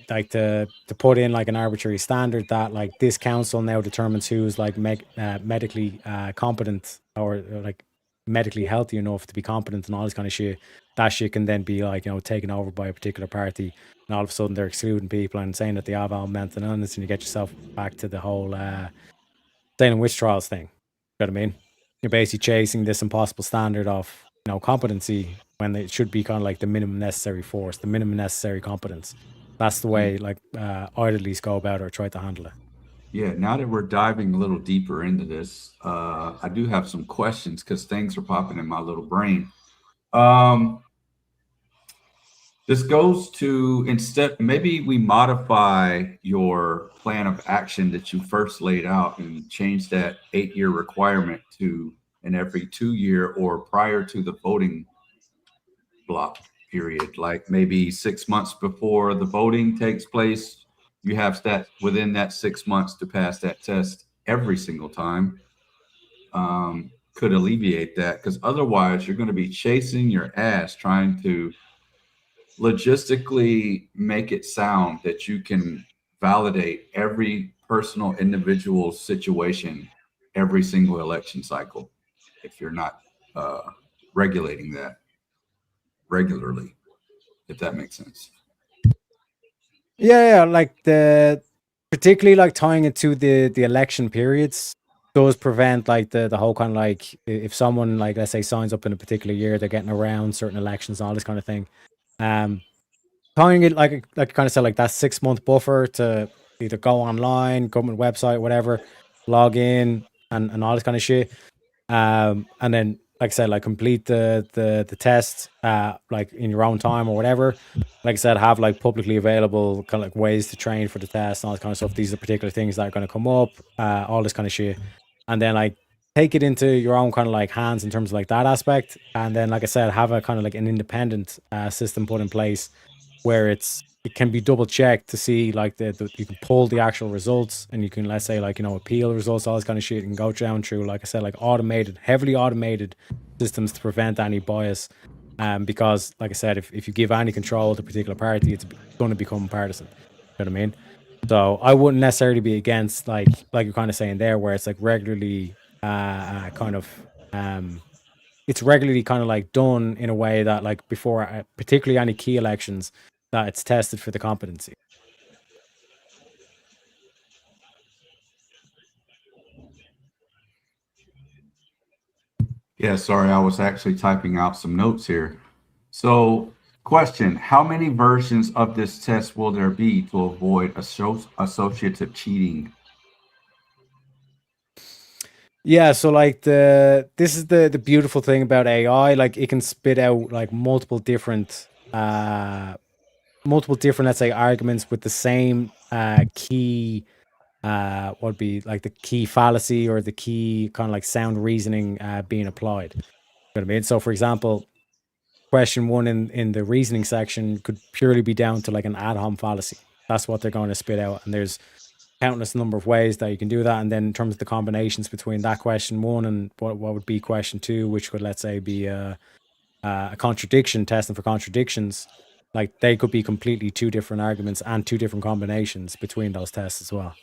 Speaker 2: like to put in like an arbitrary standard that like this council now determines who's like medically competent or like medically healthy enough to be competent and all this kind of shit. That shit can then be like, you know, taken over by a particular party, and all of a sudden they're excluding people and saying that they have all mental illness, and you get yourself back to the whole Salem witch trials thing. You know what I mean? You're basically chasing this impossible standard of, you know, competency when it should be kind of like the minimum necessary force, the minimum necessary competence. That's the way like I'd at least go about it or try to handle it.
Speaker 22: Yeah, now that we're diving a little deeper into this, I do have some questions because things are popping in my little brain. This goes to, instead, maybe we modify your plan of action that you first laid out and change that 8-year requirement to an every 2-year or prior to the voting block period, like maybe 6 months before the voting takes place, you have that within that 6 months to pass that test every single time. Could alleviate that, because otherwise you're going to be chasing your ass trying to logistically make it sound that you can validate every personal individual situation every single election cycle if you're not regulating that regularly, if that makes sense.
Speaker 2: Yeah, like particularly like tying it to the election periods does prevent like the whole kind of like, if someone like, let's say, signs up in a particular year, they're getting around certain elections and all this kind of thing. Tying it like kind of said, like that 6-month buffer to either go online, government website, whatever, log in and all this kind of shit. And then, like I said, like complete the test like in your own time or whatever. Like I said, have like publicly available kind of like ways to train for the test and all this kind of stuff. These are particular things that are going to come up, all this kind of shit. And then like take it into your own kind of like hands in terms of like that aspect. And then, like I said, have a kind of like an independent system put in place where it can be double checked to see like you can pull the actual results, and you can, let's say, like, you know, appeal results, all this kind of shit, and go down through, like I said, like heavily automated systems to prevent any bias. Because, like I said, if you give any control to a particular party, it's going to become partisan. You know what I mean? So I wouldn't necessarily be against like you're kind of saying there, where it's like regularly it's regularly kind of like done in a way that, like, before particularly any key elections, that it's tested for the competency.
Speaker 22: Yeah, sorry, I was actually typing out some notes here. So, question, how many versions of this test will there be to avoid associative cheating?
Speaker 2: Yeah, so like this is the beautiful thing about AI. Like, it can spit out like multiple different multiple different, let's say, arguments with the same key, what would be like the key fallacy or the key kind of like sound reasoning being applied. You know what I mean? So, for example, question one in the reasoning section could purely be down to like an ad hom fallacy. That's what they're going to spit out, and there's countless number of ways that you can do that. And then in terms of the combinations between that question one and what would be question two, which would, let's say, be a contradiction, testing for contradictions, like they could be completely two different arguments and two different combinations between those tests as well.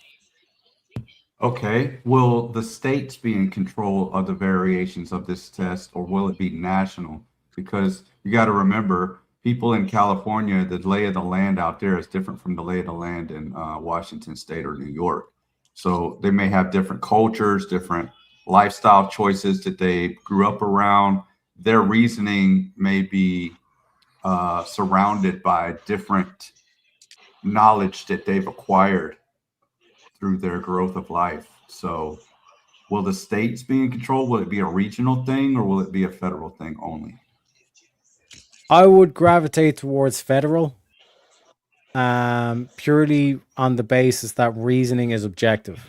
Speaker 22: Okay. Will the states be in control of the variations of this test, or will it be national? Because you got to remember, people in California, the lay of the land out there is different from the lay of the land in Washington State or New York. So they may have different cultures, different lifestyle choices that they grew up around. Their reasoning may be surrounded by different knowledge that they've acquired through their growth of life. So will the states be in control? Will it be a regional thing, or will it be a federal thing only?
Speaker 2: I would gravitate towards federal, purely on the basis that reasoning is objective.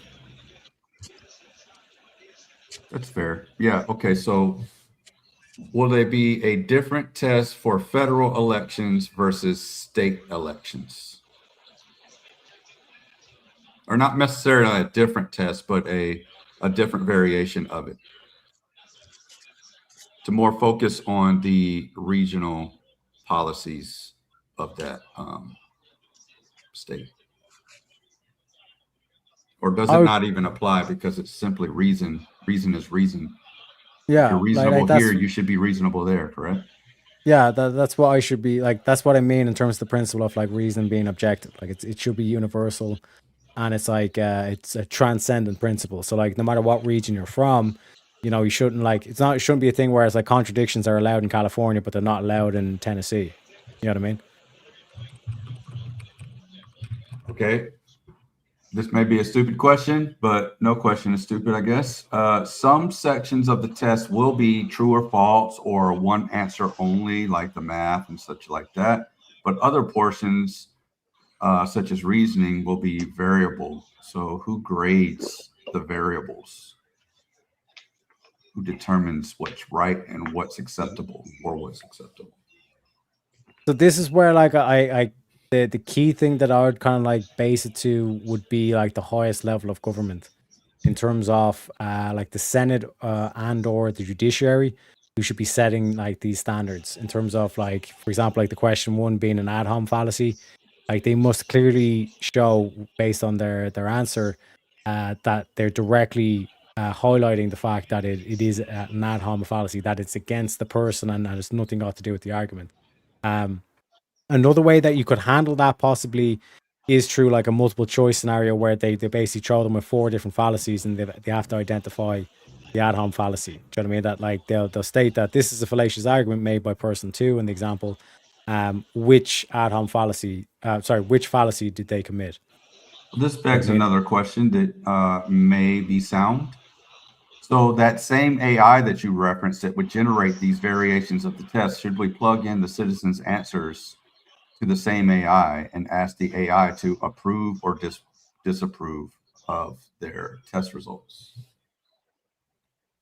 Speaker 22: That's fair. Yeah. Okay. So will there be a different test for federal elections versus state elections? Or not necessarily a different test, but a different variation of it, to more focus on the regional policies of that state? Or does it not even apply because it's simply reason? Reason is reason.
Speaker 2: Yeah,
Speaker 22: if you're reasonable
Speaker 2: like
Speaker 22: here, you should be reasonable there, correct?
Speaker 2: Yeah, that's what I should be like. That's what I mean in terms of the principle of like reason being objective. Like it should be universal, and it's like it's a transcendent principle. So like no matter what region you're from, you know, you shouldn't like it shouldn't be a thing where it's like contradictions are allowed in California but they're not allowed in Tennessee. You know what I mean?
Speaker 22: Okay. This may be a stupid question, but no question is stupid, I guess. Some sections of the test will be true or false or one answer only, like the math and such like that. But other portions, such as reasoning, will be variable. So who grades the variables? Who determines what's right and what's acceptable or what's acceptable?
Speaker 2: So this is where like the key thing that I would kind of like base it to would be like the highest level of government in terms of like the Senate and or the judiciary, who should be setting like these standards in terms of like, for example, like the question one being an ad hom fallacy. Like they must clearly show based on their answer that they're directly highlighting the fact that it is an ad hom fallacy, that it's against the person and that it's nothing got to do with the argument. Another way that you could handle that possibly is through like a multiple choice scenario where they basically throw them with 4 different fallacies and they have to identify the ad hom fallacy. Do you know what I mean? That like they'll state that this is a fallacious argument made by person 2 in the example. Which ad hom fallacy? Which fallacy did they commit?
Speaker 22: This begs another question that may be sound. So that same AI that you referenced that would generate these variations of the test, should we plug in the citizens' answers to the same AI and ask the AI to approve or disapprove of their test results?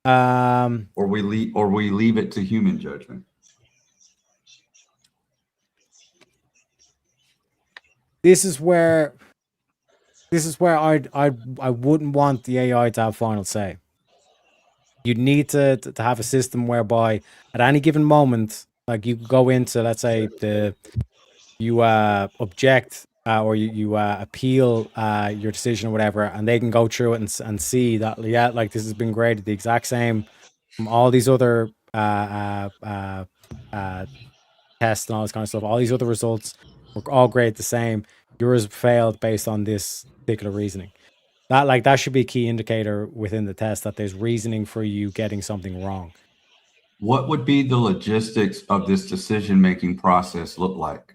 Speaker 22: Or we leave it to human judgment?
Speaker 2: This is where I wouldn't want the AI to have final say. You'd need to have a system whereby at any given moment, like you go into, let's say, you object or you appeal your decision or whatever, and they can go through it and see that, yeah, like this has been graded the exact same from all these other tests and all this kind of stuff. All these other results were all graded the same. Yours failed based on this particular reasoning. That should be a key indicator within the test that there's reasoning for you getting something wrong.
Speaker 22: What would be the logistics of this decision-making process look like?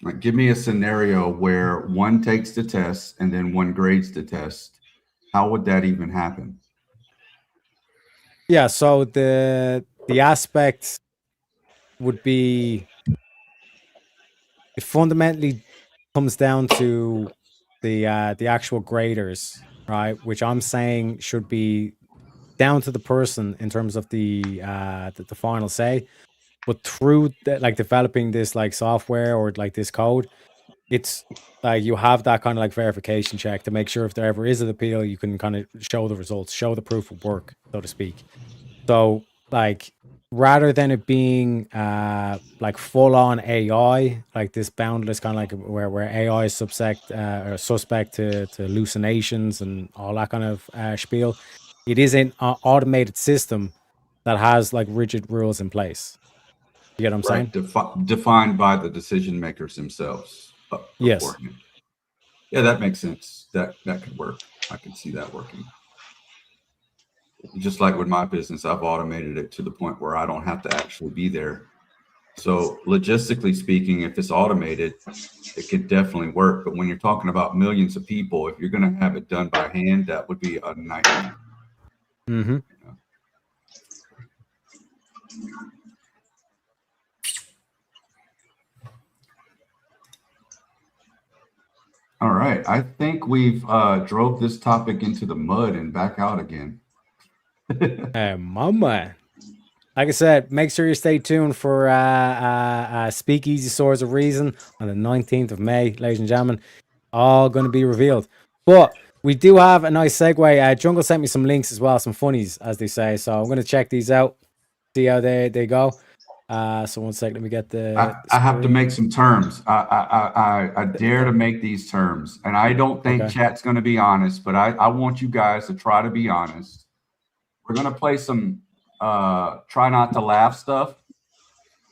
Speaker 22: Like, give me a scenario where one takes the test and then one grades the test. How would that even happen?
Speaker 2: Yeah, so the aspect would be, it fundamentally comes down to the actual graders, right? Which I'm saying should be down to the person in terms of the final say. But through like developing this like software or like this code, it's like you have that kind of like verification check to make sure if there ever is an appeal, you can kind of show the results, show the proof of work, so to speak. So like rather than it being like full on AI, like this boundless kind of like where AI is suspect to hallucinations and all that kind of spiel, it is an automated system that has like rigid rules in place. You get what I'm saying?
Speaker 22: Defined by the decision makers themselves.
Speaker 2: Yes.
Speaker 22: Beforehand. Yeah, that makes sense. That could work. I can see that working. Just like with my business, I've automated it to the point where I don't have to actually be there. So logistically speaking, if it's automated, it could definitely work. But when you're talking about millions of people, if you're going to have it done by hand, that would be a nightmare.
Speaker 2: Mm-hmm.
Speaker 22: All right. I think we've drove this topic into the mud and back out again.
Speaker 2: Hey, mama. Like I said, make sure you stay tuned for Speakeasy Swords of Reason on the 19th of May, ladies and gentlemen. All going to be revealed. But we do have a nice segue. Jungle sent me some links as well, some funnies, as they say. So I'm going to check these out, see how they go. So one sec, let me get the.
Speaker 22: I have to make some terms. I dare to make these terms, and I don't think chat's going to be honest, but I want you guys to try to be honest. We're going to play some try not to laugh stuff.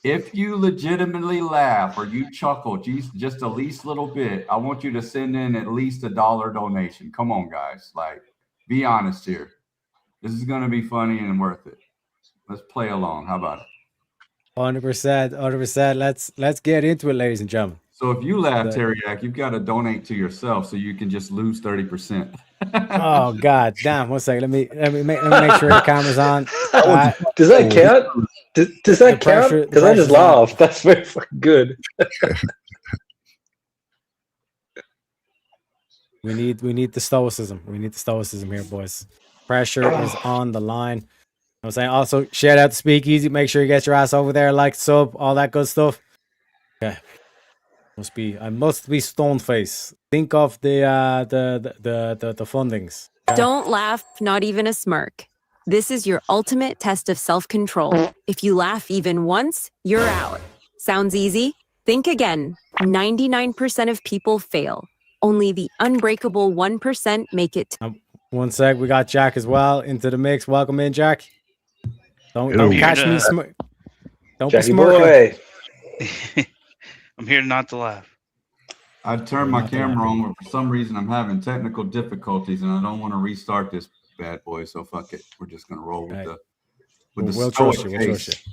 Speaker 22: If you legitimately laugh or you chuckle just the least little bit, I want you to send in at least $1 donation. Come on, guys. Like, be honest here. This is going to be funny and worth it. Let's play along. How about it?
Speaker 2: 100%. Let's get into it, ladies and gentlemen.
Speaker 22: So if you laugh, Teriak, you've got to donate to yourself so you can just lose 30%.
Speaker 2: Oh God damn! 1 second. Let me make sure the camera's on.
Speaker 6: Does that count? Does that count? Because I just laughed. That's very fucking good.
Speaker 2: We need the stoicism. We need the stoicism here, boys. Pressure is on the line. I'm saying also shout out to Speakeasy. Make sure you get your ass over there, like, sub, all that good stuff. Okay. I must be stone face. Think of the fundings. Okay?
Speaker 5: Don't laugh, not even a smirk. This is your ultimate test of self-control. If you laugh even once, you're out. Sounds easy? Think again. 99% of people fail. Only the unbreakable 1% make it.
Speaker 2: 1 sec, we got Jack as well into the mix. Welcome in, Jack. Don't catch me. Don't
Speaker 16: Jackie
Speaker 2: be smirking.
Speaker 16: boy. I'm here not to laugh.
Speaker 22: I turned my camera on, but for some reason I'm having technical difficulties, and I don't want to restart this bad boy. So fuck it. We're just gonna roll with the
Speaker 2: We'll trust you. We'll trust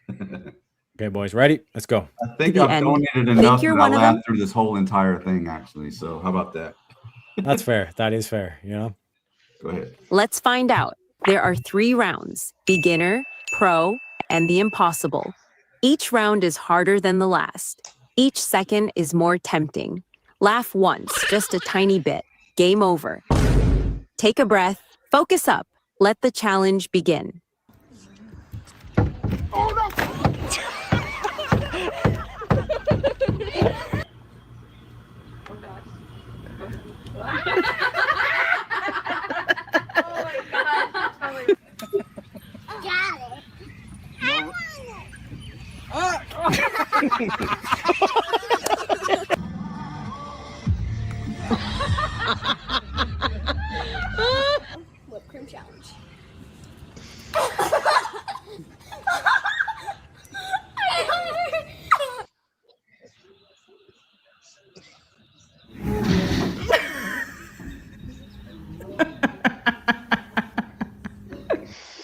Speaker 2: you. Okay, boys, ready? Let's go.
Speaker 22: I think I've donated enough that I laughed through this whole entire thing, actually. So how about that?
Speaker 2: That's fair. That is fair. You know.
Speaker 22: Go ahead.
Speaker 5: Let's find out. There are 3 rounds: beginner, pro, and the impossible. Each round is harder than the last. Each second is more tempting. Laugh once, just a tiny bit. Game over. Take a breath. Focus up. Let the challenge begin.
Speaker 19: Oh no!
Speaker 23: Whipped cream challenge.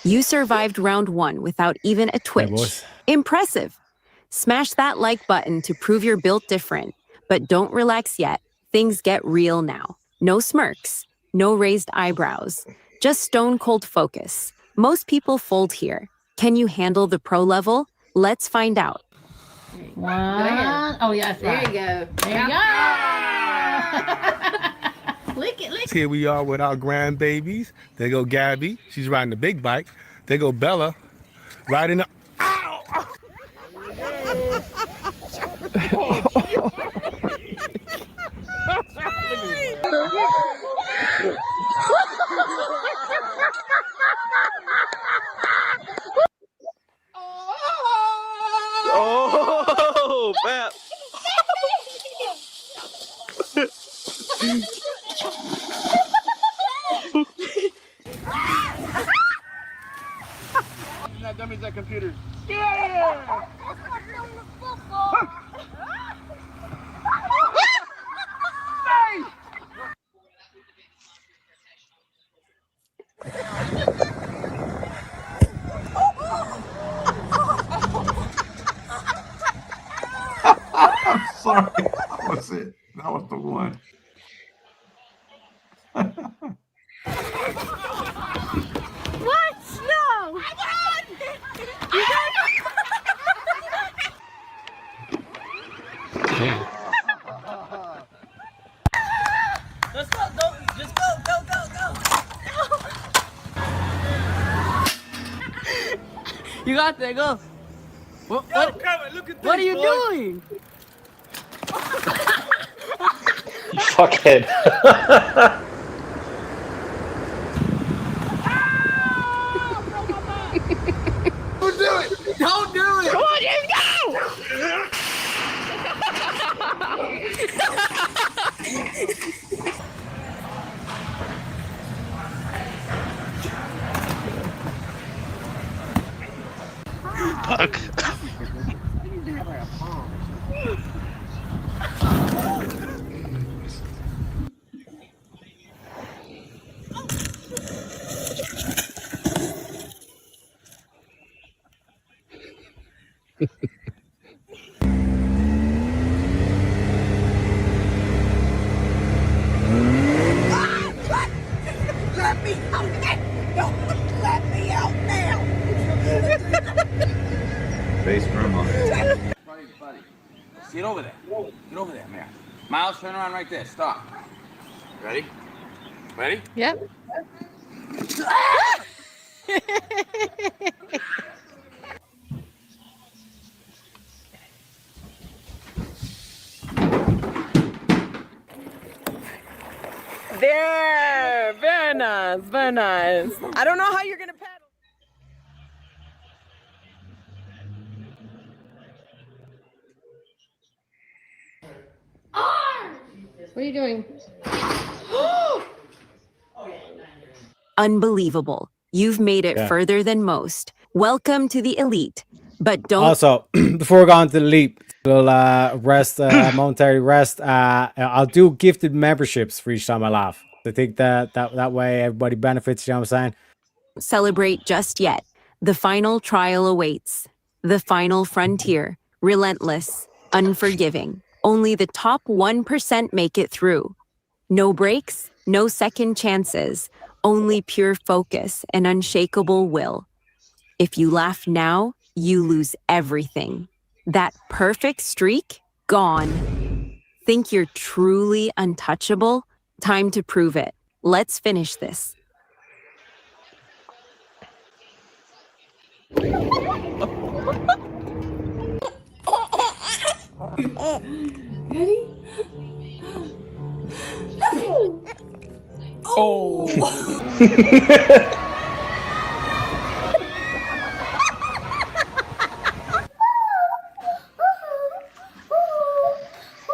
Speaker 5: You survived round 1 without even a twitch. Impressive. Smash that like button to prove you're built different. But don't relax yet. Things get real now. No smirks, no raised eyebrows, just stone cold focus. Most people fold here. Can you handle the pro level? Let's find out.
Speaker 15: One. Oh, yeah, there you go. There you go. Lick it, lick it.
Speaker 17: Here we are with our grandbabies. There go Gabby. She's riding the big bike. There go Bella riding the...
Speaker 18: Oh, Pep.
Speaker 12: That dummy's that computer. Yeah!
Speaker 22: I'm sorry. That was it. That was the one.
Speaker 15: What? No!
Speaker 24: Let's go, go, just go, go, go, go. You got there, go. What are you doing?
Speaker 6: You fuckhead.
Speaker 12: Don't do it! Don't do it! Come on, just
Speaker 16: Fuck.
Speaker 12: Let me out! Don't let me out now!
Speaker 22: Base grandma.
Speaker 25: Buddy, get over there. Get over there, man. Miles, turn around right there. Stop. Ready? Ready?
Speaker 15: Yep.
Speaker 24: There, very nice, very nice. I don't know how you're gonna paddle.
Speaker 15: What are you doing?
Speaker 5: Unbelievable. You've made it
Speaker 2: Yeah.
Speaker 5: further than most. Welcome to the elite. But don't
Speaker 2: Also, before we go on to the leap, we'll rest, momentary rest. I'll do gifted memberships for each time I laugh. I think that way everybody benefits. You know what I'm saying?
Speaker 5: celebrate just yet. The final trial awaits. The final frontier. Relentless. Unforgiving. Only the top 1% make it through. No breaks, no second chances. Only pure focus and unshakable will. If you laugh now, you lose everything. That perfect streak, gone. Think you're truly untouchable? Time to prove it. Let's finish this.
Speaker 12: Ready?
Speaker 24: Oh.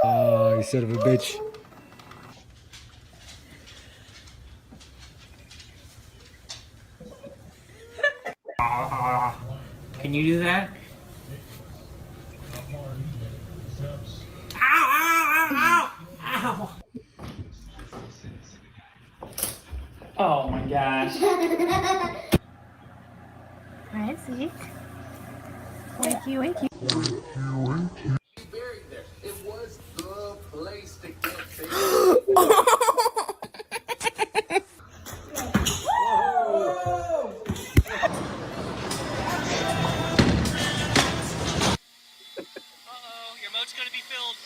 Speaker 2: Oh, you son of a bitch.
Speaker 24: Can you do that? Ow, ow, ow, ow, ow. Oh my gosh.
Speaker 15: Hi, Zeke. Wakey, wakey.
Speaker 12: It was the place to get
Speaker 1: Your moat's gonna be filled.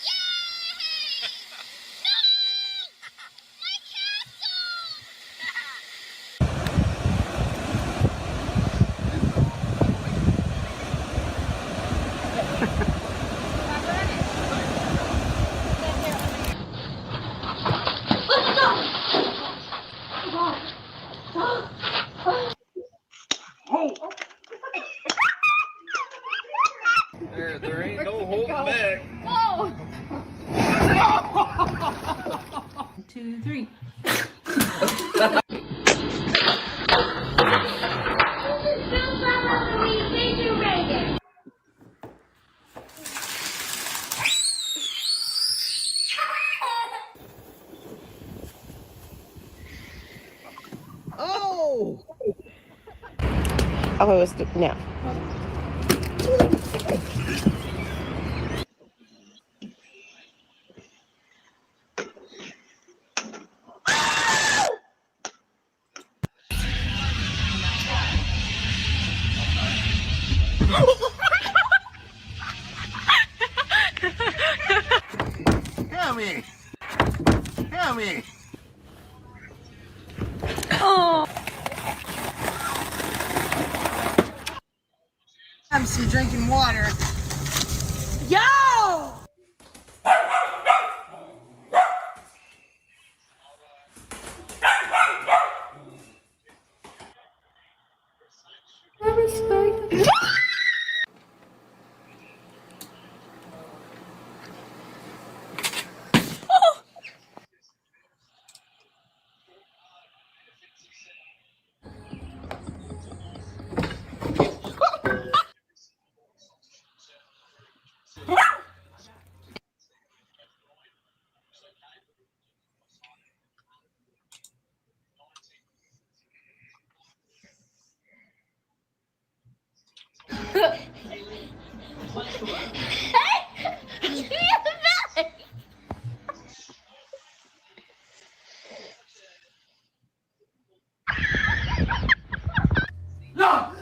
Speaker 12: There ain't no holding back.
Speaker 15: Go! 1, 2, 3.
Speaker 9: Oh! Oh, it was no.
Speaker 12: Come here. Come here.
Speaker 9: Oh. I'm still drinking water. Yo!
Speaker 12: No!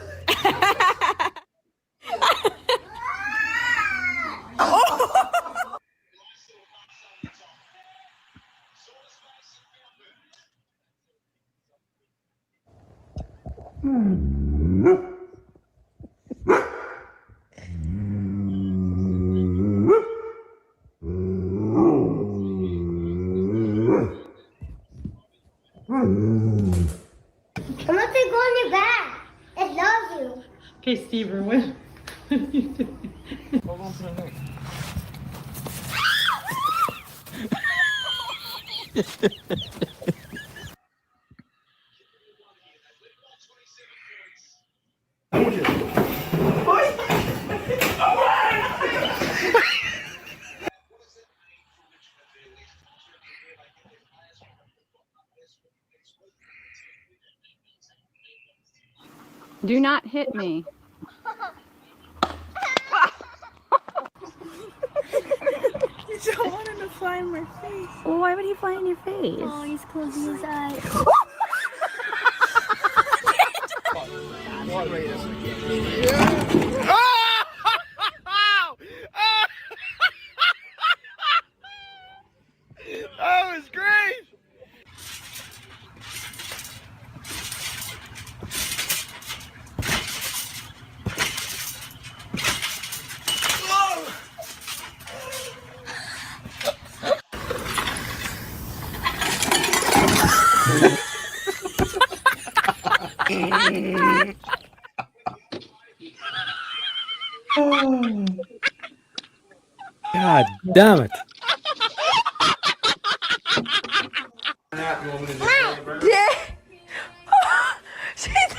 Speaker 23: I'm not going to your back. It loves you.
Speaker 15: Okay, Steven, what?
Speaker 12: Hold on to the neck.
Speaker 18: Do not hit me.
Speaker 23: You don't want him to fly in my face.
Speaker 18: Well, why would he fly in your face?
Speaker 23: Oh, he's closing his eyes.
Speaker 12: That was great!
Speaker 2: God damn it.
Speaker 9: Yeah. She took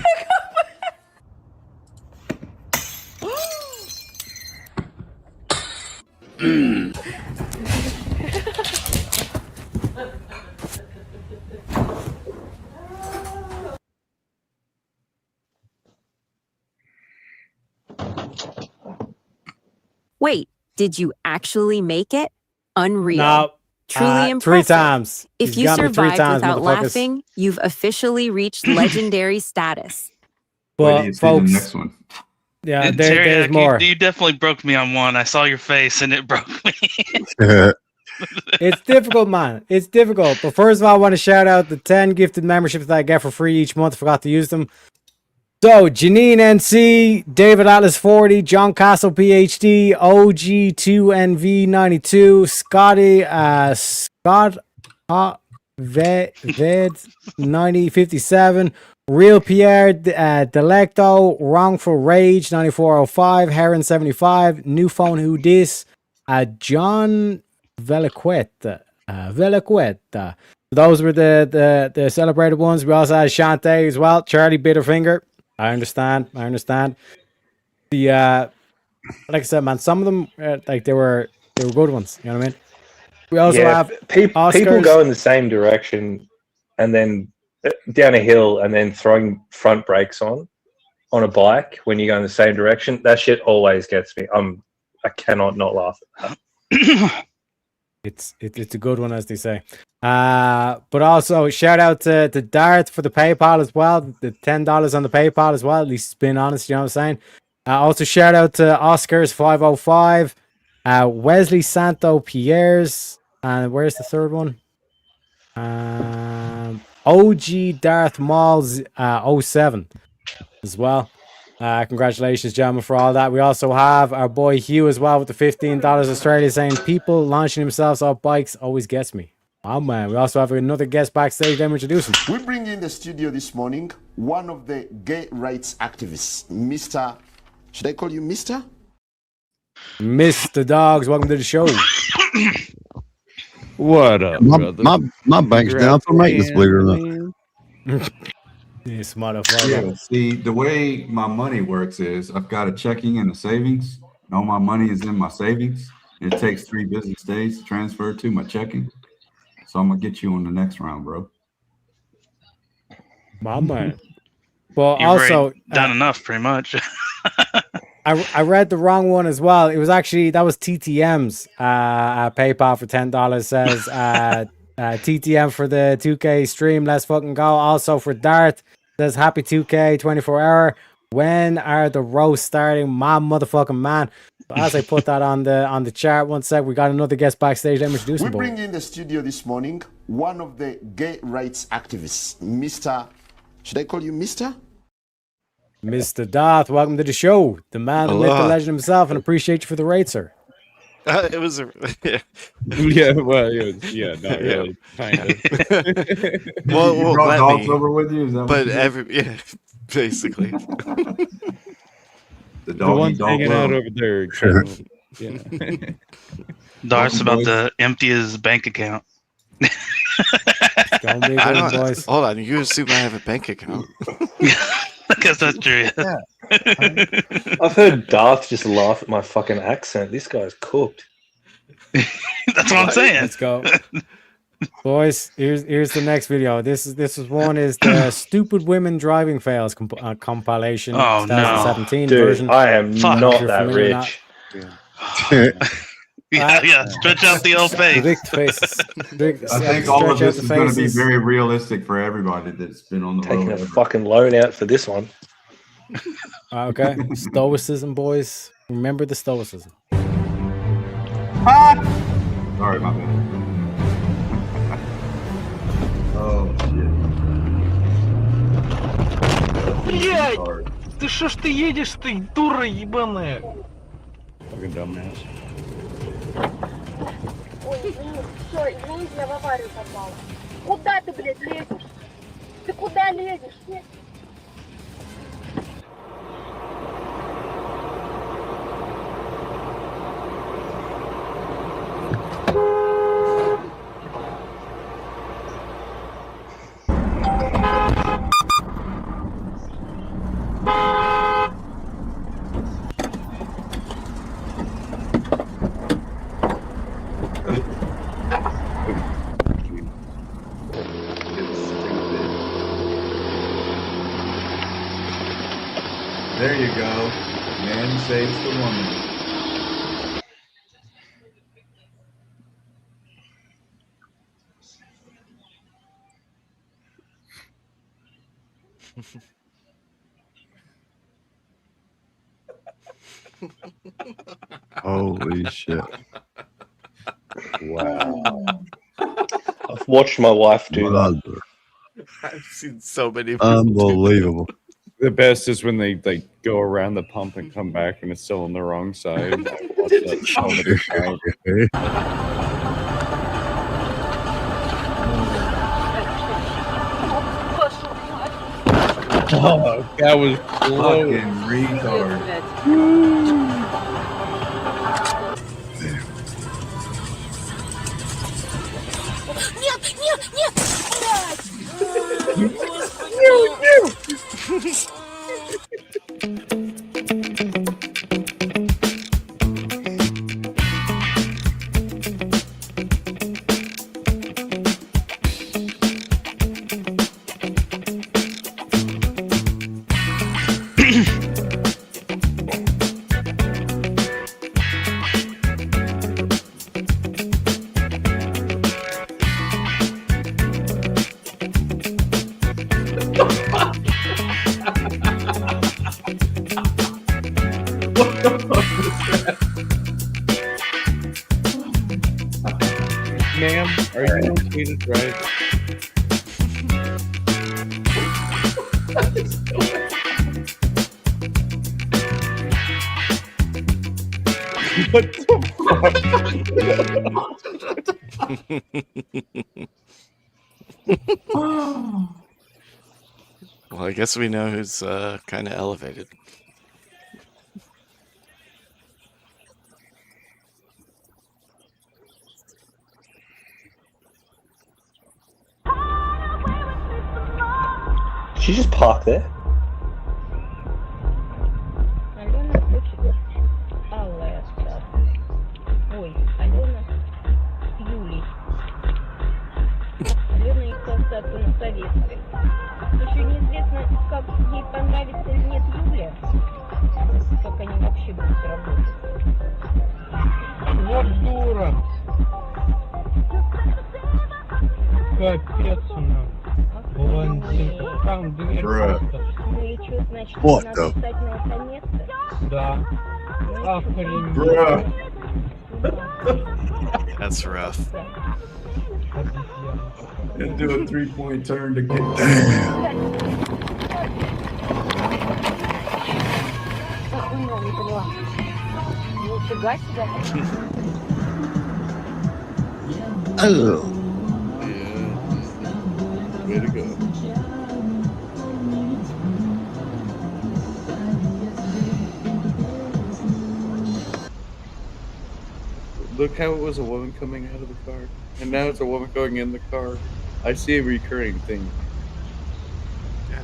Speaker 5: Wait, did you actually make it? Unreal.
Speaker 2: No.
Speaker 5: Truly
Speaker 2: 3
Speaker 5: impressive.
Speaker 2: times.
Speaker 5: If
Speaker 2: You've
Speaker 5: you
Speaker 2: got me 3
Speaker 5: survived
Speaker 2: times,
Speaker 5: without
Speaker 2: motherfuckers.
Speaker 5: laughing, you've officially reached legendary status.
Speaker 22: Wait till
Speaker 2: But
Speaker 22: you see the
Speaker 2: folks,
Speaker 22: next one.
Speaker 2: Yeah,
Speaker 16: Terry,
Speaker 2: there's more.
Speaker 16: You definitely broke me on one. I saw your face and it broke me.
Speaker 2: It's difficult, man. It's difficult. But first of all, I want to shout out the 10 gifted memberships that I get for free each month. Forgot to use them. So, Janine NC, David Atlas 40, John Castle PhD, OG2NV92, Scotty, Scott Ved 9057, Real Pierre Delecto, Wrongful Rage 9405, Heron 75, New Phone Who Dis, John Velaqueta. Those were the celebrated ones. We also had Shantae as well. Charlie Bitterfinger. I understand. The like I said, man, some of them like they were good ones. You know what I mean? We also have
Speaker 6: people
Speaker 2: Oscars.
Speaker 6: go in the same direction and then down a hill and then throwing front brakes on a bike when you go in the same direction. That shit always gets me. I cannot not laugh at that.
Speaker 2: It's a good one, as they say. But also shout out to Dart for the PayPal as well. The $10 on the PayPal as well. At least it's been honest, you know what I'm saying? Also shout out to Oscars 505, Wesley Santo Pierres, and where's the third one? OG Darth Mauls 07 as well. Congratulations, gentlemen, for all that. We also have our boy Hugh as well with the $15 Australia, saying people launching themselves off bikes always gets me. Oh man, we also have another guest backstage. Let me introduce him.
Speaker 13: We bring in the studio this morning one of the gay rights activists, Mr. Should I call you Mr.?
Speaker 2: Mr. Dogs, welcome to the show.
Speaker 11: What up, brother? My bank's down for maintenance, believe it or not.
Speaker 2: This motherfucker.
Speaker 22: Yeah, see, the way my money works is I've got a checking and a savings. And all my money is in my savings. It takes 3 business days to transfer to my checking. So I'm gonna get you on the next round, bro.
Speaker 2: My man. Well,
Speaker 16: You've
Speaker 2: also
Speaker 16: already done enough, pretty much.
Speaker 2: I read the wrong one as well. It was actually that was TTM's PayPal for $10 says TTM for the 2K stream. Let's fucking go. Also for Dart says happy 2K 24-hour. When are the roasts starting? My motherfucking man. But as I put that on the chart, one sec, we got another guest backstage. Let me introduce him.
Speaker 13: We bring in the studio this morning one of the gay rights activists, Mr. Should I call you Mr.?
Speaker 2: Mr. Darth, welcome to the show. The man, the myth, the legend himself, and appreciate you for the raid, sir.
Speaker 1: It was a
Speaker 3: yeah, well, yeah, not really, kind of.
Speaker 1: well,
Speaker 22: You brought dogs over with you? Is that
Speaker 1: but
Speaker 22: what you
Speaker 1: yeah, basically.
Speaker 22: The
Speaker 3: one's hanging out over there.
Speaker 22: Sure.
Speaker 3: Yeah.
Speaker 16: Darth's about to empty his bank account.
Speaker 2: Don't be
Speaker 1: I
Speaker 2: good, boys.
Speaker 1: Hold on, you assume I have a bank account?
Speaker 16: I guess that's true.
Speaker 6: Yeah. I've heard Darth just laugh at my fucking accent. This guy's cooked.
Speaker 16: That's what I'm saying.
Speaker 2: Let's go. Boys, here's the next video. This one is the stupid women driving fails compilation.
Speaker 16: Oh, no.
Speaker 2: 2017
Speaker 6: Dude,
Speaker 2: version.
Speaker 6: I am
Speaker 2: Fuck.
Speaker 6: not
Speaker 2: If you're
Speaker 6: that
Speaker 2: familiar
Speaker 6: rich.
Speaker 16: Yeah, stretch out the old face.
Speaker 2: Rigged faces.
Speaker 22: I think all of this is going to be very realistic for everybody that's been on the
Speaker 6: Taking
Speaker 22: road.
Speaker 6: a fucking loan out for this one.
Speaker 2: Okay. Stoicism, boys. Remember the stoicism.
Speaker 22: Sorry, my bad. Oh,
Speaker 24: Блядь! Ты шо ж ты едешь, ты дура ебаная?
Speaker 3: Fucking dumbass.
Speaker 9: Ой, извини, все, извините, я в аварию попала. Куда ты, блядь, лезешь? Ты куда лезешь? Нет.
Speaker 22: There you go. Man saves the woman.
Speaker 11: Holy shit.
Speaker 3: Wow.
Speaker 6: I've watched my wife do that.
Speaker 11: Mother.
Speaker 1: I've seen so many.
Speaker 11: Unbelievable.
Speaker 3: The best is when they go around the pump and come back and it's still on the wrong side. I watch that all the time. Oh, that was close.
Speaker 22: Fucking retard.
Speaker 3: Ma'am, are you okay to drive? What the
Speaker 1: Well, I guess we know who's kind of elevated.
Speaker 6: Did you just park there?
Speaker 9: Алена хочет Алле остаться. Ой, Алена Юлий. Алена их остаться на советской. Еще неизвестно, как ей понравится или нет Юля. Как они вообще будут работать.
Speaker 24: Вот дура. Капец она. Вон, там дверь.
Speaker 9: Ну и что, значит,
Speaker 11: What
Speaker 9: надо
Speaker 11: the?
Speaker 9: встать на это место?
Speaker 24: Да. Охренеть.
Speaker 1: That's rough.
Speaker 22: And do a 3-point turn to get
Speaker 9: Охуенно, не поняла. Нифига себе.
Speaker 11: Oh.
Speaker 3: Way to go. Look how it was a woman coming out of the car, and now it's a woman going in the car. I see a recurring thing.
Speaker 1: Yeah.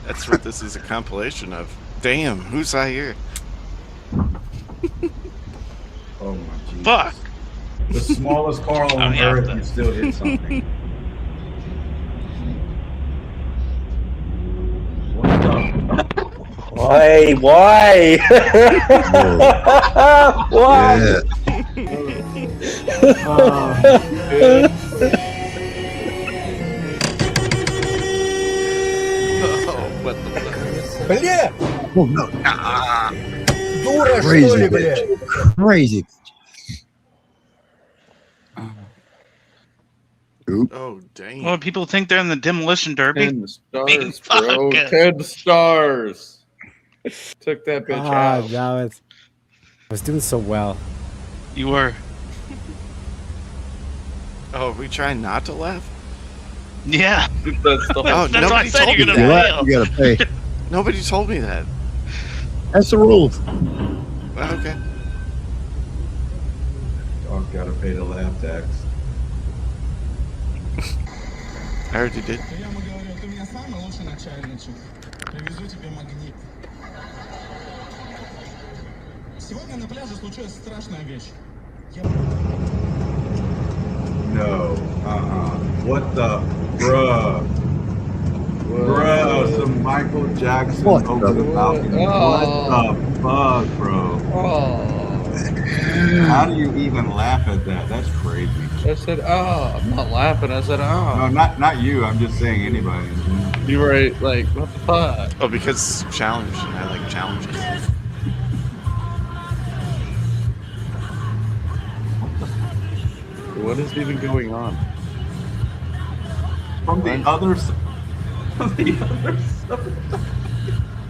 Speaker 1: That's what this is a compilation of. Damn, who's I here?
Speaker 22: Oh my Jesus.
Speaker 16: Fuck.
Speaker 22: The smallest car on
Speaker 16: yeah,
Speaker 22: earth
Speaker 16: that-
Speaker 22: can still hit something. What the?
Speaker 6: Why? Why? Why?
Speaker 11: Yeah.
Speaker 1: Oh, what the fuck?
Speaker 17: Бля!
Speaker 11: Oh, no.
Speaker 17: Дура, что
Speaker 11: Crazy
Speaker 17: ли,
Speaker 11: bitch.
Speaker 17: блядь?
Speaker 11: Crazy. Oop.
Speaker 1: Oh, dang.
Speaker 16: Well, people think they're in the demolition derby.
Speaker 3: 10
Speaker 16: Being
Speaker 3: stars, bro.
Speaker 16: fucking-
Speaker 3: 10 stars. Took that bitch out.
Speaker 2: Damn it. I was doing so well.
Speaker 16: You were.
Speaker 1: Oh, are we trying not to laugh?
Speaker 16: Yeah.
Speaker 3: That's the
Speaker 1: Oh,
Speaker 16: That's why I
Speaker 1: nobody
Speaker 16: said
Speaker 1: told
Speaker 16: you're
Speaker 1: me
Speaker 16: gonna
Speaker 1: that.
Speaker 16: fail.
Speaker 11: You gotta pay.
Speaker 1: Nobody told me that.
Speaker 11: That's the rules.
Speaker 1: Okay.
Speaker 22: Dog gotta pay the laugh tax.
Speaker 1: I already did.
Speaker 17: Я ему говорю, ты меня самый лучший начальничек. Привезу тебе магнит. Сегодня на пляже случилась страшная вещь.
Speaker 22: No. What the? Bruh. Bruh. Some Michael Jackson
Speaker 11: What
Speaker 22: over
Speaker 11: the-
Speaker 22: the balcony.
Speaker 3: Oh.
Speaker 22: What the fuck, bro?
Speaker 3: Oh.
Speaker 22: How do you even laugh at that? That's crazy.
Speaker 3: I said, oh, I'm not laughing. I said, oh.
Speaker 22: No, not you. I'm just saying anybody.
Speaker 3: You were like, what the fuck?
Speaker 1: Oh, because challenge. I like challenges.
Speaker 3: What is even going on?
Speaker 22: From the other side. From the other side.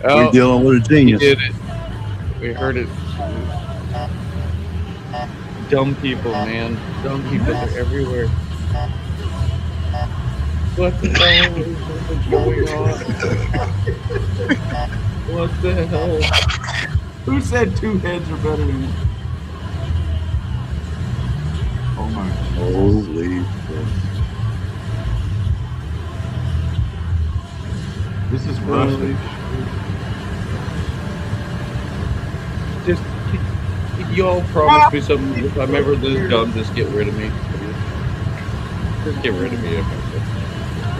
Speaker 11: We're dealing with a genius.
Speaker 3: We did it. We heard it. Dumb people, man. Dumb people are everywhere. What the hell is going on? What the hell?
Speaker 22: Who said 2 heads are better than one? Oh my.
Speaker 11: Holy shit.
Speaker 22: This is Russia.
Speaker 3: Just, y'all promise me something. If I'm ever this dumb, just get rid of me. Just get rid of me.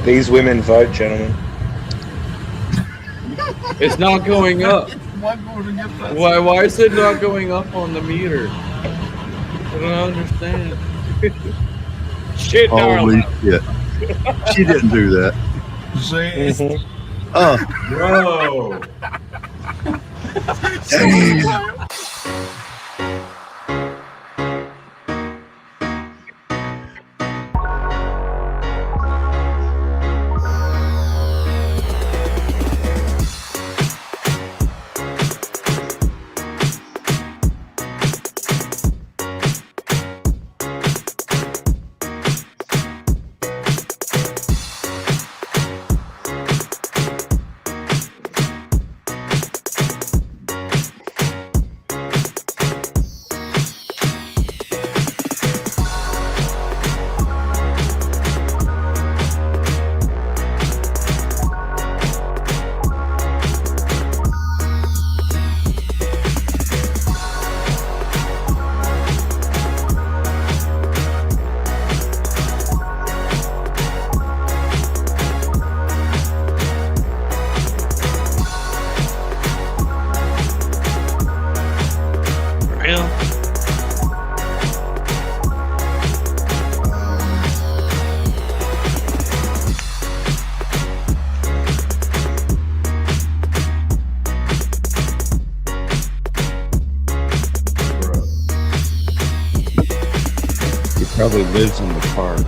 Speaker 6: These women vote, gentlemen.
Speaker 3: It's not going up. Why is it not going up on the meter? I don't understand. Shit,
Speaker 11: Holy shit. She didn't do that.
Speaker 22: Bro.
Speaker 11: Damn.
Speaker 3: Probably lives in the park.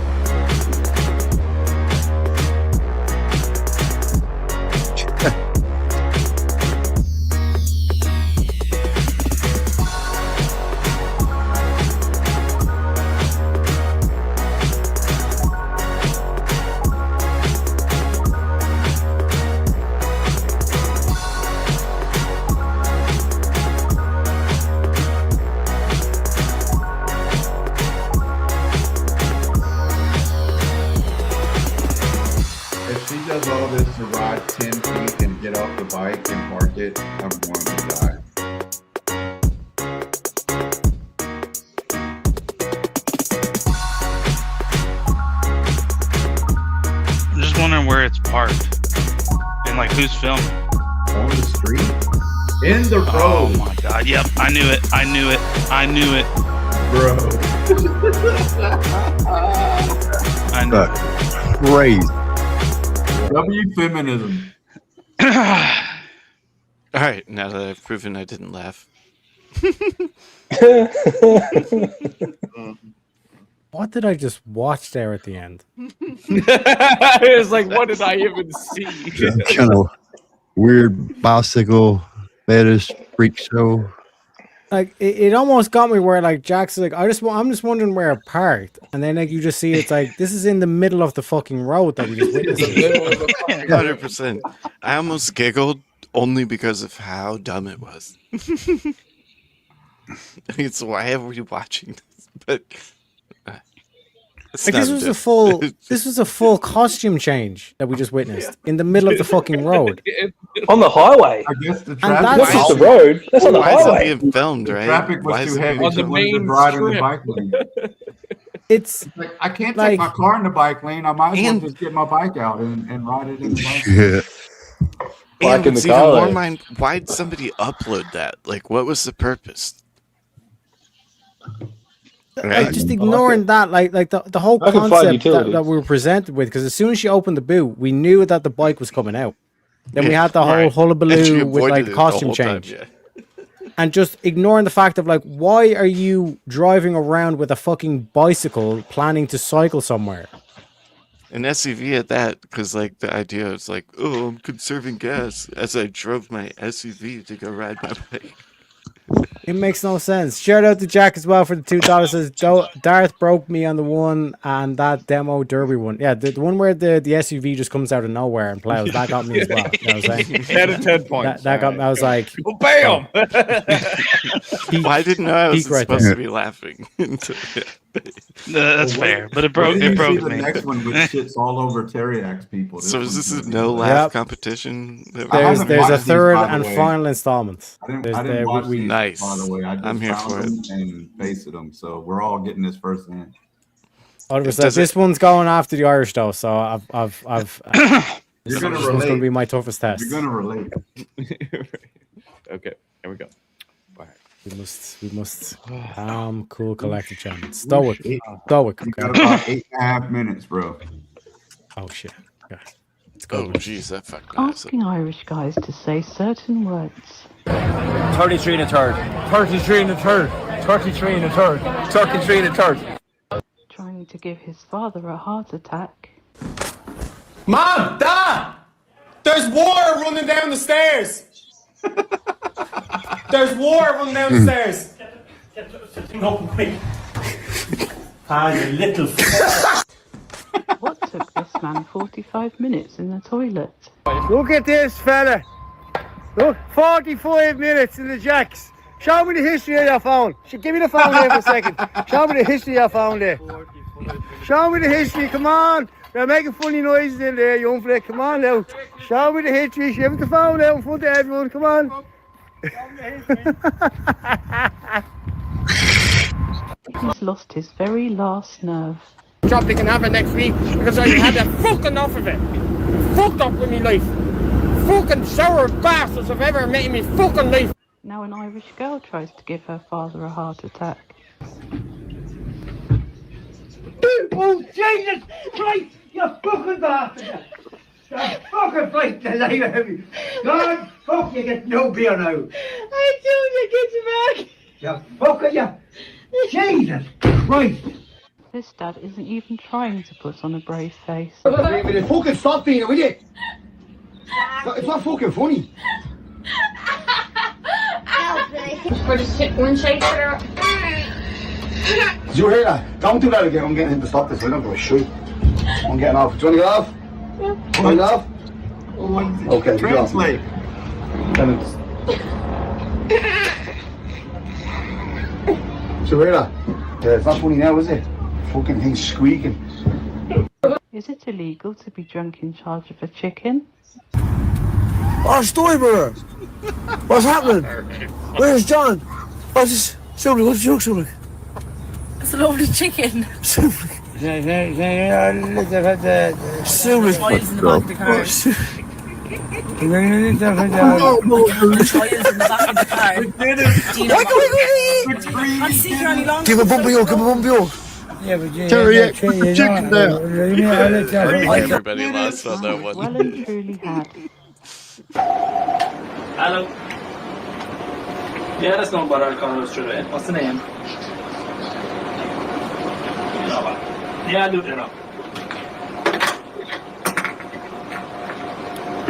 Speaker 22: If she does all this to ride 10 feet and get off the bike and park it, I'm going to die.
Speaker 16: I'm just wondering where it's parked and like who's filming.
Speaker 22: On the street? In the road.
Speaker 16: Oh my god! Yep, I knew it. I knew it. I knew it,
Speaker 22: Bro.
Speaker 16: I knew it.
Speaker 11: Crazy.
Speaker 22: W feminism.
Speaker 1: All right, now that I've proven I didn't laugh.
Speaker 2: What did I just watch there at the end?
Speaker 3: It's like, what did I even see?
Speaker 11: Kind of weird bicycle fetish freak show.
Speaker 2: Like it almost got me where like Jack's like I'm just wondering where it parked, and then like you just see it's like this is in the middle of the fucking road that we just witnessed.
Speaker 1: 100%. I almost giggled only because of how dumb it was. It's why are we watching this? But it's
Speaker 2: Like
Speaker 1: not
Speaker 2: this was a full costume change that we just witnessed in the middle of the fucking road.
Speaker 6: On the highway.
Speaker 22: I guess the
Speaker 2: And
Speaker 22: traffic.
Speaker 2: that's
Speaker 6: That's just the road. That's on the
Speaker 1: Why is it
Speaker 6: highway.
Speaker 1: being filmed,
Speaker 22: The
Speaker 1: right?
Speaker 22: traffic
Speaker 1: Why
Speaker 22: was
Speaker 1: is
Speaker 22: too
Speaker 1: it
Speaker 22: heavy
Speaker 1: being
Speaker 22: to
Speaker 3: the
Speaker 22: when
Speaker 3: main
Speaker 22: they're riding the
Speaker 3: strip.
Speaker 22: bike lane.
Speaker 2: It's
Speaker 22: Like, I can't
Speaker 2: Like-
Speaker 22: take my car in the bike lane. I might as well
Speaker 2: And-
Speaker 22: just get my bike out and ride it in the bike lane.
Speaker 11: Yeah.
Speaker 6: Like
Speaker 1: And
Speaker 6: in the
Speaker 1: what's even
Speaker 6: car
Speaker 1: more
Speaker 6: lane.
Speaker 1: mind, why'd somebody upload that? Like, what was the purpose? Right?
Speaker 2: just ignoring that, like the whole
Speaker 6: I can find
Speaker 2: concept
Speaker 6: utilities.
Speaker 2: that we were presented with. Because as soon as she opened the boot, we knew that the bike was coming out. Then we had the whole
Speaker 1: Right. And she
Speaker 2: hullabaloo with
Speaker 1: avoided
Speaker 2: like
Speaker 1: it
Speaker 2: the
Speaker 1: the
Speaker 2: costume
Speaker 1: whole time,
Speaker 2: change.
Speaker 1: yeah.
Speaker 2: and just ignoring the fact of like, why are you driving around with a fucking bicycle planning to cycle somewhere?
Speaker 1: An SUV at that, because like the idea is like, oh, I'm conserving gas as I drove my SUV to go ride my bike.
Speaker 2: It makes no sense. Shout out to Jack as well for the $2. Says Darth broke me on the one and that demo derby one. Yeah, the one where the SUV just comes out of nowhere and plows. That got me as well. You know what I'm saying?
Speaker 3: 10 of 10 points.
Speaker 2: That got me. I was like,
Speaker 3: oh, bam!
Speaker 1: Well, I didn't know I was
Speaker 2: right
Speaker 1: supposed
Speaker 2: there.
Speaker 1: to be laughing.
Speaker 16: That's fair, but it broke. It broke
Speaker 22: The
Speaker 16: me.
Speaker 22: next one with shits all over Teriak's people.
Speaker 1: So is
Speaker 22: one's
Speaker 1: this
Speaker 22: gonna
Speaker 1: a
Speaker 22: be
Speaker 1: no
Speaker 22: good.
Speaker 1: laugh
Speaker 2: Yep.
Speaker 1: competition?
Speaker 22: haven't
Speaker 2: there's a
Speaker 22: watched these,
Speaker 2: third
Speaker 22: by the
Speaker 2: and
Speaker 22: way.
Speaker 2: final installment.
Speaker 22: I didn't
Speaker 2: There's
Speaker 22: watch these,
Speaker 1: Nice.
Speaker 22: by the way. I just
Speaker 1: I'm here
Speaker 22: found
Speaker 1: for it.
Speaker 22: them and pasted them, so we're all getting this firsthand.
Speaker 2: Oliver says
Speaker 1: Does
Speaker 2: this one's going after the Irish though, so I've
Speaker 22: You're gonna
Speaker 2: this one's
Speaker 22: relate.
Speaker 2: gonna be my toughest test.
Speaker 22: You're gonna relate.
Speaker 3: Okay, here we go.
Speaker 2: We must cool, collected champion. Stoic.
Speaker 22: You
Speaker 2: Okay.
Speaker 22: got about 8.5 minutes, bro.
Speaker 2: Oh shit. Okay. Let's
Speaker 1: Oh
Speaker 2: go.
Speaker 1: jeez, that fucked me up.
Speaker 18: Asking Irish guys to say certain words.
Speaker 24: 33 and a third. 33 and a third. 33 and a third. 33 and a third.
Speaker 18: Trying to give his father a heart attack.
Speaker 24: Mom! Dad! There's water running down the stairs! There's water running down the stairs! No, quick. You little
Speaker 18: What took this man 45 minutes in the toilet?
Speaker 17: Look at this fella. Look, 45 minutes in the jacks. Show me the history of your phone. Give me the phone there for a second. Show me the history of your phone there. Show me the history, come on. You're making funny noises in there, young flick. Come on now. Show me the history. Give me the phone out in front of everyone. Come on.
Speaker 18: He's lost his very last nerve.
Speaker 17: Job they can have it next week because I had that fucking enough of it. Fucked up with me life. Fucking sour bastards I've ever met in my fucking life.
Speaker 18: Now an Irish girl tries to give her father a heart attack.
Speaker 17: Oh, Jesus Christ, you fucking bastard! You fucking fight the life out of me! God, fuck, you get no beer now! I told you, get you back! You fucker, you! Jesus Christ!
Speaker 18: This dad isn't even trying to put on a brave face.
Speaker 17: Fucking stop being it, will you? It's not fucking funny. Did you hear that? Don't do that again. I'm getting him to stop this. I don't give a shit. I'm getting off. Do you want to get off? Want to get off? Okay, get off.
Speaker 22: Translate.
Speaker 17: Did you hear that? Yeah, it's not funny now, is it? Fucking thing squeaking.
Speaker 18: Is it illegal to be drunk in charge of a chicken?
Speaker 17: Oh, Storybrother! What's happening? Where's John? What's this? Silver, what's the joke, Silver?
Speaker 15: It's a lovely chicken.
Speaker 17: Silver. Silver.
Speaker 15: Toys in the back of the car. Toys in the back of the car. Can't see here any longer.
Speaker 17: Give a bumpy hug, give a bumpy hug.
Speaker 11: Yeah, but chicken there.
Speaker 1: Everybody lost on that one.
Speaker 18: Well and truly had.
Speaker 24: Hello. Yeah, that's no bother. I'll call us straight away. What's the name? Yeah, I'll do it now.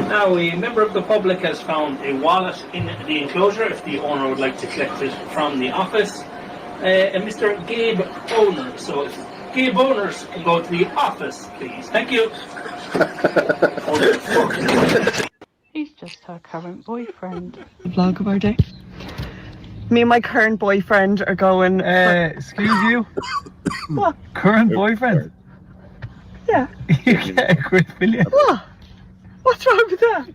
Speaker 24: Now, a member of the public has found a wallet in the enclosure if the owner would like to collect it from the office. Mr. Gabe Owner. So, if Gabe Owners can go to the office, please. Thank you.
Speaker 18: He's just her current boyfriend.
Speaker 15: Vlog of our day.
Speaker 4: Me and my current boyfriend are going.
Speaker 24: Excuse you?
Speaker 4: What?
Speaker 24: Current boyfriend?
Speaker 4: Yeah.
Speaker 24: You get a quick million.
Speaker 4: What? What's wrong with that?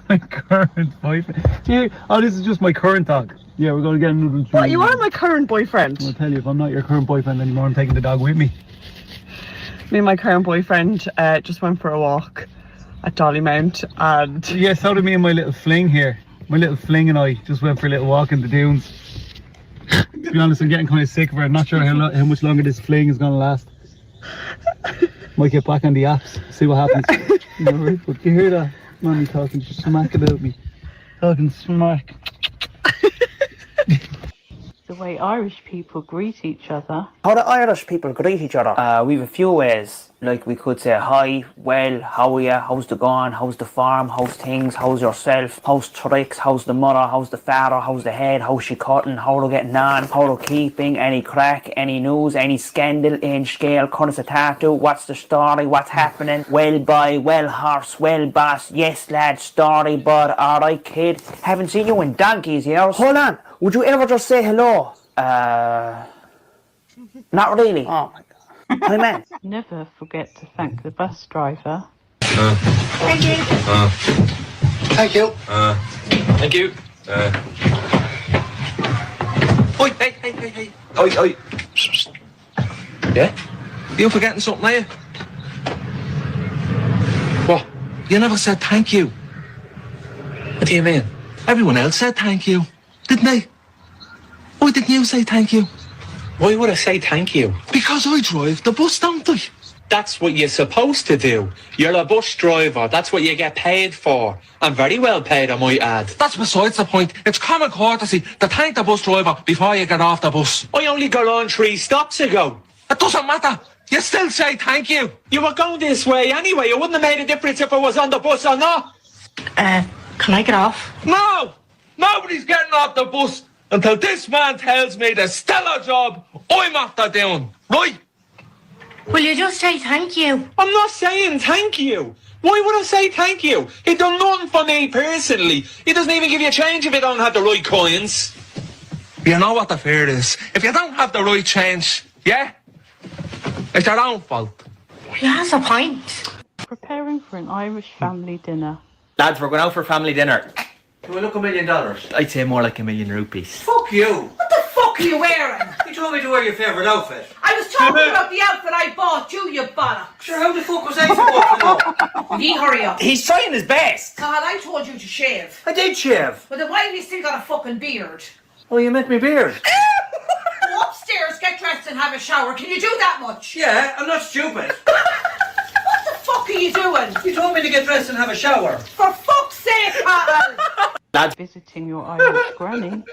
Speaker 24: My current boyfriend. This is just my current dog. Yeah, we're going to get another.
Speaker 4: What? You are my current boyfriend.
Speaker 24: I'll tell you, if I'm not your current boyfriend anymore, I'm taking the dog with me.
Speaker 4: Me and my current boyfriend just went for a walk at Dollymount, and
Speaker 24: Yeah, so did me and my little fling here. My little fling and I just went for a little walk in the dunes. To be honest, I'm getting kind of sick of it. I'm not sure how much longer this fling is going to last. Might get back on the apps, see what happens. Right, but you hear that? Mommy talking smack about me. Talking smack.
Speaker 18: the way Irish people greet each other.
Speaker 7: How do Irish people greet each other? We've a few ways. Like we could say hi, well, how are you, how's the going, how's the farm, how's things, how's yourself, how's tricks, how's the mother, how's the father, how's the head, how's she cutting, how are they getting on, how are they keeping, any crack, any news, any scandal, in scale, current a tattoo, what's the story, what's happening, well boy, well horse, well boss, yes lad, story bud, alright kid, haven't seen you in donkey's years. Hold on, would you ever just say hello? Not really. Oh my god. Hi man.
Speaker 18: Never forget to thank the bus driver.
Speaker 7: Thank you.
Speaker 12: Thank you. Thank you. Oi, hey. Oi. Yeah? You forgetting something, are you? What? You never said thank you. What do you mean? Everyone else said thank you, didn't they? Why didn't you say thank you? Why would I say thank you? Because I drive the bus, don't I? That's what you're supposed to do. You're a bus driver. That's what you get paid for. And very well paid, I might add. That's besides the point. It's common courtesy to thank the bus driver before you get off the bus. I only got on 3 stops ago. It doesn't matter. You still say thank you. You were going this way anyway. It wouldn't have made a difference if I was on the bus or not.
Speaker 7: Can I get off?
Speaker 12: No! Nobody's getting off the bus until this man tells me the stellar job I'm after doing. Right?
Speaker 23: Will you just say thank you?
Speaker 12: I'm not saying thank you. Why would I say thank you? He done nothing for me personally. He doesn't even give you change if you don't have the right coins. You know what the fear is? If you don't have the right change, yeah? It's your own fault.
Speaker 23: He has a point.
Speaker 18: Preparing for an Irish family dinner.
Speaker 7: Lads, we're going out for family dinner.
Speaker 12: Do I look $1 million?
Speaker 7: I'd say more like $1 million rupees.
Speaker 12: Fuck you.
Speaker 8: What the fuck are you wearing?
Speaker 12: You told me to wear your favourite outfit.
Speaker 8: I was talking about the outfit I bought you, you bollocks.
Speaker 12: Sure, how the fuck was I supposed to know?
Speaker 8: Will you hurry up?
Speaker 7: He's trying his best.
Speaker 8: God, I told you to shave.
Speaker 12: I did shave.
Speaker 8: But then why have you still got a fucking beard?
Speaker 12: Oh, you met me beard.
Speaker 8: Go upstairs, get dressed and have a shower. Can you do that much?
Speaker 12: Yeah, I'm not stupid.
Speaker 8: What the fuck are you doing?
Speaker 12: You told me to get dressed and have a shower.
Speaker 8: For fuck's sake, Carl!
Speaker 18: Lads, visiting your Irish granny.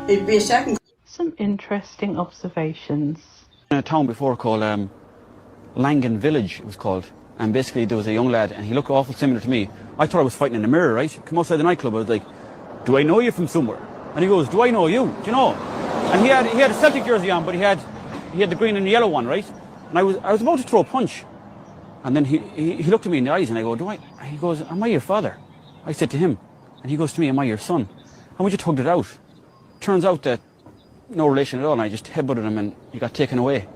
Speaker 8: It'd be a second.
Speaker 18: Some interesting observations.
Speaker 10: In a town before called Langan Village, it was called. And basically there was a young lad and he looked awful similar to me. I thought I was fighting in the mirror, right? Come outside the nightclub, I was like, do I know you from somewhere? And he goes, do I know you? Do you know? And he had a Celtic jersey on, but he had the green and yellow one, right? And I was about to throw a punch. And then he looked at me in the eyes and I go, he goes, am I your father? I said to him. And he goes to me, am I your son? And we just hugged it out. Turns out that no relation at all, and I just headbutted him and he got taken away.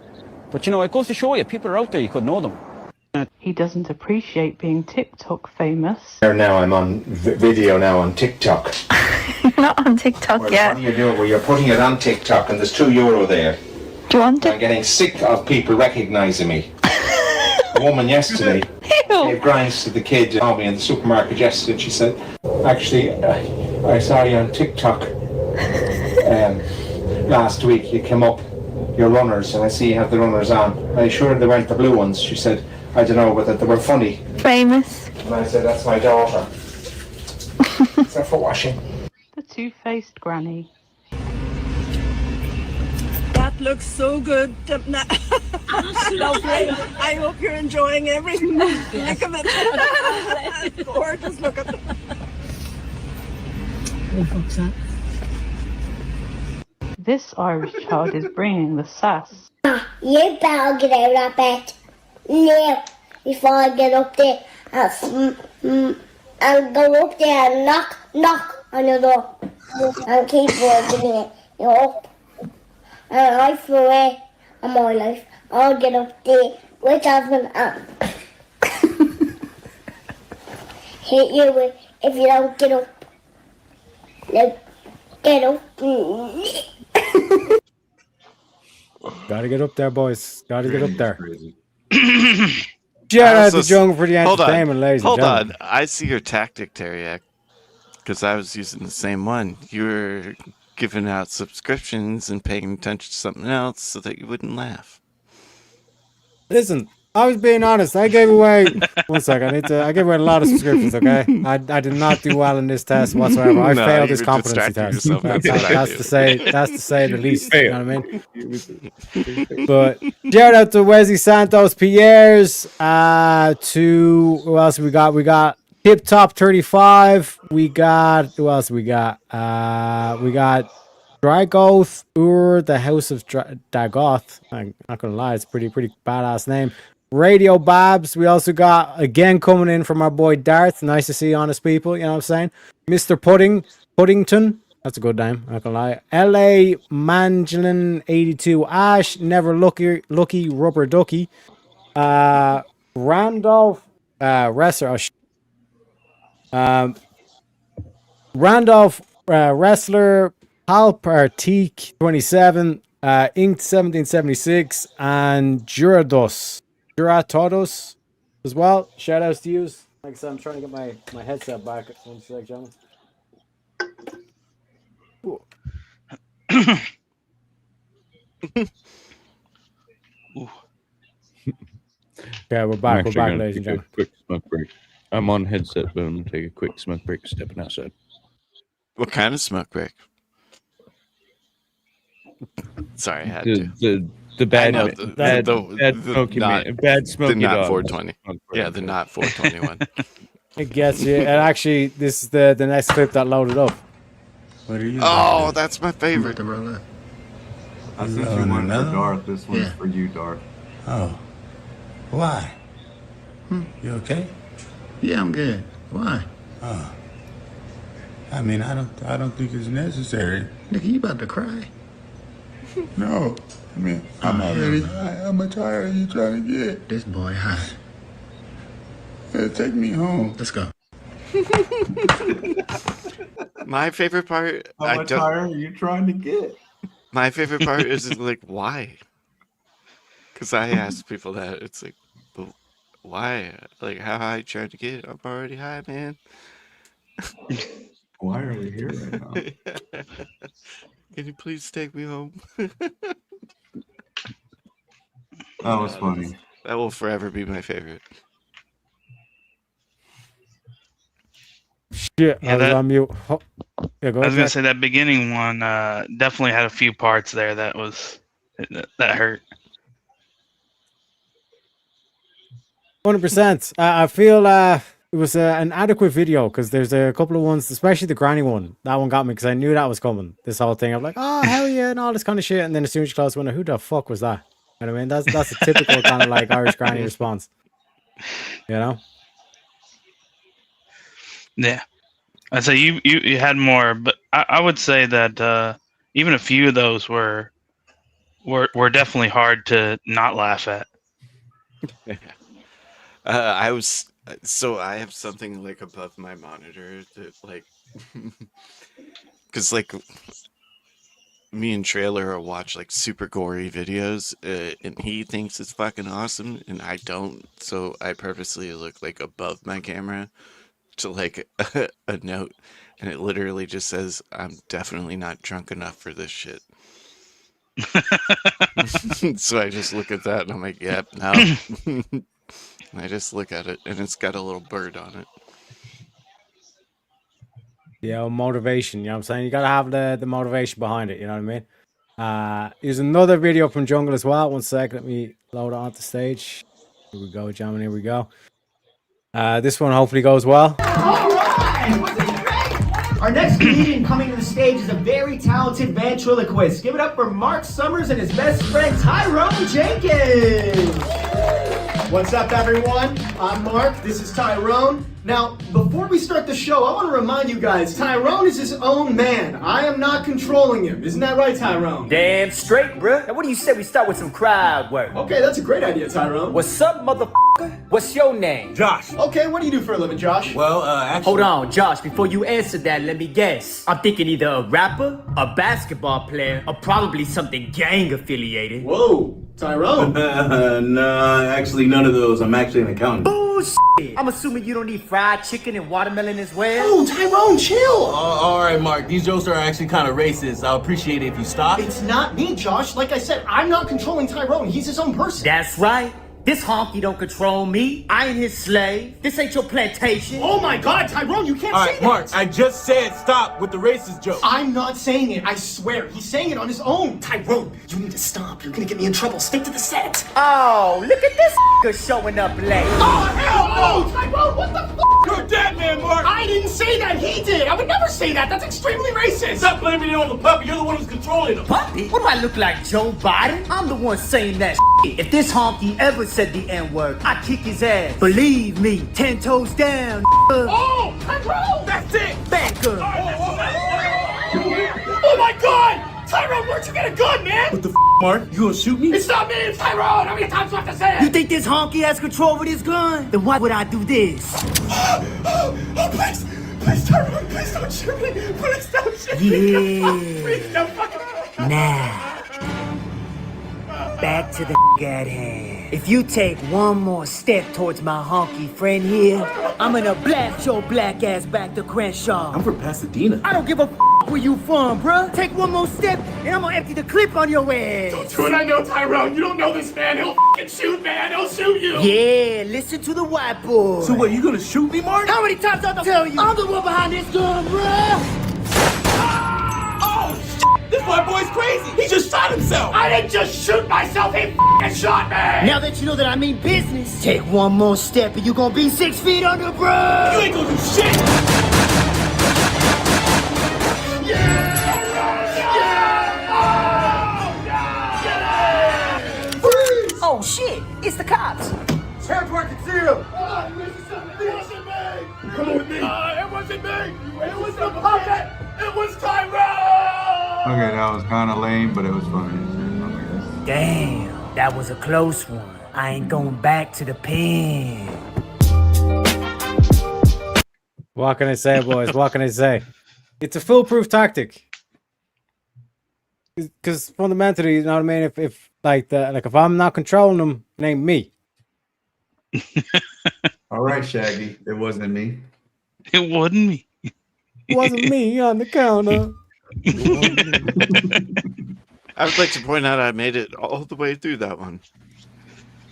Speaker 10: But you know, it goes to show you, people are out there, you could know them.
Speaker 18: He doesn't appreciate being TikTok famous.
Speaker 20: Now I'm on video now on TikTok.
Speaker 21: You're not on TikTok yet.
Speaker 20: What are you doing? Well, you're putting it on TikTok and there's €2 there.
Speaker 21: Do you want it?
Speaker 20: I'm getting sick of people recognising me. A woman yesterday gave grinds to the kid saw me in the supermarket yesterday and she said, actually, I saw you on TikTok last week. You came up, your runners, and I see you have the runners on. Are you sure they weren't the blue ones? She said, I don't know, but they were funny.
Speaker 21: Famous.
Speaker 20: And I said, that's my daughter. They're for washing.
Speaker 18: The two-faced granny.
Speaker 8: That looks so good. Lovely. I hope you're enjoying every lick of it. Gorgeous, look at it.
Speaker 21: What the fuck's that?
Speaker 18: This Irish child is bringing the sass.
Speaker 23: You better get out of bed now before I get up there and go up there and knock on the door and keep working it. You're up. And I feel away on my life. I'll get up there with husband and hit you with if you don't get up. Now, get up.
Speaker 2: Gotta get up there, boys. Gotta get up there. Shout out to Jungle for the entertainment, ladies and gentlemen.
Speaker 1: Hold on. I see your tactic, Teriak. Because I was using the same one. You were giving out subscriptions and paying attention to something else so that you wouldn't laugh.
Speaker 2: Listen, I was being honest. I gave away. One sec. I gave away a lot of subscriptions. Okay, I did not do well in this test whatsoever. I
Speaker 1: No,
Speaker 2: failed
Speaker 1: you
Speaker 2: this
Speaker 1: were
Speaker 2: competency
Speaker 1: distracting
Speaker 2: test.
Speaker 1: yourself. That's what I
Speaker 2: That's
Speaker 1: do.
Speaker 2: to say the least. You know what I mean? But shout out to Wesley Santos Pierre's. To who else we got? We got Tip Top 35. We got who else we got? We got Dragoth the House of Dagoth. I'm not gonna lie, it's pretty badass name. Radio Babs. We also got again coming in from our boy Darth. Nice to see honest people. You know what I'm saying? Mr. Puddington. That's a good name. I'm not gonna lie. L.A. Mangelin 82. Ash Never Lucky Rubber Ducky. Randolph Wrestler. Randolph Wrestler. Halpartique 27, Inked 1776, and Duratodos as well. Shout outs to you. Like I said, I'm trying to get my headset back. One sec, gentlemen. Okay, we're back. We're back, ladies and gentlemen.
Speaker 3: Quick smoke break. I'm on headset, but I'm gonna take a quick smoke break. Stepping outside.
Speaker 1: What kind of smoke break? Sorry, I had to.
Speaker 3: The bad,
Speaker 1: I know,
Speaker 3: bad smoky man, bad smoky
Speaker 1: the not
Speaker 3: dog.
Speaker 1: 420. Yeah, the not 421.
Speaker 2: It gets you. And actually, this is the next clip that loaded up.
Speaker 11: What are you?
Speaker 1: Oh, that's my favorite.
Speaker 22: I sent you one for Darth. This one's for you, Darth.
Speaker 11: Oh, why? You okay? Yeah, I'm good. Why? Oh, I mean, I don't think it's necessary. Nigga, you about to cry? No, I mean, I'm already high. How much higher are you trying to get? This boy high. Yeah, take me home. Let's go.
Speaker 1: My favorite part.
Speaker 22: How much higher are you trying to get?
Speaker 1: My favorite part is like, why? Because I ask people that. It's like, but why? Like, how high you trying to get? I'm already high, man.
Speaker 22: Why are we here right now?
Speaker 1: Can you please take me home?
Speaker 22: That was funny.
Speaker 1: That will forever be my favorite.
Speaker 2: Shit,
Speaker 16: Yeah,
Speaker 2: I was
Speaker 16: that-
Speaker 2: on mute. Yeah, go
Speaker 16: I was
Speaker 2: ahead.
Speaker 16: gonna
Speaker 2: Jack.
Speaker 16: say that beginning one definitely had a few parts there that hurt.
Speaker 2: 100%. I feel it was an adequate video because there's a couple of ones, especially the granny one. That one got me because I knew that was coming. This whole thing, I'm like, oh hell yeah, and all this kind of shit. And then as soon as you close, wonder who the fuck was that? You know what I mean? That's a typical kind of like Irish granny response. You know?
Speaker 16: Yeah, I'd say you had more, but I would say that even a few of those were definitely hard to not laugh at.
Speaker 1: I have something like above my monitor that like, because like me and Trailer will watch like super gory videos, and he thinks it's fucking awesome, and I don't. So I purposely look like above my camera to like a note, and it literally just says, "I'm definitely not drunk enough for this shit." So I just look at that and I'm like, "Yep, no." I just look at it, and it's got a little bird on it.
Speaker 2: Yeah, motivation, you know what I'm saying? You gotta have the motivation behind it, you know what I mean? Here's another video from Jungle as well. One sec, let me load it onto stage. Here we go, gentlemen, here we go. This one hopefully goes well.
Speaker 5: Alright! Wasn't it great? Our next comedian coming to the stage is a very talented ventriloquist. Give it up for Mark Summers and his best friend Tyrone Jenkins! What's up, everyone? I'm Mark. This is Tyrone. Now, before we start the show, I want to remind you guys, Tyrone is his own man. I am not controlling him. Isn't that right, Tyrone?
Speaker 13: Damn straight, bruh. Now what do you say we start with some crowd work?
Speaker 5: Okay, that's a great idea, Tyrone.
Speaker 13: What's up, motherfucker?
Speaker 5: What's your name?
Speaker 12: Josh.
Speaker 5: Okay, what do you do for a living, Josh?
Speaker 12: Well, actually.
Speaker 5: Hold on, Josh, before you answer that, let me guess. I'm thinking either a rapper, a basketball player, or probably something gang affiliated.
Speaker 12: Whoa, Tyrone. No, actually none of those. I'm actually an accountant.
Speaker 5: Bullshit! I'm assuming you don't eat fried chicken and watermelon as well?
Speaker 12: Oh, Tyrone, chill. All right, Mark. These jokes are actually kind of racist. I'll appreciate it if you stop.
Speaker 5: It's not me, Josh. Like I said, I'm not controlling Tyrone. He's his own person. That's right. This honky don't control me. I ain't his slave. This ain't your plantation. Oh my God, Tyrone, you can't
Speaker 12: All
Speaker 5: say
Speaker 12: right,
Speaker 5: that.
Speaker 12: Mark. I just said stop with the racist joke.
Speaker 5: I'm not saying it. I swear. He's saying it on his own. Tyrone, you need to stop. You're gonna get me in trouble. Stick to the set. Oh, look at this showing up late. Oh, hell no! Tyrone, what the fuck?
Speaker 12: You're dead, man, Mark.
Speaker 5: I didn't say that. He did. I would never say that. That's extremely racist.
Speaker 12: Stop blaming it on the puppy. You're the one who's controlling him.
Speaker 5: Puppy? What do I look like, Joe Biden? I'm the one saying that shit. If this honky ever said the N-word, I'd kick his ass. Believe me, 10 toes down. Oh, Tyrone! That's it! Back up. Oh my God! Tyrone, where'd you get a gun, man?
Speaker 12: What the Mark? You gonna shoot me?
Speaker 5: It's not me, it's Tyrone! How many times do I have to say it? You think this honky has control over this gun? Then why would I do this? Oh, please! Please, Tyrone, please don't shoot me! Please don't shoot me!
Speaker 7: Yeah.
Speaker 5: Please don't fucking...
Speaker 7: Now, back to the at hand. If you take one more step towards my honky friend here, I'm gonna blast your black ass back to Crenshaw.
Speaker 12: I'm from Pasadena.
Speaker 7: I don't give a where you from, bruh. Take one more step, and I'm gonna empty the clip on your ass.
Speaker 5: Don't do it, I know Tyrone. You don't know this man. He'll fucking shoot, man. He'll shoot you.
Speaker 7: Yeah, listen to the white boy.
Speaker 12: So what, you gonna shoot me, Mark?
Speaker 7: How many times do I have to tell you? I'm the one behind this gun, bruh.
Speaker 12: This white boy's crazy. He just shot himself.
Speaker 5: I didn't just shoot myself. He fucking shot me.
Speaker 7: Now that you know that I mean business, take one more step and you gonna be 6 feet under, bruh.
Speaker 12: You ain't gonna do shit.
Speaker 7: Oh shit, it's the cops.
Speaker 5: Chance where I can see him. It wasn't me. Come on with me. It wasn't me. It was the puppet. It was Tyrone.
Speaker 22: Okay, that was kind of lame, but it was funny.
Speaker 7: Damn, that was a close one. I ain't going back to the pen.
Speaker 2: What can I say, boys? What can I say? It's a foolproof tactic. Because fundamentally, you know what I mean? If if I'm not controlling them, it ain't me.
Speaker 22: All right, Shaggy. It wasn't me.
Speaker 16: It wasn't me.
Speaker 2: It wasn't me on the counter.
Speaker 1: I would like to point out I made it all the way through that one.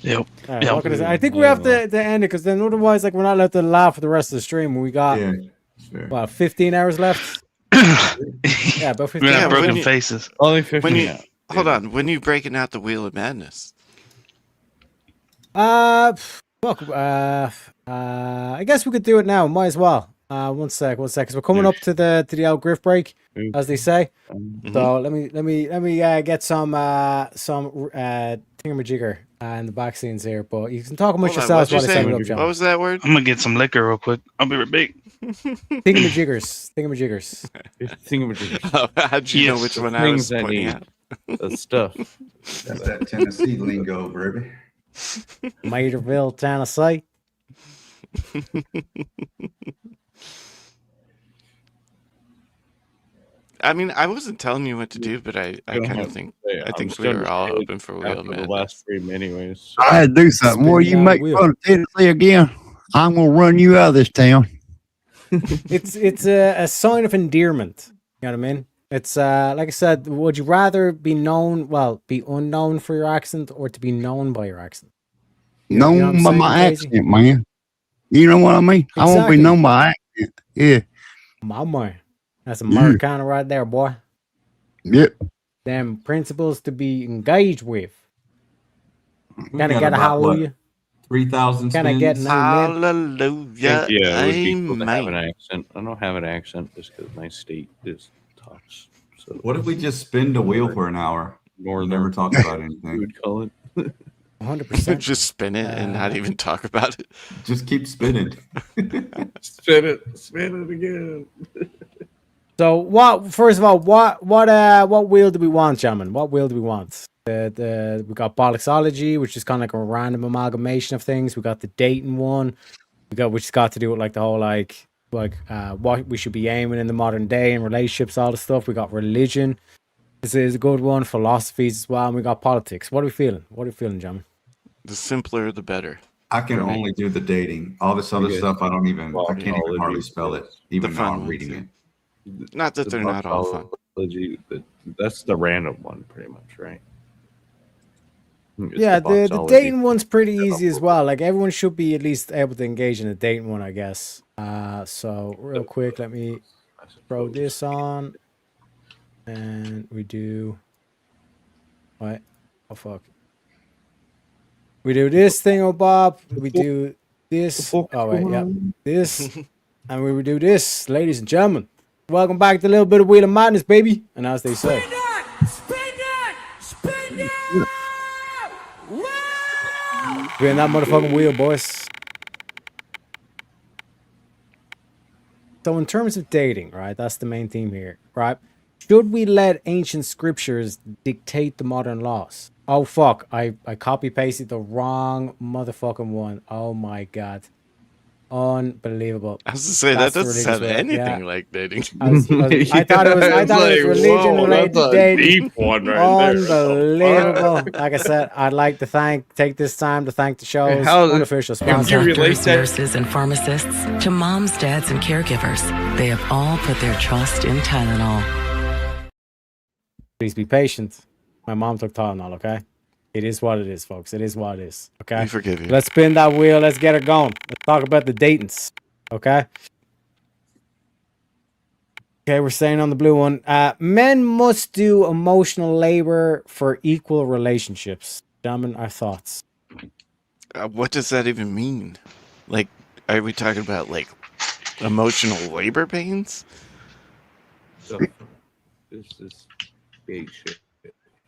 Speaker 16: Yep.
Speaker 2: All right, what can I say? I think we have to end it because then otherwise, we're not allowed to laugh for the rest of the stream. We got about 15 hours left. Yeah, about 15
Speaker 16: We're
Speaker 2: hours.
Speaker 16: not broken faces.
Speaker 3: Only 15.
Speaker 1: Hold on. When are you breaking out the Wheel of Madness?
Speaker 2: I guess we could do it now. Might as well. One sec, because we're coming up to the old griff break, as they say. So let me get some thingamajigger in the back scenes here. But you can talk amongst yourselves while I set it up, John.
Speaker 1: What was that word?
Speaker 16: I'm gonna get some liquor real quick. I'll be right back.
Speaker 2: Thingamajiggers.
Speaker 1: Oh, how'd you know which one I was pointing at?
Speaker 3: The stuff.
Speaker 22: That's that Tennessee lingo, baby.
Speaker 2: Materville, Tennessee.
Speaker 1: I mean, I wasn't telling you what to do, but I kind of think we were all open for Wheel of Madness.
Speaker 3: The last stream, anyways.
Speaker 11: I had to do something. Boy, you make fun of Tennessee again, I'm gonna run you out of this town.
Speaker 2: It's a sign of endearment. You know what I mean? It's like I said. Would you rather be unknown for your accent, or to be known by your accent?
Speaker 11: Known by my accent, man. You know what I mean? I won't be
Speaker 2: Exactly.
Speaker 11: known by accent. Yeah.
Speaker 2: My man. That's Americana right there, boy.
Speaker 11: Yep.
Speaker 2: Them principles to be engaged with.
Speaker 22: We
Speaker 2: Can I
Speaker 22: got
Speaker 2: get a
Speaker 22: about, what,
Speaker 2: hallelujah?
Speaker 22: 3,000
Speaker 2: Can I get an amen?
Speaker 1: Hallelujah.
Speaker 3: Yeah, it would be cool to have
Speaker 1: Amen.
Speaker 3: an accent. I don't have an accent just because my state is tops. So
Speaker 22: What if we just spin the wheel for an hour?
Speaker 3: Northern.
Speaker 22: Never talk about
Speaker 3: we
Speaker 22: anything.
Speaker 3: would call it.
Speaker 2: 100%.
Speaker 1: Just spin it and not even talk about it.
Speaker 22: Just keep spinning.
Speaker 3: Spin it again.
Speaker 2: So first of all, what wheel do we want, gentlemen? What wheel do we want? We got Bollocksology, which is kind of like a random amalgamation of things. We got the dating one. Which has got to do with like the whole like what we should be aiming in the modern day in relationships, all the stuff. We got religion. This is a good one. Philosophies as well. And we got politics. What are we feeling? John?
Speaker 1: The simpler, the better.
Speaker 22: I can only do the dating. All this other stuff, I can't even hardly spell it, even though I'm reading it.
Speaker 1: Not that they're not all fun.
Speaker 3: That's the random one, pretty much, right?
Speaker 2: Yeah, the dating one's pretty easy as well. Like everyone should be at least able to engage in a dating one, I guess. So real quick, let me throw this on, and we do. What? Oh fuck. We do this thing, oh Bob. We do this. Oh wait, yeah, this, and we would do this, ladies and gentlemen. Welcome back to a little bit of Wheel of Madness, baby. And as they say. Spin that motherfucking wheel, boys. So in terms of dating, right, that's the main theme here, right? Should we let ancient scriptures dictate the modern laws? Oh, fuck. I copy-pasted the wrong motherfucking one. Oh, my God. Unbelievable.
Speaker 1: I was to say, that doesn't sound anything like dating.
Speaker 2: I thought it was religion related to dating.
Speaker 3: Deep one right
Speaker 2: Unbelievable. Like I said, I'd like to take this time to thank the show's unofficial sponsor.
Speaker 9: Doctors, nurses, and pharmacists, to moms, dads, and caregivers, they have all put their trust in Tylenol.
Speaker 2: Please be patient. My mom took Tylenol, okay? It is what it is, folks. It is what it is. Okay.
Speaker 1: We forgive you.
Speaker 2: Let's spin that wheel. Let's get her going. Let's talk about the datings. Okay. Okay, we're staying on the blue one. Men must do emotional labor for equal relationships. Gentlemen, our thoughts.
Speaker 1: What does that even mean? Like, are we talking about like emotional labor pains?
Speaker 3: This is big shit.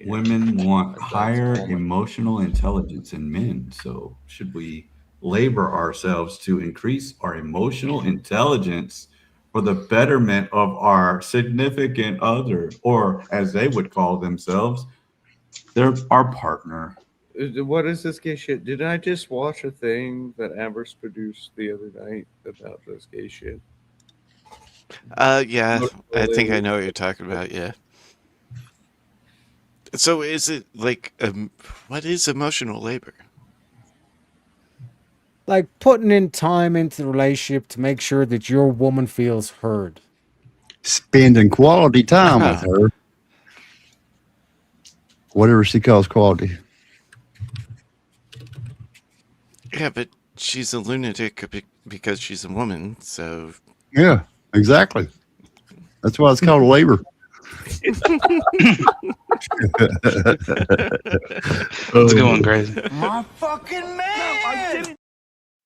Speaker 22: Women want higher emotional intelligence in men. So should we labor ourselves to increase our emotional intelligence for the betterment of our significant other, or as they would call themselves, our partner?
Speaker 3: What is this gay shit? Did I just watch a thing that Amber's produced the other night about this gay shit?
Speaker 1: Yeah, I think I know what you're talking about. Yeah. So is it like, what is emotional labor?
Speaker 2: Like putting in time into the relationship to make sure that your woman feels heard.
Speaker 11: Spending quality time with her. Whatever she calls quality.
Speaker 1: Yeah, but she's a lunatic because she's a woman, so...
Speaker 11: Yeah, exactly. That's why it's called labor.
Speaker 16: It's going crazy.
Speaker 12: My fucking man!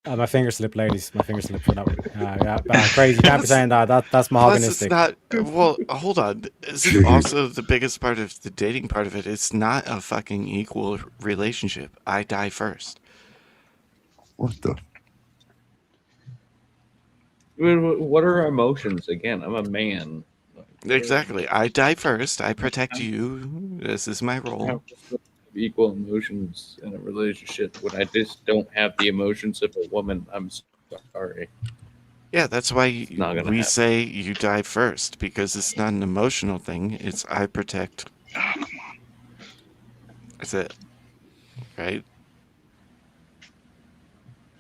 Speaker 2: My finger slipped, ladies. My finger slipped for that one. Yeah, crazy. You can't be saying that. That's mahoganistic.
Speaker 1: Plus, it's not... Well, hold on. Isn't also the biggest part of the dating part of it? It's not a fucking equal relationship. I die first.
Speaker 11: What the...
Speaker 3: What are emotions? Again, I'm a man.
Speaker 1: Exactly. I die first. I protect you. This is my role.
Speaker 3: Equal emotions in a relationship when I just don't have the emotions of a woman. I'm sorry.
Speaker 1: Yeah, that's why we
Speaker 3: happen.
Speaker 1: say you die first, because it's not an emotional thing. It's I protect. Oh, come on. That's it. Right?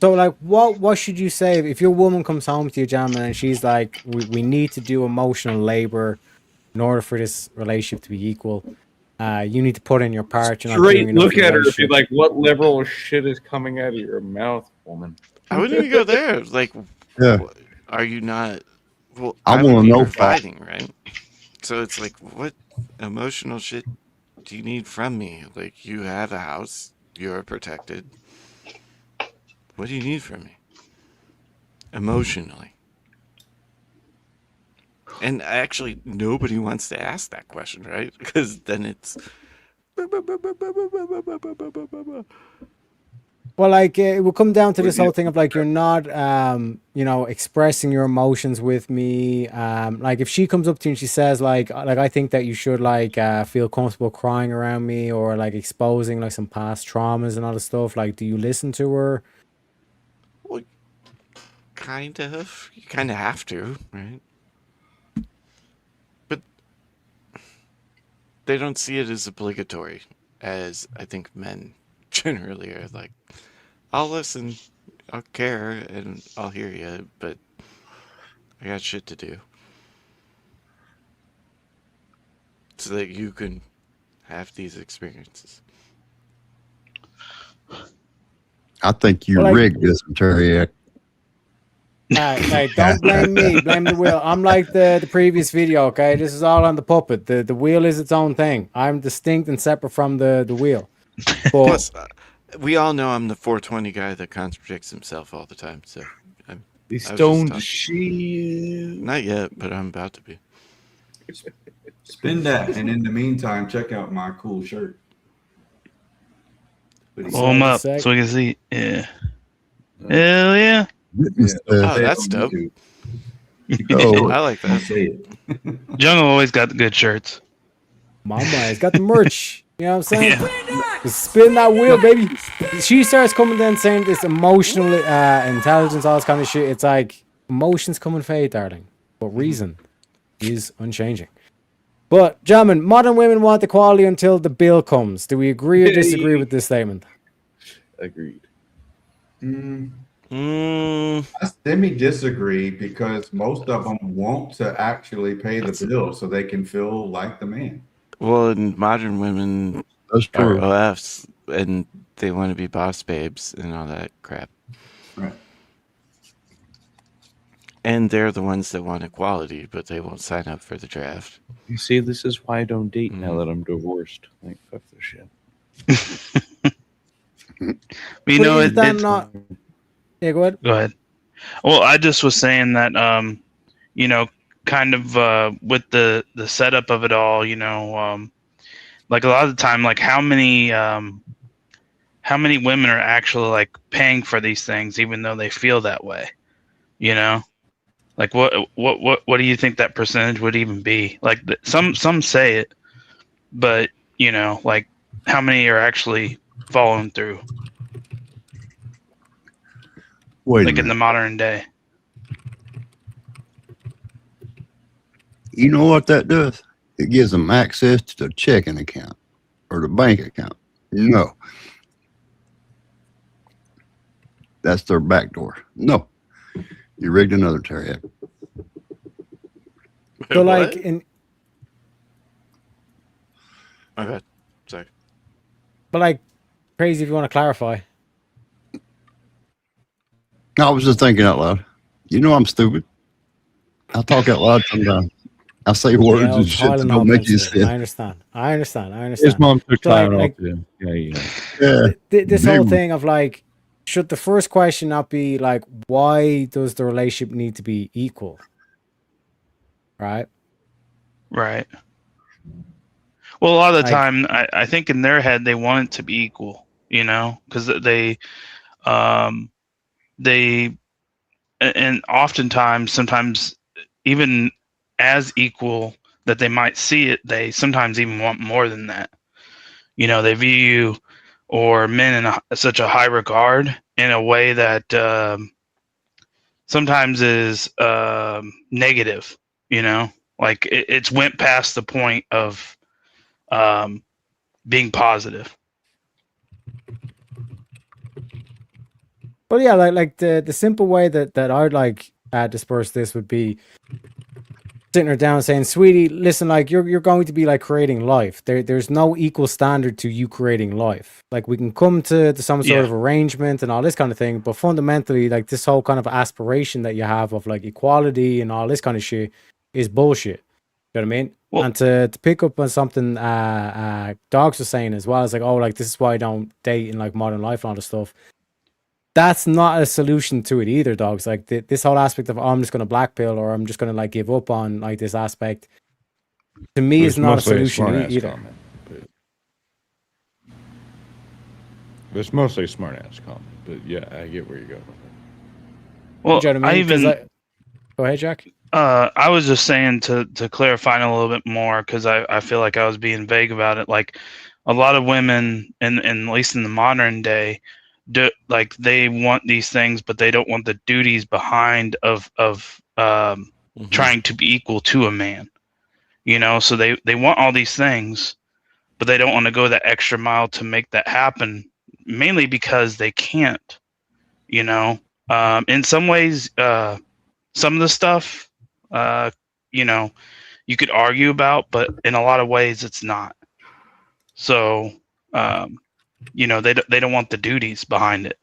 Speaker 2: So, like, what should you say if your woman comes home to you, gentlemen, and she's like, we need to do emotional labor in order for this relationship to be equal. You need to put in your part. You're not doing enough
Speaker 3: look at her and be
Speaker 2: relationship.
Speaker 3: like, what liberal shit is coming out of your mouth, woman?
Speaker 1: I wouldn't even go there. Like,
Speaker 11: Yeah.
Speaker 1: are you not? Well,
Speaker 11: I
Speaker 1: would
Speaker 11: wanna
Speaker 1: be
Speaker 11: know
Speaker 1: providing, right? So it's like, what emotional shit do you need from me? Like, you have a house, you're protected. What do you need from me? Emotionally. And actually, nobody wants to ask that question, right? Because then it's...
Speaker 2: Well, like it will come down to this whole thing of like you're not, expressing your emotions with me. Like if she comes up to you and she says like I think that you should like feel comfortable crying around me or like exposing like some past traumas and all this stuff. Like, do you listen to her?
Speaker 1: Kind of. You kind of have to, right? But they don't see it as obligatory, as I think men generally are like, I'll listen, I'll care, and I'll hear you, but I got shit to do. So that you can have these experiences.
Speaker 11: I think you
Speaker 2: Well, like-
Speaker 11: rigged this, Terry.
Speaker 2: Hey, don't blame me. Blame the wheel. I'm like the previous video. Okay, this is all on the puppet. The wheel is its own thing. I'm distinct and separate from the wheel. But
Speaker 1: Plus, we all know I'm the 420 guy that contradicts himself all the time. So I'm
Speaker 6: The
Speaker 1: I was just
Speaker 6: stoned
Speaker 1: talking-
Speaker 6: she.
Speaker 1: Not yet, but I'm about to be.
Speaker 22: Spin that, and in the meantime, check out my cool shirt.
Speaker 16: Blow them up so we can see. Yeah. Hell yeah.
Speaker 1: Oh, that's dope.
Speaker 11: Oh,
Speaker 1: I like that.
Speaker 16: Jungle always got the good shirts.
Speaker 2: Mama has got the merch. You know what I'm saying? Just spin that wheel, baby. She starts coming then saying this emotional intelligence, all this kind of shit. It's like emotions come and fade, darling, but reason is unchanging. But, gentlemen, modern women want equality until the bill comes. Do we agree or disagree with this statement?
Speaker 6: Agreed.
Speaker 22: I semi-disagree because most of them want to actually pay the bill so they can feel like the man.
Speaker 1: Well, and modern women
Speaker 11: That's
Speaker 1: are
Speaker 11: true.
Speaker 1: OFs, and they want to be boss babes and all that crap.
Speaker 22: Right.
Speaker 1: And they're the ones that want equality, but they won't sign up for the draft.
Speaker 6: You see, this is why I don't date now that I'm divorced. Like, fuck this shit.
Speaker 16: You know,
Speaker 2: is that not... Yeah, go ahead.
Speaker 16: Go ahead. Well, I just was saying that, kind of with the setup of it all, like a lot of the time, like how many women are actually like paying for these things, even though they feel that way, Like what do you think that percentage would even be? Like some say it, but like how many are actually following through?
Speaker 11: Wait a
Speaker 16: Like in
Speaker 11: minute.
Speaker 16: the modern day.
Speaker 11: You know what that does? It gives them access to the checking account or the bank account. No. That's their back door. No. You rigged another Terry.
Speaker 2: So, like, in...
Speaker 1: My bad. Sorry.
Speaker 2: But, like, crazy if you want to clarify.
Speaker 11: I was just thinking out loud. You know I'm stupid. I talk out loud sometimes. I say words
Speaker 2: Yeah,
Speaker 11: and shit that
Speaker 2: Tylenol
Speaker 11: don't make any
Speaker 2: pencil.
Speaker 11: sense.
Speaker 2: I understand.
Speaker 6: His mom took
Speaker 2: So, like-
Speaker 6: time
Speaker 2: like,
Speaker 6: off him. Yeah.
Speaker 2: This whole
Speaker 11: Big-
Speaker 2: thing of like, should the first question not be like, why does the relationship need to be equal? Right?
Speaker 16: Right. Well, a lot of the
Speaker 2: Like-
Speaker 16: time, I think in their head they want it to be equal, because and oftentimes, sometimes even as equal that they might see it, they sometimes even want more than that. They view you or men in such a high regard in a way that sometimes is negative. Like it's went past the point of being positive.
Speaker 2: Well, yeah, like the simple way that I'd like disperse this would be sitting her down saying, sweetie, listen, like you're going to be like creating life. There's no equal standard to you creating life. Like we can come to some sort of arrangement and all this kind of thing, but fundamentally, like this whole kind of aspiration that you have of like equality and all this kind of shit is bullshit. You know what I mean?
Speaker 16: Well,
Speaker 2: and to pick up on something Dogs was saying as well, it's like, oh, like this is why I don't date in like modern life and all this stuff. That's not a solution to it either, Dogs. Like this whole aspect of, oh, I'm just going to blackpill or I'm just going to like give up on like this aspect, to me, is not a solution either.
Speaker 6: It's mostly a smart ass comment, but yeah, I get where you're going.
Speaker 16: Well,
Speaker 2: Do you know what I mean? 'Cause go ahead, Jack.
Speaker 16: I was just saying to clarify a little bit more because I feel like I was being vague about it. Like a lot of women, and at least in the modern day, like they want these things, but they don't want the duties behind of trying to be equal to a man. You know, so they want all these things, but they don't want to go that extra mile to make that happen. Mainly because they can't. You know, in some ways, some of the stuff, you know, you could argue about, but in a lot of ways, it's not. So, you know, they don't want the duties behind it.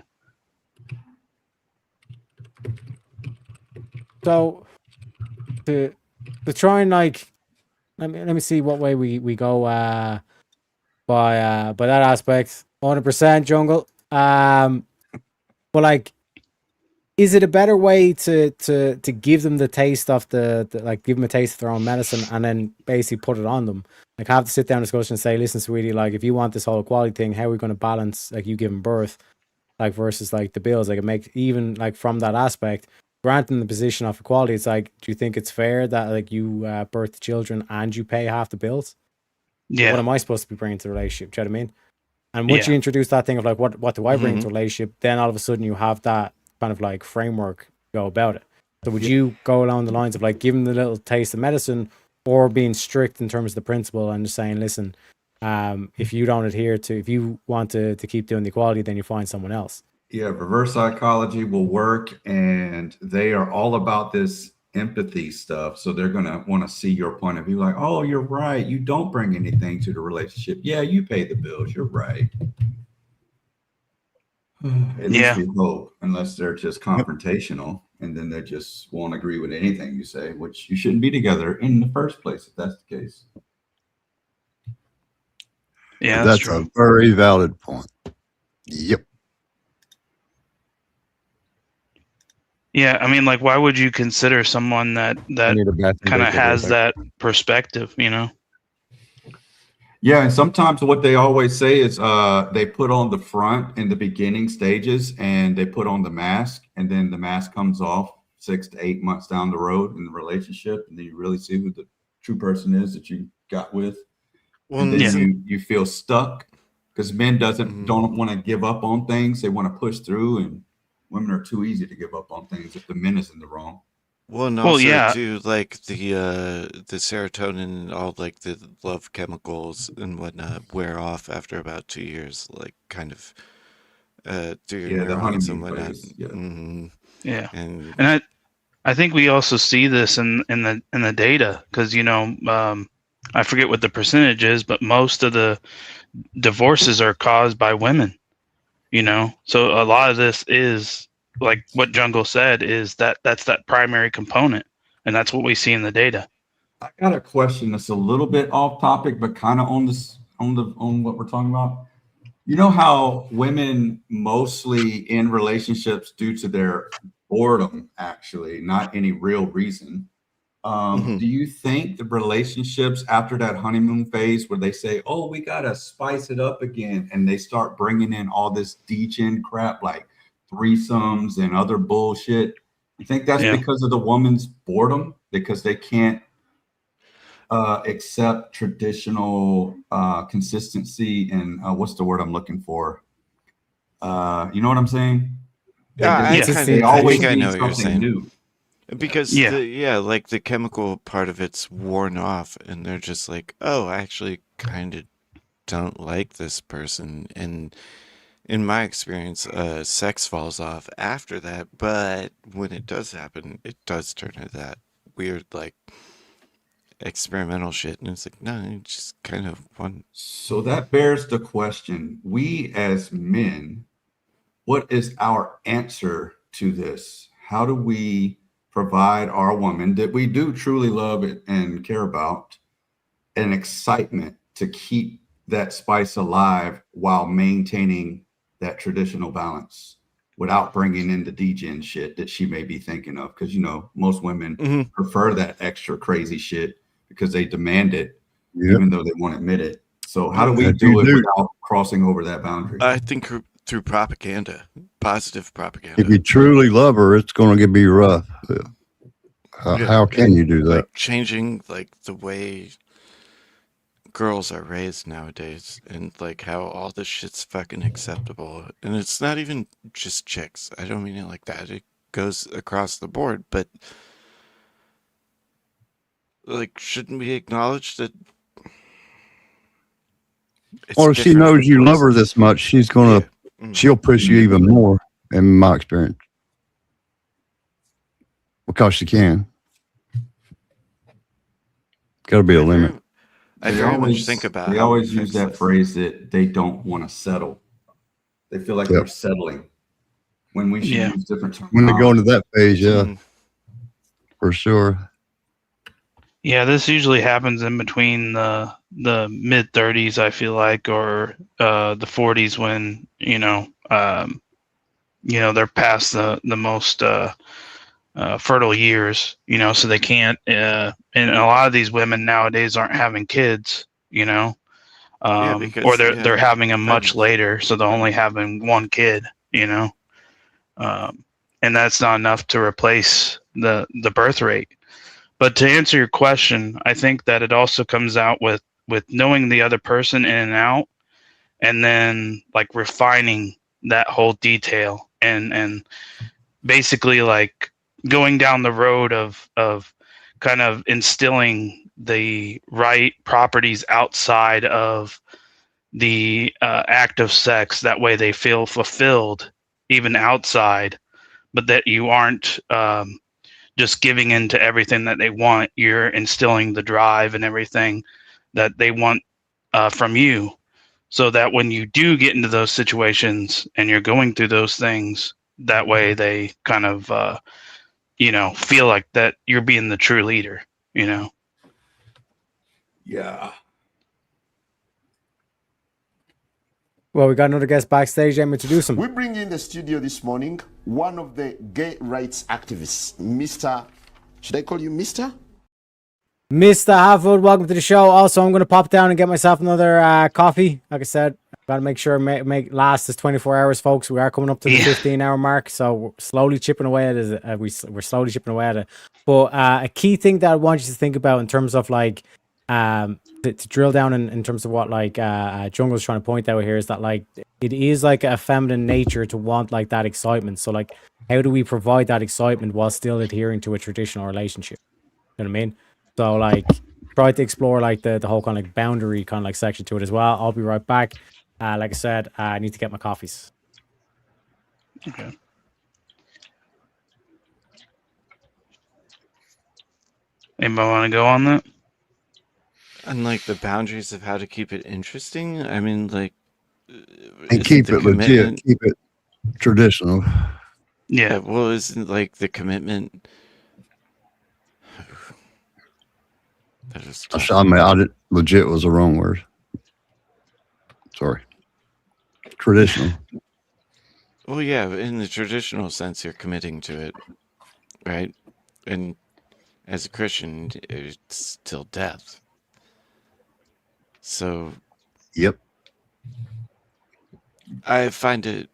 Speaker 2: So, to try and like, let me see what way we go by that aspect. 100% jungle. But like, is it a better way to give them the taste of the like give them a taste of their own medicine and then basically put it on them? Like have to sit down discussion and say, listen, sweetie, like if you want this whole equality thing, how are we going to balance like you giving birth, like versus like the bills? Like it makes even like from that aspect, granting the position of equality, it's like, do you think it's fair that like you birth children and you pay half the bills?
Speaker 16: Yeah.
Speaker 2: What am I supposed to be bringing to the relationship? Do you know what I mean? And once you introduce that thing of like what do I bring to a relationship, then all of a sudden you have that kind of like framework to go about it. So would you go along the lines of like giving the little taste of medicine, or being strict in terms of the principle and just saying, listen, if you don't adhere to, if you want to keep doing the equality, then you find someone else?
Speaker 22: Yeah, reverse psychology will work, and they are all about this empathy stuff. So they're going to want to see your point of view, like, oh, you're right. You don't bring anything to the relationship. Yeah, you pay the bills. You're right. At least we hope, unless they're just confrontational and then they just won't agree with anything you say, which you shouldn't be together in the first place if that's the case.
Speaker 16: Yeah,
Speaker 11: that's a very valid point. Yep.
Speaker 16: Yeah, I mean, like, why would you consider someone that kind of has that perspective, you know?
Speaker 22: Yeah, and sometimes what they always say is they put on the front in the beginning stages and they put on the mask, and then the mask comes off 6 to 8 months down the road in the relationship, and then you really see who the true person is that you got with.
Speaker 1: Well,
Speaker 22: and then you feel stuck because men don't want to give up on things. They want to push through, and women are too easy to give up on things if the men is in the wrong.
Speaker 1: Well, and also too, like the serotonin and all like the love chemicals and whatnot wear off after about 2 years, like kind of through your neurons and whatnot.
Speaker 16: Yeah, and I think we also see this in the data because you know I forget what the percentage is, but most of the divorces are caused by women. You know, so a lot of this is like what Jungle said, is that's that primary component, and that's what we see in the data.
Speaker 22: I got a question that's a little bit off topic, but kind of on what we're talking about. You know how women mostly in relationships due to their boredom, actually, not any real reason. Do you think the relationships after that honeymoon phase where they say, oh, we got to spice it up again, and they start bringing in all this degen crap like threesomes and other bullshit, you think that's because of the woman's boredom, because they can't accept traditional consistency and what's the word I'm looking for? You know what I'm saying?
Speaker 1: I
Speaker 22: always
Speaker 1: think I
Speaker 22: need
Speaker 1: know what you're
Speaker 22: something
Speaker 1: saying.
Speaker 22: new.
Speaker 1: Because like the chemical part of it's worn off, and they're just like, oh, I actually kind of don't like this person. And in my experience, sex falls off after that. But when it does happen, it does turn to that weird like experimental shit, and it's like, no, it's just kind of one.
Speaker 22: So that bears the question: we as men, what is our answer to this? How do we provide our woman that we do truly love it and care about an excitement to keep that spice alive while maintaining that traditional balance without bringing in the degen shit that she may be thinking of? Because, you know, most women prefer that extra crazy shit because they demand it, even though they won't admit it. So how do we do it without crossing over that boundary?
Speaker 1: I think through propaganda, positive propaganda.
Speaker 11: If you truly love her, it's going to be rough.
Speaker 1: Yeah.
Speaker 11: How can you do that?
Speaker 1: Like changing like the way girls are raised nowadays, and like how all this shit's fucking acceptable. And it's not even just chicks. I don't mean it like that. It goes across the board, but like, shouldn't we acknowledge that?
Speaker 11: Or if she knows you love her this much, she's gonna, she'll push you even more, in my experience, because she can. Got to be a limit.
Speaker 1: I very much think about
Speaker 22: They
Speaker 1: how we
Speaker 22: always use
Speaker 1: fix
Speaker 22: that
Speaker 1: this.
Speaker 22: phrase that they don't want to settle. They feel like they're settling when we should use different terms.
Speaker 11: When they go into that phase, yeah, for sure.
Speaker 16: Yeah, this usually happens in between the mid 30s, I feel like, or the 40s when they're past the most fertile years, so they can't. And a lot of these women nowadays aren't having kids,
Speaker 1: because,
Speaker 16: or they're having them much later, so they're only having one kid, and that's not enough to replace the birth rate. But to answer your question, I think that it also comes out with knowing the other person in and out, and then like refining that whole detail and basically like going down the road of kind of instilling the right properties outside of the act of sex. That way they feel fulfilled even outside, but that you aren't just giving in to everything that they want. You're instilling the drive and everything that they want from you, so that when you do get into those situations and you're going through those things, that way they kind of feel like that you're being the true leader.
Speaker 22: Yeah.
Speaker 2: Well, we got another guest backstage. I'm introduce him.
Speaker 13: We bring in the studio this morning one of the gay rights activists, Mr. Should I call you Mr.?
Speaker 2: Mr. Harwood, welcome to the show. Also, I'm going to pop down and get myself another coffee. Like I said, got to make sure make last this 24 hours, folks. We are coming up to the 15-hour mark, so we're slowly chipping away at it. We're slowly chipping away at it. But a key thing that I want you to think about in terms of like to drill down in terms of what like Jungle's trying to point out here is that like it is like a feminine nature to want like that excitement. So like, how do we provide that excitement while still adhering to a traditional relationship? You know what I mean? So like, try to explore like the whole kind of like boundary kind of like section to it as well. I'll be right back. Like I said, I need to get my coffees.
Speaker 16: Okay. Anybody want to go on that?
Speaker 1: And like the boundaries of how to keep it interesting. I mean, like,
Speaker 11: And keep it legit, keep it traditional.
Speaker 1: Yeah. Well, isn't like the commitment? That is
Speaker 11: I mean, legit was the wrong word. Sorry. Traditional.
Speaker 1: Well, yeah, in the traditional sense, you're committing to it, right? And as a Christian, it's till death. So,
Speaker 11: yep.
Speaker 1: I find it,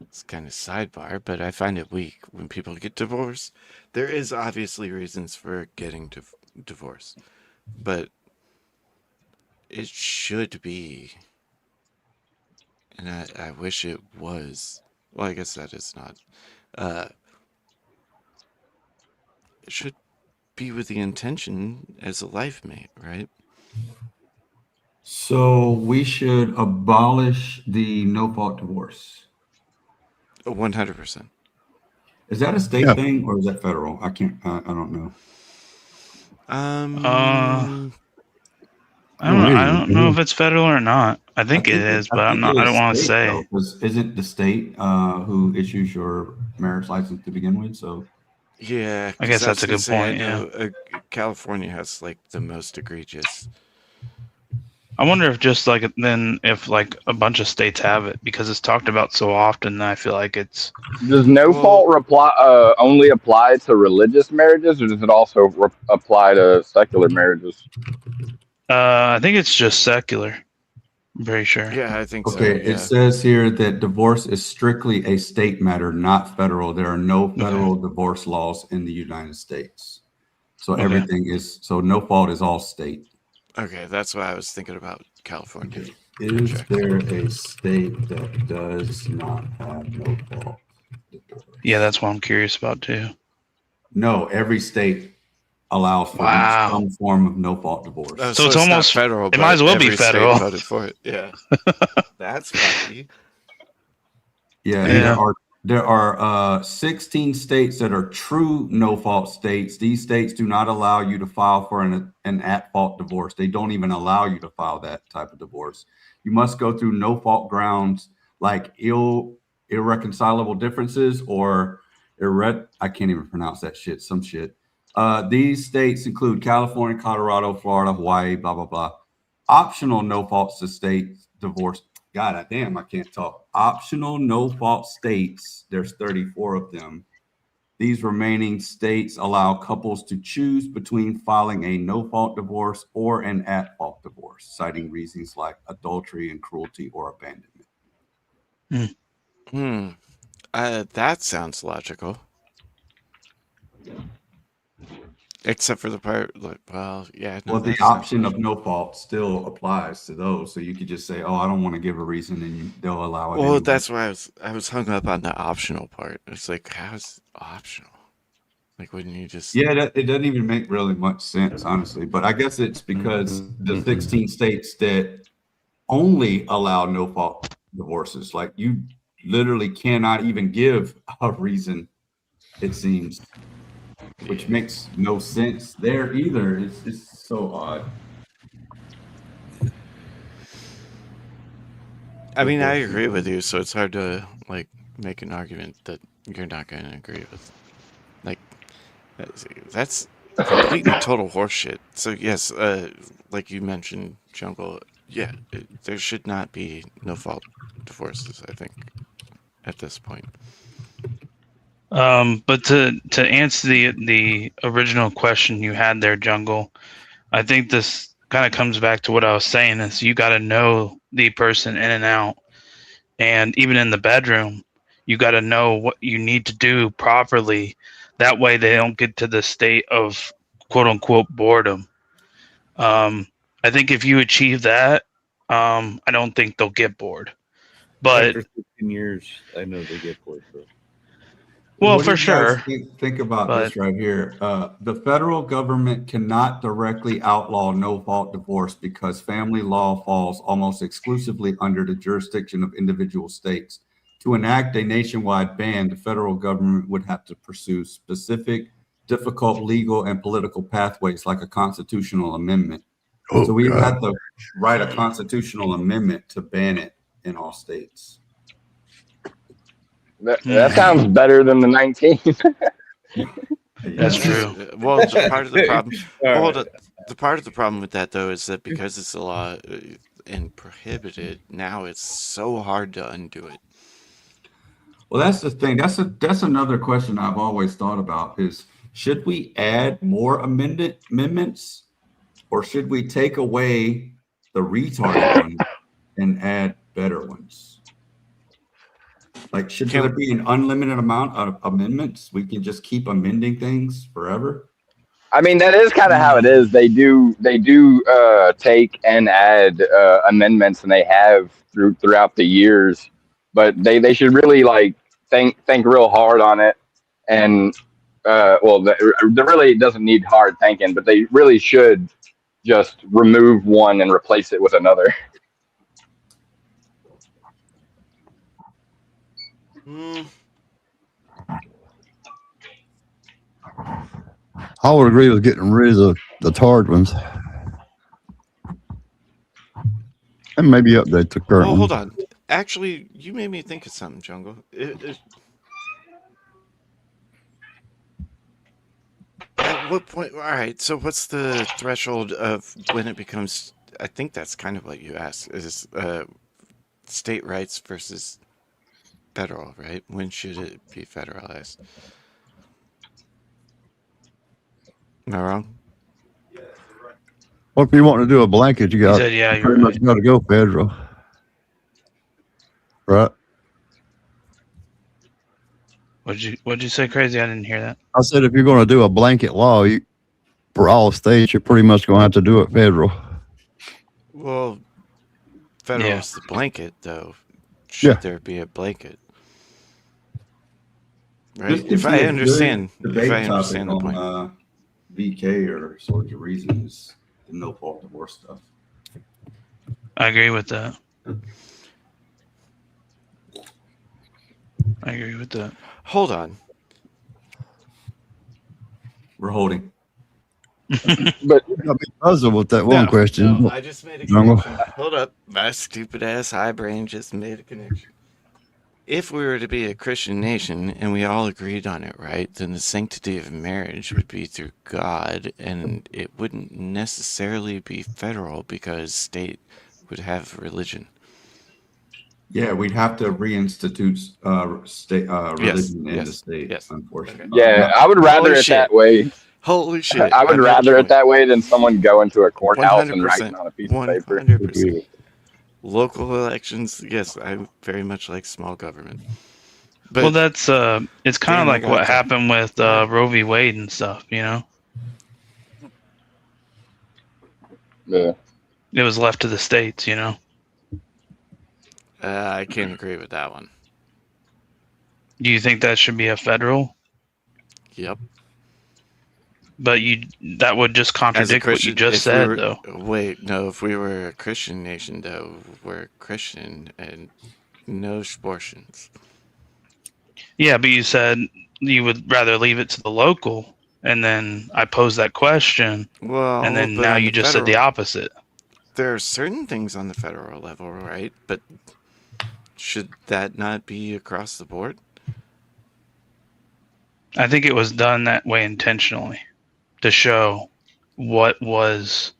Speaker 1: it's kind of sidebar, but I find it weak when people get divorced. There is obviously reasons for getting divorced, but it should be, and I wish it was, well, I guess that is not, it should be with the intention as a life mate, right?
Speaker 22: So we should abolish the no-fault divorce.
Speaker 1: 100%.
Speaker 22: Is that a state thing or is that federal? I don't know.
Speaker 16: I don't know if it's federal or not. I think it is, but I don't want to say.
Speaker 22: Isn't the state who issues your marriage license to begin with? So
Speaker 1: Yeah,
Speaker 16: I guess that's a good point.
Speaker 1: California has like the most egregious.
Speaker 16: I wonder if just like then if like a bunch of states have it because it's talked about so often that I feel like it's.
Speaker 14: Does no fault only apply to religious marriages, or does it also apply to secular marriages?
Speaker 16: I think it's just secular. I'm pretty sure.
Speaker 1: Yeah, I think so.
Speaker 22: Okay,
Speaker 1: Yeah.
Speaker 22: it says here that divorce is strictly a state matter, not federal. There are no federal divorce laws in the United States. So
Speaker 16: Okay.
Speaker 22: everything is, so no fault is all state.
Speaker 1: Okay, that's why I was thinking about California.
Speaker 22: Is there a state that does not have no fault?
Speaker 16: Yeah, that's what I'm curious about too.
Speaker 22: No, every state allows for
Speaker 16: Wow.
Speaker 22: some form of no fault divorce.
Speaker 1: Oh,
Speaker 16: So it's
Speaker 1: not
Speaker 16: almost-
Speaker 1: federal.
Speaker 16: it might as
Speaker 1: but
Speaker 16: well be
Speaker 1: every state
Speaker 16: federal.
Speaker 1: voted for it. Yeah, that's funny.
Speaker 22: Yeah, there are 16 states that are true no fault states. These states do not allow you to file for an at fault divorce. They don't even allow you to file that type of divorce. You must go through no fault grounds like irreconcilable differences or I can't even pronounce that shit. Some shit. These states include California, Colorado, Florida, Hawaii, blah blah blah. Optional no fault state divorce. God damn, I can't talk. Optional no fault states, there's 34 of them. These remaining states allow couples to choose between filing a no fault divorce or an at fault divorce, citing reasons like adultery and cruelty or abandonment.
Speaker 1: That sounds logical. Except for the part, like, well, yeah. No,
Speaker 22: Well, the
Speaker 1: that sounds
Speaker 22: option of no fault still applies to those. So you could just say, oh, I don't want to give a reason, and they'll allow it.
Speaker 1: Well,
Speaker 22: anyway.
Speaker 1: that's why I was hung up on the optional part. It's like, how's optional? Like, wouldn't you just?
Speaker 22: Yeah, it doesn't even make really much sense, honestly. But I guess it's because the 16 states that only allow no fault divorces, like you literally cannot even give a reason, it seems, which makes no sense there either. It's so odd.
Speaker 1: I mean, I agree with you, so it's hard to like make an argument that you're not going to agree with. Like, that's complete and total horseshit. So yes, like you mentioned, Jungle. Yeah, there should not be no fault divorces. I think at this point.
Speaker 16: But to answer the original question you had there, Jungle, I think this kind of comes back to what I was saying is you got to know the person in and out, and even in the bedroom, you got to know what you need to do properly. That way, they don't get to the state of quote unquote boredom. I think if you achieve that, I don't think they'll get bored. But
Speaker 6: after 15 years, I know they get bored. Bro.
Speaker 16: Well,
Speaker 22: What do
Speaker 16: for
Speaker 22: you guys
Speaker 16: sure.
Speaker 22: Think about this right here. The federal government cannot directly outlaw no fault divorce because family law falls almost exclusively under the jurisdiction of individual states. To enact a nationwide ban, the federal government would have to pursue specific, difficult legal and political pathways like a constitutional amendment. So we have to write a constitutional amendment to ban it in all states.
Speaker 14: That sounds better than the 19.
Speaker 16: That's true.
Speaker 1: Well, the part of the problem. The part of the problem with that though is that because it's a law and prohibited, now it's so hard to undo it.
Speaker 22: Well, that's the thing. That's another question I've always thought about is should we add more amendments or should we take away the retarded ones and add better ones? Like, should there be an unlimited amount of amendments? We can just keep amending things forever.
Speaker 14: I mean, that is kind of how it is. They do take and add amendments, and they have throughout the years. But they should really like think real hard on it, and there really doesn't need hard thinking, but they really should just remove one and replace it with another.
Speaker 11: I would agree with getting rid of the tarred ones. And maybe update the current
Speaker 1: Oh, hold
Speaker 11: one.
Speaker 1: on. Actually, you made me think of something, Jungle. At what point? All right. So, what's the threshold of when it becomes? I think that's kind of what you asked. Is state rights versus federal, right? When should it be federalized? Am I wrong?
Speaker 11: Well, if you want to do a blanket, you got
Speaker 16: said, yeah, you're
Speaker 11: pretty much got to go federal. Right.
Speaker 16: What'd you say, Crazy? I didn't hear that.
Speaker 11: I said if you're going to do a blanket law for all states, you're pretty much going to have to do it federal.
Speaker 1: Well, federal is the blanket, though. Should there be a blanket? Right?
Speaker 22: This
Speaker 1: If
Speaker 22: could
Speaker 1: I
Speaker 22: be a
Speaker 1: understand,
Speaker 22: good
Speaker 1: if
Speaker 22: debate
Speaker 1: I understand the
Speaker 22: topic
Speaker 1: point.
Speaker 22: on VK or Swords of Reasons, the no fault divorce stuff.
Speaker 16: I agree with that.
Speaker 1: Hold on.
Speaker 22: We're holding.
Speaker 14: But
Speaker 11: I got me puzzled with that one question.
Speaker 1: No, I just made a connection. Hold up. My stupid ass high brain just made a connection. If we were to be a Christian nation and we all agreed on it, right, then the sanctity of marriage would be through God, and it wouldn't necessarily be federal because state would have religion.
Speaker 22: Yeah, we'd have to reinstitute state religion in the state. Unfortunately.
Speaker 14: Yeah, I would rather
Speaker 1: Holy
Speaker 14: it
Speaker 1: shit.
Speaker 14: that way.
Speaker 1: Holy shit!
Speaker 14: I would
Speaker 1: made a
Speaker 14: rather it
Speaker 1: point.
Speaker 14: that way than someone go into a courthouse and write
Speaker 1: 100%.
Speaker 14: it on a piece of paper.
Speaker 1: 100%. Local elections, yes, I very much like small government. But
Speaker 16: Well, that's it's kind of
Speaker 1: Damn, I
Speaker 16: like
Speaker 1: got
Speaker 16: what
Speaker 1: that.
Speaker 16: happened with Roe v. Wade and stuff. You know,
Speaker 14: Yeah.
Speaker 16: it was left to the states. You know,
Speaker 1: I can't agree with that one.
Speaker 16: do you think that should be a federal?
Speaker 1: Yep.
Speaker 16: But that would just contradict what you just said, though.
Speaker 1: Wait, no. If we were a Christian nation, though, we're Christian and no abortions.
Speaker 16: Yeah, but you said you would rather leave it to the local, and then I posed that question,
Speaker 1: Well,
Speaker 16: and then
Speaker 1: but
Speaker 16: now
Speaker 1: on
Speaker 16: you
Speaker 1: the
Speaker 16: just said the
Speaker 1: federal-
Speaker 16: opposite.
Speaker 1: There are certain things on the federal level, right? But should that not be across the board?
Speaker 16: I think it was done that way intentionally to show what was.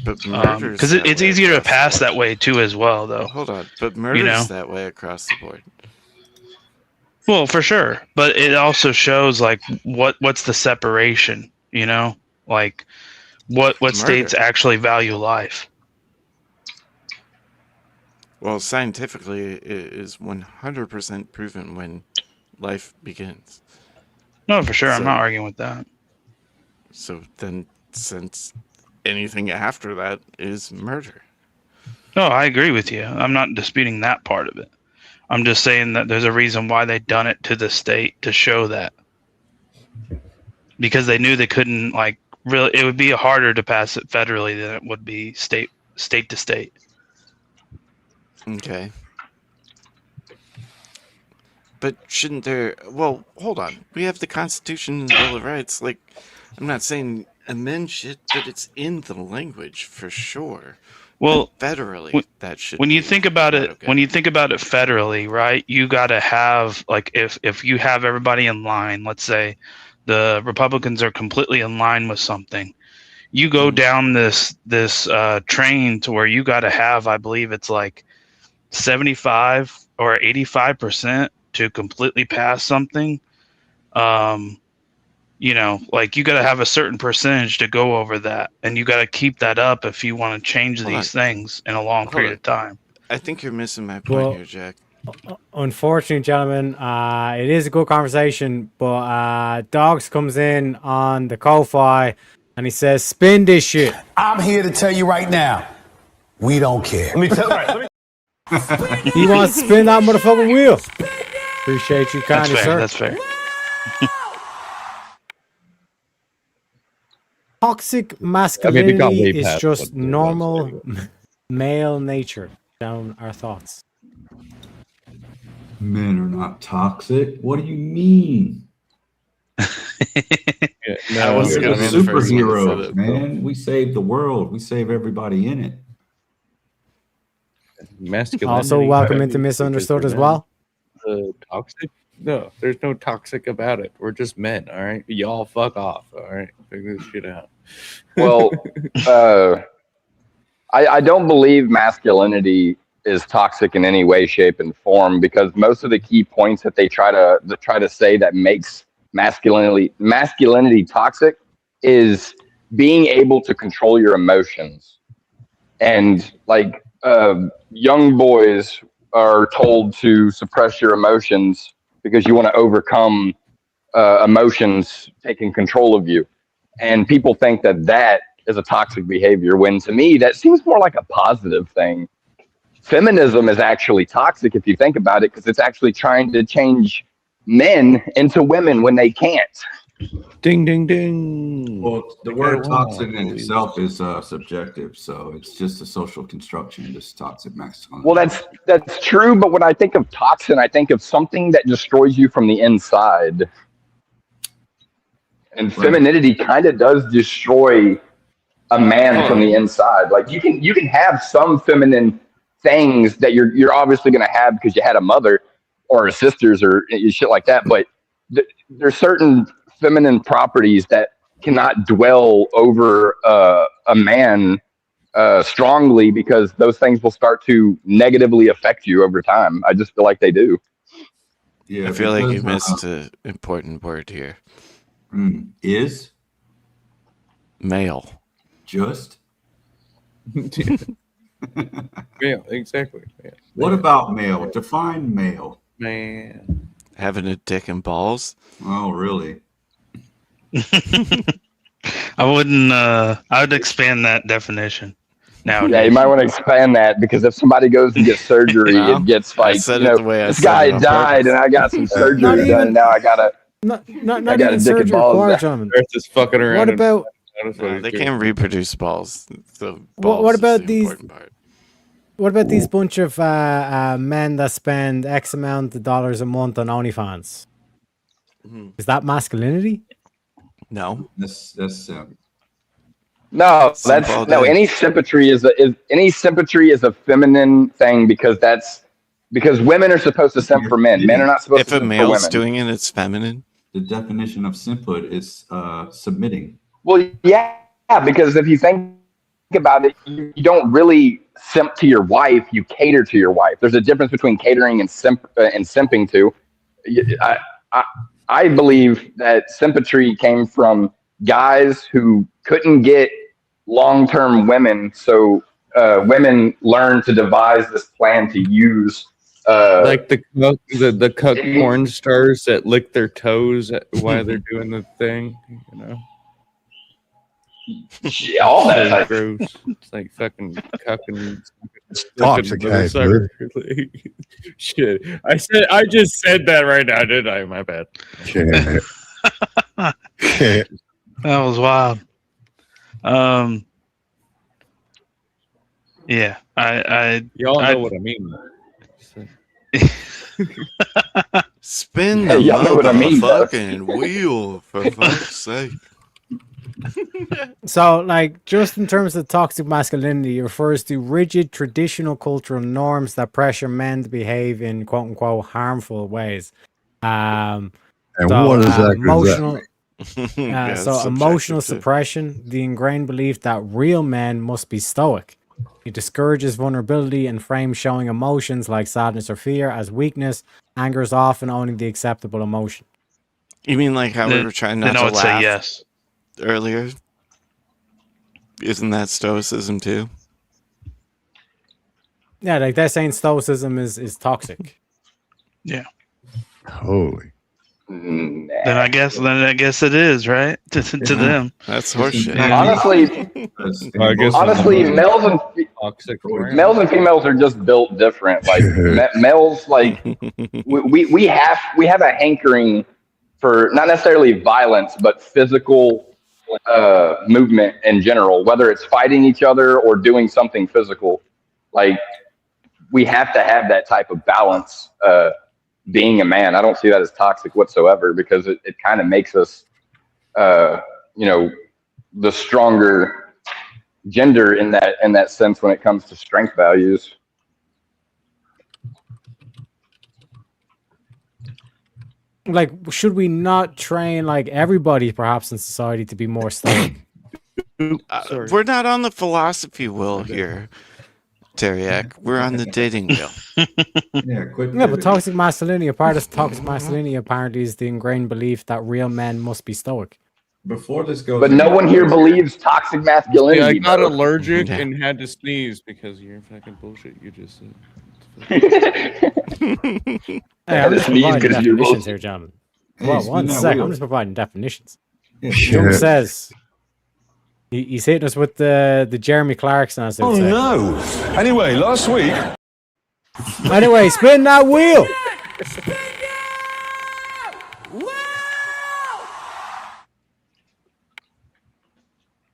Speaker 1: But murder's
Speaker 16: Because
Speaker 1: that
Speaker 16: it's
Speaker 1: way
Speaker 16: easier to
Speaker 1: across the
Speaker 16: pass that way too, as well, though.
Speaker 1: Hold on, but murder's
Speaker 16: know?
Speaker 1: that way across the board.
Speaker 16: Well, for sure, but it also shows like what's the separation, you know, like what states actually value life.
Speaker 1: Well, scientifically, it is 100% proven when life begins.
Speaker 16: No, for sure, I'm
Speaker 1: So-
Speaker 16: not arguing with that.
Speaker 1: So then, since anything after that is murder.
Speaker 16: No, I agree with you. I'm not disputing that part of it. I'm just saying that there's a reason why they done it to the state to show that. Because they knew they couldn't, like, really, it would be harder to pass it federally than it would be state to state.
Speaker 1: Okay. But shouldn't there... Well, hold on. We have the Constitution and the Bill of Rights. Like, I'm not saying amend shit, but it's in the language for sure.
Speaker 16: Well,
Speaker 1: And federally, that should
Speaker 16: when you
Speaker 1: be
Speaker 16: think about it,
Speaker 1: okay.
Speaker 16: when you think about it federally, right? You got to have, like, if you have everybody in line, let's say the Republicans are completely in line with something, you go down this train to where you got to have, I believe it's like 75 or 85% to completely pass something. You know, like you got to have a certain percentage to go over that, and you got to keep that up if you want to change
Speaker 1: Hold
Speaker 16: these
Speaker 1: on.
Speaker 16: things in a long
Speaker 1: Hold
Speaker 16: period
Speaker 1: on.
Speaker 16: of time.
Speaker 1: I think you're missing my point
Speaker 2: Well-
Speaker 1: here, Jack.
Speaker 2: Unfortunately, gentlemen, it is a good conversation, but Dogs comes in on the Ko-Fi and he says, "Spin this shit."
Speaker 4: I'm here to tell you right now, we don't care.
Speaker 2: He wants to spin that motherfucking wheel. Appreciate you,
Speaker 16: That's
Speaker 2: kindly,
Speaker 16: fair.
Speaker 2: sir.
Speaker 16: That's fair.
Speaker 2: Toxic
Speaker 6: way
Speaker 2: masculinity is
Speaker 6: past
Speaker 2: just
Speaker 6: what it was
Speaker 2: normal male nature. Down our thoughts.
Speaker 22: Men are not toxic. What do you mean?
Speaker 1: I wasn't
Speaker 22: We're
Speaker 1: gonna be the first one to say
Speaker 22: superheroes,
Speaker 1: that.
Speaker 22: man. We save the world. We save everybody in it.
Speaker 6: Masculinity.
Speaker 2: Also, welcome
Speaker 6: I
Speaker 2: into
Speaker 6: mean,
Speaker 2: Misunderstood
Speaker 6: because
Speaker 2: as
Speaker 6: we're
Speaker 2: well.
Speaker 6: men. Toxic? No, there's no toxic about it. We're just men, all right? Y'all fuck off, all right? Figure this shit out.
Speaker 14: Well, I don't believe masculinity is toxic in any way, shape, and form, because most of the key points that they try to say that makes masculinity toxic is being able to control your emotions. And like young boys are told to suppress your emotions because you want to overcome emotions taking control of you. And people think that that is a toxic behavior, when to me, that seems more like a positive thing. Feminism is actually toxic if you think about it, because it's actually trying to change men into women when they can't.
Speaker 6: Ding, ding, ding.
Speaker 22: Well, the word toxic in itself is subjective, so it's just a social construction, this toxic masculinity.
Speaker 14: Well, that's true, but when I think of toxin, I think of something that destroys you from the inside. And femininity kind of does destroy a man from the inside. Like you can have some feminine things that you're obviously going to have because you had a mother or sisters or shit like that, but there's certain feminine properties that cannot dwell over a man strongly, because those things will start to negatively affect you over time. I just feel like they do.
Speaker 22: Yeah,
Speaker 1: I feel like you missed an important word here.
Speaker 22: Is
Speaker 1: male.
Speaker 22: Just
Speaker 6: Yeah, exactly. Yeah.
Speaker 22: What about male? Define male.
Speaker 6: Man,
Speaker 1: having a dick and balls.
Speaker 22: Oh, really?
Speaker 16: I wouldn't. I would expand that definition. Now,
Speaker 14: yeah, you might want to expand that, because if somebody goes and gets surgery,
Speaker 1: No,
Speaker 14: it gets
Speaker 1: I
Speaker 14: like,
Speaker 1: said
Speaker 14: you
Speaker 1: it
Speaker 14: know,
Speaker 1: the way I
Speaker 14: this
Speaker 1: said
Speaker 14: guy
Speaker 1: it on
Speaker 14: died
Speaker 1: purpose.
Speaker 14: and I got some
Speaker 2: Not
Speaker 14: surgery done,
Speaker 2: even-
Speaker 14: and now I gotta.
Speaker 2: Not
Speaker 14: I
Speaker 2: even
Speaker 14: got a dick and
Speaker 2: surgery
Speaker 14: balls
Speaker 2: required,
Speaker 14: back.
Speaker 2: gentlemen.
Speaker 6: Earth is fucking around.
Speaker 2: What
Speaker 6: and-
Speaker 2: about
Speaker 6: That's
Speaker 1: No,
Speaker 6: he's
Speaker 1: they
Speaker 6: doing.
Speaker 1: can't reproduce balls. So
Speaker 2: what
Speaker 1: balls is
Speaker 2: about
Speaker 1: the
Speaker 2: these?
Speaker 1: important part.
Speaker 2: What about these bunch of men that spend X amount of dollars a month on OnlyFans?
Speaker 1: Mhm.
Speaker 2: Is that masculinity?
Speaker 1: No.
Speaker 22: That's
Speaker 14: No,
Speaker 1: Simple
Speaker 14: that's no.
Speaker 1: day.
Speaker 14: Any sympatry is a feminine thing, because women are supposed to simp for men. Men are not supposed
Speaker 1: If
Speaker 14: to
Speaker 1: a
Speaker 14: simp for
Speaker 1: male's
Speaker 14: women.
Speaker 1: doing it, it's feminine.
Speaker 22: the definition of simphood is submitting.
Speaker 14: Well, yeah, because if you think about it, you don't really simp to your wife; you cater to your wife. There's a difference between catering and simping to. I believe that sympatry came from guys who couldn't get long-term women, so women learned to devise this plan to use.
Speaker 6: Like the cuck porn stars that lick their toes while they're doing the thing, you know.
Speaker 14: Yeah, all that
Speaker 6: It's
Speaker 14: type.
Speaker 6: gross. It's like fucking cucking.
Speaker 11: Toxic, hey, dude.
Speaker 6: Shit. I just said that right now, didn't I? My bad.
Speaker 11: Shit.
Speaker 16: that was wild. Yeah,
Speaker 6: Y'all know what I mean.
Speaker 1: Spin
Speaker 14: Hey,
Speaker 1: the
Speaker 14: y'all know what I mean, though.
Speaker 1: motherfucking wheel, for fuck's sake.
Speaker 2: So, like, just in terms of toxic masculinity, it refers to rigid traditional cultural norms that pressure men to behave in "quote unquote" harmful ways.
Speaker 11: And what exactly is that?
Speaker 2: emotional?
Speaker 1: Yeah, it's
Speaker 2: So emotional
Speaker 1: subjective, too.
Speaker 2: suppression, the ingrained belief that real men must be stoic. It discourages vulnerability and frames showing emotions like sadness or fear as weakness. Anger is often only the acceptable emotion.
Speaker 1: You mean like how we were trying not
Speaker 16: then I
Speaker 1: to
Speaker 16: would
Speaker 1: laugh
Speaker 16: say yes.
Speaker 1: earlier? Isn't that stoicism too?
Speaker 2: Yeah, like they're saying stoicism is toxic.
Speaker 16: Yeah.
Speaker 11: Holy.
Speaker 14: Nah.
Speaker 16: Then I guess it is, right? To them.
Speaker 1: That's horseshit.
Speaker 14: Honestly, males and females are just built different. Like males, like we have a hankering for not necessarily violence, but physical movement in general. Whether it's fighting each other or doing something physical, like we have to have that type of balance. Being a man, I don't see that as toxic whatsoever, because it kind of makes us, the stronger gender in that sense when it comes to strength values.
Speaker 2: Like, should we not train like everybody perhaps in society to be more stoic?
Speaker 1: We're not on the philosophy wheel here, Teriak. We're on the dating wheel.
Speaker 22: Yeah, quit.
Speaker 2: Yeah, but toxic masculinity, a part of toxic masculinity apparently is the ingrained belief that real men must be stoic.
Speaker 22: Before this goes,
Speaker 14: But no one here believes toxic masculinity.
Speaker 6: Yeah, I got
Speaker 14: though.
Speaker 6: allergic
Speaker 1: Yeah.
Speaker 6: and had to sneeze because of your fucking bullshit you just said.
Speaker 2: Hey, I'm just
Speaker 14: Sneeze
Speaker 2: providing
Speaker 14: 'cause you're
Speaker 2: definitions
Speaker 14: both-
Speaker 2: here, gentlemen.
Speaker 22: Hey,
Speaker 2: Well,
Speaker 22: spin
Speaker 2: one
Speaker 22: that
Speaker 2: sec.
Speaker 22: wheel.
Speaker 2: I'm just providing definitions.
Speaker 22: Yeah,
Speaker 2: Jung
Speaker 11: shit.
Speaker 2: says he's hitting us with the Jeremy Clarkson, as they would say.
Speaker 12: no. Anyway, last week.
Speaker 2: Anyway, spin that wheel.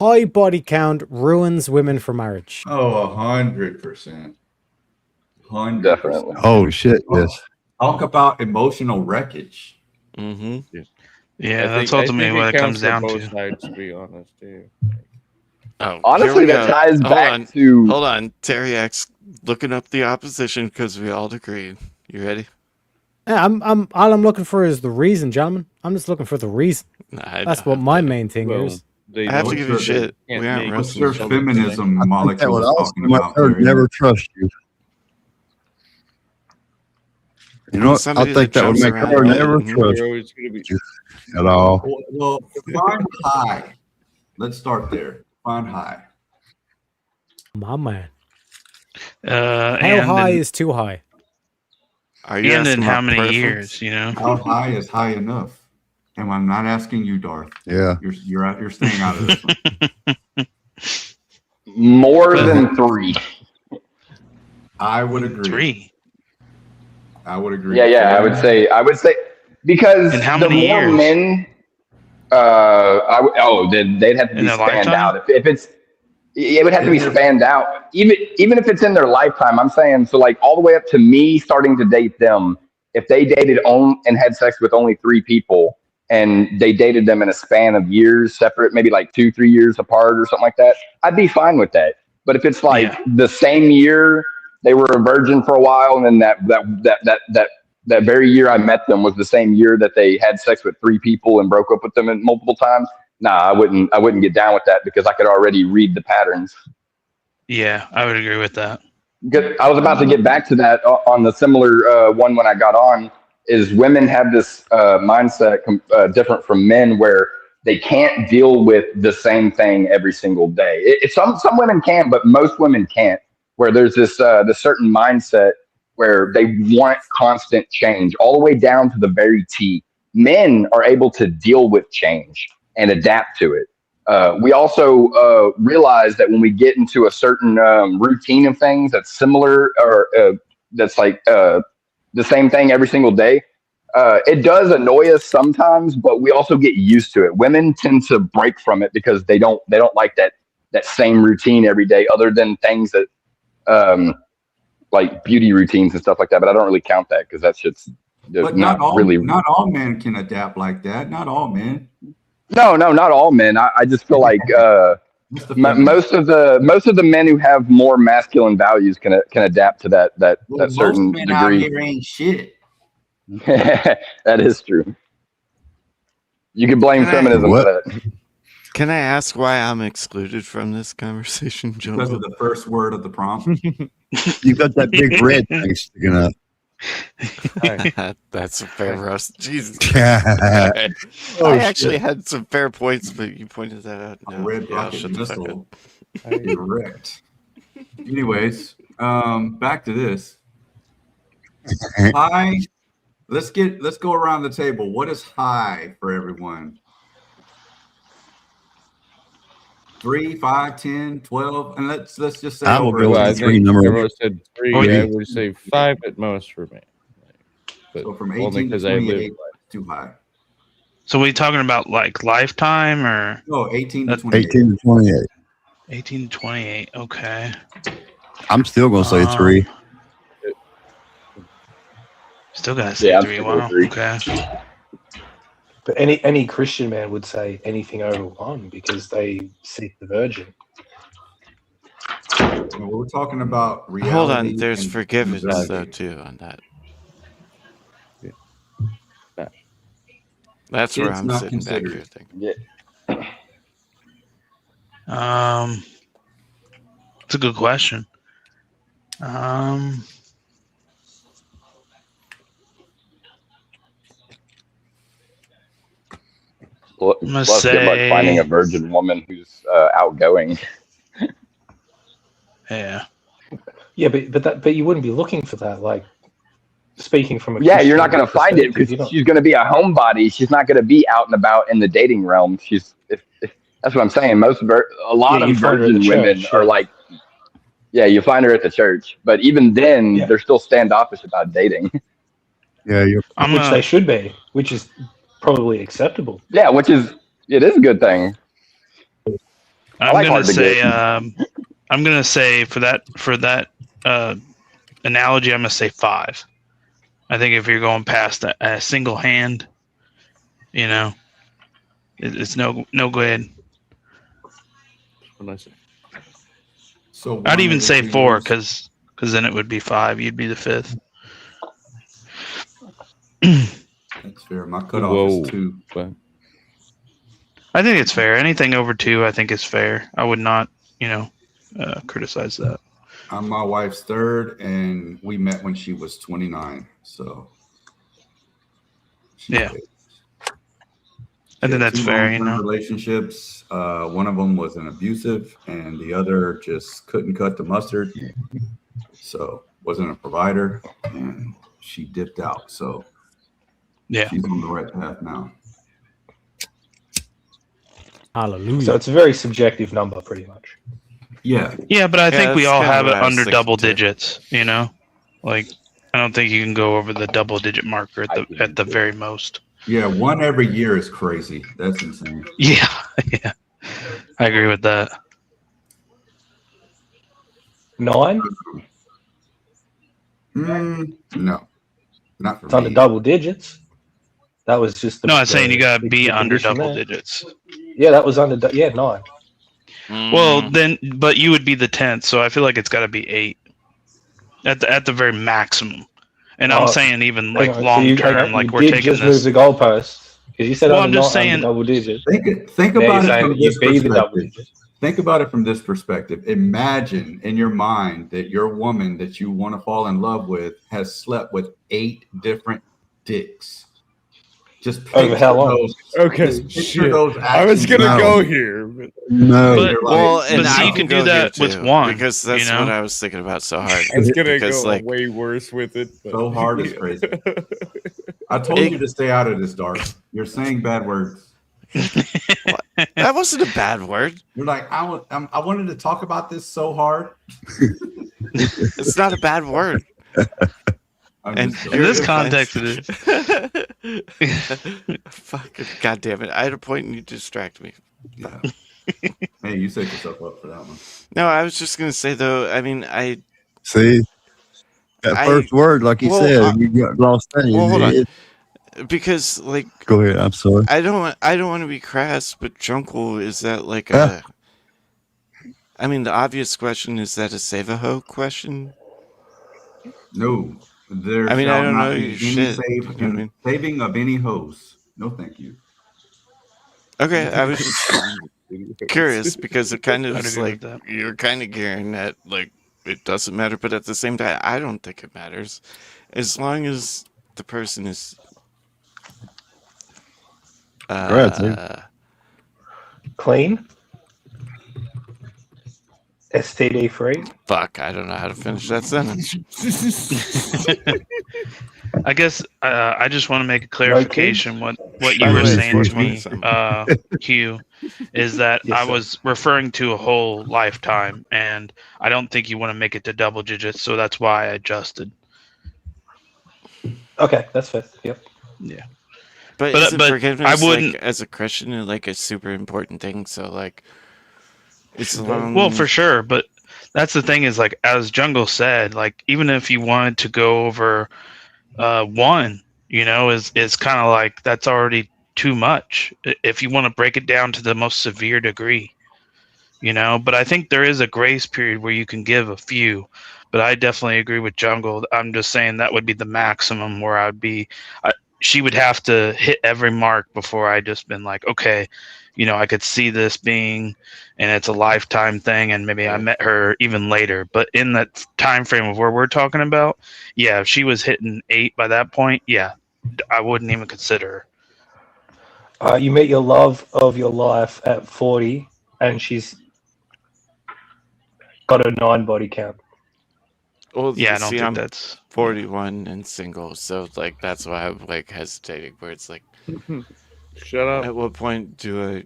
Speaker 2: High body count ruins women for marriage.
Speaker 22: Oh, 100%. 100%.
Speaker 14: Definitely.
Speaker 11: Oh shit, yes.
Speaker 22: Talk about emotional wreckage.
Speaker 1: Mm-hmm.
Speaker 16: Yeah,
Speaker 6: I
Speaker 16: that's
Speaker 6: think
Speaker 16: ultimately what it
Speaker 6: counts
Speaker 16: comes
Speaker 6: for
Speaker 16: down
Speaker 6: both
Speaker 16: to.
Speaker 6: sides, to be honest, too.
Speaker 1: Oh,
Speaker 14: Honestly,
Speaker 1: here we
Speaker 14: that
Speaker 1: go.
Speaker 14: ties
Speaker 1: Hold
Speaker 14: back
Speaker 1: on.
Speaker 14: to-
Speaker 1: Hold on. Teriak's looking up the opposition because we all agreed. You ready?
Speaker 2: Yeah, all I'm looking for is the reason, gentlemen. I'm just looking for the reason.
Speaker 1: Nah,
Speaker 2: That's what my main thing
Speaker 6: Well,
Speaker 2: is.
Speaker 6: they
Speaker 1: I have to
Speaker 6: don't-
Speaker 1: give you
Speaker 6: they
Speaker 1: shit.
Speaker 6: can't
Speaker 1: We aren't
Speaker 6: make
Speaker 22: What's
Speaker 1: wrestling.
Speaker 22: your
Speaker 6: something
Speaker 22: feminism
Speaker 11: That
Speaker 22: molecule
Speaker 11: would also
Speaker 22: talking
Speaker 11: my
Speaker 22: about?
Speaker 11: third
Speaker 22: Terry?
Speaker 11: never trust you. You know what? I
Speaker 1: Somebody
Speaker 11: think that would
Speaker 1: jumps
Speaker 11: make
Speaker 1: around
Speaker 11: her
Speaker 1: and-
Speaker 11: never
Speaker 1: Mhm.
Speaker 11: trust
Speaker 6: You're always gonna be.
Speaker 11: you at all.
Speaker 22: Well, define high. Let's start there. Define high.
Speaker 2: My man.
Speaker 16: How
Speaker 2: How high is too high?
Speaker 1: Are you
Speaker 16: and in
Speaker 1: asking
Speaker 16: how
Speaker 1: about
Speaker 16: many
Speaker 1: preference?
Speaker 16: years? You know.
Speaker 22: How high is high enough? And I'm not asking you, Darth.
Speaker 11: Yeah.
Speaker 22: You're staying out of this one.
Speaker 14: More than 3.
Speaker 22: I would agree.
Speaker 16: 3.
Speaker 22: I would agree.
Speaker 14: Yeah, I would say because
Speaker 16: In how
Speaker 14: the
Speaker 16: many
Speaker 14: more
Speaker 16: years?
Speaker 14: men, they'd have to
Speaker 16: In
Speaker 14: be
Speaker 16: their
Speaker 14: spanned
Speaker 16: lifetime?
Speaker 14: out. If it's, it would have to be spanned out. Even if it's in their lifetime, I'm saying so. Like all the way up to me starting to date them. If they dated and had sex with only 3 people, and they dated them in a span of years separate, maybe like 2-3 years apart or something like that, I'd be fine with that. But if it's like the same year they were a virgin for a while, and then that very year I met them was the same year that they had sex with 3 people and broke up with them multiple times, nah, I wouldn't get down with that because I could already read the patterns.
Speaker 16: Yeah, I would agree with that.
Speaker 14: Good. I was about to get back to that on the similar one when I got on. Is women have this mindset different from men where they can't deal with the same thing every single day. Some women can, but most women can't. Where there's this certain mindset where they want constant change, all the way down to the very T. Men are able to deal with change and adapt to it. We also realize that when we get into a certain routine of things that's similar or that's like the same thing every single day, it does annoy us sometimes, but we also get used to it. Women tend to break from it because they don't like that same routine every day, other than things that like beauty routines and stuff like that. But I don't really count that because that's just
Speaker 22: But
Speaker 14: not
Speaker 22: all men can adapt like that. Not all men.
Speaker 14: No, not all men. I just feel like most of the men who have more masculine values can adapt to that certain
Speaker 22: most men out
Speaker 14: degree.
Speaker 22: here ain't shit.
Speaker 14: That is true. You can blame feminism for that.
Speaker 1: Can I ask why I'm excluded from this conversation, Joe?
Speaker 22: Because of the first word of the prompt.
Speaker 11: You got that big red thing sticking up.
Speaker 1: That's a fair roast. Jesus.
Speaker 11: Oh,
Speaker 1: I actually
Speaker 11: shit.
Speaker 1: had some fair points, but you pointed that out. No,
Speaker 22: Red
Speaker 1: yeah, I'll
Speaker 22: rocket
Speaker 1: shut the fuck
Speaker 22: missile.
Speaker 1: up.
Speaker 22: Correct. Anyways, back to this. High. Let's go around the table. What is high for everyone? 3, 5, 10, 12, and let's just say
Speaker 11: I'm
Speaker 22: over.
Speaker 11: gonna go
Speaker 6: Well, I
Speaker 11: with the 3
Speaker 6: think
Speaker 11: number.
Speaker 6: everyone said 3.
Speaker 22: Oh,
Speaker 6: I would say 5 at most for me. But
Speaker 22: So from
Speaker 6: only
Speaker 22: 18 to
Speaker 6: 'cause I live
Speaker 22: 28, too high.
Speaker 16: So we talking about like lifetime or
Speaker 22: No, 18 to 28.
Speaker 11: 18 to 28.
Speaker 16: 18 to 28? Okay.
Speaker 11: I'm still gonna say 3.
Speaker 16: Still gotta say
Speaker 14: Yeah, I'm
Speaker 16: 3.
Speaker 14: still with
Speaker 16: Wow.
Speaker 14: 3.
Speaker 16: Okay.
Speaker 15: But any Christian man would say anything over 1 because they seek the virgin.
Speaker 22: Well, we're talking about reality.
Speaker 1: Hold on, there's
Speaker 22: and
Speaker 1: forgiveness
Speaker 22: accountability.
Speaker 1: though too on that. That's where
Speaker 22: Kids
Speaker 1: I'm
Speaker 22: not
Speaker 1: sitting back here
Speaker 22: considered.
Speaker 1: thinking.
Speaker 16: It's a good question.
Speaker 14: Plus, good luck finding a virgin woman who's outgoing.
Speaker 16: Yeah.
Speaker 15: Yeah, but you wouldn't be looking for that. Like speaking from a
Speaker 14: Yeah, you're not
Speaker 15: Christian
Speaker 14: going to find it
Speaker 15: perspective,
Speaker 14: because
Speaker 15: you're not-
Speaker 14: she's going to be a homebody. She's not going to be out and about in the dating realm. That's what I'm saying. A lot
Speaker 15: Yeah,
Speaker 14: of
Speaker 15: you find her at the
Speaker 14: virgin women
Speaker 15: church,
Speaker 14: are
Speaker 15: yeah.
Speaker 14: like, yeah, you find her at the church, but even then, they're still standoffish about dating.
Speaker 11: Yeah,
Speaker 15: which they should be, which is probably acceptable.
Speaker 14: Yeah, it is a good thing.
Speaker 16: I'm gonna say for that analogy, I'm gonna say 5. I think if you're going past a single hand, you know, it's no good.
Speaker 22: So
Speaker 16: I'd
Speaker 22: one
Speaker 16: even
Speaker 22: of
Speaker 16: say
Speaker 22: the
Speaker 16: 4
Speaker 22: reasons-
Speaker 16: because then it would be 5. You'd be the 5th.
Speaker 22: That's fair. My cutoff
Speaker 6: Whoa.
Speaker 22: is 2.
Speaker 16: I think it's fair. Anything over 2, I think is fair. I would not, criticize that.
Speaker 22: I'm my wife's 3rd, and we met when she was 29. So
Speaker 16: Yeah. I think that's
Speaker 22: two
Speaker 16: fair,
Speaker 22: long-term relationships. One of them was an abusive, and the other just couldn't cut the mustard. So wasn't a provider, and she dipped out. So
Speaker 16: yeah,
Speaker 22: she's on the right path now.
Speaker 2: Hallelujah.
Speaker 15: So it's a very subjective number, pretty much.
Speaker 22: Yeah.
Speaker 16: Yeah, but I think we
Speaker 1: that's
Speaker 16: all
Speaker 1: kinda
Speaker 16: have it
Speaker 1: what I was
Speaker 16: under
Speaker 1: thinking
Speaker 16: double
Speaker 1: too.
Speaker 16: digits, Like I don't think you can go over the double digit marker at the very most.
Speaker 22: Yeah, one every year is crazy. That's insane.
Speaker 16: Yeah, yeah. I agree with that.
Speaker 15: 9?
Speaker 22: No, not for
Speaker 15: It's under
Speaker 22: me.
Speaker 15: double digits. That was just the,
Speaker 16: No, I'm saying you gotta
Speaker 15: the
Speaker 16: be under
Speaker 15: condition
Speaker 16: double
Speaker 15: there.
Speaker 16: digits.
Speaker 15: Yeah, that was under 9.
Speaker 16: Well, then, but you would be the 10th, so I feel like it's got to be 8 at the very maximum. And I'm saying even like long term, like we're taking
Speaker 15: just
Speaker 16: this.
Speaker 15: move the goalposts because you said
Speaker 16: Well,
Speaker 15: under
Speaker 16: I'm just
Speaker 15: not under
Speaker 16: saying-
Speaker 15: double digits.
Speaker 22: Think
Speaker 15: Now
Speaker 22: about
Speaker 15: you're
Speaker 22: it
Speaker 15: saying
Speaker 22: from
Speaker 15: that you
Speaker 22: this
Speaker 15: be the double
Speaker 22: perspective.
Speaker 15: digits.
Speaker 22: Think about it from this perspective. Imagine in your mind that your woman that you want to fall in love with has slept with 8 different dicks. Just
Speaker 15: Over
Speaker 22: picture
Speaker 15: how long?
Speaker 22: those.
Speaker 6: Okay,
Speaker 22: just picture
Speaker 6: shit.
Speaker 22: those
Speaker 6: I was
Speaker 22: actions.
Speaker 6: gonna
Speaker 22: No.
Speaker 6: go here. But...
Speaker 11: No.
Speaker 16: But,
Speaker 1: Well,
Speaker 16: but
Speaker 1: and
Speaker 16: see,
Speaker 1: I
Speaker 16: you can
Speaker 1: go
Speaker 16: do that
Speaker 1: here
Speaker 16: with
Speaker 1: too,
Speaker 16: one,
Speaker 1: because that's what I was thinking about so hard.
Speaker 6: I was gonna
Speaker 1: because
Speaker 6: go
Speaker 1: like
Speaker 6: way worse with it. But...
Speaker 22: So hard is crazy. I told you to stay out of this, Dark. You're saying bad words.
Speaker 1: that wasn't a bad word.
Speaker 22: You're like, I wanted to talk about this so hard.
Speaker 1: It's not a bad word.
Speaker 22: I'm
Speaker 1: And
Speaker 22: just
Speaker 16: in
Speaker 22: joking.
Speaker 16: this context, it is.
Speaker 1: Fucking goddamn it! I had a point and you distract me.
Speaker 22: Yeah. Hey, you set yourself up for that one.
Speaker 1: No, I was just gonna say though. I mean,
Speaker 11: See, that first word, like you said, you got lost that.
Speaker 1: Well, hold on. Because like,
Speaker 11: Go ahead. I'm sorry.
Speaker 1: I don't want to be crass, but Junkle, is that like a? I mean, the obvious question is that a save a hoe question.
Speaker 22: No, there
Speaker 1: I mean, I
Speaker 22: shall
Speaker 1: don't
Speaker 22: not
Speaker 1: know
Speaker 22: be
Speaker 1: your
Speaker 22: any
Speaker 1: shit.
Speaker 22: save-
Speaker 1: You know what I mean?
Speaker 22: saving of any hose. No, thank you.
Speaker 1: Okay, I was just curious because it kind of
Speaker 16: I'd
Speaker 1: is
Speaker 16: agree
Speaker 1: like
Speaker 16: with that.
Speaker 1: you're kind of gearing that like it doesn't matter, but at the same time, I don't think it matters as long as the person is.
Speaker 15: Clean. STD free.
Speaker 1: Fuck, I don't know how to finish that sentence.
Speaker 16: I guess I just want to make a clarification. What you
Speaker 1: By the
Speaker 16: were
Speaker 1: way,
Speaker 16: saying to
Speaker 1: 420
Speaker 16: me, Hugh, is that
Speaker 15: Yes,
Speaker 16: I
Speaker 15: sir.
Speaker 16: was referring to a whole lifetime, and I don't think you want to make it to double digits, so that's why I adjusted.
Speaker 15: Okay, that's fair. Yep.
Speaker 16: Yeah.
Speaker 1: But,
Speaker 16: But-
Speaker 1: isn't
Speaker 16: but
Speaker 1: forgiveness
Speaker 16: I wouldn't-
Speaker 1: like, as a Christian like a super important thing? So like, it's
Speaker 16: Well, for sure, but that's the thing is like as Jungle said, like even if you wanted to go over one, is kind of like that's already too much. If you want to break it down to the most severe degree, But I think there is a grace period where you can give a few. But I definitely agree with Jungle. I'm just saying that would be the maximum where I'd be. She would have to hit every mark before I just been like, okay, I could see this being, and it's a lifetime thing, and maybe I met her even later. But in that time frame of where we're talking about, yeah, if she was hitting 8 by that point, yeah, I wouldn't even consider her.
Speaker 15: You meet your love of your life at 40, and she's got a 9 body count.
Speaker 1: Well,
Speaker 16: Yeah, I don't
Speaker 1: see,
Speaker 16: think
Speaker 1: I'm
Speaker 16: that's
Speaker 1: 41 and single, so like that's why I'm like hesitating. Where it's like,
Speaker 6: Shut up.
Speaker 1: at what point do I?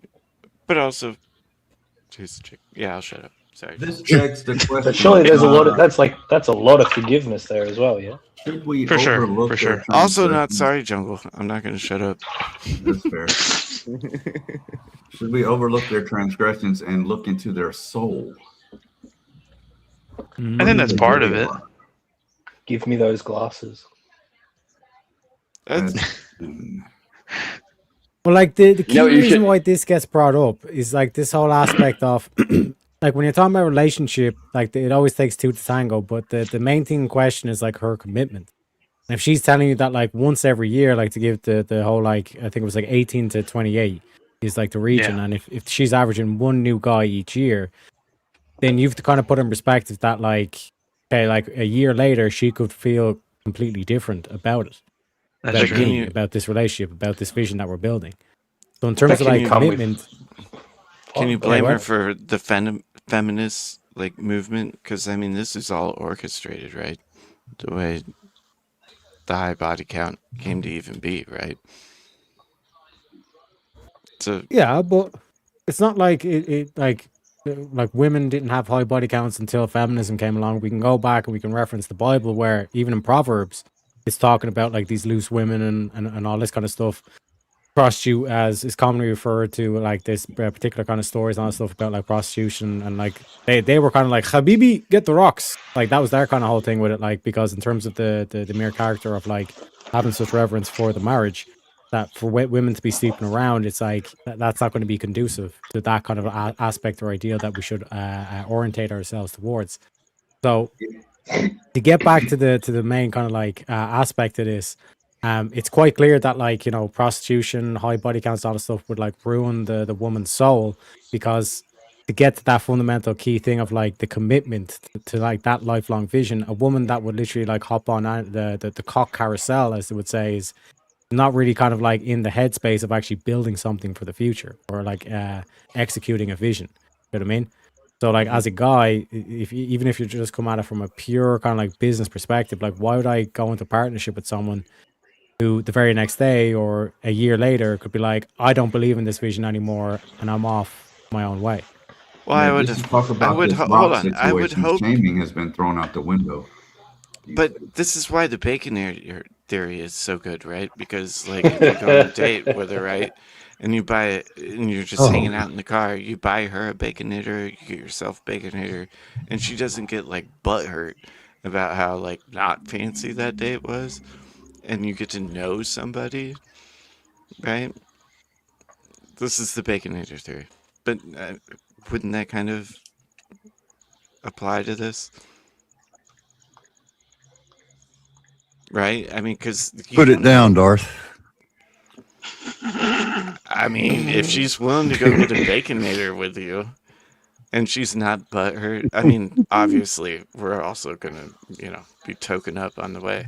Speaker 1: But also, yeah, I'll shut up. Sorry.
Speaker 22: This begs the question.
Speaker 15: But surely there's a lot of that's a lot of forgiveness there as well, yeah.
Speaker 22: Should we
Speaker 16: For sure,
Speaker 22: overlook
Speaker 16: for
Speaker 22: their
Speaker 16: sure.
Speaker 1: Also, not
Speaker 22: transgressions?
Speaker 1: sorry, Jungle. I'm not gonna shut up.
Speaker 22: That's fair. Should we overlook their transgressions and look into their soul?
Speaker 16: I think that's part of it.
Speaker 15: Give me those glasses.
Speaker 1: That's
Speaker 2: Well, like the key
Speaker 14: know, you
Speaker 2: reason
Speaker 14: should-
Speaker 2: why this gets brought up is like this whole aspect of like when you're talking about relationship, like it always takes two to tango, but the main thing in question is like her commitment. And if she's telling you that like once every year, like to give the whole like I think it was like 18 to 28 is like the region,
Speaker 16: Yeah.
Speaker 2: and if she's averaging one new guy each year, then you've to kind of put in perspective that like okay, like a year later she could feel completely different about it.
Speaker 16: That's
Speaker 2: About
Speaker 16: true.
Speaker 2: me, about this relationship, about this vision that we're building. So in terms
Speaker 15: That
Speaker 2: of
Speaker 15: can
Speaker 2: like
Speaker 15: come with-
Speaker 2: commitment,
Speaker 1: Can you
Speaker 2: Yeah,
Speaker 1: blame her
Speaker 2: what?
Speaker 1: for the feminist like movement? Because I mean, this is all orchestrated, right? The way the high body count came to even be, right? So
Speaker 2: yeah, but it's not like it like women didn't have high body counts until feminism came along. We can go back and we can reference the Bible, where even in Proverbs, it's talking about like these loose women and all this kind of stuff. Prostitute as is commonly referred to, like this particular kind of stories and all stuff about like prostitution, and like they were kind of like Habibi, get the rocks, like that was their kind of whole thing with it, like because in terms of the mere character of like having such reverence for the marriage, that for women to be sleeping around, it's like that's not going to be conducive to that kind of aspect or ideal that we should orientate ourselves towards. So to get back to the main kind of like aspect of this, it's quite clear that like, you know, prostitution, high body counts, all this stuff would like ruin the woman's soul, because to get to that fundamental key thing of like the commitment to like that lifelong vision, a woman that would literally like hop on the cock carousel, as they would say, is not really kind of like in the headspace of actually building something for the future or like executing a vision. You know what I mean? So like as a guy, even if you just come at it from a pure kind of like business perspective, like why would I go into partnership with someone who the very next day or a year later could be like, I don't believe in this vision anymore and I'm off my own way?
Speaker 1: well, I would
Speaker 22: Just talk about
Speaker 1: I would
Speaker 22: this
Speaker 1: hold
Speaker 22: rock
Speaker 1: on. I would
Speaker 22: situation.
Speaker 1: hope,
Speaker 22: Shaming has been thrown out the window.
Speaker 1: but this is why the Baconator theory is so good, right? Because like if you go on a date with her, right, and you buy it, and you're just hanging out in the car, you buy her a Baconator, you get yourself a Baconator, and she doesn't get like butthurt about how like not fancy that date was, and you get to know somebody, right? This is the Baconator theory, but wouldn't that kind of apply to this? Right? I mean, because
Speaker 11: Put it down, Darth.
Speaker 1: I mean, if she's willing to go get a Baconator with you, and she's not butthurt, I mean, obviously, we're also gonna, you know, be token up on the way.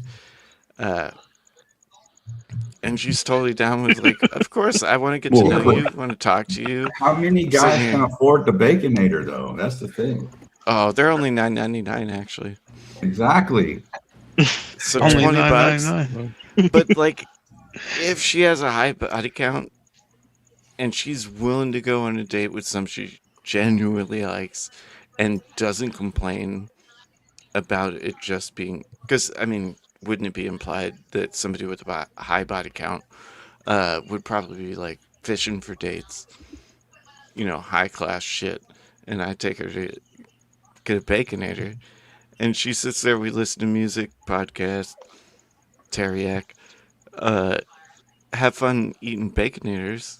Speaker 1: And she's totally down with like, of course, I want to get to
Speaker 22: Well,
Speaker 1: know you, want to talk to you.
Speaker 22: How many
Speaker 1: Sit
Speaker 22: guys
Speaker 1: here.
Speaker 22: can afford the Baconator, though? That's the thing.
Speaker 1: Oh, they're only $9.99 actually.
Speaker 22: Exactly.
Speaker 1: So
Speaker 16: Only
Speaker 1: $20.
Speaker 16: $9.99.
Speaker 1: But like, if she has a high body count and she's willing to go on a date with some she genuinely likes and doesn't complain about it just being, because I mean, wouldn't it be implied that somebody with a high body count would probably be like fishing for dates, you know, high class shit, and I take her to get a Baconator, and she sits there, we listen to music, podcast, Teriak, have fun eating Baconators.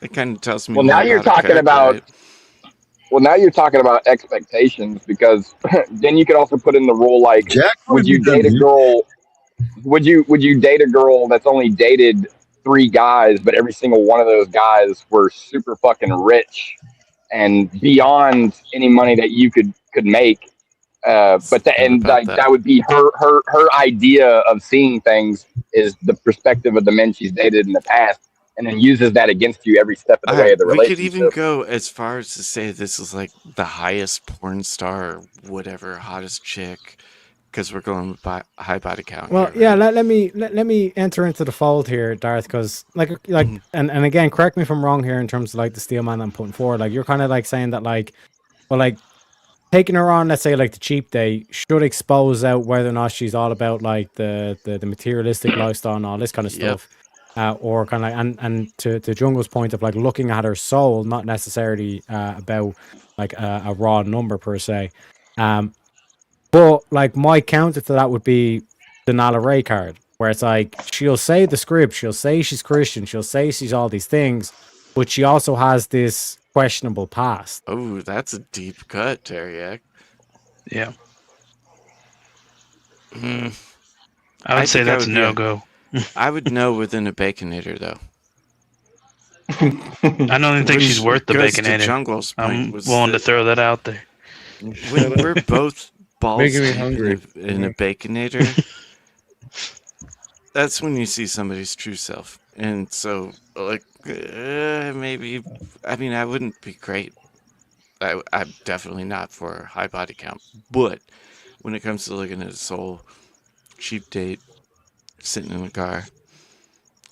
Speaker 1: It kind of tells me
Speaker 14: Well,
Speaker 1: more
Speaker 14: now you're
Speaker 1: about her
Speaker 14: talking
Speaker 1: character,
Speaker 14: about.
Speaker 1: right?
Speaker 14: Well, now you're talking about expectations, because then you could also put in the rule like,
Speaker 11: Jack,
Speaker 14: would you date a girl? Would you date a girl that's only dated 3 guys, but every single one of those guys were super fucking rich and beyond any money that you could make? But that would be her idea of seeing things is the perspective of the men she's dated in the past. and then uses that against you every step of the way of the
Speaker 1: we
Speaker 14: relationship.
Speaker 1: could even go as far as to say this is like the highest porn star, or whatever, hottest chick, because we're going by high body count.
Speaker 2: Well,
Speaker 1: here,
Speaker 2: yeah.
Speaker 1: right?
Speaker 2: Let me enter into the fold here, Darth, because and again, correct me if I'm wrong here in terms of like the steel man I'm putting forward. Like you're kind of like saying that like, well, like taking her on, let's say like the cheap day, should expose out whether or not she's all about like the materialistic lifestyle and all this kind of
Speaker 1: Yep.
Speaker 2: stuff. Or kind of like, and to Jungle's point of like looking at her soul, not necessarily about like a raw number per se. But like my counter to that would be the Nala Ray card, where it's like she'll say the script, she'll say she's Christian, she'll say she's all these things, but she also has this questionable past.
Speaker 1: Oh, that's a deep cut, Teriak.
Speaker 16: Yeah.
Speaker 1: Mm.
Speaker 16: I would say
Speaker 1: think
Speaker 16: that's a
Speaker 1: would
Speaker 16: no-go.
Speaker 1: I would know within a Baconator, though.
Speaker 16: I don't even think she's
Speaker 1: Which
Speaker 16: worth the
Speaker 1: goes to
Speaker 16: Baconator.
Speaker 1: Jungle's point
Speaker 16: I'm
Speaker 1: was
Speaker 16: willing to
Speaker 1: that
Speaker 16: throw that out there.
Speaker 1: when we're both balls
Speaker 6: Making me
Speaker 1: deep
Speaker 6: hungry.
Speaker 1: in a Baconator, that's when you see somebody's true self. And so, like, maybe, I mean, I wouldn't be great. I'm definitely not for high body count. But when it comes to looking at a soul, cheap date, sitting in a car,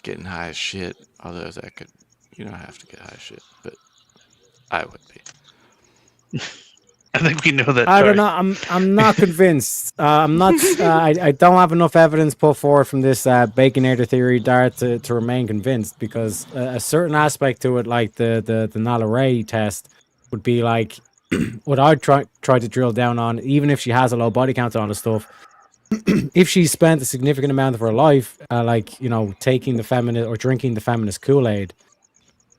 Speaker 1: getting high as shit, although that could, you don't have to get high as shit, but I would be.
Speaker 16: I think we know that.
Speaker 2: I don't
Speaker 16: Darth.
Speaker 2: know. I'm not convinced. I'm not. I don't have enough evidence put forward from this Baconator theory, Dart, to remain convinced, because a certain aspect to it, like the Nala Ray test, would be like what I'd try to drill down on, even if she has a low body count on the stuff. If she spent a significant amount of her life, like, you know, taking the feminist or drinking the feminist Kool-Aid,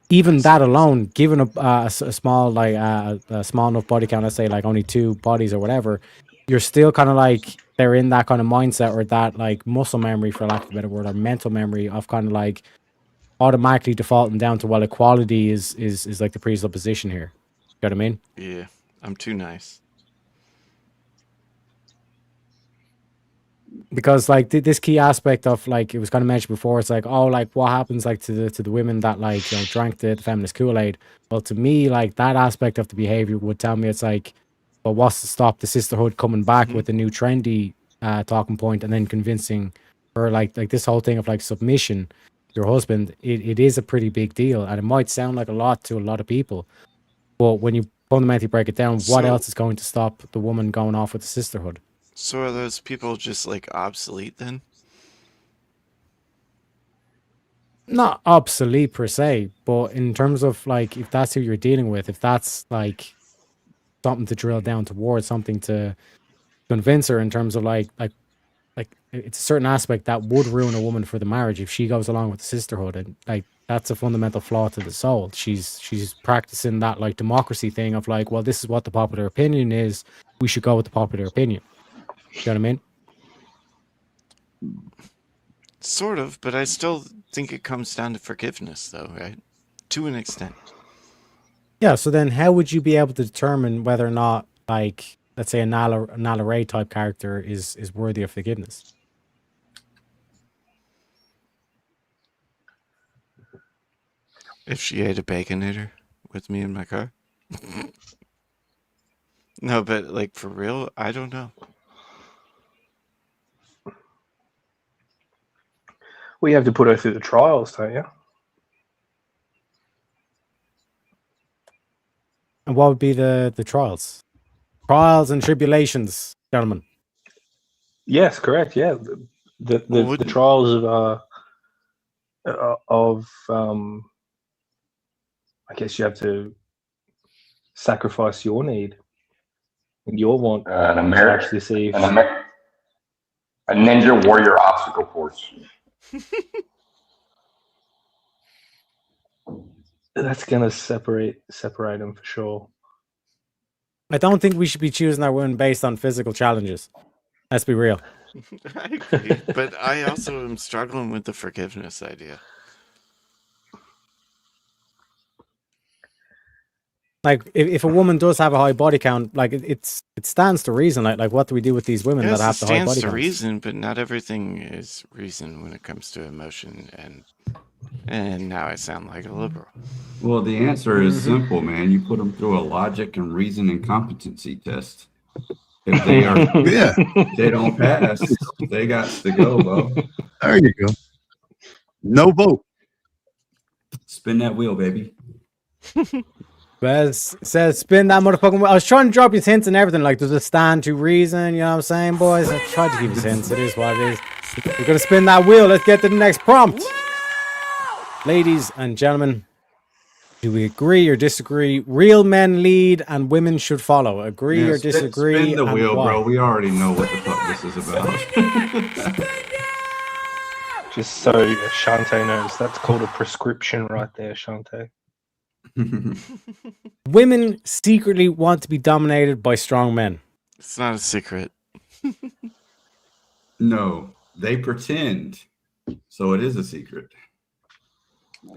Speaker 2: even that alone, given a small, like a small enough body count, let's say like only 2 bodies or whatever, you're still kind of like they're in that kind of mindset or that like muscle memory, for lack of a better word, or mental memory of kind of like automatically defaulting down to, well, equality is like the presupposition here. You know what I mean?
Speaker 1: Yeah, I'm too nice.
Speaker 2: Because like this key aspect of, like, it was kind of mentioned before, it's like, oh, like what happens like to the women that, like, you know, drank the feminist Kool-Aid. Well, to me, like that aspect of the behavior would tell me it's like, well, what's to stop the sisterhood coming back with a new trendy talking point and then convincing her, like this whole thing of like submission to your husband, it is a pretty big deal, and it might sound like a lot to a lot of people, but when you fundamentally break it down, what
Speaker 1: So-
Speaker 2: else is going to stop the woman going off with the sisterhood?
Speaker 1: So are those people just like obsolete then?
Speaker 2: Not obsolete per se, but in terms of like, if that's who you're dealing with, if that's like something to drill down towards, something to convince her in terms of like it's a certain aspect that would ruin a woman for the marriage if she goes along with the sisterhood, and like that's a fundamental flaw to the soul. She's practicing that like democracy thing of like, well, this is what the popular opinion is, we should go with the popular opinion. You know what I mean?
Speaker 1: Sort of, but I still think it comes down to forgiveness, though, right? To an extent.
Speaker 2: Yeah, so then how would you be able to determine whether or not, like, let's say a Nala Ray type character is worthy of forgiveness?
Speaker 1: If she ate a Baconator with me in my car? No, but like for real, I don't know.
Speaker 15: Well, you have to put her through the trials, don't you?
Speaker 2: And what would be the trials? Trials and tribulations, gentlemen.
Speaker 15: Yes, correct. Yeah, the trials of I guess you have to sacrifice your need and your want to actually see if
Speaker 14: a ninja warrior obstacle course.
Speaker 15: that's gonna separate them for sure.
Speaker 2: I don't think we should be choosing our women based on physical challenges. Let's be real.
Speaker 1: I agree, but I also am struggling with the forgiveness idea.
Speaker 2: Like, if a woman does have a high body count, like it stands to reason. Like what do we do with these women
Speaker 1: Yes,
Speaker 2: that have
Speaker 1: it
Speaker 2: the high
Speaker 1: stands
Speaker 2: body
Speaker 1: to
Speaker 2: count?
Speaker 1: reason, but not everything is reason when it comes to emotion and And now I sound like a liberal.
Speaker 22: Well, the answer is
Speaker 2: Mm-hmm.
Speaker 22: simple, man. You put them through a logic and reason and competency test. If they are,
Speaker 11: Yeah.
Speaker 22: if they don't pass, they got to go, bro.
Speaker 11: There you go. No vote.
Speaker 22: Spin that wheel, baby.
Speaker 2: Bez says, spin that motherfucking wheel. I was trying to drop you hints and everything. Like, does it stand to reason? You know what I'm saying, boys? I tried to give you hints. It is what it is. We're going to spin that wheel. Let's get to the next prompt. Ladies and gentlemen, do we agree or disagree? Real men lead and women should follow. Agree
Speaker 22: Yeah,
Speaker 2: or disagree?
Speaker 22: Spin the
Speaker 2: and
Speaker 22: wheel,
Speaker 2: why?
Speaker 22: bro. We already know what the fuck this is about.
Speaker 15: Just so Shantae knows, that's called a prescription right there, Shantae.
Speaker 2: Women secretly want to be dominated by strong men.
Speaker 1: It's not a secret.
Speaker 22: No, they pretend. So it is a secret.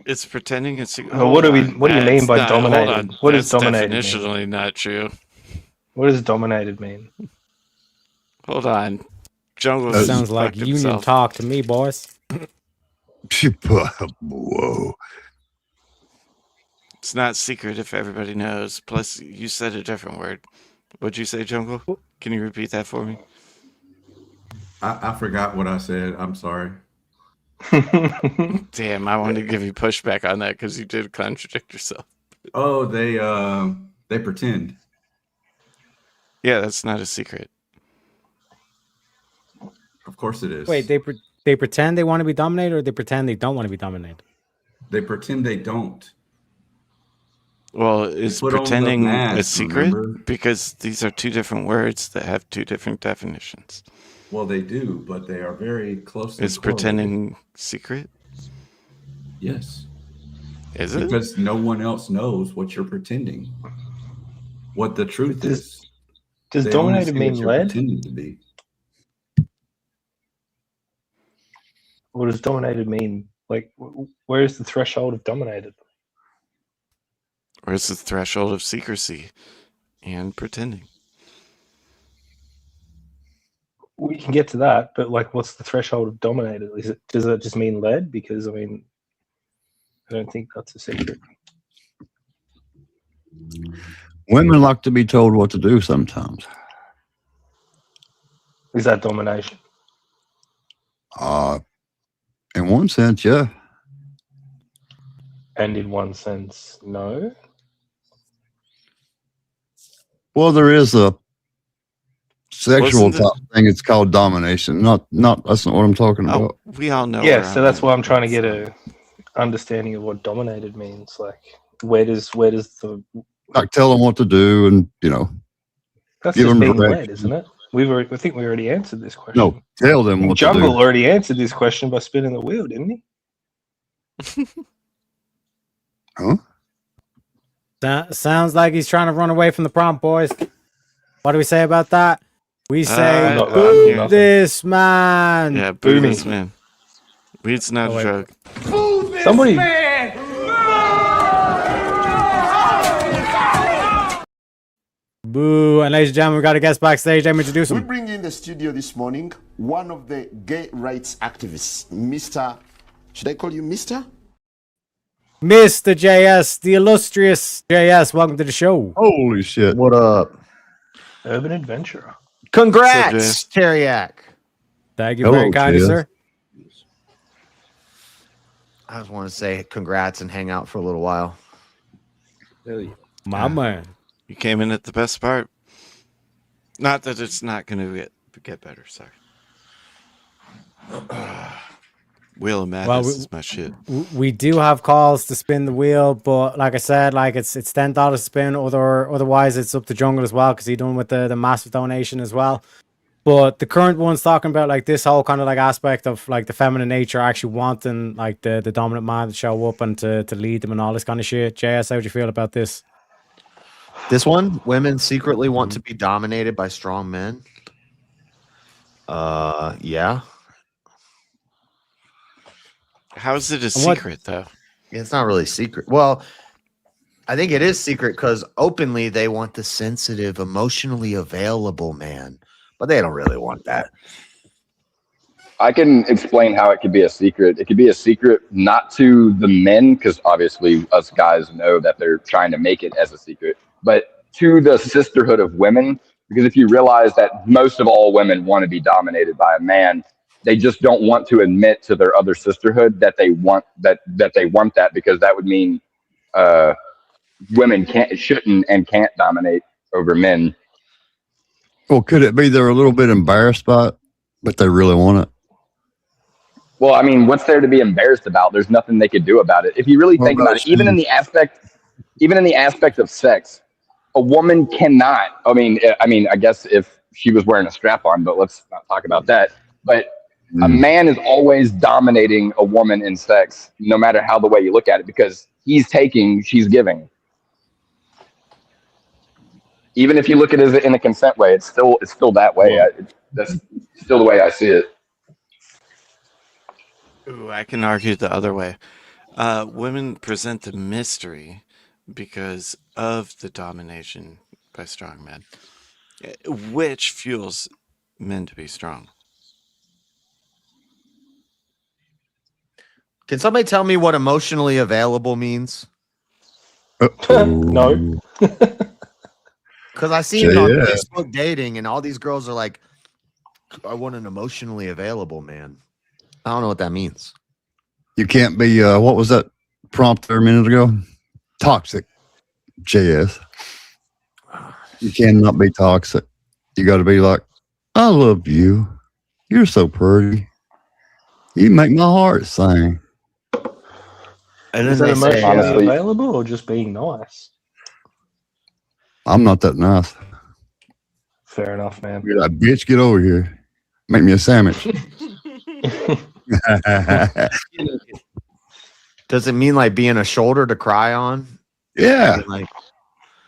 Speaker 1: It's pretending it's.
Speaker 15: Well, what do you mean by dominated? What does
Speaker 1: That's
Speaker 15: dominated mean?
Speaker 1: definitionally not true.
Speaker 15: What does dominated mean?
Speaker 1: Hold on. Jungle
Speaker 2: That
Speaker 1: just
Speaker 2: sounds like
Speaker 1: fucked
Speaker 2: union
Speaker 1: himself.
Speaker 2: talk to me, boys.
Speaker 11: Whoa.
Speaker 1: It's not secret if everybody knows. Plus, you said a different word. What'd you say, Jungle? Can you repeat that for me?
Speaker 22: I forgot what I said. I'm sorry.
Speaker 1: Damn, I wanted to give you pushback on that because you did contradict yourself.
Speaker 22: Oh, they pretend.
Speaker 1: Yeah, that's not a secret.
Speaker 22: Of course it is.
Speaker 2: Wait, they pretend they want to be dominated, or they pretend they don't want to be dominated?
Speaker 22: They pretend they don't.
Speaker 1: Well, is
Speaker 22: put on the
Speaker 1: pretending a
Speaker 22: mask,
Speaker 1: secret?
Speaker 22: remember?
Speaker 1: Because these are two different words that have two different definitions.
Speaker 22: Well, they do, but they are very closely
Speaker 1: Is
Speaker 22: correlated.
Speaker 1: pretending secret?
Speaker 22: Yes.
Speaker 1: Is it?
Speaker 22: Because no one else knows what you're pretending. What the truth is.
Speaker 15: Does
Speaker 22: They only
Speaker 15: dominated
Speaker 22: see what
Speaker 15: mean
Speaker 22: you're
Speaker 15: led?
Speaker 22: pretending to be.
Speaker 15: What does dominated mean? Like, where is the threshold of dominated?
Speaker 1: Or is the threshold of secrecy and pretending?
Speaker 15: We can get to that, but like, what's the threshold of dominated? Does it just mean led? Because I mean, I don't think that's a secret.
Speaker 11: Women like to be told what to do sometimes.
Speaker 15: Is that domination?
Speaker 11: In one sense, yeah.
Speaker 15: And in one sense, no.
Speaker 11: Well, there is a sexual
Speaker 1: Wasn't it-
Speaker 11: type thing. It's called domination. Not. That's not what I'm talking
Speaker 1: Oh,
Speaker 11: about.
Speaker 1: we all know.
Speaker 15: Yeah,
Speaker 1: where
Speaker 15: so
Speaker 1: I'm
Speaker 15: that's
Speaker 1: at.
Speaker 15: why I'm trying to get a understanding of what dominated means. Like, where does the
Speaker 11: Like tell them what to do, and
Speaker 15: that's
Speaker 11: give
Speaker 15: just
Speaker 11: them
Speaker 15: being
Speaker 11: direction.
Speaker 15: led, isn't it? I think we already answered this question.
Speaker 11: No, tell them what
Speaker 15: Jungle
Speaker 11: to do.
Speaker 15: already answered this question by spinning the wheel, didn't he?
Speaker 11: Huh?
Speaker 2: That sounds like he's trying to run away from the prompt, boys. What do we say about that? We say,
Speaker 1: I'm
Speaker 2: boo
Speaker 1: here.
Speaker 2: this man.
Speaker 1: Yeah, boo
Speaker 15: Boo me.
Speaker 1: this man. Weed's not a
Speaker 2: wait.
Speaker 1: drug.
Speaker 15: Somebody,
Speaker 2: Boo. And ladies and gentlemen, we got a guest backstage. Let me introduce
Speaker 13: We
Speaker 2: him.
Speaker 13: bring in the studio this morning one of the gay rights activists, Mr. Should I call you Mr.?
Speaker 2: Mr. JS, the illustrious JS. Welcome to the show.
Speaker 11: Holy shit!
Speaker 10: What up?
Speaker 15: urban adventurer.
Speaker 10: Congrats, Teriak.
Speaker 2: Thank you
Speaker 11: Hello,
Speaker 2: very kindly,
Speaker 11: JS.
Speaker 2: sir.
Speaker 10: I just want to say congrats and hang out for a little while.
Speaker 2: My man.
Speaker 1: You came in at the best part. Not that it's not going to get better. Sorry. Wheel of Madness
Speaker 2: Well,
Speaker 1: is my shit.
Speaker 2: We do have calls to spin the wheel, but like I said, like it's $10 spin. Otherwise, it's up to Jungle as well because he done with the massive donation as well. But the current one's talking about like this whole kind of like aspect of like the feminine nature actually wanting like the dominant man to show up and to lead them and all this kind of shit. JS, how do you feel about this?
Speaker 10: This one, women secretly want to be dominated by strong men. Yeah.
Speaker 1: How is it a
Speaker 10: And what-
Speaker 1: secret, though?
Speaker 10: It's not really secret. Well, I think it is secret because openly they want the sensitive, emotionally available man, but they don't really want that.
Speaker 14: I can explain how it could be a secret. It could be a secret not to the men, because obviously us guys know that they're trying to make it as a secret, but to the sisterhood of women. Because if you realize that most of all women want to be dominated by a man, they just don't want to admit to their other sisterhood that they want that because that would mean women shouldn't and can't dominate over men.
Speaker 11: Well, could it be they're a little bit embarrassed by it, but they really want it?
Speaker 14: Well, I mean, what's there to be embarrassed about? There's nothing they could do about it. If you really think about it, even in the aspect of sex, a woman cannot. I mean, I guess if she was wearing a strap on, but let's not talk about that. But a man is always dominating a woman in sex, no matter how the way you look at it, because he's taking, she's giving. Even if you look at it in a consent way, it's still that way. That's still the way I see it.
Speaker 1: Ooh, I can argue the other way. Women present the mystery because of the domination by strong men, which fuels men to be strong.
Speaker 10: Can somebody tell me what emotionally available means?
Speaker 15: No.
Speaker 10: Because I see it on Facebook dating, and all these girls are like, I want an emotionally available man. I don't know what that means.
Speaker 11: You can't be, what was that prompt there a minute ago? Toxic. JS. You cannot be toxic. You got to be like, I love you. You're so pretty. You make my heart sing.
Speaker 10: And
Speaker 15: is that emotionally available or just being nice?
Speaker 11: I'm not that nice.
Speaker 15: Fair enough, man.
Speaker 11: You're like, bitch, get over here. Make me a sandwich.
Speaker 10: Does it mean like being a shoulder to cry on?
Speaker 11: Yeah.
Speaker 10: Like,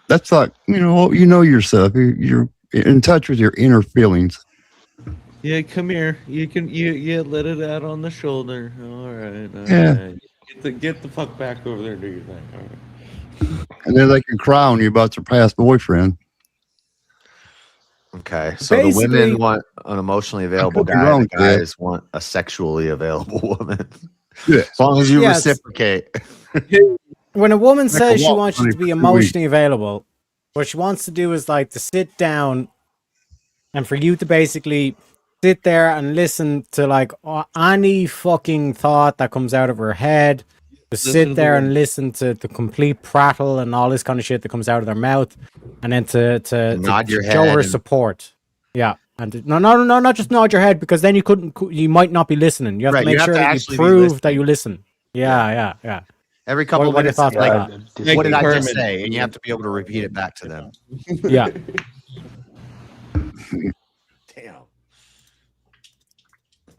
Speaker 11: that's like, you know yourself. You're in touch with your inner feelings.
Speaker 3: Yeah, come here. You can let it out on the shoulder. All right.
Speaker 11: Yeah.
Speaker 3: Get the fuck back over there and do your thing. All right.
Speaker 11: And then they can cry on you about their past boyfriend.
Speaker 10: Okay, so the women want an emotionally available guy, and the guys want a sexually available woman.
Speaker 11: Yeah.
Speaker 10: As long as you reciprocate.
Speaker 2: When a woman says she wants you to be emotionally available, what she wants to do is like to sit down and for you to basically sit there and listen to like any fucking thought that comes out of her head. To sit there and listen to the complete prattle and all this kind of shit that comes out of their mouth, and then to
Speaker 10: nod your
Speaker 2: show
Speaker 10: head
Speaker 2: her
Speaker 10: and-
Speaker 2: support. Yeah, and no, not just nod your head, because then you might not be listening. You have
Speaker 10: Right,
Speaker 2: to make
Speaker 10: you have
Speaker 2: sure
Speaker 10: to
Speaker 2: that you
Speaker 10: actually be
Speaker 2: prove that you listen. Yeah.
Speaker 10: Every couple of
Speaker 2: What are your
Speaker 10: minutes,
Speaker 2: thoughts
Speaker 10: like,
Speaker 2: about that?
Speaker 10: what did I just say? And you have to be able to repeat it back to them.
Speaker 2: Yeah.
Speaker 10: Damn.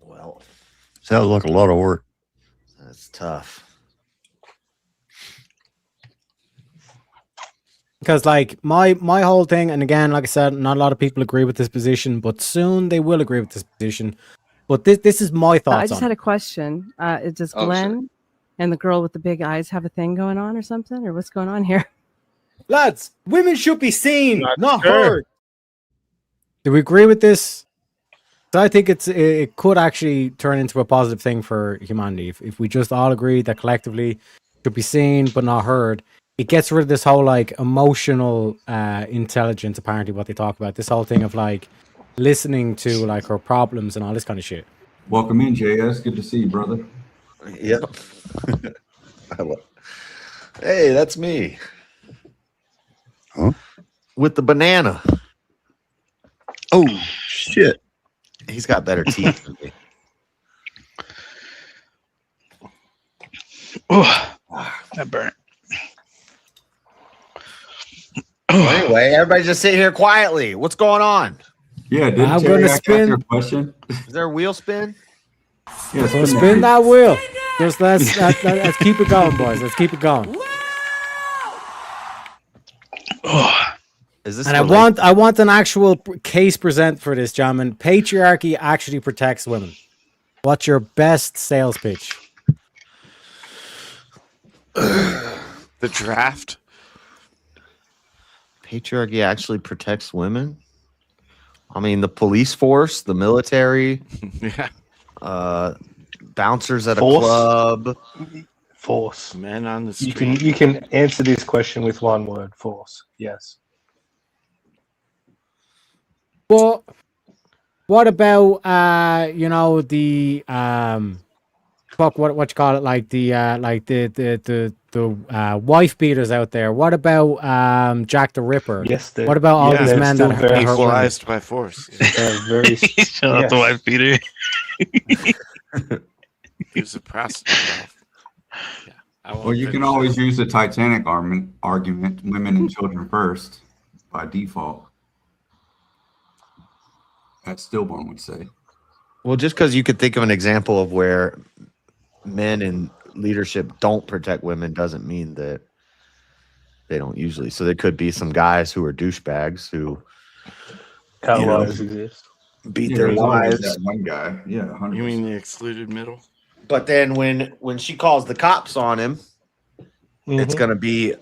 Speaker 10: Well,
Speaker 11: sounds like a lot of work.
Speaker 10: That's tough.
Speaker 2: Because like my whole thing, and again, like I said, not a lot of people agree with this position, but soon they will agree with this position. But this is my thoughts.
Speaker 17: I just
Speaker 2: on
Speaker 17: had
Speaker 2: it.
Speaker 17: a question. Does
Speaker 2: Oh,
Speaker 17: Glenn and the girl with the big eyes have a thing going on or something? Or what's going on here?
Speaker 2: Lads, women should be seen, not heard. Do we agree with this? So I think it could actually turn into a positive thing for humanity if we just all agree that collectively should be seen but not heard. It gets rid of this whole like emotional intelligence, apparently what they talk about. This whole thing of like listening to like her problems and all this kind of shit.
Speaker 22: Welcome in, JS. Good to see you, brother.
Speaker 10: Yep. Hey, that's me.
Speaker 11: Huh?
Speaker 10: With the banana.
Speaker 11: Oh, shit.
Speaker 10: He's got better teeth than me.
Speaker 16: Oh, that burnt.
Speaker 10: Well, anyway, everybody just sit here quietly. What's going on?
Speaker 22: Yeah, did
Speaker 2: I'm
Speaker 22: Terry
Speaker 2: gonna
Speaker 22: ask
Speaker 2: spin.
Speaker 22: your question?
Speaker 10: Is there a wheel spin?
Speaker 22: Yeah,
Speaker 2: So spin that wheel. Just let's keep it going, boys. Let's keep it going.
Speaker 10: Is this
Speaker 2: And I want an actual case present for this, gentlemen. Patriarchy actually protects women. What's your best sales pitch?
Speaker 1: The draft.
Speaker 10: Patriarchy actually protects women? I mean, the police force, the military.
Speaker 1: Yeah.
Speaker 10: bouncers at a
Speaker 15: Force?
Speaker 10: club.
Speaker 15: Force.
Speaker 1: Men on the
Speaker 15: You
Speaker 1: street.
Speaker 15: can answer this question with one word. Force. Yes.
Speaker 2: But what about the fuck what you call it, like the wife beaters out there? What about Jack the Ripper?
Speaker 15: Yes,
Speaker 2: what about all
Speaker 1: Yeah,
Speaker 2: these
Speaker 1: they're
Speaker 2: men
Speaker 15: still
Speaker 2: that
Speaker 15: very
Speaker 2: hurt women?
Speaker 1: Equalized by force.
Speaker 15: They're very.
Speaker 16: Shut up, the
Speaker 15: yes.
Speaker 16: wife beater.
Speaker 1: He was a prostitute. Yeah. I won't
Speaker 22: Well, you can
Speaker 1: finish
Speaker 22: always
Speaker 1: this.
Speaker 22: use the Titanic argument, women and children first, by default. As Stillborn would say.
Speaker 10: Well, just because you could think of an example of where men in leadership don't protect women doesn't mean that they don't usually. So there could be some guys who are douchebags who
Speaker 15: Outliers exist.
Speaker 10: beat
Speaker 22: Yeah,
Speaker 10: their
Speaker 22: there's always
Speaker 10: wives.
Speaker 22: that one guy. Yeah, 100%.
Speaker 1: You mean the excluded middle?
Speaker 10: But then when she calls the cops on him, it's
Speaker 15: Mhm.
Speaker 10: going to be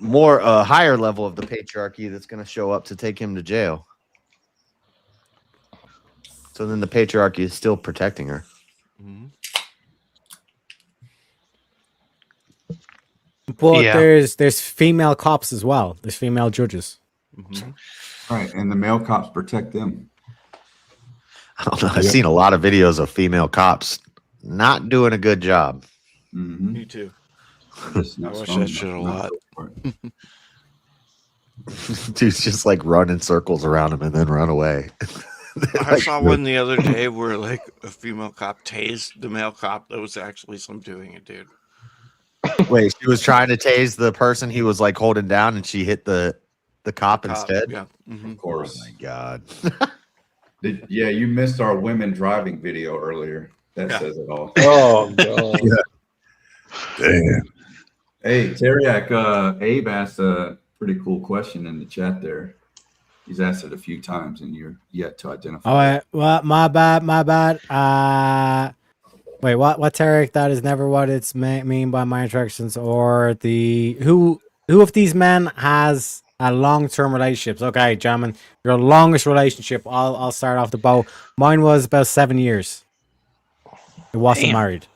Speaker 10: more a higher level of the patriarchy that's going to show up to take him to jail. So then the patriarchy is still protecting her.
Speaker 2: But
Speaker 16: Yeah.
Speaker 2: there's female cops as well. There's female judges.
Speaker 22: Right, and the male cops protect them.
Speaker 10: I don't know. I've seen a lot of videos of female cops not doing a good job.
Speaker 22: Mm-hmm.
Speaker 1: Me too.
Speaker 22: Just
Speaker 1: I
Speaker 22: not
Speaker 1: watch
Speaker 22: strong
Speaker 1: that shit a
Speaker 22: enough not
Speaker 1: lot.
Speaker 22: to go for it.
Speaker 10: Dude's just like run in circles around him and then run away.
Speaker 1: I saw one the other day where like a female cop tased the male cop. That was actually some doing it, dude.
Speaker 10: Wait, she was trying to tase the person he was like holding down, and she hit the cop instead.
Speaker 1: Yeah. Mhm.
Speaker 22: Of course.
Speaker 10: Oh my god.
Speaker 22: Yeah, you missed our women driving video earlier. That says it all.
Speaker 15: Oh god.
Speaker 11: Damn.
Speaker 22: Hey, Teriak, Abe asked a pretty cool question in the chat there. He's asked it a few times, and you're yet to identify.
Speaker 2: Oh, well, my bad. Wait, what? Tarek? That is never what it's mean by my instructions or the who of these men has a long-term relationships? Okay, gentlemen, your longest relationship. I'll start off the bow. Mine was about 7 years. It wasn't
Speaker 16: Damn.
Speaker 2: married.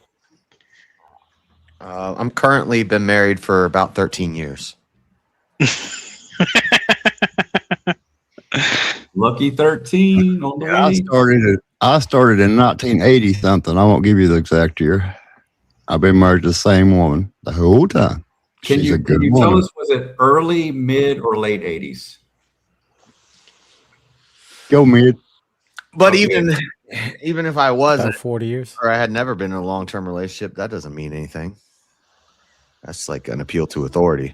Speaker 10: I'm currently been married for about 13 years.
Speaker 22: Lucky 13 on the
Speaker 11: Yeah, I started in 1980 something. I won't give you the exact year. I've been married to the same woman the whole time.
Speaker 22: Can
Speaker 11: She's
Speaker 22: you,
Speaker 11: a good
Speaker 22: can you
Speaker 11: woman.
Speaker 22: tell us, was it early, mid, or late 80s?
Speaker 11: Go mid.
Speaker 10: But
Speaker 22: Okay.
Speaker 10: even if I wasn't,
Speaker 2: About 40 years.
Speaker 10: or I had never been in a long-term relationship, that doesn't mean anything. That's like an appeal to authority.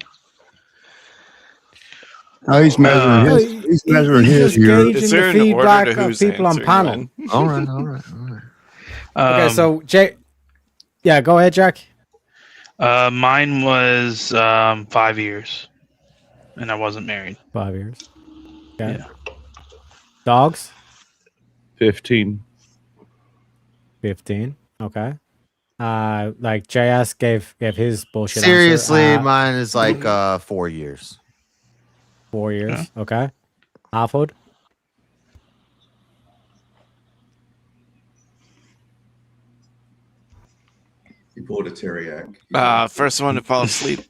Speaker 11: Oh, he's measuring his. He's measuring his here.
Speaker 1: Is there
Speaker 2: the
Speaker 1: an order
Speaker 2: feedback
Speaker 1: to
Speaker 2: of
Speaker 1: who's
Speaker 2: people on
Speaker 1: answering
Speaker 2: panel.
Speaker 1: then?
Speaker 10: All right.
Speaker 2: Okay, so Jay, yeah, go ahead, Jack.
Speaker 16: Mine was 5 years, and I wasn't married.
Speaker 2: 5 years. Okay.
Speaker 16: Yeah.
Speaker 2: Dogs.
Speaker 6: 15.
Speaker 2: 15. Okay. Like JS gave his bullshit.
Speaker 10: Seriously,
Speaker 2: answer.
Speaker 10: mine is like 4 years.
Speaker 2: 4 years. Okay. Alfred.
Speaker 22: You pulled a Teriak.
Speaker 1: First one to fall asleep.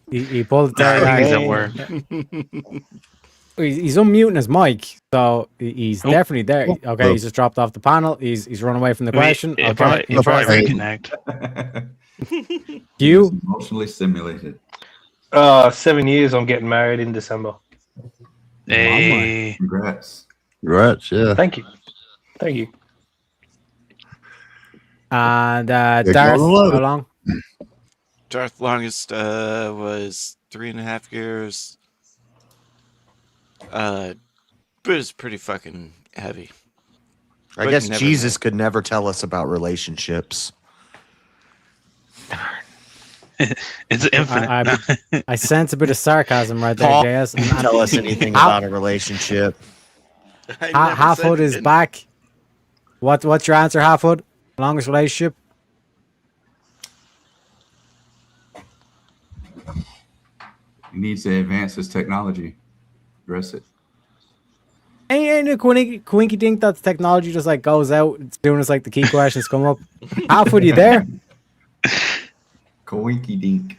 Speaker 2: He pulled the
Speaker 16: He's
Speaker 2: tag.
Speaker 16: at work.
Speaker 2: He's unmuting his mic, so he's
Speaker 16: Oh.
Speaker 2: definitely there. Okay, he's just dropped off the panel. He's run away from the question.
Speaker 16: He'll
Speaker 2: Okay,
Speaker 16: probably
Speaker 2: interesting.
Speaker 16: reconnect.
Speaker 2: You
Speaker 22: Emotionally stimulated.
Speaker 15: 7 years. I'm getting married in December.
Speaker 16: Hey,
Speaker 22: Congrats.
Speaker 11: Congrats, yeah.
Speaker 15: Thank you. Thank you.
Speaker 2: and
Speaker 11: Yeah,
Speaker 2: Darth,
Speaker 11: go love
Speaker 2: how
Speaker 11: it.
Speaker 2: long?
Speaker 1: Darth longest was 3.5 years. But it's pretty fucking heavy.
Speaker 10: I
Speaker 1: But
Speaker 10: guess
Speaker 1: never
Speaker 10: Jesus could never tell us about relationships.
Speaker 16: it's infinite.
Speaker 2: I sense a bit of sarcasm right there,
Speaker 10: Paul,
Speaker 2: JS.
Speaker 10: you tell us anything about a relationship.
Speaker 2: Halfwood is back. What's your answer, Halfwood? Longest relationship?
Speaker 22: He needs to advance his technology. Address it.
Speaker 2: Ain't a quinky dink that the technology just like goes out as soon as like the key questions come up. Halfwood, you there?
Speaker 22: Coinky dink.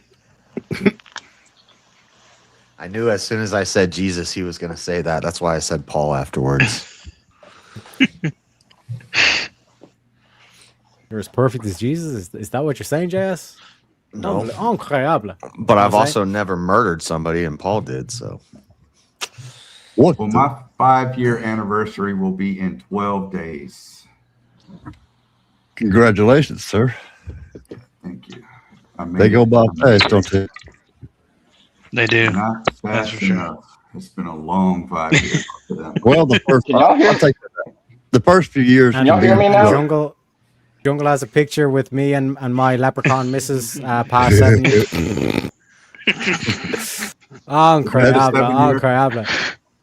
Speaker 10: I knew as soon as I said Jesus, he was going to say that. That's why I said Paul afterwards.
Speaker 2: You're as perfect as Jesus? Is that what you're saying, JS?
Speaker 10: No.
Speaker 2: Incroyable.
Speaker 10: But I've also never murdered somebody, and Paul did, so.
Speaker 22: What? Well, my 5-year anniversary will be in 12 days.
Speaker 11: Congratulations, sir.
Speaker 22: Thank you.
Speaker 11: They go by fast, don't they?
Speaker 16: They do.
Speaker 22: Not fast enough. It's been a long 5 years for them.
Speaker 11: Well, the first, I'll take the first few years.
Speaker 2: And
Speaker 11: can be-
Speaker 2: Jungle has a picture with me and my leprechaun missus past 7 years. Incroyable.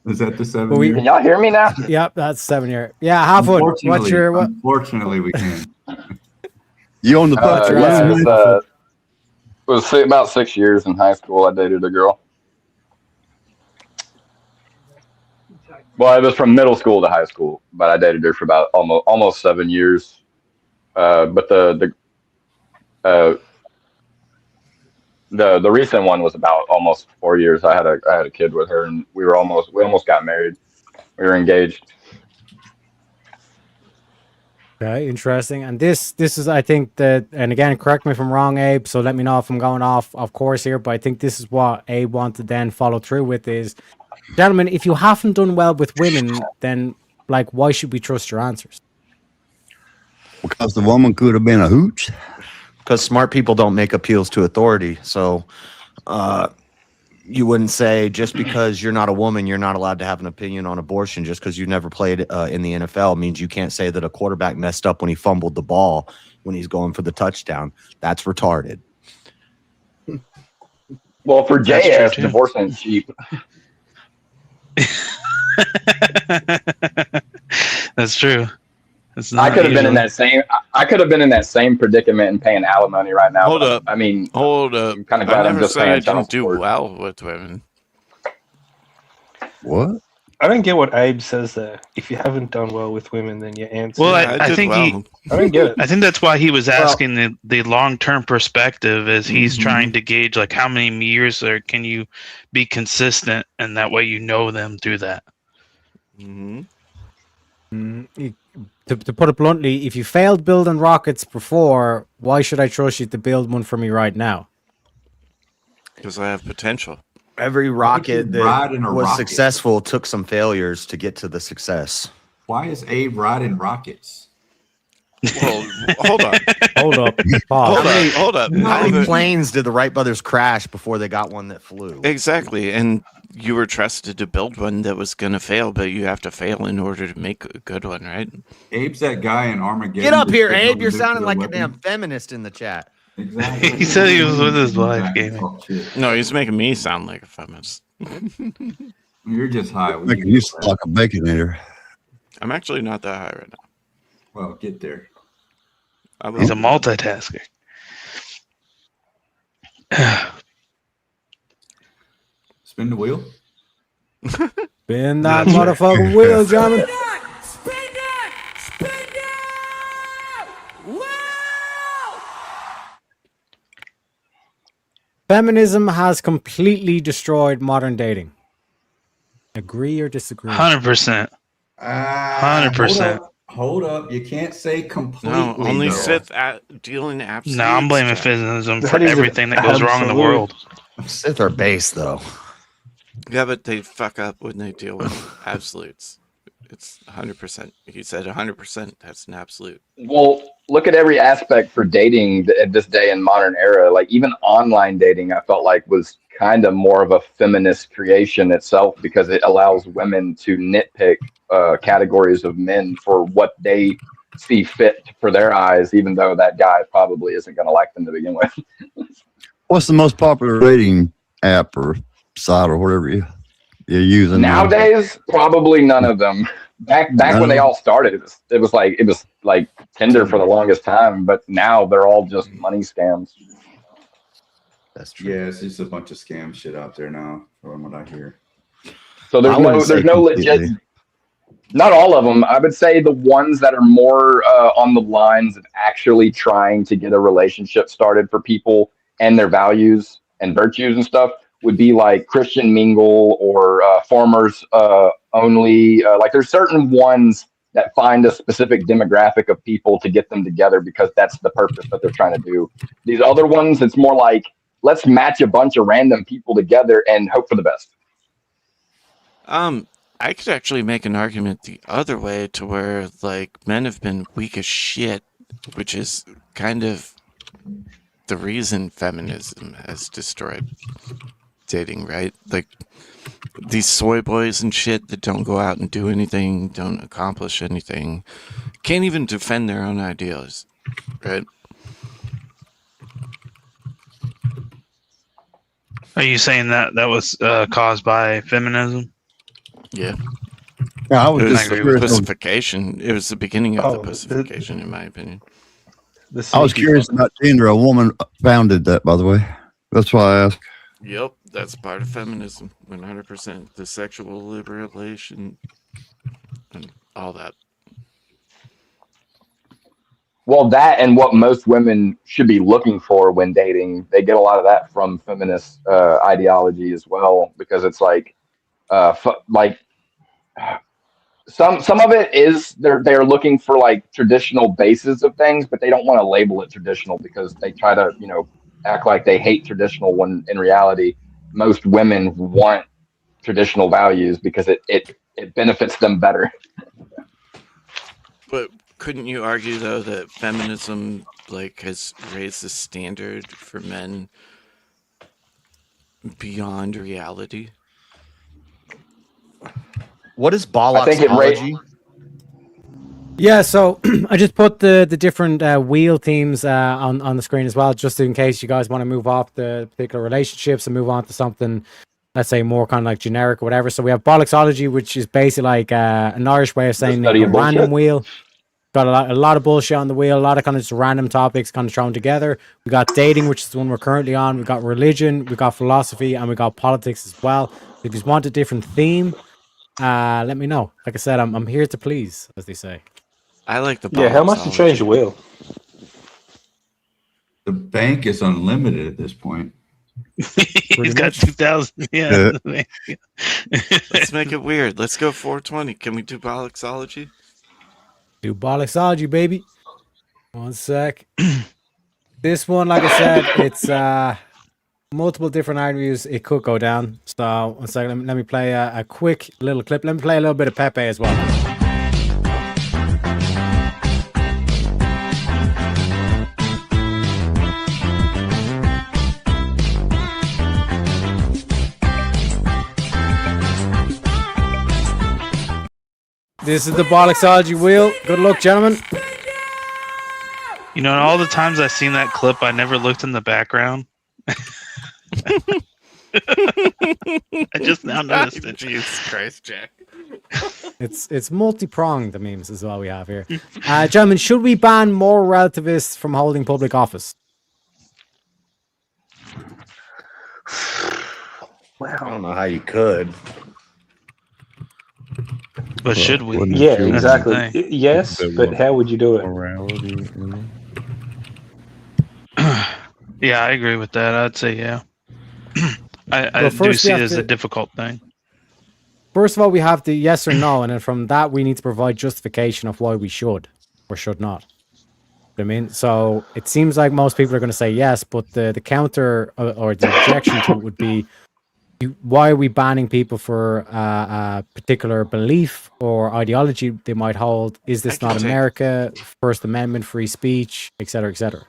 Speaker 22: Is that the 7
Speaker 2: We-
Speaker 22: year?
Speaker 2: Can
Speaker 14: y'all hear me now?
Speaker 2: Yep, that's 7 year. Yeah, Halfwood. What's your what?
Speaker 22: Unfortunately, we can.
Speaker 11: You on the
Speaker 22: bus?
Speaker 14: It was about 6 years in high school. I dated a girl. Well, it was from middle school to high school, but I dated her for about almost 7 years. But the recent one was about almost 4 years. I had a kid with her, and we almost got married. We were engaged.
Speaker 2: Okay, interesting. And this is, I think that, and again, correct me if I'm wrong, Abe. So let me know if I'm going off course here. But I think this is what Abe wanted to then follow through with is, gentlemen, if you haven't done well with women, then like, why should we trust your answers?
Speaker 11: Because the woman could have been a hooch.
Speaker 10: Because smart people don't make appeals to authority. So you wouldn't say just because you're not a woman, you're not allowed to have an opinion on abortion. Just because you never played in the NFL means you can't say that a quarterback messed up when he fumbled the ball when he's going for the touchdown. That's retarded.
Speaker 14: Well, for JS, divorce ain't cheap.
Speaker 16: That's true.
Speaker 14: I could have been in that same. I could have been in that same predicament and paying alimony right now.
Speaker 1: Hold up.
Speaker 14: I mean,
Speaker 1: hold up.
Speaker 14: I'm kind of glad
Speaker 1: I
Speaker 14: I'm
Speaker 1: never
Speaker 14: just
Speaker 1: said I
Speaker 14: paying child
Speaker 1: didn't do
Speaker 14: support.
Speaker 1: well with women.
Speaker 11: What?
Speaker 15: I don't get what Abe says there. If you haven't done well with women, then your answer.
Speaker 16: Well, I think
Speaker 15: I don't get it.
Speaker 16: I think that's why he was asking the long-term perspective, is he's trying to gauge like how many years can you be consistent, and that way you know them through that.
Speaker 2: To put it bluntly, if you failed building rockets before, why should I trust you to build one for me right now?
Speaker 1: Because I have potential.
Speaker 10: Every rocket
Speaker 22: ride
Speaker 10: that
Speaker 22: in a
Speaker 10: was
Speaker 22: rocket?
Speaker 10: successful took some failures to get to the success.
Speaker 22: Why is Abe riding rockets?
Speaker 1: Well, hold on.
Speaker 2: Hold up. Pause.
Speaker 1: Hold up.
Speaker 10: How many planes did the Wright brothers crash before they got one that flew?
Speaker 1: Exactly. And you were trusted to build one that was going to fail, but you have to fail in order to make a good one, right?
Speaker 22: Abe's that guy in Armageddon.
Speaker 10: Get up
Speaker 22: that
Speaker 10: here,
Speaker 22: sitting
Speaker 10: Abe.
Speaker 22: on
Speaker 10: You're
Speaker 22: the
Speaker 10: sounding like
Speaker 22: nuclear
Speaker 10: a damn
Speaker 22: weapon.
Speaker 10: feminist in the chat.
Speaker 22: Exactly.
Speaker 16: He said he was with his wife, gaming.
Speaker 1: No, he's making me sound like a feminist.
Speaker 22: You're just high. We
Speaker 11: Making you sound like a baconator.
Speaker 1: I'm actually not that high right now.
Speaker 22: Well, get there.
Speaker 16: He's a multitasker.
Speaker 22: Spin the wheel.
Speaker 2: Spin that motherfucking wheel, gentlemen. Feminism has completely destroyed modern dating. Agree or disagree?
Speaker 16: 100%. 100%.
Speaker 22: Hold up. You can't say completely.
Speaker 1: No, only
Speaker 22: though.
Speaker 1: Sith dealing absolute.
Speaker 16: No, I'm blaming feminism for everything that goes wrong in the world.
Speaker 10: Sith are base, though.
Speaker 1: Yeah, but they fuck up when they deal with absolutes. It's 100%. He said 100%. That's an absolute.
Speaker 14: Well, look at every aspect for dating at this day in modern era. Like even online dating, I felt like was kind of more of a feminist creation itself, because it allows women to nitpick categories of men for what they see fit for their eyes, even though that guy probably isn't going to like them to begin with.
Speaker 11: What's the most popular dating app or site or whatever you're using
Speaker 14: Nowadays, probably none of them. Back when they all started, it was like Tinder for the longest time, but now they're all just money scams.
Speaker 10: That's true.
Speaker 22: Yeah, it's just a bunch of scam shit out there now, from what I hear.
Speaker 14: So there's no legit. Not all of them. I would say the ones that are more on the lines of actually trying to get a relationship started for people and their values and virtues and stuff would be like Christian Mingle or Farmers Only. Like there's certain ones that find a specific demographic of people to get them together because that's the purpose that they're trying to do. These other ones, it's more like, let's match a bunch of random people together and hope for the best.
Speaker 1: I could actually make an argument the other way to where like men have been weak as shit, which is kind of the reason feminism has destroyed dating, right? Like these soy boys and shit that don't go out and do anything, don't accomplish anything, can't even defend their own ideals, right?
Speaker 16: Are you saying that was caused by feminism?
Speaker 1: Yeah.
Speaker 11: Yeah, I was
Speaker 1: It was
Speaker 11: just
Speaker 1: the
Speaker 11: curious on-
Speaker 1: pussification. It was the beginning of
Speaker 15: Oh,
Speaker 1: the pussification, in my opinion.
Speaker 11: I was curious about gender. A woman founded that, by the way. That's why I asked.
Speaker 1: Yep, that's part of feminism, 100%. The sexual liberation and all that.
Speaker 14: Well, that and what most women should be looking for when dating, they get a lot of that from feminist ideology as well, because it's like, some of it is they're looking for like traditional bases of things, but they don't want to label it traditional because they try to act like they hate traditional when in reality most women want traditional values because it benefits them better.
Speaker 1: But couldn't you argue though that feminism like has raised the standard for men beyond reality?
Speaker 10: What is
Speaker 14: I think it
Speaker 10: bollocksology?
Speaker 2: Yeah, so I just put the different wheel themes on the screen as well, just in case you guys want to move off the particular relationships and move on to something, let's say, more kind of like generic or whatever. So we have bollocksology, which is basically like an Irish way of saying a
Speaker 14: study of
Speaker 2: random
Speaker 14: bullshit.
Speaker 2: wheel. Got a lot of bullshit on the wheel, a lot of kind of just random topics kind of thrown together. We got dating, which is the one we're currently on. We got religion, we got philosophy, and we got politics as well. If you want a different theme, let me know. Like I said, I'm here to please, as they say.
Speaker 1: I like the
Speaker 15: Yeah, how much to change the wheel?
Speaker 22: The bank is unlimited at this point.
Speaker 16: He's got 2,000. Yeah.
Speaker 1: Let's make it weird. Let's go 420. Can we do bollocksology?
Speaker 2: Do bollocksology, baby. One sec. This one, like I said, it's multiple different interviews. It could go down. So, one second. Let me play a quick little clip. Let me play a little bit of Pepe as well. This is the bollocksology wheel. Good luck, gentlemen.
Speaker 16: You know, all the times I've seen that clip, I never looked in the background. I just now noticed it.
Speaker 1: Jesus Christ, Jack.
Speaker 2: It's multi-pronged, the memes is what we have here. Gentlemen, should we ban more relativists from holding public office?
Speaker 10: I don't know how you could.
Speaker 16: But should we?
Speaker 15: Yeah,
Speaker 16: That's the
Speaker 15: exactly.
Speaker 16: thing.
Speaker 15: Yes, but how would you do it?
Speaker 16: Yeah, I agree with that. I'd say yeah. I
Speaker 2: Well,
Speaker 16: do
Speaker 2: first we
Speaker 16: see it
Speaker 2: have
Speaker 16: as
Speaker 2: to-
Speaker 16: a difficult thing.
Speaker 2: First of all, we have the yes or no, and then from that, we need to provide justification of why we should or should not. I mean, so it seems like most people are going to say yes, but the counter or the objection to it would be, why are we banning people for a particular belief or ideology they might hold? Is this
Speaker 1: I
Speaker 2: not
Speaker 1: can take-
Speaker 2: America? First Amendment, free speech, etc., etc.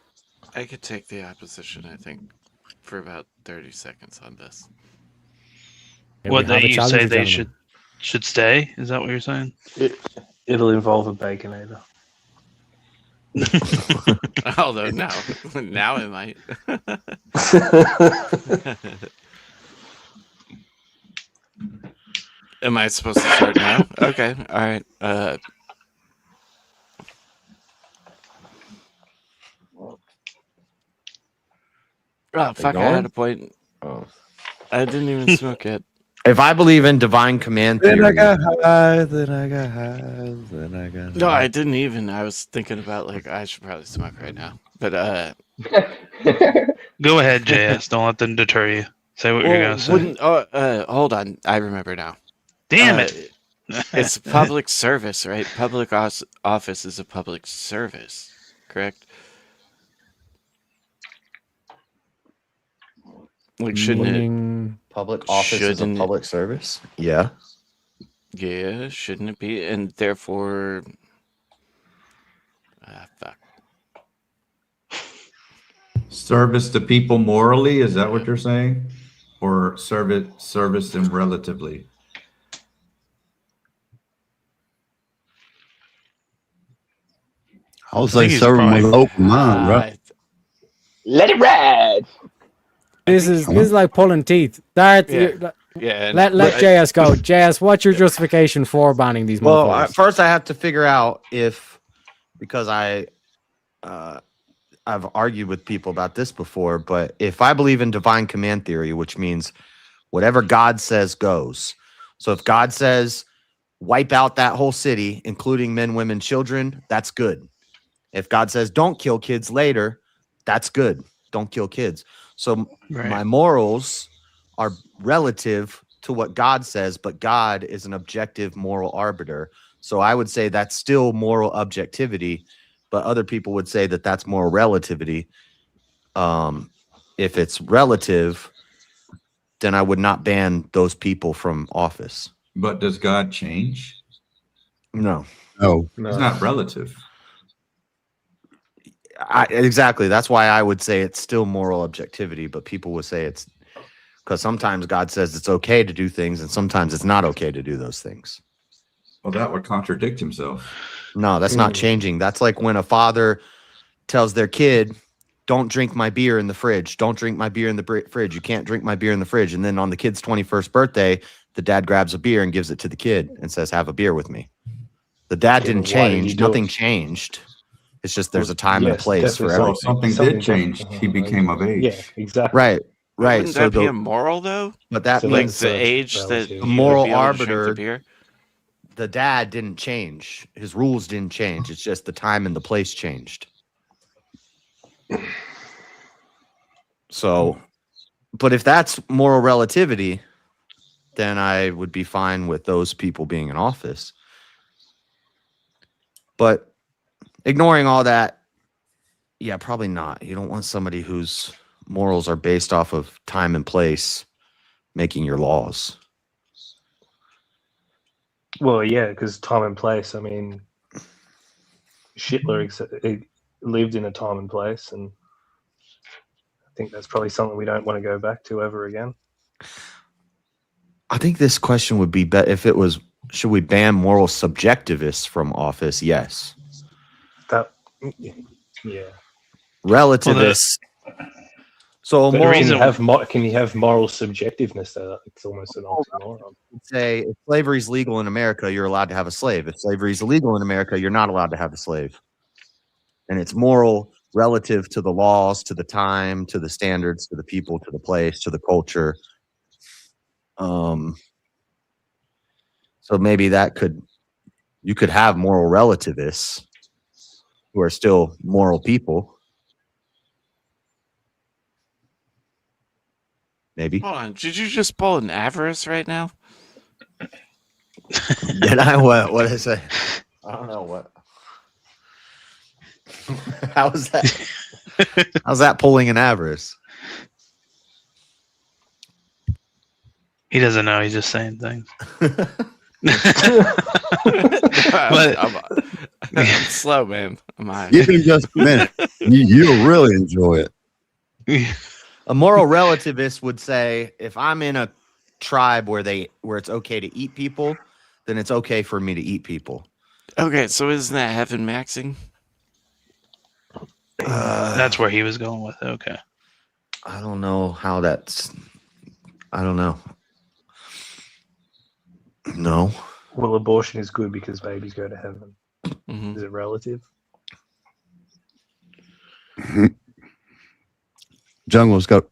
Speaker 1: I could take the opposition, I think, for about 30 seconds on this.
Speaker 16: What that you say they should stay? Is that what you're saying?
Speaker 15: It'll involve a baconator.
Speaker 1: Although now it might. Am I supposed to start now? Okay, all right. Oh fuck! I had a point.
Speaker 10: Oh.
Speaker 1: I didn't even smoke yet.
Speaker 10: If I believe in divine command
Speaker 11: Then I
Speaker 10: theory,
Speaker 11: got high, then I got high, then I got
Speaker 1: No,
Speaker 11: high.
Speaker 1: I didn't even. I was thinking about like I should probably smoke right now, but
Speaker 16: Go ahead, JS. Don't let them deter you. Say what you're gonna say.
Speaker 1: wouldn't. Hold on, I remember now.
Speaker 16: Damn it!
Speaker 1: It's public service, right? Public office is a public service, correct? Like, shouldn't
Speaker 10: public office is a
Speaker 1: shouldn't it-
Speaker 10: public service. Yeah.
Speaker 1: Yeah, shouldn't it be? And therefore, fuck.
Speaker 22: Service to people morally, is that what you're saying? Or service them relatively?
Speaker 11: I'll say serve them with an open mind, right?
Speaker 14: Let it ride.
Speaker 2: This is like pulling teeth. Dart,
Speaker 1: Yeah.
Speaker 2: let JS go. JS, what's your justification for banning these
Speaker 10: Well,
Speaker 2: motherfuckers?
Speaker 10: first I have to figure out if, because I've argued with people about this before, but if I believe in divine command theory, which means whatever God says goes. So if God says wipe out that whole city, including men, women, children, that's good. If God says don't kill kids later, that's good. Don't kill kids. So my morals are relative to what God says, but God is an objective moral arbiter. So I would say that's still moral objectivity, but other people would say that that's moral relativity. If it's relative, then I would not ban those people from office.
Speaker 22: But does God change?
Speaker 10: No.
Speaker 11: No.
Speaker 22: It's not relative.
Speaker 10: Exactly. That's why I would say it's still moral objectivity, but people would say it's because sometimes God says it's okay to do things and sometimes it's not okay to do those things.
Speaker 22: Well, that would contradict himself.
Speaker 10: No, that's not changing. That's like when a father tells their kid, don't drink my beer in the fridge. Don't drink my beer in the fridge. You can't drink my beer in the fridge. And then on the kid's 21st birthday, the dad grabs a beer and gives it to the kid and says, have a beer with me. The dad didn't change. Nothing changed. It's just there's a time and a place for everything.
Speaker 22: Something did change. He became of age.
Speaker 15: Yeah, exactly.
Speaker 10: Right. Right.
Speaker 1: Wouldn't that be immoral though?
Speaker 10: But that
Speaker 1: like
Speaker 10: means
Speaker 1: the age that
Speaker 10: the
Speaker 1: you would
Speaker 10: moral
Speaker 1: be able to drink the
Speaker 10: arbiter,
Speaker 1: beer?
Speaker 10: the dad didn't change. His rules didn't change. It's just the time and the place changed. So, but if that's moral relativity, then I would be fine with those people being in office. But ignoring all that, yeah, probably not. You don't want somebody whose morals are based off of time and place making your laws.
Speaker 15: Well, yeah, because time and place. I mean, Hitler lived in a time and place, and I think that's probably something we don't want to go back to ever again.
Speaker 10: I think this question would be if it was, should we ban moral subjectivists from office? Yes.
Speaker 15: That, yeah.
Speaker 10: Relativists. So
Speaker 15: But
Speaker 10: moral,
Speaker 15: can you have moral subjectiveness? Though? It's almost an oxymoron.
Speaker 10: say if slavery is legal in America, you're allowed to have a slave. If slavery is illegal in America, you're not allowed to have a slave. And it's moral relative to the laws, to the time, to the standards, to the people, to the place, to the culture. So maybe you could have moral relativists who are still moral people. Maybe.
Speaker 1: Hold on, did you just pull an avarice right now?
Speaker 10: Did I? What did I say? I don't know what. How's that? How's that pulling an avarice?
Speaker 16: He doesn't know. He's just saying things.
Speaker 1: I'm slow, man. I'm high.
Speaker 11: Give him just a minute. You'll really enjoy it.
Speaker 10: A moral relativist would say, if I'm in a tribe where it's okay to eat people, then it's okay for me to eat people.
Speaker 1: Okay, so isn't that heaven maxing?
Speaker 16: That's where he was going with it. Okay.
Speaker 10: I don't know how that's. I don't know. No.
Speaker 15: Well, abortion is good because babies go to heaven.
Speaker 1: Mm-hmm.
Speaker 15: Is it relative?
Speaker 11: Jungle's got.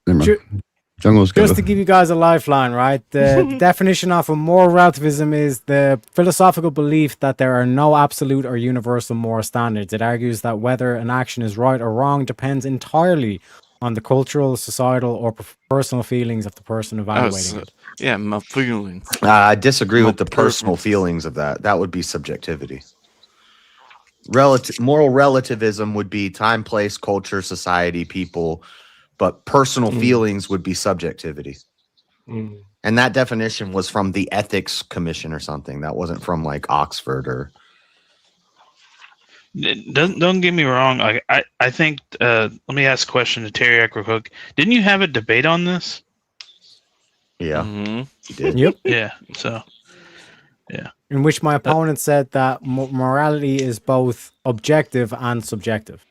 Speaker 11: Jungle's
Speaker 2: Just to give you guys a lifeline, right? The definition of a moral relativism is the philosophical belief that there are no absolute or universal moral standards. It argues that whether an action is right or wrong depends entirely on the cultural, societal, or personal feelings of the person evaluating it.
Speaker 1: Yeah, my feelings.
Speaker 10: I disagree with the personal feelings of that. That would be subjectivity. Moral relativism would be time, place, culture, society, people, but personal feelings would be subjectivity. And that definition was from the Ethics Commission or something. That wasn't from like Oxford or.
Speaker 16: Don't get me wrong. I think. Let me ask a question to Terry Eckrook. Didn't you have a debate on this?
Speaker 10: Yeah,
Speaker 1: he
Speaker 10: did.
Speaker 2: Yep.
Speaker 16: Yeah. So. Yeah.
Speaker 2: In which my opponent said that morality is both objective and subjective.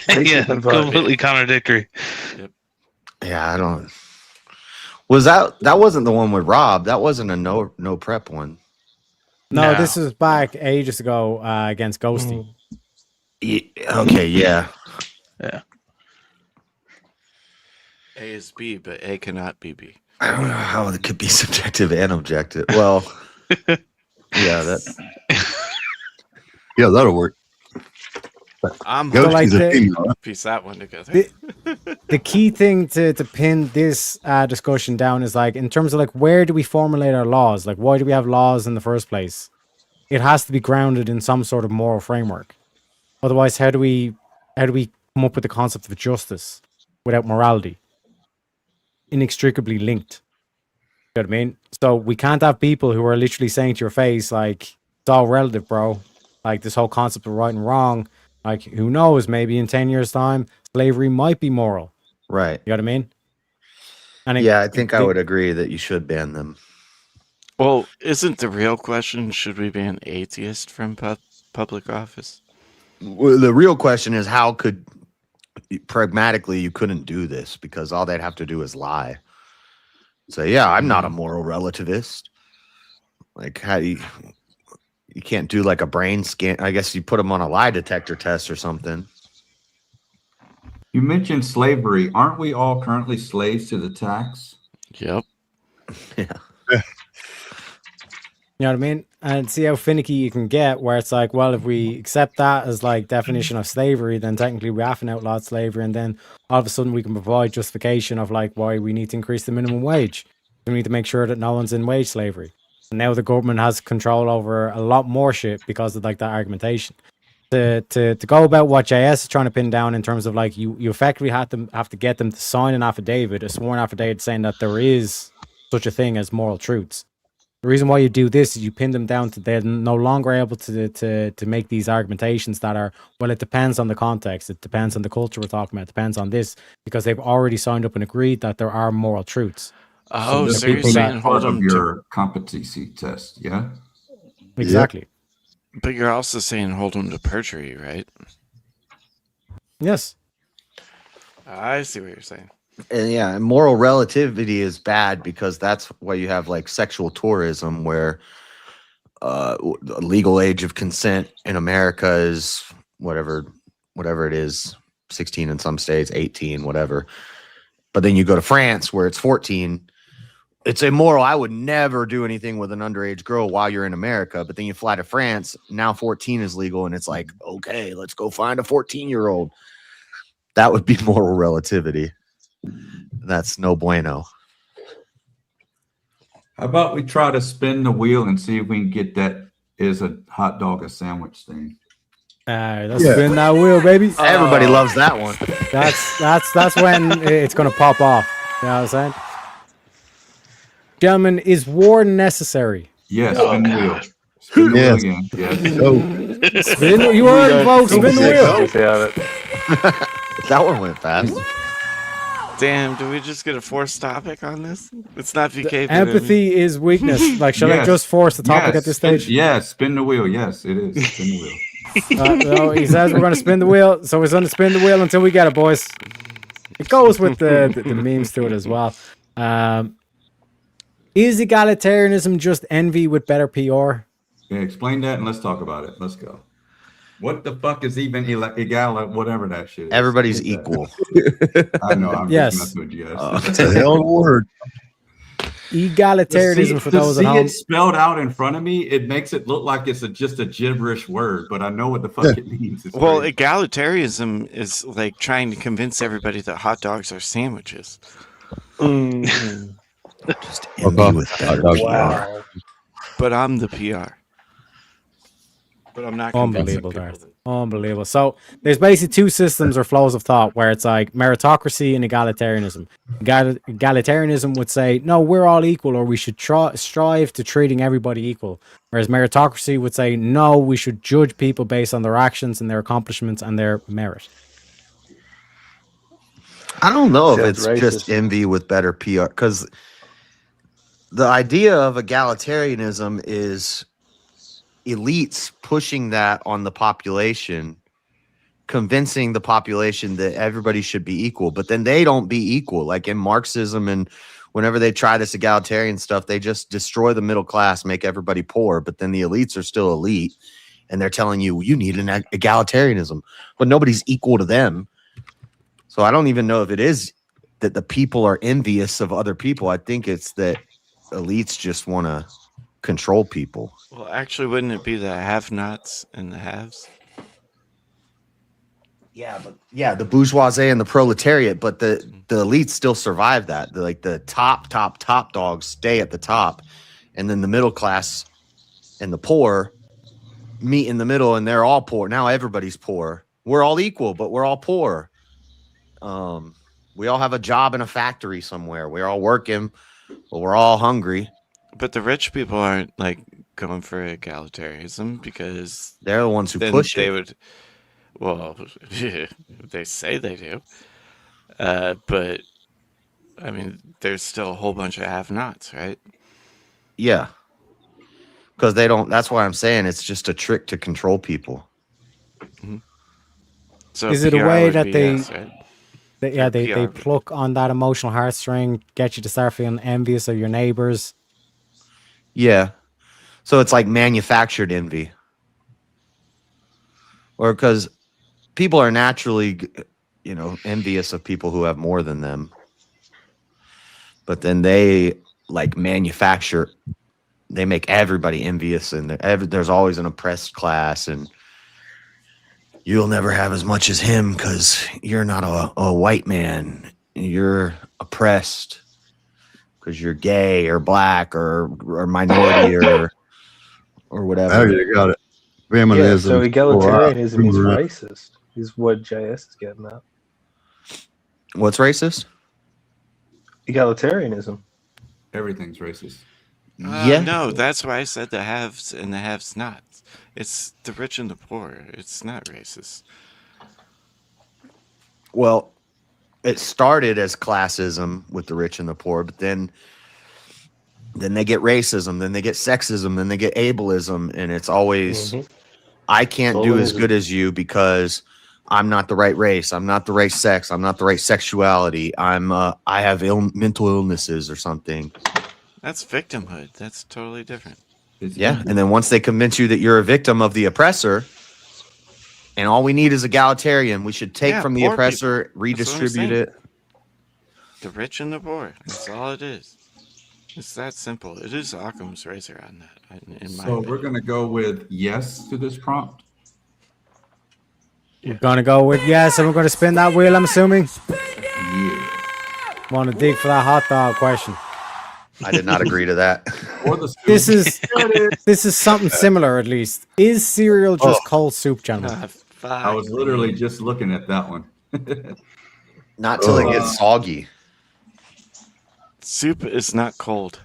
Speaker 16: Yeah, completely contradictory.
Speaker 10: Yeah, I don't. Was that wasn't the one with Rob? That wasn't a no prep one.
Speaker 2: No, this was back ages ago against Ghosty.
Speaker 10: Okay, yeah.
Speaker 16: Yeah.
Speaker 1: A is B, but A cannot be B.
Speaker 10: I don't know how it could be subjective and objective. Well, yeah,
Speaker 11: that'll work.
Speaker 1: I'm
Speaker 2: So, like,
Speaker 1: piece that one together.
Speaker 2: The key thing to pin this discussion down is like in terms of like where do we formulate our laws? Like why do we have laws in the first place? It has to be grounded in some sort of moral framework. Otherwise, how do we come up with the concept of justice without morality? Inextricably linked. You know what I mean? So we can't have people who are literally saying to your face like it's all relative, bro. Like this whole concept of right and wrong. Like, who knows? Maybe in 10 years' time, slavery might be moral.
Speaker 10: Right.
Speaker 2: You know what I mean? And
Speaker 10: I think I would agree that you should ban them.
Speaker 1: Well, isn't the real question, should we ban atheists from public office?
Speaker 10: Well, the real question is how could, pragmatically, you couldn't do this because all they'd have to do is lie. So, yeah, I'm not a moral relativist. Like, how do you can't do like a brain scan. I guess you put them on a lie detector test or something.
Speaker 22: You mentioned slavery. Aren't we all currently slaves to the tax?
Speaker 1: Yep.
Speaker 10: Yeah.
Speaker 2: You know what I mean? And see how finicky you can get where it's like, well, if we accept that as like definition of slavery, then technically we haven't outlawed slavery. And then all of a sudden we can provide justification of like why we need to increase the minimum wage. We need to make sure that no one's in wage slavery. And now the government has control over a lot more shit because of like that argumentation. To go about what JS is trying to pin down in terms of like you effectively have to get them to sign an affidavit, a sworn affidavit saying that there is such a thing as moral truths. The reason why you do this is you pin them down to they're no longer able to make these argumentations that are, well, it depends on the context, it depends on the culture we're talking about, it depends on this, because they've already signed up and agreed that there are moral truths.
Speaker 1: Oh, so you're
Speaker 22: saying
Speaker 1: saying hold
Speaker 22: part of
Speaker 1: them
Speaker 22: your competency test, yeah?
Speaker 2: Exactly.
Speaker 1: But you're also saying hold them to perjury, right?
Speaker 2: Yes.
Speaker 1: I see what you're saying.
Speaker 10: And yeah, moral relativity is bad because that's why you have like sexual tourism where the legal age of consent in America is whatever it is, 16 in some states, 18, whatever. But then you go to France where it's 14. It's immoral. I would never do anything with an underage girl while you're in America. But then you fly to France. Now 14 is legal. And it's like, okay, let's go find a 14-year-old. That would be moral relativity. That's no bueno.
Speaker 22: How about we try to spin the wheel and see if we can get that is a hot dog a sandwich thing?
Speaker 2: Let's spin that wheel, baby.
Speaker 10: Everybody loves that one.
Speaker 2: That's when it's going to pop off. You know what I'm saying? Gentlemen, is war necessary?
Speaker 22: Yes, spin the wheel. Spin the wheel again. Yes.
Speaker 2: Spin, you heard, folks. Spin the wheel.
Speaker 10: That one went fast.
Speaker 1: Damn, do we just get a forced topic on this? It's not VK.
Speaker 2: Empathy is weakness. Like, shall I just force the topic at this stage?
Speaker 22: Yes, spin the wheel. Yes, it is. Spin the wheel.
Speaker 2: No, he says we're going to spin the wheel, so we're going to spin the wheel until we get it, boys. It goes with the memes to it as well. Is egalitarianism just envy with better PR?
Speaker 22: Yeah, explain that and let's talk about it. Let's go. What the fuck is even whatever that shit is?
Speaker 10: Everybody's equal.
Speaker 22: I know. I'm
Speaker 2: Yes.
Speaker 22: just messing with you guys.
Speaker 11: It's a hell of a word.
Speaker 2: Egalitarianism for those
Speaker 22: to
Speaker 2: at
Speaker 22: see
Speaker 2: home.
Speaker 22: it spelled out in front of me, it makes it look like it's just a gibberish word, but I know what the fuck it means. It's
Speaker 1: Well,
Speaker 22: crazy.
Speaker 1: egalitarianism is like trying to convince everybody that hot dogs are sandwiches.
Speaker 10: Just envy with better PR.
Speaker 15: Wow.
Speaker 1: But I'm the PR. But I'm not convincing
Speaker 2: Unbelievable,
Speaker 1: people
Speaker 2: Darth. Unbelievable. So there's basically two systems or flows of thought where it's like meritocracy and egalitarianism. Egalitarianism would say, no, we're all equal, or we should strive to treating everybody equal. Whereas meritocracy would say, no, we should judge people based on their actions and their accomplishments and their merit.
Speaker 10: I don't know if
Speaker 15: Sounds
Speaker 10: it's just
Speaker 15: racist.
Speaker 10: envy with better PR, because the idea of egalitarianism is elites pushing that on the population, convincing the population that everybody should be equal, but then they don't be equal. Like in Marxism, and whenever they try this egalitarian stuff, they just destroy the middle class, make everybody poor, but then the elites are still elite, and they're telling you need an egalitarianism, but nobody's equal to them. So I don't even know if it is that the people are envious of other people. I think it's that elites just want to control people.
Speaker 1: Well, actually, wouldn't it be the have-nots and the haves?
Speaker 10: Yeah, the bourgeoisie and the proletariat, but the elites still survive that. The top dogs stay at the top, and then the middle class and the poor meet in the middle, and they're all poor. Now everybody's poor. We're all equal, but we're all poor. We all have a job in a factory somewhere. We're all working, but we're all hungry.
Speaker 1: But the rich people aren't like going for egalitarianism because
Speaker 10: They're the ones who
Speaker 1: then
Speaker 10: push
Speaker 1: they
Speaker 10: it.
Speaker 1: would. Well, they say they do, but I mean, there's still a whole bunch of have-nots, right?
Speaker 10: Yeah. Because they don't, that's why I'm saying it's just a trick to control people.
Speaker 1: So
Speaker 2: Is it a
Speaker 1: PR
Speaker 2: way
Speaker 1: would
Speaker 2: that
Speaker 1: be
Speaker 2: they,
Speaker 1: yes, right?
Speaker 2: they
Speaker 1: PR.
Speaker 2: pluck on that emotional heartstring, get you to start feeling envious of your neighbors?
Speaker 10: Yeah. So it's like manufactured envy. Or because people are naturally, envious of people who have more than them. But then they like manufacture, they make everybody envious, and there's always an oppressed class, and you'll never have as much as him because you're not a white man. You're oppressed because you're gay or black or minority or whatever.
Speaker 11: Oh, you got it.
Speaker 15: Yeah,
Speaker 11: Feminism.
Speaker 15: so egalitarianism is
Speaker 11: Right.
Speaker 15: racist, is what JS is getting at.
Speaker 10: What's racist?
Speaker 15: Egalitarianism.
Speaker 22: Everything's racist.
Speaker 1: No, that's why I said the haves and the have-nots. It's the rich and the poor. It's not racist.
Speaker 10: Well, it started as classism with the rich and the poor, but then they get racism, then they get sexism, then they get ableism, and it's always I can't do as good as you because I'm not the right race, I'm not the right sex, I'm not the right sexuality, I have mental illnesses or something.
Speaker 1: That's victimhood. That's totally different.
Speaker 10: Yeah, and then once they convince you that you're a victim of the oppressor, and all we need is egalitarian, we should take from the
Speaker 1: poor
Speaker 10: oppressor,
Speaker 1: people. That's what I'm
Speaker 10: redistribute
Speaker 1: saying.
Speaker 10: it.
Speaker 1: The rich and the poor. That's all it is. It's that simple. It is Occam's razor on that. In my
Speaker 22: So
Speaker 1: opinion.
Speaker 22: we're going to go with yes to this prompt.
Speaker 2: We're gonna go with yes, and we're gonna spin that wheel, I'm assuming.
Speaker 22: Yeah.
Speaker 2: Want to dig for that hot dog question.
Speaker 10: I did not agree to that.
Speaker 22: Or the soup.
Speaker 2: This is something similar, at least. Is cereal just
Speaker 22: Oh.
Speaker 2: cold soup, gentlemen?
Speaker 22: I was literally just looking at that one.
Speaker 10: Not till it gets soggy.
Speaker 1: Soup is not cold.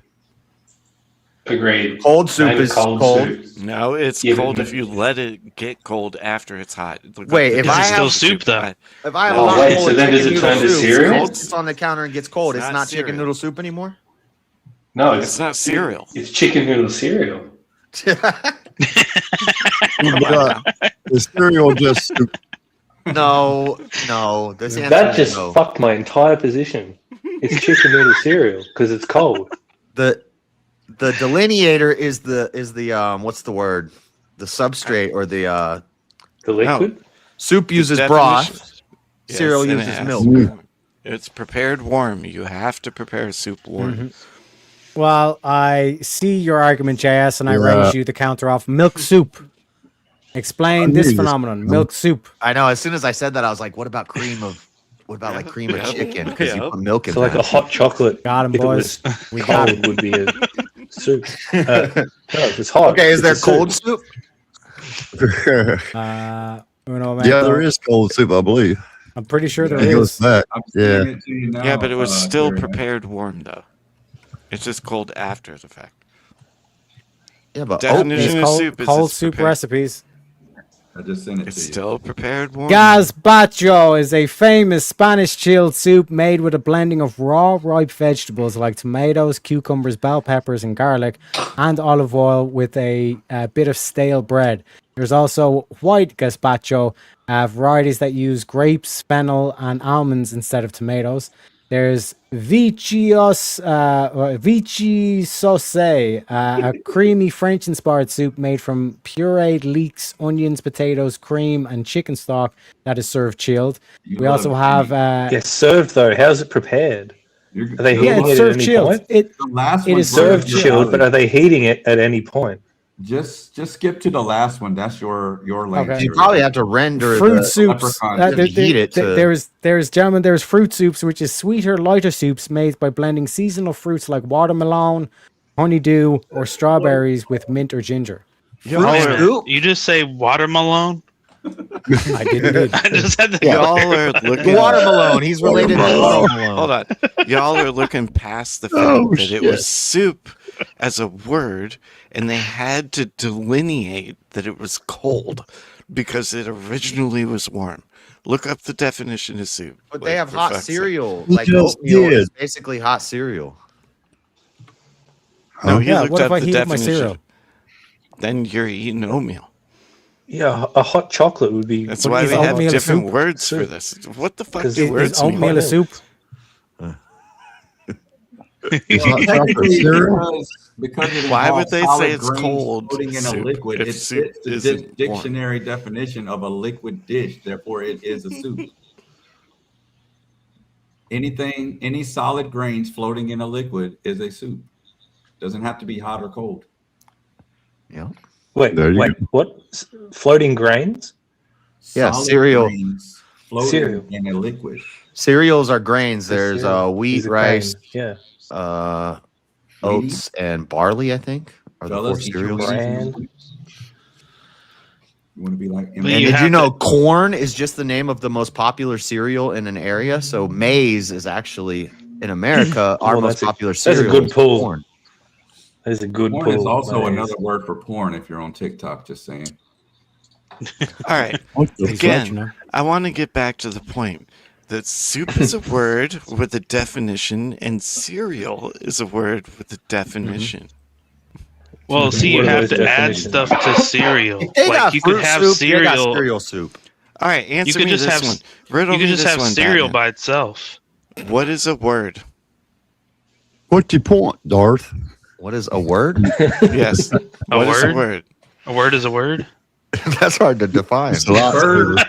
Speaker 8: Agreed.
Speaker 10: Cold soup
Speaker 8: Maybe
Speaker 10: is
Speaker 8: cold
Speaker 10: cold.
Speaker 8: soup.
Speaker 1: No, it's
Speaker 8: Yeah,
Speaker 1: cold
Speaker 8: but-
Speaker 1: if you let it get cold after it's hot. Look
Speaker 10: Wait,
Speaker 1: up
Speaker 10: if
Speaker 1: the
Speaker 10: I
Speaker 1: difference.
Speaker 10: have-
Speaker 1: Still soup though.
Speaker 10: If I have
Speaker 8: Oh,
Speaker 10: a lot
Speaker 8: wait,
Speaker 10: full
Speaker 8: so
Speaker 10: of
Speaker 8: then does
Speaker 10: chicken
Speaker 8: it turn
Speaker 10: noodle
Speaker 8: to
Speaker 10: soup,
Speaker 8: cereal?
Speaker 10: It's on the counter and gets cold. It's not chicken
Speaker 1: cereal.
Speaker 10: noodle soup anymore.
Speaker 8: No,
Speaker 1: It's not cereal.
Speaker 8: It's chicken noodle cereal.
Speaker 11: The cereal just
Speaker 10: No. This answer
Speaker 15: That
Speaker 10: is
Speaker 15: just
Speaker 10: no.
Speaker 15: fucked my entire position. It's chicken noodle cereal because it's cold.
Speaker 10: The delineator is the what's the word? The substrate or the
Speaker 15: The liquid?
Speaker 10: Soup uses
Speaker 1: definition-
Speaker 10: broth.
Speaker 1: Yes,
Speaker 10: Cereal
Speaker 1: and it
Speaker 10: uses
Speaker 1: has
Speaker 10: milk.
Speaker 1: to be warm. It's prepared warm. You have to prepare soup warm.
Speaker 2: Well, I see your argument, JS, and I
Speaker 11: Yeah.
Speaker 2: raise you the counter off milk soup. Explain this phenomenon, milk soup.
Speaker 10: I know. As soon as I said that, I was like, "What about like cream of chicken? Because you put milk in
Speaker 15: So like
Speaker 10: that."
Speaker 15: a hot chocolate.
Speaker 2: Got 'em,
Speaker 15: if
Speaker 2: boys.
Speaker 15: It was
Speaker 2: We got
Speaker 15: cold would be a soup. No, if it's hot.
Speaker 10: Okay, is
Speaker 15: it's
Speaker 10: there
Speaker 15: a soup.
Speaker 10: cold soup?
Speaker 2: Uno
Speaker 11: Yeah, there
Speaker 2: momento.
Speaker 11: is cold soup, I believe.
Speaker 2: I'm pretty sure there
Speaker 11: It goes
Speaker 2: is.
Speaker 11: back.
Speaker 22: I'm
Speaker 11: Yeah.
Speaker 22: sending it to you now,
Speaker 1: Yeah, but it was still
Speaker 22: Terry.
Speaker 1: prepared warm though. It's just cold after the fact.
Speaker 10: Yeah, but
Speaker 1: Definition of
Speaker 2: cold,
Speaker 1: soup is
Speaker 2: cold
Speaker 1: it's
Speaker 2: soup
Speaker 1: prepared-
Speaker 2: recipes.
Speaker 22: I just sent it
Speaker 1: It's
Speaker 22: to you.
Speaker 1: still prepared warm.
Speaker 2: Gazpacho is a famous Spanish chilled soup made with a blending of raw, ripe vegetables like tomatoes, cucumbers, bell peppers, and garlic, and olive oil with a bit of stale bread. There's also white gazpacho, varieties that use grapes, fennel, and almonds instead of tomatoes. There's Vichy sauce, a creamy French-inspired soup made from pureed leeks, onions, potatoes, cream, and chicken stock that is served chilled. We also have
Speaker 15: It's served though. How's it prepared? Are they
Speaker 2: yeah,
Speaker 15: heating
Speaker 2: it's
Speaker 15: it at
Speaker 2: served
Speaker 15: any
Speaker 2: chilled.
Speaker 15: point?
Speaker 2: It
Speaker 22: last
Speaker 2: it
Speaker 22: one
Speaker 2: is
Speaker 15: Served
Speaker 2: served
Speaker 15: chilled, but are they heating it at any point?
Speaker 22: Just skip to the last one. That's your lane.
Speaker 2: Okay.
Speaker 10: You probably have to render
Speaker 2: fruit
Speaker 10: the
Speaker 2: soups.
Speaker 22: leprechaun.
Speaker 10: heat it to-
Speaker 2: There's gentlemen. There's fruit soups, which is sweeter, lighter soups made by blending seasonal fruits like watermelon, honeydew, or strawberries with mint or ginger.
Speaker 16: Wait a minute, you just say watermelon?
Speaker 2: I didn't.
Speaker 16: I just had to
Speaker 1: Y'all are looking
Speaker 10: Watermelon. He's related to watermelon.
Speaker 1: Hold on. Y'all are looking past the fact
Speaker 11: Oh,
Speaker 1: that it
Speaker 11: shit.
Speaker 1: was soup as a word, and they had to delineate that it was cold because it originally was warm. Look up the definition of soup.
Speaker 10: But
Speaker 1: like,
Speaker 10: they have
Speaker 1: for
Speaker 10: hot
Speaker 1: fuck's sake.
Speaker 10: cereal.
Speaker 11: We
Speaker 10: Like
Speaker 11: just
Speaker 10: oatmeal
Speaker 11: did.
Speaker 10: is basically hot cereal.
Speaker 1: No, he
Speaker 2: Yeah,
Speaker 1: looked
Speaker 2: what if
Speaker 1: up
Speaker 2: I
Speaker 1: the
Speaker 2: heated my
Speaker 1: definition.
Speaker 2: cereal?
Speaker 1: Then you're eating oatmeal.
Speaker 15: Yeah, a hot chocolate would be.
Speaker 1: That's why
Speaker 2: is
Speaker 1: we have
Speaker 2: oatmeal a
Speaker 1: different
Speaker 2: soup?
Speaker 1: words for this. What the fuck
Speaker 15: 'Cause
Speaker 1: do
Speaker 15: it-
Speaker 1: words
Speaker 2: Is oatmeal
Speaker 1: mean?
Speaker 2: a soup?
Speaker 11: Hot chocolate cereal?
Speaker 22: Because it
Speaker 1: Why would
Speaker 22: involves
Speaker 1: they say
Speaker 22: solid
Speaker 1: it's
Speaker 22: grains
Speaker 1: cold
Speaker 22: floating in a
Speaker 1: soup
Speaker 22: liquid?
Speaker 1: if
Speaker 22: It
Speaker 1: soup
Speaker 22: fits the
Speaker 1: isn't warm?
Speaker 22: dictionary definition of a liquid dish. Therefore, it is a soup. Any solid grains floating in a liquid is a soup. Doesn't have to be hot or cold.
Speaker 10: Yeah.
Speaker 15: Wait,
Speaker 11: There you
Speaker 15: wait, what? Floating grains?
Speaker 10: Yeah,
Speaker 22: Solid
Speaker 10: cereal.
Speaker 22: grains floating
Speaker 15: Cereal.
Speaker 22: in a liquid.
Speaker 10: Cereals are grains. There's
Speaker 15: Cereal.
Speaker 10: wheat,
Speaker 15: These are
Speaker 10: rice,
Speaker 15: grains, Yeah.
Speaker 10: oats, and barley. I think are the four
Speaker 22: Fellas, eat your
Speaker 10: cereals.
Speaker 22: brains.
Speaker 15: Bran.
Speaker 22: You want to be like
Speaker 16: But
Speaker 10: And
Speaker 16: you
Speaker 10: did you
Speaker 16: have
Speaker 10: know
Speaker 16: to-
Speaker 10: corn is just the name of the most popular cereal in an area? So maize is actually in America our
Speaker 15: Well,
Speaker 10: most
Speaker 15: that's a-
Speaker 10: popular
Speaker 15: that's a
Speaker 10: cereal.
Speaker 15: good
Speaker 10: is
Speaker 15: pull.
Speaker 10: corn.
Speaker 15: That is a good
Speaker 22: porn
Speaker 15: pull.
Speaker 22: is also
Speaker 15: maize.
Speaker 22: another word for porn if you're on TikTok. Just saying.
Speaker 1: All right.
Speaker 11: What the
Speaker 2: He's right, you
Speaker 1: Again,
Speaker 2: know.
Speaker 1: I want to get back to the point that soup is a word with a definition and cereal is a word with a definition.
Speaker 16: Well, see, you
Speaker 15: What are
Speaker 16: have
Speaker 15: those
Speaker 16: to add
Speaker 15: definitions?
Speaker 16: stuff to cereal.
Speaker 10: They
Speaker 16: Like
Speaker 10: got
Speaker 16: you could
Speaker 10: fruit
Speaker 16: have
Speaker 10: soup, they got
Speaker 16: cereal.
Speaker 10: cereal soup.
Speaker 1: All right, answer
Speaker 16: You could
Speaker 1: me
Speaker 16: just
Speaker 1: this
Speaker 16: have
Speaker 1: one. Riddle
Speaker 16: you could
Speaker 1: me
Speaker 16: just
Speaker 1: this
Speaker 16: have
Speaker 1: one,
Speaker 16: cereal
Speaker 1: Batman.
Speaker 16: by itself.
Speaker 1: What is a word?
Speaker 11: What's your point, Darth?
Speaker 10: What is a word?
Speaker 1: Yes. What is
Speaker 16: word?
Speaker 1: a word?
Speaker 16: A word is a word.
Speaker 10: That's hard to define.
Speaker 11: It's a lot.
Speaker 22: Bird.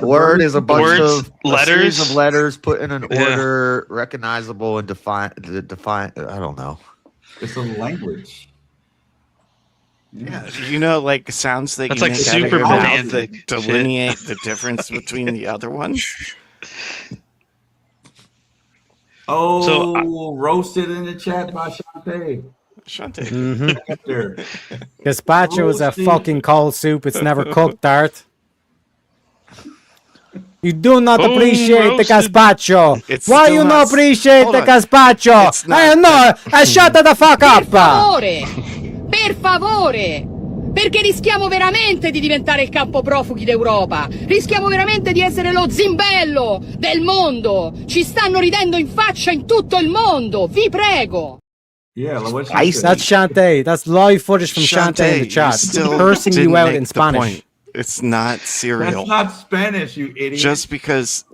Speaker 10: Word is a bunch
Speaker 16: Words,
Speaker 10: of a series
Speaker 16: letters.
Speaker 10: of letters put in an
Speaker 16: Yeah.
Speaker 10: order, recognizable and define. I don't know.
Speaker 22: It's a language.
Speaker 1: Yeah, you know, like sounds that
Speaker 16: That's
Speaker 1: you
Speaker 16: like
Speaker 1: make out of
Speaker 16: super
Speaker 1: your mouth
Speaker 16: pedantic
Speaker 1: that delineate the difference between the other ones.
Speaker 22: Oh,
Speaker 16: So,
Speaker 22: roasted in the chat by Shantae.
Speaker 1: Shante.
Speaker 2: Mm-hmm.
Speaker 22: Up there.
Speaker 2: Gazpacho is a
Speaker 22: Roasted.
Speaker 2: fucking cold soup. It's never cooked, Dart. You do not
Speaker 16: Boom,
Speaker 2: appreciate the
Speaker 16: roasted.
Speaker 2: gazpacho.
Speaker 1: It's
Speaker 2: Why
Speaker 1: still
Speaker 2: you
Speaker 1: not
Speaker 2: not
Speaker 1: s-
Speaker 2: appreciate
Speaker 1: hold
Speaker 2: the
Speaker 1: on.
Speaker 2: gazpacho?
Speaker 1: It's not-
Speaker 2: I know. Shut the fuck up.
Speaker 19: Per favore! Perché rischiamo veramente di diventare il campo profughi d'Europa. Rischiamo veramente di essere lo zimbello del mondo. Ci stanno ridendo in faccia in tutto il mondo. Vi prego.
Speaker 22: Yeah, what's
Speaker 2: That's Shantae. That's live footage from Shantae in the
Speaker 1: you
Speaker 2: chat.
Speaker 1: still
Speaker 2: Cursing
Speaker 1: didn't
Speaker 2: you out
Speaker 1: make
Speaker 2: in
Speaker 1: the
Speaker 2: Spanish.
Speaker 1: point. It's not cereal.
Speaker 22: That's not Spanish, you idiot.
Speaker 1: Just because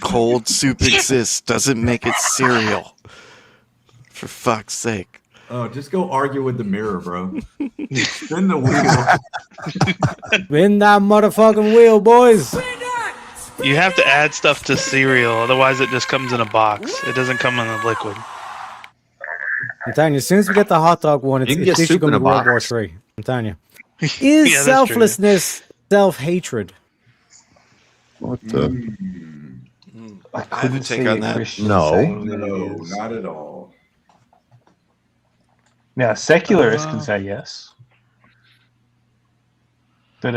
Speaker 1: cold soup exists doesn't make it cereal. For fuck's sake.
Speaker 22: Oh, just go argue with the mirror, bro. Spin the wheel.
Speaker 2: Spin that motherfucking wheel, boys.
Speaker 16: You have to add stuff to cereal, otherwise it just comes in a box. It doesn't come in a liquid.
Speaker 2: I'm telling you, as soon as we get the hot dog one, it's
Speaker 10: You can get
Speaker 2: literally
Speaker 10: soup
Speaker 2: going
Speaker 10: in
Speaker 2: to
Speaker 10: a
Speaker 2: World War
Speaker 10: box.
Speaker 2: III. I'm telling you. Is
Speaker 16: Yeah, that's true.
Speaker 2: selflessness self-hatred?
Speaker 11: What
Speaker 15: I
Speaker 1: I have a
Speaker 15: couldn't
Speaker 1: take
Speaker 15: see
Speaker 1: on
Speaker 15: a
Speaker 1: that.
Speaker 15: Christian
Speaker 10: No.
Speaker 15: saying that
Speaker 22: No,
Speaker 15: it is.
Speaker 22: not at all.
Speaker 15: Now, secularists can say yes, but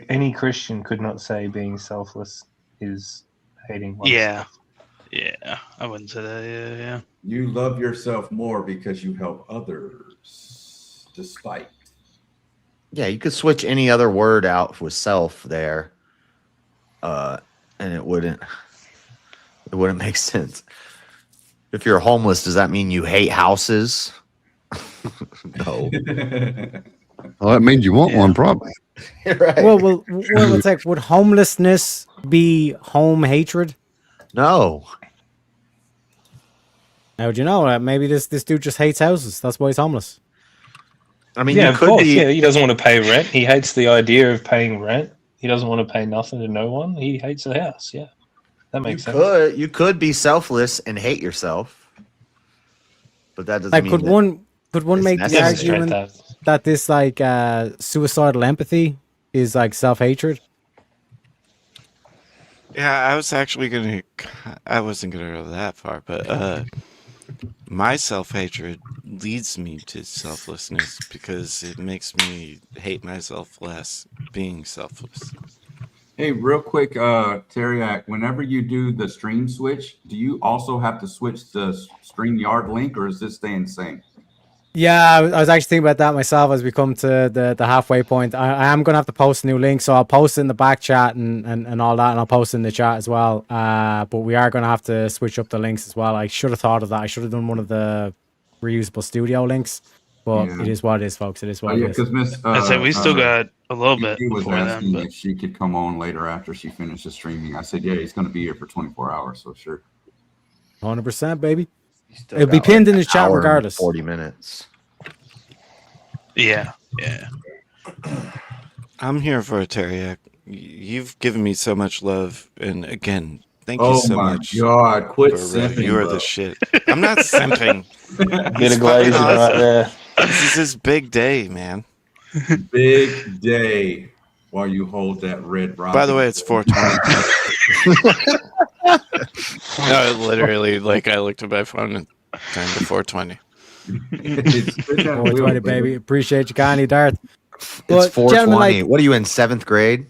Speaker 15: any Christian could not say being selfless is hating oneself.
Speaker 16: Yeah, I wouldn't say that. Yeah.
Speaker 22: You love yourself more because you help others, despite.
Speaker 10: Yeah, you could switch any other word out with self there, and it wouldn't make sense. If you're homeless, does that mean you hate houses? No.
Speaker 11: Well, that means you want one, probably.
Speaker 10: Right.
Speaker 2: Well, it's like, would homelessness be home hatred?
Speaker 10: No.
Speaker 2: How would you know that? Maybe this dude just hates houses. That's why he's homeless.
Speaker 10: I mean,
Speaker 15: Yeah,
Speaker 10: you
Speaker 15: of
Speaker 10: could
Speaker 15: course.
Speaker 10: be.
Speaker 15: Yeah, he doesn't want to pay rent. He hates the idea of paying rent. He doesn't want to pay nothing to no one. He hates the house. Yeah, that makes sense.
Speaker 10: You could be selfless and hate yourself, but that doesn't
Speaker 2: Like,
Speaker 10: mean
Speaker 2: could one
Speaker 10: it's
Speaker 2: make the
Speaker 10: necessary.
Speaker 2: argument that this like suicidal empathy is like self-hatred?
Speaker 1: Yeah, I wasn't gonna go that far, but my self-hatred leads me to selflessness because it makes me hate myself less being selfless.
Speaker 22: Hey, real quick, Teriak, whenever you do the stream switch, do you also have to switch the StreamYard link, or is this staying the same?
Speaker 2: Yeah, I was actually thinking about that myself as we come to the halfway point. I am going to have to post a new link, so I'll post it in the back chat and all that, and I'll post it in the chat as well. But we are going to have to switch up the links as well. I should have thought of that. I should have done one of the reusable studio links, but
Speaker 22: Yeah.
Speaker 2: It is what it is, folks. It is what
Speaker 22: Yeah,
Speaker 2: it is.
Speaker 22: because Miss,
Speaker 16: I said we still got a little bit
Speaker 22: She was
Speaker 16: before then,
Speaker 22: asking
Speaker 16: but
Speaker 22: if she could come on later after she finishes streaming. I said, yeah, he's going to be here for 24 hours, so sure.
Speaker 2: 100%, baby.
Speaker 10: Still
Speaker 2: It'll be
Speaker 10: got,
Speaker 2: pinned
Speaker 10: like,
Speaker 2: in the
Speaker 10: an
Speaker 2: chat
Speaker 10: hour and
Speaker 2: regardless.
Speaker 10: 40 minutes.
Speaker 16: yeah.
Speaker 1: I'm here for it, Teriak. You've given me so much love, and again, thank
Speaker 22: Oh
Speaker 1: you so
Speaker 22: my
Speaker 1: much.
Speaker 22: God, quit
Speaker 1: for,
Speaker 22: simping,
Speaker 1: you are
Speaker 22: bro.
Speaker 1: the shit. I'm not simping.
Speaker 15: Bit
Speaker 1: He's
Speaker 15: of glazing
Speaker 1: fucking
Speaker 15: right
Speaker 1: awesome.
Speaker 15: there.
Speaker 1: This is his big day, man.
Speaker 22: Big day while you hold that red rocket.
Speaker 1: By the way, it's 420. No, literally, like I looked at my phone and turned to 420.
Speaker 2: Oh, it's ready, baby. Appreciate you kindly, Darth.
Speaker 10: It's
Speaker 2: But,
Speaker 10: 420.
Speaker 2: gentlemen, like-
Speaker 10: What are you in 7th grade?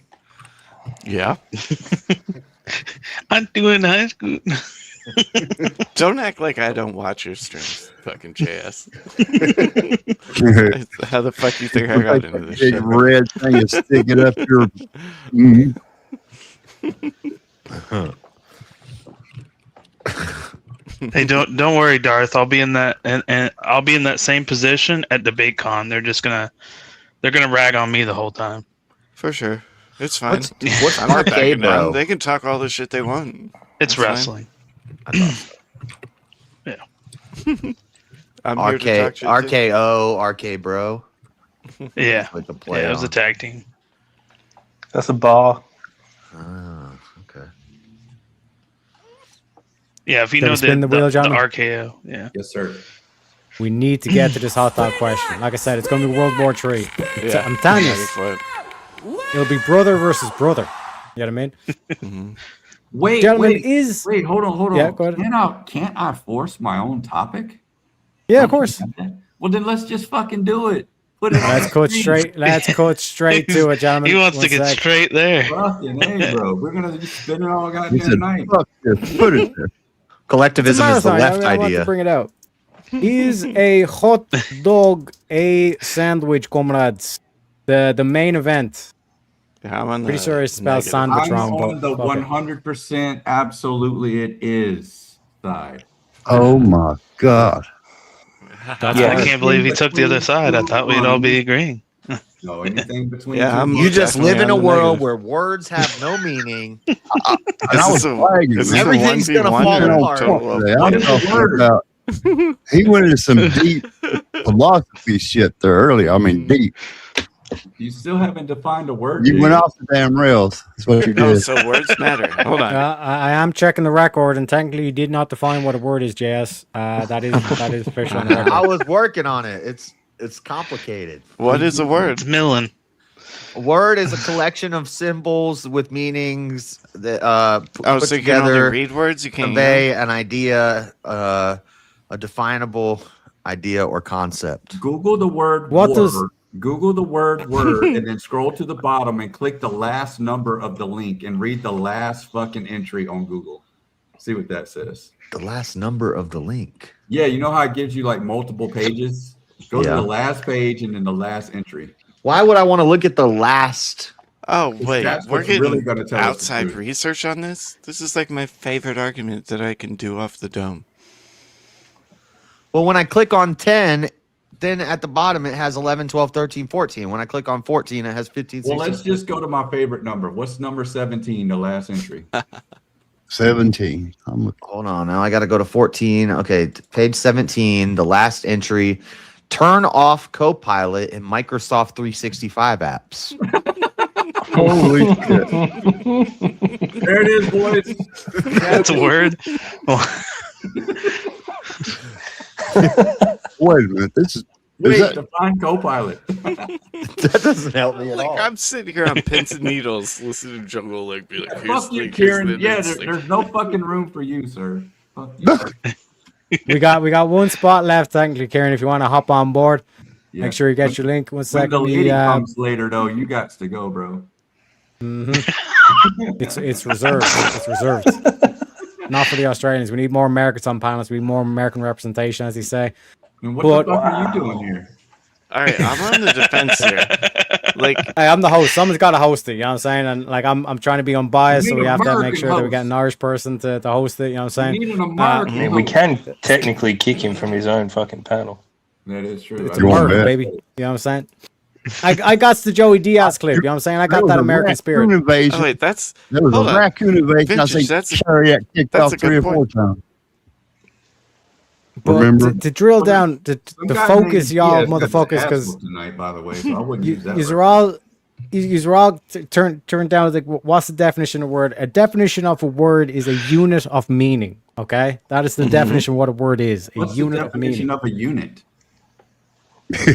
Speaker 1: Yeah.
Speaker 16: I'm doing high school.
Speaker 1: Don't act like I don't watch your streams, fucking JS. How the fuck you think I got into this
Speaker 11: Big
Speaker 1: shit?
Speaker 11: red thing is sticking up your. Mhm.
Speaker 16: Hey, don't worry, Darth. I'll be in that and I'll be in that same position at DebateCon. They're gonna rag on me the whole time.
Speaker 1: For sure. It's fine.
Speaker 10: What's
Speaker 1: I'm not
Speaker 10: arcade,
Speaker 1: backing down.
Speaker 10: bro?
Speaker 1: They can talk all the shit they want.
Speaker 16: It's
Speaker 1: That's fine.
Speaker 16: wrestling.
Speaker 1: I'm here to talk shit too.
Speaker 10: RKO, RK bro.
Speaker 16: Yeah.
Speaker 10: Like a play
Speaker 16: Yeah, it was a
Speaker 10: on.
Speaker 16: tag team.
Speaker 15: That's a bar.
Speaker 10: Ah, okay.
Speaker 16: Yeah, if you
Speaker 2: Can we
Speaker 16: know
Speaker 2: spin
Speaker 16: the
Speaker 2: the wheel,
Speaker 16: the
Speaker 2: gentlemen?
Speaker 16: RKO. Yeah.
Speaker 22: Yes, sir.
Speaker 2: We need to get to this hot dog question. Like I said, it's going to be World War III.
Speaker 1: Yeah,
Speaker 2: I'm telling
Speaker 1: ready
Speaker 2: you,
Speaker 1: for it.
Speaker 2: it'll be brother versus brother. You know what I mean?
Speaker 22: Wait,
Speaker 2: Gentlemen,
Speaker 22: wait, hold on.
Speaker 2: Yeah, go ahead.
Speaker 22: Can't I force my own topic?
Speaker 2: Yeah, of course.
Speaker 22: Well, then let's just fucking do it. Put it on
Speaker 2: Let's
Speaker 22: the
Speaker 2: cut
Speaker 22: screen.
Speaker 2: straight. Let's cut straight to it, gentlemen.
Speaker 16: He wants
Speaker 2: One
Speaker 16: to get
Speaker 2: sec.
Speaker 16: straight there.
Speaker 22: Fucking hey, bro. We're gonna just spin it all
Speaker 11: He
Speaker 22: goddamn
Speaker 11: said,
Speaker 22: night.
Speaker 11: "Fuck this, put it there."
Speaker 2: It's a
Speaker 10: Collectivism is the
Speaker 2: marathon.
Speaker 10: left
Speaker 2: I want to
Speaker 10: idea.
Speaker 2: bring it out. Is a hot dog a sandwich, comrades? The main event.
Speaker 1: Yeah, I'm on
Speaker 2: Pretty
Speaker 1: the
Speaker 2: sure I spelled
Speaker 1: negative.
Speaker 2: sandwich
Speaker 22: I'm
Speaker 2: wrong,
Speaker 22: on the
Speaker 2: but fuck it.
Speaker 22: 100% absolutely it is side.
Speaker 11: Oh my God.
Speaker 2: That's
Speaker 16: I
Speaker 2: right.
Speaker 16: can't believe he took the other side. I thought we'd all be agreeing.
Speaker 22: No, anything between
Speaker 1: Yeah,
Speaker 22: two
Speaker 1: I'm-
Speaker 10: You just
Speaker 1: Definitely
Speaker 10: live in a
Speaker 1: on the
Speaker 10: world
Speaker 1: negative.
Speaker 10: where words have no meaning.
Speaker 11: And I was flagging.
Speaker 1: This is
Speaker 11: man.
Speaker 10: Everything's gonna
Speaker 1: 1v1
Speaker 10: fall
Speaker 1: or
Speaker 10: apart.
Speaker 1: total of
Speaker 11: Today.
Speaker 22: What
Speaker 11: I'm
Speaker 22: is the
Speaker 11: talking
Speaker 22: word?
Speaker 11: about He went into some deep philosophy shit there earlier. I mean, deep.
Speaker 22: You still haven't defined a word.
Speaker 11: You
Speaker 22: dude.
Speaker 11: went off the damn rails. That's what you
Speaker 1: Oh,
Speaker 11: did.
Speaker 1: so words matter. Hold on.
Speaker 2: I am checking the record, and technically, you did not define what a word is, JS. That is official on the record.
Speaker 10: I was working on it. It's complicated.
Speaker 1: What is a word?
Speaker 16: It's Millen.
Speaker 10: A word is a collection of symbols with meanings that
Speaker 1: Oh,
Speaker 10: put
Speaker 1: so you can only
Speaker 10: together
Speaker 1: read words? You can't
Speaker 10: convey an idea, a definable idea or concept.
Speaker 22: Google the word
Speaker 2: What
Speaker 22: word.
Speaker 2: does-
Speaker 22: Google the word word and then scroll to the bottom and click the last number of the link and read the last fucking entry on Google. See what that says.
Speaker 10: The last number of the link.
Speaker 22: Yeah, you know how it gives you like multiple pages? Go to
Speaker 10: Yeah.
Speaker 22: the last page and then the last entry.
Speaker 10: Why would I want to look at the last?
Speaker 1: Oh, wait.
Speaker 22: That's
Speaker 1: We're
Speaker 22: what's
Speaker 1: getting
Speaker 22: really gonna tell us the
Speaker 1: outside
Speaker 22: truth.
Speaker 1: research on this? This is like my favorite argument that I can do off the dome.
Speaker 10: Well, when I click on 10, then at the bottom it has 11, 12, 13, 14. When I click on 14, it has 15, 16.
Speaker 22: Well, let's just go to my favorite number. What's number 17, the last entry?
Speaker 11: 17.
Speaker 10: Hold on. Now I got to go to 14. Okay. Page 17, the last entry. Turn off Copilot in Microsoft 365 apps.
Speaker 11: Holy shit.
Speaker 22: There it is, boys.
Speaker 16: That's a word.
Speaker 11: Wait a minute. This is
Speaker 22: Wait,
Speaker 11: that-
Speaker 22: define Copilot.
Speaker 10: That doesn't help me at
Speaker 1: Like,
Speaker 10: all.
Speaker 1: I'm sitting here on pins and needles listening to Jungle, like, be like, here's
Speaker 22: Fuck you,
Speaker 1: like, here's
Speaker 22: Kieran.
Speaker 1: the-
Speaker 22: Yeah,
Speaker 1: it's like-
Speaker 22: there's no fucking room for you, sir. Fuck you.
Speaker 2: We got one spot left, technically, Kieran. If you want to hop on board,
Speaker 22: Yeah.
Speaker 2: make sure you get your link. One
Speaker 22: When
Speaker 2: second.
Speaker 22: the
Speaker 2: me,
Speaker 22: lady comes later, though, you got to go, bro.
Speaker 2: It's reserved. It's reserved. Not for the Australians. We need more Americans on panels. We need more American representation, as they say.
Speaker 22: And what
Speaker 2: But-
Speaker 22: the fuck are you doing here?
Speaker 1: All right, I'm on the defense here. Like,
Speaker 2: Hey, I'm the host. Someone's got to host it. You know what I'm saying? And like, I'm trying to be unbiased, so
Speaker 22: need
Speaker 2: we
Speaker 22: an
Speaker 2: have to make
Speaker 22: American
Speaker 2: sure that we
Speaker 22: host.
Speaker 2: get an Irish person to host it. You know what I'm
Speaker 22: You
Speaker 2: saying?
Speaker 22: need an American
Speaker 15: I mean, we can technically kick him from his own fucking panel.
Speaker 22: That is true.
Speaker 2: It's
Speaker 22: I
Speaker 2: a
Speaker 11: You want
Speaker 2: murder,
Speaker 11: that?
Speaker 2: baby. You know what I'm saying? I got the Joey Diaz clip. You know what I'm saying? I got
Speaker 11: was
Speaker 2: that
Speaker 11: a
Speaker 2: American spirit.
Speaker 11: raccoon invasion.
Speaker 1: oh, wait, that's.
Speaker 11: There was
Speaker 1: hold
Speaker 11: a
Speaker 1: on.
Speaker 11: raccoon invasion. I
Speaker 1: Vintage,
Speaker 11: think
Speaker 1: that's-
Speaker 11: Chariot kicked
Speaker 1: that's
Speaker 11: off
Speaker 1: a good
Speaker 11: 3 or 4
Speaker 1: point.
Speaker 11: times.
Speaker 2: But
Speaker 11: Remember?
Speaker 2: to drill down, to
Speaker 22: Some
Speaker 2: the
Speaker 22: guy
Speaker 2: focus,
Speaker 22: named
Speaker 2: y'all
Speaker 22: Diaz got his
Speaker 2: motherfuckers,
Speaker 22: ass
Speaker 2: because
Speaker 22: whooped tonight, by the way, so I wouldn't use that.
Speaker 2: you're
Speaker 22: word.
Speaker 2: all you're all turn down to like, what's the definition of word? A definition of a word is a unit of meaning. Okay, that is the definition of what a word is. A
Speaker 22: What's
Speaker 2: unit
Speaker 22: the
Speaker 2: of
Speaker 22: definition
Speaker 2: meaning.
Speaker 22: of a unit?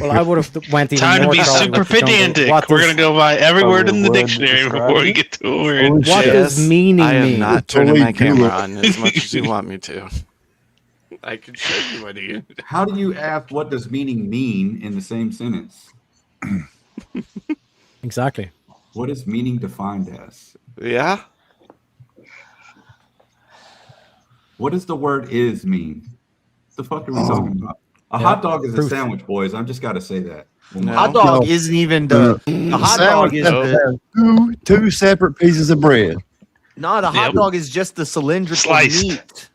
Speaker 2: Well, I would have went even
Speaker 16: Time to
Speaker 2: more
Speaker 16: be
Speaker 2: thoroughly
Speaker 16: super
Speaker 2: with the jungle.
Speaker 16: pedantic.
Speaker 2: What
Speaker 16: We're
Speaker 2: does-
Speaker 16: gonna go by every
Speaker 15: Oh,
Speaker 16: word in the
Speaker 15: word
Speaker 16: dictionary
Speaker 15: describe
Speaker 16: before we
Speaker 15: it?
Speaker 16: get to a word.
Speaker 2: What does meaning
Speaker 1: I am
Speaker 2: mean?
Speaker 1: not turning
Speaker 11: Holy
Speaker 1: my camera
Speaker 11: cow.
Speaker 1: on as much as you want me to. I can show you what he.
Speaker 22: How do you ask what does meaning mean in the same sentence?
Speaker 2: Exactly.
Speaker 22: What is meaning defined as?
Speaker 1: Yeah.
Speaker 22: What does the word is mean? What the fuck are we talking about? A
Speaker 2: Yeah,
Speaker 22: hot dog is a
Speaker 2: proof.
Speaker 22: sandwich, boys. I'm just gotta say that.
Speaker 1: No.
Speaker 10: Hot dog
Speaker 11: No.
Speaker 10: isn't even the hot dog is the
Speaker 11: two separate pieces of bread.
Speaker 10: no the hot
Speaker 16: Yep.
Speaker 10: dog is just the cylindrical
Speaker 16: Sliced.
Speaker 10: meat.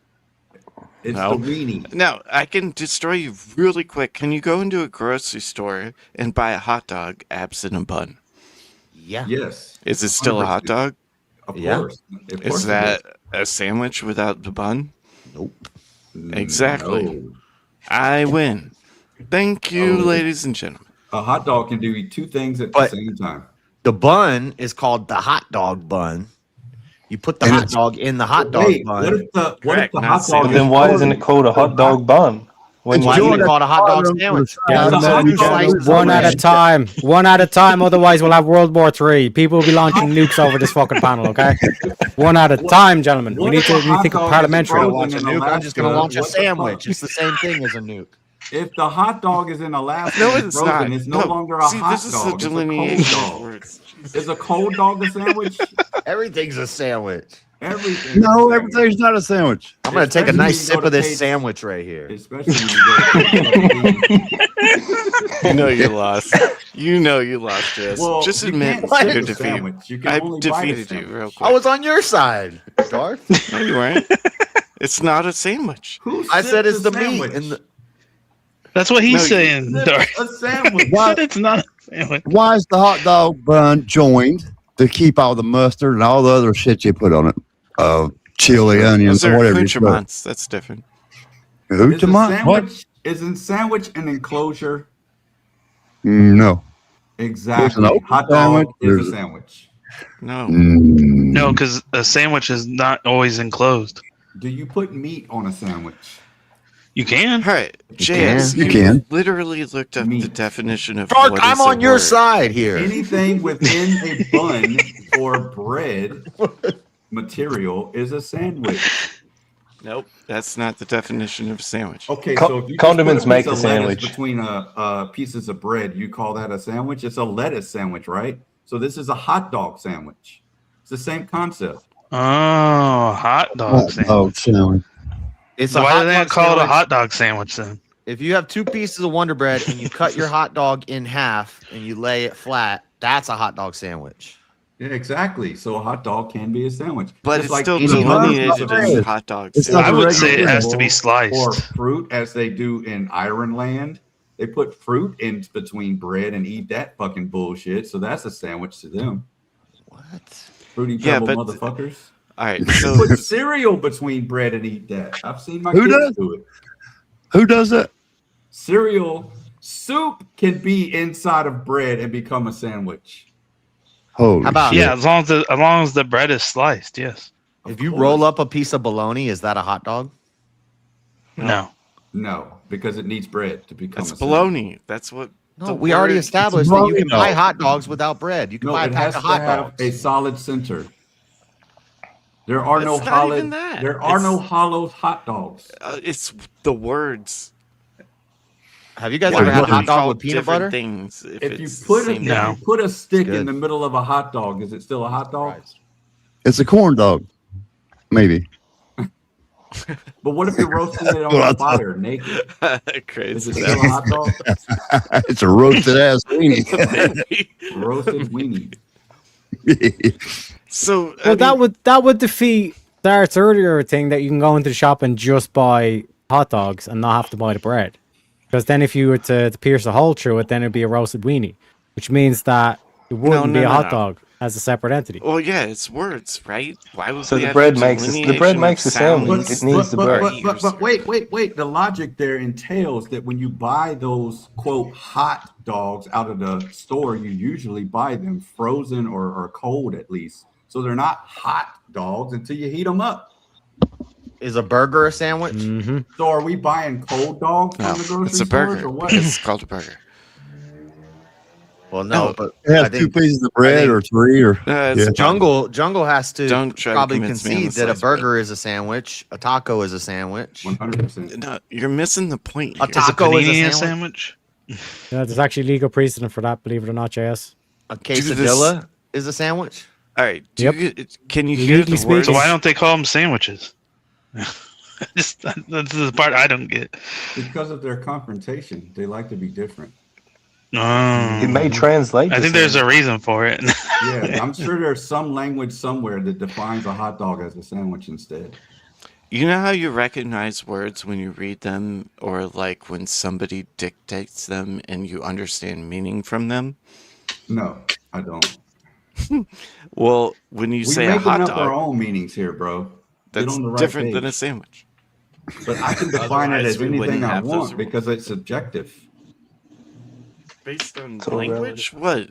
Speaker 22: It's
Speaker 1: No.
Speaker 22: the weenie.
Speaker 1: Now, I can destroy you really quick. Can you go into a grocery store and buy a hot dog, abs in a bun?
Speaker 10: Yeah.
Speaker 22: Yes.
Speaker 1: Is it still a hot dog?
Speaker 22: Of
Speaker 10: Yeah.
Speaker 22: course. Of course
Speaker 1: Is
Speaker 22: it
Speaker 1: that a sandwich without the bun?
Speaker 10: Nope.
Speaker 1: Exactly.
Speaker 22: No.
Speaker 1: I win. Thank you,
Speaker 22: Oh.
Speaker 1: ladies and gentlemen.
Speaker 22: A hot dog can do two things at
Speaker 10: But-
Speaker 22: the same time.
Speaker 10: The bun is called the hot dog bun. You put the
Speaker 11: And
Speaker 10: hot
Speaker 11: it's-
Speaker 10: dog in the hot dog
Speaker 22: Wait,
Speaker 10: bun.
Speaker 22: what if the
Speaker 1: Correct,
Speaker 22: hot
Speaker 1: not
Speaker 22: dog
Speaker 1: sandwich.
Speaker 15: But then why isn't it called a hot dog bun? When
Speaker 10: Why
Speaker 15: you
Speaker 10: isn't
Speaker 15: eat
Speaker 10: it
Speaker 15: it?
Speaker 10: called a hot dog sandwich?
Speaker 22: Yeah,
Speaker 2: Gentlemen,
Speaker 22: the hot dog
Speaker 2: gentlemen,
Speaker 22: is
Speaker 2: one at a
Speaker 22: bread.
Speaker 2: time. One at a time. Otherwise, we'll have World War III. People will be launching nukes over this fucking panel. Okay, one at a time, gentlemen. We
Speaker 22: What
Speaker 2: need
Speaker 22: if
Speaker 2: to
Speaker 22: a hot
Speaker 2: think
Speaker 22: dog
Speaker 2: of
Speaker 22: is
Speaker 2: parliamentary.
Speaker 22: frozen
Speaker 10: Launch a
Speaker 22: in
Speaker 10: nuke. I'm just gonna
Speaker 22: Alaska,
Speaker 10: launch a
Speaker 22: what the fuck?
Speaker 10: sandwich. It's the same thing as a nuke.
Speaker 22: If the hot dog is in Alaska,
Speaker 1: No,
Speaker 22: and
Speaker 1: it's
Speaker 22: frozen,
Speaker 1: not.
Speaker 22: it's no
Speaker 1: No.
Speaker 22: longer a
Speaker 1: See,
Speaker 22: hot
Speaker 1: this is the
Speaker 22: dog. It's a cold
Speaker 1: delineation of
Speaker 22: dog.
Speaker 1: words.
Speaker 22: Is a cold dog a sandwich?
Speaker 10: Everything's a sandwich.
Speaker 22: Everything.
Speaker 11: No, everything's not a sandwich.
Speaker 10: I'm gonna take a
Speaker 22: Especially
Speaker 10: nice
Speaker 22: when you go
Speaker 10: sip of
Speaker 22: to
Speaker 10: this
Speaker 22: page-
Speaker 10: sandwich right here.
Speaker 22: Especially when you go to
Speaker 1: You know you lost. You know you lost, Jess.
Speaker 22: Well,
Speaker 1: Just
Speaker 22: you
Speaker 1: admit
Speaker 22: can't
Speaker 1: you're
Speaker 22: sip a sandwich.
Speaker 1: defeated.
Speaker 22: You can
Speaker 1: I
Speaker 22: only bite a
Speaker 1: defeated you
Speaker 22: sandwich.
Speaker 1: real quick.
Speaker 10: I was on your side, Darth.
Speaker 1: No, you weren't. It's not a sandwich.
Speaker 22: Who
Speaker 10: I said
Speaker 22: sips
Speaker 10: it's
Speaker 22: a
Speaker 10: the meat.
Speaker 22: sandwich?
Speaker 10: And the,
Speaker 16: That's what he's
Speaker 1: No, you-
Speaker 16: saying,
Speaker 22: Sips
Speaker 16: Darth.
Speaker 22: a sandwich.
Speaker 11: Why,
Speaker 16: It's not a sandwich.
Speaker 11: why is the hot dog bun joined to keep all the mustard and all the other shit you put on it? Chili, onions,
Speaker 1: Those
Speaker 11: or
Speaker 1: are
Speaker 11: whatever. You put.
Speaker 1: accoutrements. That's different.
Speaker 11: Who
Speaker 22: Is
Speaker 11: to
Speaker 22: a
Speaker 11: my what?
Speaker 22: sandwich? Isn't sandwich an enclosure?
Speaker 11: No.
Speaker 22: Exactly.
Speaker 11: open
Speaker 22: Hot
Speaker 11: sandwich,
Speaker 22: dog is a
Speaker 11: there's a-
Speaker 22: sandwich.
Speaker 1: No.
Speaker 16: No, because a sandwich is not always enclosed.
Speaker 22: Do you put meat on a sandwich?
Speaker 16: You can.
Speaker 1: All right, JS,
Speaker 11: You can.
Speaker 1: literally looked up the definition of
Speaker 10: Mark,
Speaker 1: what
Speaker 10: I'm
Speaker 1: is a
Speaker 10: on your
Speaker 1: word.
Speaker 10: side here.
Speaker 22: Anything within a bun or bread material is a sandwich.
Speaker 1: Nope, that's not the definition of a sandwich.
Speaker 22: Okay,
Speaker 15: Co-
Speaker 22: so if you
Speaker 15: condiments
Speaker 22: just put a
Speaker 15: make
Speaker 22: piece
Speaker 15: the
Speaker 22: of lettuce
Speaker 15: sandwich.
Speaker 22: between pieces of bread, you call that a sandwich? It's a lettuce sandwich, right? So this is a hot dog sandwich. It's the same concept.
Speaker 16: Oh, hot dog sandwich.
Speaker 11: Oh, sandwich.
Speaker 10: It's
Speaker 16: So
Speaker 10: a
Speaker 16: why
Speaker 10: hot
Speaker 16: do they
Speaker 10: dog
Speaker 16: not call it a
Speaker 10: sandwich.
Speaker 16: hot dog sandwich then?
Speaker 10: If you have 2 pieces of Wonder Bread and you cut your hot dog in half and you lay it flat, that's a hot dog sandwich.
Speaker 22: Yeah, exactly. So a hot dog can be a sandwich.
Speaker 1: But
Speaker 22: Just
Speaker 1: it's
Speaker 22: like
Speaker 1: still
Speaker 22: eating a
Speaker 1: delineated
Speaker 22: piece
Speaker 1: as
Speaker 22: of
Speaker 1: hot dogs.
Speaker 11: It's not
Speaker 16: I
Speaker 11: a
Speaker 16: would
Speaker 11: regular
Speaker 16: say it has to be
Speaker 22: vegetable
Speaker 16: sliced.
Speaker 22: or fruit, as they do in Ireland. They put fruit in between bread and eat that fucking bullshit. So that's a sandwich to them.
Speaker 10: What?
Speaker 22: Fruity
Speaker 1: Yeah,
Speaker 22: pebble
Speaker 1: but-
Speaker 22: motherfuckers.
Speaker 1: All right,
Speaker 22: They
Speaker 1: so
Speaker 22: put cereal between bread and eat that. I've seen my
Speaker 11: Who
Speaker 22: kids
Speaker 11: does?
Speaker 22: do it.
Speaker 11: Who does that?
Speaker 22: Cereal soup can be inside of bread and become a sandwich.
Speaker 11: Holy
Speaker 10: How about-
Speaker 11: shit.
Speaker 16: Yeah, as long as the bread is sliced, yes.
Speaker 10: If you roll up a piece of bologna, is that a hot dog?
Speaker 16: No.
Speaker 22: No, because it needs bread to become
Speaker 1: that's
Speaker 22: a sandwich.
Speaker 1: baloney. That's what.
Speaker 10: No,
Speaker 1: the
Speaker 10: we already
Speaker 1: word-
Speaker 10: established that you
Speaker 11: bologna,
Speaker 10: can buy
Speaker 11: though.
Speaker 10: hot dogs without bread. You can
Speaker 22: No,
Speaker 10: buy a
Speaker 22: it
Speaker 10: pack
Speaker 22: has
Speaker 10: of
Speaker 22: to
Speaker 10: hot
Speaker 22: have
Speaker 10: dogs.
Speaker 22: a solid center. There are no
Speaker 1: It's not
Speaker 22: hollow.
Speaker 1: even that.
Speaker 22: There are
Speaker 1: It's-
Speaker 22: no hollow hot dogs.
Speaker 1: It's the words.
Speaker 10: Have you guys
Speaker 1: Why
Speaker 10: ever had
Speaker 1: would
Speaker 10: a hot
Speaker 1: we
Speaker 10: dog
Speaker 1: call
Speaker 10: with peanut
Speaker 1: different
Speaker 10: butter?
Speaker 1: Things
Speaker 22: If you
Speaker 1: it's the
Speaker 22: put
Speaker 1: same
Speaker 22: if
Speaker 16: No.
Speaker 22: you put a stick
Speaker 10: good.
Speaker 22: in the middle of a hot dog, is it still a hot dog?
Speaker 11: It's a corn dog. Maybe.
Speaker 22: But what if you're roasting it on
Speaker 11: Well,
Speaker 22: a
Speaker 11: I thought-
Speaker 22: fire naked?
Speaker 1: Crazy.
Speaker 22: Is it still a hot dog?
Speaker 11: It's a roasted ass weenie.
Speaker 22: Roasted weenie.
Speaker 1: So
Speaker 2: Well, that would defeat Dart's earlier thing that you can go into the shop and just buy hot dogs and not have to buy the bread. Because then if you were to pierce a hole through it, then it'd be a roasted weenie, which means that it wouldn't be a hot dog as a separate entity.
Speaker 1: Well, yeah, it's words, right? Why would
Speaker 15: So
Speaker 1: we
Speaker 15: the
Speaker 1: have
Speaker 15: bread
Speaker 1: a
Speaker 15: makes the
Speaker 1: delineation
Speaker 15: bread
Speaker 1: of
Speaker 15: makes the
Speaker 1: sounds?
Speaker 15: sandwich. It needs the bread.
Speaker 22: But wait. The logic there entails that when you buy those quote hot dogs out of the store, you usually buy them frozen or cold at least. So they're not hot dogs until you heat them up.
Speaker 10: Is a burger a sandwich?
Speaker 2: Mm-hmm.
Speaker 22: So are we buying cold dogs
Speaker 1: No,
Speaker 22: from the grocery
Speaker 1: it's a
Speaker 22: stores
Speaker 1: burger.
Speaker 22: or what?
Speaker 1: It's called a burger.
Speaker 10: Well, no,
Speaker 1: No.
Speaker 10: but
Speaker 11: It
Speaker 10: I
Speaker 11: has 2
Speaker 10: think
Speaker 11: pieces of bread or 3 or
Speaker 1: it's
Speaker 11: yeah.
Speaker 10: Jungle has to
Speaker 1: Don't try to
Speaker 10: probably
Speaker 1: convince me on
Speaker 10: concede
Speaker 1: the
Speaker 10: that a
Speaker 1: sliced bread.
Speaker 10: burger is a sandwich, a taco is a sandwich.
Speaker 22: 100%.
Speaker 1: No, you're missing the point.
Speaker 10: A
Speaker 1: here.
Speaker 16: Is a
Speaker 10: taco is
Speaker 16: panini
Speaker 10: a
Speaker 16: a
Speaker 10: sandwich.
Speaker 16: sandwich?
Speaker 2: Yeah, there's actually legal precedent for that, believe it or not, JS.
Speaker 10: A
Speaker 1: this-
Speaker 10: quesadilla is a sandwich.
Speaker 1: All right.
Speaker 2: Yep.
Speaker 1: Can you hear
Speaker 2: Legally
Speaker 1: the word?
Speaker 16: So why don't they call them sandwiches? That's the part I don't get.
Speaker 22: Because of their confrontation, they like to be different.
Speaker 15: It may translate.
Speaker 16: I
Speaker 15: the
Speaker 16: think there's a
Speaker 15: sandwich.
Speaker 16: reason for it.
Speaker 22: Yeah, I'm sure there's some language somewhere that defines a hot dog as a sandwich instead.
Speaker 1: You know how you recognize words when you read them, or like when somebody dictates them and you understand meaning from them?
Speaker 22: No, I don't.
Speaker 1: Well, when you
Speaker 22: We
Speaker 1: say a
Speaker 22: making
Speaker 1: hot
Speaker 22: up our
Speaker 1: dog,
Speaker 22: own meanings here, bro. Get
Speaker 1: that's
Speaker 22: on the right
Speaker 1: different than a
Speaker 22: page.
Speaker 1: sandwich.
Speaker 22: But I can define it
Speaker 1: Otherwise,
Speaker 22: as
Speaker 1: we
Speaker 22: anything
Speaker 1: wouldn't
Speaker 22: I
Speaker 1: have those
Speaker 22: want
Speaker 1: rules.
Speaker 22: because it's subjective.
Speaker 1: Based on
Speaker 15: It's all
Speaker 1: language? What?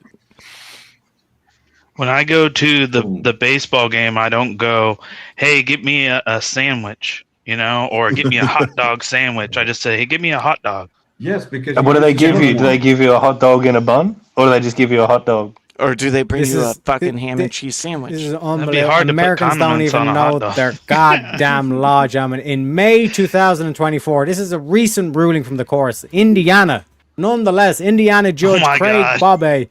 Speaker 16: When I go to the baseball game, I don't go, "Hey, get me a sandwich," or "Get me a hot dog sandwich." I just say, "Hey, give me a hot dog."
Speaker 22: Yes, because
Speaker 15: And what do they give you? Do they give you a hot dog in a bun, or do they just give you a hot dog?
Speaker 1: Or do they bring
Speaker 2: This
Speaker 1: you a
Speaker 2: is-
Speaker 1: fucking
Speaker 2: thi-
Speaker 1: ham
Speaker 2: thi-
Speaker 1: and cheese sandwich?
Speaker 2: This is
Speaker 16: be
Speaker 2: unbelievable.
Speaker 16: hard to put
Speaker 2: Americans don't
Speaker 16: condiments
Speaker 2: even
Speaker 16: on a hot
Speaker 2: know
Speaker 16: dog.
Speaker 2: their goddamn law, gentlemen. In May 2024, this is a recent ruling from the courts. Indiana, nonetheless, Indiana Judge
Speaker 16: my
Speaker 2: Craig
Speaker 16: God.
Speaker 2: Bobby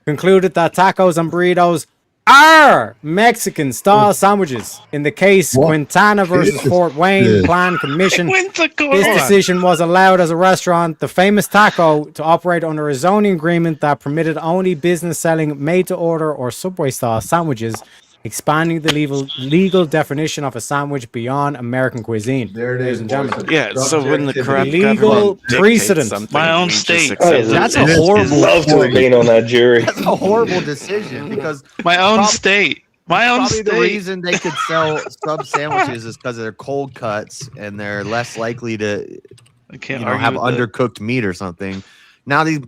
Speaker 2: concluded that tacos and burritos are Mexican-style sandwiches. In the case
Speaker 11: What
Speaker 2: Quintana versus
Speaker 11: is
Speaker 2: Fort Wayne
Speaker 11: this?
Speaker 2: Plan Commission,
Speaker 16: When's the
Speaker 2: this decision was allowed as a restaurant, the famous taco, to operate under a zoning agreement that permitted only business selling made-to-order or Subway-style sandwiches, expanding the legal definition of a sandwich beyond American cuisine.
Speaker 22: There it
Speaker 2: ladies
Speaker 22: is,
Speaker 2: and
Speaker 22: boys.
Speaker 2: gentlemen.
Speaker 1: Yeah, so when the corrupt
Speaker 2: Legal
Speaker 1: government dictates
Speaker 2: precedent.
Speaker 1: something,
Speaker 16: My own
Speaker 1: we just
Speaker 16: state.
Speaker 1: accept it.
Speaker 10: That's a
Speaker 15: I'd
Speaker 10: horrible.
Speaker 15: love to have been on that jury.
Speaker 10: That's a horrible decision because
Speaker 16: My own
Speaker 10: Prob-
Speaker 16: state. My own
Speaker 10: Probably the
Speaker 16: state.
Speaker 10: reason they could sell sub sandwiches is because they're cold cuts and they're less likely to,
Speaker 16: I can't
Speaker 10: you know,
Speaker 16: argue
Speaker 10: have
Speaker 16: with that.
Speaker 10: undercooked meat or something. Now these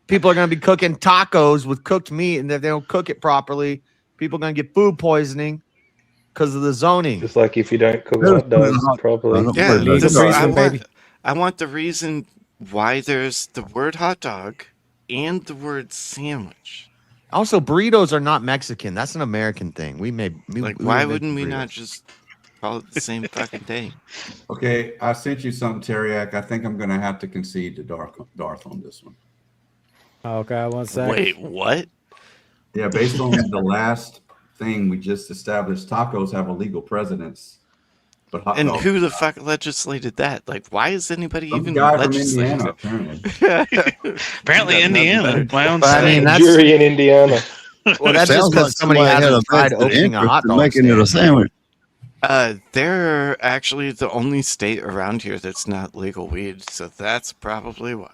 Speaker 10: people are going to be cooking tacos with cooked meat, and if they don't cook it properly, people are going to get food poisoning because of the zoning.
Speaker 15: Just like if you don't cook hot dogs properly.
Speaker 1: Yeah,
Speaker 2: Legal
Speaker 1: so
Speaker 2: precedent,
Speaker 1: I want the reason why there's the word hot dog and the word sandwich.
Speaker 10: Also, burritos are not Mexican. That's an American thing.
Speaker 1: Why wouldn't we not just call it the same fucking thing?
Speaker 22: Okay, I sent you something, Teriak. I think I'm going to have to concede to Darth on this one.
Speaker 2: Okay, one sec.
Speaker 1: Wait, what?
Speaker 22: Yeah, based on the last thing we just established, tacos have a legal precedence. But hot
Speaker 1: And
Speaker 22: dogs-
Speaker 1: who the fuck legislated that? Like, why is anybody
Speaker 22: Some
Speaker 1: even
Speaker 22: guy from
Speaker 1: legislating
Speaker 22: Indiana,
Speaker 1: that?
Speaker 22: apparently.
Speaker 16: Apparently, Indiana. My own
Speaker 10: But I
Speaker 16: state.
Speaker 10: mean, that's,
Speaker 15: Jury in Indiana.
Speaker 10: well, that's just
Speaker 11: Sounds
Speaker 10: because
Speaker 11: like
Speaker 10: somebody
Speaker 11: had a
Speaker 10: hasn't tried
Speaker 11: vested
Speaker 10: opening a
Speaker 11: interest
Speaker 10: hot
Speaker 11: in
Speaker 10: dog
Speaker 11: making it a
Speaker 10: stand.
Speaker 11: sandwich.
Speaker 1: They're actually the only state around here that's not legal weed, so that's probably why.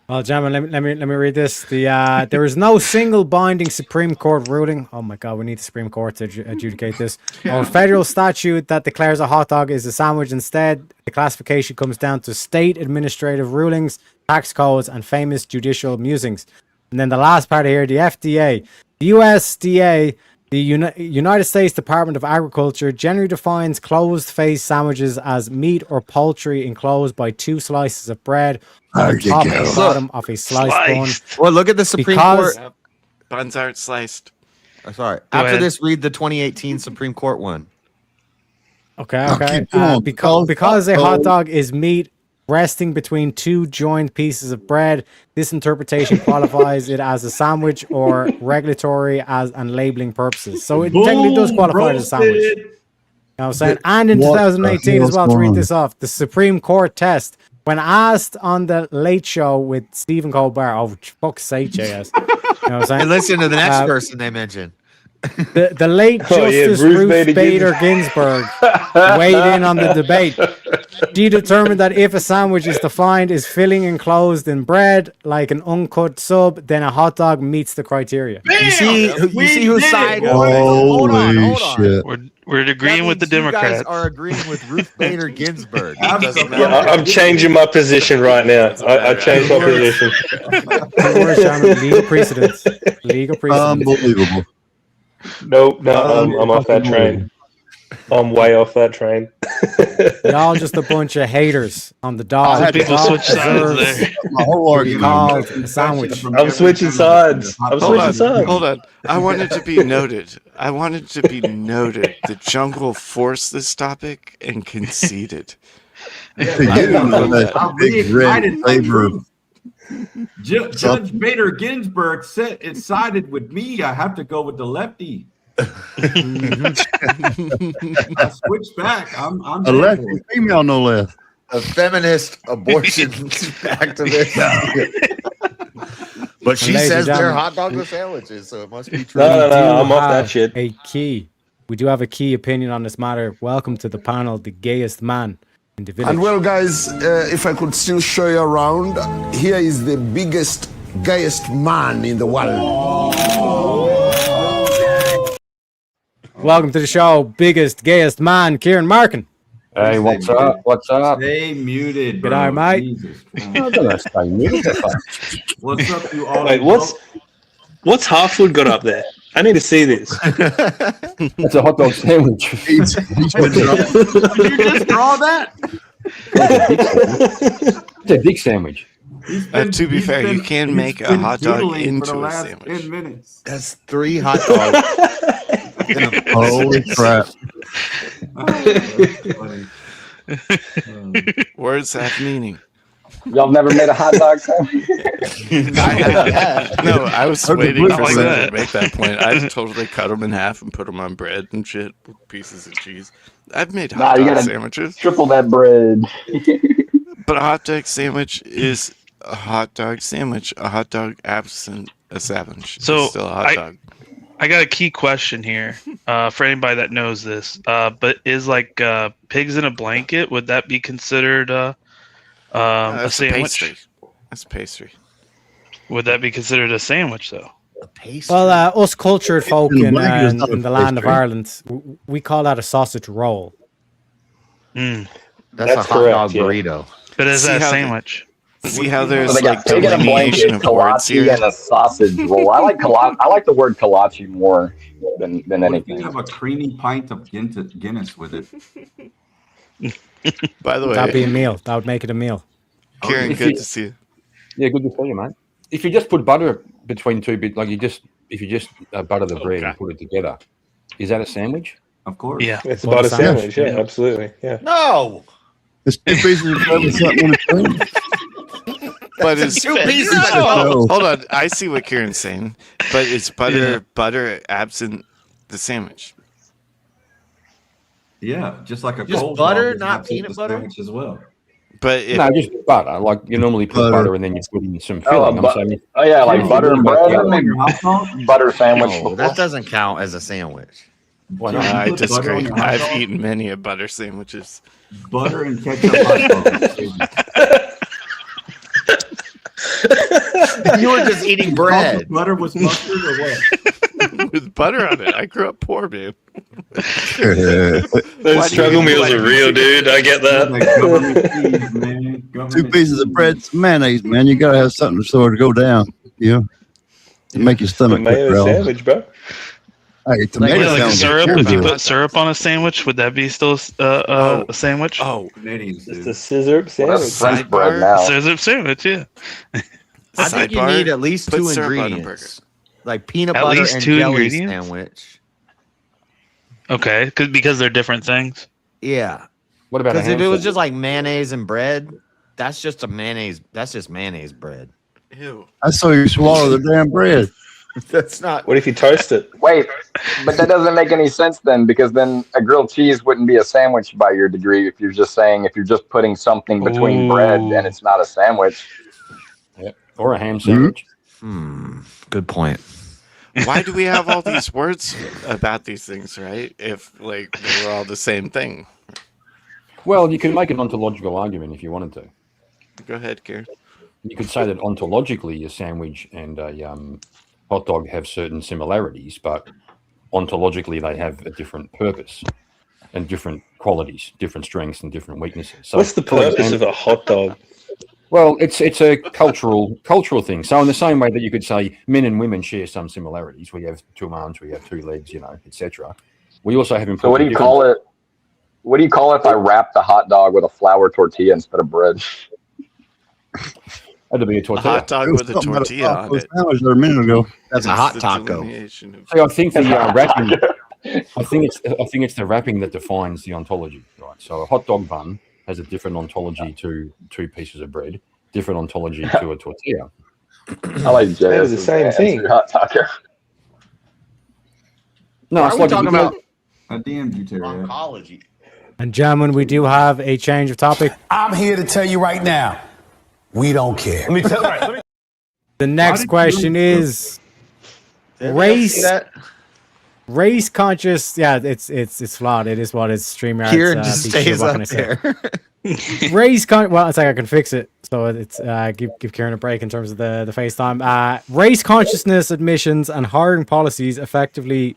Speaker 2: Well, gentlemen, let me read this. There is no single binding Supreme Court ruling. Oh my God, we need the Supreme Court to adjudicate this. Or federal statute that declares a hot dog is a sandwich. Instead, the classification comes down to state administrative rulings, tax codes, and famous judicial musings. And then the last part here, the FDA, the USDA, the United States Department of Agriculture generally defines closed-faced sandwiches as meat or poultry enclosed by two slices of bread on the top and bottom of a sliced bun.
Speaker 10: Well, look at the Supreme
Speaker 2: Because-
Speaker 10: Court.
Speaker 1: Buns aren't sliced.
Speaker 10: Sorry.
Speaker 16: Go
Speaker 10: After
Speaker 16: ahead.
Speaker 10: this, read the 2018 Supreme Court one.
Speaker 2: Okay.
Speaker 11: keep going.
Speaker 2: Because a hot dog is meat resting between two joined pieces of bread, this interpretation qualifies it as a sandwich or regulatory and labeling purposes. So it technically does qualify as a sandwich. You know what I'm saying? And in
Speaker 11: What the
Speaker 2: 2018 as
Speaker 11: hell's
Speaker 2: well, to
Speaker 11: going
Speaker 2: read
Speaker 11: on?
Speaker 2: this off, the Supreme Court test, when asked on the Late Show with Stephen Colbert, oh, fuck's sake, JS. You know what I'm saying?
Speaker 10: And listen to the next
Speaker 2: Uh,
Speaker 10: person they mentioned.
Speaker 2: The late
Speaker 15: Oh, yeah,
Speaker 2: Justice
Speaker 15: Ruth
Speaker 2: Ruth
Speaker 15: Bader
Speaker 2: Bader Ginsburg weighed in on the debate. She determined that if a sandwich is defined as filling enclosed in bread, like an uncut sub, then a hot dog meets the criteria.
Speaker 10: You see whose side?
Speaker 11: Holy shit.
Speaker 16: We're agreeing with the
Speaker 10: You guys
Speaker 16: Democrats.
Speaker 10: are agreeing with Ruth Bader Ginsburg.
Speaker 15: Yeah, I'm changing my position right now. I changed my position.
Speaker 2: Don't worry, Shannon, legal precedents. Legal precedents.
Speaker 11: Unbelievable.
Speaker 15: Nope, no, I'm off that train. I'm way off that train.
Speaker 2: Y'all just a bunch of haters on the dog.
Speaker 11: had
Speaker 16: People
Speaker 2: The dog
Speaker 16: switch sides
Speaker 2: deserves
Speaker 16: there.
Speaker 11: My whole
Speaker 2: to be
Speaker 11: argument.
Speaker 2: called a sandwich.
Speaker 15: I'm switching sides. I'm
Speaker 1: Hold
Speaker 15: switching
Speaker 1: on,
Speaker 15: sides.
Speaker 1: hold on. I wanted to be noted. that Jungle forced this topic and conceded.
Speaker 22: I'm
Speaker 11: Big
Speaker 22: really
Speaker 11: red
Speaker 22: excited.
Speaker 11: flavor.
Speaker 22: Judge Bader Ginsburg said it sided with me. I have to go with the lefty. I switched back. I'm
Speaker 11: A
Speaker 22: there
Speaker 11: lefty
Speaker 22: for it.
Speaker 11: female, no less.
Speaker 10: A feminist abortion activist. But she
Speaker 2: Ladies and
Speaker 10: says they're
Speaker 2: gentlemen,
Speaker 10: hot dogs or sandwiches, so it must be true.
Speaker 15: No,
Speaker 2: We do
Speaker 15: I'm off that
Speaker 2: have
Speaker 15: shit.
Speaker 2: A key. We do have a key opinion on this matter. Welcome to the panel, the gayest man in the village.
Speaker 13: And well, guys, if I could still show you around, here is the biggest, gayest man in the world.
Speaker 2: Welcome to the show, biggest, gayest man, Kieran Markin.
Speaker 22: Hey,
Speaker 4: what's up? What's up?
Speaker 22: Stay muted, bro.
Speaker 2: G'day, mate.
Speaker 22: Jesus Christ.
Speaker 4: I'm gonna stay muted.
Speaker 22: What's up, you all?
Speaker 15: Wait, what's Hartford got up there? I need to see this.
Speaker 4: It's a hot dog sandwich.
Speaker 22: Did you just draw that?
Speaker 4: It's a big sandwich.
Speaker 1: To be fair, you can make a hot dog into a sandwich.
Speaker 22: 10 minutes.
Speaker 10: That's 3 hot dogs.
Speaker 11: Holy crap.
Speaker 1: Words have meaning.
Speaker 14: Y'all never made a hot dog sandwich?
Speaker 1: No, I was
Speaker 11: Okay,
Speaker 1: waiting for
Speaker 11: like
Speaker 1: someone
Speaker 11: that.
Speaker 1: to make that point. I totally cut them in half and put them on bread and shit with pieces of cheese. I've made
Speaker 14: Nah,
Speaker 1: hot
Speaker 14: you
Speaker 1: dog
Speaker 14: gotta
Speaker 1: sandwiches,
Speaker 14: triple that bread.
Speaker 1: but a hot dog sandwich is a hot dog sandwich. A hot dog absent a sandwich
Speaker 16: So,
Speaker 1: is still a hot dog.
Speaker 16: I got a key question here for anybody that knows this. But is like pigs in a blanket? Would that be considered a
Speaker 1: That's
Speaker 16: sandwich?
Speaker 1: pastry. That's pastry.
Speaker 16: Would that be considered a sandwich though?
Speaker 2: Well, us cultured folk in
Speaker 11: blanket is not a
Speaker 2: the land of
Speaker 11: pastry.
Speaker 2: Ireland, we call that a sausage roll.
Speaker 10: That's
Speaker 15: That's
Speaker 10: a hot
Speaker 15: correct,
Speaker 10: dog
Speaker 15: yeah.
Speaker 10: burrito.
Speaker 16: But is
Speaker 1: See
Speaker 16: that a
Speaker 1: how-
Speaker 16: sandwich?
Speaker 1: See how
Speaker 14: So
Speaker 1: there's
Speaker 14: they
Speaker 1: like
Speaker 14: got pig in a
Speaker 1: delineation
Speaker 14: blanket,
Speaker 1: of words
Speaker 14: kolache,
Speaker 1: here?
Speaker 14: and a sausage roll. I like the word kolache more than
Speaker 22: What if you
Speaker 14: anything.
Speaker 22: have a creamy pint of Guinness with it?
Speaker 1: By the way,
Speaker 2: That'd be a meal. That would make it a meal.
Speaker 1: Kieran,
Speaker 6: If
Speaker 1: good
Speaker 6: you-
Speaker 1: to see you.
Speaker 6: Yeah, good to see you, mate. If you just put butter between two bits, like if you just butter the bread and put it together, is that a sandwich?
Speaker 22: Of course.
Speaker 16: Yeah.
Speaker 15: It's a
Speaker 2: Butter
Speaker 15: butter
Speaker 2: sandwich.
Speaker 15: sandwich. Yeah, absolutely. Yeah.
Speaker 10: No.
Speaker 11: It's 2 pieces of bread with something in between.
Speaker 1: But it's
Speaker 10: Two pieces.
Speaker 11: No.
Speaker 1: Hold on, I see what Kieran's saying. But is butter absent the sandwich?
Speaker 22: Yeah, just like a
Speaker 10: Just
Speaker 22: cold
Speaker 10: butter,
Speaker 22: dog is
Speaker 10: not
Speaker 22: absolute
Speaker 10: peanut butter?
Speaker 22: sandwich as well.
Speaker 1: But if,
Speaker 6: No, just butter. Like you normally put
Speaker 11: Butter.
Speaker 6: butter and then you put in some
Speaker 14: Oh,
Speaker 6: filling. I'm saying,
Speaker 14: oh yeah, like
Speaker 22: Yeah,
Speaker 14: butter and
Speaker 22: you put
Speaker 14: bread.
Speaker 22: butter
Speaker 14: I
Speaker 22: on
Speaker 14: made
Speaker 22: your hot dog?
Speaker 14: butter sandwich
Speaker 10: No,
Speaker 14: before.
Speaker 10: that doesn't count as a sandwich.
Speaker 6: why
Speaker 22: Yeah,
Speaker 6: not?
Speaker 22: you
Speaker 1: I
Speaker 22: put butter on
Speaker 1: disagree.
Speaker 22: your hot
Speaker 1: I've
Speaker 22: dog?
Speaker 1: eaten many a butter sandwiches.
Speaker 22: Butter and ketchup hot dog.
Speaker 10: You were just eating bread.
Speaker 22: Butter was mustard or what?
Speaker 1: With butter on it. I grew up poor, man.
Speaker 22: Why do
Speaker 15: struggle
Speaker 22: you
Speaker 15: meals are real, dude. I get that.
Speaker 22: Like government fees, man.
Speaker 11: 2
Speaker 22: Government
Speaker 11: pieces of bread, some mayonnaise, man. You gotta have something to sort of go down, you know, to make your stomach quick
Speaker 15: Tomato
Speaker 11: growl.
Speaker 15: sandwich, bro.
Speaker 11: Hey, tomato
Speaker 16: Yeah, like
Speaker 11: sounds
Speaker 16: syrup.
Speaker 11: good,
Speaker 16: If you
Speaker 11: man.
Speaker 16: put syrup on a sandwich, would that be still a sandwich?
Speaker 1: Oh,
Speaker 22: Canadians
Speaker 15: Just
Speaker 22: do.
Speaker 15: a scissor
Speaker 14: Well,
Speaker 15: sandwich.
Speaker 14: that's French
Speaker 1: Sidebar.
Speaker 14: bread now.
Speaker 16: Scissor sandwich, yeah.
Speaker 10: I think you
Speaker 1: Sidebar,
Speaker 10: need at least
Speaker 1: put
Speaker 10: 2
Speaker 1: syrup on a
Speaker 10: ingredients, like peanut
Speaker 16: At
Speaker 10: butter
Speaker 16: least
Speaker 10: and
Speaker 16: 2
Speaker 10: jelly
Speaker 16: ingredients?
Speaker 10: sandwich.
Speaker 16: Okay, because they're different things.
Speaker 10: Yeah,
Speaker 6: What about a
Speaker 10: because if
Speaker 6: ham
Speaker 10: it was
Speaker 6: sandwich?
Speaker 10: just like mayonnaise and bread, that's just a mayonnaise. That's just mayonnaise bread.
Speaker 1: ew.
Speaker 11: I saw you swallow the damn bread.
Speaker 10: That's not.
Speaker 15: What if you toast it?
Speaker 14: Wait, but that doesn't make any sense then, because then a grilled cheese wouldn't be a sandwich by your degree if you're just putting something between bread and it's not a sandwich.
Speaker 6: Yeah. Or a ham sandwich.
Speaker 10: Good point.
Speaker 1: Why do we have all these words about these things, right? If like they were all the same thing.
Speaker 6: Well, you can make an ontological argument if you wanted to.
Speaker 1: Go ahead, Kieran.
Speaker 6: You could say that ontologically, a sandwich and a hot dog have certain similarities, but ontologically they have a different purpose and different qualities, different strengths and different weaknesses. So,
Speaker 15: What's the purpose of a hot dog?
Speaker 6: Well, it's a cultural thing. So in the same way that you could say men and women share some similarities, we have 2 arms, we have 2 legs, you know, etc. We also have important.
Speaker 14: So what do you call it? What do you call it if I wrap the hot dog with a flour tortilla instead of bread?
Speaker 6: That'd be a
Speaker 1: A
Speaker 6: tortilla.
Speaker 1: hot dog with a
Speaker 11: Something about
Speaker 1: tortilla on
Speaker 11: taco
Speaker 1: it.
Speaker 11: sandwich there a minute ago.
Speaker 10: That's a
Speaker 1: It's
Speaker 10: hot
Speaker 1: the
Speaker 10: taco.
Speaker 1: delineation of-
Speaker 6: See, I think the wrapping. I think it's the wrapping that defines the ontology, right? So a hot dog bun has a different ontology to 2 pieces of bread, different ontology to a tortilla.
Speaker 14: I like
Speaker 15: They're
Speaker 14: Jazz.
Speaker 15: the same thing.
Speaker 14: Hot taco.
Speaker 6: No,
Speaker 10: Why
Speaker 6: it's
Speaker 10: are we
Speaker 6: like
Speaker 10: talking about
Speaker 22: I DM'd you, Terry.
Speaker 10: oncology?
Speaker 2: And gentlemen, we do have a change of topic.
Speaker 4: I'm here to tell you right now, we don't care.
Speaker 15: Let me tell you.
Speaker 2: The next question is race. Race conscious, yeah, it's flawed. It is what it's StreamYard.
Speaker 10: Kieran just stays up there.
Speaker 2: Race well, it's like I can fix it, so it's give Kieran a break in terms of the FaceTime. Race consciousness admissions and hiring policies effectively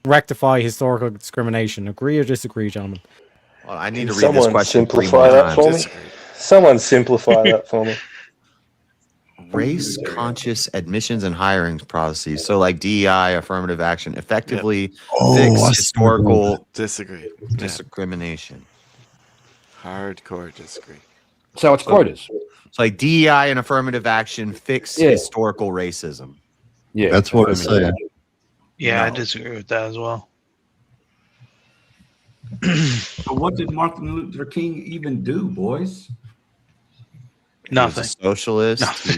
Speaker 2: rectify historical discrimination. Agree or disagree, gentlemen?
Speaker 10: Well, I need
Speaker 15: Can
Speaker 10: to read this
Speaker 15: someone
Speaker 10: question 3
Speaker 15: simplify
Speaker 10: more
Speaker 15: that for
Speaker 10: times.
Speaker 15: me? Someone simplify that for me.
Speaker 10: Race conscious admissions and hiring processes. So like DEI, affirmative action, effectively fix historical
Speaker 1: Disagree.
Speaker 10: discrimination.
Speaker 1: Hardcore disagree.
Speaker 6: So it's quotas.
Speaker 10: It's like DEI and affirmative action fix
Speaker 6: Yeah.
Speaker 10: historical racism.
Speaker 6: Yeah,
Speaker 11: That's what it's saying.
Speaker 16: Yeah, I
Speaker 10: No.
Speaker 16: disagree with that as well.
Speaker 22: So what did Martin Luther King even do, boys?
Speaker 16: Nothing.
Speaker 10: He was a socialist.
Speaker 16: Nothing.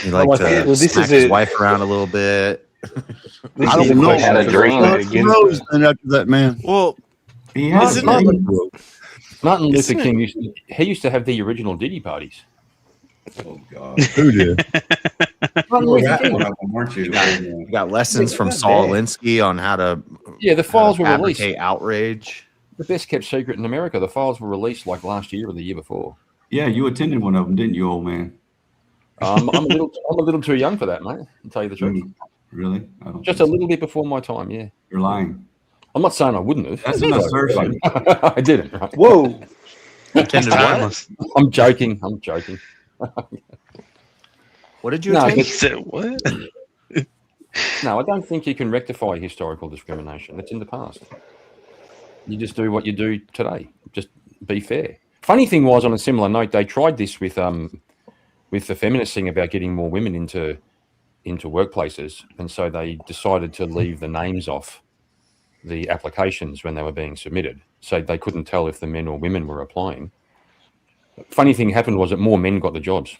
Speaker 10: He liked
Speaker 15: Well,
Speaker 10: to
Speaker 15: this
Speaker 10: smack
Speaker 15: is
Speaker 10: his
Speaker 15: a-
Speaker 10: wife around a little bit.
Speaker 15: This
Speaker 11: I
Speaker 15: is
Speaker 11: don't know.
Speaker 15: question
Speaker 14: Had a
Speaker 15: for
Speaker 14: dream.
Speaker 15: Rose against
Speaker 11: Rose then after that, man.
Speaker 1: Well,
Speaker 22: He had
Speaker 1: Isn't
Speaker 22: a
Speaker 1: it-
Speaker 22: dream.
Speaker 6: Martin Luther
Speaker 1: Isn't it-
Speaker 6: King used to have the original Diddy parties.
Speaker 22: Oh God.
Speaker 11: Who did?
Speaker 6: Martin
Speaker 22: You were
Speaker 6: Luther
Speaker 22: at
Speaker 6: King.
Speaker 22: one of them, weren't you?
Speaker 10: We got lessons from Saul Alinsky on how to
Speaker 6: Yeah, the files were released.
Speaker 10: fabricate outrage.
Speaker 6: The best kept secret in America. The files were released like last year or the year before.
Speaker 22: Yeah, you attended one of them, didn't you, old man?
Speaker 6: I'm a little too young for that, mate. I'll tell you the truth.
Speaker 22: Really? I don't
Speaker 6: Just
Speaker 22: think
Speaker 6: a little bit before my time, yeah.
Speaker 22: You're lying.
Speaker 6: I'm not saying I wouldn't have.
Speaker 22: That's an assertion.
Speaker 6: I didn't. Right?
Speaker 15: Whoa.
Speaker 6: I'm joking. I'm joking.
Speaker 10: What did you
Speaker 6: No,
Speaker 10: attend?
Speaker 16: He said what?
Speaker 6: No, I don't think you can rectify historical discrimination. That's in the past. You just do what you do today. Just be fair. Funny thing was, on a similar note, they tried this with the feminist thing about getting more women into workplaces, and so they decided to leave the names off the applications when they were being submitted, so they couldn't tell if the men or women were applying. Funny thing happened was that more men got the jobs.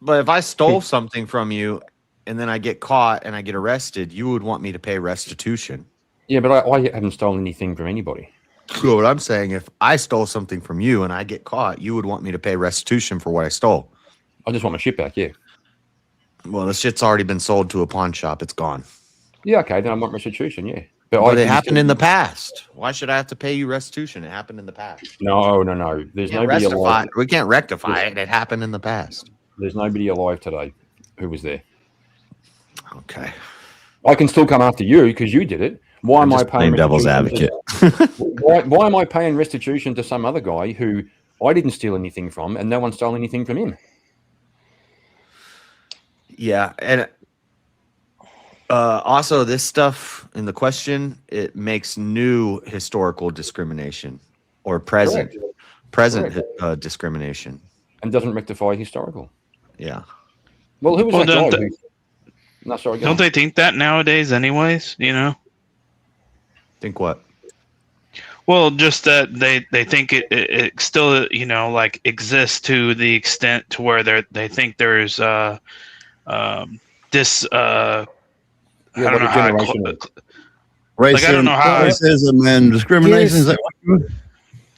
Speaker 10: But if I stole something from you and then I get caught and I get arrested, you would want me to pay restitution.
Speaker 6: Yeah, but I haven't stolen anything from anybody.
Speaker 10: So what I'm saying, if I stole something from you and I get caught, you would want me to pay restitution for what I stole.
Speaker 6: I just want my shit back, yeah.
Speaker 10: Well, the shit's already been sold to a pawn shop. It's gone.
Speaker 6: Yeah, okay, then I want restitution, yeah.
Speaker 10: But it happened in the past. Why should I have to pay you restitution? It happened in the past.
Speaker 6: No. There's nobody alive.
Speaker 10: We can't rectify it. It happened in the past.
Speaker 6: There's nobody alive today who was there.
Speaker 10: Okay.
Speaker 6: I can still come after you because you did it. Why am I paying
Speaker 10: devil's advocate?
Speaker 6: Why am I paying restitution to some other guy who I didn't steal anything from and no one stole anything from him?
Speaker 10: Yeah, and also this stuff in the question, it makes new historical discrimination or present discrimination,
Speaker 6: and doesn't rectify historical.
Speaker 10: Yeah.
Speaker 6: Well, who was
Speaker 16: Well,
Speaker 6: that
Speaker 16: don't
Speaker 6: guy?
Speaker 16: they-
Speaker 6: No, sorry. go
Speaker 16: Don't
Speaker 6: on.
Speaker 16: they think that nowadays, anyways? You know.
Speaker 10: Think what?
Speaker 16: Well, just that they think it still, you know, like exists to the extent to where they think there's this I don't know how to call it. Like, I don't know how
Speaker 11: racism and discrimination. Is that what you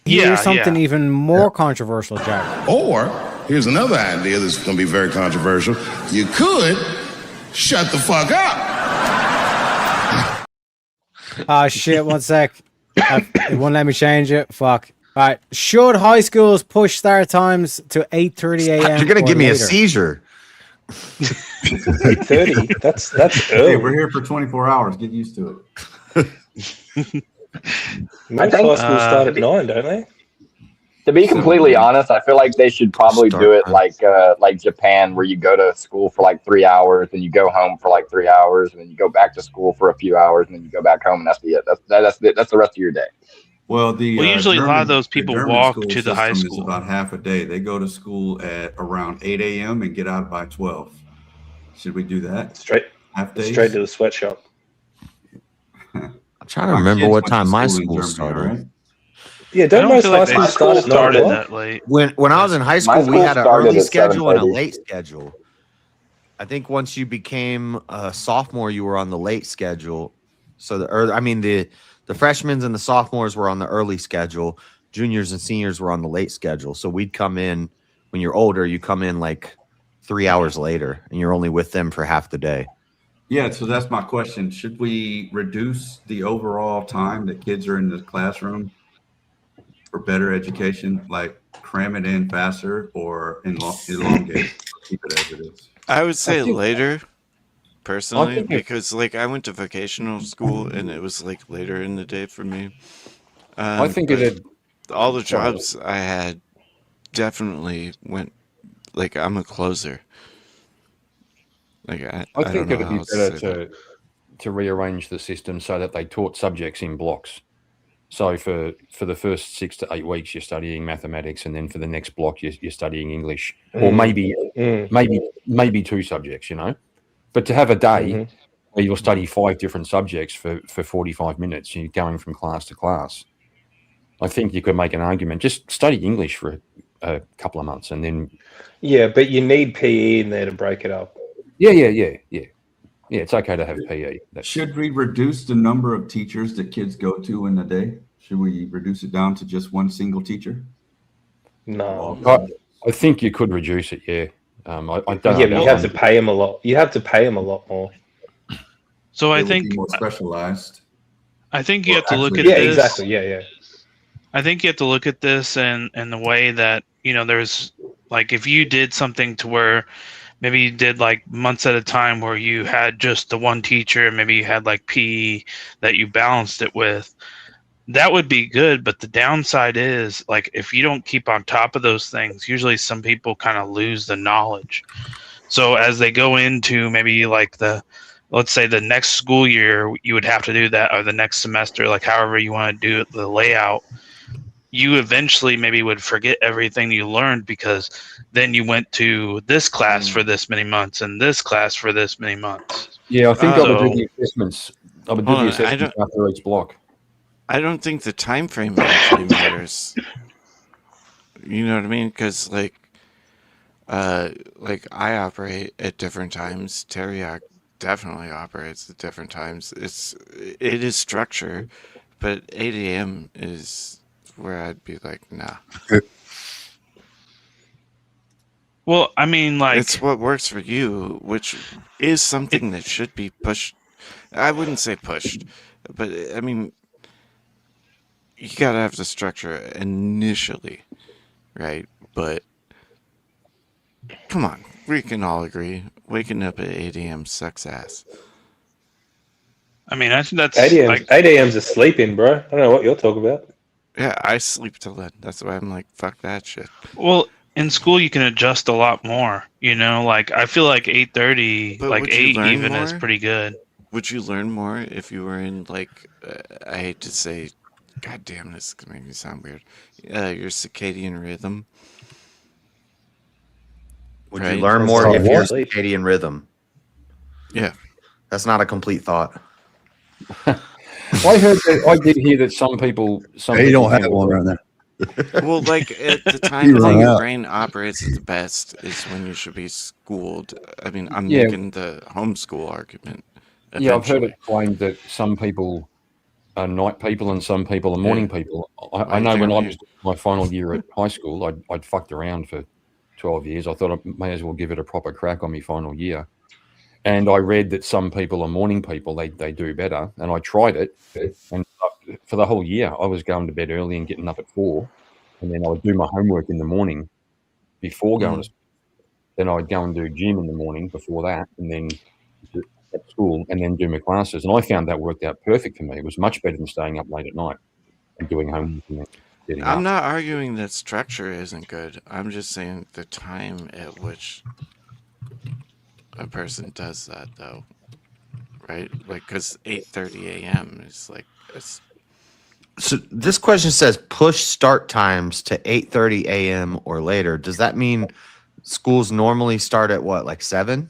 Speaker 2: Here's something even more controversial, Jack.
Speaker 18: Or here's another idea that's going to be very controversial. You could shut the fuck up.
Speaker 2: Ah, shit, one sec. It won't let me change it. Fuck. All right. Should high schools push start times to 8:30 a.m.?
Speaker 10: You're going to give me a
Speaker 2: later?
Speaker 10: seizure.
Speaker 15: 8:30? That's
Speaker 22: Hey,
Speaker 15: early.
Speaker 22: we're here for 24 hours. Get used to it.
Speaker 15: Most
Speaker 14: think,
Speaker 15: high schools start at 9, don't they?
Speaker 14: To be completely honest, I feel like they should probably do it like Japan, where you go to school for like 3 hours, and you go home for like 3 hours, and then you go back to school for a few hours, and then you go back home, and that's the that's the rest of your day.
Speaker 22: Well,
Speaker 16: usually a lot of those
Speaker 22: the
Speaker 16: people
Speaker 22: German
Speaker 16: walk
Speaker 22: school
Speaker 16: to the high
Speaker 22: system is
Speaker 16: school.
Speaker 22: about half a day. They go to school at around 8 a.m. and get out by 12. Should we do that?
Speaker 15: Straight to the sweatshop.
Speaker 10: I'm trying to remember what time my school started.
Speaker 15: Yeah, don't most high schools start at 9 o'clock?
Speaker 16: late.
Speaker 10: When I was in high school, we had an early schedule and a late schedule. I think once you became a sophomore, you were on the late schedule. So the freshmen and the sophomores were on the early schedule. Juniors and seniors were on the late schedule. So we'd come in when you're older. You come in like 3 hours later, and you're only with them for half the day.
Speaker 22: Yeah, so that's my question. Should we reduce the overall time that kids are in the classroom for better education, like cram it in faster or elongate, keep it as it is?
Speaker 1: I would say
Speaker 22: think-
Speaker 1: later, personally,
Speaker 22: think it-
Speaker 1: because like I went to vocational school and it was like later in the day for me.
Speaker 6: I think
Speaker 1: but
Speaker 6: it
Speaker 1: all the jobs I had definitely went like I'm a closer. Like I
Speaker 6: think
Speaker 1: don't know
Speaker 6: it'd be
Speaker 1: how to
Speaker 6: better
Speaker 1: say that.
Speaker 6: to rearrange the system so that they taught subjects in blocks. So for the first 6 to 8 weeks, you're studying mathematics, and then for the next block, you're studying English, or maybe 2 subjects, you know. But to have a day where you'll study 5 different subjects for 45 minutes, you're going from class to class. I think you could make an argument. Just study English for a couple of months, and then
Speaker 15: Yeah, but you need PE in there to break it up.
Speaker 6: yeah. It's okay to have PE.
Speaker 22: Should we reduce the number of teachers that kids go to in a day? Should we reduce it down to just one single teacher?
Speaker 15: No.
Speaker 6: I think you could reduce it. Yeah. I don't.
Speaker 15: Yeah, but you have to pay them a lot. You have to pay them a lot more.
Speaker 16: So
Speaker 22: They
Speaker 16: I
Speaker 22: would
Speaker 16: think
Speaker 22: be more specialized.
Speaker 16: I think you have to look at
Speaker 15: Yeah,
Speaker 16: this.
Speaker 15: exactly. Yeah.
Speaker 16: I think you have to look at this and the way that, you know, there's like if you did something to where maybe you did like months at a time where you had just the one teacher, and maybe you had like PE that you balanced it with. That would be good, but the downside is like if you don't keep on top of those things, usually some people kind of lose the knowledge. So as they go into maybe like let's say the next school year, you would have to do that, or the next semester, like however you want to do it, the layout, you eventually maybe would forget everything you learned because then you went to this class for this many months and this class for this many months.
Speaker 6: Yeah, I think I would do
Speaker 16: So-
Speaker 6: the assessments. I would do the assessments after each block.
Speaker 1: I don't think the time frame actually matters. You know what I mean? Because like I operate at different times. Teriak definitely operates at different times. It is structure, but 8 a.m. is where I'd be like, nah.
Speaker 16: Well, I mean, like
Speaker 1: It's what works for you, which is something that should be pushed. I wouldn't say pushed, but I mean, you gotta have the structure initially, right? But come on, we can all agree, waking up at 8 a.m. sucks ass.
Speaker 16: I mean, I think that's
Speaker 15: 8 a.m.
Speaker 16: like
Speaker 15: 8 a.m.'s a sleep-in, bro. I don't know what you're talking about.
Speaker 1: Yeah, I sleep till then. That's why I'm like, fuck that shit.
Speaker 16: well, in school you can adjust a lot more. You know, like I feel like 8:30,
Speaker 1: But
Speaker 16: like
Speaker 1: would you
Speaker 16: 8
Speaker 1: learn
Speaker 16: even is
Speaker 1: more?
Speaker 16: pretty good.
Speaker 1: Would you learn more if you were in like, I hate to say, god damn, this is gonna make me sound weird. Your circadian rhythm.
Speaker 10: Would
Speaker 1: Right?
Speaker 10: you learn
Speaker 15: That's
Speaker 10: more
Speaker 15: not
Speaker 10: if you're
Speaker 15: what?
Speaker 10: circadian rhythm?
Speaker 1: Yeah.
Speaker 10: That's not a complete thought.
Speaker 6: I did hear that some people.
Speaker 11: Hey, you don't have one right now.
Speaker 1: Well, like at the time
Speaker 11: You
Speaker 1: that
Speaker 11: run
Speaker 1: your
Speaker 11: out.
Speaker 1: brain operates at the best is when you should be schooled. I mean, I'm
Speaker 6: Yeah.
Speaker 1: making the homeschool argument.
Speaker 6: Yeah, I've heard
Speaker 1: eventually.
Speaker 6: it claimed that some people are night people and some people are morning people. I
Speaker 1: Right
Speaker 6: know
Speaker 1: there,
Speaker 6: when I
Speaker 1: man.
Speaker 6: was doing my final year at high school, I'd fucked around for 12 years. I thought I may as well give it a proper crack on my final year. And I read that some people are morning people, they do better. And I tried it. And for the whole year, I was going to bed early and getting up at 4. And then I would do my homework in the morning before going to school. Then I'd go and do gym in the morning before that. And then at school and then do my classes. And I found that worked out perfect for me. It was much better than staying up late at night and doing homework and then getting
Speaker 1: I'm
Speaker 6: up.
Speaker 1: not arguing that structure isn't good. I'm just saying the time at which a person does that, though, right? Like, because 8:30 a.m. is like, it's
Speaker 10: So this question says push start times to 8:30 a.m. or later. Does that mean schools normally start at what, like 7?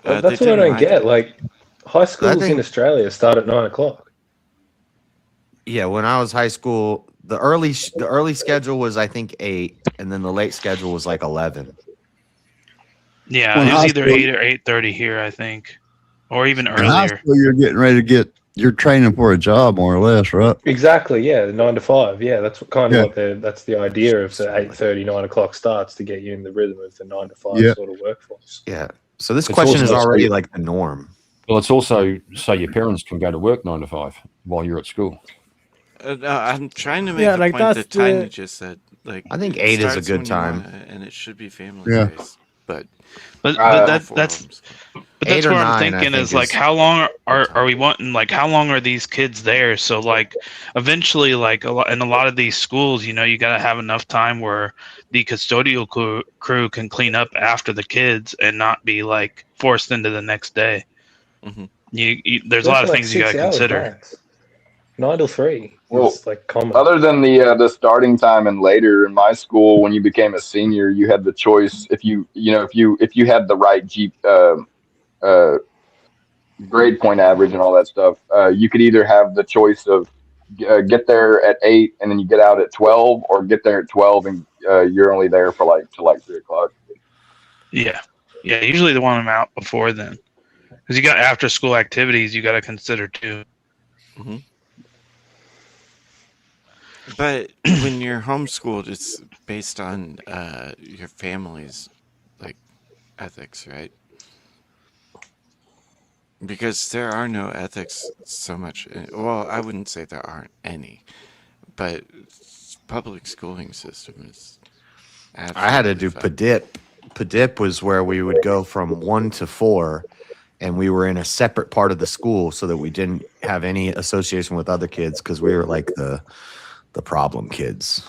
Speaker 15: That's
Speaker 1: they
Speaker 15: what I
Speaker 1: do
Speaker 15: don't
Speaker 1: mine.
Speaker 15: get. Like, high schools
Speaker 10: think-
Speaker 15: in Australia start at 9 o'clock.
Speaker 10: Yeah, when I was high school, the early schedule was I think 8, and then the late schedule was like 11.
Speaker 16: Yeah,
Speaker 11: Well,
Speaker 16: it was
Speaker 11: high
Speaker 16: either
Speaker 11: school-
Speaker 16: 8 or 8:30 here, I think, or even
Speaker 11: In high
Speaker 16: earlier.
Speaker 11: school, you're getting ready to get, you're training for a job more or less, right?
Speaker 15: Exactly, yeah, the 9 to 5. Yeah, that's what kind of
Speaker 11: Yeah.
Speaker 15: what that's the idea of the 8:30, 9 o'clock starts to get you in the rhythm of the 9 to 5
Speaker 11: Yeah.
Speaker 15: sort of workforce.
Speaker 10: Yeah. So this
Speaker 6: It's
Speaker 10: question is
Speaker 6: also-
Speaker 10: already like the norm.
Speaker 6: Well, it's also so your parents can go to work 9 to 5 while you're at school.
Speaker 1: No, I'm trying to make
Speaker 2: Yeah,
Speaker 1: the
Speaker 2: like,
Speaker 1: point
Speaker 2: that's
Speaker 1: that Tiny
Speaker 2: the-
Speaker 1: just said. Like,
Speaker 10: I think
Speaker 1: it
Speaker 10: 8 is a
Speaker 1: starts
Speaker 10: good
Speaker 1: when you
Speaker 10: time.
Speaker 1: wanna, and it should be family
Speaker 11: Yeah.
Speaker 1: based. But
Speaker 16: But
Speaker 1: that's
Speaker 16: that's
Speaker 10: 8 or
Speaker 16: what
Speaker 10: 9,
Speaker 16: I'm
Speaker 10: I
Speaker 16: thinking
Speaker 10: think
Speaker 16: is like
Speaker 10: is
Speaker 16: how long are we wanting, like how long are these kids there? So like eventually like in a lot of these schools, you know, you got to have enough time where the custodial crew can clean up after the kids and not be like forced into the next day.
Speaker 1: Mhm.
Speaker 16: There's a lot of
Speaker 15: Like
Speaker 16: things you got
Speaker 15: 6
Speaker 16: to
Speaker 15: hours
Speaker 16: consider.
Speaker 15: max. 9 till 3.
Speaker 14: Well,
Speaker 15: It's like common.
Speaker 14: Other than the starting time and later in my school, when you became a senior, you had the choice if you had the right grade point average and all that stuff, you could either have the choice of get there at 8 and then you get out at 12, or get there at 12 and you're only there for till 3 o'clock.
Speaker 16: Yeah. Usually they want them out before then, because you got after school activities you got to consider too.
Speaker 1: Mhm. But when you're homeschooled, it's based on your family's like ethics, right? Because there are no ethics so much. Well, I wouldn't say there aren't any, but public schooling system is.
Speaker 10: I had to do
Speaker 1: absolutely fucked.
Speaker 10: PDIP PDIP was where we would go from 1 to 4, and we were in a separate part of the school so that we didn't have any association with other kids because we were like the problem kids.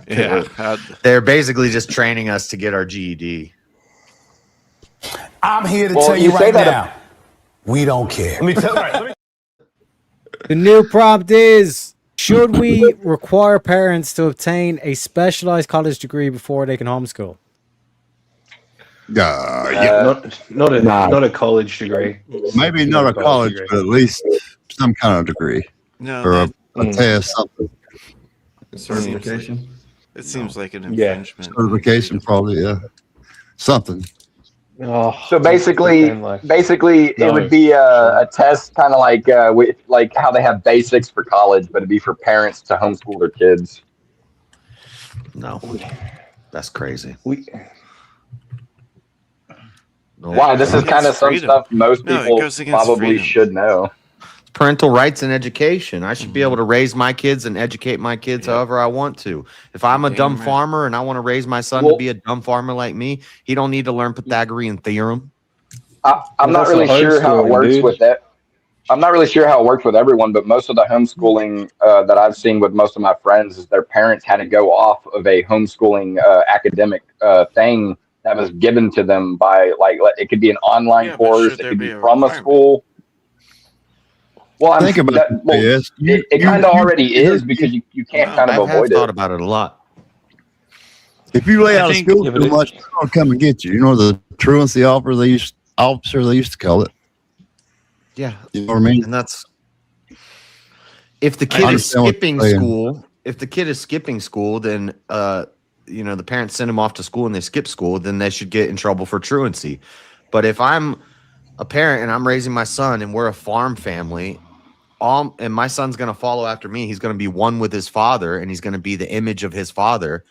Speaker 1: Yeah.
Speaker 10: They're basically just training us to get our GED.
Speaker 4: I'm here to
Speaker 14: Well,
Speaker 4: tell
Speaker 14: you
Speaker 4: you
Speaker 14: say
Speaker 4: right
Speaker 14: that-
Speaker 4: now, we don't care.
Speaker 2: The new prompt is: should we require parents to obtain a specialized college degree before they can homeschool?
Speaker 15: Not a college degree.
Speaker 11: Maybe not a college,
Speaker 15: degree.
Speaker 11: but at least some kind of degree
Speaker 1: No,
Speaker 11: or a
Speaker 1: that
Speaker 11: test, something.
Speaker 22: Certification.
Speaker 1: it seems like an
Speaker 15: Yeah.
Speaker 1: infringement.
Speaker 11: Certification, probably, yeah. Something.
Speaker 15: Oh,
Speaker 14: So basically,
Speaker 15: then, like,
Speaker 14: it
Speaker 15: no.
Speaker 14: would be a test, kind of like how they have basics for college, but it'd be for parents to homeschool their kids.
Speaker 10: No, that's crazy.
Speaker 14: Wow, this is
Speaker 1: Against
Speaker 14: kind of some
Speaker 1: freedom.
Speaker 14: stuff most
Speaker 1: No, it
Speaker 14: people
Speaker 1: goes against
Speaker 14: probably
Speaker 1: freedom.
Speaker 14: should know.
Speaker 10: Parental rights and education. I should be able to raise my kids and educate my kids however I want to. If I'm a dumb farmer and I want to raise my son to be a dumb farmer like me, he don't need to learn Pythagorean theorem.
Speaker 14: I'm not really sure how it works with that. I'm not really sure how it works with everyone, but most of the homeschooling that I've seen with most of my friends is their parents had to go off of a homeschooling academic thing that was given to them by, like, it could be an online course, it could be from a school. Well,
Speaker 11: Think about
Speaker 14: that,
Speaker 11: it,
Speaker 14: well,
Speaker 11: yes.
Speaker 14: it kind of already is because you can't kind of
Speaker 10: I have
Speaker 14: avoid
Speaker 10: thought
Speaker 14: it.
Speaker 10: about it a lot.
Speaker 11: If you lay out of school
Speaker 15: yeah, but
Speaker 11: too much, they're gonna come and get you. You know the truancy officer they used to call it.
Speaker 10: Yeah,
Speaker 11: You know what I mean?
Speaker 10: and that's if the
Speaker 11: I
Speaker 10: kid is
Speaker 11: understand what you're
Speaker 10: skipping
Speaker 11: saying.
Speaker 10: school. If the kid is skipping school, then the parents send him off to school and they skip school, then they should get in trouble for truancy. But if I'm a parent and I'm raising my son and we're a farm family, and my son's going to follow after me, he's going to be one with his father and he's going to be the image of his father.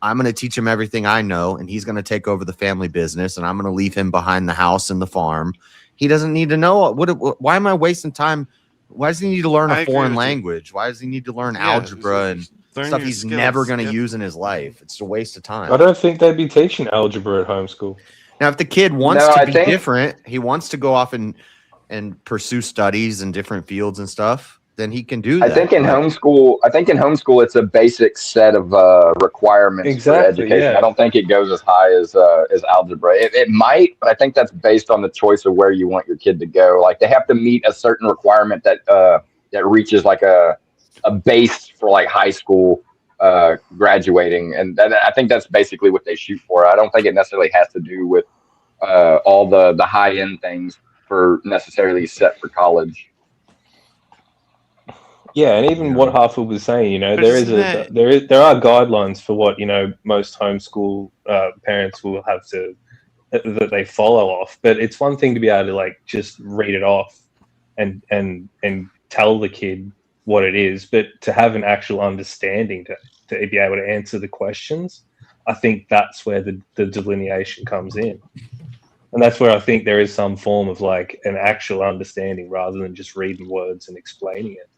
Speaker 10: I'm going to teach him everything I know, and he's going to take over the family business, and I'm going to leave him behind the house and the farm. He doesn't need to know why am I wasting time? Why does he need to learn
Speaker 1: I
Speaker 10: a
Speaker 1: agree
Speaker 10: foreign
Speaker 1: with you.
Speaker 10: language? Why does he need to learn
Speaker 1: Yeah,
Speaker 10: algebra and
Speaker 1: learn
Speaker 10: stuff
Speaker 1: your
Speaker 10: he's
Speaker 1: skills,
Speaker 10: never going to
Speaker 1: yep.
Speaker 10: use in his life? It's a waste of time.
Speaker 15: I don't think they'd be teaching algebra at homeschool.
Speaker 10: Now, if the kid wants
Speaker 14: No,
Speaker 10: to
Speaker 14: I
Speaker 10: be
Speaker 14: think-
Speaker 10: different, he wants to go off and pursue studies in different fields and stuff, then he can do that.
Speaker 14: I think in homeschool, it's a basic set of requirements
Speaker 15: Exactly,
Speaker 14: for education.
Speaker 15: yeah.
Speaker 14: I don't think it goes as high as algebra. It might, but I think that's based on the choice of where you want your kid to go. Like, they have to meet a certain requirement that reaches like a base for like high school graduating, and I think that's basically what they shoot for. I don't think it necessarily has to do with all the high end things for necessarily set for college.
Speaker 15: Yeah, and even what Hartford was saying,
Speaker 1: But
Speaker 15: there
Speaker 1: isn't
Speaker 15: there are guidelines for what most homeschool parents will have to that they follow off. But it's one thing to be able to like just read it off and tell the kid what it is, but to have an actual understanding to be able to answer the questions, I think that's where the delineation comes in. And that's where I think there is some form of like an actual understanding rather than just reading words and explaining it.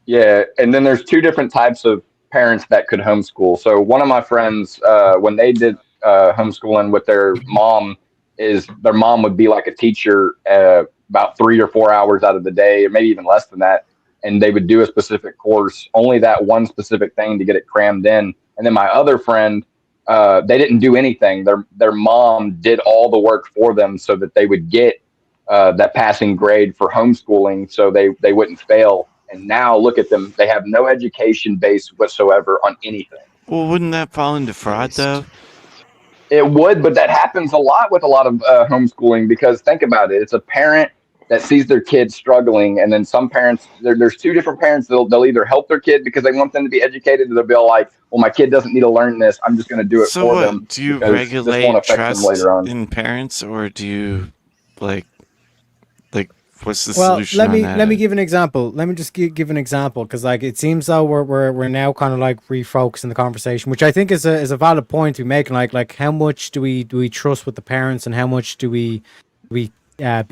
Speaker 14: Yeah, and then there's two different types of parents that could homeschool. So one of my friends, when they did homeschooling with their mom, their mom would be like a teacher about 3 or 4 hours out of the day, or maybe even less than that. And they would do a specific course, only that one specific thing to get it crammed in. And then my other friend, they didn't do anything. Their mom did all the work for them so that they would get that passing grade for homeschooling, so they wouldn't fail. And now look at them; they have no education base whatsoever on anything.
Speaker 1: Well, wouldn't that fall into fraud though?
Speaker 14: It would, but that happens a lot with a lot of homeschooling, because think about it. It's a parent that sees their kid struggling, and then some parents, there's two different parents. They'll either help their kid because they want them to be educated, or they'll be all like, well, my kid doesn't need to learn this. I'm just going to do it
Speaker 1: So
Speaker 14: for
Speaker 1: what?
Speaker 14: them.
Speaker 1: Do you
Speaker 14: because this won't
Speaker 1: regulate
Speaker 14: affect them
Speaker 1: trust
Speaker 14: later on.
Speaker 1: in parents, or do you like what's the
Speaker 2: Well,
Speaker 1: solution?
Speaker 2: let me
Speaker 1: on
Speaker 2: let me
Speaker 1: that?
Speaker 2: give an example. Let me just give an example, because like it seems though we're now kind of like refocusing the conversation, which I think is a valid point to be making. Like how much do we trust with the parents, and how much do we be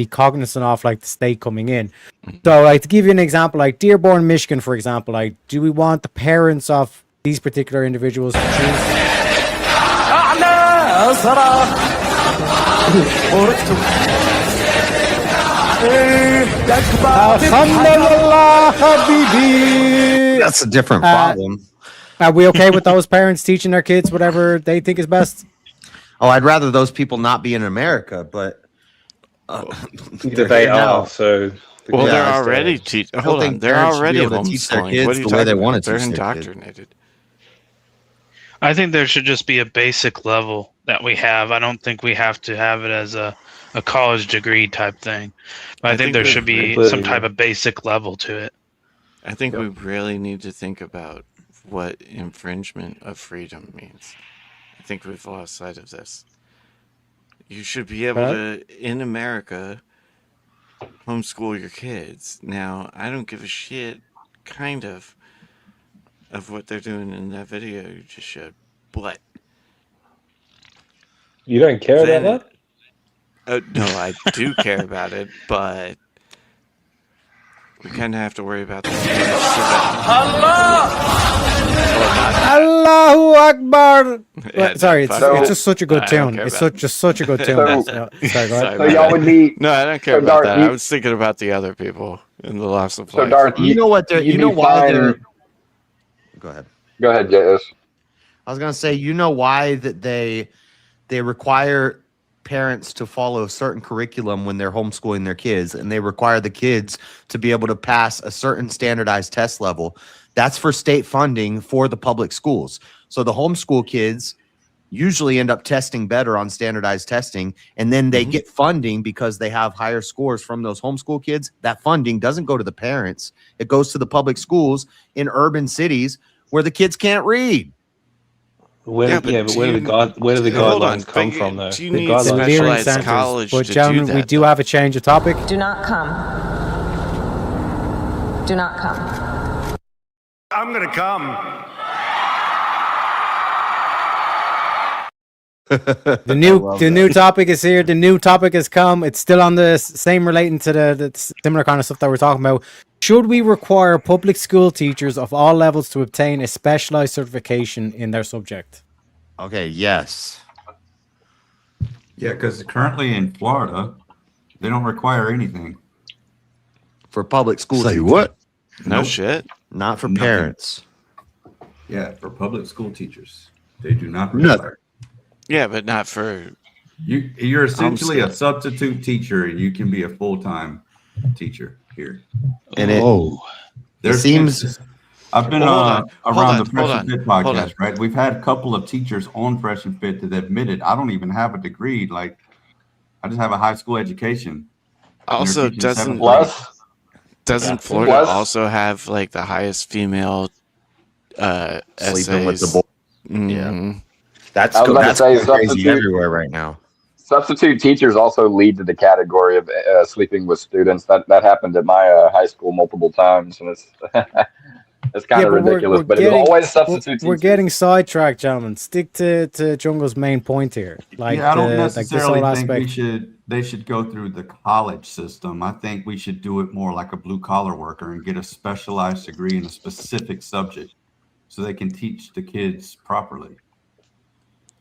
Speaker 2: cognizant of like the state coming in? So like to give you an example, like Dearborn, Michigan, for example, like do we want the parents of these particular individuals to choose? Alhamdulillah, habibi.
Speaker 10: That's a different problem.
Speaker 2: Are we okay with those parents teaching their kids whatever they think is best?
Speaker 10: Oh, I'd rather those people not be in America, but
Speaker 15: They are, so
Speaker 1: Well,
Speaker 10: Yeah,
Speaker 1: they're
Speaker 10: I
Speaker 1: already
Speaker 10: still-
Speaker 1: teach.
Speaker 10: I
Speaker 1: Hold
Speaker 10: think
Speaker 1: on, they're
Speaker 10: parents should be
Speaker 1: already
Speaker 10: able to teach their
Speaker 1: homeschooling.
Speaker 10: kids
Speaker 1: What are you
Speaker 10: the way they
Speaker 1: talking
Speaker 10: wanna
Speaker 1: about? They're
Speaker 10: teach their kids.
Speaker 1: indoctrinated.
Speaker 16: I think there should just be a basic level that we have. I don't think we have to have it as a college degree type thing. But I think there
Speaker 1: we
Speaker 16: should be
Speaker 1: really-
Speaker 16: some type of basic level to it.
Speaker 1: I think we really need to think about what infringement of freedom means. I think we've lost sight of this. You should be able to, in America, homeschool your kids. Now, I don't give a shit, kind of what they're doing in that video you just showed, but
Speaker 15: you don't care
Speaker 1: then-
Speaker 15: about that?
Speaker 1: no, I do care about it, but we kind of have to worry about the
Speaker 2: Allahu Akbar.
Speaker 1: Yeah,
Speaker 2: Sorry, it's,
Speaker 1: fuck
Speaker 2: it's
Speaker 1: it.
Speaker 2: just such a
Speaker 1: I
Speaker 2: good
Speaker 1: don't
Speaker 2: tune.
Speaker 1: care
Speaker 2: It's
Speaker 1: about
Speaker 2: just such a good tune.
Speaker 14: So-
Speaker 2: Sorry, go ahead.
Speaker 1: Sorry
Speaker 14: So
Speaker 1: about
Speaker 14: y'all
Speaker 1: that.
Speaker 14: would be
Speaker 1: No, I don't care
Speaker 14: so
Speaker 1: about
Speaker 14: Darth,
Speaker 1: that.
Speaker 14: you-
Speaker 1: I was thinking about the other people and the loss of
Speaker 14: so
Speaker 1: life.
Speaker 14: Darth.
Speaker 10: You know what? You know why they're. Go ahead.
Speaker 14: Go ahead, JS.
Speaker 10: I was gonna say, you know why that they require parents to follow a certain curriculum when they're homeschooling their kids, and they require the kids to be able to pass a certain standardized test level. That's for state funding for the public schools. So the homeschool kids usually end up testing better on standardized testing, and then they get funding because they have higher scores from those homeschool kids. That funding doesn't go to the parents; it goes to the public schools in urban cities where the kids can't read.
Speaker 15: Where do the
Speaker 1: hold on,
Speaker 15: guidelines come
Speaker 1: but
Speaker 15: from, though?
Speaker 1: do you
Speaker 15: The
Speaker 1: need
Speaker 15: guidelines-
Speaker 1: specialized
Speaker 2: Centers.
Speaker 1: college
Speaker 2: But
Speaker 1: to
Speaker 2: gentlemen,
Speaker 1: do
Speaker 2: we
Speaker 1: that?
Speaker 2: do have a change of topic.
Speaker 20: Do not come. Do not come.
Speaker 12: I'm gonna come.
Speaker 2: The new topic is here. The new topic has come. It's still on the same relating to the similar kind of stuff that we're talking about. Should we require public school teachers of all levels to obtain a specialized certification in their subject?
Speaker 10: Okay, yes.
Speaker 22: Yeah, because currently in Florida, they don't require anything.
Speaker 10: For public school
Speaker 11: Say
Speaker 10: teachers.
Speaker 11: what?
Speaker 1: No
Speaker 22: Nope.
Speaker 1: shit.
Speaker 10: Not for
Speaker 22: Nothing.
Speaker 10: parents.
Speaker 22: Yeah, for public school teachers, they do not
Speaker 11: Nothing.
Speaker 22: require.
Speaker 1: Yeah, but not for.
Speaker 22: You're essentially a
Speaker 1: Homeschool.
Speaker 22: substitute teacher, and you can be a full-time teacher here.
Speaker 10: And it,
Speaker 22: There's
Speaker 10: seems-
Speaker 22: instances- I've been
Speaker 1: Well, hold on, hold
Speaker 22: around
Speaker 1: on,
Speaker 22: the Fresh
Speaker 1: hold
Speaker 22: and
Speaker 1: on,
Speaker 22: Fit
Speaker 1: hold
Speaker 22: podcast,
Speaker 1: on.
Speaker 22: right? We've had a couple of teachers on Fresh and Fit that admitted, I don't even have a degree. Like, I just have a high school education. And they're
Speaker 1: Also,
Speaker 22: teaching
Speaker 1: doesn't
Speaker 22: seventh grade.
Speaker 1: doesn't Florida also have like the highest female
Speaker 10: Sleeping with the
Speaker 1: essays?
Speaker 10: boy.
Speaker 1: Mhm.
Speaker 10: That's
Speaker 14: I was about to
Speaker 10: that's
Speaker 14: say,
Speaker 10: crazy
Speaker 14: substitute-
Speaker 10: everywhere right now.
Speaker 14: Substitute teachers also lead to the category of sleeping with students. That happened at my high school multiple times, and it's it's kind of
Speaker 2: but
Speaker 14: ridiculous. But it's always substitute
Speaker 2: We're
Speaker 14: teachers.
Speaker 2: getting sidetracked, gentlemen. Stick to Jungle's main point here. Like,
Speaker 22: Yeah, I don't
Speaker 2: like this
Speaker 22: necessarily
Speaker 2: whole
Speaker 22: think
Speaker 2: aspect.
Speaker 22: they should go through the college system. I think we should do it more like a blue collar worker and get a specialized degree in a specific subject so they can teach the kids properly.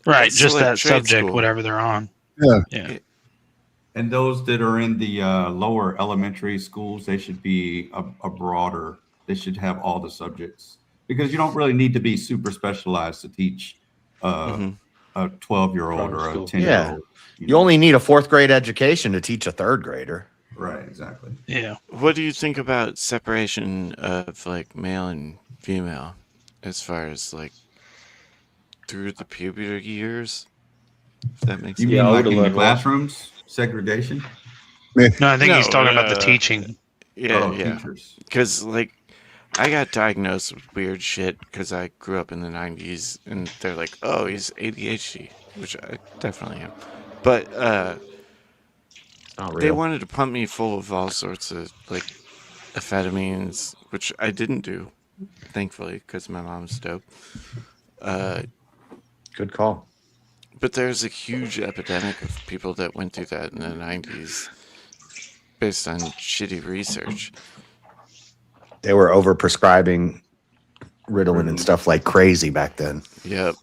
Speaker 16: Right,
Speaker 22: It's
Speaker 16: just
Speaker 22: like
Speaker 16: that
Speaker 22: trade
Speaker 16: subject,
Speaker 22: school.
Speaker 16: whatever they're on.
Speaker 11: Yeah.
Speaker 22: And those that are in the lower elementary schools, they should be a broader, they should have all the subjects because you don't really need to be super specialized to teach a 12-year-old or a 10-year-old.
Speaker 10: Yeah. You only need a 4th grade education to teach a 3rd grader.
Speaker 22: Right, exactly.
Speaker 16: Yeah.
Speaker 1: What do you think about separation of like male and female as far as like through the puberty years? If that makes
Speaker 22: You
Speaker 1: sense.
Speaker 22: mean like in the classrooms, segregation?
Speaker 16: No, I think he's talking about the teaching.
Speaker 1: Yeah,
Speaker 22: Oh,
Speaker 1: yeah.
Speaker 22: teachers.
Speaker 1: Because like, I got diagnosed with weird shit because I grew up in the '90s, and they're like, "Oh, he's ADHD," which I definitely am. But
Speaker 10: not
Speaker 1: they
Speaker 10: real.
Speaker 1: wanted to pump me full of all sorts of like amphetamines, which I didn't do, thankfully, because my mom's dope.
Speaker 10: Good call.
Speaker 1: But there's a huge epidemic of people that went through that in the '90s, based on shitty research.
Speaker 10: They were over prescribing Ritalin and stuff like crazy back then.
Speaker 1: Yep.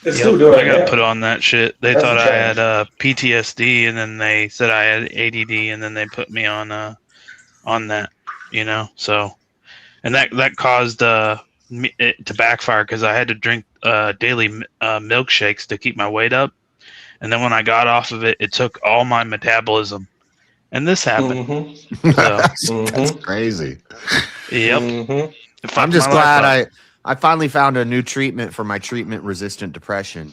Speaker 8: It's still doing
Speaker 16: I
Speaker 8: it.
Speaker 16: got
Speaker 8: Yeah.
Speaker 16: put on that shit. They
Speaker 8: Hasn't
Speaker 16: thought I
Speaker 8: changed.
Speaker 16: had PTSD, and then they said I had ADD, and then they put me on that. You know, so and that caused it to backfire because I had to drink daily milkshakes to keep my weight up, and then when I got off of it, it took all my metabolism, and this happened.
Speaker 8: Mm-hmm.
Speaker 16: So
Speaker 10: That's crazy.
Speaker 16: yep,
Speaker 8: Mm-hmm.
Speaker 16: It
Speaker 10: I'm
Speaker 16: fucked
Speaker 10: just
Speaker 16: my life
Speaker 10: glad
Speaker 16: up.
Speaker 10: I finally found a new treatment for my treatment-resistant depression.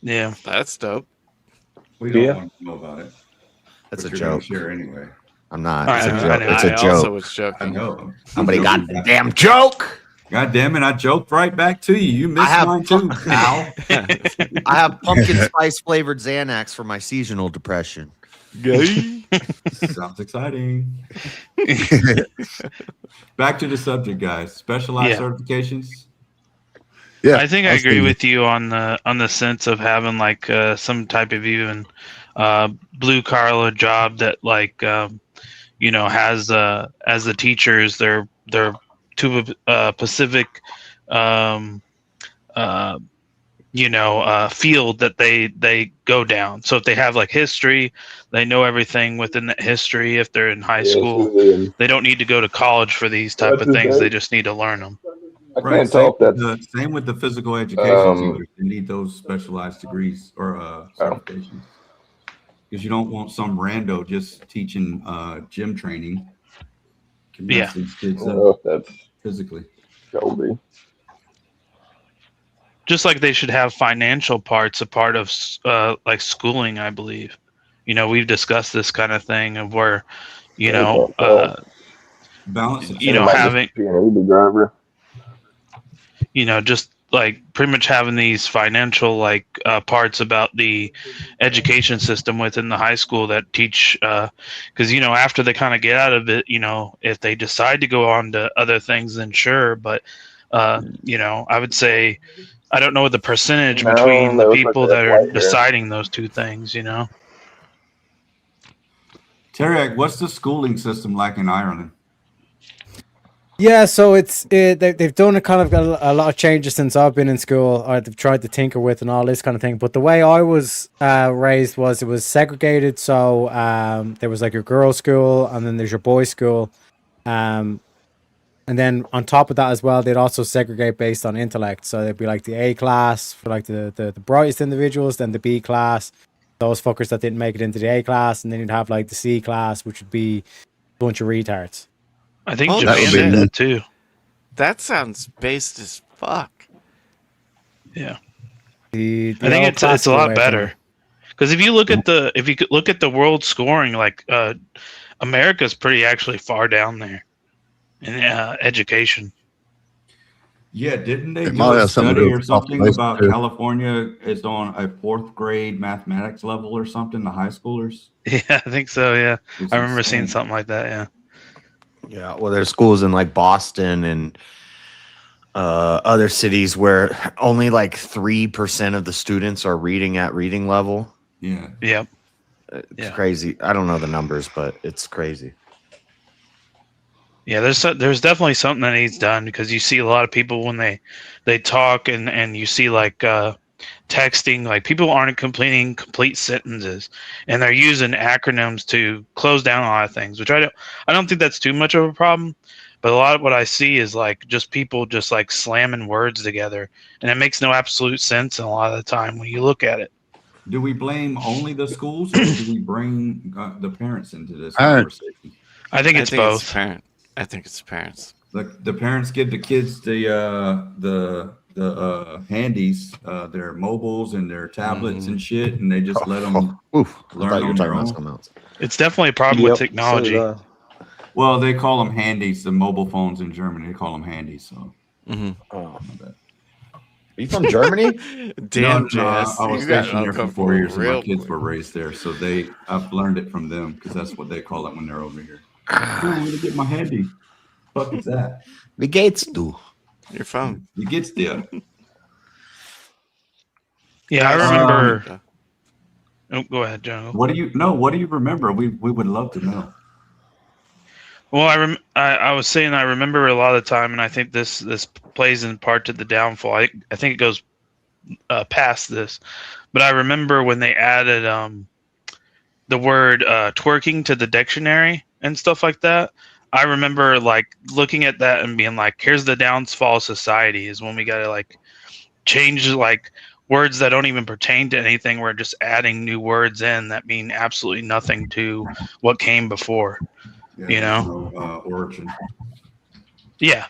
Speaker 16: Yeah,
Speaker 1: That's dope.
Speaker 22: We don't
Speaker 8: Yeah.
Speaker 22: want to know about it.
Speaker 10: That's
Speaker 22: but
Speaker 10: a
Speaker 22: you're gonna
Speaker 10: joke.
Speaker 22: share anyway.
Speaker 10: I'm not.
Speaker 16: I
Speaker 10: It's a
Speaker 16: know,
Speaker 10: joke.
Speaker 16: I know.
Speaker 10: It's
Speaker 1: I
Speaker 10: a
Speaker 1: also
Speaker 10: joke.
Speaker 1: was
Speaker 22: I
Speaker 1: joking.
Speaker 22: know.
Speaker 10: Somebody
Speaker 22: I'm
Speaker 10: got
Speaker 22: joking.
Speaker 10: the damn joke.
Speaker 22: God damn it! I joked right back to you. You missed
Speaker 10: have-
Speaker 22: mine too, pal.
Speaker 10: I have pumpkin spice flavored Xanax for my seasonal depression.
Speaker 22: Sounds exciting. Back to the subject, guys. Specialized
Speaker 16: Yeah.
Speaker 22: certifications.
Speaker 11: Yeah,
Speaker 16: I think I
Speaker 11: I'll
Speaker 16: agree
Speaker 11: see.
Speaker 16: with you on the sense of having like some type of even blue collar job that like has as the teachers they're to a Pacific field that they go down. So if they have like history, they know everything within that history. If they're in high school, they don't need to go to college for these type of things. They just need to learn them.
Speaker 14: I
Speaker 22: Right.
Speaker 14: can't tell if that's
Speaker 22: Same with the physical education teachers. They need those specialized degrees or certifications. Because you don't want some rando just teaching gym training. Can mess
Speaker 16: Yeah.
Speaker 22: these kids
Speaker 14: I don't know
Speaker 22: up
Speaker 14: if that's
Speaker 22: physically.
Speaker 14: Shelby.
Speaker 16: Just like they should have financial parts a part of like schooling, I believe. We've discussed this kind of thing of where
Speaker 22: Balance it.
Speaker 16: having
Speaker 14: being an Uber driver.
Speaker 16: just like pretty much having these financial like parts about the education system within the high school that teach because after they kind of get out of it, if they decide to go on to other things, then sure, but I would say I don't know the percentage
Speaker 14: No,
Speaker 16: between
Speaker 14: that
Speaker 16: the
Speaker 14: looks like
Speaker 16: people
Speaker 14: they
Speaker 16: that
Speaker 14: have
Speaker 16: are
Speaker 14: white hair.
Speaker 16: deciding those two things.
Speaker 22: Terry, what's the schooling system like in Ireland?
Speaker 2: Yeah, so they've done a kind of got a lot of changes since I've been in school, or they've tried to tinker with and all this kind of thing. But the way I was raised was it was segregated. So there was like your girls' school, and then there's your boys' school, and then on top of that as well, they'd also segregate based on intellect. So there'd be like the A class for like the brightest individuals, then the B class, those fuckers that didn't make it into the A class, and then you'd have like the C class, which would be a bunch of retards.
Speaker 16: I think
Speaker 1: Oh,
Speaker 11: that would
Speaker 16: Japan
Speaker 11: be
Speaker 16: did
Speaker 11: nice.
Speaker 16: that too.
Speaker 1: That sounds based as fuck.
Speaker 16: Yeah.
Speaker 2: The
Speaker 16: I think
Speaker 2: old
Speaker 16: it's a
Speaker 2: classical
Speaker 16: lot
Speaker 2: way of
Speaker 16: better
Speaker 2: doing
Speaker 16: because if you could look at the world scoring, like America's pretty actually far down there in education.
Speaker 22: Yeah, didn't they
Speaker 11: It
Speaker 22: do
Speaker 11: might
Speaker 22: a
Speaker 11: have something to
Speaker 22: study
Speaker 11: do
Speaker 22: or
Speaker 11: with
Speaker 22: something
Speaker 11: population,
Speaker 22: about
Speaker 11: too.
Speaker 22: California is on a 4th grade mathematics level or something, the high schoolers?
Speaker 16: Yeah, I think so. Yeah,
Speaker 22: It's
Speaker 16: I remember seeing
Speaker 22: insane.
Speaker 16: something like that. Yeah.
Speaker 10: Yeah, well, there's schools in like Boston and other cities where only like 3% of the students are reading at reading level.
Speaker 22: Yeah.
Speaker 16: Yep.
Speaker 10: It's
Speaker 16: Yeah.
Speaker 10: crazy. I don't know the numbers, but it's crazy.
Speaker 16: Yeah, there's definitely something that needs done because you see a lot of people when they talk and you see like texting, like people aren't completing complete sentences and they're using acronyms to close down a lot of things, which I don't think that's too much of a problem, but a lot of what I see is like just people just like slamming words together and it makes no absolute sense a lot of the time when you look at it.
Speaker 22: Do we blame only the schools or do we bring the parents into this
Speaker 11: Parents.
Speaker 22: conversation?
Speaker 16: I think it's both.
Speaker 1: I think it's parents.
Speaker 22: Like the parents give the kids the handies, their mobiles and their tablets and shit, and they just let them
Speaker 10: Oof, I
Speaker 22: learn
Speaker 10: thought you were
Speaker 22: on
Speaker 10: talking
Speaker 22: their
Speaker 10: about
Speaker 22: own.
Speaker 10: something else.
Speaker 16: It's definitely a problem with technology.
Speaker 22: Well, they call them handies. The mobile phones in Germany, they call them handies. So,
Speaker 1: Mm-hmm.
Speaker 10: Oh, are you from Germany?
Speaker 1: Damn,
Speaker 22: no,
Speaker 1: Jess.
Speaker 22: I was
Speaker 1: you got
Speaker 22: stationed there for 4
Speaker 1: uncomfortable
Speaker 22: years, and my
Speaker 1: real
Speaker 22: kids
Speaker 1: quick.
Speaker 22: were raised there. So I've learned it from them because that's what they call it when they're over here. I'm gonna get my handy. Fuck is that?
Speaker 10: Wie geht's du?
Speaker 1: Your phone.
Speaker 22: Wie geht's dir?
Speaker 16: Yeah, I remember. Oh, go ahead, John.
Speaker 22: What do you remember? We would love to know.
Speaker 16: Well, I was saying I remember a lot of the time, and I think this plays in part to the downfall. I think it goes past this, but I remember when they added the word twerking to the dictionary and stuff like that. I remember like looking at that and being like, "Here's the downfall of society," is when we got to like change like words that don't even pertain to anything. We're just adding new words in that mean absolutely nothing to what came before. You know,
Speaker 22: origin.
Speaker 16: Yeah.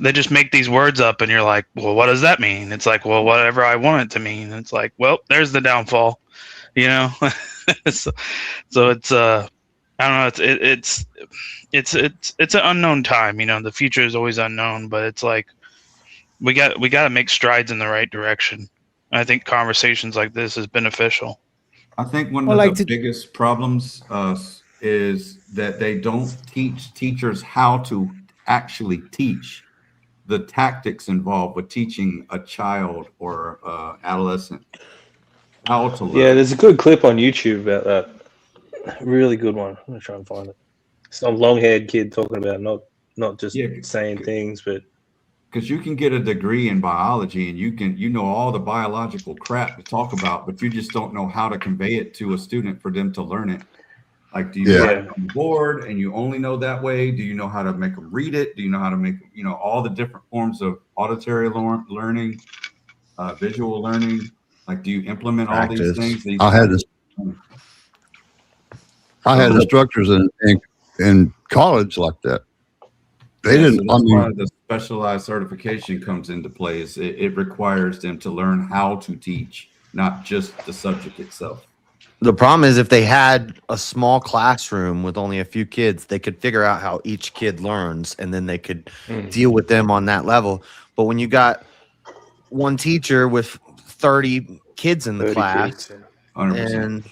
Speaker 16: They just make these words up, and you're like, "Well, what does that mean?" It's like, "Well, whatever I want it to mean." It's like, "Well, there's the downfall," you know. so it's I don't know. It's an unknown time. You know, the future is always unknown, but it's like we got to make strides in the right direction. And I think conversations like this is beneficial.
Speaker 22: I think one of the biggest problems is that they don't teach teachers how to actually teach. The tactics involved with teaching a child or adolescent how to learn.
Speaker 15: Yeah, there's a good clip on YouTube about that. Really good one. I'm gonna try and find it. Some long-haired kid talking about not just saying things, but
Speaker 22: because you can get a degree in biology and you know all the biological crap to talk about, but you just don't know how to convey it to a student for them to learn it. Like, do you write it on the board and you only know that way? Do you know how to make them read it? Do you know how to make, all the different forms of auditory learning, visual learning? Like, do you implement all these things?
Speaker 11: I had the instructors in college like that. They didn't.
Speaker 22: So that's why the specialized certification comes into play. Is it requires them to learn how to teach, not just the subject itself.
Speaker 10: The problem is if they had a small classroom with only a few kids, they could figure out how each kid learns and then they could deal with them on that level. But when you got one teacher with 30 kids in the class, and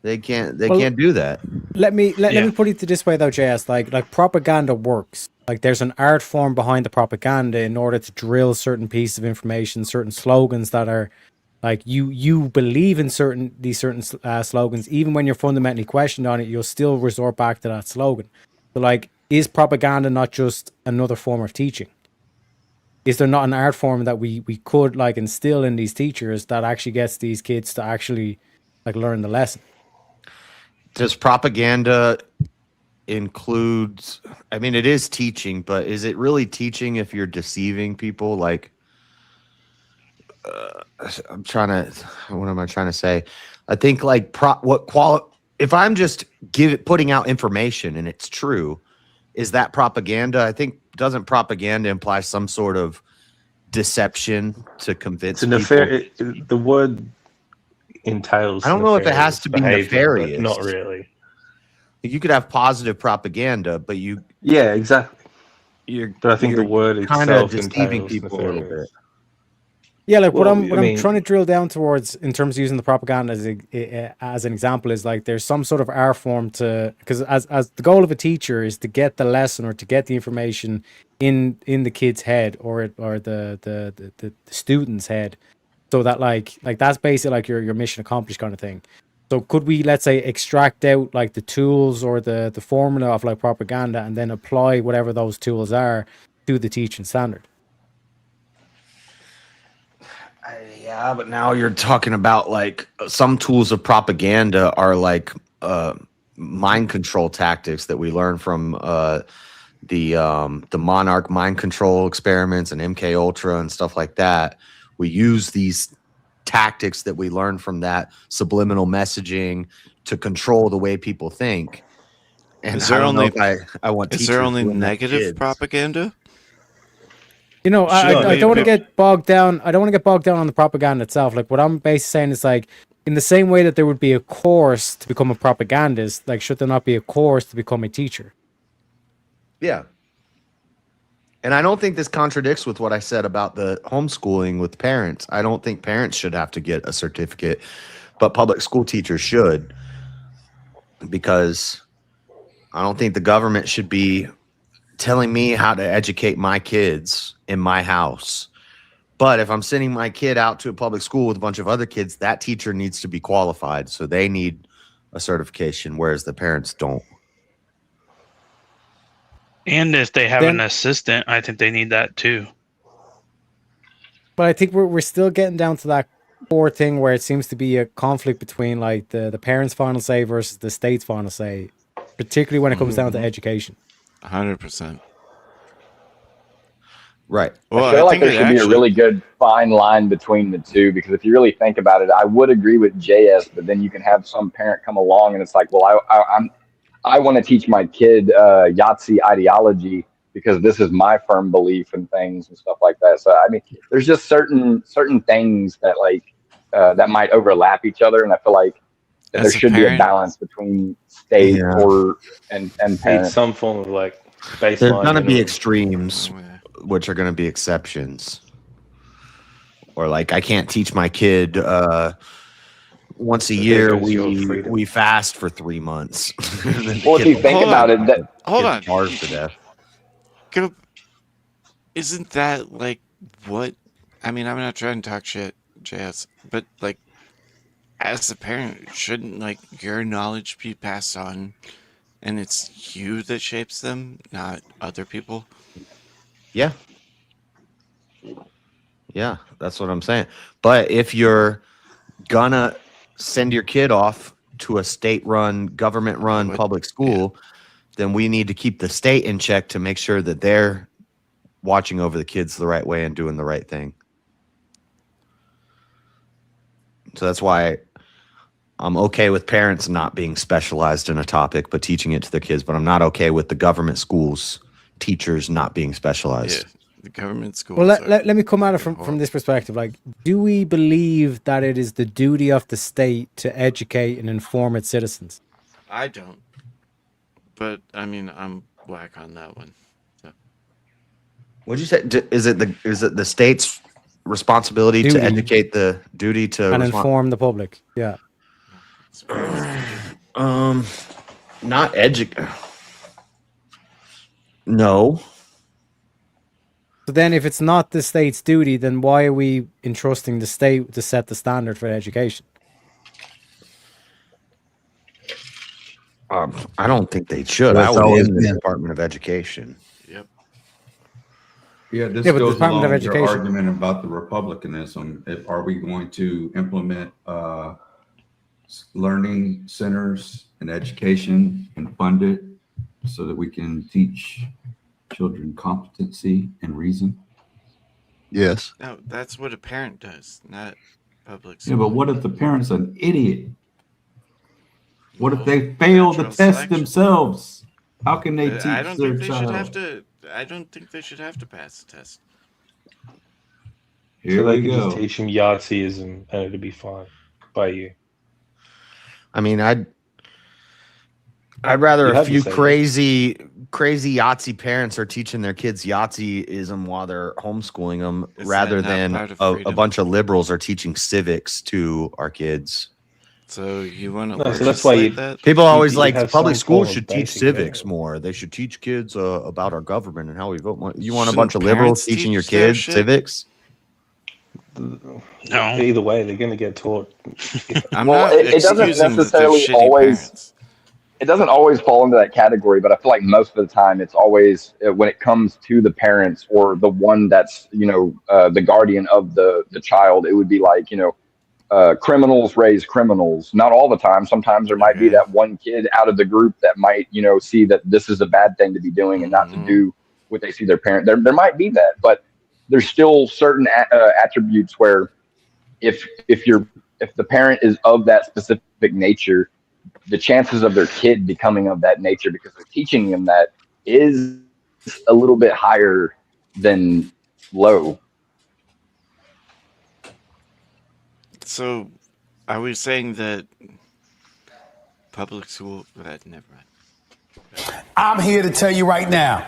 Speaker 10: they can't do that.
Speaker 2: Let me put it this way though, JS. Like propaganda works. Like there's an art form behind the propaganda in order to drill certain pieces of information, certain slogans that are like you believe in these certain slogans. Even when you're fundamentally questioned on it, you'll still resort back to that slogan. So like, is propaganda not just another form of teaching? Is there not an art form that we could like instill in these teachers that actually gets these kids to actually like learn the lesson?
Speaker 10: Does propaganda includes, I mean, it is teaching, but is it really teaching if you're deceiving people? Like, what am I trying to say? I think like if I'm just putting out information and it's true, is that propaganda? I think, doesn't propaganda imply some sort of deception to convince people?
Speaker 15: The word entails.
Speaker 10: I don't know if it has to be nefarious.
Speaker 15: Not really.
Speaker 10: You could have positive propaganda, but
Speaker 15: exactly. But I think the word itself
Speaker 10: kind of deceiving people a little bit.
Speaker 2: Yeah, like what I'm trying to drill down towards in terms of using the propaganda as an example is like there's some sort of art form to, because as the goal of a teacher is to get the lesson or to get the information in the kid's head or the student's head, so that like that's basically like your mission accomplished kind of thing. So could we, let's say, extract out like the tools or the formula of like propaganda and then apply whatever those tools are to the teaching standard?
Speaker 10: Yeah, but now you're talking about like some tools of propaganda are like mind control tactics that we learn from the Monarch mind control experiments and MK Ultra and stuff like that. We use these tactics that we learn from that subliminal messaging to control the way people think. And
Speaker 1: is there only
Speaker 10: negative
Speaker 1: propaganda?
Speaker 2: You know, I don't want to get bogged down. I don't want to get bogged down on the propaganda itself. Like what I'm basically saying is like, in the same way that there would be a course to become a propagandist, like should there not be a course to become a teacher?
Speaker 10: Yeah. And I don't think this contradicts with what I said about the homeschooling with parents. I don't think parents should have to get a certificate, but public school teachers should, because I don't think the government should be telling me how to educate my kids in my house. But if I'm sending my kid out to a public school with a bunch of other kids, that teacher needs to be qualified. So they need a certification, whereas the parents don't.
Speaker 16: And if they have
Speaker 2: Then-
Speaker 16: an assistant, I think they need that too.
Speaker 2: But I think we're still getting down to that core thing where it seems to be a conflict between like the parents' final say versus the state's final say, particularly when it comes down to education.
Speaker 1: 100%.
Speaker 10: Right.
Speaker 1: Well,
Speaker 14: I feel like
Speaker 1: think
Speaker 14: there
Speaker 1: it
Speaker 14: should be a
Speaker 1: actually-
Speaker 14: really good fine line between the two, because if you really think about it, I would agree with JS, but then you can have some parent come along and it's like, well, I want to teach my kid Yahtzee ideology because this is my firm belief in things and stuff like that. So I mean, there's just certain things that like that might overlap each other, and I feel like that
Speaker 1: As
Speaker 14: there
Speaker 1: a
Speaker 14: should be a
Speaker 1: parent-
Speaker 14: balance between state and
Speaker 15: Need
Speaker 14: parents.
Speaker 15: some form of like baseline.
Speaker 10: There's going to be
Speaker 15: minimum.
Speaker 10: extremes, which are going to be exceptions. Or like, I can't teach my kid once a year we fast for 3 months.
Speaker 14: Well, if you think
Speaker 1: Hold
Speaker 14: about
Speaker 1: on.
Speaker 14: it, that
Speaker 1: Hold on.
Speaker 10: Starved to death.
Speaker 1: Isn't that like what? I mean, I'm not trying to talk shit, JS, but like, as a parent, shouldn't like your knowledge be passed on, and it's you that shapes them, not other people?
Speaker 10: Yeah. Yeah, that's what I'm saying. But if you're gonna send your kid off to a state-run, government-run public school, then we need to keep the state in check to make sure that they're watching over the kids the right way and doing the right thing. So that's why I'm okay with parents not being specialized in a topic but teaching it to their kids, but I'm not okay with the government schools teachers not being specialized.
Speaker 1: The government schools.
Speaker 2: Well, let me come at it from this perspective. Like, do we believe that it is the duty of the state to educate and inform its citizens?
Speaker 1: I don't. But I mean, I'm whack on that one. So.
Speaker 10: What'd you say? Is it the state's responsibility
Speaker 2: Duty.
Speaker 10: to educate, the duty to
Speaker 2: And inform the public. Yeah.
Speaker 10: Not educate. No.
Speaker 2: So then, if it's not the state's duty, then why are we entrusting the state to set the standard for education?
Speaker 10: I don't think they should.
Speaker 11: That's
Speaker 10: I would
Speaker 11: always
Speaker 10: in the
Speaker 11: been-
Speaker 10: Department of Education.
Speaker 1: Yep.
Speaker 22: Yeah, this
Speaker 2: Yeah, but the
Speaker 22: goes
Speaker 2: Department of
Speaker 22: along with your
Speaker 2: Education-
Speaker 22: argument about the republicanism. Are we going to implement learning centers and education and fund it so that we can teach children competency and reason?
Speaker 11: Yes.
Speaker 1: No, that's what a parent does, not public
Speaker 22: Yeah, but
Speaker 1: school.
Speaker 22: what if the parent's an idiot? What if they fail the
Speaker 1: natural
Speaker 22: test
Speaker 1: selection.
Speaker 22: themselves? How can they teach
Speaker 1: I don't
Speaker 22: their
Speaker 1: think they should have
Speaker 22: child?
Speaker 1: to. I don't think they should have to pass the test.
Speaker 22: Here
Speaker 15: so they
Speaker 22: we
Speaker 15: could
Speaker 22: go.
Speaker 15: just teach them Yahtzeeism and it'd be fine by you.
Speaker 10: I mean, I'd rather
Speaker 15: You
Speaker 10: a
Speaker 15: have to
Speaker 10: few
Speaker 15: say that.
Speaker 10: crazy Yahtzee parents are teaching their kids Yahtzeeism while they're homeschooling them,
Speaker 1: Is
Speaker 10: rather
Speaker 1: that not
Speaker 10: than
Speaker 1: part of
Speaker 10: a
Speaker 1: freedom?
Speaker 10: bunch of liberals are teaching civics to our kids.
Speaker 1: So you want to
Speaker 15: No, so that's why
Speaker 1: legislate
Speaker 15: you-
Speaker 1: that?
Speaker 10: People always
Speaker 15: you
Speaker 10: like
Speaker 15: have
Speaker 10: public
Speaker 15: some
Speaker 10: schools
Speaker 15: form of
Speaker 10: should teach
Speaker 15: basic
Speaker 10: civics
Speaker 15: fair.
Speaker 10: more. They should teach kids about our government and how we vote. You want a
Speaker 1: Shouldn't
Speaker 10: bunch of liberals
Speaker 1: parents
Speaker 10: teaching your
Speaker 1: teach their
Speaker 10: kids
Speaker 1: shit?
Speaker 10: civics?
Speaker 16: No.
Speaker 15: Either way, they're going to get taught.
Speaker 1: I'm
Speaker 14: Well,
Speaker 1: not
Speaker 14: it doesn't
Speaker 1: excusing the
Speaker 14: necessarily
Speaker 1: shitty
Speaker 14: always-
Speaker 1: parents.
Speaker 14: it doesn't always fall into that category, but I feel like most of the time it's always when it comes to the parents or the one that's, the guardian of the child, it would be like, criminals raise criminals. Not all the time. Sometimes there might be that one kid out of the group that might, see that this is a bad thing to be doing and not to do what they see their parent. There might be that, but there's still certain attributes where if the parent is of that specific nature, the chances of their kid becoming of that nature because they're teaching them that is a little bit higher than low.
Speaker 1: So, are we saying that public school? Never mind.
Speaker 4: I'm here to tell you right now,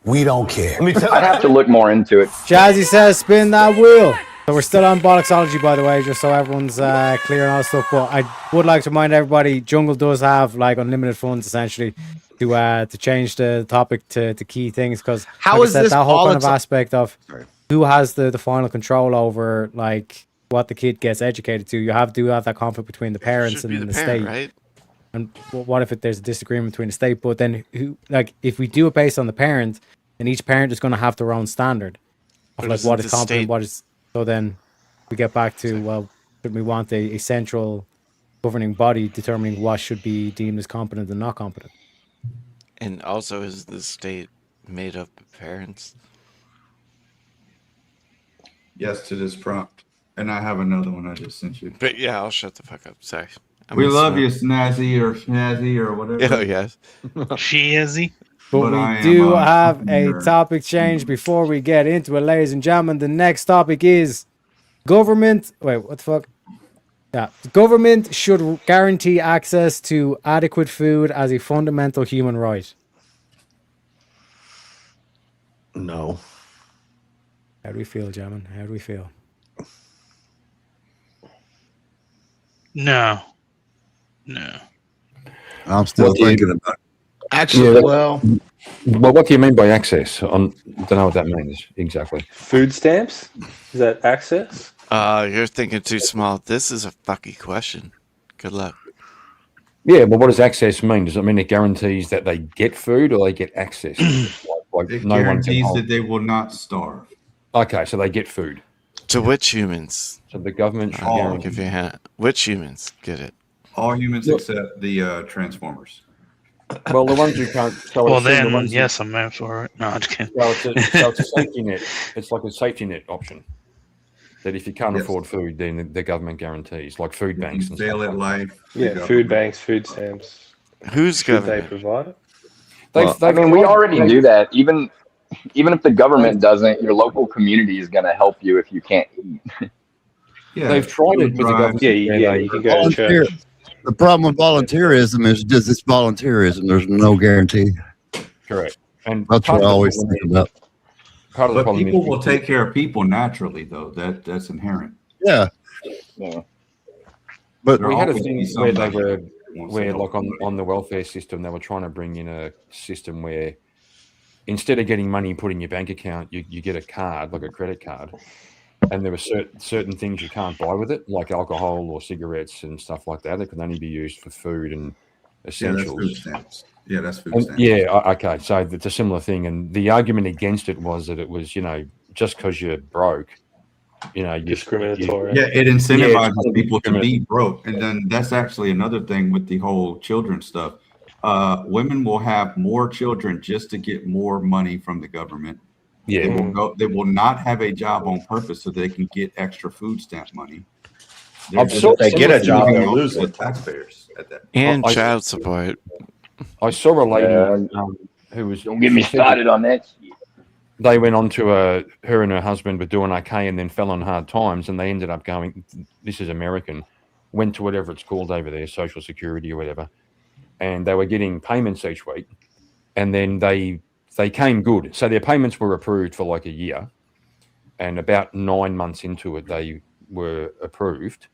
Speaker 4: we don't care.
Speaker 14: I'd have to look more into it.
Speaker 2: Jazzy says, spin that wheel. So we're still on Bollocksology, by the way, just so everyone's clear on all stuff. But I would like to remind everybody, Jungle does have like unlimited funds essentially to change the topic to key things. Because
Speaker 10: How is this
Speaker 2: that whole kind of
Speaker 10: bollocks-
Speaker 2: aspect of who has the final control over like what the kid gets educated to? You do have that conflict between the parents
Speaker 1: Should be
Speaker 2: and
Speaker 1: the
Speaker 2: the
Speaker 1: parent,
Speaker 2: state.
Speaker 1: right?
Speaker 2: And what if there's a disagreement between the state? But then if we do it based on the parent, then each parent is going to have their own standard of
Speaker 1: But
Speaker 2: like
Speaker 1: isn't
Speaker 2: what is
Speaker 1: the
Speaker 2: competent,
Speaker 1: state-
Speaker 2: what is. So then we get back to, well, should we want a central governing body determining what should be deemed as competent and not competent?
Speaker 1: And also, is the state made up of parents?
Speaker 22: Yes to this prompt. And I have another one I just sent you.
Speaker 1: But yeah, I'll shut the fuck up. Sorry.
Speaker 22: We love you, Snazzy or Snazzy or whatever.
Speaker 1: Oh, yes.
Speaker 16: Shazzy.
Speaker 2: But
Speaker 22: But
Speaker 2: we
Speaker 22: I am,
Speaker 2: do have a
Speaker 22: nerd.
Speaker 2: topic change before we get into it, ladies and gentlemen. The next topic is government. Wait, what the fuck? Yeah, the government should guarantee access to adequate food as a fundamental human right.
Speaker 10: No.
Speaker 2: How do we feel, gentlemen? How do we feel?
Speaker 16: No.
Speaker 11: I'm still thinking about it.
Speaker 10: Actually,
Speaker 6: Yeah,
Speaker 10: well,
Speaker 6: Well, what do you mean by access? I don't know what that means exactly.
Speaker 15: Food stamps? Is that access?
Speaker 1: You're thinking too small. This is a fucking question. Good luck.
Speaker 6: Yeah, but what does access mean? Does it mean it guarantees that they get food or they get access? like
Speaker 22: It
Speaker 6: no one can
Speaker 22: guarantees
Speaker 6: hold.
Speaker 22: that they will not starve.
Speaker 6: Okay, so they get food.
Speaker 1: To which humans?
Speaker 6: So the government should
Speaker 1: I'll
Speaker 6: guarantee.
Speaker 1: give you a hint. Which humans get it?
Speaker 22: All humans except the Transformers.
Speaker 6: Well, the ones who can't. So I
Speaker 16: Well,
Speaker 6: assume the
Speaker 16: then,
Speaker 6: ones
Speaker 16: yes, I'm in for it. No, I'm just kidding.
Speaker 6: So it's a safety net. It's like a safety net option. That if you can't
Speaker 22: Yes.
Speaker 6: afford food, then the government guarantees, like food banks
Speaker 22: You
Speaker 6: and
Speaker 22: fail
Speaker 6: stuff
Speaker 22: at
Speaker 6: like
Speaker 22: life.
Speaker 15: Yeah,
Speaker 22: the
Speaker 15: food
Speaker 22: government.
Speaker 15: banks, food stamps.
Speaker 1: Who's
Speaker 15: Should they
Speaker 1: government?
Speaker 15: provide it?
Speaker 6: that.
Speaker 14: I mean, we already do that. Even if the government doesn't, your local community is going to help you if you can't eat.
Speaker 22: Yeah,
Speaker 6: They've tried it with the
Speaker 22: drive.
Speaker 6: government.
Speaker 15: Yeah, you can go to
Speaker 11: Volunteer.
Speaker 15: church.
Speaker 11: The problem with volunteerism is just it's volunteerism. There's no guarantee.
Speaker 6: Correct. And
Speaker 11: That's
Speaker 6: part
Speaker 11: what I
Speaker 6: of the
Speaker 11: always
Speaker 6: problem
Speaker 11: think
Speaker 6: is-
Speaker 11: about.
Speaker 6: Part of the
Speaker 22: But
Speaker 6: problem
Speaker 22: people
Speaker 6: is
Speaker 22: will take care of people naturally, though. That's inherent.
Speaker 11: Yeah,
Speaker 14: Yeah.
Speaker 11: but
Speaker 6: we had a
Speaker 22: always
Speaker 6: thing
Speaker 22: be
Speaker 6: where they
Speaker 22: somebody
Speaker 6: were,
Speaker 22: who wants
Speaker 6: where
Speaker 22: to help
Speaker 6: like on,
Speaker 22: somebody.
Speaker 6: on the welfare system, they were trying to bring in a system where instead of getting money put in your bank account, you get a card, like a credit card, and there were certain things you can't buy with it, like alcohol or cigarettes and stuff like that. It can only be used for food and
Speaker 22: Yeah, that's
Speaker 6: essentials.
Speaker 22: food stamps. Yeah, that's food
Speaker 6: And-
Speaker 22: stamps.
Speaker 6: okay. So it's a similar thing. And the argument against it was that it was, just because you're broke,
Speaker 15: Discriminatory.
Speaker 22: Yeah, it
Speaker 6: Yeah,
Speaker 22: incentivizes
Speaker 6: it's
Speaker 22: people to be
Speaker 6: discriminatory.
Speaker 22: broke. And then that's actually another thing with the whole children stuff. Women will have more children just to get more money from the government.
Speaker 6: Yeah.
Speaker 22: They will not have a job on purpose so they can get extra food stamp money. They're
Speaker 6: I've
Speaker 22: just
Speaker 6: saw-
Speaker 10: they get a job,
Speaker 22: living
Speaker 10: they'll
Speaker 22: off
Speaker 10: lose
Speaker 22: the
Speaker 10: it.
Speaker 22: taxpayers at that.
Speaker 1: And
Speaker 6: I-
Speaker 1: child support.
Speaker 6: I saw a lady
Speaker 14: Yeah.
Speaker 6: who was.
Speaker 14: Don't get me
Speaker 6: she said that
Speaker 14: started on that shit.
Speaker 6: They went on to her and her husband were doing okay and then fell on hard times and they ended up going, this is American, went to whatever it's called over there, Social Security or whatever. And they were getting payments each week. And then they came good. So their payments were approved for like a year. And about 9 months into it, they were approved.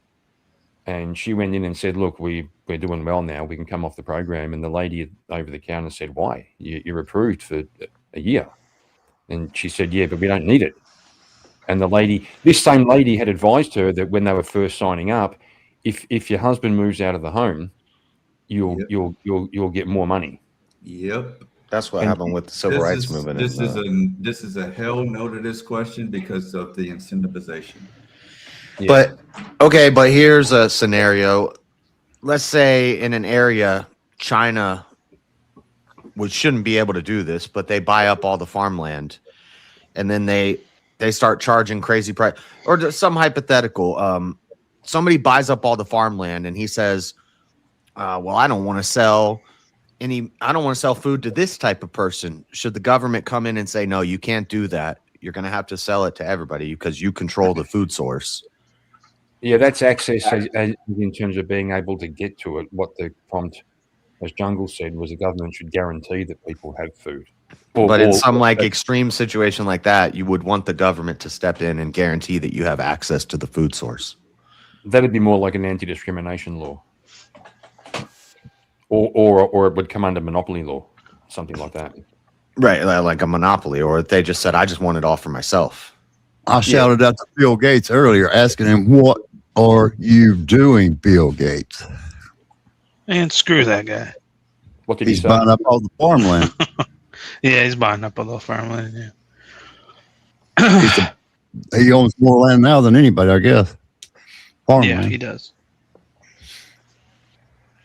Speaker 6: And she went in and said, look, we're doing well now. We can come off the program. And the lady over the counter said, why? You're approved for a year. And she said, yeah, but we don't need it. And this same lady had advised her that when they were first signing up, if your husband moves out of the home, you'll get more money.
Speaker 22: Yep.
Speaker 10: That's what
Speaker 6: And
Speaker 10: happened with the civil rights movement.
Speaker 22: This is a hell no to this question because of the incentivization.
Speaker 10: But okay, but here's a scenario. Let's say in an area, China, which shouldn't be able to do this, but they buy up all the farmland, and then they start charging crazy price, or just some hypothetical. Somebody buys up all the farmland, and he says, "Well, I don't want to sell food to this type of person." Should the government come in and say, "No, you can't do that. You're going to have to sell it to everybody because you control the food source"?
Speaker 6: Yeah, that's access as in terms of being able to get to it. What the prompt, as Jungle said, was the government should guarantee that people have food.
Speaker 10: But in some extreme situation like that, you would want the government to step in and guarantee that you have access to the food source.
Speaker 6: That'd be more like an anti-discrimination law, or it would come under monopoly law, something like that.
Speaker 10: Right, like a monopoly, or if they just said, "I just want it all for myself."
Speaker 11: I shouted out to Bill Gates earlier, asking him, "What are you doing, Bill Gates?"
Speaker 16: And screw that guy.
Speaker 6: What did he
Speaker 11: He's
Speaker 6: say?
Speaker 11: buying up all the farmland.
Speaker 16: Yeah, he's buying up a little farmland. Yeah.
Speaker 11: He owns more land now than anybody, I guess. Farmland.
Speaker 16: Yeah, he does.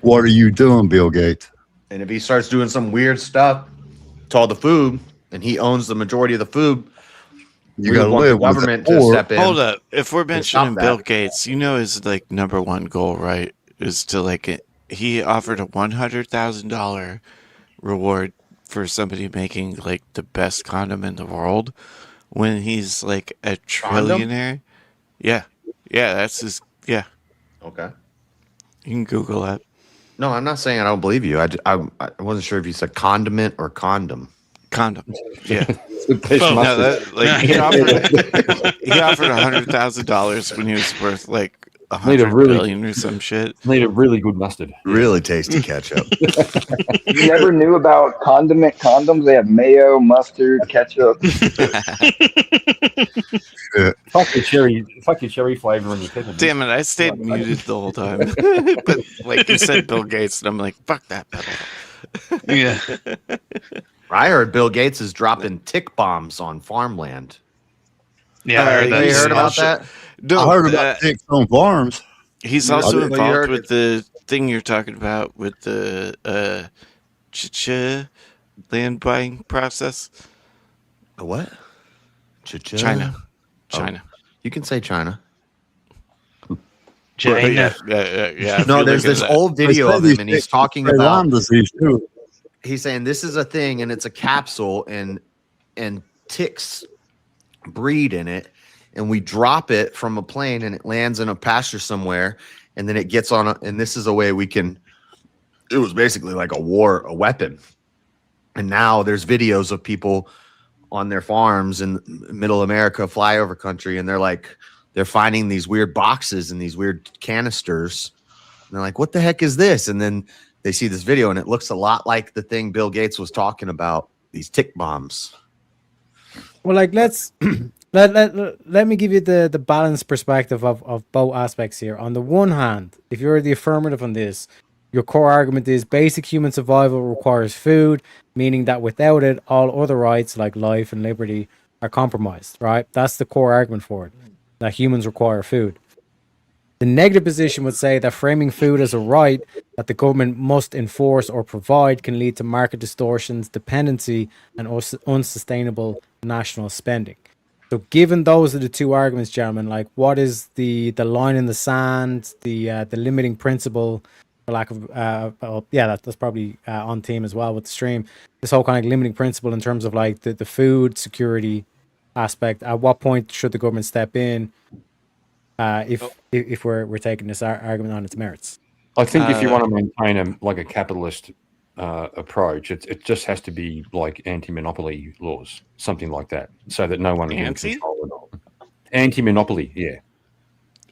Speaker 11: What are you doing, Bill Gates?
Speaker 10: And if he starts doing some weird stuff to all the food, and he owns the majority of the food,
Speaker 11: You
Speaker 10: we
Speaker 11: gotta
Speaker 10: want
Speaker 11: live
Speaker 10: the
Speaker 11: with
Speaker 10: government
Speaker 11: it.
Speaker 10: to
Speaker 11: Or-
Speaker 10: step in.
Speaker 1: Hold up. If we're
Speaker 10: and stop
Speaker 1: mentioning
Speaker 10: that.
Speaker 1: Bill Gates, you know his like number one goal, right? Is to like he offered a $100,000 reward for somebody making like the best condom in the world when he's like a
Speaker 10: Condom?
Speaker 1: trillionaire. Yeah. Yeah, that's his yeah.
Speaker 10: Okay.
Speaker 1: You can Google that.
Speaker 10: No, I'm not saying I don't believe you. I wasn't sure if you said condiment or condom.
Speaker 1: Condom. Yeah.
Speaker 6: Best
Speaker 1: No,
Speaker 6: mustard.
Speaker 1: that, like he offered $100,000 when he was worth like
Speaker 6: Need a
Speaker 1: 100
Speaker 6: really-
Speaker 1: billion or some shit.
Speaker 6: Need a really good mustard.
Speaker 10: Really tasty ketchup.
Speaker 14: You never knew about condiment condoms? They have mayo, mustard, ketchup.
Speaker 6: Fuck your cherry flavor and your pepper.
Speaker 1: Damn it, I stayed muted the whole time. But like you said Bill Gates, and I'm like, fuck that pedal.
Speaker 16: Yeah.
Speaker 10: I heard Bill Gates is dropping tick bombs on farmland.
Speaker 16: Yeah, I heard
Speaker 10: You
Speaker 16: that.
Speaker 10: heard about
Speaker 1: Also-
Speaker 10: that?
Speaker 1: No,
Speaker 11: I heard about ticks on farms.
Speaker 1: he's
Speaker 11: Yeah,
Speaker 1: also
Speaker 11: I-
Speaker 1: involved
Speaker 10: heard
Speaker 1: with the thing you're talking about with the land buying process.
Speaker 10: A what?
Speaker 1: China. China.
Speaker 10: You can say China.
Speaker 1: But yeah,
Speaker 16: China.
Speaker 1: yeah.
Speaker 10: No,
Speaker 1: if you
Speaker 10: there's
Speaker 1: look at
Speaker 10: this
Speaker 1: that-
Speaker 10: old video
Speaker 11: They say
Speaker 10: of
Speaker 11: these
Speaker 10: him, and he's
Speaker 11: ticks
Speaker 10: talking
Speaker 11: spread
Speaker 10: about.
Speaker 11: Lyme disease too.
Speaker 10: He's saying this is a thing, and it's a capsule, and ticks breed in it, and we drop it from a plane, and it lands in a pasture somewhere, and then it gets on. And this is a way we can. It was basically like a weapon, and now there's videos of people on their farms in middle America, flyover country, and they're finding these weird boxes and these weird canisters, and they're like, "What the heck is this?" And then they see this video, and it looks a lot like the thing Bill Gates was talking about, these tick bombs.
Speaker 2: Well, like let's let me give you the balanced perspective of both aspects here. On the one hand, if you're the affirmative on this, your core argument is basic human survival requires food, meaning that without it, all other rights like life and liberty are compromised, right? That's the core argument for it, that humans require food. The negative position would say that framing food as a right that the government must enforce or provide can lead to market distortions, dependency, and unsustainable national spending. So given those are the two arguments, gentlemen, like what is the line in the sand, the limiting principle, for lack of that's probably on theme as well with the stream. This whole kind of limiting principle in terms of like the food security aspect. At what point should the government step in? If we're taking this argument on its merits,
Speaker 6: I think if you want to maintain a capitalist approach, it just has to be like anti-monopoly laws, something like that, so that no one can control it all. Anti-monopoly, yeah.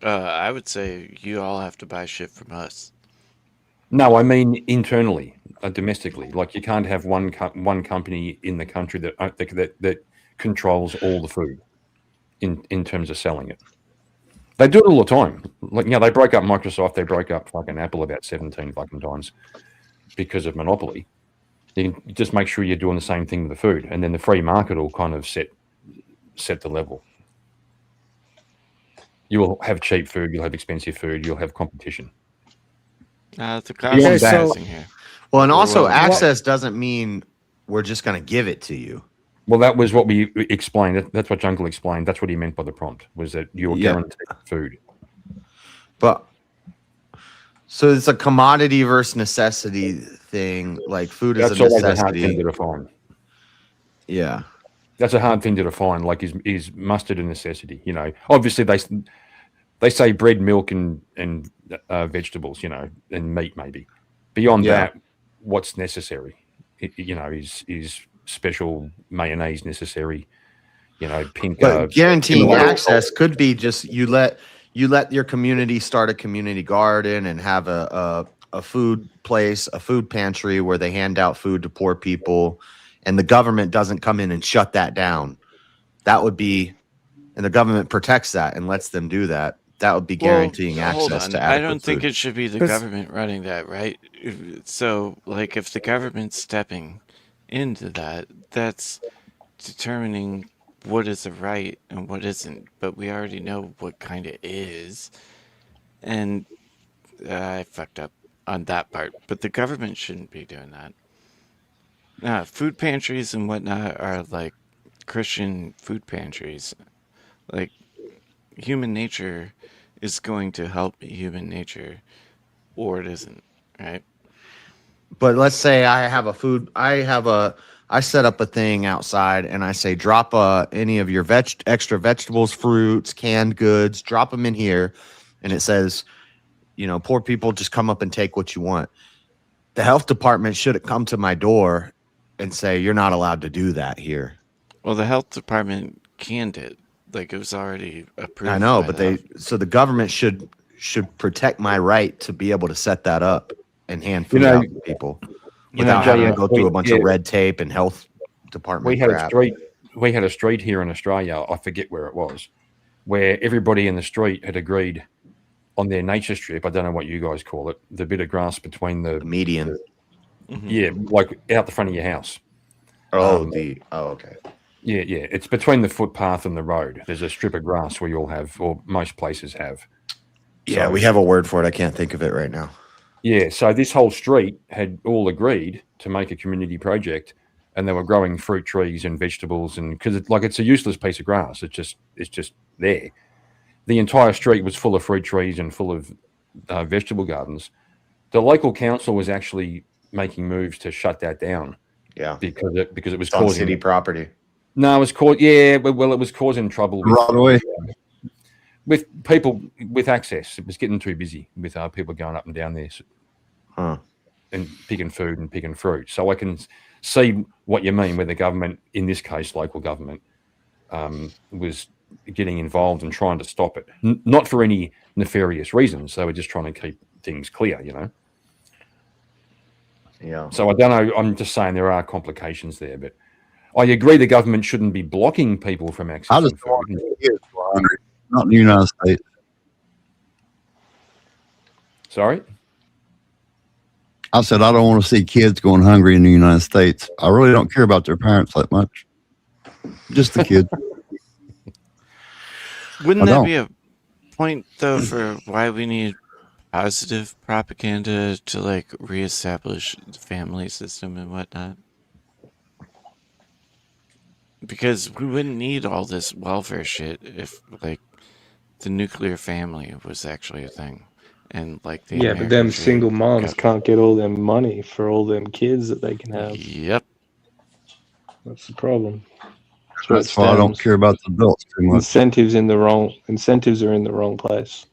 Speaker 1: I would say you all have to buy shit from us.
Speaker 6: No, I mean internally, domestically. Like you can't have one company in the country that controls all the food in terms of selling it. They do it all the time. Like, they broke up Microsoft. They broke up fucking Apple about 17 fucking times because of monopoly. You can just make sure you're doing the same thing with the food, and then the free market will kind of set the level. You will have cheap food. You'll have expensive food. You'll have competition.
Speaker 1: It's a conversation here.
Speaker 10: Well, and also
Speaker 1: Well,
Speaker 10: access doesn't mean we're just going to give it to you.
Speaker 6: Well, that was what we explained. That's what Jungle explained. That's what he meant by the prompt, was that you're guaranteed food.
Speaker 10: But so it's a commodity versus necessity thing. Like food is
Speaker 6: That's
Speaker 10: a
Speaker 6: always a hard thing
Speaker 10: necessity.
Speaker 6: to define.
Speaker 10: Yeah.
Speaker 6: That's a hard thing to define. Like, is mustard a necessity? Obviously they say bread, milk, and vegetables. And meat maybe. Beyond that, what's necessary? Is special mayonnaise necessary? Pink.
Speaker 10: But guaranteeing access could be just you let your community start a community garden and have a food place, a food pantry where they hand out food to poor people, and the government doesn't come in and shut that down. That would be, and the government protects that and lets them do that. That would be guaranteeing access to adequate
Speaker 1: I don't think
Speaker 10: food.
Speaker 1: it should be the
Speaker 2: 'Cause-
Speaker 1: government running that, right? So, like, if the government's stepping into that, that's determining what is a right and what isn't. But we already know what kind of is. And I fucked up on that part. But the government shouldn't be doing that. Food pantries and whatnot are like Christian food pantries. Like, human nature is going to help human nature, or it isn't, right?
Speaker 10: But let's say I set up a thing outside and I say, drop any of your extra vegetables, fruits, canned goods, drop them in here. And it says, poor people just come up and take what you want. The health department should come to my door and say, you're not allowed to do that here.
Speaker 1: Well, the health department canned it. Like, it was already approved.
Speaker 10: I know,
Speaker 1: by
Speaker 10: but
Speaker 1: them.
Speaker 10: so the government should protect my right to be able to set that up and hand food out to people without having to go through a bunch of red tape and health department
Speaker 6: We had
Speaker 10: crap.
Speaker 6: a street here in Australia, I forget where it was, where everybody in the street had agreed on their nature strip, I don't know what you guys call it, the bit of grass between the
Speaker 10: median.
Speaker 6: Yeah, like out the front of your house.
Speaker 10: Okay.
Speaker 6: Yeah, it's between the footpath and the road. There's a strip of grass we all have, or most places have.
Speaker 10: Yeah,
Speaker 6: So-
Speaker 10: we have a word for it. I can't think of it right now.
Speaker 6: Yeah, so this whole street had all agreed to make a community project, and they were growing fruit trees and vegetables, and because it's a useless piece of grass, it's just there. The entire street was full of fruit trees and full of vegetable gardens. The local council was actually making moves to shut that down.
Speaker 10: Yeah,
Speaker 6: because it was
Speaker 10: It's on
Speaker 6: causing
Speaker 10: city property.
Speaker 6: No, it was called. Yeah, well, it was causing trouble
Speaker 11: Right away.
Speaker 6: with people with access. It was getting too busy with people going up and down there and picking food and picking fruit. So I can see what you mean, where the government, in this case, local government, was getting involved and trying to stop it. Not for any nefarious reasons. They were just trying to keep things clear,
Speaker 10: Yeah.
Speaker 6: So I don't know. I'm just saying there are complications there, but I agree the government shouldn't be blocking people from
Speaker 11: I
Speaker 6: accessing
Speaker 11: just want
Speaker 6: food.
Speaker 11: kids to go hungry, not in the United States.
Speaker 6: Sorry?
Speaker 11: I said I don't want to see kids going hungry in the United States. I really don't care about their parents that much. Just the kids.
Speaker 1: Wouldn't
Speaker 11: I
Speaker 1: that
Speaker 11: don't.
Speaker 1: be a point, though, for why we need positive propaganda to, like, reestablish the family system and whatnot? Because we wouldn't need all this welfare shit if, like, the nuclear family was actually a thing. And, like, the
Speaker 15: Yeah, but them
Speaker 1: American
Speaker 15: single
Speaker 1: dream
Speaker 15: moms
Speaker 1: got-
Speaker 15: can't get all them money for all them kids that they can have.
Speaker 1: Yep.
Speaker 15: That's the problem. where it
Speaker 11: That's why I don't
Speaker 15: stems.
Speaker 11: care about the adults too much.
Speaker 15: Incentives are in the wrong place.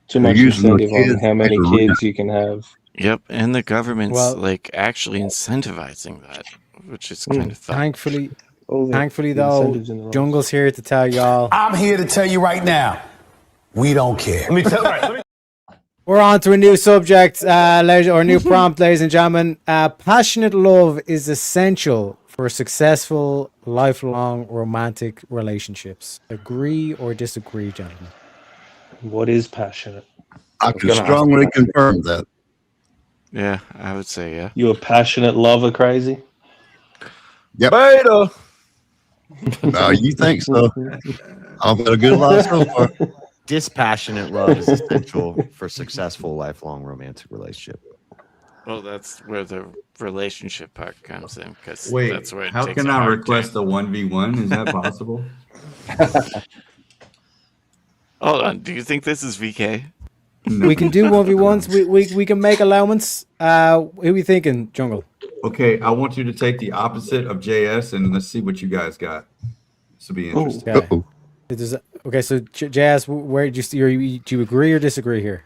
Speaker 15: Too
Speaker 11: They're
Speaker 15: much
Speaker 11: using the
Speaker 15: incentive on
Speaker 11: kids
Speaker 15: how many
Speaker 11: as a
Speaker 15: kids you can have.
Speaker 1: Yep, and the government's,
Speaker 2: Well-
Speaker 1: like, actually incentivizing that, which is kind of fucked.
Speaker 2: Thankfully,
Speaker 15: All the
Speaker 2: thankfully though,
Speaker 15: incentives in the wrong
Speaker 2: Jungle's here to tell y'all.
Speaker 4: I'm here to tell you right now, we don't care.
Speaker 2: We're on to a new subject, or new prompt, ladies and gentlemen. Passionate love is essential for successful, lifelong romantic relationships. Agree or disagree, gentlemen?
Speaker 15: What is passionate?
Speaker 11: I can strongly confirm that.
Speaker 1: Yeah, I would say yeah.
Speaker 15: You a passionate lover, crazy?
Speaker 11: Yep.
Speaker 10: Beta.
Speaker 11: No, you think so? I've got a good life so far.
Speaker 10: Dispassionate love is essential for successful lifelong romantic relationship.
Speaker 1: Well, that's where the relationship part comes in, because
Speaker 22: Wait,
Speaker 1: that's where it
Speaker 22: how
Speaker 1: takes
Speaker 22: can
Speaker 1: a
Speaker 22: I
Speaker 1: hard
Speaker 22: request a 1v1? Is that possible?
Speaker 1: Hold on, do you think this is VK?
Speaker 2: We can do 1v1s. We can make allowance. Who are we thinking, Jungle?
Speaker 22: Okay, I want you to take the opposite of JS and let's see what you guys got. This will be interesting.
Speaker 2: Okay. Okay, so Jazz, where do you agree or disagree here?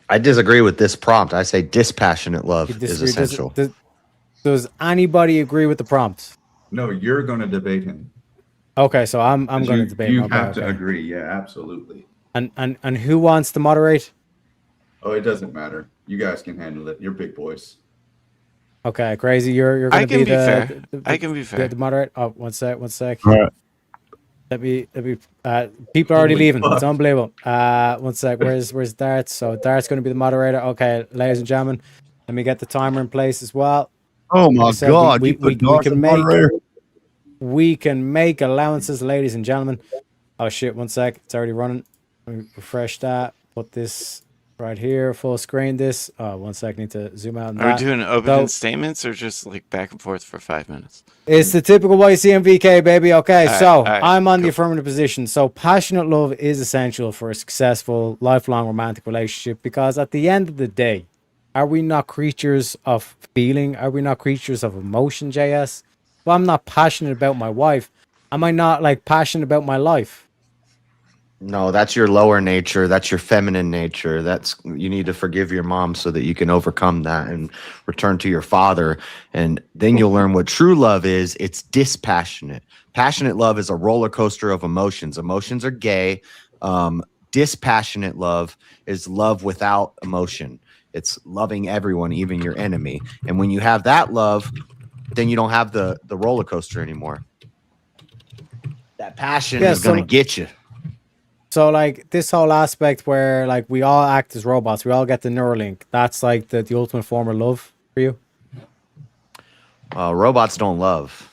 Speaker 10: I disagree with this prompt. I say dispassionate love
Speaker 2: You
Speaker 10: is
Speaker 2: disagree?
Speaker 10: essential.
Speaker 2: Does anybody agree with the prompt?
Speaker 22: No, you're going to debate him.
Speaker 2: Okay, so I'm going to debate.
Speaker 22: You
Speaker 2: Okay,
Speaker 22: have to
Speaker 2: okay.
Speaker 22: agree. Yeah, absolutely.
Speaker 2: And who wants to moderate?
Speaker 22: Oh, it doesn't matter. You guys can handle it. You're big boys.
Speaker 2: Okay, crazy. You're
Speaker 1: I
Speaker 2: going to
Speaker 1: can
Speaker 2: be
Speaker 1: be
Speaker 2: the,
Speaker 1: fair.
Speaker 2: the-
Speaker 1: I can be fair.
Speaker 2: The moderator. Oh, one sec.
Speaker 11: All right.
Speaker 2: People are already
Speaker 22: Holy
Speaker 2: leaving. It's
Speaker 22: fuck.
Speaker 2: unbelievable. One sec. Where's Darts? So Dart's going to be the moderator. Okay, ladies and gentlemen, let me get the timer in place as well.
Speaker 11: Oh
Speaker 2: Like I
Speaker 11: my
Speaker 2: said,
Speaker 11: God!
Speaker 2: we
Speaker 11: You put
Speaker 2: can
Speaker 11: Darth as
Speaker 2: make
Speaker 11: moderator?
Speaker 2: we can make allowances, ladies and gentlemen. Oh shit! One sec. It's already running. Let me refresh that. Put this right here. Full screen this. Oh, 1 sec. Need to zoom out. On
Speaker 1: Are we
Speaker 2: that.
Speaker 1: doing opening statements or just like back and forth for 5 minutes?
Speaker 2: It's the typical YCMVK, baby. Okay,
Speaker 1: All right,
Speaker 2: so
Speaker 1: all right,
Speaker 2: I'm on the affirmative position. So passionate love is essential for a successful, lifelong romantic relationship because at the end of the day, are we not creatures of feeling? Are we not creatures of emotion, JS? If I'm not passionate about my wife, am I not like passionate about my life?
Speaker 10: No, that's your lower nature. That's your feminine nature. That's you need to forgive your mom so that you can overcome that and return to your father. And then you'll learn what true love is. It's dispassionate. Passionate love is a roller coaster of emotions. Emotions are gay. Dispassionate love is love without emotion. It's loving everyone, even your enemy. And when you have that love, then you don't have the roller coaster anymore. That passion is going to get you.
Speaker 2: So like this whole aspect where like we all act as robots, we all get the Neuralink. That's like the ultimate form of love for you.
Speaker 10: Robots don't love.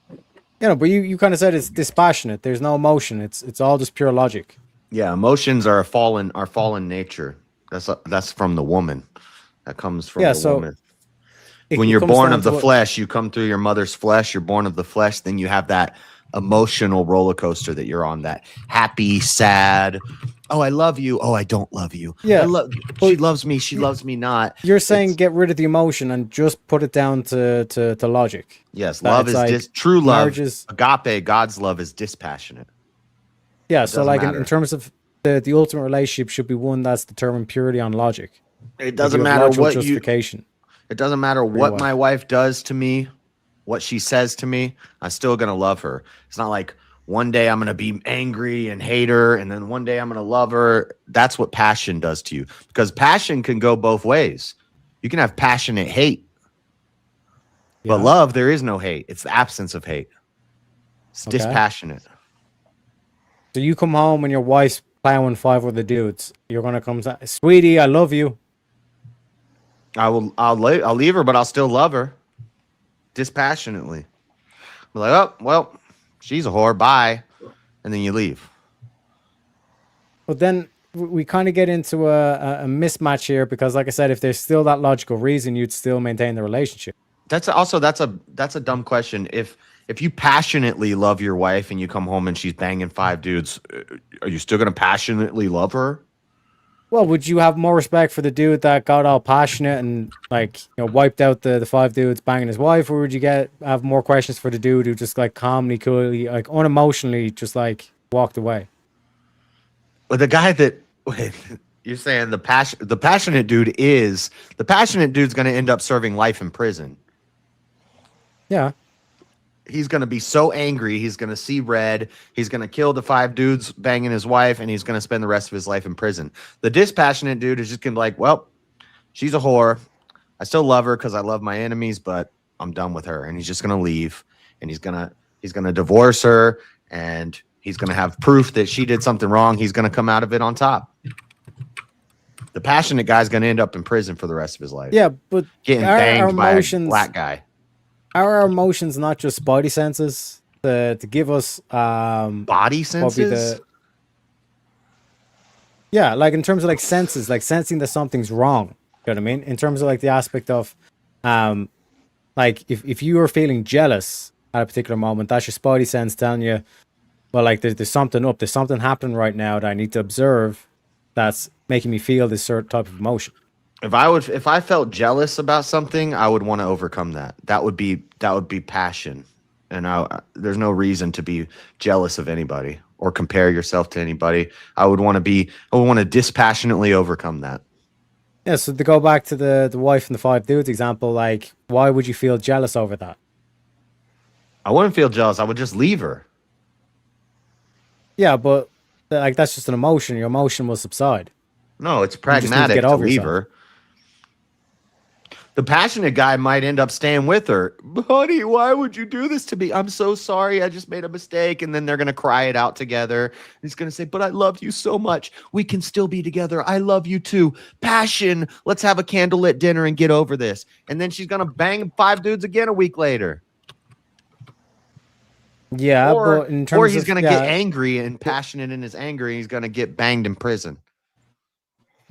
Speaker 2: You know, but you kind of said it's dispassionate. There's no emotion. It's all just pure logic.
Speaker 10: Yeah, emotions are fallen nature. That's from the woman. That comes from the woman. When you're born of the flesh, you come through your mother's flesh. You're born of the flesh. Then you have that emotional roller coaster that you're on. That happy, sad. Oh, I love you. Oh, I don't love you.
Speaker 2: Yeah,
Speaker 10: she loves me. She loves me not.
Speaker 2: You're saying get rid of the emotion and just put it down to logic.
Speaker 10: Yes,
Speaker 2: That
Speaker 10: love
Speaker 2: it's
Speaker 10: is
Speaker 2: like
Speaker 10: true love.
Speaker 2: marriages-
Speaker 10: Agape, God's love is dispassionate.
Speaker 2: Yeah,
Speaker 10: It
Speaker 2: so
Speaker 10: doesn't
Speaker 2: like in
Speaker 10: matter.
Speaker 2: terms of the ultimate relationship should be one that's determined purely on logic.
Speaker 10: It doesn't
Speaker 2: you have
Speaker 10: matter
Speaker 2: logical
Speaker 10: what
Speaker 2: justification.
Speaker 10: It doesn't matter
Speaker 2: your
Speaker 10: what
Speaker 2: wife.
Speaker 10: my wife does to me, what she says to me. I'm still gonna love her. It's not like one day I'm gonna be angry and hate her, and then one day I'm gonna love her. That's what passion does to you. Because passion can go both ways. You can have passionate hate, but love, there is no hate. It's the absence of hate. It's
Speaker 2: Okay.
Speaker 10: dispassionate.
Speaker 2: So you come home and your wife's plowing 5 other dudes. You're gonna come say, sweetie, I love you.
Speaker 10: I'll leave her, but I'll still love her dispassionately. Be like, oh well, she's a whore. Bye, and then you leave.
Speaker 2: But then we kind of get into a mismatch here because, like I said, if there's still that logical reason, you'd still maintain the relationship.
Speaker 10: That's a dumb question. If you passionately love your wife and you come home and she's banging 5 dudes, are you still gonna passionately love her?
Speaker 2: Well, would you have more respect for the dude that got all passionate and like wiped out the 5 dudes banging his wife, or would you have more questions for the dude who just like calmly, coolly, like unemotionally, just like walked away?
Speaker 10: But the guy that you're saying the passionate dude's gonna end up serving life in prison.
Speaker 2: Yeah.
Speaker 10: He's going to be so angry. He's going to see red. He's going to kill the 5 dudes banging his wife, and he's going to spend the rest of his life in prison. The dispassionate dude is just going to be like, well, she's a whore. I still love her because I love my enemies, but I'm done with her. And he's just going to leave, and he's going to divorce her, and he's going to have proof that she did something wrong. He's going to come out of it on top. The passionate guy's going to end up in prison for the rest of his life.
Speaker 2: Yeah, but
Speaker 10: getting
Speaker 2: our
Speaker 10: banged by a
Speaker 2: emotions-
Speaker 10: black guy.
Speaker 2: Are our emotions not just spidey senses to give us
Speaker 10: body senses?
Speaker 2: Yeah, like in terms of like senses, like sensing that something's wrong. You know what I mean? In terms of like the aspect of like if you are feeling jealous at a particular moment, that's your spidey sense telling you, well, like there's something up, there's something happening right now that I need to observe that's making me feel this certain type of emotion.
Speaker 10: If I felt jealous about something, I would want to overcome that. That would be passion, and there's no reason to be jealous of anybody or compare yourself to anybody. I would want to dispassionately overcome that.
Speaker 2: Yeah. So to go back to the wife and the 5 dudes example, like why would you feel jealous over that?
Speaker 10: I wouldn't feel jealous. I would just leave her.
Speaker 2: Yeah, but like that's just an emotion. Your emotion will subside.
Speaker 10: No, it's
Speaker 2: You just need to
Speaker 10: pragmatic
Speaker 2: get
Speaker 10: to
Speaker 2: over
Speaker 10: leave
Speaker 2: yourself.
Speaker 10: her. The passionate guy might end up staying with her. Honey, why would you do this to me? I'm so sorry. I just made a mistake. And then they're going to cry it out together. He's going to say, but I loved you so much. We can still be together. I love you too. Passion. Let's have a candlelit dinner and get over this. And then she's going to bang 5 dudes again a week later.
Speaker 2: Yeah,
Speaker 10: Or,
Speaker 2: but in terms
Speaker 10: or he's
Speaker 2: of,
Speaker 10: going to
Speaker 2: yeah,
Speaker 10: get angry and passionate in his anger. And he's going to get banged in prison.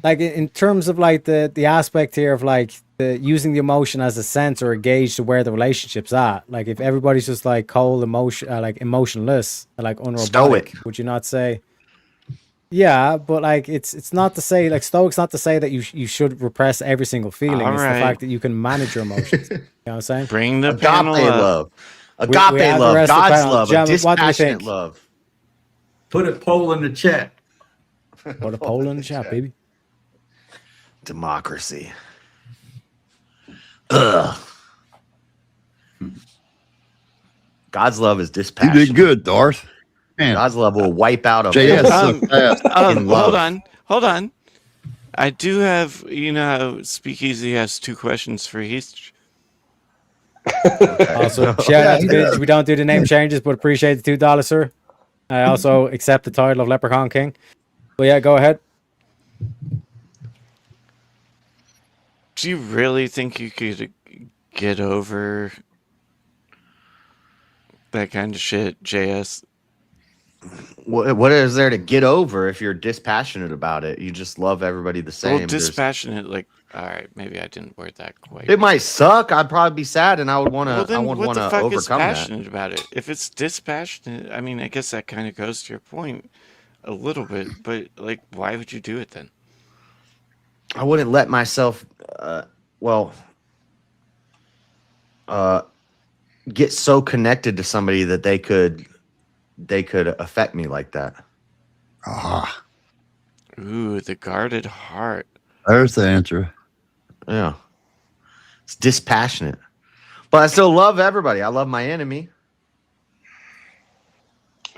Speaker 2: like in terms of like the aspect here of like the using the emotion as a sense or a gauge to where the relationship's at. Like if everybody's just like cold emotion, like emotionless, like unrobotic,
Speaker 10: Stoic.
Speaker 2: would you not say? Yeah, but like it's not to say like stoic's not to say that you should repress every single feeling.
Speaker 1: All
Speaker 2: It's
Speaker 1: right.
Speaker 2: the fact that you can manage your emotions. You know what I'm saying?
Speaker 1: Bring the
Speaker 10: Agape
Speaker 1: panel up.
Speaker 10: love.
Speaker 2: We
Speaker 10: Agape
Speaker 2: have the
Speaker 10: love.
Speaker 2: rest of the
Speaker 10: God's
Speaker 2: panel.
Speaker 10: love. A
Speaker 2: Gentlemen, what do you
Speaker 10: dispassionate
Speaker 2: think?
Speaker 10: love.
Speaker 22: Put a poll in the chat.
Speaker 2: Put a poll in the chat, baby.
Speaker 10: Democracy. Ugh. God's love is
Speaker 11: You
Speaker 10: dispassionate.
Speaker 11: did good, Darth. Man,
Speaker 10: God's love will wipe out a
Speaker 11: JS
Speaker 10: man
Speaker 11: so fast.
Speaker 10: in love.
Speaker 1: Hold on. I do have, you know, how Speakeasy has 2 questions for each.
Speaker 2: Also, shout out to Vince. We don't do the name changes, but appreciate the $2, sir. I also accept the title of Leprechaun King. But yeah, go ahead.
Speaker 1: Do you really think you could get over that kind of shit, JS?
Speaker 10: What is there to get over if you're dispassionate about it? You just love everybody the same.
Speaker 1: Well,
Speaker 10: There's-
Speaker 1: dispassionate, like, all right, maybe I didn't word that quite.
Speaker 10: It might suck. I'd probably be sad, and I would want to.
Speaker 1: Well, then
Speaker 10: I would
Speaker 1: what
Speaker 10: want
Speaker 1: the
Speaker 10: to
Speaker 1: fuck is
Speaker 10: overcome that.
Speaker 1: passionate about it? If it's dispassionate, I mean, I guess that kind of goes to your point a little bit, but like, why would you do it then?
Speaker 10: I wouldn't let myself. Get so connected to somebody that they could affect me like that.
Speaker 11: Ah,
Speaker 1: Ooh, the guarded heart.
Speaker 11: there's the answer.
Speaker 10: Yeah, it's dispassionate, but I still love everybody. I love my enemy.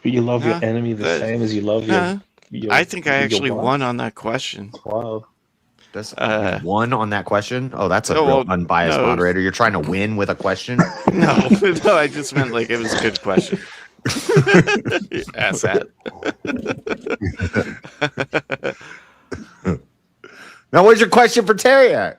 Speaker 15: You love your
Speaker 1: Nah,
Speaker 15: enemy the
Speaker 1: that-
Speaker 15: same as you love
Speaker 1: Nah,
Speaker 15: your
Speaker 1: I think I
Speaker 15: your
Speaker 1: actually
Speaker 15: wife?
Speaker 1: won on that question.
Speaker 15: Wow.
Speaker 10: That's one on that question. Oh, that's a
Speaker 1: No,
Speaker 10: real
Speaker 1: well,
Speaker 10: unbiased
Speaker 1: no.
Speaker 10: moderator. You're trying to win with a question.
Speaker 1: No, no, I just meant like it was a good question. Ass hat.
Speaker 10: Now, what's your question for Teriak?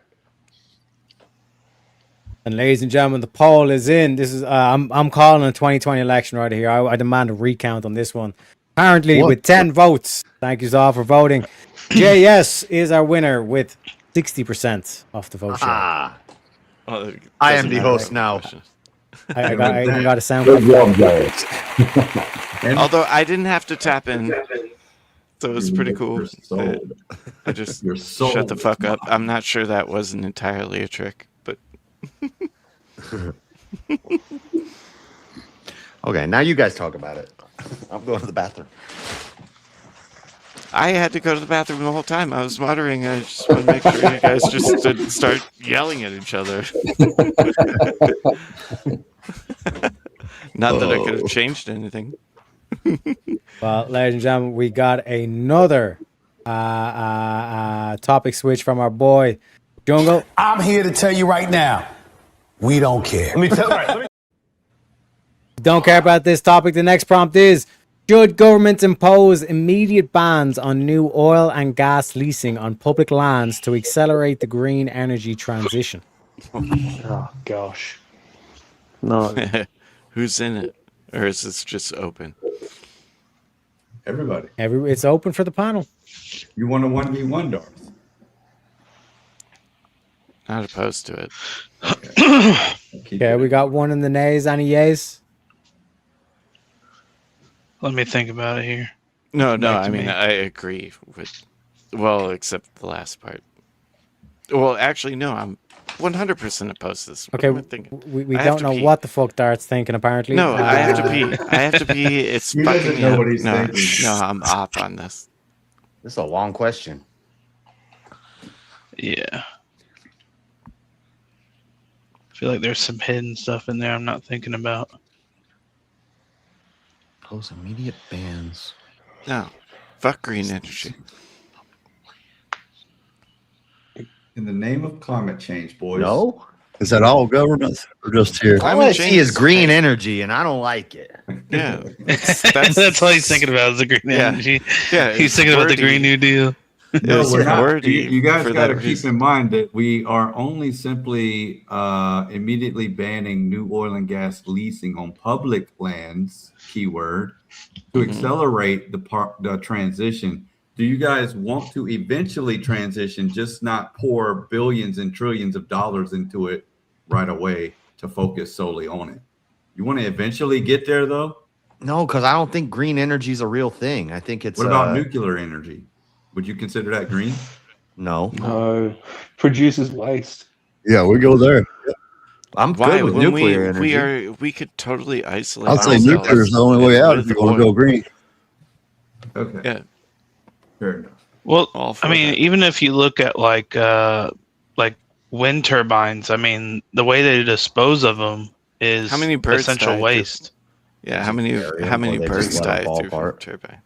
Speaker 2: And ladies and gentlemen, the poll is in. This is I'm calling a 2020 election right here. I demand a recount on this one. Apparently,
Speaker 11: What?
Speaker 2: with 10 votes, thank you all for voting. JS is our winner with 60% of the vote share.
Speaker 10: Ah,
Speaker 1: Well, it
Speaker 10: I
Speaker 1: doesn't
Speaker 10: am the
Speaker 1: matter
Speaker 10: host
Speaker 1: what
Speaker 10: now.
Speaker 1: question.
Speaker 2: I even got a sound.
Speaker 6: Good job, JS.
Speaker 1: Although I didn't have to tap in, so it was pretty cool.
Speaker 22: You're sold.
Speaker 1: I just
Speaker 22: You're sold.
Speaker 1: shut the fuck up. I'm not sure that wasn't entirely a trick, but
Speaker 10: Okay, now you guys talk about it. I'm going to the bathroom.
Speaker 1: I had to go to the bathroom the whole time. I was moderating. I just want to make sure you guys just didn't start yelling at each other. Not that I could have changed anything.
Speaker 2: Well, ladies and gentlemen, we got another topic switch from our boy Jungle.
Speaker 4: I'm here to tell you right now, we don't care.
Speaker 2: Don't care about this topic. The next prompt is: should governments impose immediate bans on new oil and gas leasing on public lands to accelerate the green energy transition?
Speaker 15: Oh gosh. No.
Speaker 1: Who's in it? Or is this just open?
Speaker 22: Everybody.
Speaker 2: It's open for the panel.
Speaker 22: You want a 1v1, Darth?
Speaker 1: Not opposed to it.
Speaker 2: Okay, we got one in the nays. Any yays?
Speaker 16: Let me think about it here.
Speaker 1: No,
Speaker 16: Back
Speaker 1: I
Speaker 16: to
Speaker 1: mean,
Speaker 16: me.
Speaker 1: I agree with, well, except the last part. Well, actually, no, I'm 100% opposed to this. What
Speaker 2: Okay,
Speaker 1: am I thinking?
Speaker 2: we
Speaker 1: I have
Speaker 2: don't
Speaker 1: to
Speaker 2: know
Speaker 1: pee.
Speaker 2: what the fuck Dart's thinking, apparently.
Speaker 1: No, I have to pee. I have to pee. It's
Speaker 22: He doesn't
Speaker 1: fucking me
Speaker 22: know
Speaker 1: up.
Speaker 22: what he's
Speaker 1: No,
Speaker 22: thinking.
Speaker 1: no, I'm off on this.
Speaker 10: This is a long question.
Speaker 16: Yeah. I feel like there's some hidden stuff in there I'm not thinking about.
Speaker 10: Impose immediate bans.
Speaker 1: No, fuck green energy.
Speaker 22: In the name of climate change, boys.
Speaker 10: No,
Speaker 11: Is that all governments or just here?
Speaker 10: all I see is green energy, and I don't like it.
Speaker 1: Yeah,
Speaker 16: That's all he's thinking about is the green energy.
Speaker 1: Yeah,
Speaker 16: He's thinking about the Green New Deal.
Speaker 22: No,
Speaker 1: It's
Speaker 22: we're not.
Speaker 1: wordy
Speaker 22: You guys
Speaker 1: for
Speaker 22: got to
Speaker 1: that
Speaker 22: keep
Speaker 1: reason.
Speaker 22: in mind that we are only simply immediately banning new oil and gas leasing on public lands, keyword, to accelerate the transition. Do you guys want to eventually transition, just not pour billions and trillions of dollars into it right away to focus solely on it? You want to eventually get there, though?
Speaker 10: No, because I don't think green energy is a real thing. I think it's
Speaker 22: What about nuclear energy? Would you consider that green?
Speaker 10: No.
Speaker 15: No, produces waste.
Speaker 11: Yeah, we go there.
Speaker 10: I'm
Speaker 1: Why?
Speaker 10: good with
Speaker 1: When
Speaker 10: nuclear energy.
Speaker 1: we could totally isolate.
Speaker 11: I'd say
Speaker 1: ourselves
Speaker 11: nuclear is the only way out if
Speaker 1: with
Speaker 11: you want to
Speaker 1: oil.
Speaker 11: go green.
Speaker 22: Okay.
Speaker 1: Yeah.
Speaker 22: Fair enough.
Speaker 16: Well,
Speaker 1: All for
Speaker 16: I mean,
Speaker 1: that.
Speaker 16: even if you look at like wind turbines, I mean, the way they dispose of them is
Speaker 1: How many birds
Speaker 16: essential
Speaker 1: die
Speaker 16: waste.
Speaker 1: Yeah, how many
Speaker 10: Bury 'em,
Speaker 1: how
Speaker 10: or
Speaker 1: many
Speaker 10: they just
Speaker 1: birds
Speaker 10: let 'em
Speaker 1: die
Speaker 10: fall
Speaker 1: through
Speaker 10: apart.
Speaker 1: turbine?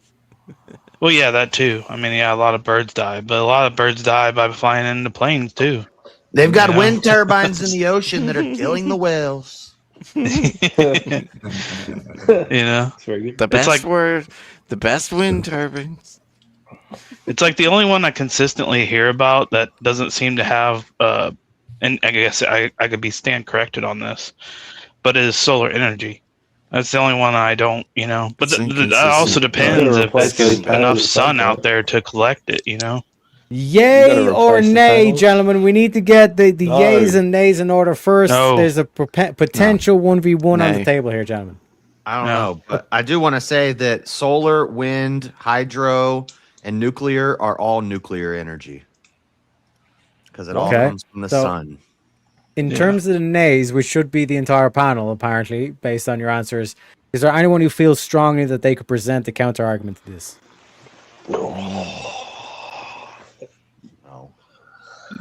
Speaker 16: Well, yeah, that too. I mean, yeah, a lot of birds die, but a lot of birds die by flying into planes too.
Speaker 10: They've got
Speaker 16: Yeah.
Speaker 10: wind turbines in the ocean that are killing the whales.
Speaker 16: You know,
Speaker 15: It's very good.
Speaker 1: The best
Speaker 16: like-
Speaker 1: word, the best wind turbines.
Speaker 16: it's like the only one I consistently hear about that doesn't seem to have. And I guess I could be stand corrected on this, but it is solar energy. That's the only one I don't, you know. But
Speaker 1: It's
Speaker 16: that
Speaker 1: inconsistent.
Speaker 16: also depends
Speaker 15: gotta
Speaker 16: if
Speaker 15: replace
Speaker 16: there's
Speaker 15: those panels
Speaker 16: enough
Speaker 15: at some
Speaker 16: sun out
Speaker 15: point.
Speaker 16: there to collect it, you know.
Speaker 2: Yay
Speaker 15: gotta
Speaker 2: or
Speaker 15: replace the
Speaker 2: nay,
Speaker 15: panels?
Speaker 2: gentlemen? We need to get the
Speaker 15: No.
Speaker 2: yays and nays in order first.
Speaker 16: No.
Speaker 2: There's a potential 1v1 on the
Speaker 1: Nay.
Speaker 2: table here, gentlemen.
Speaker 10: I don't
Speaker 16: No.
Speaker 10: know, but I do want to say that solar, wind, hydro, and nuclear are all nuclear energy because it all
Speaker 2: Okay.
Speaker 10: comes from the
Speaker 2: So-
Speaker 10: sun.
Speaker 2: In
Speaker 16: Yeah.
Speaker 2: terms of the nays, which should be the entire panel, apparently, based on your answers, is there anyone who feels strongly that they could present a counter argument to this?
Speaker 10: No.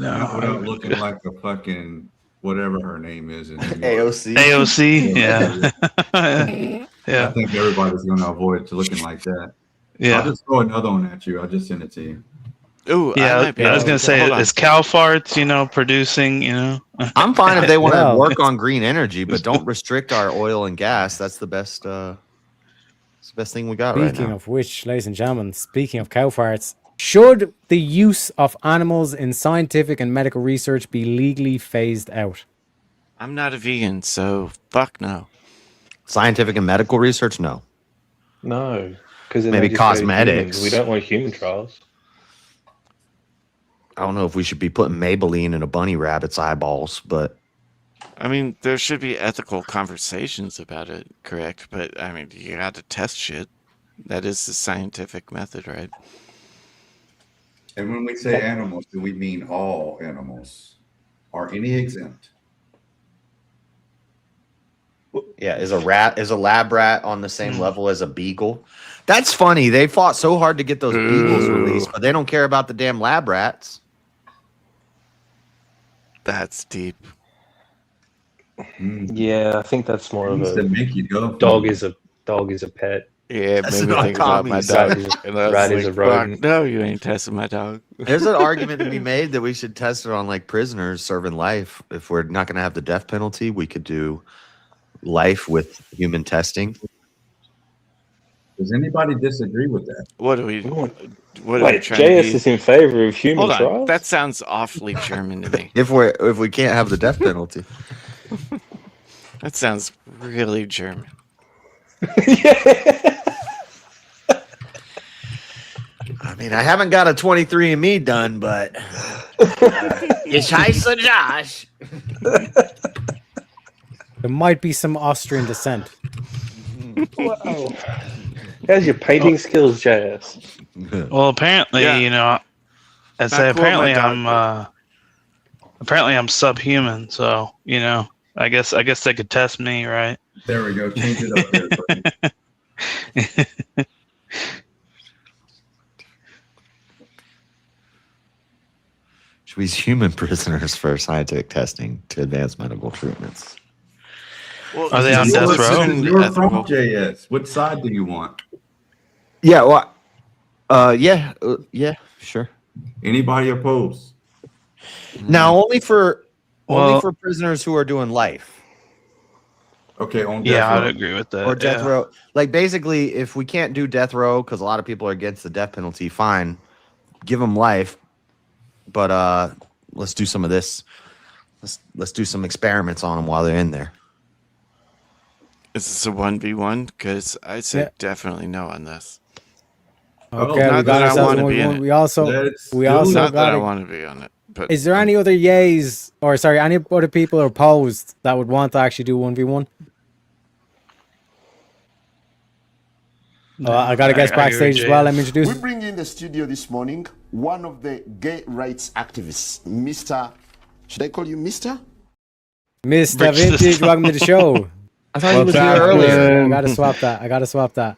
Speaker 16: No.
Speaker 22: Without looking like a fucking whatever her name is. In New York.
Speaker 10: AOC.
Speaker 16: AOC, yeah,
Speaker 22: I
Speaker 16: yeah,
Speaker 22: think everybody's going to avoid looking like that. I'll
Speaker 16: yeah.
Speaker 22: just throw another one at you. I'll just send it to you.
Speaker 1: Ooh,
Speaker 16: Yeah, I was gonna say,
Speaker 1: hold on.
Speaker 16: is cow farts, you know, producing, you know?
Speaker 10: I'm fine if they want to
Speaker 2: Well,
Speaker 10: work on green energy, but don't restrict our oil and gas. That's the best. It's the best thing we got right
Speaker 2: Speaking
Speaker 10: now.
Speaker 2: of which, ladies and gentlemen, speaking of cow farts, should the use of animals in scientific and medical research be legally phased out?
Speaker 1: I'm not a vegan, so fuck no.
Speaker 10: Scientific and medical research, no.
Speaker 15: No, because
Speaker 10: Maybe cosmetics.
Speaker 15: We don't want human trials.
Speaker 10: I don't know if we should be putting Maybelline in a bunny rabbit's eyeballs, but
Speaker 1: I mean, there should be ethical conversations about it, correct? But I mean, you got to test shit. That is the scientific method, right?
Speaker 22: And when we say animals, do we mean all animals? Are any exempt?
Speaker 10: yeah, is a lab rat on the same level as a beagle? That's funny. They fought so hard to get those beagles released, but they don't care about the damn lab rats.
Speaker 1: That's deep.
Speaker 15: Yeah, I think that's more of
Speaker 22: Things that
Speaker 15: a
Speaker 22: make you go.
Speaker 15: dog is a pet.
Speaker 1: Yeah,
Speaker 10: That's
Speaker 1: maybe
Speaker 10: not
Speaker 1: think about my
Speaker 10: common
Speaker 1: dog. And I was
Speaker 15: rat is a
Speaker 1: like,
Speaker 15: rodent.
Speaker 1: "Fuck, no, you ain't testing my dog.
Speaker 10: There's an argument to be made that we should test it on like prisoners serving life. If we're not going to have the death penalty, we could do life with human testing.
Speaker 22: Does anybody disagree with that?
Speaker 1: What do we? What are we
Speaker 15: Wait,
Speaker 1: trying to
Speaker 15: JS
Speaker 1: be?
Speaker 15: is in favor of human
Speaker 1: Hold on,
Speaker 15: trials?
Speaker 1: that sounds awfully German to me.
Speaker 10: If we can't have the death penalty,
Speaker 1: That sounds really German.
Speaker 10: I mean, I haven't got a 23andMe done, but it's Heisa Josh.
Speaker 2: There might be some Austrian descent.
Speaker 15: Wow. How's your painting skills, JS?
Speaker 16: Well, apparently,
Speaker 1: Yeah.
Speaker 16: you know, I
Speaker 1: Not
Speaker 16: say
Speaker 1: cool, my
Speaker 16: apparently apparently I'm subhuman. So you know, I guess they could test me, right?
Speaker 22: There we go. Change it up there. buddy.
Speaker 10: Should we use human prisoners for scientific testing to advance medical treatments?
Speaker 1: Well,
Speaker 16: Are they on
Speaker 1: this
Speaker 16: death
Speaker 1: is
Speaker 16: row?
Speaker 22: You're
Speaker 1: ethical.
Speaker 22: from JS. What side do you want?
Speaker 10: Yeah, well, yeah, sure.
Speaker 22: Anybody opposed?
Speaker 10: Now, only for
Speaker 16: Well-
Speaker 10: prisoners who are doing life.
Speaker 22: Okay, on
Speaker 16: Yeah,
Speaker 22: death
Speaker 16: I'd
Speaker 22: row.
Speaker 16: agree with that.
Speaker 10: Or death
Speaker 16: yeah.
Speaker 10: row. Like, basically, if we can't do death row because a lot of people are against the death penalty, fine, give them life. But let's do some of this. Let's do some experiments on them while they're in there.
Speaker 1: Is this a 1v1? Because I say
Speaker 2: Yeah.
Speaker 1: definitely no on this.
Speaker 2: Okay, we
Speaker 1: not
Speaker 2: got
Speaker 1: that I
Speaker 2: ourselves
Speaker 1: want to
Speaker 2: one
Speaker 1: be
Speaker 2: v
Speaker 1: in
Speaker 2: one.
Speaker 1: it.
Speaker 2: We also
Speaker 1: Not that I
Speaker 2: got.
Speaker 1: want to be on it. But
Speaker 2: Is there any other yays or sorry, any other people opposed that would want to actually do 1v1? I got a guest backstage as well. Let me introduce.
Speaker 13: We bring in the studio this morning one of the gay rights activists, Mr. Should I call you Mr.?
Speaker 2: Mr. Vintage, welcome to the show.
Speaker 10: I thought he was here earlier.
Speaker 2: I gotta swap that.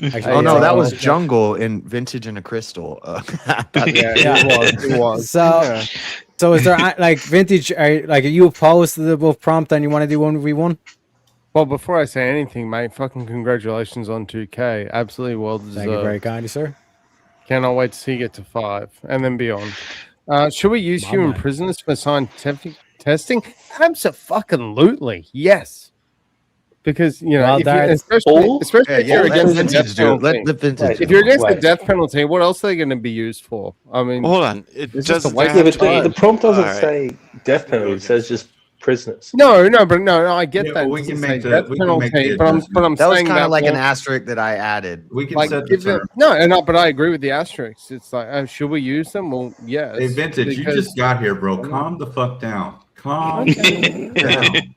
Speaker 2: Actually,
Speaker 10: Oh no, that was Jungle in Vintage and a Crystal.
Speaker 2: It was. So is there like Vintage? Are you opposed to the above prompt and you want to do 1v1?
Speaker 5: Well, before I say anything, mate, fucking congratulations on 2K. Absolutely well deserved.
Speaker 2: Thank you very kindly, sir.
Speaker 5: Cannot wait to see you get to 5 and then beyond. Should we use human prisoners for scientific testing? Absolutely, yes. Because
Speaker 2: Well,
Speaker 5: especially if you're against the death penalty.
Speaker 10: Let the Vintage
Speaker 5: If you're against the
Speaker 8: Wait.
Speaker 5: death penalty, what else are they going to be used for? I mean,
Speaker 1: hold on. It
Speaker 5: it's just a
Speaker 1: doesn't
Speaker 5: waste
Speaker 1: have
Speaker 5: of
Speaker 1: to be-
Speaker 5: time.
Speaker 8: The prompt doesn't
Speaker 1: All right.
Speaker 8: say death penalty. It says just prisoners.
Speaker 5: No, I get
Speaker 22: Yeah,
Speaker 5: that.
Speaker 22: but we
Speaker 5: It
Speaker 22: can
Speaker 5: doesn't
Speaker 22: make
Speaker 5: say
Speaker 22: the-
Speaker 5: death
Speaker 22: we can make the
Speaker 5: penalty, but I'm
Speaker 10: That was
Speaker 5: saying
Speaker 10: kind of like an
Speaker 5: won't-
Speaker 10: asterisk that I added.
Speaker 22: We can
Speaker 5: like
Speaker 22: set the
Speaker 5: give
Speaker 22: term.
Speaker 5: them, no, but I agree with the asterisks. It's like, should we use them? Well, yes.
Speaker 22: Hey, Vintage, you
Speaker 5: because-
Speaker 22: just got here, bro. Calm the fuck down. Calm down.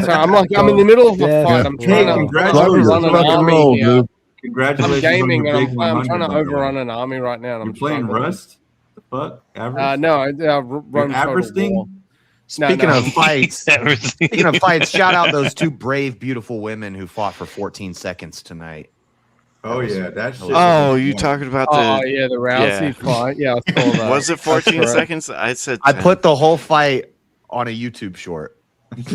Speaker 5: So I'm in the middle of a
Speaker 2: Yeah.
Speaker 5: fight. I'm
Speaker 22: Hey,
Speaker 5: trying to
Speaker 22: congratulations.
Speaker 5: overrun an
Speaker 22: Rock and
Speaker 5: army
Speaker 22: roll,
Speaker 5: here.
Speaker 22: dude.
Speaker 5: I'm
Speaker 22: Congratulations
Speaker 5: gaming
Speaker 22: on
Speaker 5: and
Speaker 22: your big
Speaker 5: I'm
Speaker 22: 100,
Speaker 5: trying to
Speaker 22: by the way.
Speaker 5: overrun an army right now. And
Speaker 22: You're
Speaker 5: I'm
Speaker 22: playing
Speaker 5: struggling.
Speaker 22: Rust? The fuck? Average?
Speaker 5: No, I run Total
Speaker 22: Averaging?
Speaker 5: War.
Speaker 10: Speaking
Speaker 5: no.
Speaker 10: of fights, shout out those two brave, beautiful women who fought for 14 seconds tonight.
Speaker 22: Oh yeah, that shit.
Speaker 1: Oh, you talking about the?
Speaker 5: Oh yeah, the Rousey fight. Yeah, I saw that.
Speaker 1: Was it 14
Speaker 5: That's correct.
Speaker 1: seconds? I said.
Speaker 10: I
Speaker 1: 10.
Speaker 10: put the whole fight on a YouTube short.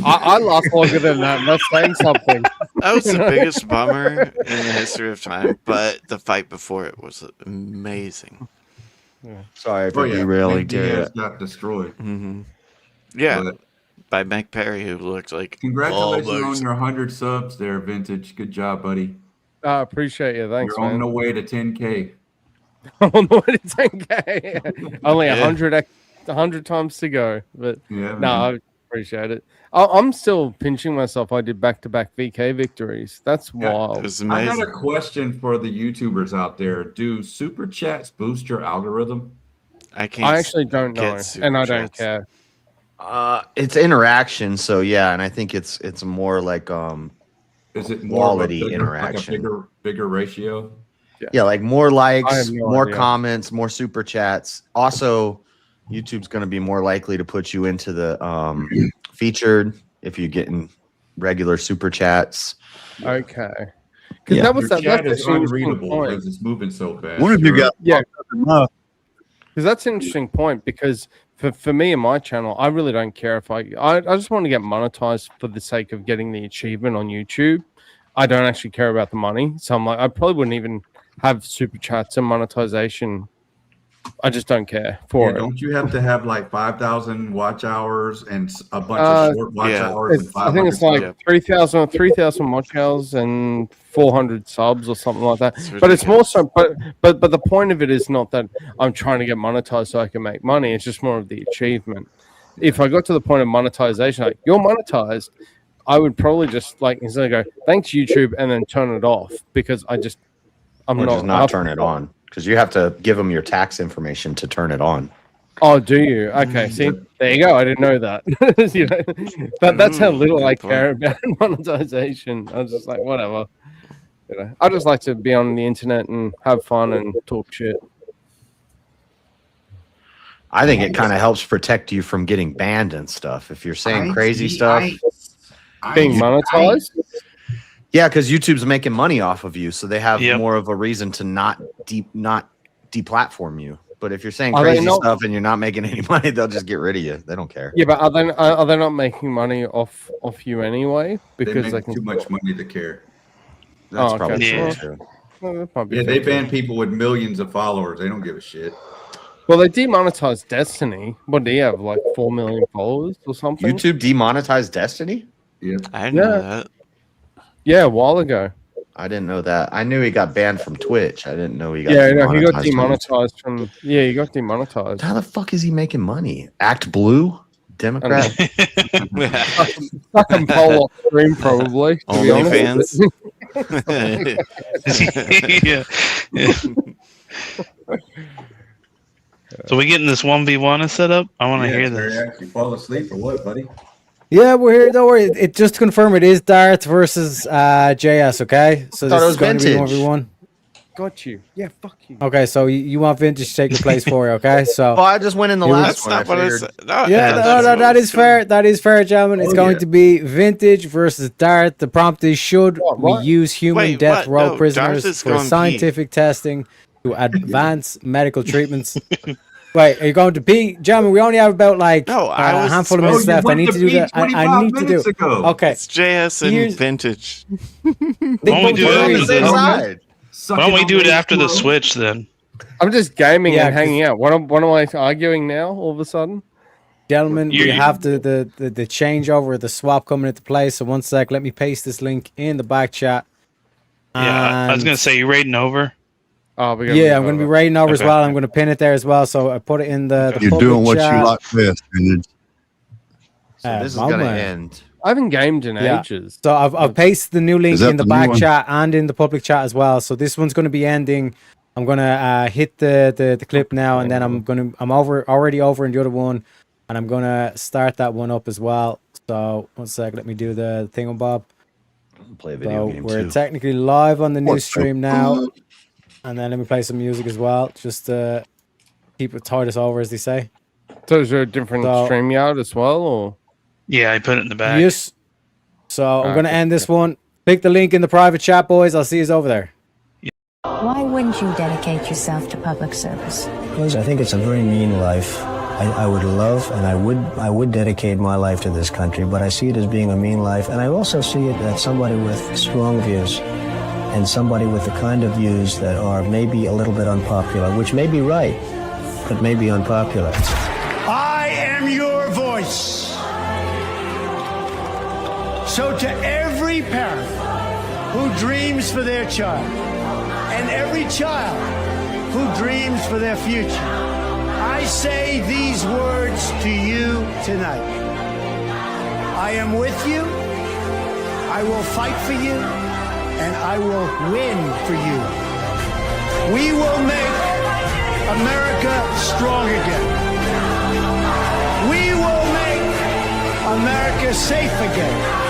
Speaker 5: I lost longer than that. And that's saying something.
Speaker 1: That was the biggest bummer in the history of time, but the fight before it was amazing.
Speaker 10: Sorry for
Speaker 22: Oh, yeah.
Speaker 10: derailing.
Speaker 22: Nick Diaz got destroyed.
Speaker 1: Hmm. Yeah,
Speaker 22: But
Speaker 1: by Meg Perry, who looked like
Speaker 22: congratulations
Speaker 1: almost-
Speaker 22: on your 100 subs there, Vintage. Good job, buddy.
Speaker 5: I appreciate you. Thanks,
Speaker 22: You're on
Speaker 5: man.
Speaker 22: the way to 10K.
Speaker 5: I'm on the way to 10K. Only
Speaker 1: Yeah.
Speaker 5: 100 times to go. But
Speaker 22: Yeah,
Speaker 5: no,
Speaker 22: man.
Speaker 5: I appreciate it. I'm still pinching myself. I did back-to-back VK victories. That's
Speaker 22: Yeah,
Speaker 5: wild.
Speaker 1: It was
Speaker 22: I got
Speaker 1: amazing.
Speaker 22: a question for the YouTubers out there. Do super chats boost your algorithm?
Speaker 1: I can't.
Speaker 5: I actually don't
Speaker 1: get
Speaker 5: know,
Speaker 1: super
Speaker 5: and I don't
Speaker 1: chats.
Speaker 5: care.
Speaker 10: It's interaction, so yeah, and I think it's more like
Speaker 22: Is it more of a
Speaker 10: quality
Speaker 22: bigger,
Speaker 10: interaction.
Speaker 22: like a bigger ratio?
Speaker 10: Yeah, like more
Speaker 5: I
Speaker 10: likes,
Speaker 5: have no
Speaker 10: more
Speaker 5: idea.
Speaker 10: comments, more super chats. Also, YouTube's going to be more likely to put you into the featured if you're getting regular super chats.
Speaker 5: Okay. Because
Speaker 10: Yeah.
Speaker 5: that was
Speaker 22: Your
Speaker 5: that.
Speaker 22: chat
Speaker 5: That's
Speaker 22: is
Speaker 5: an interesting
Speaker 22: unreadable
Speaker 5: point.
Speaker 22: because it's moving so fast.
Speaker 11: What if you got
Speaker 5: Yeah.
Speaker 11: enough?
Speaker 5: Because that's an interesting point. Because for me and my channel, I really don't care if I just want to get monetized for the sake of getting the achievement on YouTube. I don't actually care about the money. So I'm like, I probably wouldn't even have super chats and monetization. I just don't care for it.
Speaker 22: Don't you have to have like 5,000 watch hours and a bunch of short watch
Speaker 1: yeah.
Speaker 22: hours? And
Speaker 5: I think it's
Speaker 22: 500
Speaker 5: like 3,000 watch hours and 400 subs or something like that.
Speaker 1: It's
Speaker 5: But it's more so.
Speaker 1: ridiculous.
Speaker 5: But the point of it is not that I'm trying to get monetized so I can make money. It's just more of the achievement. If I got to the point of monetization, like you're monetized, I would probably just like instead of go thanks YouTube and then turn it off because I'm
Speaker 10: Or
Speaker 5: not
Speaker 10: just not turn it on because you have to give them your tax information to turn it on.
Speaker 5: Oh, do you? Okay, see, there you go. I didn't know that. You know, that's how little I care about monetization. I was just like, whatever. You know, I just like to be on the internet and have fun and talk shit.
Speaker 10: I think it kind of helps protect you from getting banned and stuff. If you're saying crazy stuff,
Speaker 5: Being monetized?
Speaker 10: yeah, because YouTube's making money off of you, so they have
Speaker 16: Yep.
Speaker 10: more of a reason to not deplatform you. But if you're saying
Speaker 5: Are they
Speaker 10: crazy
Speaker 5: not-
Speaker 10: stuff and you're not making any money, they'll just get rid of you. They don't care.
Speaker 5: Yeah, but are they not making money off you anyway?
Speaker 22: They
Speaker 5: Because
Speaker 22: make
Speaker 5: can
Speaker 22: too much money to care.
Speaker 10: That's
Speaker 5: okay.
Speaker 10: probably
Speaker 16: Yeah.
Speaker 10: true too.
Speaker 5: Well, that might be
Speaker 22: Yeah, they
Speaker 5: fair.
Speaker 22: ban people with millions of followers. They don't give a shit.
Speaker 5: Well, they demonetized Destiny. What do you have, like 4 million followers or something?
Speaker 10: YouTube demonetized Destiny?
Speaker 22: Yeah.
Speaker 1: I didn't know that.
Speaker 5: Yeah, a while ago.
Speaker 10: I didn't know that. I knew he got banned from Twitch. I didn't know he got
Speaker 5: Yeah, no, he got
Speaker 10: demonetized.
Speaker 5: demonetized from. Yeah, he got demonetized.
Speaker 10: How the fuck is he making money? Act Blue? Democrat?
Speaker 5: Fucking poll off stream, probably. To be honest.
Speaker 16: yeah. So we getting this 1v1 set up? I want to hear this.
Speaker 22: You fall asleep or what, buddy?
Speaker 2: Yeah, we're here. Don't worry. It just to confirm, it is Dart versus JS. Okay, so
Speaker 10: Thought
Speaker 2: this
Speaker 10: it
Speaker 2: is
Speaker 10: was
Speaker 2: going to be
Speaker 10: vintage.
Speaker 2: 1v1.
Speaker 5: Got you. Yeah, fuck you.
Speaker 2: Okay, so you want Vintage to take your place for you, okay? So
Speaker 10: Well, I just went in the
Speaker 2: Here we-
Speaker 10: last one. I figured.
Speaker 2: that is fair. That is fair, gentlemen. It's going to be Vintage versus Dart. The prompt is: should we use human
Speaker 1: Wait,
Speaker 2: death
Speaker 1: what?
Speaker 2: row
Speaker 1: No, Dart
Speaker 2: prisoners
Speaker 1: is
Speaker 2: for
Speaker 1: going P.
Speaker 2: scientific testing to advance medical treatments? Wait, are you going to P? Gentlemen, we only have about like
Speaker 1: I
Speaker 2: a
Speaker 1: was
Speaker 2: handful of
Speaker 1: supposed-
Speaker 2: minutes left. I need to do that. I need to do. Okay,
Speaker 1: It's JS and
Speaker 2: Here's-
Speaker 1: Vintage.
Speaker 16: Why don't we do it after
Speaker 10: Same
Speaker 16: the,
Speaker 10: side.
Speaker 16: why don't we do it after the Switch then?
Speaker 5: I'm just gaming
Speaker 2: Yeah,
Speaker 5: and hanging out. What am I arguing now? All of a sudden,
Speaker 2: gentlemen, we
Speaker 16: You-
Speaker 2: have the changeover, the swap coming into play. So one sec, let me paste this link in the back chat.
Speaker 16: Yeah, I was
Speaker 2: And-
Speaker 16: gonna say you raiding over.
Speaker 5: oh, we're
Speaker 2: Yeah, I'm going to be raiding over as
Speaker 16: Okay.
Speaker 2: well. I'm going to pin it there as well. So I put it in the
Speaker 11: You're
Speaker 2: public
Speaker 11: doing what
Speaker 2: chat.
Speaker 11: you like best. And
Speaker 10: So this is
Speaker 2: my
Speaker 10: going to
Speaker 2: man.
Speaker 10: end.
Speaker 5: I haven't gamed in
Speaker 2: Yeah.
Speaker 5: ages.
Speaker 2: So I've pasted the new link
Speaker 11: Is that
Speaker 2: in the
Speaker 11: the new
Speaker 2: back
Speaker 11: one?
Speaker 2: chat and in the public chat as well. So this one's going to be ending. I'm going to hit the clip now, and then I'm already over in the other one, and I'm going to start that one up as well. So one sec, let me do the thingamabob.
Speaker 10: Play a video
Speaker 2: So
Speaker 10: game
Speaker 2: we're
Speaker 10: too.
Speaker 2: technically live on the new
Speaker 11: What the
Speaker 2: stream now, and then let me play some music as well, just to keep it tide us over, as they say.
Speaker 5: So is there a different
Speaker 2: So-
Speaker 5: StreamYard as well, or
Speaker 16: Yeah, I put it in the back.
Speaker 2: Yes. So I'm going to
Speaker 5: Okay.
Speaker 2: end this one. Click the link in the private chat, boys. I'll see you over there.
Speaker 20: Why wouldn't you dedicate yourself to public service?
Speaker 7: Because I think it's a very mean life. I would love and I would dedicate my life to this country, but I see it as being a mean life, and I also see it as somebody with strong views and somebody with the kind of views that are maybe a little bit unpopular, which may be right, but may be unpopular.
Speaker 4: I am your voice. So to every parent who dreams for their child, and every child who dreams for their future, I say these words to you tonight. I am with you, I will fight for you, and I will win for you. We will make America strong again. We will make America safe again.